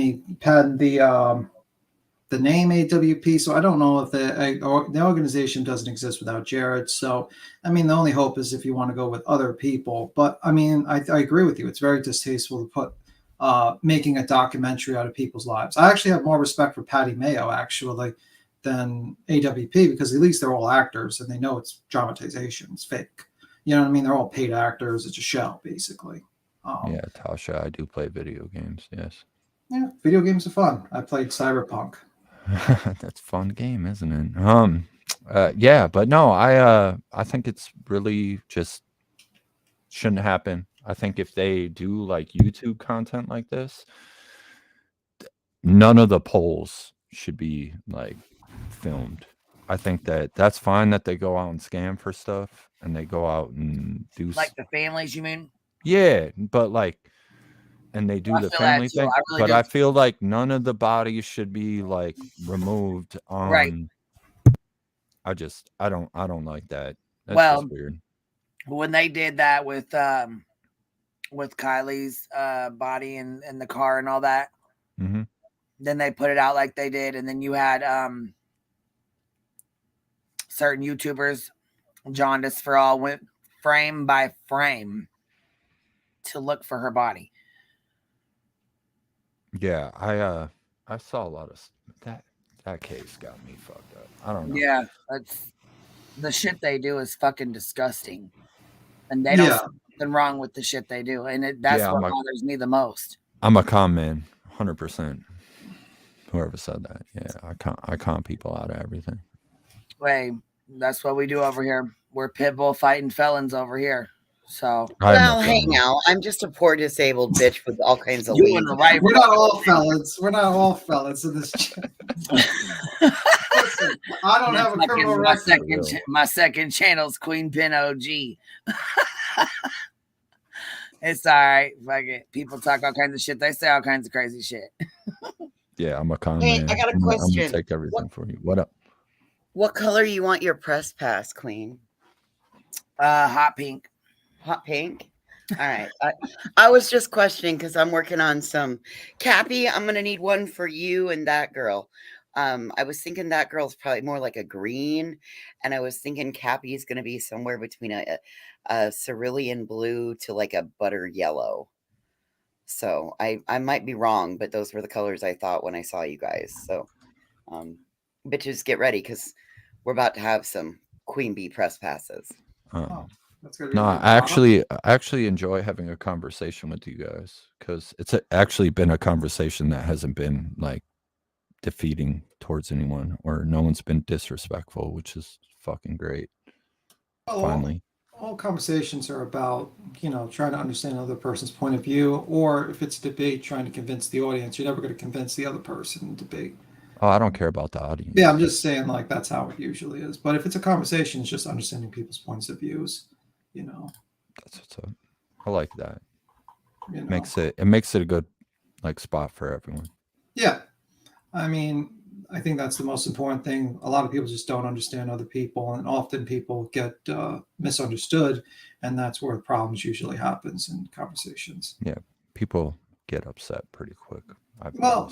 name AWP. So I don't know if the organization doesn't exist without Jared. So, I mean, the only hope is if you want to go with other people. But I mean, I agree with you. It's very distasteful to put making a documentary out of people's lives. I actually have more respect for Patty Mayo actually than AWP, because at least they're all actors and they know it's dramatization. It's fake. You know what I mean? They're all paid actors. It's a show, basically. Yeah, Tasha, I do play video games. Yes. Yeah, video games are fun. I played Cyberpunk. That's a fun game, isn't it? Yeah, but no, I think it's really just shouldn't happen. I think if they do like YouTube content like this, none of the polls should be like filmed. I think that's fine that they go out and scam for stuff and they go out and do Like the families, you mean? Yeah, but like, and they do I the feel family that too. thing, I really but do. I feel like none of the bodies should be like removed on. Right. I don't like that. That's Well, just weird. When they did that with Kylie's body and the car and all that, Mm-hmm. then they put it out like they did, and then you had certain YouTubers, Jaundice for All, went frame by frame to look for her body. Yeah, I saw a lot of that case got me fucked up. I don't know. Yeah, that's the shit they do is fucking disgusting, and they don't see nothing wrong with the shit they do, and that's what bothers me the most. I'm a con man, 100%. Whoever said that, yeah, I con people out of everything. Hey, that's what we do over here. We're pit bull fighting felons over here. So, well, hey now, I'm just a poor disabled bitch with all kinds of You weeds. in the right We're not all felons. We're not all felons in this channel. Listen, I don't have a criminal record. My second channel's Queen Pin OG. It's all right. Fuck it. People talk all kinds of shit. They say all kinds of crazy shit. Yeah, I'm a con Hey, man. I got a I'm question. gonna take everything for you. What up? What color you want your press pass, Queen? Hot pink. Hot pink? All right. I was just questioning because I'm working on some. Cappy, I'm going to need one for you and that girl. I was thinking that girl's probably more like a green, and I was thinking Cappy is going to be somewhere between a cerulean blue to like a butter yellow. So I might be wrong, but those were the colors I thought when I saw you guys. So bitches, get ready because we're about to have some queen bee press passes. No, I actually enjoy having a conversation with you guys because it's actually been a conversation that hasn't been like defeating towards anyone or no one's been disrespectful, which is fucking great. Finally. All conversations are about, trying to understand another person's point of view, or if it's a debate, trying to convince the audience. You're never going to convince the other person in debate. Oh, I don't care about the audience. Yeah, I'm just saying like that's how it usually is. But if it's a conversation, it's just understanding people's points of views. That's what's up. I like that. It makes it a good like spot for everyone. Yeah. I mean, I think that's the most important thing. A lot of people just don't understand other people, and often people get misunderstood, and that's where problems usually happens in conversations. Yeah, people get upset pretty quick. Well,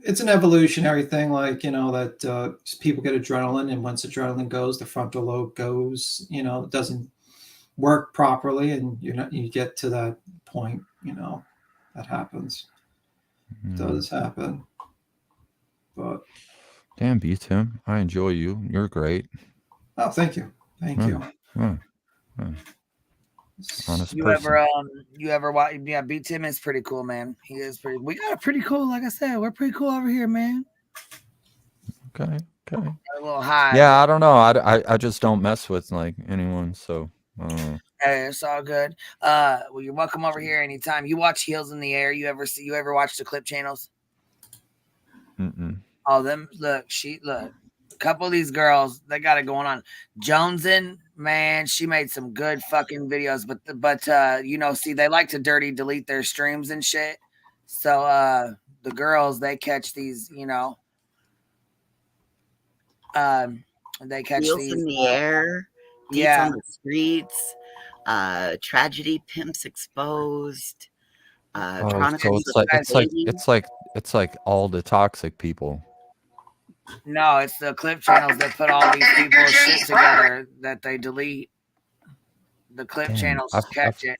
it's an evolutionary thing, like, that people get adrenaline, and once adrenaline goes, the frontal lobe goes, it doesn't work properly, and you get to that point, that happens. It does happen. But damn, Tim, I enjoy you. You're great. Oh, thank you. Thank you. Honest You person. ever watch? Yeah, B Tim is pretty cool, man. He is pretty. We got a pretty cool. Like I said, we're pretty cool over here, man. Okay. A little high. Yeah, I don't know. I just don't mess with like anyone. So Hey, it's all good. Well, you're welcome over here anytime. You watch Heels in the Air. You ever watch the clip channels? Oh, them look. A couple of these girls, they got it going on. Jonesin, man, she made some good fucking videos, but you know, see, they like to delete their streams and shit. So the girls, they catch these, you know, they catch Wheels these in the air, dates yeah. on the streets, tragedy, pimps exposed, Oh, so it's like all the toxic people. No, it's the clip channels that put all these people's shit together that they delete. The clip Damn, channels catch it.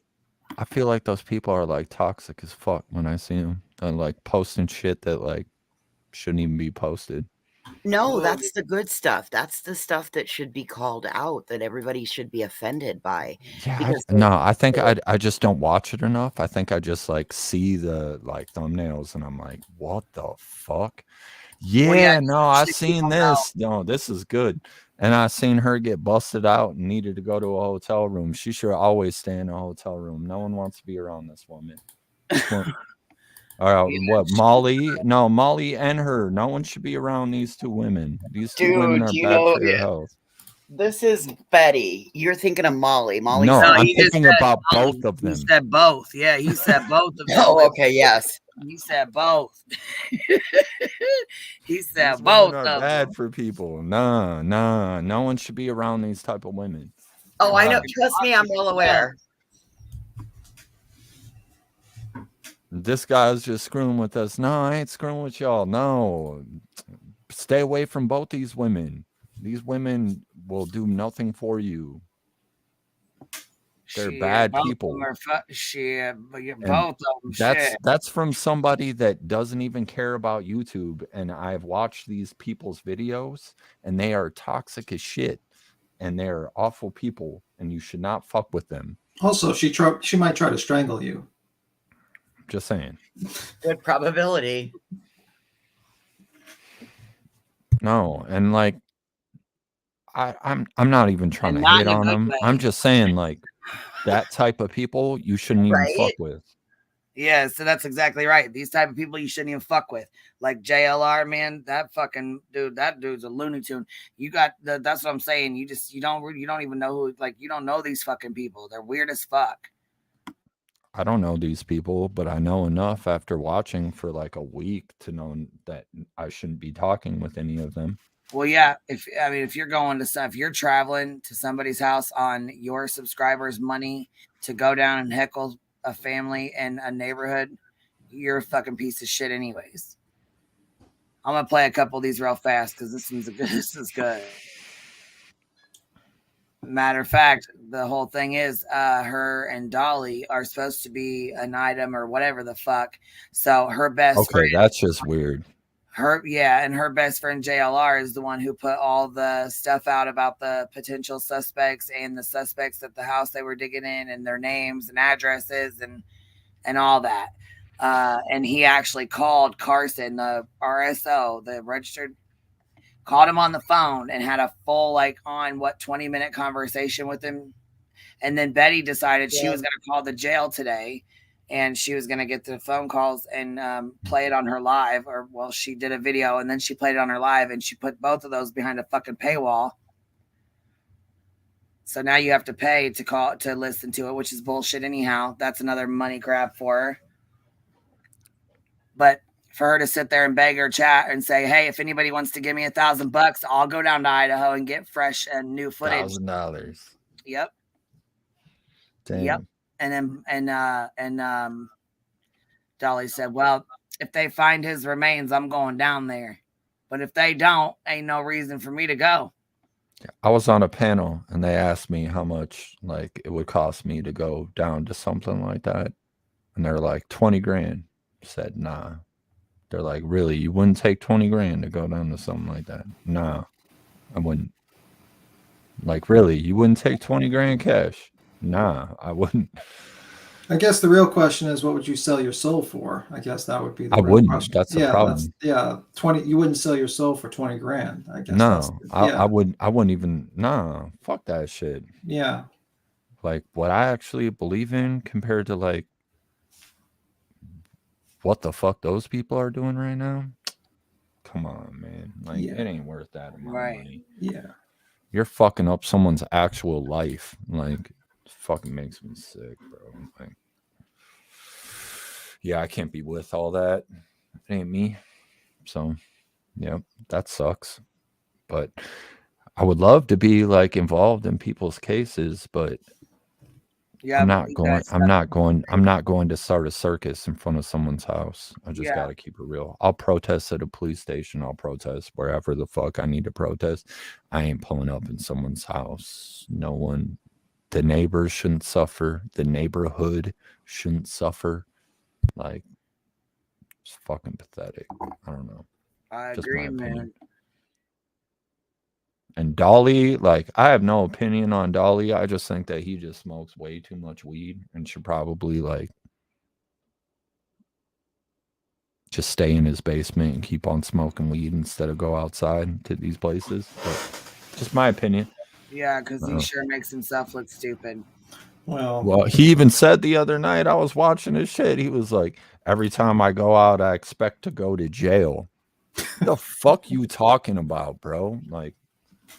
I feel like those people are like toxic as fuck when I see them and like posting shit that like shouldn't even be posted. No, that's the good stuff. That's the stuff that should be called out, that everybody should be offended by. Yeah, I think I just don't watch it enough. I think I just like see the like thumbnails and I'm like, what the fuck? Yeah, no, I seen this. No, this is good. And I seen her get busted out and needed to go to a hotel room. She should always stay in a hotel room. No one wants to be around this woman. All right, what, Molly? No, Molly and her. No one should be around these two women. These two women are bad for your health. This is Betty. You're thinking of Molly. Molly's No, I'm thinking about both of them. He said both. Yeah, he said both of them. Oh, okay, yes. He said both. He said These both women are of bad them. for people. Nah, no one should be around these type of women. Oh, I know. Trust me, I'm well aware. This guy's just screwing with us. No, I ain't screwing with y'all. No, stay away from both these women. These women will do nothing for you. They're bad people. Both of them. That's from somebody that doesn't even care about YouTube. And I've watched these people's videos, and they are toxic as shit, and they're awful people, and you should not fuck with them. Also, she might try to strangle you. Just saying. Good probability. No, and like I'm not even trying to hate on them. I'm just saying, like, that type of people you shouldn't even fuck with. Yeah, so that's exactly right. These type of people you shouldn't even fuck with. Like JLR, man, that fucking dude, that dude's a Looney Tune. You got that's what I'm saying. You don't even know who, like, you don't know these fucking people. They're weird as fuck. I don't know these people, but I know enough after watching for like a week to know that I shouldn't be talking with any of them. Well, yeah. If you're traveling to somebody's house on your subscribers' money to go down and heckle a family in a neighborhood, you're a fucking piece of shit anyways. I'm gonna play a couple of these real fast because this is good. Matter of fact, the whole thing is her and Dolly are supposed to be an item or whatever the fuck. So her best friend, that's just weird. And her best friend JLR is the one who put all the stuff out about the potential suspects and the suspects at the house they were digging in and their names and addresses and all that. And he actually called Carson, the RSO, the registered, called him on the phone and had a full 20-minute conversation with him. And then Betty decided she was going to call the jail today, and she was going to get the phone calls and play it on her live. She did a video and then she played it on her live, and she put both of those behind a fucking paywall. So now you have to pay to listen to it, which is bullshit anyhow. That's another money grab for her. But for her to sit there and beg her chat and say, hey, if anybody wants to give me $1,000, I'll go down to Idaho and get fresh and new footage. $1,000. Yep. Damn. Yep. And then Dolly said, well, if they find his remains, I'm going down there. But if they don't, ain't no reason for me to go. I was on a panel and they asked me how much it would cost me to go down to something like that. And they're like, 20 grand. Said, nah. They're like, really? You wouldn't take 20 grand to go down to something like that? Nah, I wouldn't. Like, really? You wouldn't take 20 grand cash? Nah, I wouldn't. I guess the real question is, what would you sell your soul for? I guess that would be the I real wouldn't. question. That's the problem. 20. You wouldn't sell your soul for 20 grand. I guess. No, I wouldn't even. Nah, fuck that shit. Yeah. like what I actually believe in compared to like what the fuck those people are doing right now. Come on, man. Like Yeah. it ain't worth that amount of money. Yeah. You're fucking up someone's actual life. Like it fucking makes me sick, bro. Like yeah, I can't be with all that. It ain't me. So yeah, that sucks. But I would love to be like involved in people's cases, but Yeah, I'm but not you going. guys I'm not going. I'm not going to start a circus in front of someone's house. I just Yeah. got to keep it real. I'll protest at a police station. I'll protest wherever the fuck I need to protest. I ain't pulling up in someone's house. No one. The neighbors shouldn't suffer. The neighborhood shouldn't suffer. Like it's fucking pathetic. I don't know. I Just agree, my opinion. man. And Dolly, like, I have no opinion on Dolly. I just think that he just smokes way too much weed and should probably, like, just stay in his basement and keep on smoking weed instead of go outside to these places. But just my opinion. Yeah, because he sure makes himself look stupid. Well, he even said the other night, I was watching his shit. He was like, every time I go out, I expect to go to jail. What the fuck you talking about, bro? Like,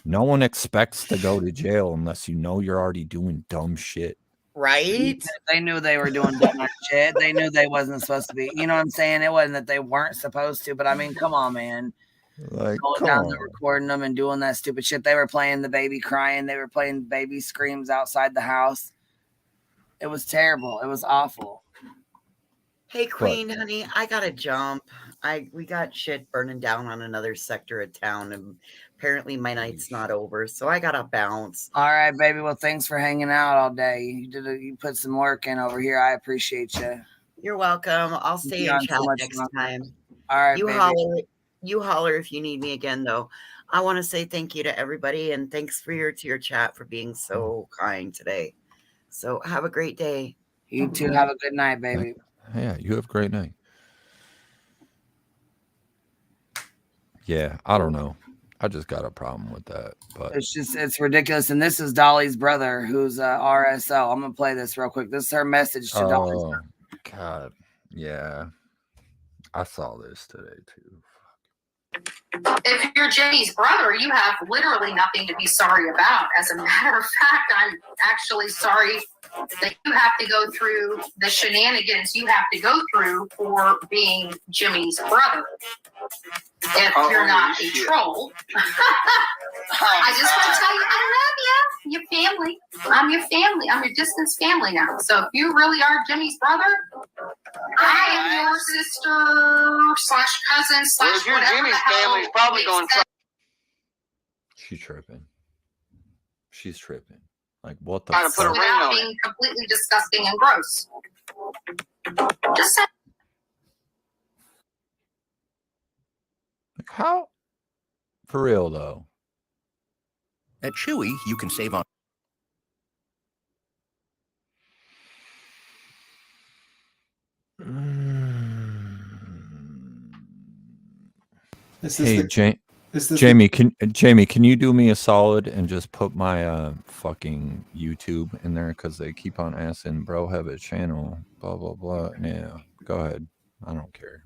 no one expects to go to jail unless you know you're already doing dumb shit. Right? They knew they were doing dumb shit. They knew they wasn't supposed to be. You know what I'm saying? It wasn't that they weren't supposed to, but I mean, come on, man. Like, Going come down on. there, recording them and doing that stupid shit. They were playing the baby crying. They were playing baby screams outside the house. It was terrible. It was awful. Hey, Queen, honey, I gotta jump. We got shit burning down on another sector of town, and apparently my night's not over, so I gotta bounce. All right, baby. Well, thanks for hanging out all day. You put some work in over here. I appreciate you. You're welcome. I'll stay in chat next time. All right, you baby. holler if you need me again, though. I want to say thank you to everybody, and thanks to your chat for being so kind today. So have a great day. You too. Have a good night, baby. Yeah, you have a great night. Yeah, I don't know. I just got a problem with that. But It's ridiculous. And this is Dolly's brother, who's RSO. I'm gonna play this real quick. This is her message to Dolly's brother. God, yeah, I saw this today too. If you're Jenny's brother, you have literally nothing to be sorry about. As a matter of fact, I'm actually sorry that you have to go through the shenanigans you have to go through for being Jimmy's brother. If you're not a troll. I just want to tell you, I love you. Your family. I'm your family. I'm your distance family now. So if you really are Jimmy's brother, I am your sister / cousin / whatever Jimmy's the hell family's probably going to. She's tripping. She's tripping. Like what the? Try to put a ring on being completely disgusting and gross. Just say. How? For real though. At Chewy, you can save on. Hey, Jamie, can you do me a solid and just put my fucking YouTube in there because they keep on asking, bro, have a channel, blah blah blah. Yeah, go ahead. I don't care.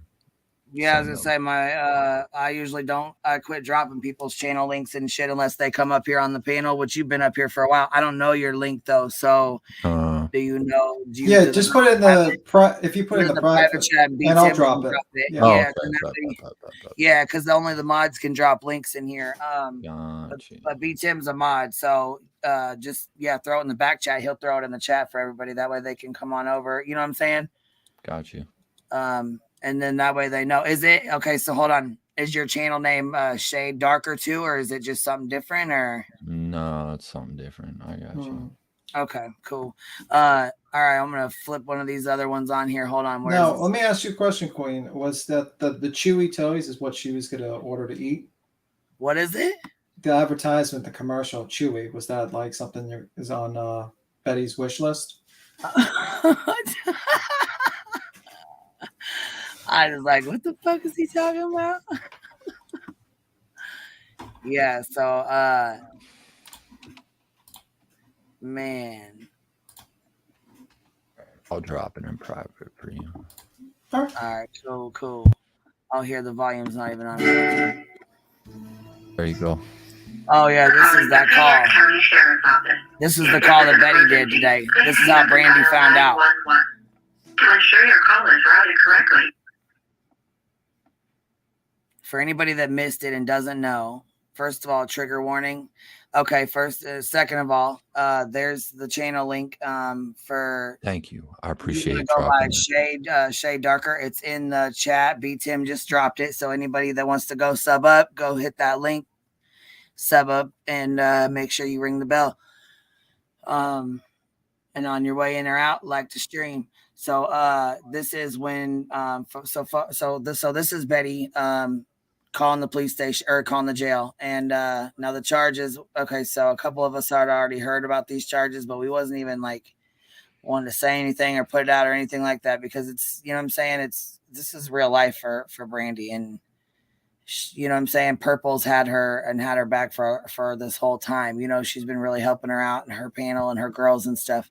Yeah, I was gonna say I usually don't. I quit dropping people's channel links and shit unless they come up here on the panel, which you've been up here for a while. I don't know your link though, so do you know? Yeah, just put it in the if you put it in the private chat, and I'll drop it. Yeah, yeah, because only the mods can drop links in here. But B Tim's a mod, so just throw it in the back chat. He'll throw it in the chat for everybody. That way they can come on over. You know what I'm saying? Got you. And then that way they know. Is it okay? So hold on. Is your channel name Shade Darker too, or is it just something different? Or no, it's something different. I got you. Okay, cool. All right, I'm gonna flip one of these other ones on here. Hold on. Now, let me ask you a question, Queen. Was that the Chewy toys is what she was gonna order to eat? What is it? The advertisement, the commercial, Chewy. Was that like something that is on Betty's wish list? I was like, what the fuck is he talking about? Yeah, so man. I'll drop it in private for you. All right, cool. Oh, here the volume's not even on. There you go. Oh yeah, this is that call. This is the call that Betty did today. This is how Brandi found out. To ensure your call is routed correctly. For anybody that missed it and doesn't know, first of all, trigger warning. Okay, second of all, there's the channel link for. Thank you. I appreciate go by dropping it. Shade Darker. It's in the chat. B Tim just dropped it. So anybody that wants to go sub up, go hit that link, sub up, and make sure you ring the bell. And on your way in or out, like to stream. So this is when this is Betty calling the police station or calling the jail. And now the charges, okay, so a couple of us had already heard about these charges, but we wasn't even like wanting to say anything or put it out or anything like that, because it's, you know what I'm saying, this is real life for Brandi, and you know what I'm saying, Purple's had her back for this whole time. You know, she's been really helping her out and her panel and her girls and stuff.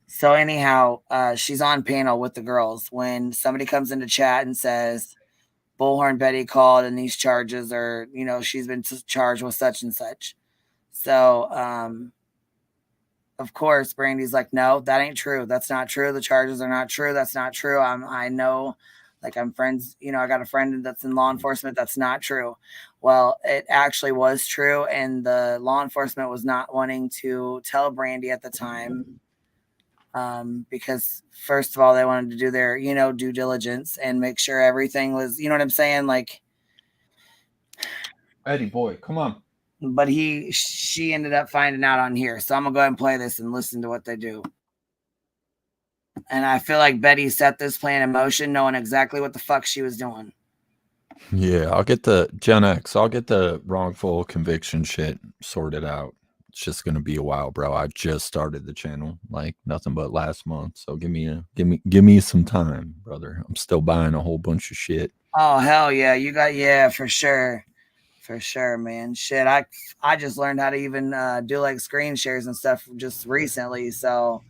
So anyhow, she's on panel with the girls when somebody comes into chat and says, Bullhorn Betty called and these charges are, you know, she's been charged with such and such. So, of course, Brandi's like, no, that ain't true. That's not true. The charges are not true. That's not true. I know, like, I'm friends, you know, I got a friend that's in law enforcement. That's not true. Well, it actually was true. And the law enforcement was not wanting to tell Brandi at the time. Because first of all, they wanted to do their, you know, due diligence and make sure everything was, you know what I'm saying? Like, Eddie boy, come on. But she ended up finding out on here. So I'm gonna go ahead and play this and listen to what they do. And I feel like Betty set this plan in motion, knowing exactly what the fuck she was doing. Yeah, I'll get the Gen X. I'll get the wrongful conviction shit sorted out. It's just gonna be a while, bro. I just started the channel like nothing but last month. So give me some time, brother. I'm still buying a whole bunch of shit. Oh hell yeah, yeah, for sure. For sure, man. Shit, I just learned how to even do like screen shares and stuff just recently. So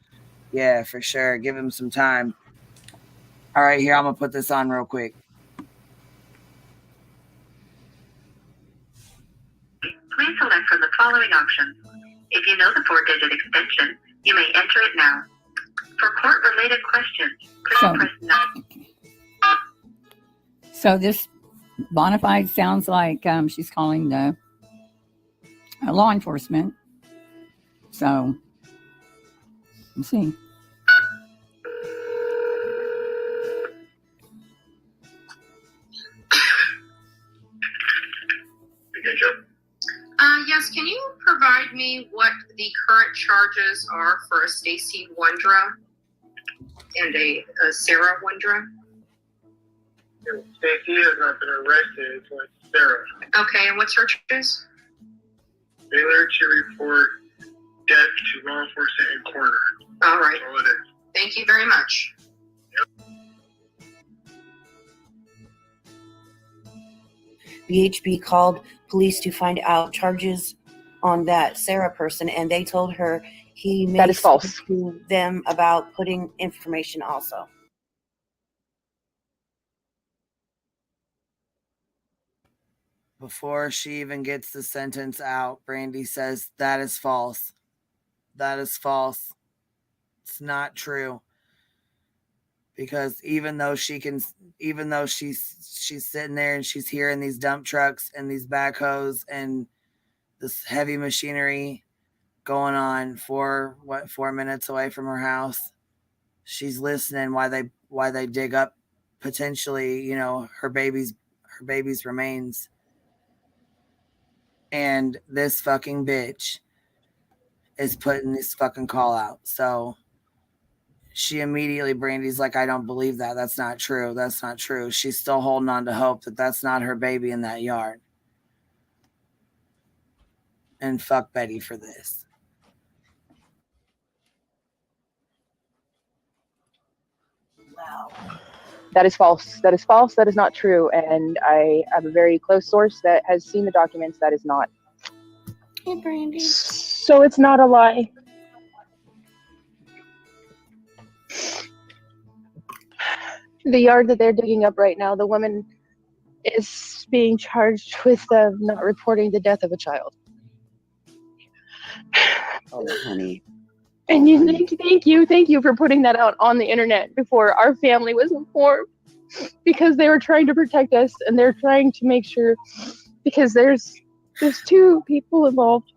yeah, for sure. Give him some time. All right, here, I'm gonna put this on real quick. Please select from the following options. If you know the 4-digit extension, you may enter it now. For court-related questions, please press 9. So this bonafide sounds like she's calling the law enforcement. So, let's see. Yes, can you provide me what the current charges are for a Stacy Wondra and a Sarah Wondra? Stacy has not been arrested, so it's Sarah. Okay, and what's her charges? Failure to report death to law enforcement and coroner. All right. That's all it is. Thank you very much. BHB called police to find out charges on that Sarah person, and they told her he may speak to them about putting information also. Before she even gets the sentence out, Brandi says, that is false. That is false. It's not true. Because even though she's sitting there and she's hearing these dump trucks and these backhoes and this heavy machinery going on 4 minutes away from her house, she's listening while they dig up potentially, you know, her baby's remains. And this fucking bitch is putting this fucking call out. So she immediately, Brandi's like, I don't believe that. That's not true. That's not true. She's still holding on to hope that that's not her baby in that yard. And fuck Betty for this. Wow. That is false. That is false. That is not true. And I have a very close source that has seen the documents. That is not. Hey, Brandi. So it's not a lie. The yard that they're digging up right now, the woman is being charged with not reporting the death of a child. Oh, honey. And thank you for putting that out on the internet before our family was informed, because they were trying to protect us, and they're trying to make sure, because there's 2 people involved.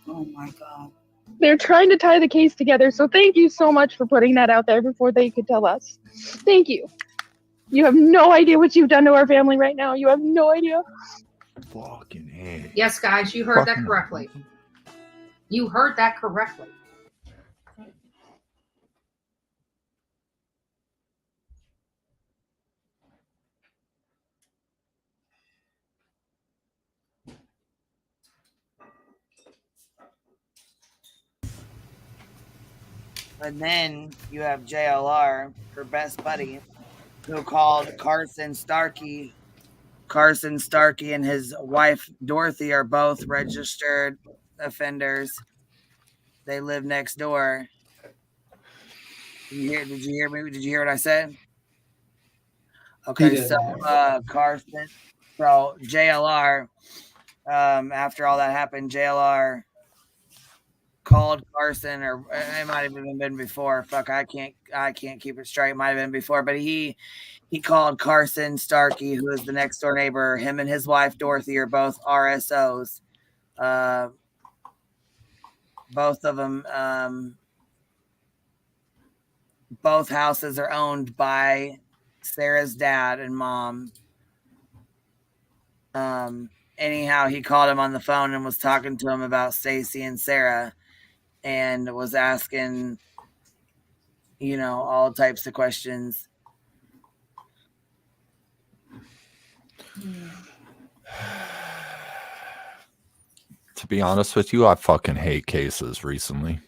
Oh my God. They're trying to tie the case together. So thank you so much for putting that out there before they could tell us. Thank you. You have no idea what you've done to our family right now. You have no idea. Fucking A. Yes, guys, you heard that correctly. You heard that correctly. And then you have JLR, her best buddy, who called Carson Starkey. Carson Starkey and his wife Dorothy are both registered offenders. They live next door. Did you hear me? Did you hear what I said? Okay, so Carson, so JLR, after all that happened, JLR called Carson, or it might have even been before. Fuck, I can't keep it straight. It might have been before, but he called Carson Starkey, who is the next door neighbor. Him and his wife Dorothy are both RSOs. Both of them, both houses are owned by Sarah's dad and mom. Anyhow, he called him on the phone and was talking to him about Stacy and Sarah, and was asking, all types of questions. To be honest with you, I fucking hate cases recently.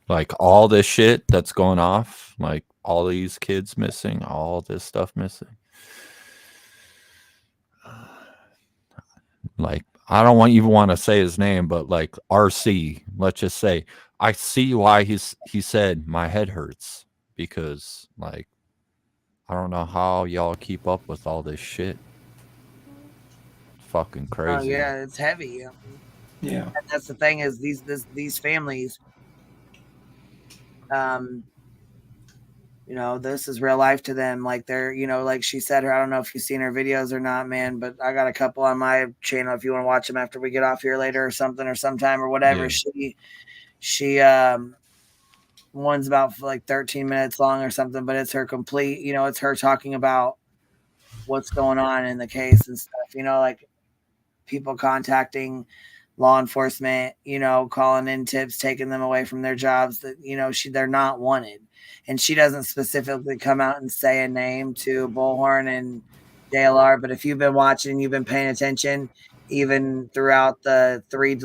Like all this shit that's going off, like all these kids missing, all this stuff missing. Like, I don't even want to say his name, but like RC, let's just say, I see why he said my head hurts, because like, I don't know how y'all keep up with all this shit. Fucking crazy. Oh yeah, it's heavy. Yeah. And that's the thing, is these families, this is real life to them. Like they're, like she said, I don't know if you've seen her videos or not, man, but I got a couple on my channel if you want to watch them after we get off here later or something, or sometime or whatever. Yeah. She one's about like 13 minutes long or something, but it's her complete, it's her talking about what's going on in the case and stuff, like people contacting law enforcement, calling in tips, taking them away from their jobs that, they're not wanted. And she doesn't specifically come out and say a name to Bullhorn and JLR, but if you've been watching, you've been paying attention, even throughout the 2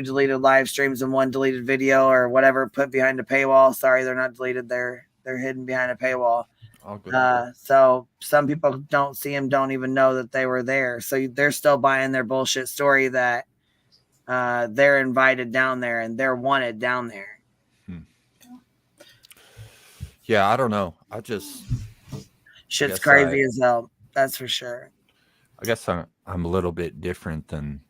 deleted live streams and 1 deleted video or whatever put behind a paywall. Sorry, they're not deleted. They're hidden behind a paywall. So some people don't see them, don't even know that they were there. So they're still buying their bullshit story that they're invited down there and they're wanted down there. Yeah, I don't know. I just shit's crazy as hell. That's for sure. I guess I'm a little bit different than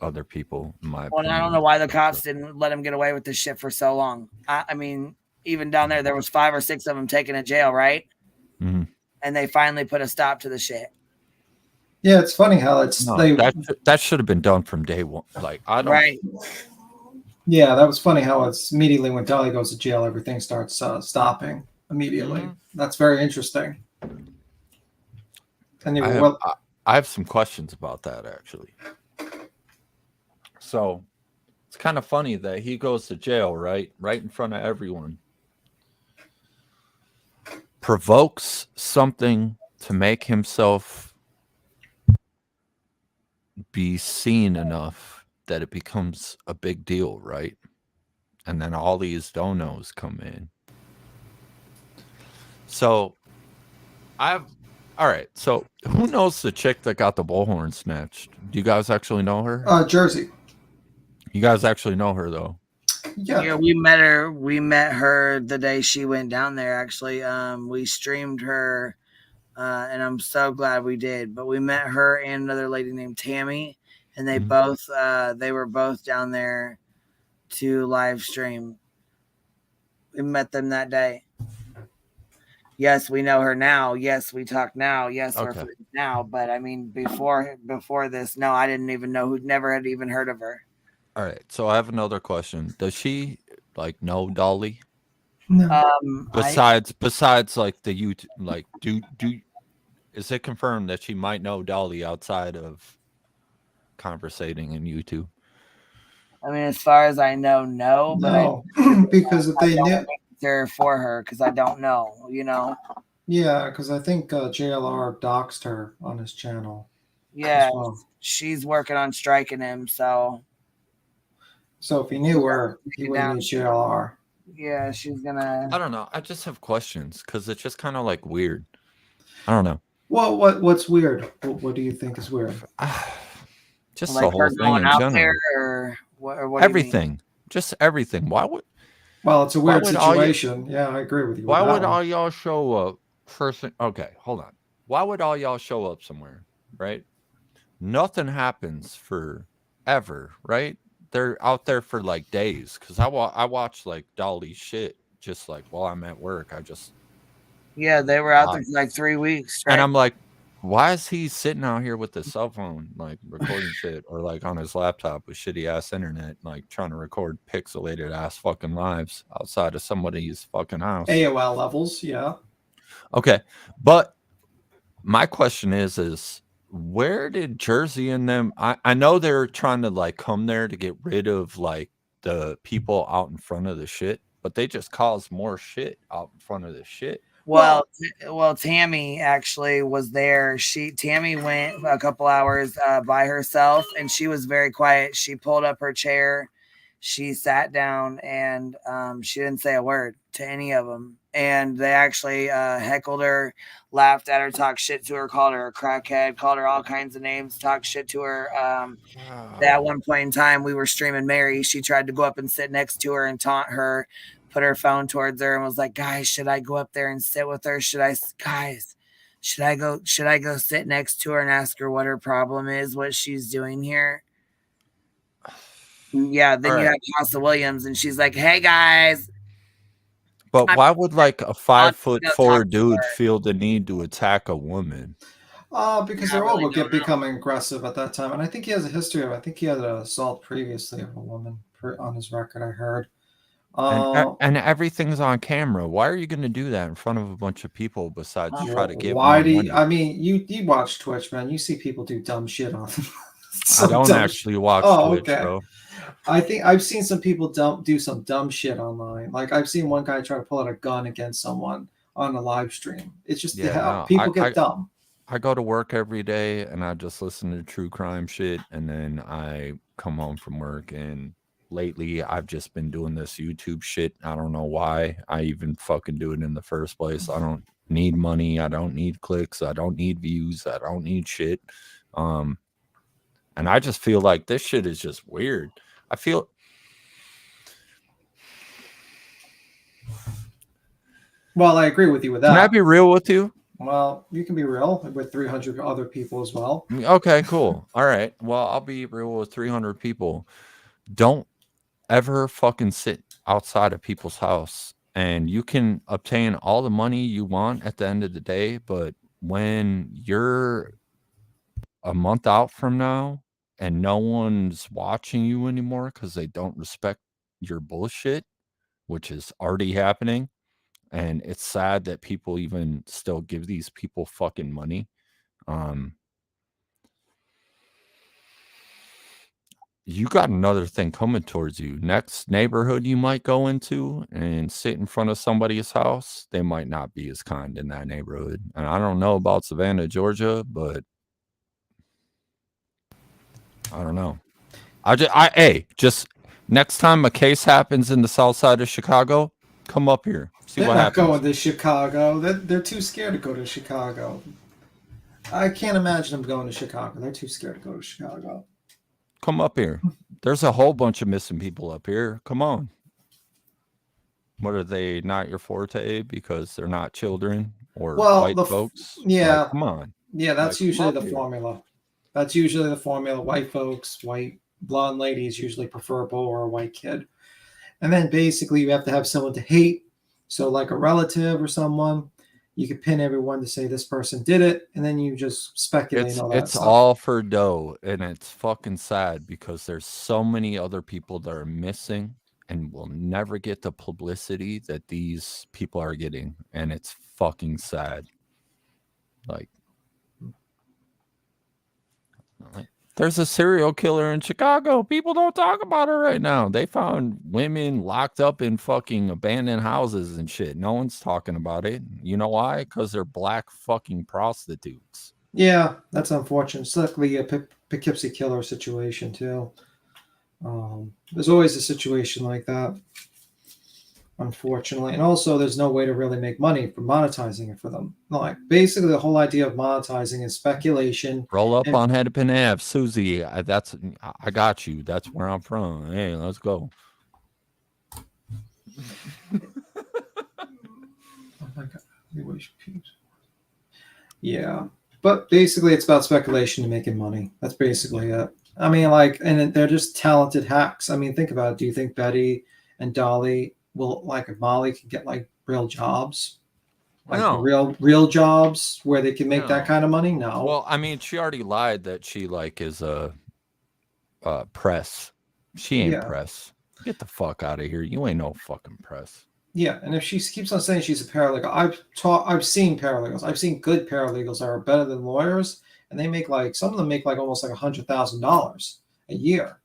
other people, in my opinion. I don't know why the cops didn't let him get away with this shit for so long. I mean, even down there was 5 or 6 of them taken to jail, right? Mm-hmm. And they finally put a stop to the shit. Yeah, it's funny how that should have been done from day one. Like, I don't. Right. Yeah, that was funny how it's immediately when Dolly goes to jail, everything starts stopping immediately. Mm-hmm. That's very interesting. And I have some questions about that, actually. So it's kind of funny that he goes to jail, right in front of everyone. Provokes something to make himself be seen enough that it becomes a big deal, right? And then all these donos come in. So all right, so who knows the chick that got the bullhorn snatched? Do you guys actually know her? Jersey. You guys actually know her, though? Yeah, we met her. We met her the day she went down there. Actually, we streamed her, and I'm so glad we did. But we met her and another lady named Tammy, and they both they were both down there to live stream. We met them that day. Yes, we know her now. Yes, we talk now. Yes, we're friends now. But I mean, before this, no, I didn't even know. Never had even heard of her. All right, so I have another question. Does she like know Dolly? No. Besides like the YouTube, like do is it confirmed that she might know Dolly outside of conversating in YouTube? I mean, as far as I know, no. But No, because if they knew, there for her, because I don't know. You know. Yeah, because I think JLR doxed her on his channel. Yeah, well. she's working on striking him. So if he knew her, he wouldn't need JLR. Yeah, she's gonna. I don't know. I just have questions because it's just kind of like weird. I don't know. Well, what's weird? What do you think is weird? Just like the whole thing in out general. there, or what Everything, just everything. Why would? Well, it's a weird situation. Yeah, I agree with you. Why would all y'all show up? Okay, hold on. Why would all y'all show up somewhere, right? Nothing happens for ever, right? They're out there for like days. Because I watch like Dolly shit just like while I'm at work. Yeah, they were out there for like 3 weeks. Right? And I'm like, why is he sitting out here with his cell phone, like recording shit, or like on his laptop with shitty ass internet, like trying to record pixelated ass fucking lives outside of somebody's fucking house? AOL levels, yeah. Okay, but my question is where did Jersey and them? I know they're trying to like come there to get rid of like the people out in front of the shit, but they just caused more shit out in front of the shit. Well, Tammy actually was there. Tammy went a couple hours by herself, and she was very quiet. She pulled up her chair, she sat down, and she didn't say a word to any of them. And they actually heckled her, laughed at her, talked shit to her, called her a crackhead, called her all kinds of names, talked shit to her. At one point in time, we were streaming Mary. She tried to go up and sit next to her and taunt her. Put her phone towards her and was like, guys, should I go up there and sit with her? Should I go sit next to her and ask her what her problem is, what she's doing here? Yeah, then you have Casa Williams, and she's like, hey guys. But why would like a 5'4" dude feel the need to attack a woman? Because they're all becoming aggressive at that time. And I think he has a history of, I think he had an assault previously of a woman on his record, I heard. And everything's on camera. Why are you going to do that in front of a bunch of people besides try to get why more do you, money? I mean, you watch Twitch, man. You see people do dumb shit on I don't actually watch Twitch, bro. I think I've seen some people do some dumb shit online. Like I've seen one guy try to pull out a gun against someone on a live stream. It's just people get dumb. I go to work every day and I just listen to true crime shit, and then I come home from work, and lately I've just been doing this YouTube shit. I don't know why I even fucking do it in the first place. I don't need money. I don't need clicks. I don't need views. I don't need shit. And I just feel like this shit is just weird. I feel well, I agree with you with that. Can I be real with you? Well, you can be real with 300 other people as well. Okay, cool. All right. Well, I'll be real with 300 people. Don't ever fucking sit outside of people's house, and you can obtain all the money you want at the end of the day, but when you're a month out from now and no one's watching you anymore because they don't respect your bullshit, which is already happening, and it's sad that people even still give these people fucking money. You got another thing coming towards you. Next neighborhood you might go into and sit in front of somebody's house, they might not be as kind in that neighborhood. And I don't know about Savannah, Georgia, but I don't know. Just next time a case happens in the south side of Chicago, come up here. See They're what not happens. going to Chicago. They're too scared to go to Chicago. I can't imagine them going to Chicago. They're too scared to go to Chicago. Come up here. There's a whole bunch of missing people up here. Come on. What are they not your forte because they're not children or white folks? Yeah. Like, come on. Yeah, that's Like, usually come the up here. formula. That's usually the formula. White folks, white blonde ladies usually preferable, or a white kid. And then basically you have to have someone to hate. So like a relative or someone, you could pin everyone to say this person did it, and then you just speculate and all that It's stuff. all for dough, and it's fucking sad because there's so many other people that are missing and will never get the publicity that these people are getting, and it's fucking sad. Like there's a serial killer in Chicago. People don't talk about it right now. They found women locked up in fucking abandoned houses and shit. No one's talking about it. You know why? Because they're black fucking prostitutes. Yeah, that's unfortunate. It's luckily a Poughkeepsie killer situation too. There's always a situation like that, unfortunately. And also, there's no way to really make money from monetizing it for them. Like, basically, the whole idea of monetizing is speculation. Roll up on Hennepin Ave, Susie. I got you. That's where I'm from. Hey, let's go. Oh my God. Yeah, but basically, it's about speculation and making money. That's basically it. I mean, like, and they're just talented hacks. I mean, think about it. Do you think Betty and Dolly will, like, if Molly can get like real jobs, like No. real jobs where they can make that No. kind of money? No. Well, I mean, she already lied that she like is a press. She ain't Yeah. press. Get the fuck out of here. You ain't no fucking press. Yeah, and if she keeps on saying she's a paralegal, I've seen paralegals. I've seen good paralegals that are better than lawyers, and they make like, some of them make like almost like $100,000 a year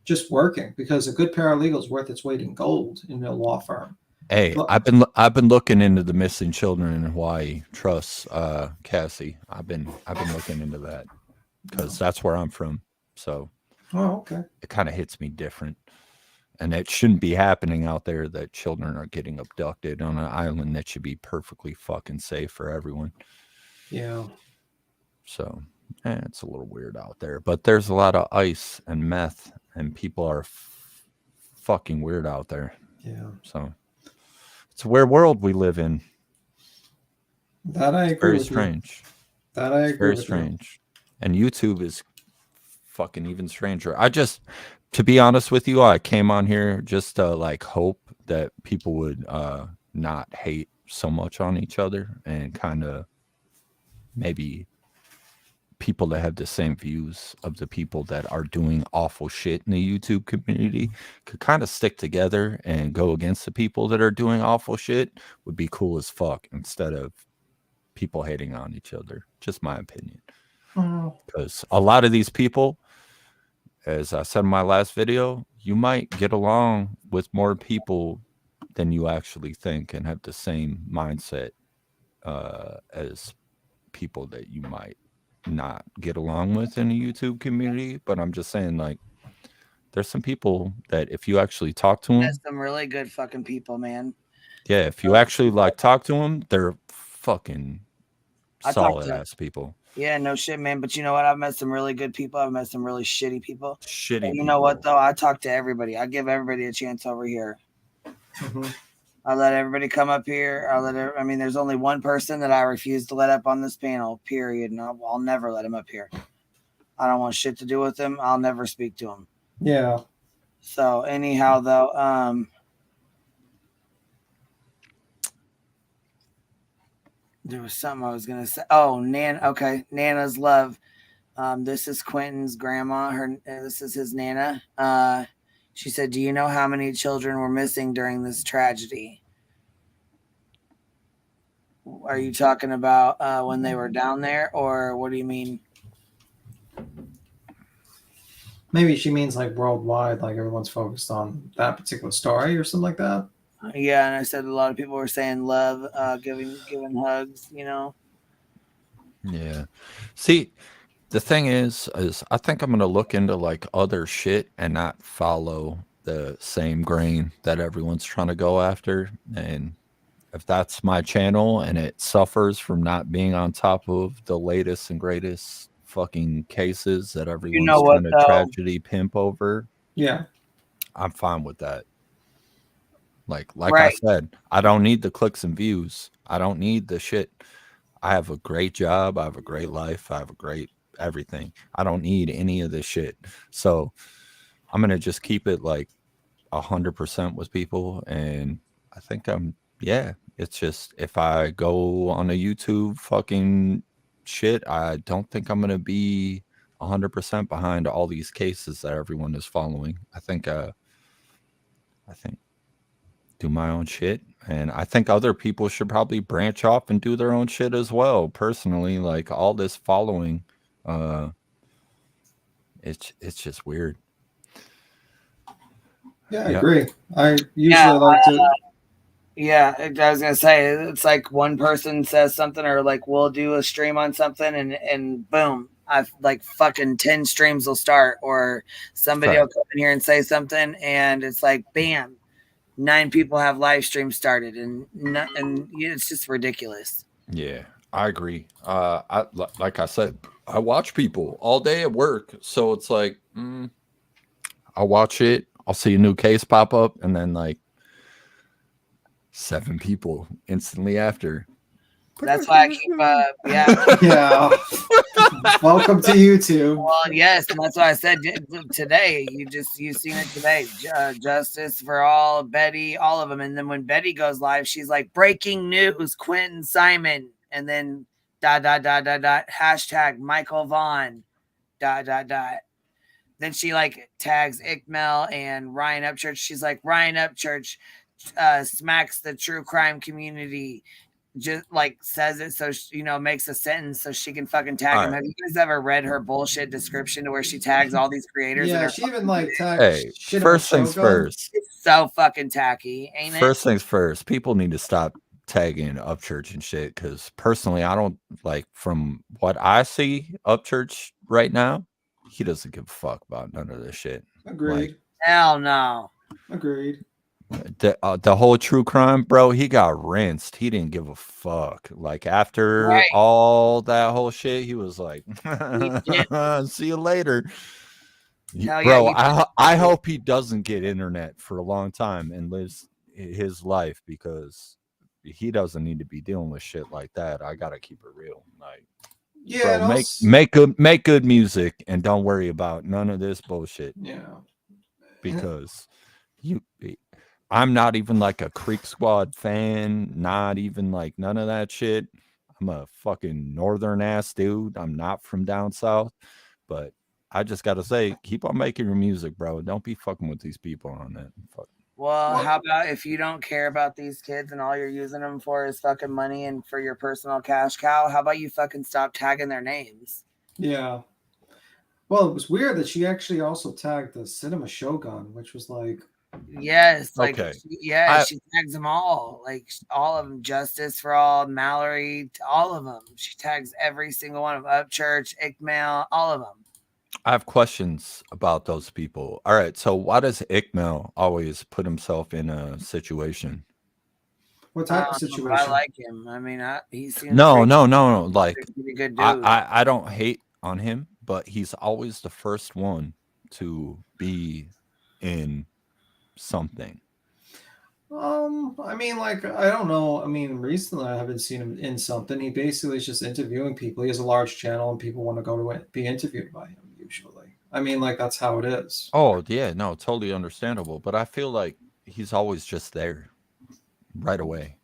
just working, because a good paralegal is worth its weight in gold in a law firm. Hey, But- I've been looking into the missing children in Hawaii. Trust Cassie. I've been looking into that because that's where I'm from. So Oh, okay. it kind of hits me different. And it shouldn't be happening out there that children are getting abducted on an island that should be perfectly fucking safe for everyone. Yeah. So it's a little weird out there. But there's a lot of ice and meth, and people are fucking weird out there. Yeah. So it's a weird world we live in. That I It's agree very with you. strange. That I It's agree very with you. strange. And YouTube is fucking even stranger. To be honest with you, I came on here just to like hope that people would not hate so much on each other, and kind of maybe people that have the same views of the people that are doing awful shit in the YouTube community could kind of stick together and go against the people that are doing awful shit. Would be cool as fuck, instead of people hating on each other. Just my opinion. Because a lot of these people, as I said in my last video, you might get along with more people than you actually think, and have the same mindset as people that you might not get along with in the YouTube community. But I'm just saying, like, there's some people that if you actually talk to them, That's some really good fucking people, man. yeah, if you actually like talk to them, they're fucking I talked solid to- ass people. Yeah, no shit, man. But you know what? I've met some really good people. I've met some really shitty people. Shitty And you know what, though? I talk to everybody. I give everybody a chance over here. I let everybody come up here. I mean, there's only one person that I refuse to let up on this panel, period. And I'll never let him up here. I don't want shit to do with him. I'll never speak to him. Yeah. So anyhow, though, there was something I was gonna say. Oh, okay, Nana's love. This is Quentin's grandma. This is his Nana. She said, "Do you know how many children were missing during this tragedy?" Are you talking about when they were down there, or what do you mean? Maybe she means like worldwide, like everyone's focused on that particular story or something like that. Yeah, and I said a lot of people were saying love, giving hugs. You know. Yeah. See, the thing is I think I'm going to look into like other shit and not follow the same grain that everyone's trying to go after. And if that's my channel and it suffers from not being on top of the latest and greatest fucking cases that everyone's what, trying to though? tragedy pimp over, Yeah. I'm fine with that. Like I Right. said, I don't need the clicks and views. I don't need the shit. I have a great job. I have a great life. I have a great everything. I don't need any of this shit. So I'm gonna just keep it like 100% with people, and I think it's just if I go on a YouTube fucking shit, I don't think I'm gonna be 100% behind all these cases that everyone is following. I think do my own shit, and I think other people should probably branch off and do their own shit as well. Personally, like all this following, it's just weird. Yeah, I agree. I usually like to. Yeah, I was gonna say it's like one person says something, or like we'll do a stream on something, and boom, I've like fucking 10 streams will start, or somebody will come in here and say something, and it's like bam, 9 people have live streams started, and it's just ridiculous. Yeah, I agree. Like I said, I watch people all day at work, so it's like I'll watch it. I'll see a new case pop up, and then like 7 people instantly after. That's why I keep Yeah. Welcome to YouTube. Well, yes, and that's why I said today. You seen it today. Justice for all, Betty, all of them. And then when Betty goes live, she's like, breaking news, Quentin Simon, and then ... hashtag Michael Vaughn ... Then she like tags Ickmel and Ryan Upchurch. She's like, Ryan Upchurch smacks the true crime community. Just like says it so makes a sentence so she can fucking tag him. Have you guys ever read her bullshit description to where she tags all these creators? Yeah, she even like tags. Hey, first things first. It's so fucking tacky, ain't it? First things first. People need to stop tagging Upchurch and shit, because personally, I don't like. From what I see, Upchurch right now, he doesn't give a fuck about none of this shit. Agreed. Like, hell no. Agreed. The whole true crime, bro, he got rinsed. He didn't give a fuck. Like after all that whole shit, he was like, see you later. Bro, I hope he doesn't get internet for a long time and lives his life, because he doesn't need to be dealing with shit like that. I gotta keep it real. Like, yeah, bro, make good music and don't worry about none of this bullshit. Yeah. Because I'm not even like a Creek Squad fan, not even like none of that shit. I'm a fucking northern ass dude. I'm not from down south, but I just gotta say, keep on making your music, bro. Don't be fucking with these people on that. Fuck. Well, how about if you don't care about these kids and all you're using them for is fucking money and for your personal cash cow, how about you fucking stop tagging their names? Yeah. Well, it was weird that she actually also tagged the Cinema Shogun, which was like, yes, like okay. She tags them all, like all of them. Justice for all, Mallory, all of them. She tags every single one of Upchurch, Ickmel, all of them. I have questions about those people. All right, so why does Ickmel always put himself in a situation? What type of situation? I like him. I mean, he seems no. Like, a good dude. I don't hate on him, but he's always the first one to be in something. I mean, like, I don't know. I mean, recently I haven't seen him in something. He basically is just interviewing people. He has a large channel and people want to go to it, be interviewed by him usually. I mean, like, that's how it is. Oh, yeah, no, totally understandable. But I feel like he's always just there right away.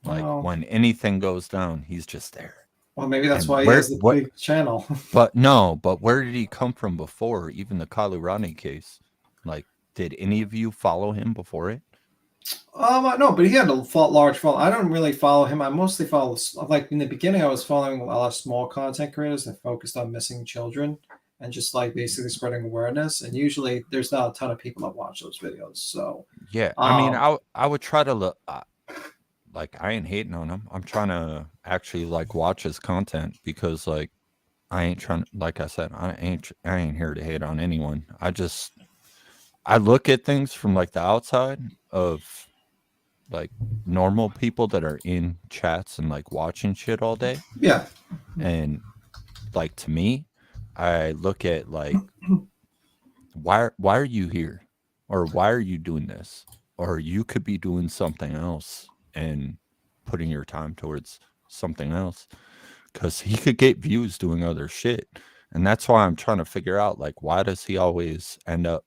Like, when anything goes down, he's just there. Well, maybe that's why he has the big channel. But where did he come from before? Even the Kylie Rodney case. Like, did any of you follow him before it? No, but he had a large following. I don't really follow him. I mostly follow, like, in the beginning, I was following a lot of small content creators that focused on missing children and just like basically spreading awareness. And usually there's not a ton of people that watch those videos. So yeah, I mean, I would try to look. Like, I ain't hating on him. I'm trying to actually like watch his content, because like I ain't trying. Like I said, I ain't here to hate on anyone. I look at things from like the outside of like normal people that are in chats and like watching shit all day. Yeah. And like, to me, I look at like why are you here? Or why are you doing this? Or you could be doing something else and putting your time towards something else. Because he could get views doing other shit. And that's why I'm trying to figure out, like, why does he always end up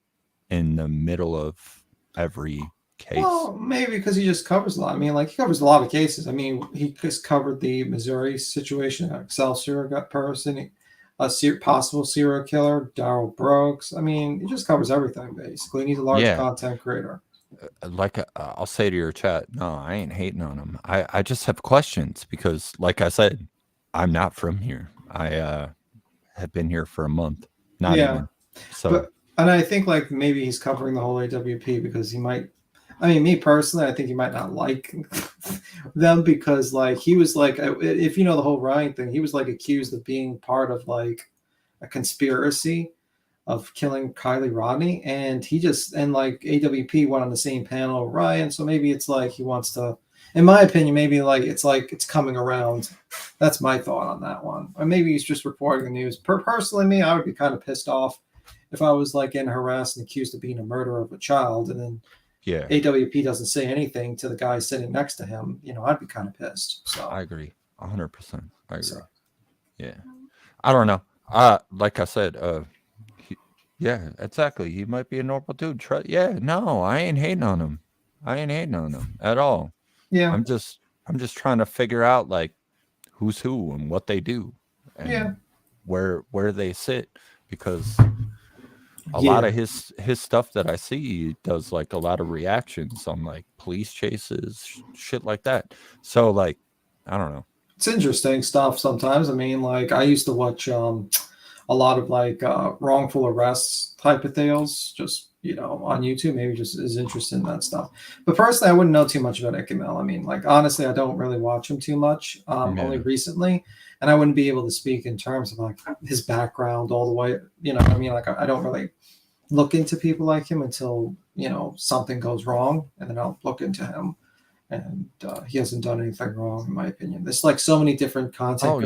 in the middle of every case? Well, maybe because he just covers a lot. I mean, like, he covers a lot of cases. I mean, he just covered the Missouri situation, Excelsior got person, a possible serial killer, Darryl Brooks. I mean, he just covers everything, basically. And he's a large content creator. Like, I'll say to your chat, no, I ain't hating on him. I just have questions because, like I said, I'm not from here. I have been here for a month. Not even. So, and I think, like, maybe he's covering the whole AWP because he might. I mean, me personally, I think he might not like them because, like, he was like, if you know the whole Ryan thing, he was like accused of being part of like a conspiracy of killing Kylie Rodney, and he just like AWP went on the same panel with Ryan, so maybe it's like he wants to. In my opinion, maybe it's coming around. That's my thought on that one. Or maybe he's just reporting the news. Personally, me, I would be kind of pissed off if I was like getting harassed and accused of being a murderer of a child, and then AWP doesn't say anything to the guy sitting next to him. You know, I'd be kind of pissed. So I agree, 100%. I agree. So. Yeah, I don't know. Like I said, yeah, exactly. He might be a normal dude. No, I ain't hating on him. I ain't hating on him at all. Yeah. I'm just trying to figure out like who's who and what they do and where they sit, because a lot of his stuff that I see, he does like a lot of reactions on like police chases, shit like that. So like, I don't know. It's interesting stuff sometimes. I mean, like, I used to watch a lot of like wrongful arrests type of deals, just, you know, on YouTube. Maybe just is interested in that stuff. But personally, I wouldn't know too much about Icky Mel. I mean, like, honestly, I don't really watch him too much, only recently, and I wouldn't be able to speak in terms of like his background all the way. You know what I mean? Like, I don't really look into people like him until, you know, something goes wrong, and then I'll look into him. And he hasn't done anything wrong, in my opinion. There's like so many different content.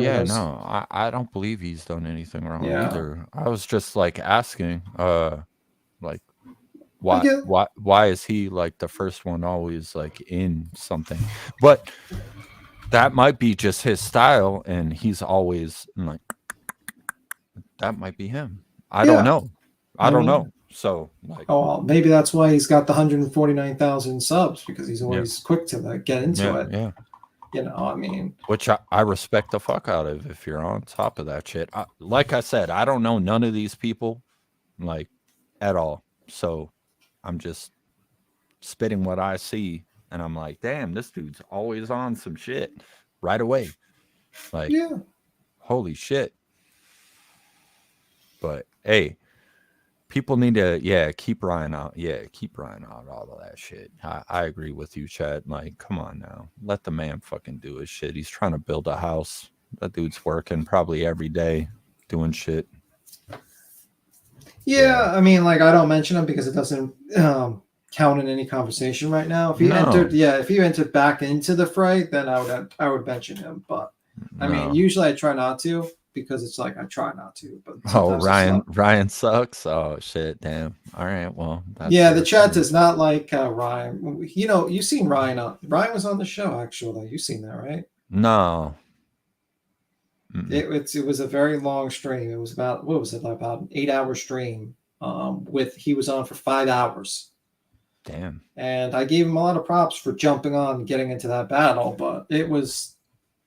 I don't believe he's done anything wrong either. I was just like asking, like, why is he like the first one always like in something? But that might be just his style, and he's always like, that might be him. I don't know. I don't know. So, like, well, maybe that's why he's got the 149,000 subs, because he's always quick to like get into it. Yeah. You know, I mean, which I respect the fuck out of if you're on top of that shit. Like I said, I don't know none of these people, like, at all. So I'm just spitting what I see, and I'm like, damn, this dude's always on some shit right away. Like, holy shit. But hey, people need to, keep Ryan out. Yeah, keep Ryan out, all of that shit. I agree with you, Chad. Like, come on now. Let the man fucking do his shit. He's trying to build a house. That dude's working probably every day doing shit. Yeah, I mean, like, I don't mention him because it doesn't count in any conversation right now. If he entered back into the fray, then I would mention him. But I mean, usually I try not to, because it's like I try not to. But Ryan sucks. Oh shit, damn. All right, well, the chat does not like Ryan. You know, you've seen Ryan. Ryan was on the show, actually. You've seen that, right? No. It was a very long stream. It was about, what was it, about an 8-hour stream. He was on for 5 hours. Damn. And I gave him a lot of props for jumping on and getting into that battle, but it was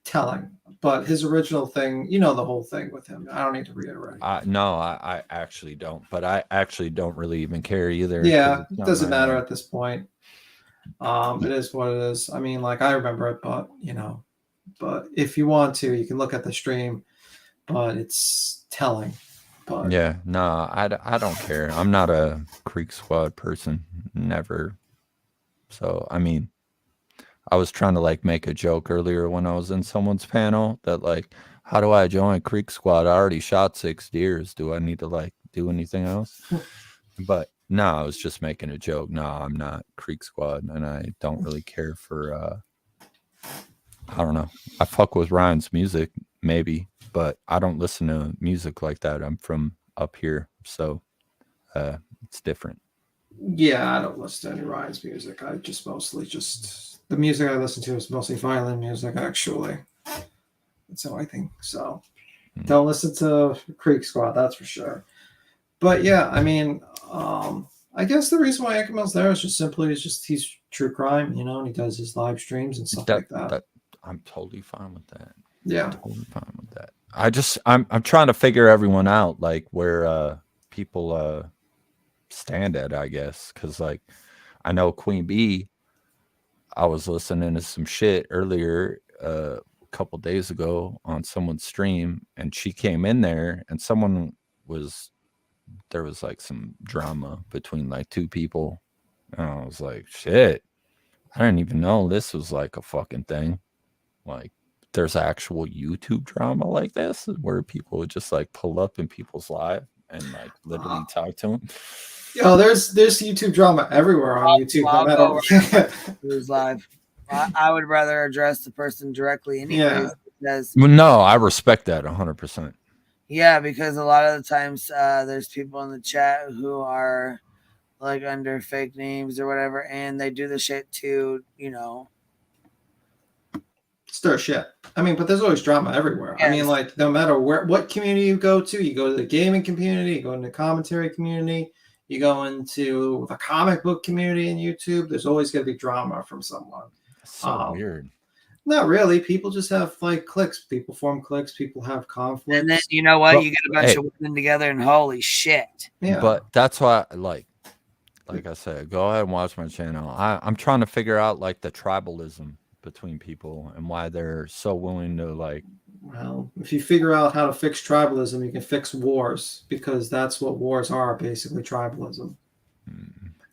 telling. But his original thing, you know, the whole thing with him, I don't need to reiterate. No, I actually don't. But I actually don't really even care either. Yeah, it doesn't matter at this point. It is what it is. I mean, like, I remember it, but, you know. But if you want to, you can look at the stream, but it's telling. But yeah, no, I don't care. I'm not a Creek Squad person, never. So, I mean, I was trying to like make a joke earlier when I was in someone's panel that like, how do I join Creek Squad? I already shot 6 deers. Do I need to like do anything else? But no, I was just making a joke. No, I'm not Creek Squad, and I don't really care for I don't know. I fuck with Ryan's music, maybe, but I don't listen to music like that. I'm from up here, so it's different. Yeah, I don't listen to any Ryan's music. I just mostly the music I listen to is mostly violin music, actually. That's how I think. So don't listen to Creek Squad, that's for sure. But yeah, I mean, I guess the reason why Ekamel's there is just simply he's true crime, you know, and he does his live streams and stuff like that. I'm totally fine with that. Yeah, totally fine with that. I'm trying to figure everyone out, like where people stand at, I guess, because like I know Queen Bee. I was listening to some shit earlier a couple days ago on someone's stream, and she came in there, and there was like some drama between like two people, and I was like, shit, I didn't even know this was like a fucking thing. Like, there's actual YouTube drama like this where people would just like pull up in people's live and like literally talk to them. Yo, there's YouTube drama everywhere on YouTube. No matter who's live. I would rather address the person directly, anyways. Yeah. Because, Well, no, I respect that 100%. yeah, because a lot of the times there's people in the chat who are like under fake names or whatever, and they do the shit to, you know, stir shit. I mean, but there's always drama everywhere. Yes. I mean, like no matter what community you go to the gaming community, you go into the commentary community, you go into the comic book community in YouTube, there's always going to be drama from someone. That's so weird. Not really. People just have like cliques. People form cliques. People have conflicts. And then you know what? Well, you get a bunch of women together, and holy shit! Yeah. But that's why, like I said, go ahead and watch my channel. I'm trying to figure out like the tribalism between people and why they're so willing to like. Well, if you figure out how to fix tribalism, you can fix wars, because that's what wars are, basically tribalism.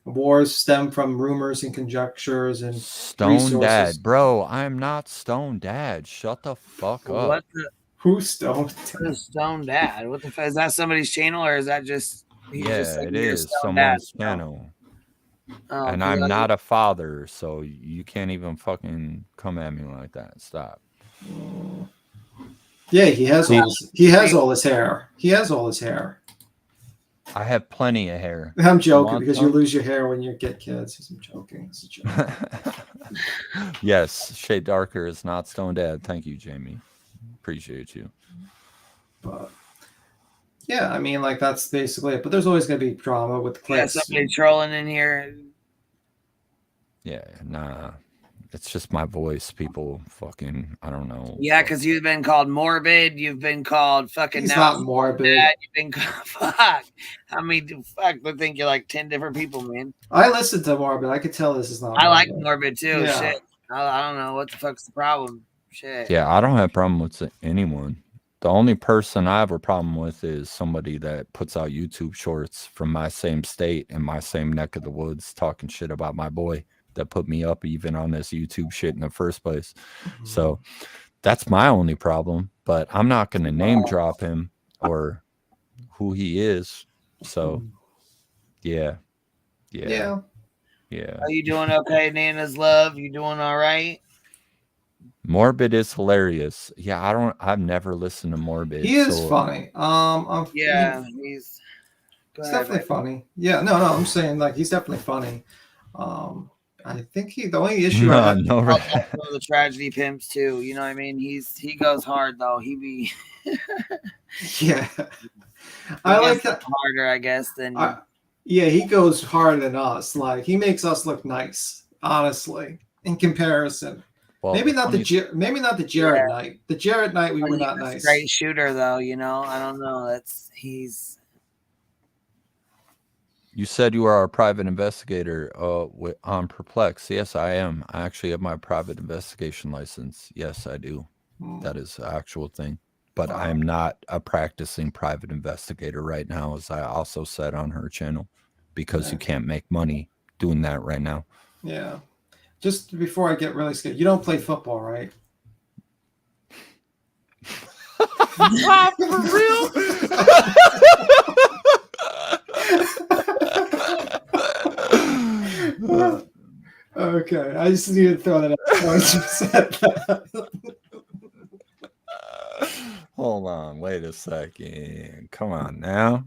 Wars stem from rumors and conjectures and Stone resources. Dad, bro. I'm not Stone Dad. Shut the fuck up. What the? Who's Stone? Who's Stone Dad? What the fuck? Is that somebody's channel, or is that just? Yeah, it is someone's channel. Oh, and I'm not a father, so you can't even fucking come at me like that. Stop. Yeah, he has all his hair. He has all his hair. I have plenty of hair. I'm joking, because you lose your hair when you get kids. I'm joking. It's a joke. Yes, shade darker is not Stone Dad. Thank you, Jamie. Appreciate you. But yeah, I mean, like that's basically it. But there's always going to be drama with clips. Yeah, somebody trolling in here. Yeah, nah. It's just my voice. People fucking, I don't know. Yeah, because you've been called morbid. You've been called fucking. He's not morbid. You've been called, fuck. I mean, fuck. I think you're like 10 different people, man. I listened to Morbid. I could tell this is not. I like Morbid too. Yeah. Shit. I don't know what the fuck's the problem. Shit. Yeah, I don't have a problem with anyone. The only person I have a problem with is somebody that puts out YouTube shorts from my same state and my same neck of the woods talking shit about my boy that put me up even on this YouTube shit in the first place. So that's my only problem, but I'm not going to name drop him or who he is. So yeah. Are you doing okay, Nana's love? You doing all right? Morbid is hilarious. Yeah, I've never listened to Morbid. He is funny. Yeah, he's definitely funny. Yeah, no, I'm saying like he's definitely funny. I think the only issue the tragedy pimps too. You know what I mean? He goes hard though. He be yeah. I like that harder, I guess, than yeah, he goes harder than us. Like he makes us look nice, honestly, in comparison. Well, maybe not the Jared Knight. The Jared Knight we were not nice. Great shooter though, you know. I don't know. He's. You said you are a private investigator on Perplex. Yes, I am. I actually have my private investigation license. Yes, I do. That is an actual thing. But I am not a practicing private investigator right now, as I also said on her channel, because you can't make money doing that right now. Yeah. Just before I get really scared, you don't play football, right? For real? Okay, I just need to throw that out once you said that. Hold on, wait a second. Come on now.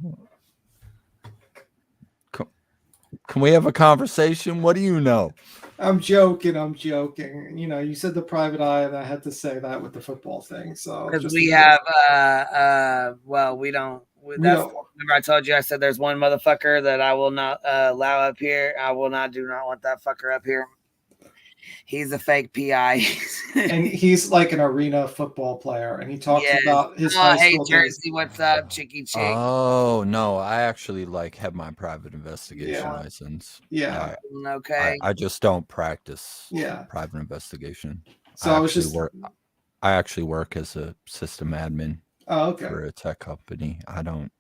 Can we have a conversation? What do you know? I'm joking. You know, you said the private eye, and I had to say that with the football thing. So Because just we in have, case. well, we don't. We That's don't. remember I told you I said there's one motherfucker that I will not allow up here. I will not do not want that fucker up here. He's a fake PI. And he's like an arena football player, and he talks Yes. about his Oh, high hey school days. Jersey, what's up, Chicky Chick? Oh no, I actually like have my private investigation Yeah. license. Yeah. Okay. I just don't practice Yeah. private investigation. So I was just I actually work as a system admin okay. for a tech company. I don't.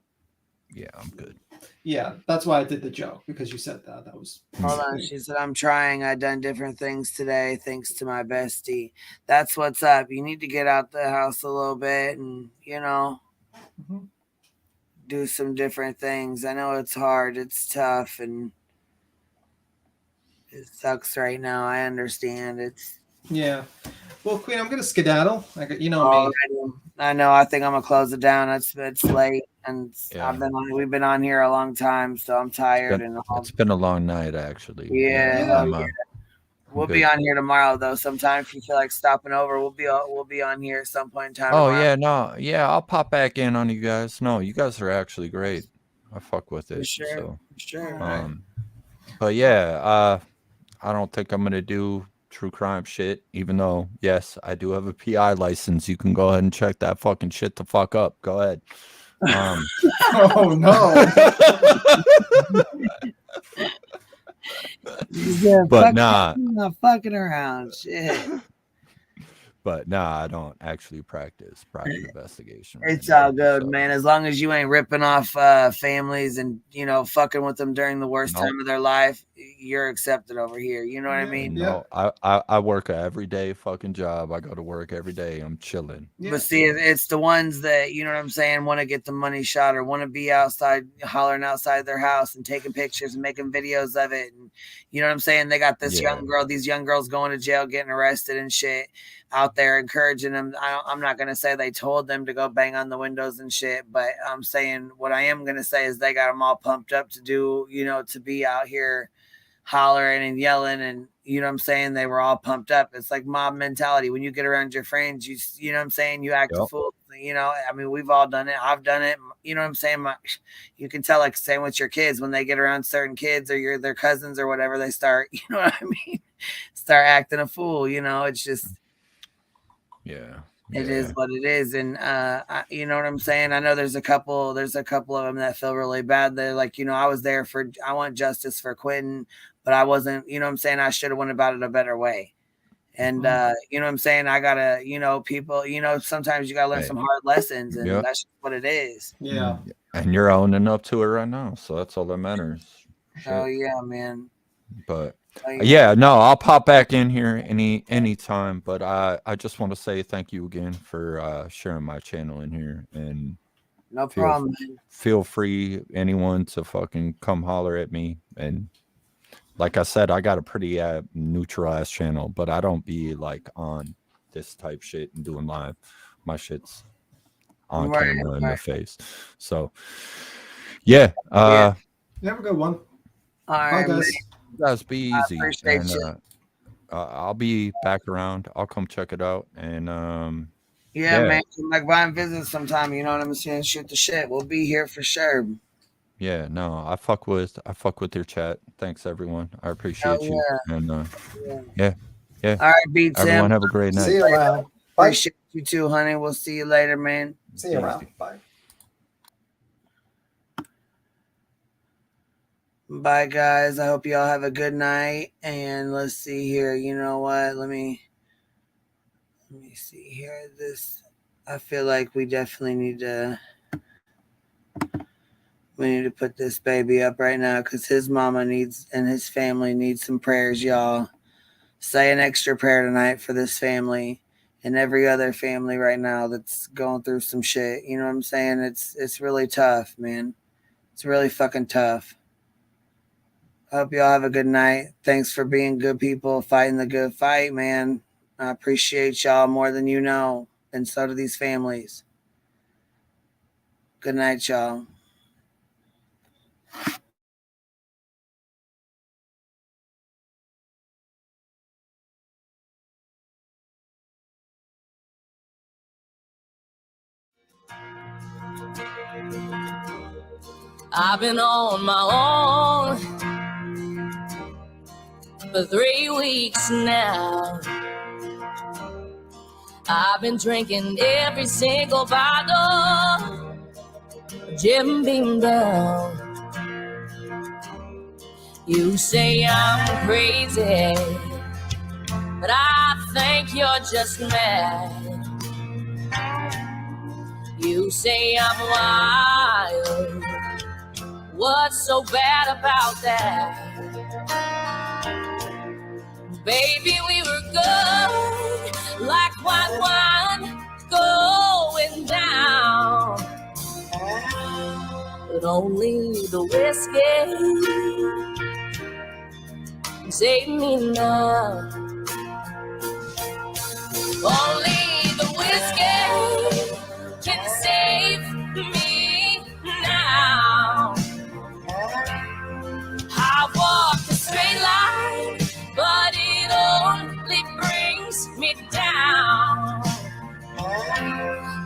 Yeah, I'm good. Yeah, that's why I did the joke, because you said that. That was. Hold on. She said, I'm trying. I've done different things today thanks to my bestie. That's what's up. You need to get out the house a little bit and, you know, do some different things. I know it's hard. It's tough and it sucks right now. I understand. It's. Yeah. Well, Queen, I'm gonna skedaddle. You know me. I know. I think I'm gonna close it down. It's late, and we've been on here a long time, so I'm tired. It's been a long night, actually. Yeah. I'm, We'll good. be on here tomorrow, though. Sometime if you feel like stopping over, we'll be on here at some point in time. Oh tomorrow. yeah, no, yeah, I'll pop back in on you guys. No, you guys are actually great. I fuck with it. For sure. So, For sure. but yeah, I don't think I'm gonna do true crime shit, even though yes, I do have a PI license. You can go ahead and check that fucking shit the fuck up. Go ahead. Oh no. But nah. I'm not fucking around. Shit. But nah, I don't actually practice private investigation. It's all good, man. As long as you ain't ripping off families and, you know, fucking with them during the worst time of their life, you're accepted over here. You know what I mean? No, I work a everyday fucking job. I go to work every day. I'm chilling. But see, it's the ones that, you know what I'm saying, want to get the money shot or want to be outside, hollering outside their house and taking pictures and making videos of it. And you know what I'm saying? They got this these young girls going to jail, getting arrested and shit out there, encouraging them. I'm not going to say they told them to go bang on the windows and shit, but I'm saying what I am going to say is they got them all pumped up to do, you know, to be out here hollering and yelling, and you know what I'm saying, they were all pumped up. It's like mob mentality. When you get around your friends, you know what I'm saying, you act a fool. You know, I mean, we've all done it. I've done it. You know what I'm saying? You can tell, like, same with your kids, when they get around certain kids or their cousins or whatever, they start, you know what I mean, start acting a fool. You know, it's just it is what it is. And you know what I'm saying? I know there's a couple of them that feel really bad. They're like, you know, I want justice for Quentin, but I wasn't, you know what I'm saying, I should have went about it a better way. And you know what I'm saying, I gotta, you know, people, you know, sometimes you gotta learn some hard lessons, and that's just what it is. Yeah. And you're owning up to it right now, so that's all that matters. Oh yeah, man. But yeah, no, I'll pop back in here anytime. But I just want to say thank you again for sharing my channel in here, and no problem. Feel free, anyone, to fucking come holler at me. And like I said, I got a pretty neutral ass channel, but I don't be like on this type shit and doing live. My shit's on camera in the face. So yeah, have a good one. All right, bye, guys. You guys be easy. Appreciate you. I'll be back around. I'll come check it out. And yeah, man, like by and visit sometime. You know what I'm saying? Shoot the shit. We'll be here for sure. Yeah, no, I fuck with your chat. Thanks, everyone. I appreciate you. And yeah. All right, beats. Everyone have a great night. See you around. Bye. Appreciate you too, honey. We'll see you later, man. See you around. Bye. Bye, guys. I hope y'all have a good night. And let's see here. You know what? Let me see here. I feel like we definitely need to put this baby up right now, because his mama and his family needs some prayers, y'all. Say an extra prayer tonight for this family and every other family right now that's going through some shit. You know what I'm saying? It's really tough, man. It's really fucking tough. I hope y'all have a good night. Thanks for being good people, fighting the good fight, man. I appreciate y'all more than you know, and so do these families. Good night, y'all. I've been on my own for 3 weeks now. I've been drinking every single bottle, Jim Beam down. You say I'm crazy, but I think you're just mad. You say I'm wild, what's so bad about that? Baby, we were good, like white wine going down. But only the whiskey can save me now. Only the whiskey can save me now. I walk a straight line, but it only brings me down.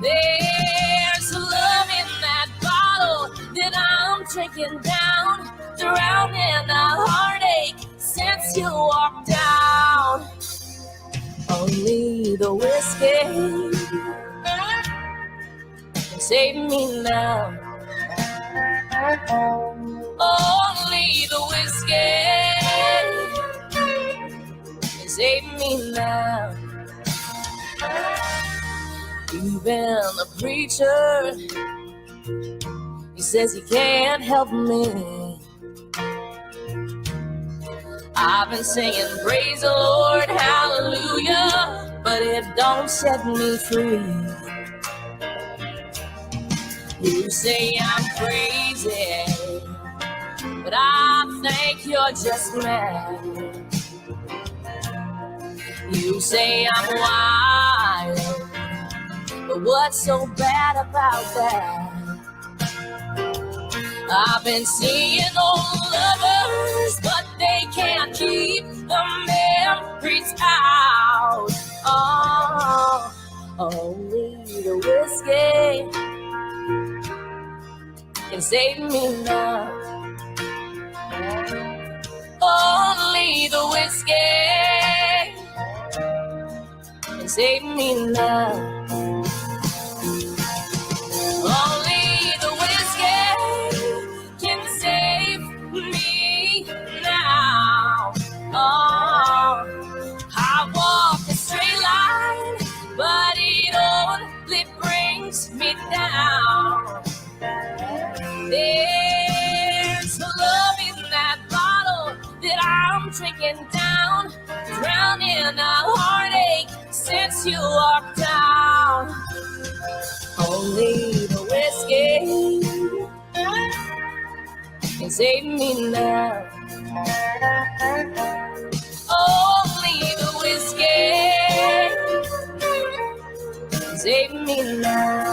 There's love in that bottle that I'm drinking down, drowning a heartache since you walked out. Only the whiskey can save me now. Only the whiskey can save me now. Even the preacher, he says he can't help me. I've been singing praise the Lord, hallelujah, but it don't set me free. You say I'm crazy, but I think you're just mad. You say I'm wild, but what's so bad about that? I've been seeing old lovers, but they can't keep the memories out. Oh, only the whiskey can save me now. Only the whiskey can save me now. Only the whiskey can save me now. Oh, I walk a straight line, but it only brings me down. There's love in that bottle that I'm drinking down, drowning a heartache since you walked out. Only the whiskey can save me now. Only the whiskey can save me now.